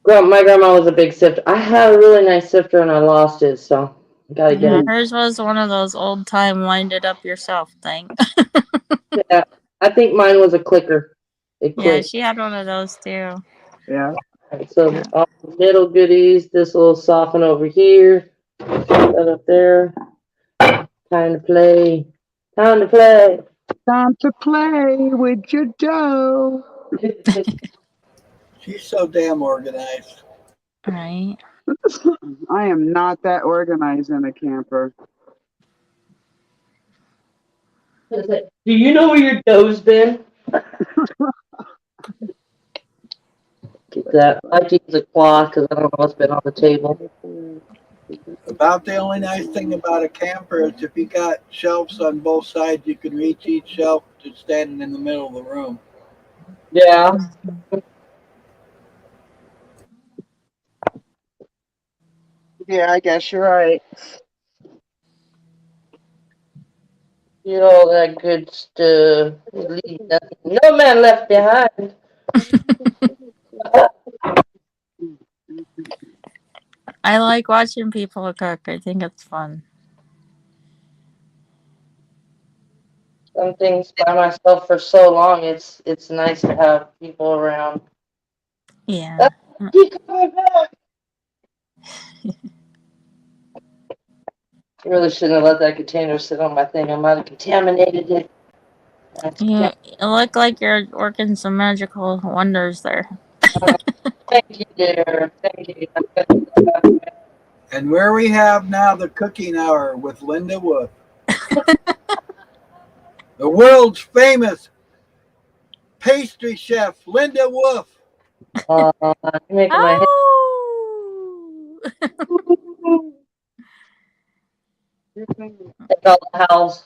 My grandma was a big sifter. I had a really nice sifter and I lost it, so gotta get Yeah, it. hers was one of those old time wind it up yourself thing. Yeah, I think mine was a clicker. It Yeah, clicked. she had one of those too. Yeah. So all the little goodies, this little soften over here, that up there. Time to play. Time to play. Time to play with your dough. She's so damn organized. Right. I am not that organized in a camper. Do you know where your dough's been? Get that. I like to use a cloth because I don't know what's been on the table. About the only nice thing about a camper is if you got shelves on both sides, you can reach each shelf to standing in the middle of the room. Yeah. Yeah, I guess you're right. You know all that good stuff. Leave nothing. No man left behind. I like watching people cook. I think it's fun. Some things by myself for so long. It's nice to have people around. Yeah. Keep coming back. I really shouldn't have let that container sit on my thing. I might have contaminated it. You look like you're working some magical wonders there. Thank you, dear. Thank you. And where we have now the cooking hour with Linda Wolf, the world's famous pastry chef, Linda Wolf. You're making my head. All the house.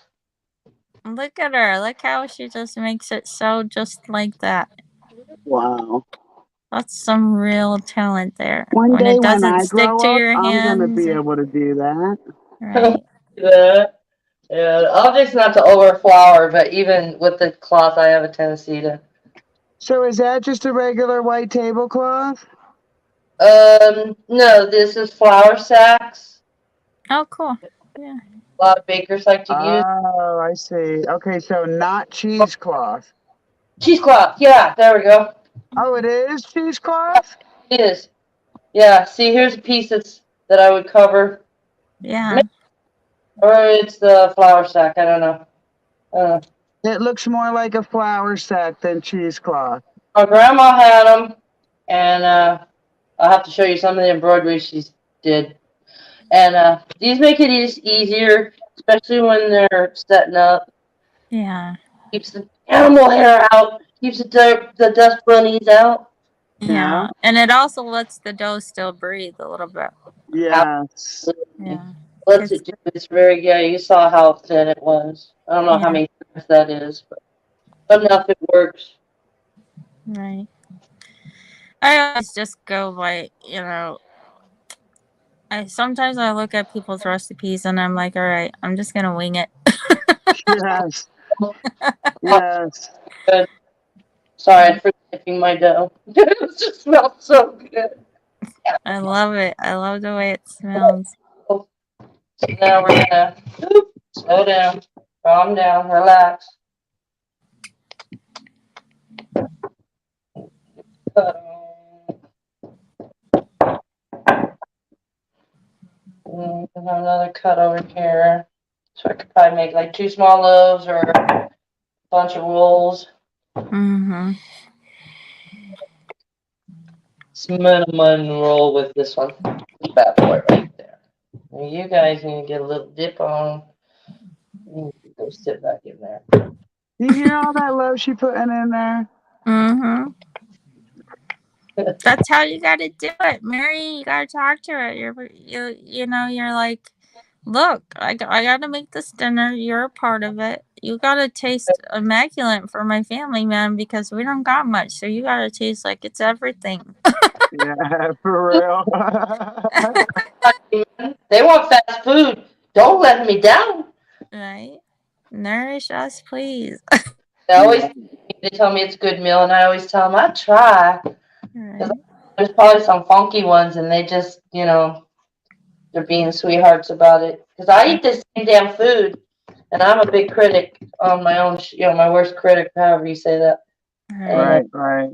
Look at her. Look how she just makes it so just like that. Wow. That's some real talent there. One When day it when doesn't I stick grow to up, your I'm going to hands. be able to do that. Right. Yeah. The object's not to overflower, but even with the cloth, I have a tendency to. So is that just a regular white tablecloth? No, this is flour sacks. Oh, cool. Yeah. A lot of bakers like to use. Oh, I see. Okay, so not cheesecloth. Cheesecloth. Yeah, there we go. Oh, it is cheesecloth? It is. Yeah, see, here's a piece that I would cover. Yeah. Or it's the flour sack. I don't know. It looks more like a flour sack than cheesecloth. My grandma had them, and I'll have to show you some of the embroidery she did. And these make it easier, especially when they're setting up. Yeah. Keeps the animal hair out. Keeps the dust bunnies out. Yeah. And it also lets the dough still breathe a little bit. Yes. Yeah. Lets it do. It's very. Yeah, you saw how thin it was. I don't know how Yeah. many times that is, but enough it works. Right. I always just go by, sometimes I look at people's recipes and I'm like, all right, I'm just gonna wing it. Yes. Yes. Good. Sorry for taking my dough. It just smells so good. I love it. I love the way it smells. So now we're gonna slow down, calm down, relax. Another cut over here. So I could probably make like 2 small loaves or a bunch of rolls. Mm-hmm. Cinnamon roll with this one. This bad boy right there. Now you guys need to get a little dip on. You need to go sit back in there. You hear all that love she putting in there? Mm-hmm. That's how you gotta do it, Mary. You gotta talk to her. You're like, look, I gotta make this dinner. You're a part of it. You gotta taste immaculate for my family, man, because we don't got much. So you gotta taste like it's everything. Yeah, for real. They want fast food. Don't let me down. Right? Nourish us, please. They always they tell me it's a good meal, and I always tell them I try. Right. There's probably some funky ones, and they just, they're being sweethearts about it. Because I eat the same damn food, and I'm a big critic on my own, my worst critic, however you say that. Right. Right.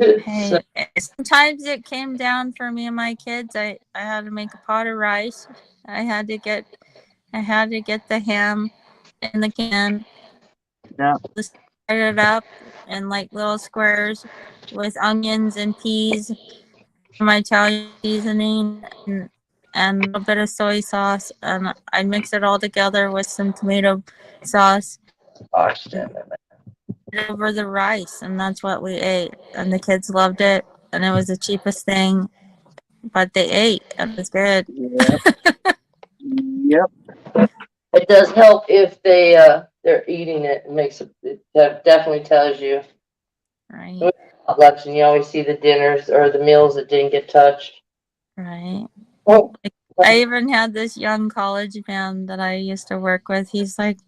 So, Hey, sometimes it came down for me and my kids. I had to make a pot of rice. I had to get the ham in the can. Yeah. Just cut it up in like little squares with onions and peas, my Italian seasoning, and a little bit of soy sauce, and I mix it all together with some tomato sauce. Gosh damn it. Over the rice, and that's what we ate, and the kids loved it, and it was the cheapest thing, but they ate, and it was good. Yep. Yep. It does help if they're eating it. It makes it definitely tells you. Right. Lunch, and you always see the dinners or the meals that didn't get touched. Right. Oh, I even had this young college man that I used to work with. He's like,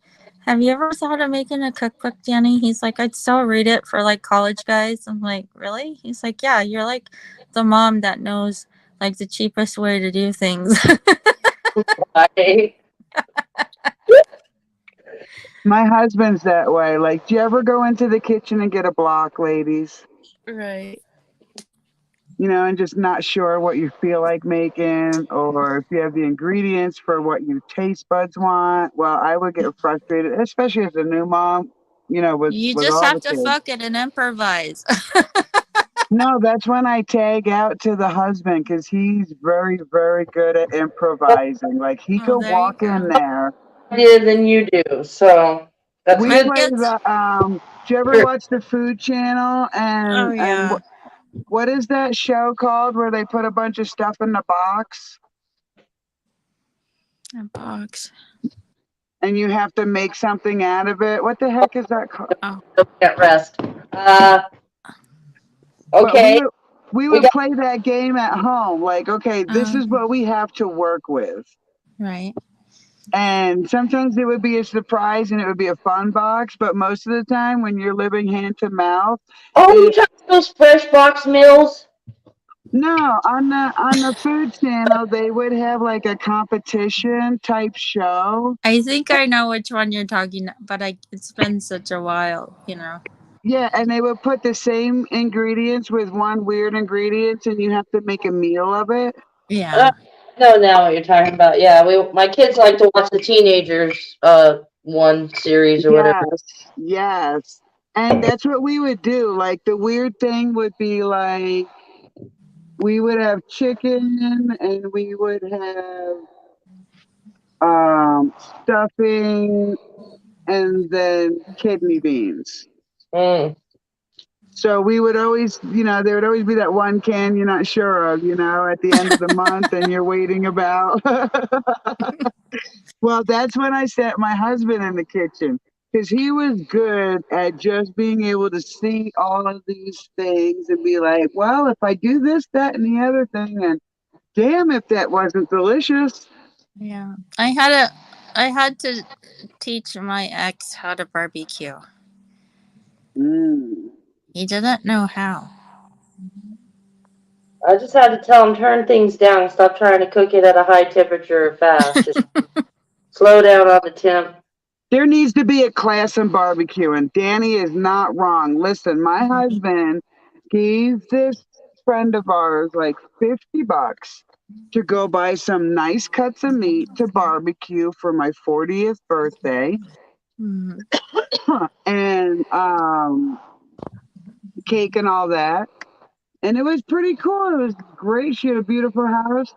"Have you ever thought of making a cookbook, Danny?" He's like, "I'd still read it for like college guys." I'm like, "Really?" He's like, "Yeah, you're like the mom that knows like the cheapest way to do things." Right. My husband's that way. Like, do you ever go into the kitchen and get a block, ladies? Right. And just not sure what you feel like making or if you have the ingredients for what your taste buds want. Well, I would get frustrated, especially as a new mom, with, You with just all have the to kids. fuck it and improvise. No, that's when I tag out to the husband because he's very, very good at improvising. Like, he Oh, could there you walk in go. there. Idea than you do. So that's We My good. play kids. do you ever watch the Food Channel Oh and yeah. what is that show called where they put a bunch of stuff in the box A box. and you have to make something out of it? What the heck is that called? Oh. Can't rest. But we Okay. would we We would got play that game at home. Like, okay, this is what we have to work with. Right. And sometimes it would be a surprise and it would be a fun box, but most of the time when you're living hand to mouth, you it talking those fresh box meals? no, on the Food Channel they would have like a competition type show. I think I know which one you're talking, but it's been such a while, Yeah, and they would put the same ingredients with one weird ingredient and you have to make a meal of it. Yeah. I know now what you're talking about. Yeah, my kids like to watch the teenagers one series or whatever. Yes, yes. And that's what we would do. Like the weird thing would be like we would have chicken and we would have stuffing and then kidney beans. Mm. So we would always, there would always be that one can you're not sure of, at the end of the month and you're waiting about. Well, that's when I set my husband in the kitchen because he was good at just being able to see all of these things and be like, well, if I do this, that, and the other thing, and damn if that wasn't delicious. Yeah. I had to teach my ex how to barbecue. Mm. He didn't know how. I just had to tell him turn things down and stop trying to cook it at a high temperature fast. Just slow down on the temp. There needs to be a class in barbecuing. Danny is not wrong. Listen, my husband gave this friend of ours like $50 to go buy some nice cuts of meat to barbecue for my 40th birthday. Mm. And cake and all that. And it was pretty cool. It was great. She had a beautiful house.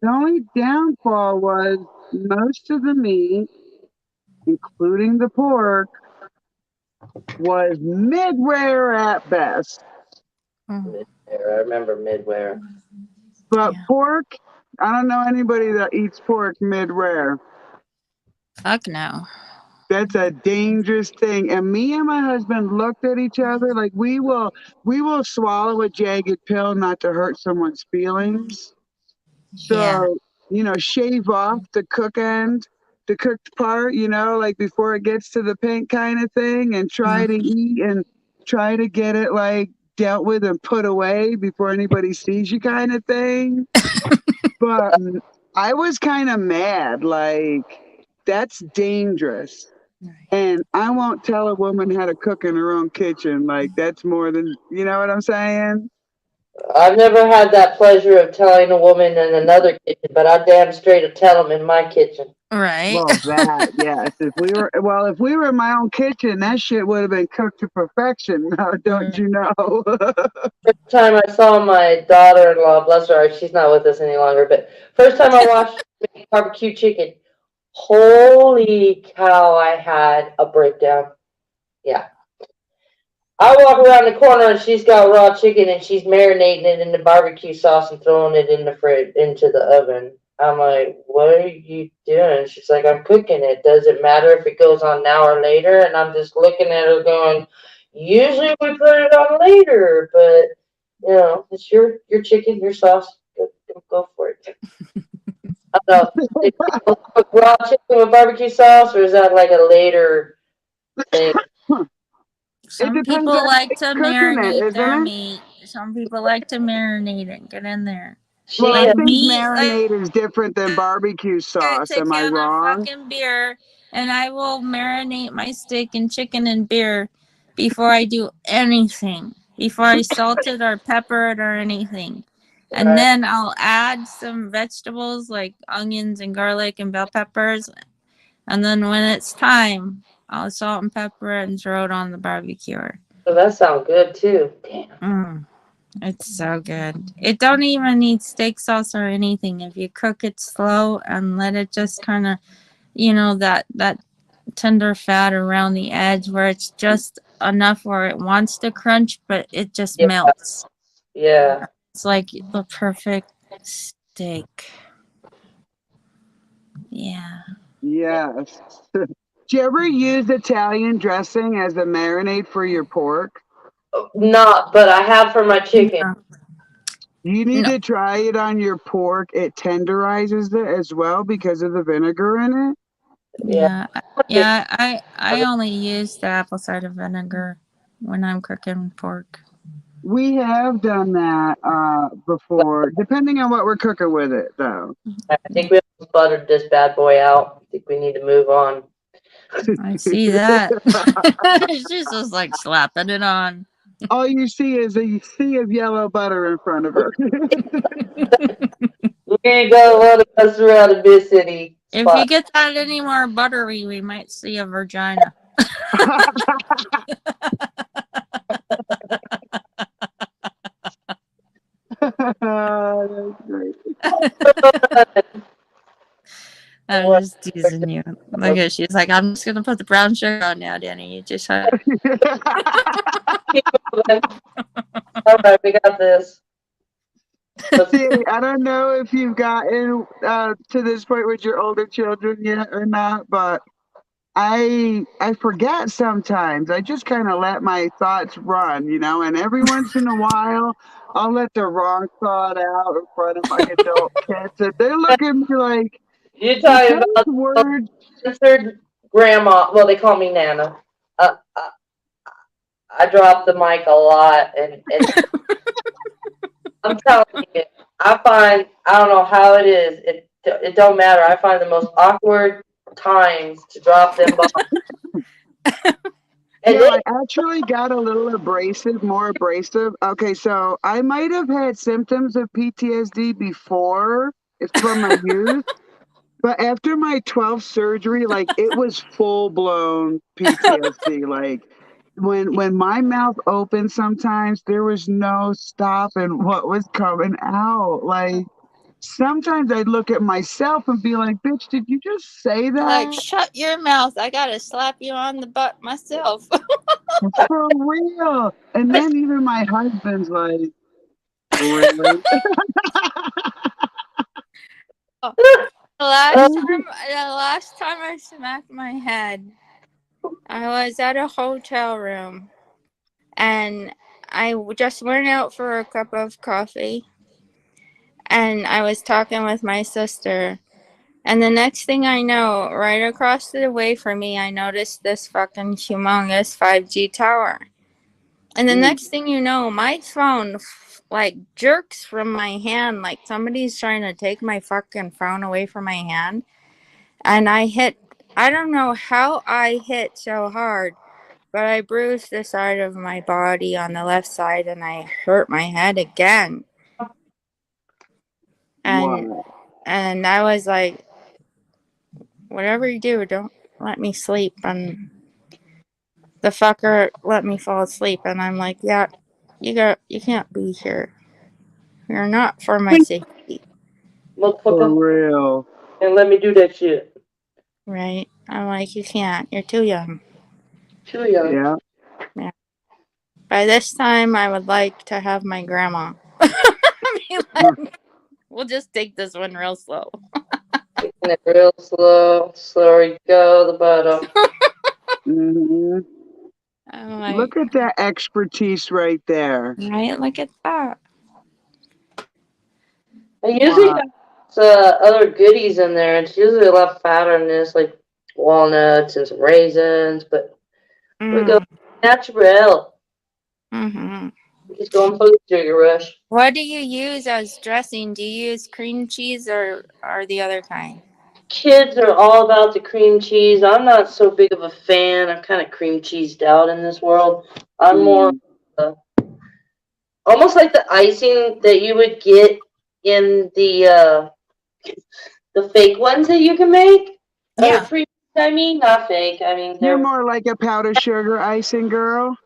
The only downfall was most of the meat, including the pork, was mid-rare at best. Mid-wear. I remember mid-wear. But pork, I don't know anybody that eats pork mid-rare. Fuck no. That's a dangerous thing. And me and my husband looked at each other like we will swallow a jagged pill not to hurt someone's feelings. Yeah. So, shave off the cook end the cooked part, you know, like before it gets to the pink kind of thing, and try to eat and try to get it like dealt with and put away before anybody sees you kind of thing. But I was kind of mad, like that's dangerous. And I won't tell a woman how to cook in her own kitchen. Like that's more than, you know what I'm saying? I've never had that pleasure of telling a woman in another kitchen, but I damn straight to tell them in my kitchen. Right. Well, that, yes. If we were in my own kitchen, that shit would have been cooked to perfection. Don't you know? First time I saw my daughter-in-law, bless her, she's not with us any longer, but first time I watched barbecue chicken, holy cow, I had a breakdown. Yeah. I walk around the corner and she's got raw chicken and she's marinating it in the barbecue sauce and throwing it in the fridge into the oven. I'm like, what are you doing? She's like, I'm cooking it. Does it matter if it goes on now or later? And I'm just looking at her going, usually we put it on later, but you know, it's your chicken, your sauce. Go for it. I don't know. Do people cook raw chicken with barbecue sauce, or is that like a later thing? Some depends people on like to cooking it, marinate isn't their it? meat. Some people like to marinate it. Get in there. Well, I Like think me, marinade is different than barbecue I sauce. take Am I out a wrong? fucking beer and I will marinate my steak and chicken and beer before I do anything. Before I salt it or pepper it or anything. And then I'll add some vegetables like onions and garlic and bell peppers. And then when it's time, I'll salt and pepper it and throw it on the barbecue. Oh, that sounds good too. Damn. It's so good. It don't even need steak sauce or anything. If you cook it slow and let it just kind of, you know, that tender fat around the edge where it's just enough where it wants to crunch, but it just melts. Yeah. It's like the perfect steak. Yeah. Yes. Do you ever use Italian dressing as a marinade for your pork? Not, but I have for my chicken. You need to try it on your pork. It tenderizes it as well because of the vinegar in it. Yeah. I only use the apple cider vinegar when I'm cooking pork. We have done that before, depending on what we're cooking with it, though. I think we almost buttered this bad boy out. I think we need to move on. I see that. She's just like slapping it on. All you see is a sea of yellow butter in front of her. We got a lot of us around in this city. If you get that any more buttery, we might see a vagina. That's great. I'm just teasing you. Look at she's like, I'm just gonna put the brown sugar on now, Danny. You just All right, we got this. See, I don't know if you've gotten to this point with your older children yet or not, but I forget sometimes. I just kind of let my thoughts run, you know, and every once in a while I'll let the wrong thought out in front of my adult kids, and they look at me like, You're talking about words. Censored grandma. Well, they call me Nana. I drop the mic a lot, and I'm telling you, I don't know how it is. It don't matter. I find the most awkward times to drop them bombs. I actually got a little more abrasive. Okay, so I might have had symptoms of PTSD before, it's from my youth, but after my 12th surgery, like it was full blown PTSD. Like when my mouth opened, sometimes there was no stopping what was coming out. Like sometimes I'd look at myself and be like, "Bitch, did you just say that?" Like, shut your mouth. I gotta slap you on the butt myself. For real. And then even my husband's like, really? The last time I smacked my head, I was at a hotel room and I just went out for a cup of coffee and I was talking with my sister And the next thing I know, right across the way from me, I noticed this fucking humongous 5G tower. And the next thing you know, my phone like jerks from my hand, like somebody's trying to take my fucking phone away from my hand. And I don't know how I hit so hard, but I bruised the side of my body on the left side and I hurt my head again. And Wow. and I was like, whatever you do, don't let me sleep. And the fucker let me fall asleep, and I'm like, yeah, you can't be here. You're not for my safety. For real. And let me do that shit. Right? I'm like, you can't. You're too young. Too young. Yeah. Yeah. By this time, I would like to have my grandma. We'll just take this one real slow. Taking it real slow. Slower go, the bottom. Mm-hmm. I'm like, Look at that expertise right there. right? Look at that. I usually have other goodies in there. It's usually a lot fatter than this, like walnuts and some raisins, but we go natural. Mm-hmm. Just going for the sugar rush. What do you use as dressing? Do you use cream cheese or the other kind? Kids are all about the cream cheese. I'm not so big of a fan. I'm kind of cream cheesed out in this world. I'm more almost like the icing that you would get in the fake ones that you can make. Yeah. I mean, not fake. I mean, You're they're. more like a powdered sugar icing girl.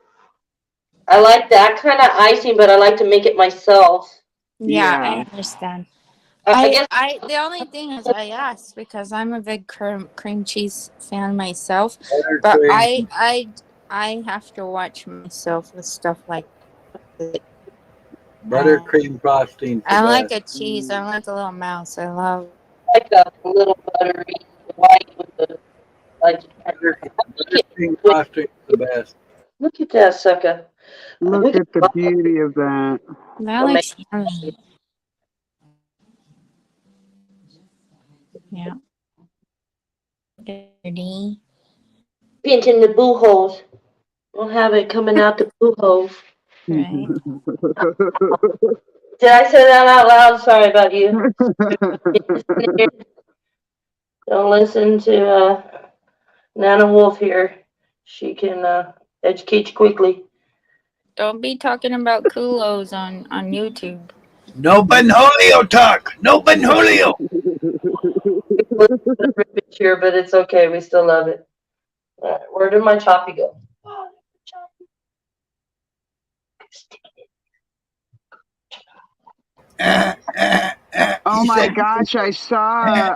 I like that kind of icing, but I like to make it myself. Yeah, I understand. I guess The only thing is I asked because I'm a big cream cheese fan myself, but I have to watch myself with stuff like that. Buttercream frosting. I like a cheese. I like a little mouse. I love like a little buttery white with the like. Buttercream frosting is the best. Look at that sucker. Look at the beauty of that. that looks yummy. Yeah. Dirty. Pinching the boo holes. We'll have it coming out the boo holes. Right. Did I say that out loud? Sorry about you. Don't listen to Nana Wolf here. She can educate you quickly. Don't be talking about culos on YouTube. No Benholio talk. No Benholio. Here, but it's okay. We still love it. All right, where did my choppy go? Oh my gosh! I saw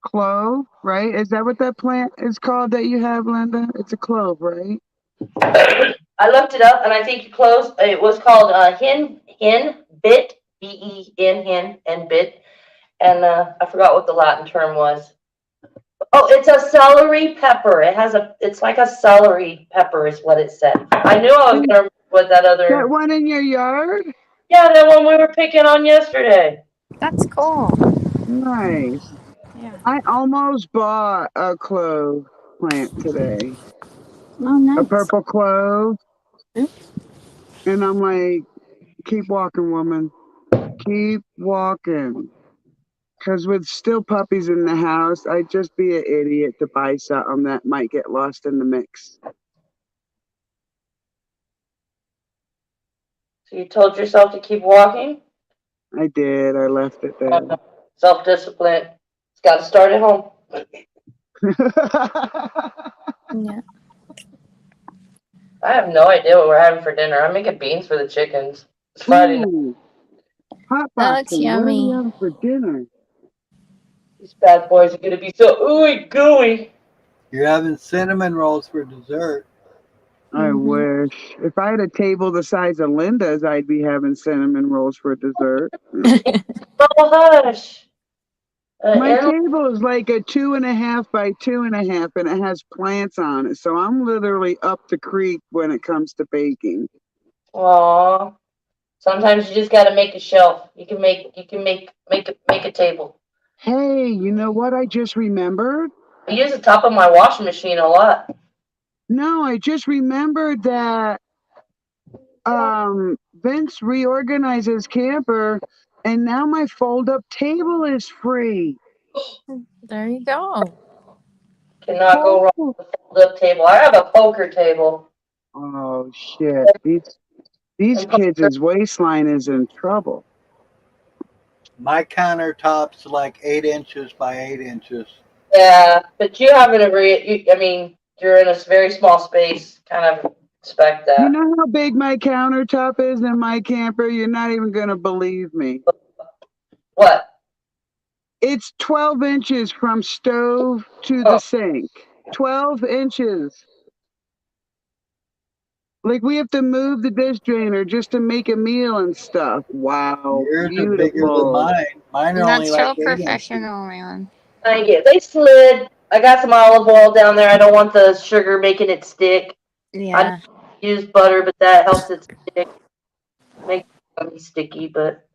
clove. Right? Is that what that plant is called that you have, Linda? It's a clove, right? I looked it up, and I think close. It was called hen bit, BEN hen bit, and I forgot what the Latin term was. Oh, it's a celery pepper. It's like a celery pepper, is what it said. I knew I was gonna remember what that other. That one in your yard? Yeah, that one we were picking on yesterday. That's cool. Nice. Yeah. I almost bought a clove plant today. Oh, nice. A purple clove. And I'm like, keep walking, woman. Keep walking. Because with still puppies in the house, I'd just be an idiot to buy something that might get lost in the mix. So you told yourself to keep walking? I did. I left it there. Self-discipline. It's got to start at home. Yeah. I have no idea what we're having for dinner. I'm making beans for the chickens. It's Friday night. Hot That looks boxing. What are we yummy. having for dinner? These bad boys are going to be so ooey gooey. You're having cinnamon rolls for dessert. I wish. If I had a table the size of Linda's, I'd be having cinnamon rolls for dessert. Oh, hush. My table is like a 2.5 by 2.5, and it has plants on it. So I'm literally up the creek when it comes to baking. Aww. Sometimes you just gotta make a shelf. You can make a table. Hey, you know what I just remembered? I use the top of my washing machine a lot. No, I just remembered that Vince reorganizes camper and now my fold up table is free. There you go. Cannot go wrong with a fold up table. I have a poker table. Oh shit. These kids' waistline is in trouble. My countertop's like 8 inches by 8 inches. Yeah, but you have you're in a very small space. Kind of expect You that. know how big my countertop is in my camper? You're not even gonna believe me. What? It's 12 inches from stove to the sink. 12 inches. Like we have to move the dish drainer just to make a meal and stuff. Wow, Yours are bigger than beautiful. mine. Mine are only That's like so 8 inches. professional, man. They slid. I got some olive oil down there. I don't want the sugar making it stick. Yeah. I use butter, but that helps it stick. Make it sticky, but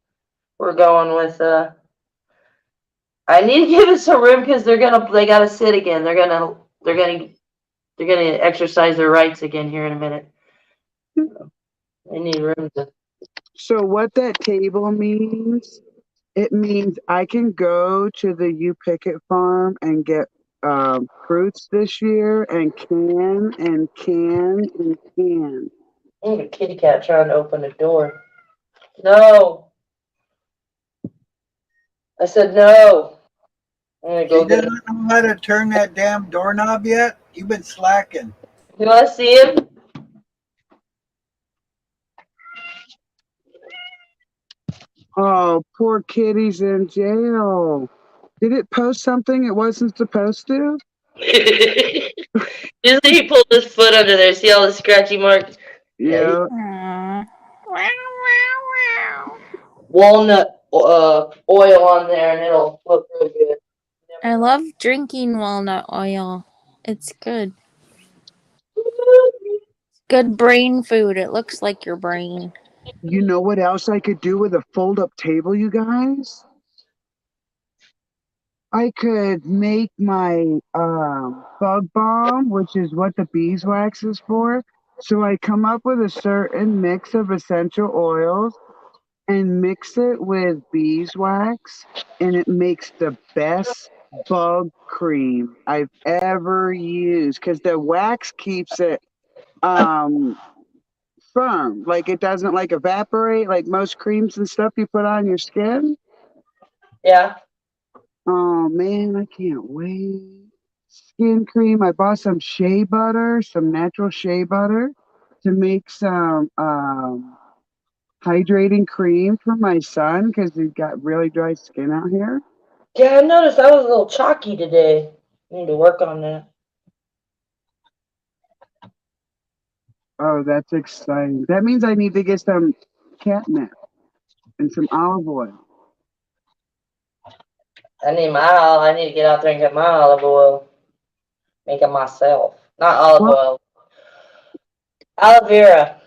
we're going with I need to give it some room because they gotta sit again. They're gonna exercise their rights again here in a minute. They need room to. So what that table means, it means I can go to the U Pickett farm and get fruits this year and can and can and can. Oh, a kitty cat trying to open the door. No. I said no. I'm gonna go She get doesn't know how to turn that damn doorknob yet? You've been slacking. You wanna see him? Oh, poor kitty's in jail. Did it post something it wasn't supposed to? Just he pulled his foot under there. See all the scratchy marks? Yeah. Walnut oil on there, and it'll look real good. I love drinking walnut oil. It's good. Good brain food. It looks like your brain. You know what else I could do with a fold up table, you guys? I could make my bug bomb, which is what the beeswax is for. So I come up with a certain mix of essential oils and mix it with beeswax, and it makes the best bug cream I've ever used because the wax keeps it firm, like it doesn't like evaporate like most creams and stuff you put on your skin. Yeah. Oh man, I can't wait. Skin cream. I bought some shea butter, some natural shea butter to make some hydrating cream for my son because he's got really dry skin out here. Yeah, I noticed I was a little chalky today. I need to work on that. Oh, that's exciting. That means I need to get some catnip and some olive oil. I need to get out there and get my olive oil. Make it myself. Not olive oil. Aloe vera.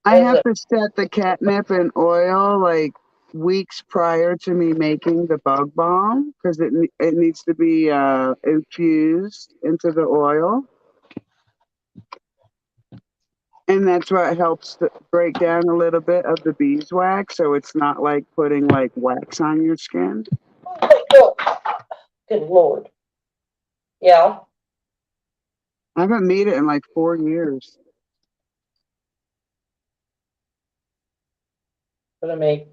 I have to set the catnip and oil like weeks prior to me making the bug balm because it needs to be infused into the oil. And that's what helps to break down a little bit of the beeswax, so it's not like putting like wax on your skin. Good Lord. Yeah. I haven't made it in like 4 years. Gonna make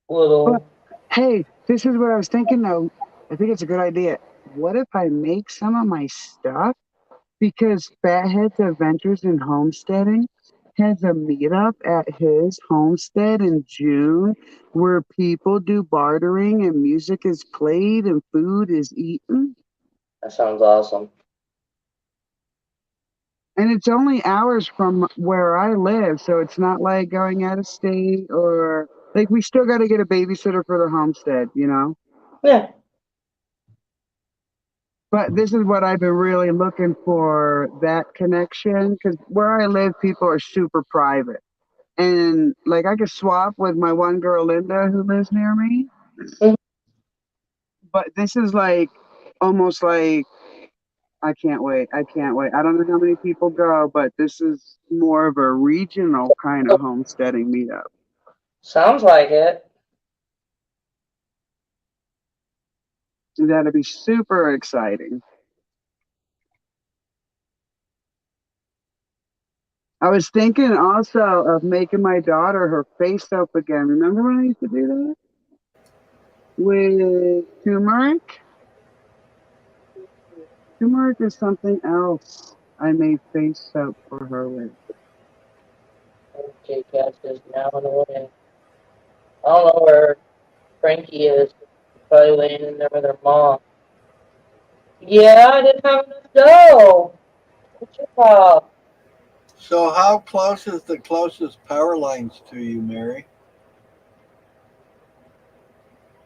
little. But, hey, this is what I was thinking though. I think it's a good idea. What if I make some of my stuff? Because Fatheads Adventures in Homesteading has a meetup at his homestead in June where people do bartering and music is played and food is eaten. That sounds awesome. And it's only hours from where I live, so it's not like going out of state or like we still got to get a babysitter for the homestead, you know? Yeah. But this is what I've been really looking for, that connection, because where I live, people are super private. And like I could swap with my one girl Linda who lives near me. But this is like almost like I can't wait. I can't wait. I don't know how many people go, but this is more of a regional kind of homesteading meetup. Sounds like it. That'd be super exciting. I was thinking also of making my daughter her face soap again. Remember when I used to do that? With turmeric? Turmeric is something else I made face soap for her with. Okay, Cass is now and away. I don't know where Frankie is. Probably laying in there with her mom. Yeah, I didn't have enough dough. What's your problem? So how close is the closest power lines to you, Mary?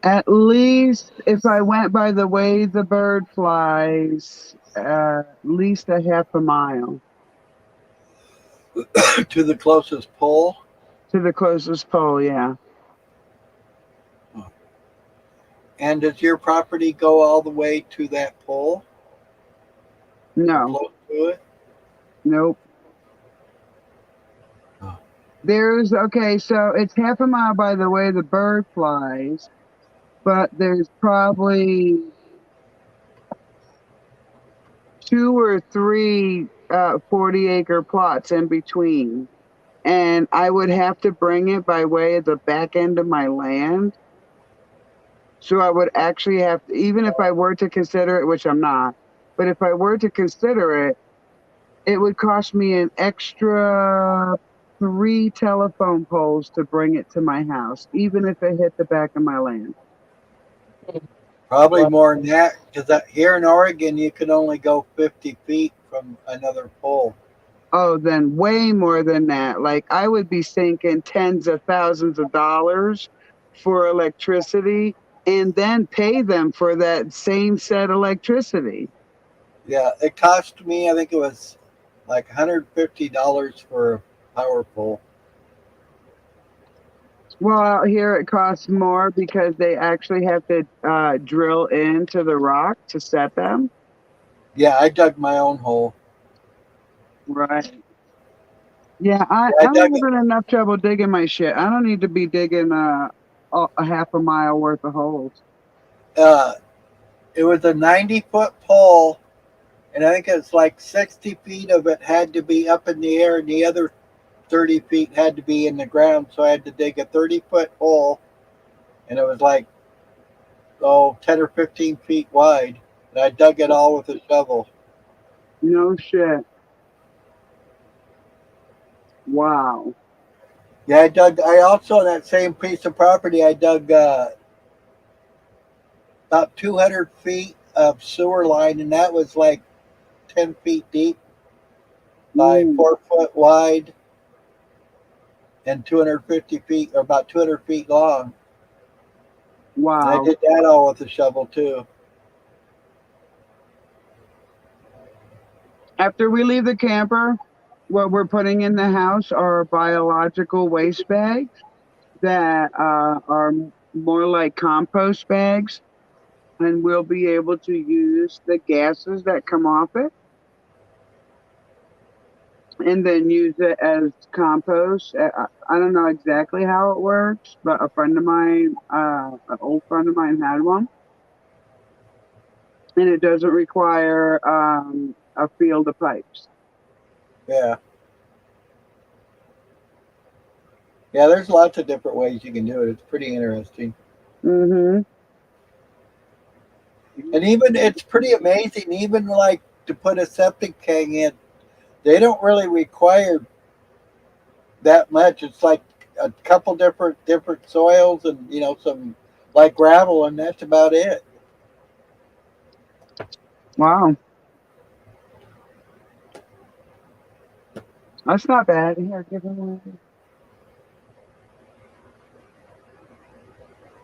At least if I went by the way the bird flies, at least a half a mile. To the closest pole? To the closest pole, yeah. And does your property go all the way to that pole? No. Close to it? Nope. Okay, so it's half a mile by the way the bird flies, but there's probably 2 or 3 40-acre plots in between. And I would have to bring it by way of the back end of my land. So I would actually have to, even if I were to consider it, which I'm not, but if I were to consider it, it would cost me an extra 3 telephone poles to bring it to my house, even if it hit the back of my land. Probably more than that, because here in Oregon, you can only go 50 feet from another pole. Oh, then way more than that. Like I would be sinking tens of thousands of dollars for electricity and then pay them for that same set electricity. Yeah, it cost me, I think it was like $150 for a power pole. Well, out here it costs more because they actually have to drill into the rock to set them. Yeah, I dug my own hole. Right. Yeah, I'm dug having enough trouble digging my shit. I don't need to be digging a half a mile worth of holes. It was a 90-foot pole, and I think it's like 60 feet of it had to be up in the air, and the other 30 feet had to be in the ground. So I had to dig a 30-foot hole, and it was like, 10 or 15 feet wide. And I dug it all with a shovel. No shit. Wow. Yeah, I also, on that same piece of property, I dug about 200 feet of sewer line, and that was like 10 feet deep by 4 foot wide and 250 feet, or about 200 feet long. Wow. And I did that all with a shovel too. After we leave the camper, what we're putting in the house are biological waste bags that are more like compost bags, and we'll be able to use the gases that come off it and then use it as compost. I don't know exactly how it works, but a friend of mine, an old friend of mine had one. And it doesn't require a field of pipes. Yeah. Yeah, there's lots of different ways you can do it. It's pretty interesting. Mm-hmm. And even, it's pretty amazing, even like to put a septic tank in, they don't really require that much. It's like a couple different soils and some like gravel, and that's about it. Wow. That's not bad. Here, give him one.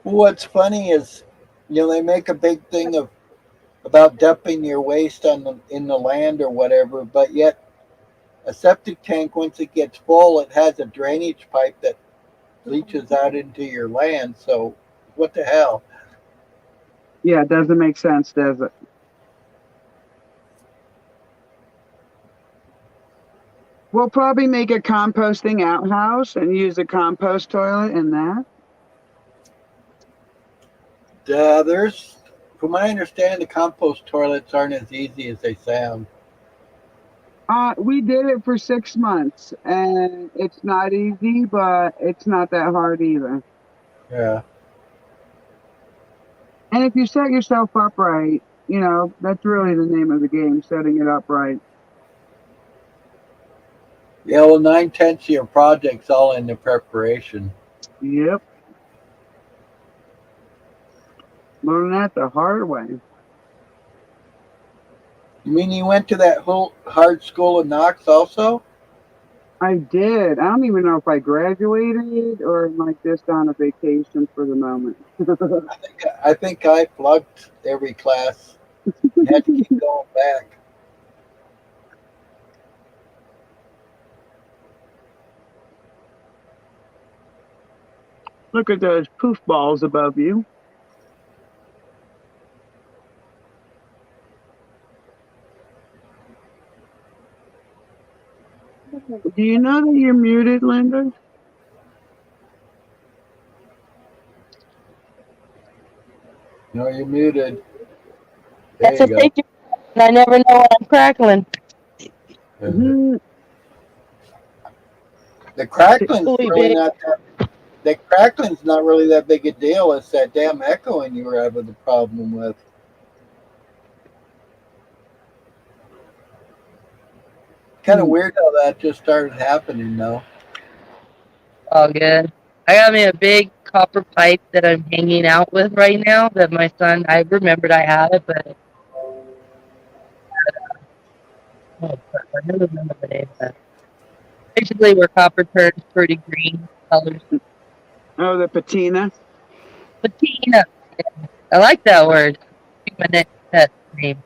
What's funny is, they make a big thing about dumping your waste in the land or whatever, but yet A septic tank, once it gets full, it has a drainage pipe that leaches out into your land. So, what the hell? Yeah, it doesn't make sense, does it? We'll probably make a composting outhouse and use a compost toilet in that. There's, from what I understand, the compost toilets aren't as easy as they sound. We did it for 6 months, and it's not easy, but it's not that hard either. Yeah. And if you set yourself up right, that's really the name of the game, setting it up right. Yeah, well, 9/10 of your project's all in the preparation. Yep. Learn that the hard way. You mean you went to that whole hard school in Knox also? I did. I don't even know if I graduated or am I just on a vacation for the moment. I think I flunked every class. Had to keep going back. Look at those poof balls above you. Do you know that you're muted, Linda? No, you're muted. There That's you a go. safety. And I never know when I'm crackling. Mm-hmm. The crackling's Holy really big. not that. The crackling's not really that big a deal. It's that damn echoing you were having the problem with. Kind of weird how that just started happening, though. Oh, good. I got me a big copper pipe that I'm hanging out with right now that my son, I remembered I had it, but I don't remember the name of it. Basically, where copper turns pretty green colors. Oh, the patina. Patina. Yeah, I like that word. My next pet's name.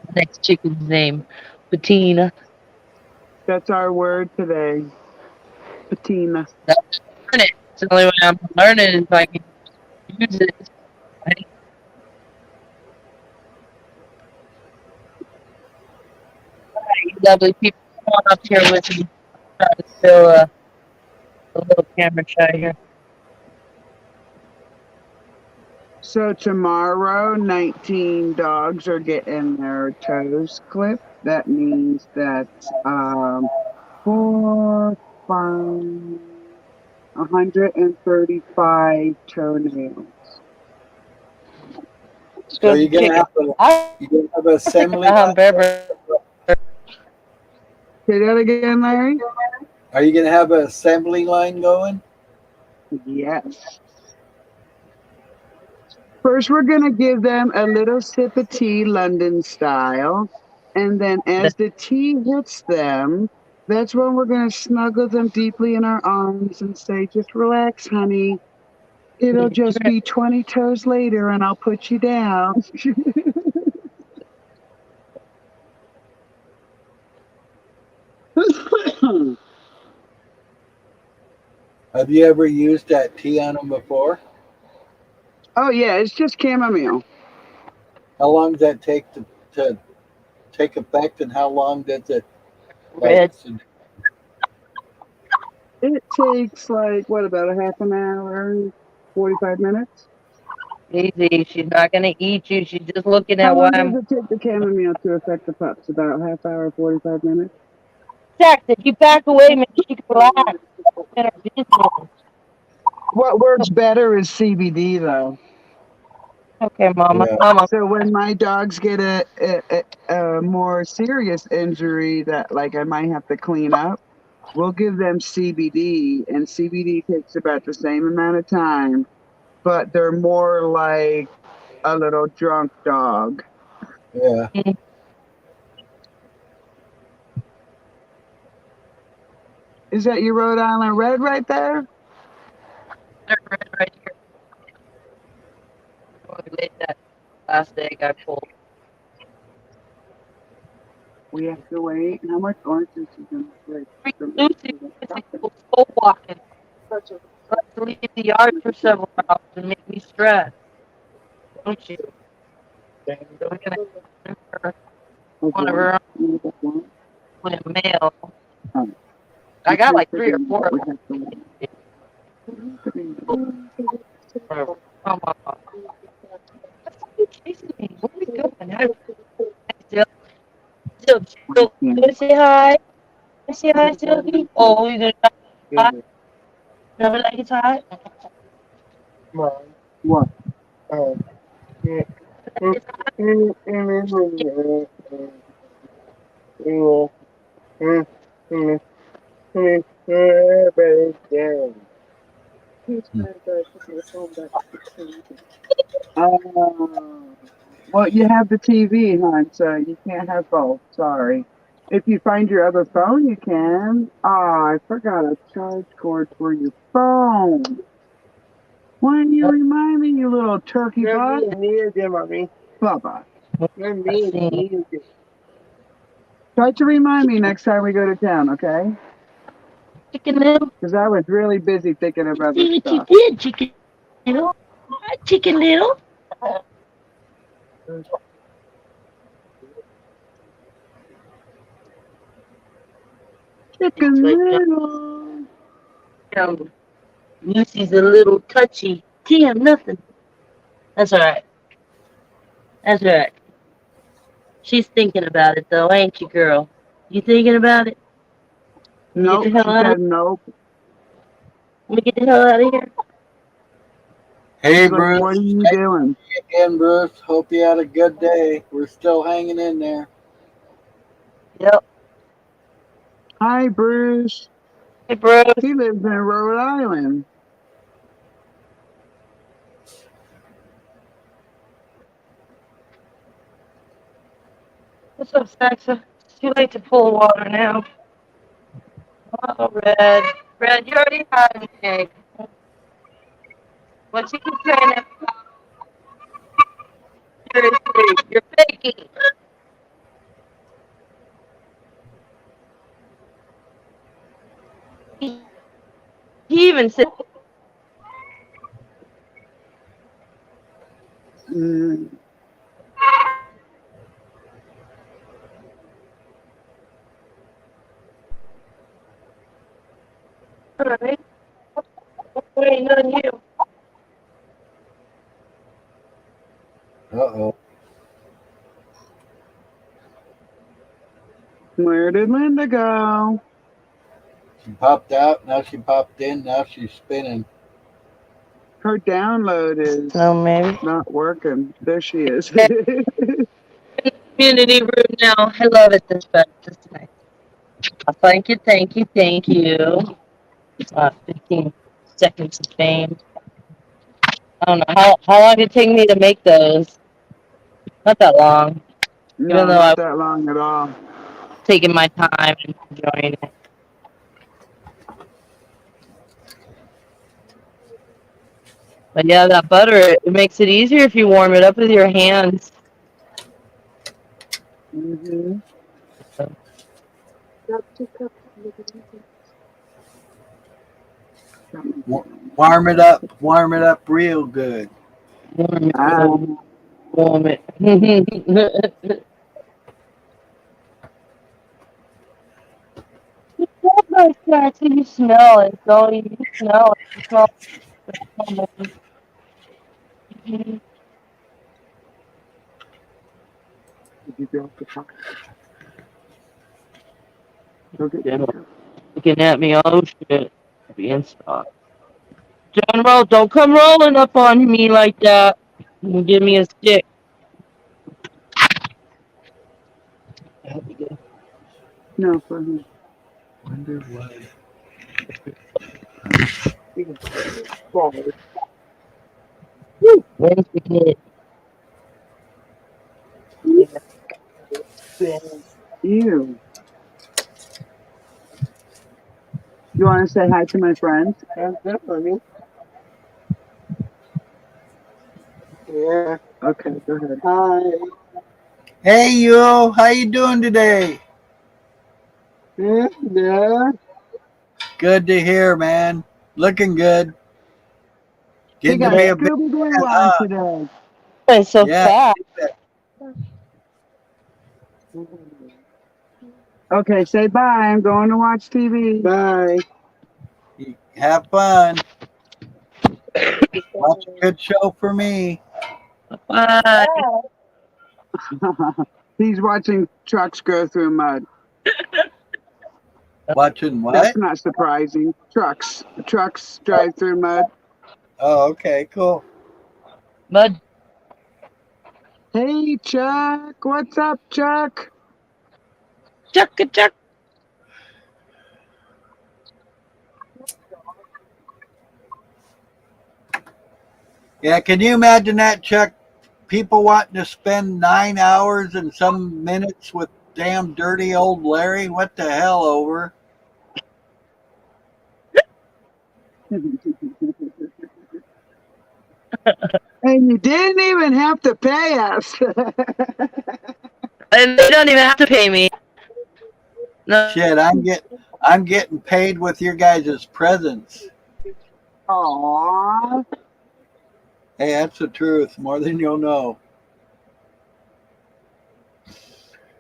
My next chicken's name. Patina. That's our word today. Patina. That's learn it. It's the only way I'm learning is if I can use it. You lovely people, come on up here with me. Try to fill a little camera shot here. So tomorrow, 19 dogs are getting their toes clipped. That means that 4, 5, 135 toenails. So you're gonna have an assembly line. Say that again, Larry? Are you gonna have an assembly line going? Yes. First, we're going to give them a little sip of tea, London style. And then as the tea hits them, that's when we're going to snuggle them deeply in our arms and say, just relax, honey. It'll just be 20 toes later and I'll put you down. Have you ever used that tea on them before? Oh, yeah, it's just chamomile. How long does that take to take effect, and how long does it Red. It takes about a half an hour, 45 minutes. Easy. She's not going to eat you. She's just looking How at long what does I'm. it take the chamomile to affect the pups? About a half hour, 45 minutes. Jack, if you back away, maybe she can relax. In her business. What works better is CBD, though. Okay, Mama. Yeah. Mama. So when my dogs get a more serious injury that I might have to clean up, we'll give them CBD, and CBD takes about the same amount of time, but they're more like a little drunk dog. Yeah. Is that your Rhode Island Red right there? Red right here. I laid that last egg I pulled. We have to wait. How much orange juice is in the fridge? Lucy, it's like go soul walking. I like to leave the yard for several hours and make me stress. Don't you? So we're gonna have her one of her own with a mail. I got like 3 or 4 of them. Come on. You're chasing me. Where are we going? Still, you gonna say hi? Say hi, Sylvie. Oh, you're gonna hi? Never like it's hot? What? Well, you have the TV, hon, so you can't have both. Sorry. If you find your other phone, you can. I forgot a charge cord for your phone. Why didn't you remind me, you little turkey butt? Bubba. Try to remind me next time we go to town, okay? Chicken Little. Because I was really busy thinking about this See what stuff. you did, Chicken Little. Hi, Chicken Little. Chicken Little. Lucy's a little touchy. Damn, nothing. That's all right. That's all right. She's thinking about it, though, ain't you, girl? You thinking about it? Nope, Get the hell out of nope. Let me get the hell out of here. Hey, Like, Bruce. what are you doing? Again, Bruce. Hope you had a good day. We're still hanging in there. Yep. Hi, Bruce. Hey, Bruce. He lives in Rhode Island. What's up, Saxa? It's too late to pull water now. Oh, Red. Red, you already had an egg. What you complaining about? Seriously, you're faking. He even said. All right. Waiting on you. Uh-oh. Where did Linda go? She popped out. Now she popped in. Now she's spinning. Her download is maybe. not working. There she is. Community room now. I love it this best. This nice. Thank you, thank you, thank you. 15 seconds of fame. I don't know how long did it take me to make those. Not that long. No, Even though not I was that long at all. taking my time and enjoying it. But yeah, that butter, it makes it easier if you warm it up with your hands. Mm-hmm. Warm it up. Warm it up real good. Warm it. It's nice that you smell it. So you smell it. You smell it. Looking at me, oh shit. Being stopped. General, don't come rolling up on me like that. You give me a stick. No, for him. Wonder why. Where's the kid? You. You want to say hi to my friends? Yeah. Okay, go ahead. Hi. Hey, you. How you doing today? Yeah. Good to hear, man. Looking good. We Getting to got be a big Scooby Doo man, on huh? today. It's so Yeah. fast. Okay, say bye. I'm going to watch TV. Bye. Have fun. Watch a good show for me. Bye. He's watching trucks go through mud. Watching That's what? not surprising. Trucks drive through mud. Oh, okay, cool. Mud. Hey, Chuck. What's up, Chuck? Chuck. Yeah, can you imagine that, Chuck? People wanting to spend 9 hours and some minutes with damn dirty old Larry? What the hell, over? And you didn't even have to pay us. And they don't even have to pay me. No. Shit, I'm getting paid with your guys' presents. Aww. Hey, that's the truth, more than you'll know.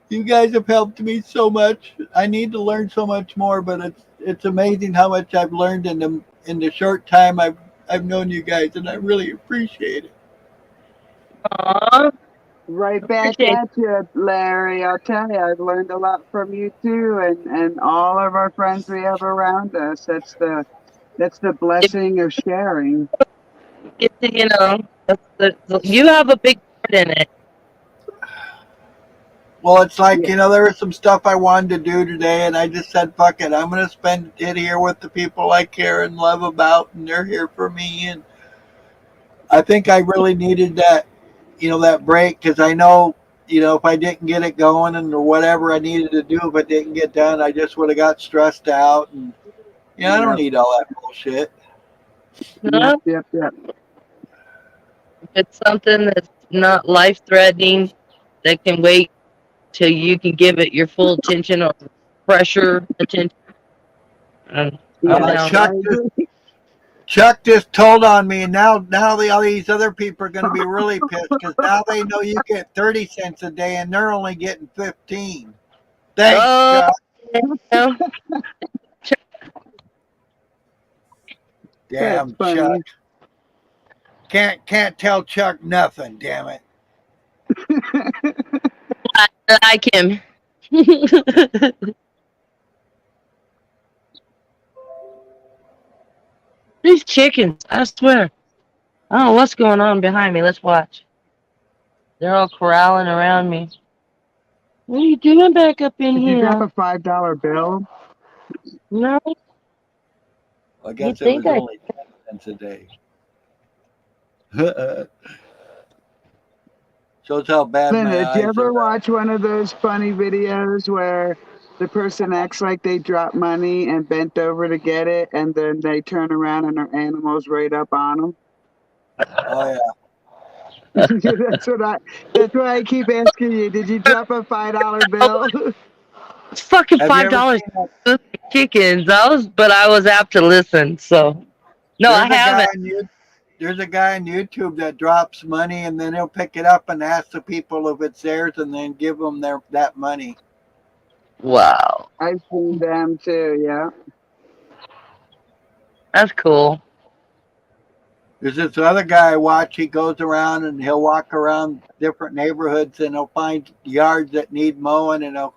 You guys have helped me so much. I need to learn so much more, but it's amazing how much I've learned in the short time I've known you guys, and I really appreciate it. Aww. Right back Appreciate at you, Larry. I'll tell you, I've learned a lot from you too, and all of our friends we have around us. That's the blessing of sharing. it. You know, you have a big part in it. Well, it's like, Yeah. there was some stuff I wanted to do today, and I just said, fuck it. I'm going to spend it here with the people I care and love about, and they're here for me. And I think I really needed that, that break, because I know, if I didn't get it going and or whatever I needed to do, if it didn't get done, I just would have got stressed out. And, I don't need all that bullshit. No? Yep. If it's something that's not life threatening, that can wait till you can give it your full attention or pressure attention. I'm Yes, down. I agree. Chuck just told on me, and now all these other people are going to be really pissed because now they know you get 30 cents a day and they're only getting 15. Thanks, Oh, Chuck. That's Damn, Chuck. funny. Can't tell Chuck nothing. Damn it. I like him. These chickens, I swear. I don't know what's going on behind me. Let's watch. They're all corralling around me. What are you doing back up in Did you drop here? a $5 bill? No, I you guess it think was I? only 10 cents a day. Shows how bad my Linda, did you eyes ever are. watch one of those funny videos where the person acts like they dropped money and bent over to get it, and then they turn around and their animal's right up on them? Oh, yeah. That's why I keep asking you. Did you drop a $5 bill? It's fucking Have you ever $5 seen that? chickens. But I was apt to listen. So no, I There's a guy haven't. on YouTube. There's a guy on YouTube that drops money and then he'll pick it up and ask the people if it's theirs and then give them that money. Wow, I've seen them too. Yeah. that's cool. There's this other guy I watch. He goes around and he'll walk around different neighborhoods and he'll find yards that need mowing and he'll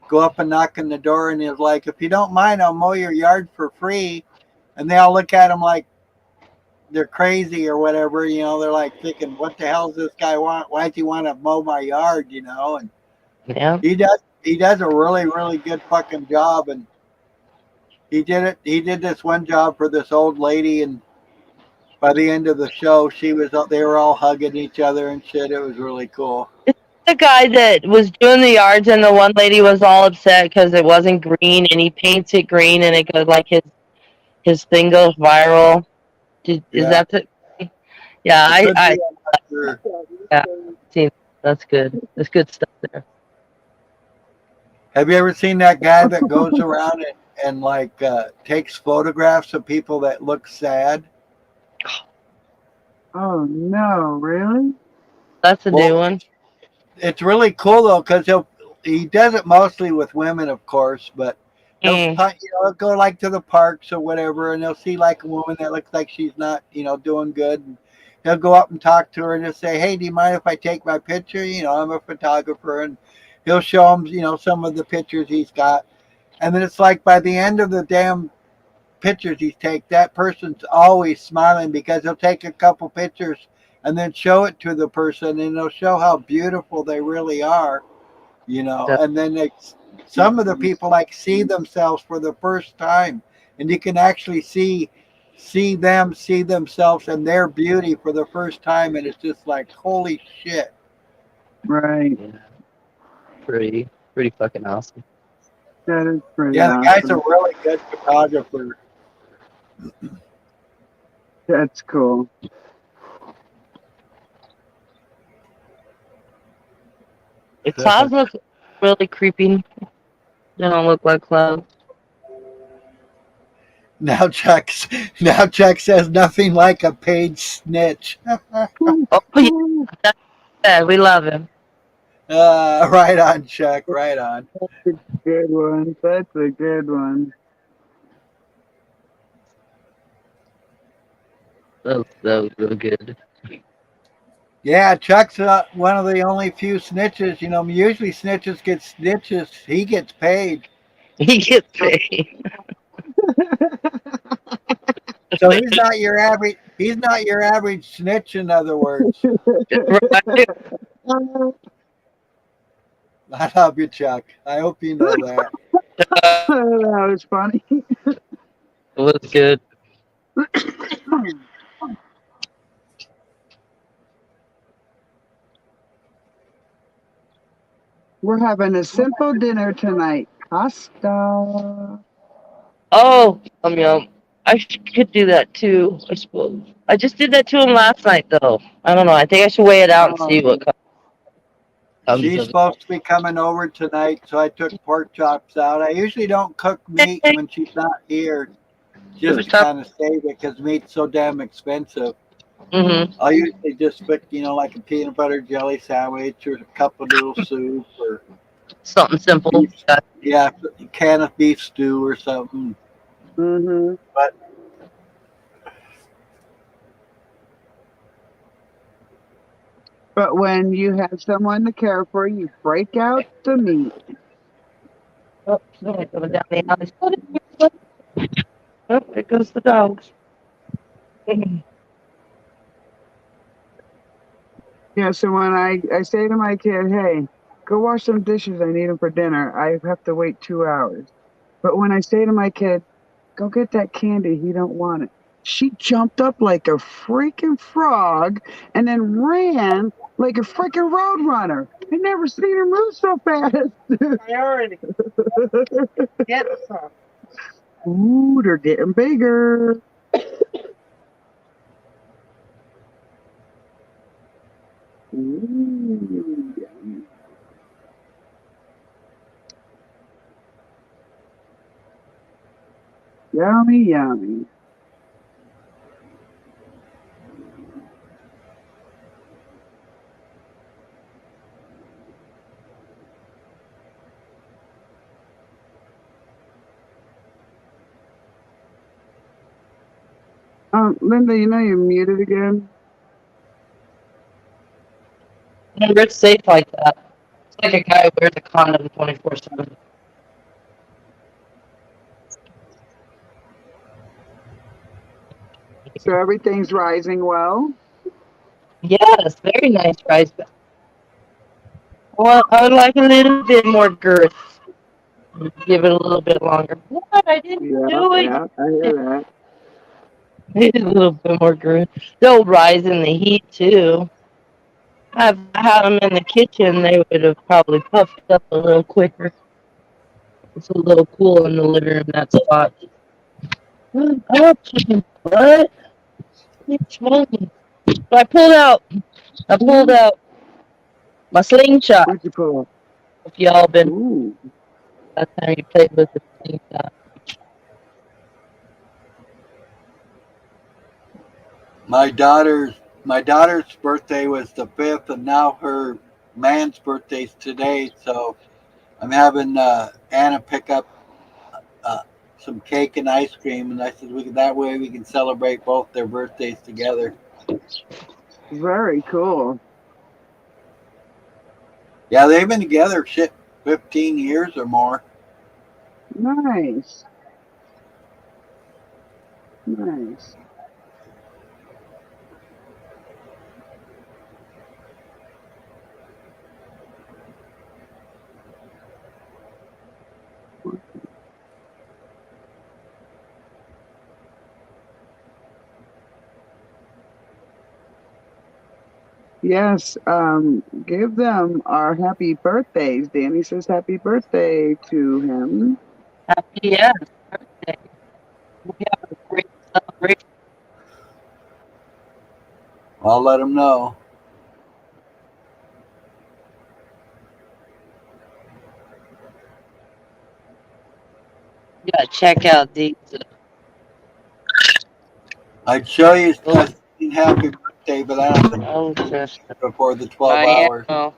go up and knock on the door and he's like, if you don't mind, I'll mow your yard for free. And they all look at him like they're crazy or whatever. They're like thinking, what the hell does this guy want? Why does he want to mow my yard? And Yeah. he does a really, really good fucking job. And he did this one job for this old lady, and by the end of the show, they were all hugging each other and shit. It was really cool. The guy that was doing the yards, and the one lady was all upset because it wasn't green, and he paints it green, and it goes like his thing goes viral. Is Yeah. that the? Yeah, It could I be, I'm not sure. yeah, seen That's good. That's good stuff there. Have you ever seen that guy that goes around and like takes photographs of people that look sad? Oh no, really? That's a new Well, one. it's really cool though because he does it mostly with women, of course, but he'll he'll go like to the parks or whatever, and he'll see like a woman that looks like she's not doing good. And he'll go up and talk to her and just say, "Hey, do you mind if I take my picture? I'm a photographer," and he'll show him some of the pictures he's got, and then it's like by the end of the damn pictures he takes, that person's always smiling because he'll take a couple pictures and then show it to the person, and they'll show how beautiful they really are, and then some of the people like see themselves for the first time, and you can actually see them see themselves and their beauty for the first time, and it's just like holy shit. Right. Yeah. Pretty fucking awesome. That is pretty Yeah, the guy's a awesome. really good photographer. That's cool. The clouds look really creepy. They don't look like clouds. Now Chuck says nothing like a paid snitch. Oh yeah, we love him. Right on, Chuck. Right on. That's a good one. That's a good one. That was really good. Yeah, Chuck's one of the only few snitches. Usually snitches get stitches. He gets paid. He gets paid. So he's not your average. He's not your average snitch. In other words. I love you, Chuck. I hope you know that. That was funny. It was good. We're having a simple dinner tonight. Pasta. Oh, yum. I could do that too, I suppose. I just did that to him last night, though. I don't know. I think I should weigh it out and see what comes She's of it. supposed to be coming over tonight, so I took pork chops out. I usually don't cook meat when she's not here, just to kind of save it because meat's so damn expensive. Mm-hmm. I'll usually just put, like a peanut butter jelly sandwich or a cup of noodle soup or something simple. Beef, yeah, a can of beef stew or something. Mm-hmm. But when you have someone to care for, you break out the meat. Oh, somebody's coming down the alley. Oh, there goes the dogs. Yeah, so when I say to my kid, hey, go wash some dishes, I need them for dinner, I have to wait 2 hours. But when I say to my kid, go get that candy, he don't want it, she jumped up like a freaking frog and then ran like a freaking road runner. I never seen her move so fast. Priority. Get some. Ooh, they're getting bigger. Ooh, yummy, yummy. Linda, you're muted again. Remember, it's safe like that. It's like a guy who wears a condom 24/7. So everything's rising well? Yes, very nice rice. Well, I would like a little bit more girth. Give it a little bit longer. What? I didn't do it. Yeah, I hear that. Need a little bit more girth. They'll rise in the heat too. If I had them in the kitchen, they would have probably puffed up a little quicker. It's a little cool in the living room, that spot. Oh, chicken butt. It's funny. I pulled out. My slingshot. What'd you pull up? If y'all been Ooh. that time you played with the slingshot. My daughter's birthday was the 5th, and now her man's birthday's today. So I'm having Anna pick up some cake and ice cream, and I said that way we can celebrate both their birthdays together. Very cool. Yeah, they've been together 15 years or more. Nice. Nice. Yes, give them our happy birthdays. Danny says happy birthday to him. Happy birthday. We have a great celebration. I'll let them know. You gotta check out these. I'd show you happy birthday, but I don't think before the 12 hours. I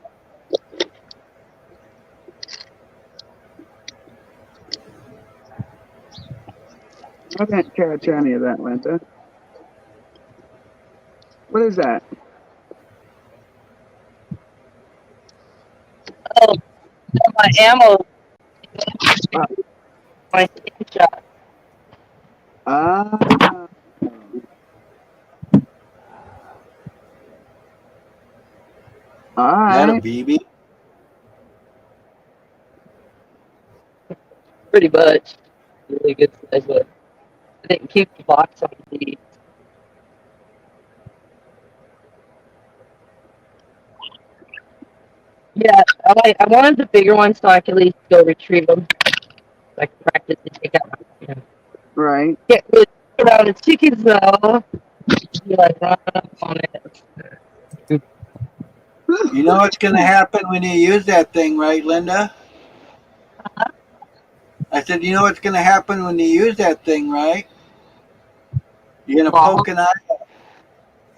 didn't catch any of that, Linda. What is that? Oh, my ammo. My slingshot. Ah. All That a right. BB? Pretty much. Really good size, but I didn't keep the box on these. Yeah, I wanted the bigger one so I could at least go retrieve them. So I can practice to take out my Right. Get really around the chickens though. You like run up on it. You know what's going to happen when you use that thing, right, Linda? I said, you know what's going to happen when you use that thing, right? You're going to poke an eye out.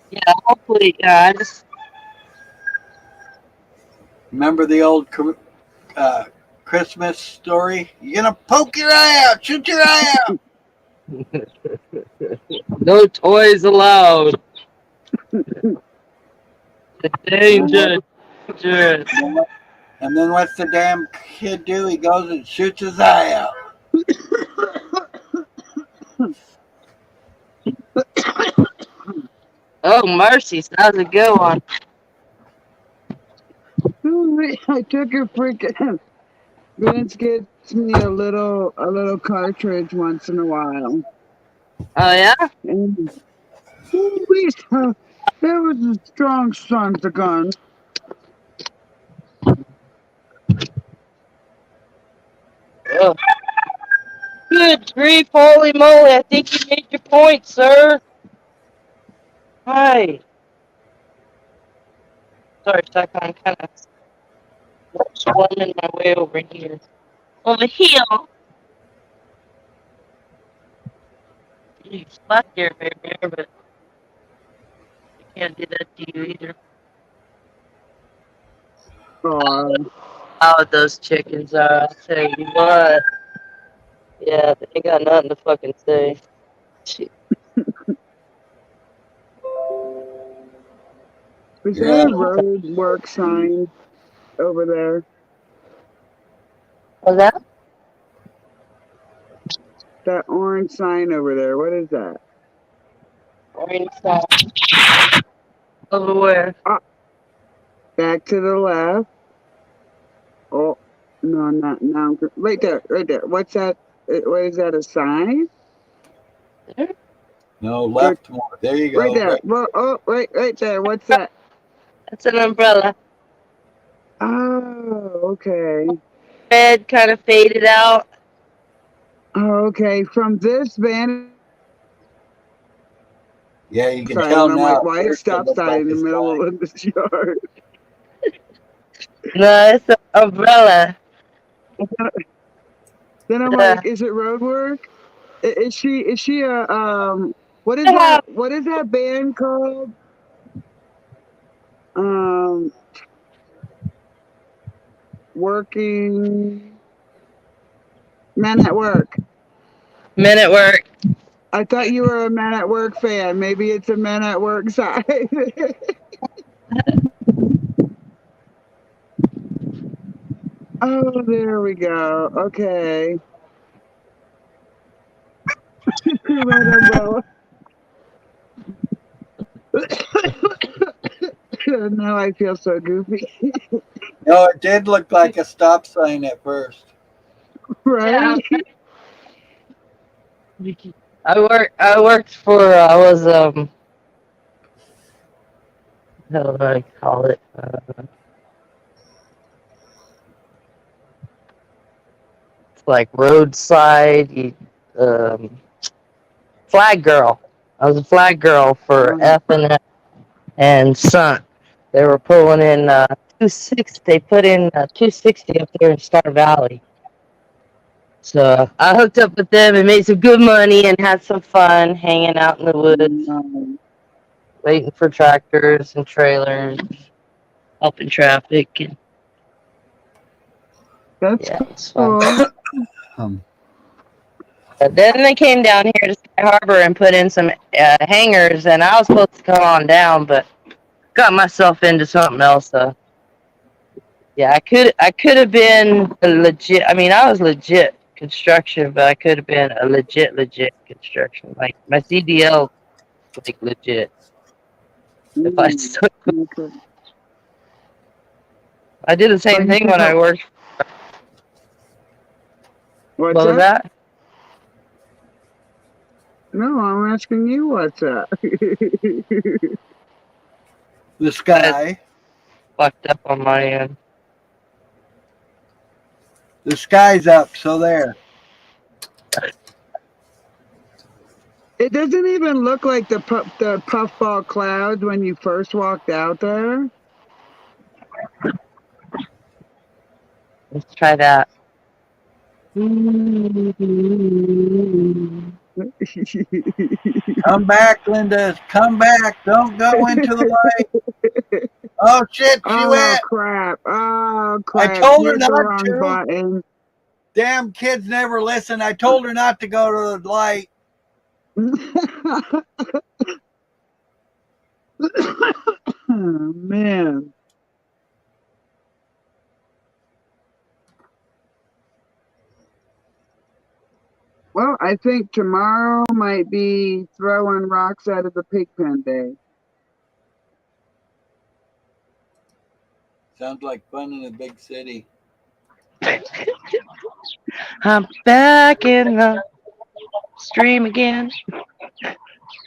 Yeah, hopefully, I just... Remember the old Christmas story? You're going to poke your eye out, shoot your eye out. No toys allowed. Danger. And then what's the damn kid do? He goes and shoots his eye out. Oh, mercy, that was a good one. I took a freaking. Vince gets me a little cartridge once in a while. Oh yeah. And that was a strong son of a gun. Oh. Good grief, holy moly! I think you made your point, sir. Hi. Sorry, Chuck, I'm kind of swarming my way over here. Over here. You spot there, baby, but I can't do that to you either. How those chickens are, I'll tell you what. Yeah, they ain't got nothing to fucking say. Shit. Is there a road work sign over there? What's that? That orange sign over there, what is that? Orange sign. Over where? Back to the left. Oh, no, not now. Right there, right there. What's that? What is that, a sign? No, left more. There you go. Right there. Well, oh, right there. What's that? That's an umbrella. Oh, okay. Red kind of faded out. Oh, okay. From this vantage. Yeah, you can Side, tell and I'm now. like, why is stop sign in the middle of this yard? No, it's an umbrella. Then I'm Uh, like, is it road work? Is she a what is yeah. that band called? Um Working Men at Work. Men at Work. I thought you were a Men at Work fan. Maybe it's a Men at Work side. Oh, there we go. Okay. Red umbrella. Now I feel so goofy. No, it did look like a stop sign at first. Right? I worked for. I was how do I call it? It's like roadside. Flag girl. I was a flag girl for F and Son. They were pulling in 260. They put in 260 up there in Star Valley. So I hooked up with them and made some good money and had some fun hanging out in the woods, waiting for tractors and trailers, helping traffic. And That's yeah, it was fun. cool. But then they came down here to Sky Harbor and put in some hangars, and I was supposed to come on down, but got myself into something else. So yeah, I could have been a legit. I mean, I was legit construction, but I could have been a legit construction. Like my CDL, like legit. If I stuck, Okay. I did the same thing when I worked. What's What was that? No, I'm asking you what's that. The sky. Fucked up on my end. The sky's up, so there. It doesn't even look like the puffball clouds when you first walked out there. Let's try that. Come back, Linda. Come back. Don't go into the light. Oh shit, she went. Crap. Oh I crap. told her Hit the not wrong to. button. Damn kids never listen. I told her not to go to the light. Oh, man. Well, I think tomorrow might be throwing rocks out of the pig pen day. Sounds like fun in a big city. I'm back in the stream again. Is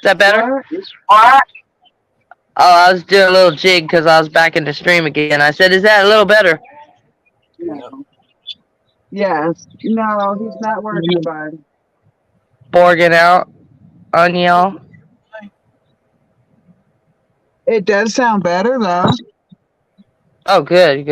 that better? What? Oh, I was doing a little jig because I was back in the stream again. I said, is that a little better? No. Yes. No, he's not working, bud. Borging out on y'all. It does sound better, though. Oh, good.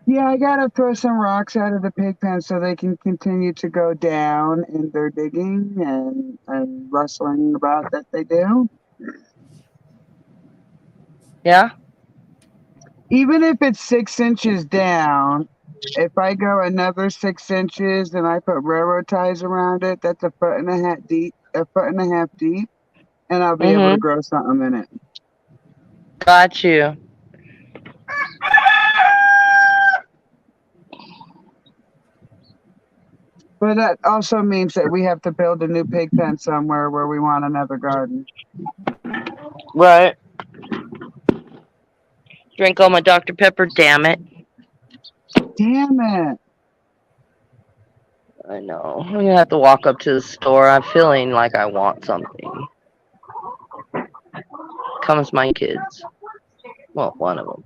Yeah, I gotta throw some rocks out of the pig pen so they can continue to go down in their digging and rustling about that they do. Yeah? Even if it's 6 inches down, if I go another 6 inches and I put railroad ties around it, that's a foot and a half deep, and I'll be able to grow something in it. Got you. But that also means that we have to build a new pig pen somewhere where we want another garden. Right. Drink all my Dr. Pepper, damn it. Damn it. I know. I'm going to have to walk up to the store. I'm feeling like I want something. Comes my kids. Well, one of them.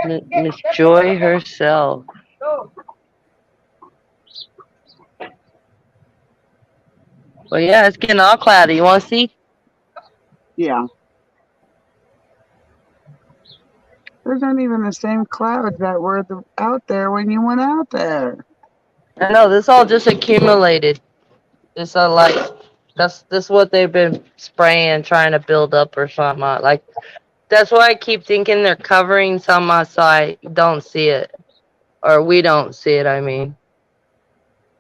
Miss Joy herself. Well, yeah, it's getting all cloudy. You want to see? Yeah. Those aren't even the same clouds that were out there when you went out there. I know this all just accumulated. It's like this what they've been spraying, trying to build up or something. Like that's why I keep thinking they're covering some so I don't see it, or we don't see it. I mean,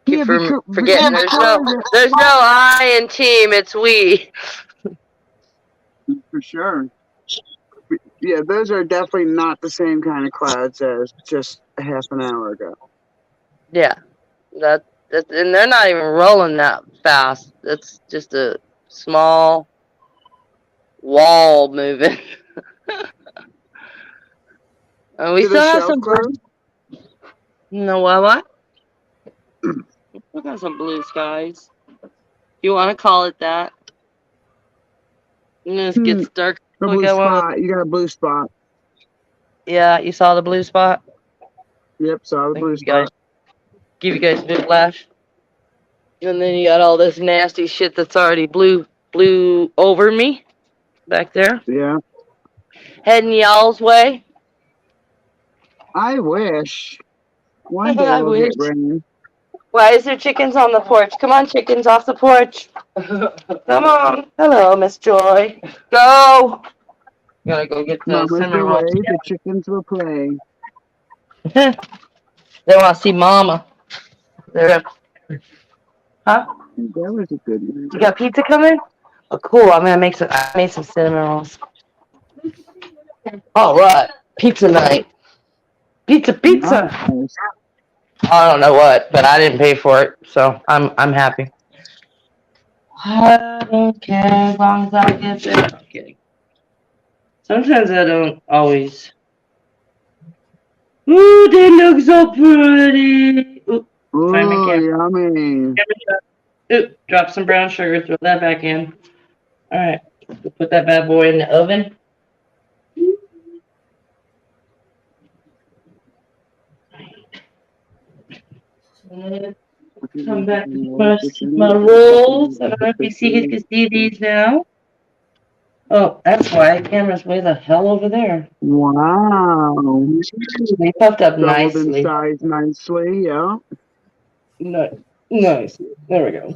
keep Yeah, because forgetting there's no I in team. It's we. for sure. Yeah, those are definitely not the same kind of clouds as just a half an hour ago. Yeah, that and they're not even rolling that fast. It's just a small wall moving. And we Did the still have shelf some. close? No, what? We got some blue skies. You want to call it that? And this gets dark. A blue spot. You got a blue spot. Yeah, you saw the blue spot? Yep, saw the blue spot. Give you guys a big flash. And then you got all this nasty shit that's already blew over me back there. Yeah. Heading y'all's way. I wish. One day we'll get rain. Why is there chickens on the porch? Come on, chickens, off the porch. Come on. Hello, Miss Joy. Go. Gotta go get the Mama's cinnamon away, rolls. the chickens will play. They want to see Mama. They're huh? That was a good one. You got pizza coming? Oh, cool. I made some cinnamon rolls. All right, pizza night. Pizza. Nice. I don't know what, but I didn't pay for it, so I'm happy. I don't care as long as I get it. I'm kidding. Sometimes I don't always. Ooh, they look so pretty. Ooh, find my camera. Yummy. Ooh, drop some brown sugar. Throw that back in. All right, we'll put that bad boy in the oven. Come back to my rolls. I don't know if you can see these now. Oh, that's why the camera's way the hell over there. Wow. They puffed up Doubled nicely. in size nicely, yeah. Nice. There we go.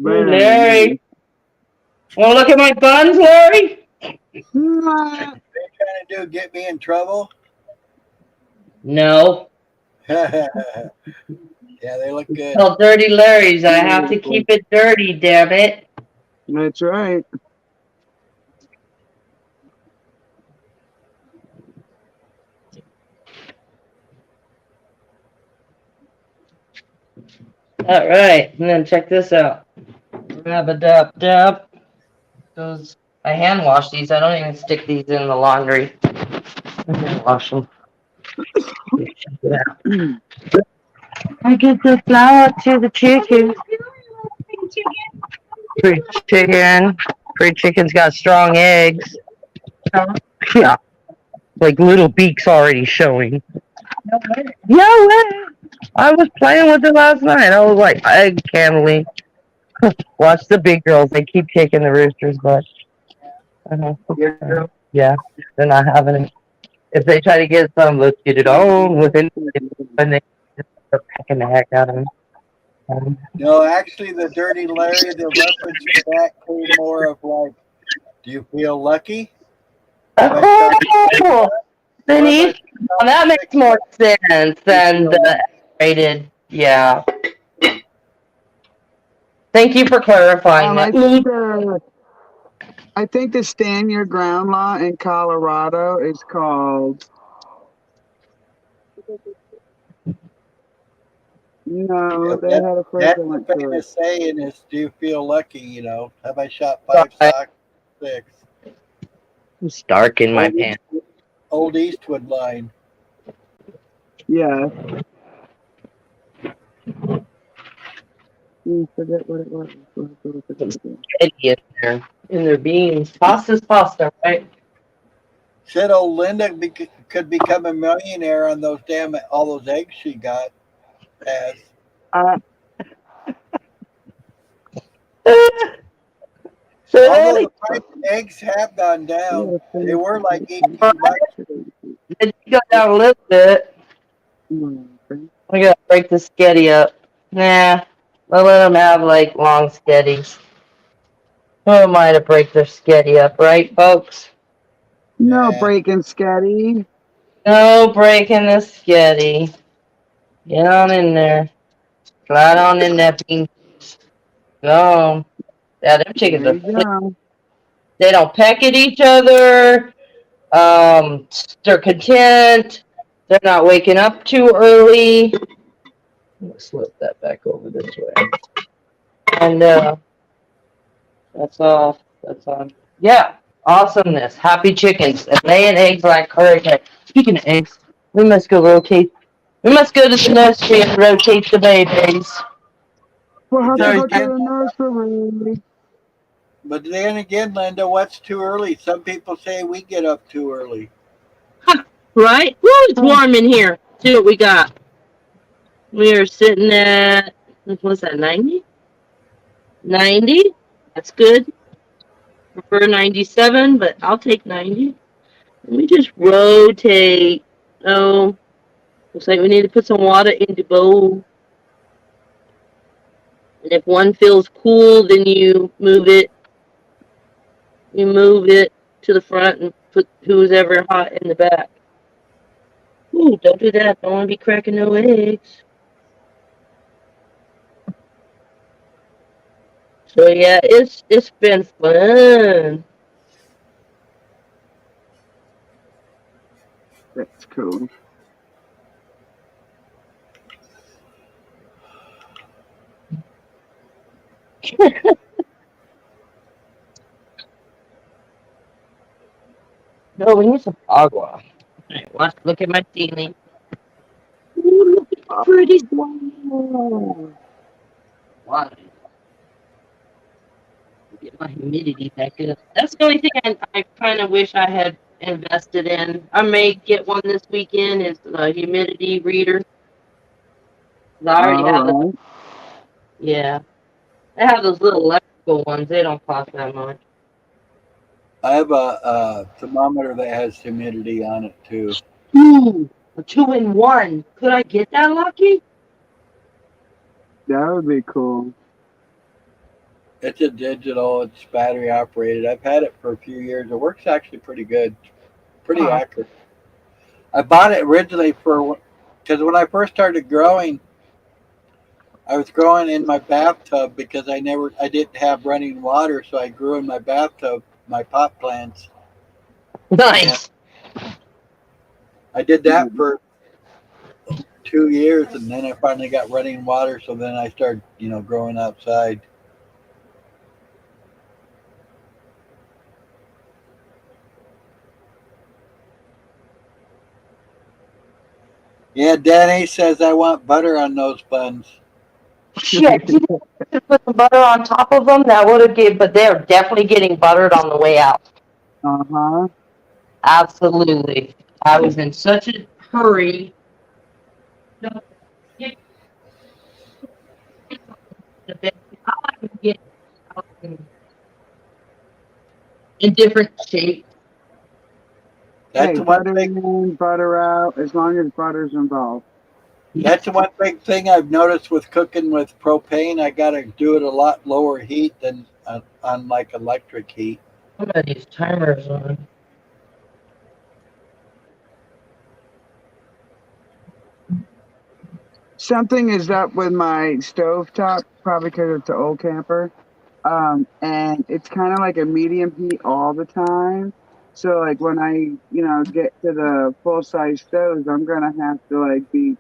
Very Larry. nice. Want to look at my buns, Larry? What are they trying to do? Get me in trouble? No. Yeah, they look good. Tell Dirty Larry's. I have to keep it dirty, damn it. That's right. All right, and then check this out. Rab-a-dub-dub. Those I hand wash these. I don't even stick these in the laundry. I hand wash them. I give the flour to the chicken. Pretty chicken's got strong eggs. Yeah, like little beaks already showing. No way. I was playing with it last night. I was like egg candling. Watch the big girls. They keep kicking the rooster's butt. Yeah, they're not having it. If they try to get some, let's get it on within. And they just start pecking the heck out of them. No, actually, the Dirty Larry, the reference to that came more of like, do you feel lucky? Oh, Denise, that makes more sense than the rated. Yeah. Thank you for clarifying that. I think the stand your ground law in Colorado is called. No, they had a phrase I went That's the famous saying is, do you feel lucky? You know, have I shot 5 socks, 6? It's dark in my pants. Old Eastwood line. Yeah. Forget what it was. Idiot in their beans. Pasta's pasta, right? Said old Linda could become a millionaire on those all those eggs she got. Although the price of eggs have gone down, they were like $18. It did go down a little bit. I gotta break the sketty up. Nah, I'll let them have like long sketties. Who am I to break their sketty up, right, folks? No breaking, Scotty. No breaking the sketty. Get on in there. Slide on in there, bean. Go on. Yeah, them chickens There are you fleet. go. They don't peck at each other. They're content. They're not waking up too early. Let's slip that back over this way. And that's all. That's on. Yeah, awesomeness. Happy chickens and laying eggs like hurricane. Speaking of eggs, we must go rotate. We must go to the nursery and rotate the babies. We'll have to Then go to again, the nursery. but then again, Linda, what's too early? Some people say we get up too early. Right? Woo, it's warm in here. See what we got. We are sitting at, what's that, 90? 90? That's good. Prefer 97, but I'll take 90. Let me just rotate. Oh, looks like we need to put some water in the bowl. And if one feels cool, then you move it. You move it to the front and put who's ever hot in the back. Ooh, don't do that. Don't want to be cracking no eggs. So yeah, it's been fun. That's cool. No, we need some agua. Alright, look at my ceiling. Ooh, look at the pretty one. Wow. Get my humidity back up. That's the only thing I kind of wish I had invested in. I may get one this weekend. Is a humidity reader. I already All have it. right. Yeah, I have those little electrical ones. They don't cost that much. I have a thermometer that has humidity on it too. Ooh, a 2-in-1. Could I get that lucky? That would be cool. It's a digital. It's battery operated. I've had it for a few years. It works actually pretty good. Pretty accurate. I bought it originally because when I first started growing, I was growing in my bathtub because I didn't have running water, so I grew in my bathtub my pot plants. Nice. And I did that for 2 years, and then I finally got running water. So then I started, growing outside. Yeah, Danny says I want butter on those buns. Shit, you didn't put some butter on top of them. That would have given, but they're definitely getting buttered on the way out. Uh-huh. Absolutely. I was in such a hurry. In different shapes. That's Hey, one butter big. in, butter out, as long as butter's involved. That's one big thing I've noticed with cooking with propane. I got to do it a lot lower heat than on like electric heat. Some of these timers on. Something is up with my stovetop, probably because it's an old camper. And it's kind of like a medium heat all the time. So like when I, get to the full size stoves, I'm gonna have to like be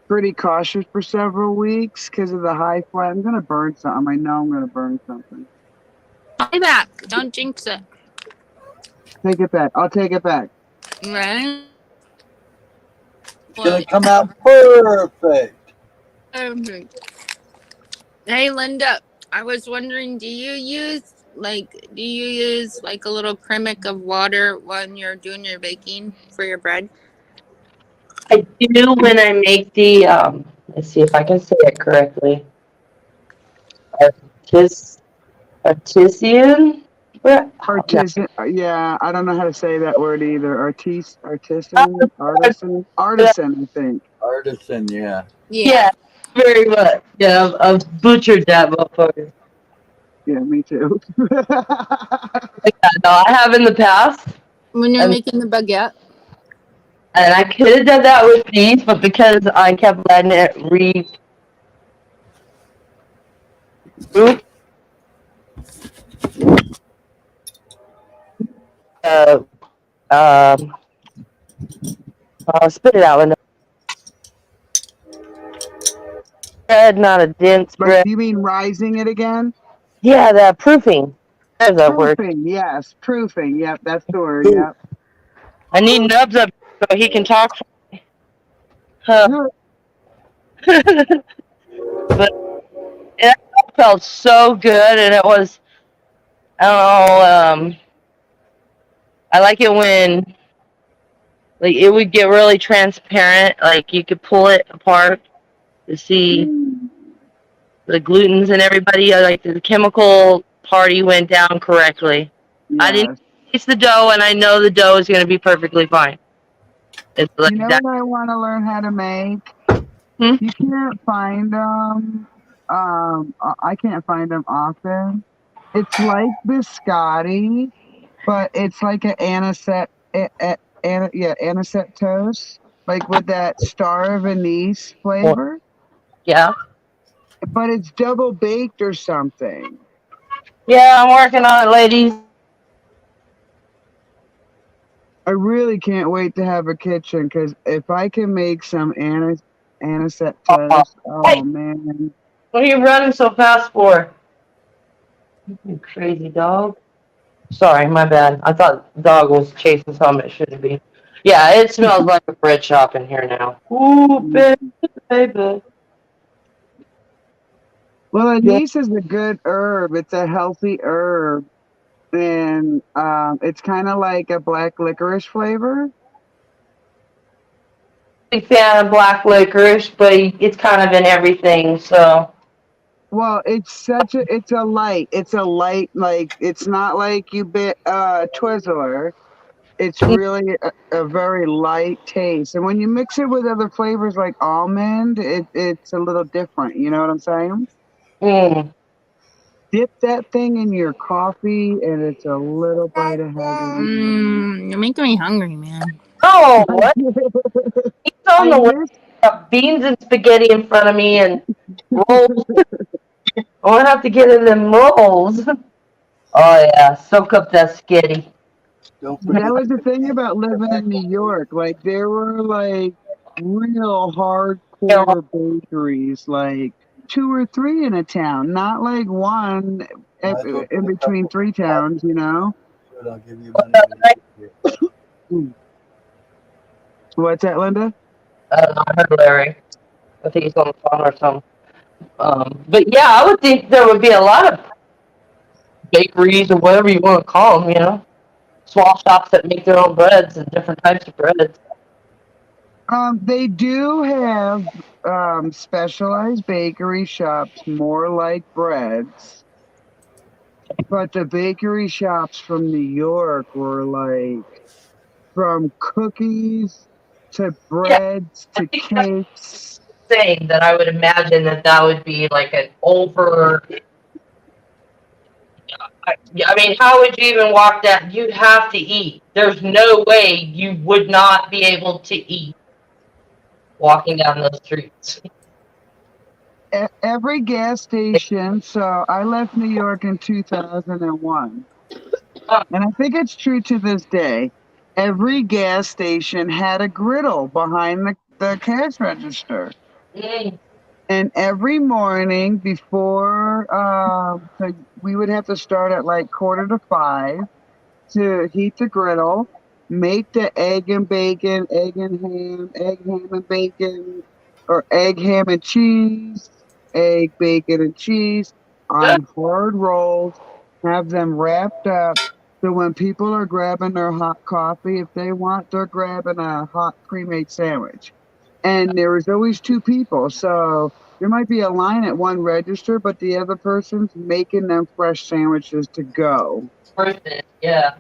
pretty cautious for several weeks because of the high flame. I'm gonna burn something. I know I'm gonna burn something. Say that. Don't jinx it. Take it back. I'll take it back. Right? It's gonna come out perfect. Hey, Linda. I was wondering, do you use like a little cremic of water when you're doing your baking for your bread? I do when I make the let's see if I can say it correctly. Artisan? What? Oh, no. Artisan. Yeah, I don't know how to say that word either. Artisan, I think. Artisan, yeah. Yeah, very much. Yeah, I've butchered that motherfucker. Yeah, me too. Yeah, no, I have in the past. When you're And, making the baguette. and I could have done that with these, but because I kept letting it regroup, uh, um, spit it out, Linda. Bread, not a dense Like, bread. you mean rising it again? Yeah, the proofing. There's that word. Proofing, yes. Proofing, yep, that's the word, yep. I need Nubs up so he can talk. Huh. But it felt so good, and it was, I don't know, I like it when, like, it would get really transparent, like, you could pull it apart to see the glutens and everybody, like, the chemical party went down correctly. I didn't Yes. taste the dough, and I know the dough is going to be perfectly fine. It's like You know that. what I want to learn how to make? Hmm? You can't find them. I can't find them often. It's like biscotti, but it's like an anisette toast, like with that star of anise flavor. Yeah. But it's double baked or something. Yeah, I'm working on it, ladies. I really can't wait to have a kitchen because if I can make some anisette toast, oh Hey, man. what are you running so fast for? You crazy dog. Sorry, my bad. I thought the dog was chasing something it shouldn't be. Yeah, it smells like a bread shop in here now. Ooh, baby, baby. Well, Yeah. anise is a good herb. It's a healthy herb, and it's kind of like a black licorice flavor. Big fan of black licorice, but it's kind of in everything, so. Well, it's a light, like it's not like you bit Twizzler. It's really a very light taste, and when you mix it with other flavors like almond, it's a little different. You know what I'm saying? Mm. Dip that thing in your coffee, and it's a little bite of heaven. You're making me hungry, man. Oh, what? He's on I the way. miss Got beans and spaghetti in front of me and rolls. I'm gonna have to get in them rolls. Oh yeah, soak up that skitty. Don't That forget. was the thing about living in New York. Like there were like real hardcore bakeries, like two or three in a town, not like one in between three towns, you know? I'll give you money when you get here. Mm. What's that, Linda? I don't know, I heard Larry. I think he's on the phone or something. But yeah, I would think there would be a lot of bakeries or whatever you want to call them, you know, small shops that make their own breads and different types of breads. They do have specialized bakery shops, more like breads. But the bakery shops from New York were like from cookies to Yeah, breads I to think that's cakes. saying that I would imagine that that would be like an over. I mean, how would you even walk that? You'd have to eat. There's no way you would not be able to eat walking down those streets. Every gas station. So I left New York in 2001. And I think it's true to this day. Every gas station had a griddle behind the cash register. Mm. And every morning before, so we would have to start at like 4:45 to heat the griddle, make the egg, ham and bacon, or egg, ham and cheese, egg, bacon and cheese on hard rolls, have them wrapped up. So when people are grabbing their hot coffee, if they want, they're grabbing a hot pre-made sandwich. And there was always two people. So There might be a line at one register, but the other person's making them fresh sandwiches to go. Yeah.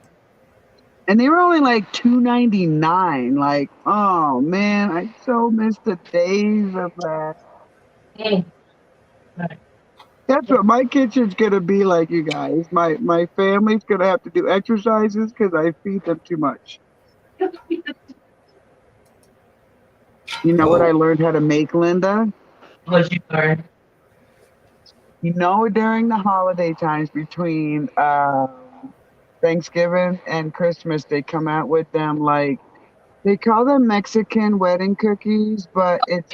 And they were only like $2.99. Like, oh man, I so miss the days of that. That's what my kitchen's gonna be like, you guys. My family's gonna have to do exercises because I feed them too much. You know what I learned how to make, Linda? What'd you learn? You know, during the holiday times between Thanksgiving and Christmas, they come out with them like they call them Mexican wedding cookies, but it's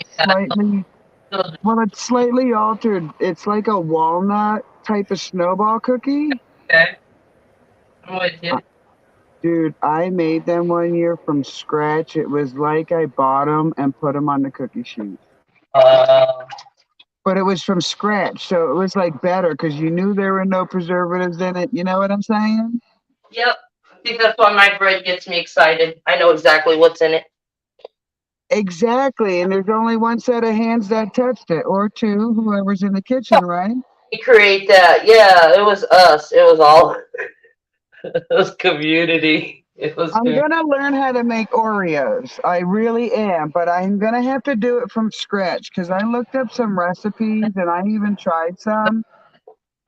slightly altered. It's like a walnut type of snowball cookie. Okay. I'm with you. Dude, I made them one year from scratch. It was like I bought them and put them on the cookie sheet. But it was from scratch, so it was like better because you knew there were no preservatives in it. You know what I'm saying? Yep. I think that's why my bread gets me excited. I know exactly what's in it. Exactly, and there's only one set of hands that touched it, or two, whoever's in the kitchen, right? We create that. Yeah, it was us. It was all. It was community. It was. I'm gonna learn how to make Oreos. I really am, but I'm gonna have to do it from scratch because I looked up some recipes and I even tried some.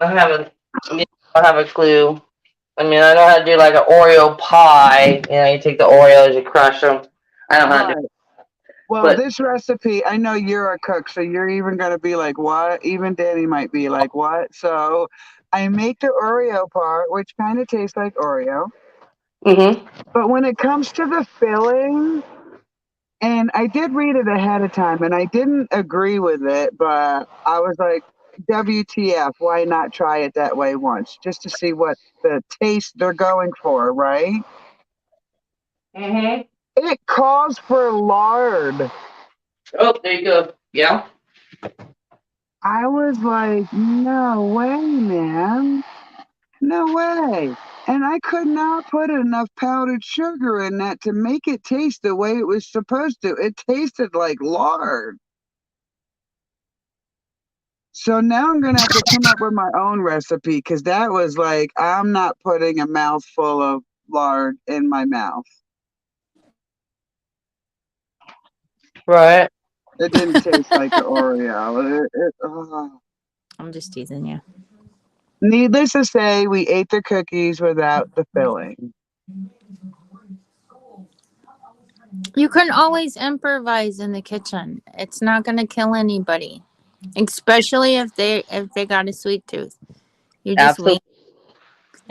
I don't have a clue. I mean, I know how to do like an Oreo pie. You know, you take the Oreos, you crush them. I know how to do. Well, But this recipe, I know you're a cook, so you're even gonna be like, what? Even Danny might be like, what? So I make the Oreo part, which kind of tastes like Oreo. But when it comes to the filling, and I did read it ahead of time, and I didn't agree with it, but I was like, WTF, why not try it that way once, just to see what the taste they're going for, right? It calls for lard. Oh, there you go. Yeah. I was like, no way, man. No way. And I could not put enough powdered sugar in that to make it taste the way it was supposed to. It tasted like lard. So now I'm going to have to come up with my own recipe because that was like, I'm not putting a mouthful of lard in my mouth. Right. It didn't taste like an Oreo. I'm just teasing you. Needless to say, we ate the cookies without the filling. You can always improvise in the kitchen. It's not going to kill anybody, especially if they got a sweet tooth. You just wait.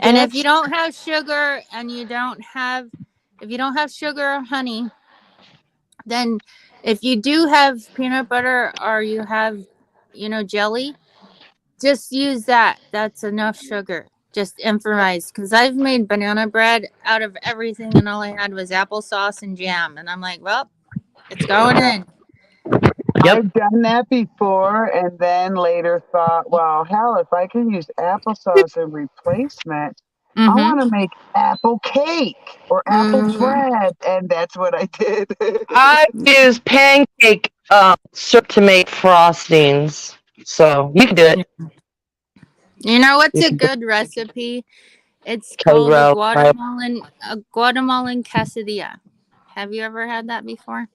And if you don't have sugar and if you don't have sugar or honey, then if you do have peanut butter or you have, jelly, just use that. That's enough sugar. Just improvise. Because I've made banana bread out of everything and all I had was applesauce and jam. And I'm like, well, it's going in. I've done that before and then later thought, well, hell, if I can use applesauce in replacement, I want to make apple cake or apple bread. And that's what I did. I use pancake syrup to make frostings. So you can do it. You know what's a good recipe? It's Code called a route. Guatemalan quesadilla. Have you ever had that before?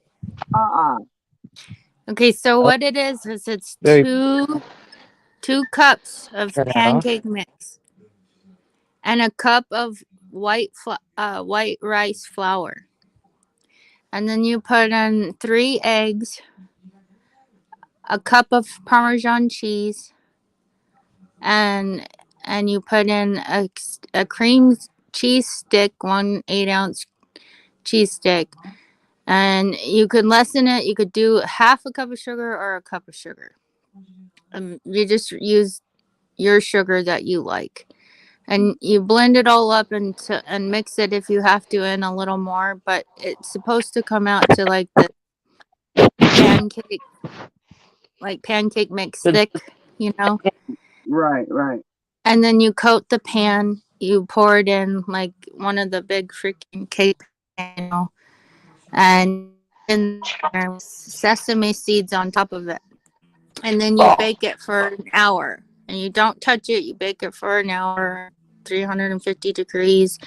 Okay, so what it is it's two cups of pancake mix and a cup of white rice flour. And then you put in 3 eggs, a cup of Parmesan cheese, and you put in a cream cheese stick, 1 8-ounce cheese stick. And you could lessen it. You could do half a cup of sugar or a cup of sugar. You just use your sugar that you like. And you blend it all up and mix it if you have to in a little more. But it's supposed to come out to like the pancake mix thick, Right, right. And then you coat the pan. You pour it in like one of the big freaking cake pans, and sesame seeds on top of it. and then you bake it for an hour. And you don't touch it. You bake it for an hour, 350 degrees,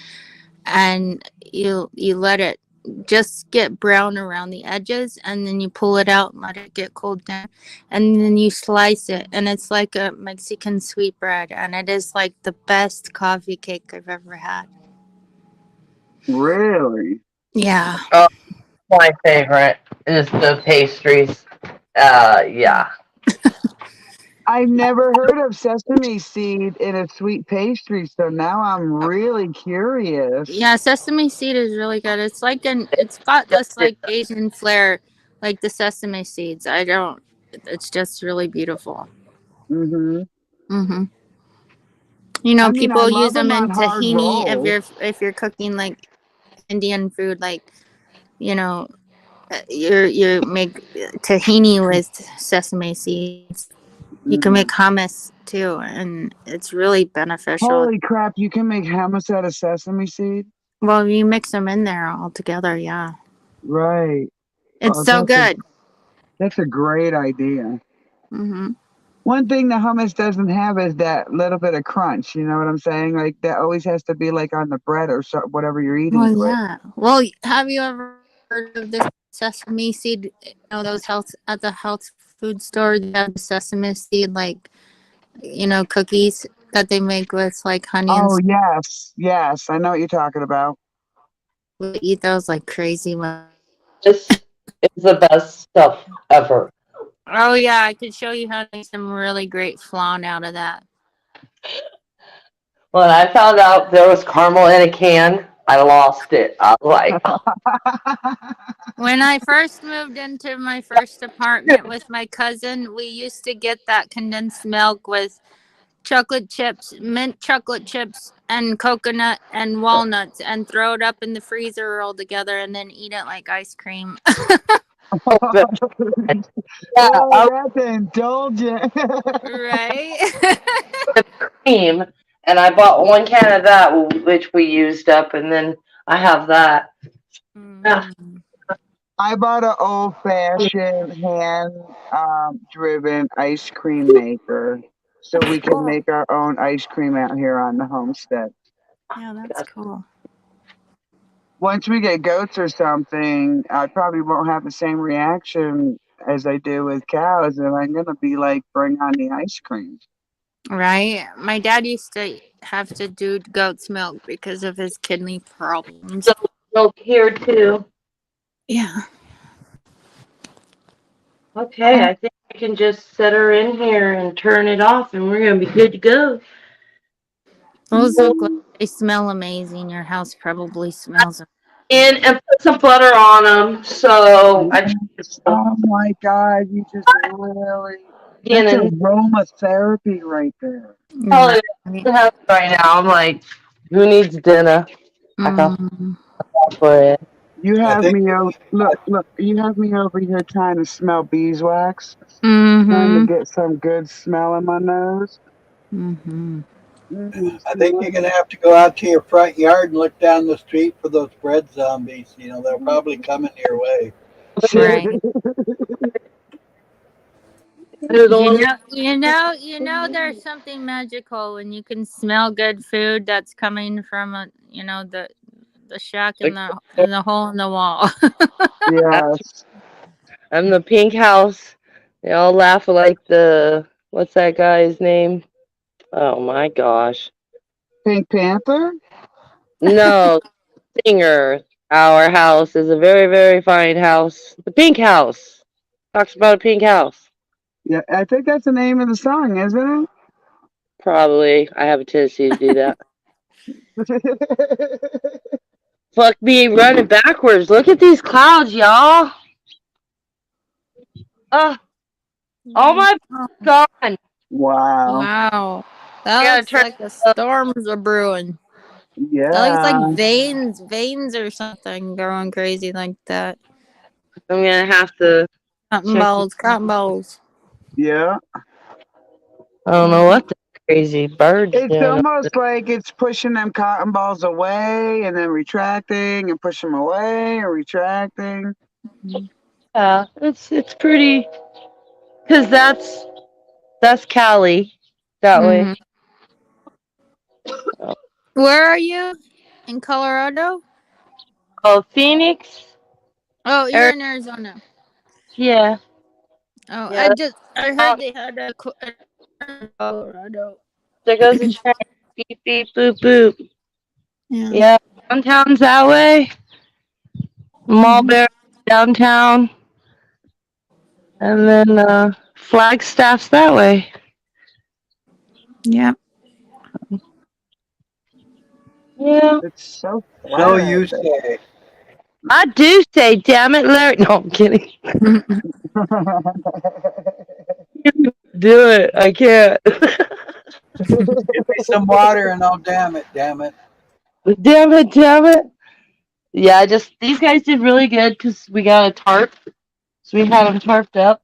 and you let it just get brown around the edges, and then you pull it out and let it get cooled down, and then you slice it, and it's like a Mexican sweetbread, and it is like the best coffee cake I've ever had. Really? Yeah. Oh, my favorite is the pastries. Yeah. I've never heard of sesame seed in a sweet pastry, so now I'm really curious. Yeah, sesame seed is really good. It's got this like Asian flair, like the sesame seeds. It's just really beautiful. Mm-hmm. Mm-hmm. You know, I mean, I people use love them them on in hard tahini rolls. if you're cooking like Indian food, like, you know, you make tahini with sesame seeds. You can make hummus too, and it's really beneficial. Holy crap, you can make hummus out of sesame seed? Well, you mix them in there all together, yeah. Right. It's Oh, so good. that's a great idea. Mm-hmm. One thing the hummus doesn't have is that little bit of crunch. You know what I'm saying? Like that always has to be like on the bread or whatever you're eating Well, it with. yeah. Well, have you ever heard of this sesame seed? You know, those health at the health food store, they have the sesame seed, like, you know, cookies that they make with like honey and Oh stuff. yes, I know what you're talking about. We eat those like crazy. This is the best stuff ever. Oh yeah, I could show you how to make some really great flan out of that. When I found out there was caramel in a can, I lost it. I was like, When I first moved into my first apartment with my cousin, we used to get that condensed milk with chocolate chips, mint chocolate chips, and coconut and walnuts, and throw it up in the freezer all together, and then eat it like ice cream. yeah, Oh, that's indulgent. Right? cream, and I bought one can of that, which we used up, and then I have that. Yeah. I bought an old fashioned hand driven ice cream maker so we can Cool. make our own ice cream out here on the homestead. Yeah, that's cool. Once we get goats or something, I probably won't have the same reaction as I do with cows, and I'm gonna be like, bring on the ice cream. Right? My dad used to have to do goat's milk because of his kidney problems. So milk here too. Yeah. Okay, I think I can just set her in here and turn it off, and we're gonna be good to go. Those look like they smell amazing. Your house probably smells And put some butter on them. So I Oh my God, you just really, that's and aromatherapy right there. probably right now. I'm like, who needs dinner? I got for it. You I have think me over, look, you have me over here trying to smell beeswax, trying to Mm-hmm. get some good smell in my nose. Mm-hmm. I think you're gonna have to go out to your front yard and look down the street for those bread zombies. You know, they're probably coming your way. Right. They're the ones- You know, there's something magical when you can smell good food that's coming from the shack in the hole in the wall. Yes. And the pink house. They all laugh like what's that guy's name? Oh my gosh. Pink Panther? No, singer. Our house is a very, very fine house. The pink house. Talks about a pink house. Yeah, I think that's the name of the song, isn't Probably. I have a tendency to do that. it? Fuck me running backwards. Look at these clouds, y'all. All my gone. Wow. Wow. That I gotta looks turn like the storms are brewing. That looks like Yeah. veins or something going crazy like that. I'm gonna have to check. Cotton balls. Yeah. I don't know what the crazy bird's It's doing. almost like it's pushing them cotton balls away and then retracting and pushing them away and retracting. Yeah, it's pretty. Cause that's That's Cali. That way. Mhm. Where are you? In Colorado? Oh, Phoenix. Oh, you're in Arizona. Yeah. Oh, Yeah. I heard they had a Colorado. There goes the train. Beep beep boop boop. Yeah. Yeah. Downtown's that way. Mulberry downtown. And then Flagstaff's that way. Yeah. Yeah. It's so So flat out you say. I do say, damn it, Larry. No, I'm kidding. Do it. I can't. Give me some water and I'll damn it, damn it. Damn it, damn it. Yeah, these guys did really good because we got a tarp. So we had them tarped up.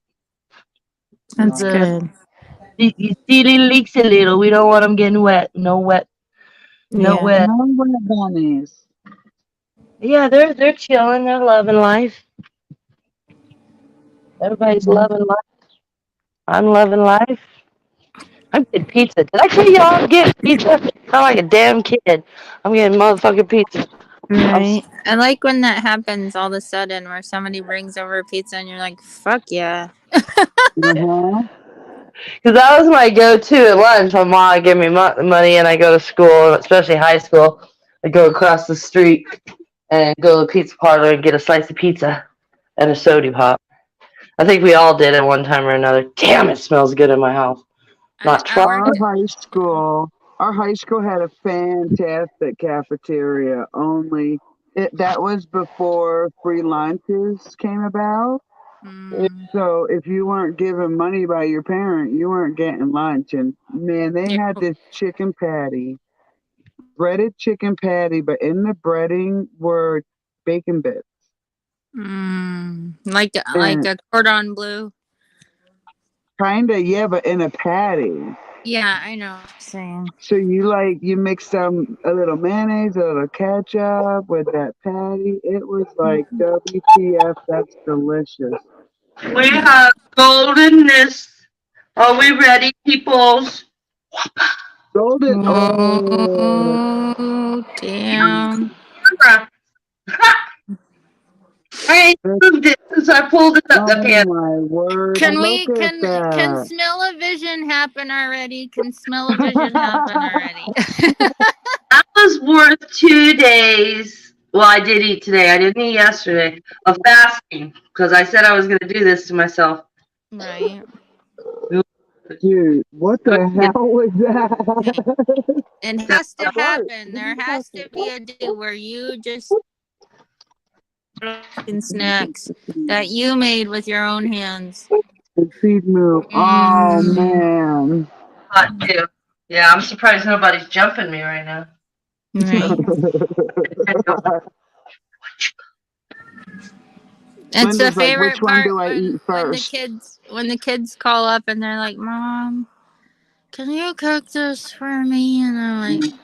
That's good. You see, it leaks a little. We don't want them getting wet. No wet. No Yeah. wet. No wet bunnies. Yeah, they're chilling. They're loving life. Everybody's loving life. I'm loving life. I'm getting pizza. Did I tell y'all I'm getting pizza? I'm like a damn kid. I'm getting motherfucking pizza. Right. I like when that happens all of a sudden where somebody brings over a pizza and you're like, fuck yeah. Uh-huh. Because that was my go-to at lunch. My mom would give me money and I go to school, especially high school. I go across the street and go to the pizza parlor and get a slice of pizza and a soda pop. I think we all did at one time or another. Damn, it smells good in my house. Not trying. Our high school had a fantastic cafeteria. Only that was before free lunches came about. So if you weren't given money by your parent, you weren't getting lunch. And man, they had this chicken patty, breaded chicken patty, but in the breading were bacon bits. Like And a cordon bleu. kinda, yeah, but in a patty. Yeah, I know what you're saying. So you mix some a little mayonnaise, a little ketchup with that patty. It was like WTF, that's delicious. We have goldenness. Are we ready, peoples? Golden. Oh, damn. I moved it since I pulled it up the Oh pan. my word! Look at Can that. smell-o-vision happen already? Can smell-o-vision happen already? That was worth 2 days. Well, I did eat today. I didn't eat yesterday. Of fasting because I said I was going to do this to myself. Right. Dude, what the hell was that? It has to happen. There has to be a day where you just snacks that you made with your own hands. Feed move. Oh man. Hot too. Yeah, I'm surprised nobody's jumping me right now. Right. It's the Linda's like, favorite which one part do I eat first? when the kids call up and they're like, "Mom, can you cook this for me?" And I'm like,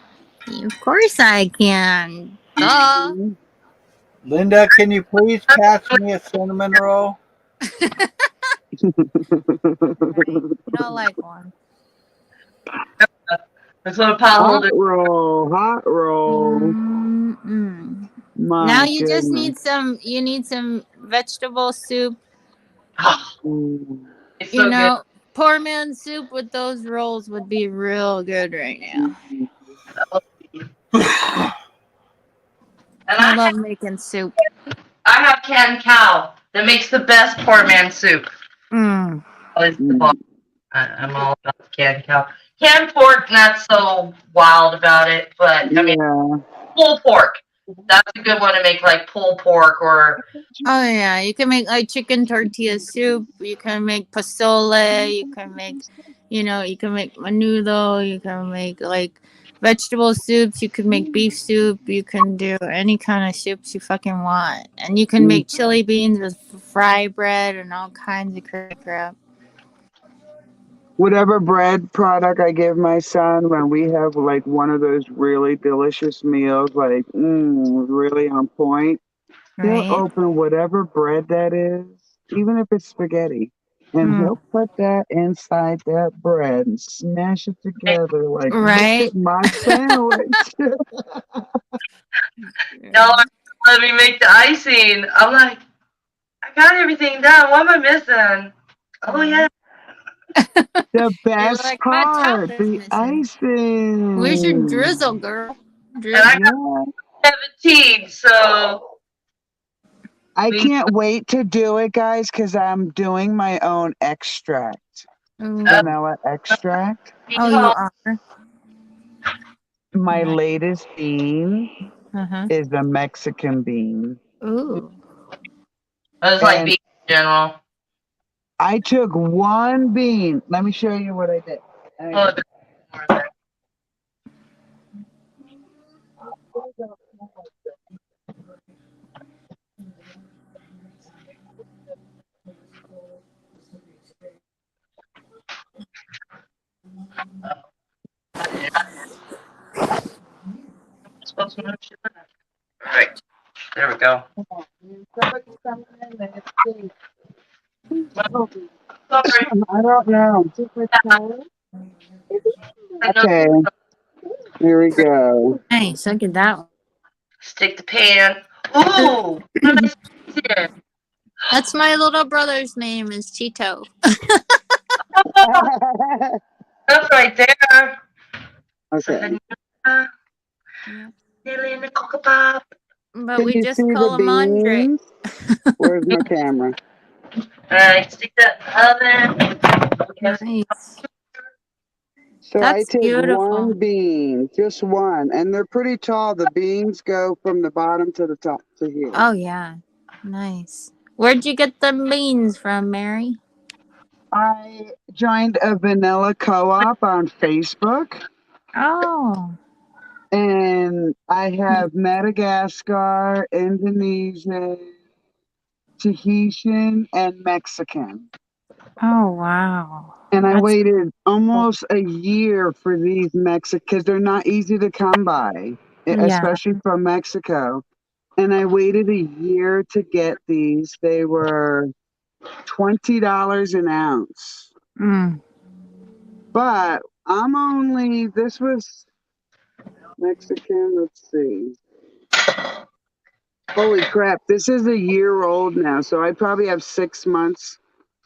"Of course I can." Duh. Linda, can you please pass me a cinnamon roll? No, like one. That's what a pile Hot holder. roll, hot roll. My Now you goodness. just need some vegetable soup. It's You so know, poor man's soup with those rolls would be real good right now. I love making soup. I have canned cow that makes the best poor man soup. I'm all about canned cow. Canned pork, not so wild about it, but I mean, pulled pork. That's a good one to make, like pulled pork or. Oh yeah, you can make like chicken tortilla soup. You can make pozole. You can make, you can make menudo. You can make like vegetable soups. You can make beef soup. You can do any kind of soups you fucking want, and you can make chili beans with fry bread and all kinds of crazy crap. Whatever bread product I give my son when we have like one of those really delicious meals, like really on point, he'll Right. open whatever bread that is, even if it's spaghetti. And Mm. he'll put that inside that bread and smash it together like, look Right? at my sandwich. Y'all let me make the icing. I'm like, I got everything done. What am I missing? Oh yeah. The You're best like, my top part, is the missing. Where's your icing. drizzle, girl? And Drizzle. I got 17, so I can't wait to do it, guys, because I'm doing my own extract. Vanilla extract. Oh, you are? My Nice. latest bean Uh-huh. is a Mexican bean. Ooh. I was like being in general. I took one bean. Let me show you what I did. Right. There we go. Somebody's coming in. Let's see. I don't know. Okay, here we go. Nice. Look at that one. Stick the pan. Ooh! That's my little brother's name is Cheeto. That's right there. Okay. Nearly in the Cocoa Pop. But Can we you just see the call him Andre. beans? Where's my camera? Alright, stick that oven. Nice. So I That's take beautiful. one bean, just one, and they're pretty tall. The beans go from the bottom to the top to here. Oh, yeah. Nice. Where'd you get the beans from, Mary? I joined a vanilla co-op on Facebook. Oh. And I have Madagascar, Indonesian, Tahitian, and Mexican. Oh, wow. And I That's waited almost a year for these Mexican, because they're not easy to come by, yeah. especially from Mexico. And I waited a year to get these. They were $20 an ounce. Mm. But this was Mexican, let's see. Holy crap, this is a year old now, so I probably have 6 months.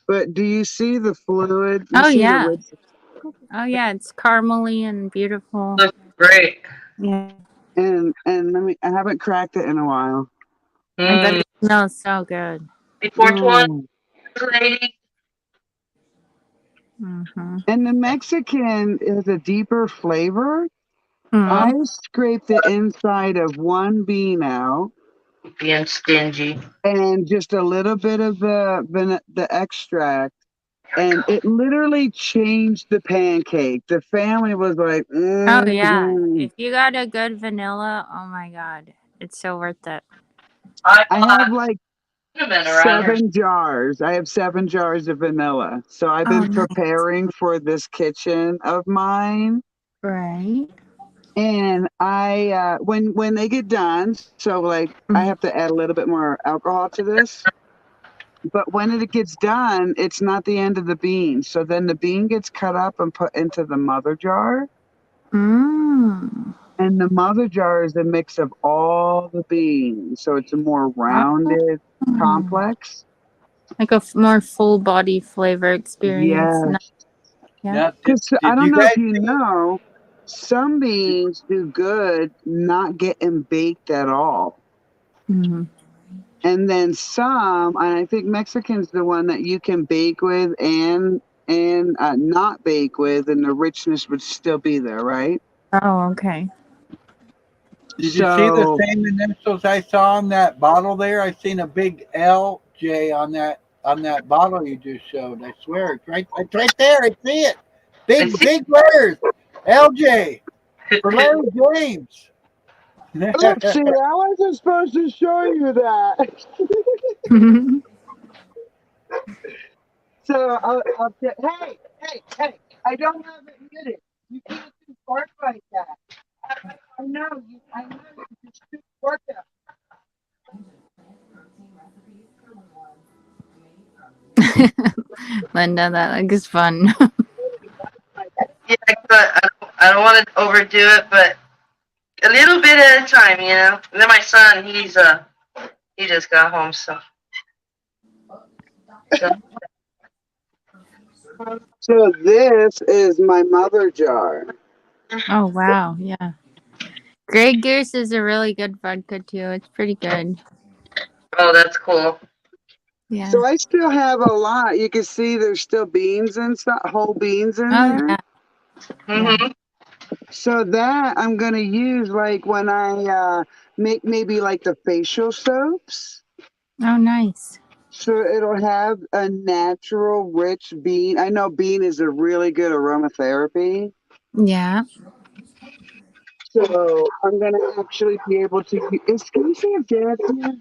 But do you see the fluid? You Oh, see the yeah. rich? Oh, yeah. It's caramely and beautiful. Looks great. Yeah. And I haven't cracked it in a while. I bet it smells so good. Before 20, Mm. lady. Mm-hmm. And the Mexican is a deeper flavor. Mm-hmm. I scraped the inside of one bean out. Being stingy. And just a little bit of the extract. And it literally changed the pancake. The family was like, Oh, yeah. mm-hmm. If you got a good vanilla, oh, my God. It's so worth it. I have like around here. 7 jars. I have 7 jars of vanilla. So I've Oh, been nice. preparing for this kitchen of mine. Right. And I when they get done, so like I have to add a little bit more alcohol to this. But when it gets done, it's not the end of the bean. So then the bean gets cut up and put into the mother jar. Mm. And the mother jar is a mix of all the beans. So it's a more rounded complex. Like a more full body flavor experience. Yes. Yeah. Because I Did don't you know if guys you see? know, some beans do good not getting baked at all. Mm-hmm. And then some, and I think Mexican's the one that you can bake with and not bake with, and the richness would still be there, right? Oh, okay. Did you see the So same initials I saw on that bottle there? I seen a big LJ on that bottle you just showed. I swear, it's right there. I see it. Big letters. LJ for Larry James. oopsie, I wasn't supposed to show you that. So I'll say, hey, I don't have it muted. You can't do bark like that. I know you just do bark that. Linda, that looks fun. Yeah, I don't want to overdo it, but a little bit at a time, you know. And then my son, he just got home, so. So this is my mother jar. Oh wow, yeah. Grey Goose is a really good vodka too. It's pretty good. Oh, that's cool. Yeah. So I still have a lot. You can see there's still beans and stuff, whole beans in there. Yeah. Mm-hmm. So that I'm gonna use like when I make maybe like the facial soaps. Oh, nice. So it'll have a natural, rich bean. I know bean is a really good aromatherapy. Yeah. So I'm gonna actually be able to. Can you see if Dad's here?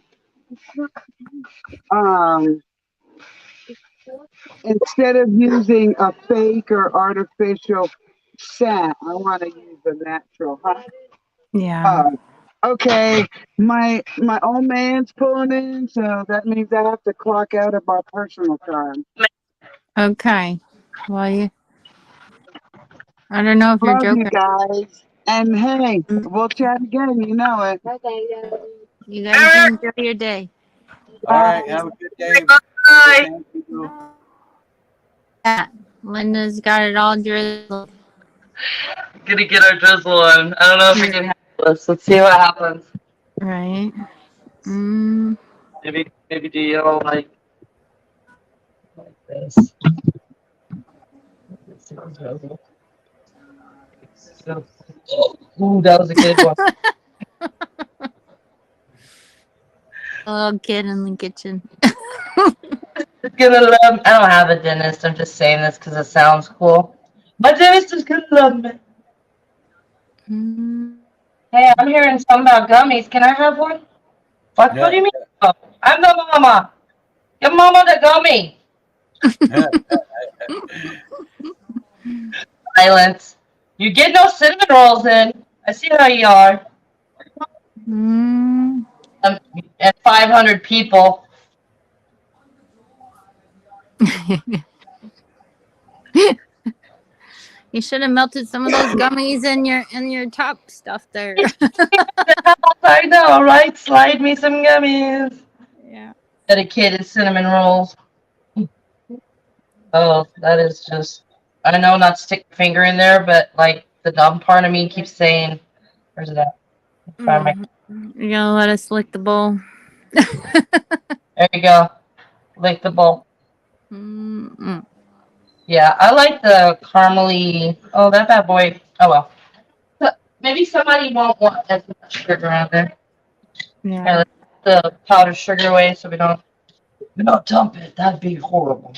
Instead of using a fake or artificial scent, I want to use a natural. Yeah. Okay, my old man's pulling in, so that means I have to clock out at my personal time. Okay. Well, I don't know if you're Love you joking. guys, and hey, we'll chat again. You know it. You guys enjoy your day. All right. Have a good day. Bye. Yeah. Linda's got it all drizzled. Gonna get our drizzle on. I don't know if we can handle this. Let's see what happens. Right. Maybe do you all like this? Ooh, that was a good one. A little kid in the kitchen. Gonna love. I don't have a dentist. I'm just saying this because it sounds cool. My dentist is gonna love me. Hey, I'm hearing something about gummies. Can I have one? What do you mean? Oh, I'm the mama. Your mama the gummy. Silence. You get no cinnamon rolls in. I see how you are. At 500 people. You should have melted some of those gummies in your top stuff there. I know, right? Slide me some gummies. Yeah. Dedicated cinnamon rolls. Oh, that is just. I know not to stick my finger in there, but like the dumb part of me keeps saying, "Where's it at?" You're gonna let us lick the bowl. There you go. Lick the bowl. Yeah, I like the caramely. Oh, that bad boy. Oh well. Maybe somebody won't want as much sugar on there. Yeah. Let's put the powdered sugar away so we don't dump it. That'd be horrible.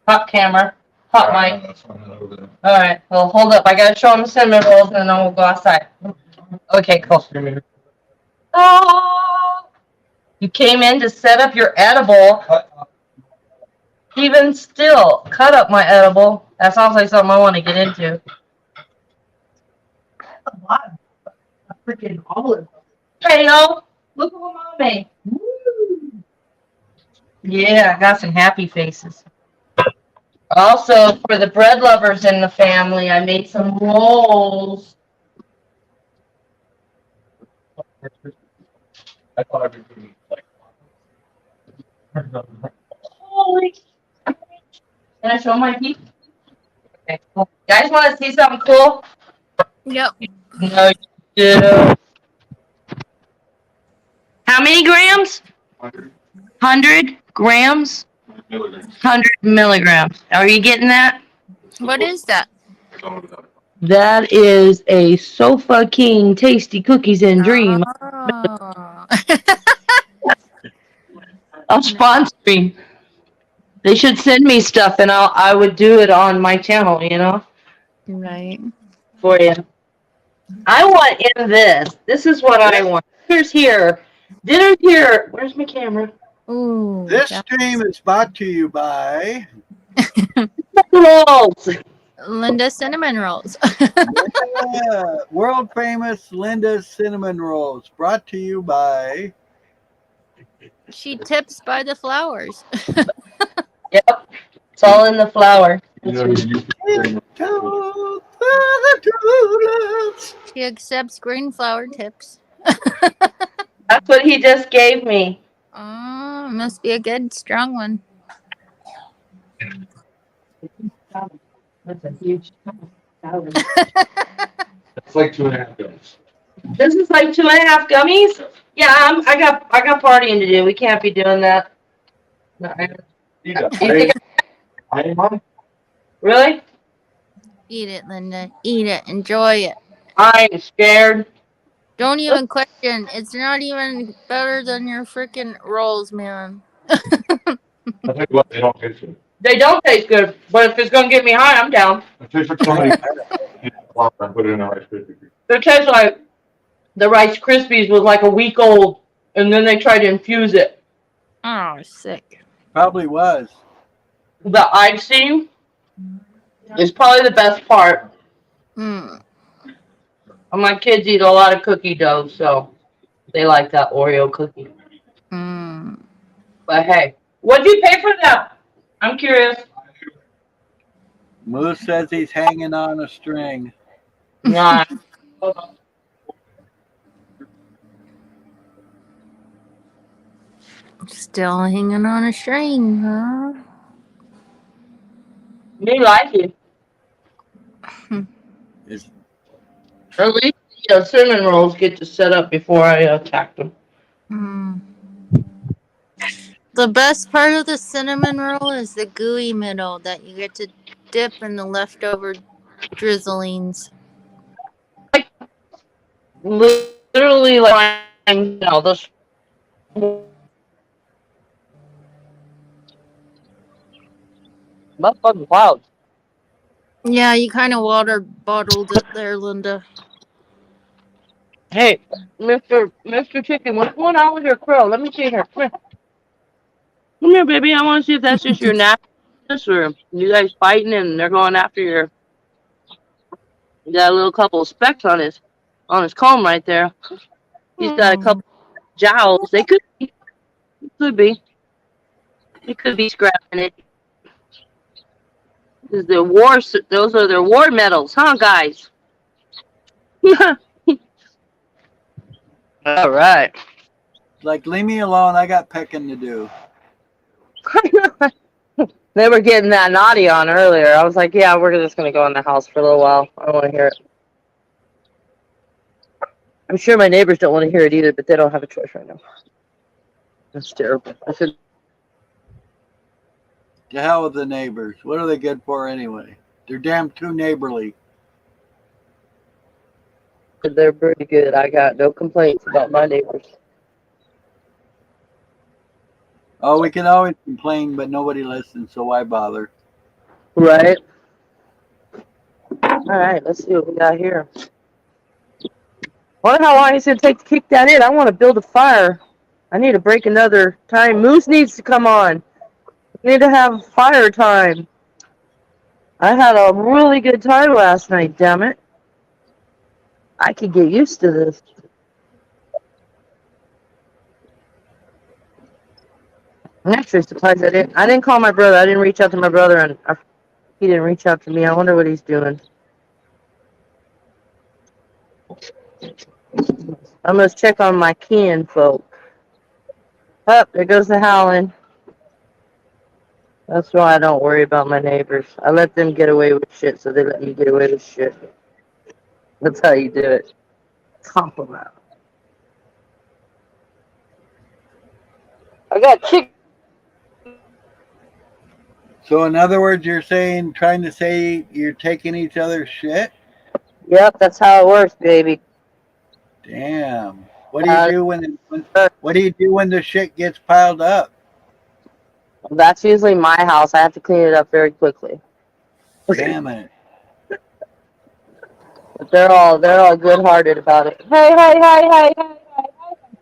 Hot camera. Hot mic. Alright, well, hold up. I gotta show them the cinnamon rolls and then we'll go outside. Okay, cool. Oh, you came in to set up your edible. Even still, cut up my edible. That sounds like something I want to get into. A lot of freaking olive. Hey, yo, look at what Mom made. Woo. Yeah, I got some happy faces. Also, for the bread lovers in the family, I made some rolls. I thought everybody like. Holy. Can I show my people? Okay, cool. You guys want to see something cool? Yep. No, you do. How many grams? 100 grams? 100 milligrams. Are you getting that? What is that? That is a Sofa King Tasty Cookies and Dream. Oh. I'm sponsoring. They should send me stuff and I would do it on my channel, you know? Right. For you. I want in this. This is what I want. Dinner's here. Dinner's here. Where's my camera? Ooh. This stream is brought to you by Rolls. Linda cinnamon rolls. Yeah, world famous Linda's cinnamon rolls, brought to you by. She tips by the flowers. Yep. It's all in the flour. She accepts green flower tips. That's what he just gave me. Oh, must be a good, strong one. That's a huge. It's like 2.5 gummies. This is like 2.5 gummies. Yeah, I got partying to do. We can't be doing that. No, Eat it. you think I ain't mine. really? Eat it, Linda. Eat it. Enjoy it. I ain't scared. Don't even question. It's not even better than your freaking rolls, man. I tell you what, they don't taste good. They don't taste good, but if it's gonna get me high, I'm down. It tastes like somebody put it in a Rice Krispie treat. It tastes like the Rice Krispies was like a week old, and then they tried to infuse it. Oh, sick. Probably was. The icing is probably the best part. My kids eat a lot of cookie dough, so they like that Oreo cookie. But hey, what'd you pay for that? I'm curious. Moose says he's hanging on a string. Nah. Still hanging on a string, huh? Me like it. At least the cinnamon rolls get to set up before I attack them. The best part of the cinnamon roll is the gooey middle that you get to dip in the leftover drizzlings. Literally, like, this. Motherfucking clouds. Yeah, you kind of water bottled it there, Linda. Hey, Mr. Chicken, what's going on with your crow? Let me see here. Come here. Come here, baby. I want to see if that's just your naturalness or you guys fighting and they're going after your. You got a little couple of specks on his comb right there. He's got a couple jowls. They could be. It could be. It could be scrapping it. Those are their war medals, huh, guys? All right. Like, leave me alone. I got pecking to do. They were getting that naughty on earlier. I was like, yeah, we're just going to go in the house for a little while. I don't want to hear it. I'm sure my neighbors don't want to hear it either, but they don't have a choice right now. That's terrible. I said, to hell with the neighbors. What are they good for anyway? They're damn too neighborly. they're pretty good. I got no complaints about my neighbors. Oh, we can always complain, but nobody listens, so why bother? Right. All right, let's see what we got here. Wonder how long it's going to take to kick that in. I want to build a fire. I need to break another time. Moose needs to come on. We need to have fire time. I had a really good time last night, damn it. I could get used to this. I'm actually surprised I didn't call my brother. I didn't reach out to my brother, and he didn't reach out to me. I wonder what he's doing. I must check on my kin folk. Oh, there goes the howling. That's why I don't worry about my neighbors. I let them get away with shit, so they let me get away with shit. That's how you do it. Compliment. I got chicken. So in other words, you're trying to say you're taking each other's shit? Yep, that's how it works, baby. Damn. What do you do when the shit gets piled up? That's usually my house. I have to clean it up very quickly. Damn it. But they're all good-hearted about it. Hey.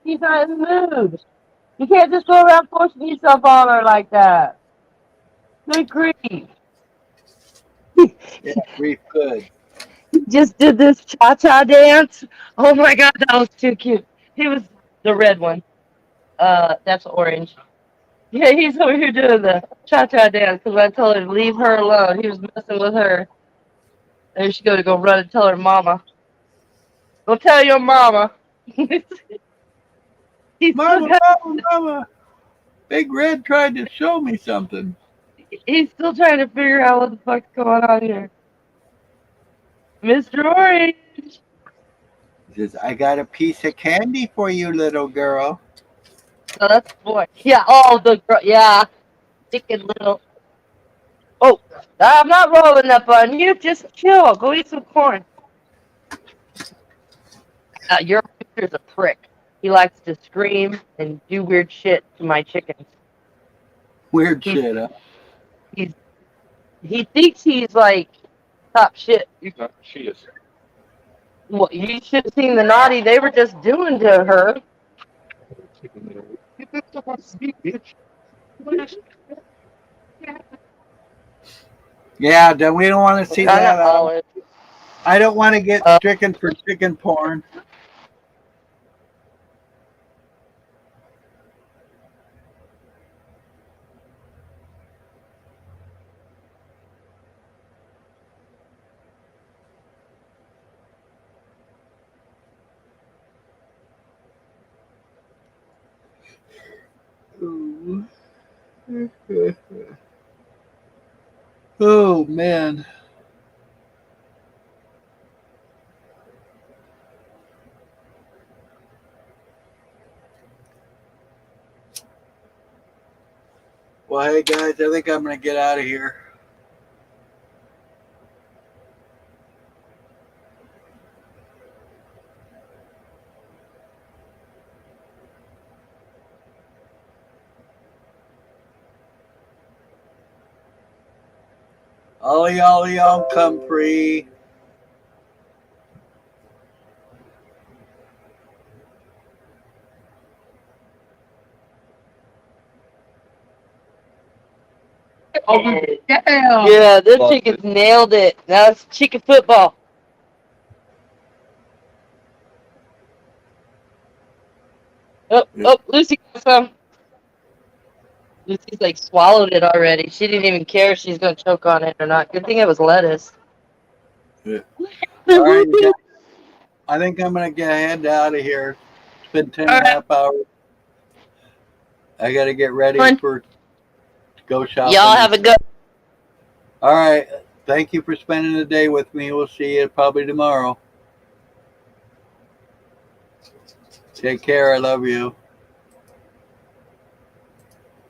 She's not in the mood. You can't just go around forcing yourself on her like that. Good grief. Yeah, Reef good. He just did this cha-cha dance. Oh my god, that was too cute. He was the red one. That's orange. Yeah, he's over here doing the cha-cha dance because I told her to leave her alone. He was messing with her. There she go to go run and tell her mama. Go tell your mama. He's still Mama, mama, mama. Big Red tried to show me something. he's still trying to figure out what the fuck's going on here. Mr. Orange. He says, I got a piece of candy for you, little girl. Oh, that's the boy. Yeah, oh, the girl. Yeah. Chicken little. Oh, I'm not rolling up on you. Just chill. Go eat some corn. Your rooster's a prick. He likes to scream and do weird shit to my chickens. Weird shit, huh? He thinks he's like top shit. She is. Well, you should have seen the naughty they were just doing to her. Yeah, then we don't want to see that. I don't want to get stricken for chicken porn. Oh man. Well, hey guys, I think I'm gonna get out of here. Ollie, ollie, all come free. Oh, yeah, this chickens nailed it. Now it's chicken football. Oh, Lucy got some. Lucy's like swallowed it already. She didn't even care if she's gonna choke on it or not. Good thing it was lettuce. Yeah. All right, you guys. I think I'm gonna get head out of here. It's been 10.5 hours. I gotta get ready for to go shopping. Y'all have a good. All right. Thank you for spending the day with me. We'll see you probably tomorrow. Take care. I love you.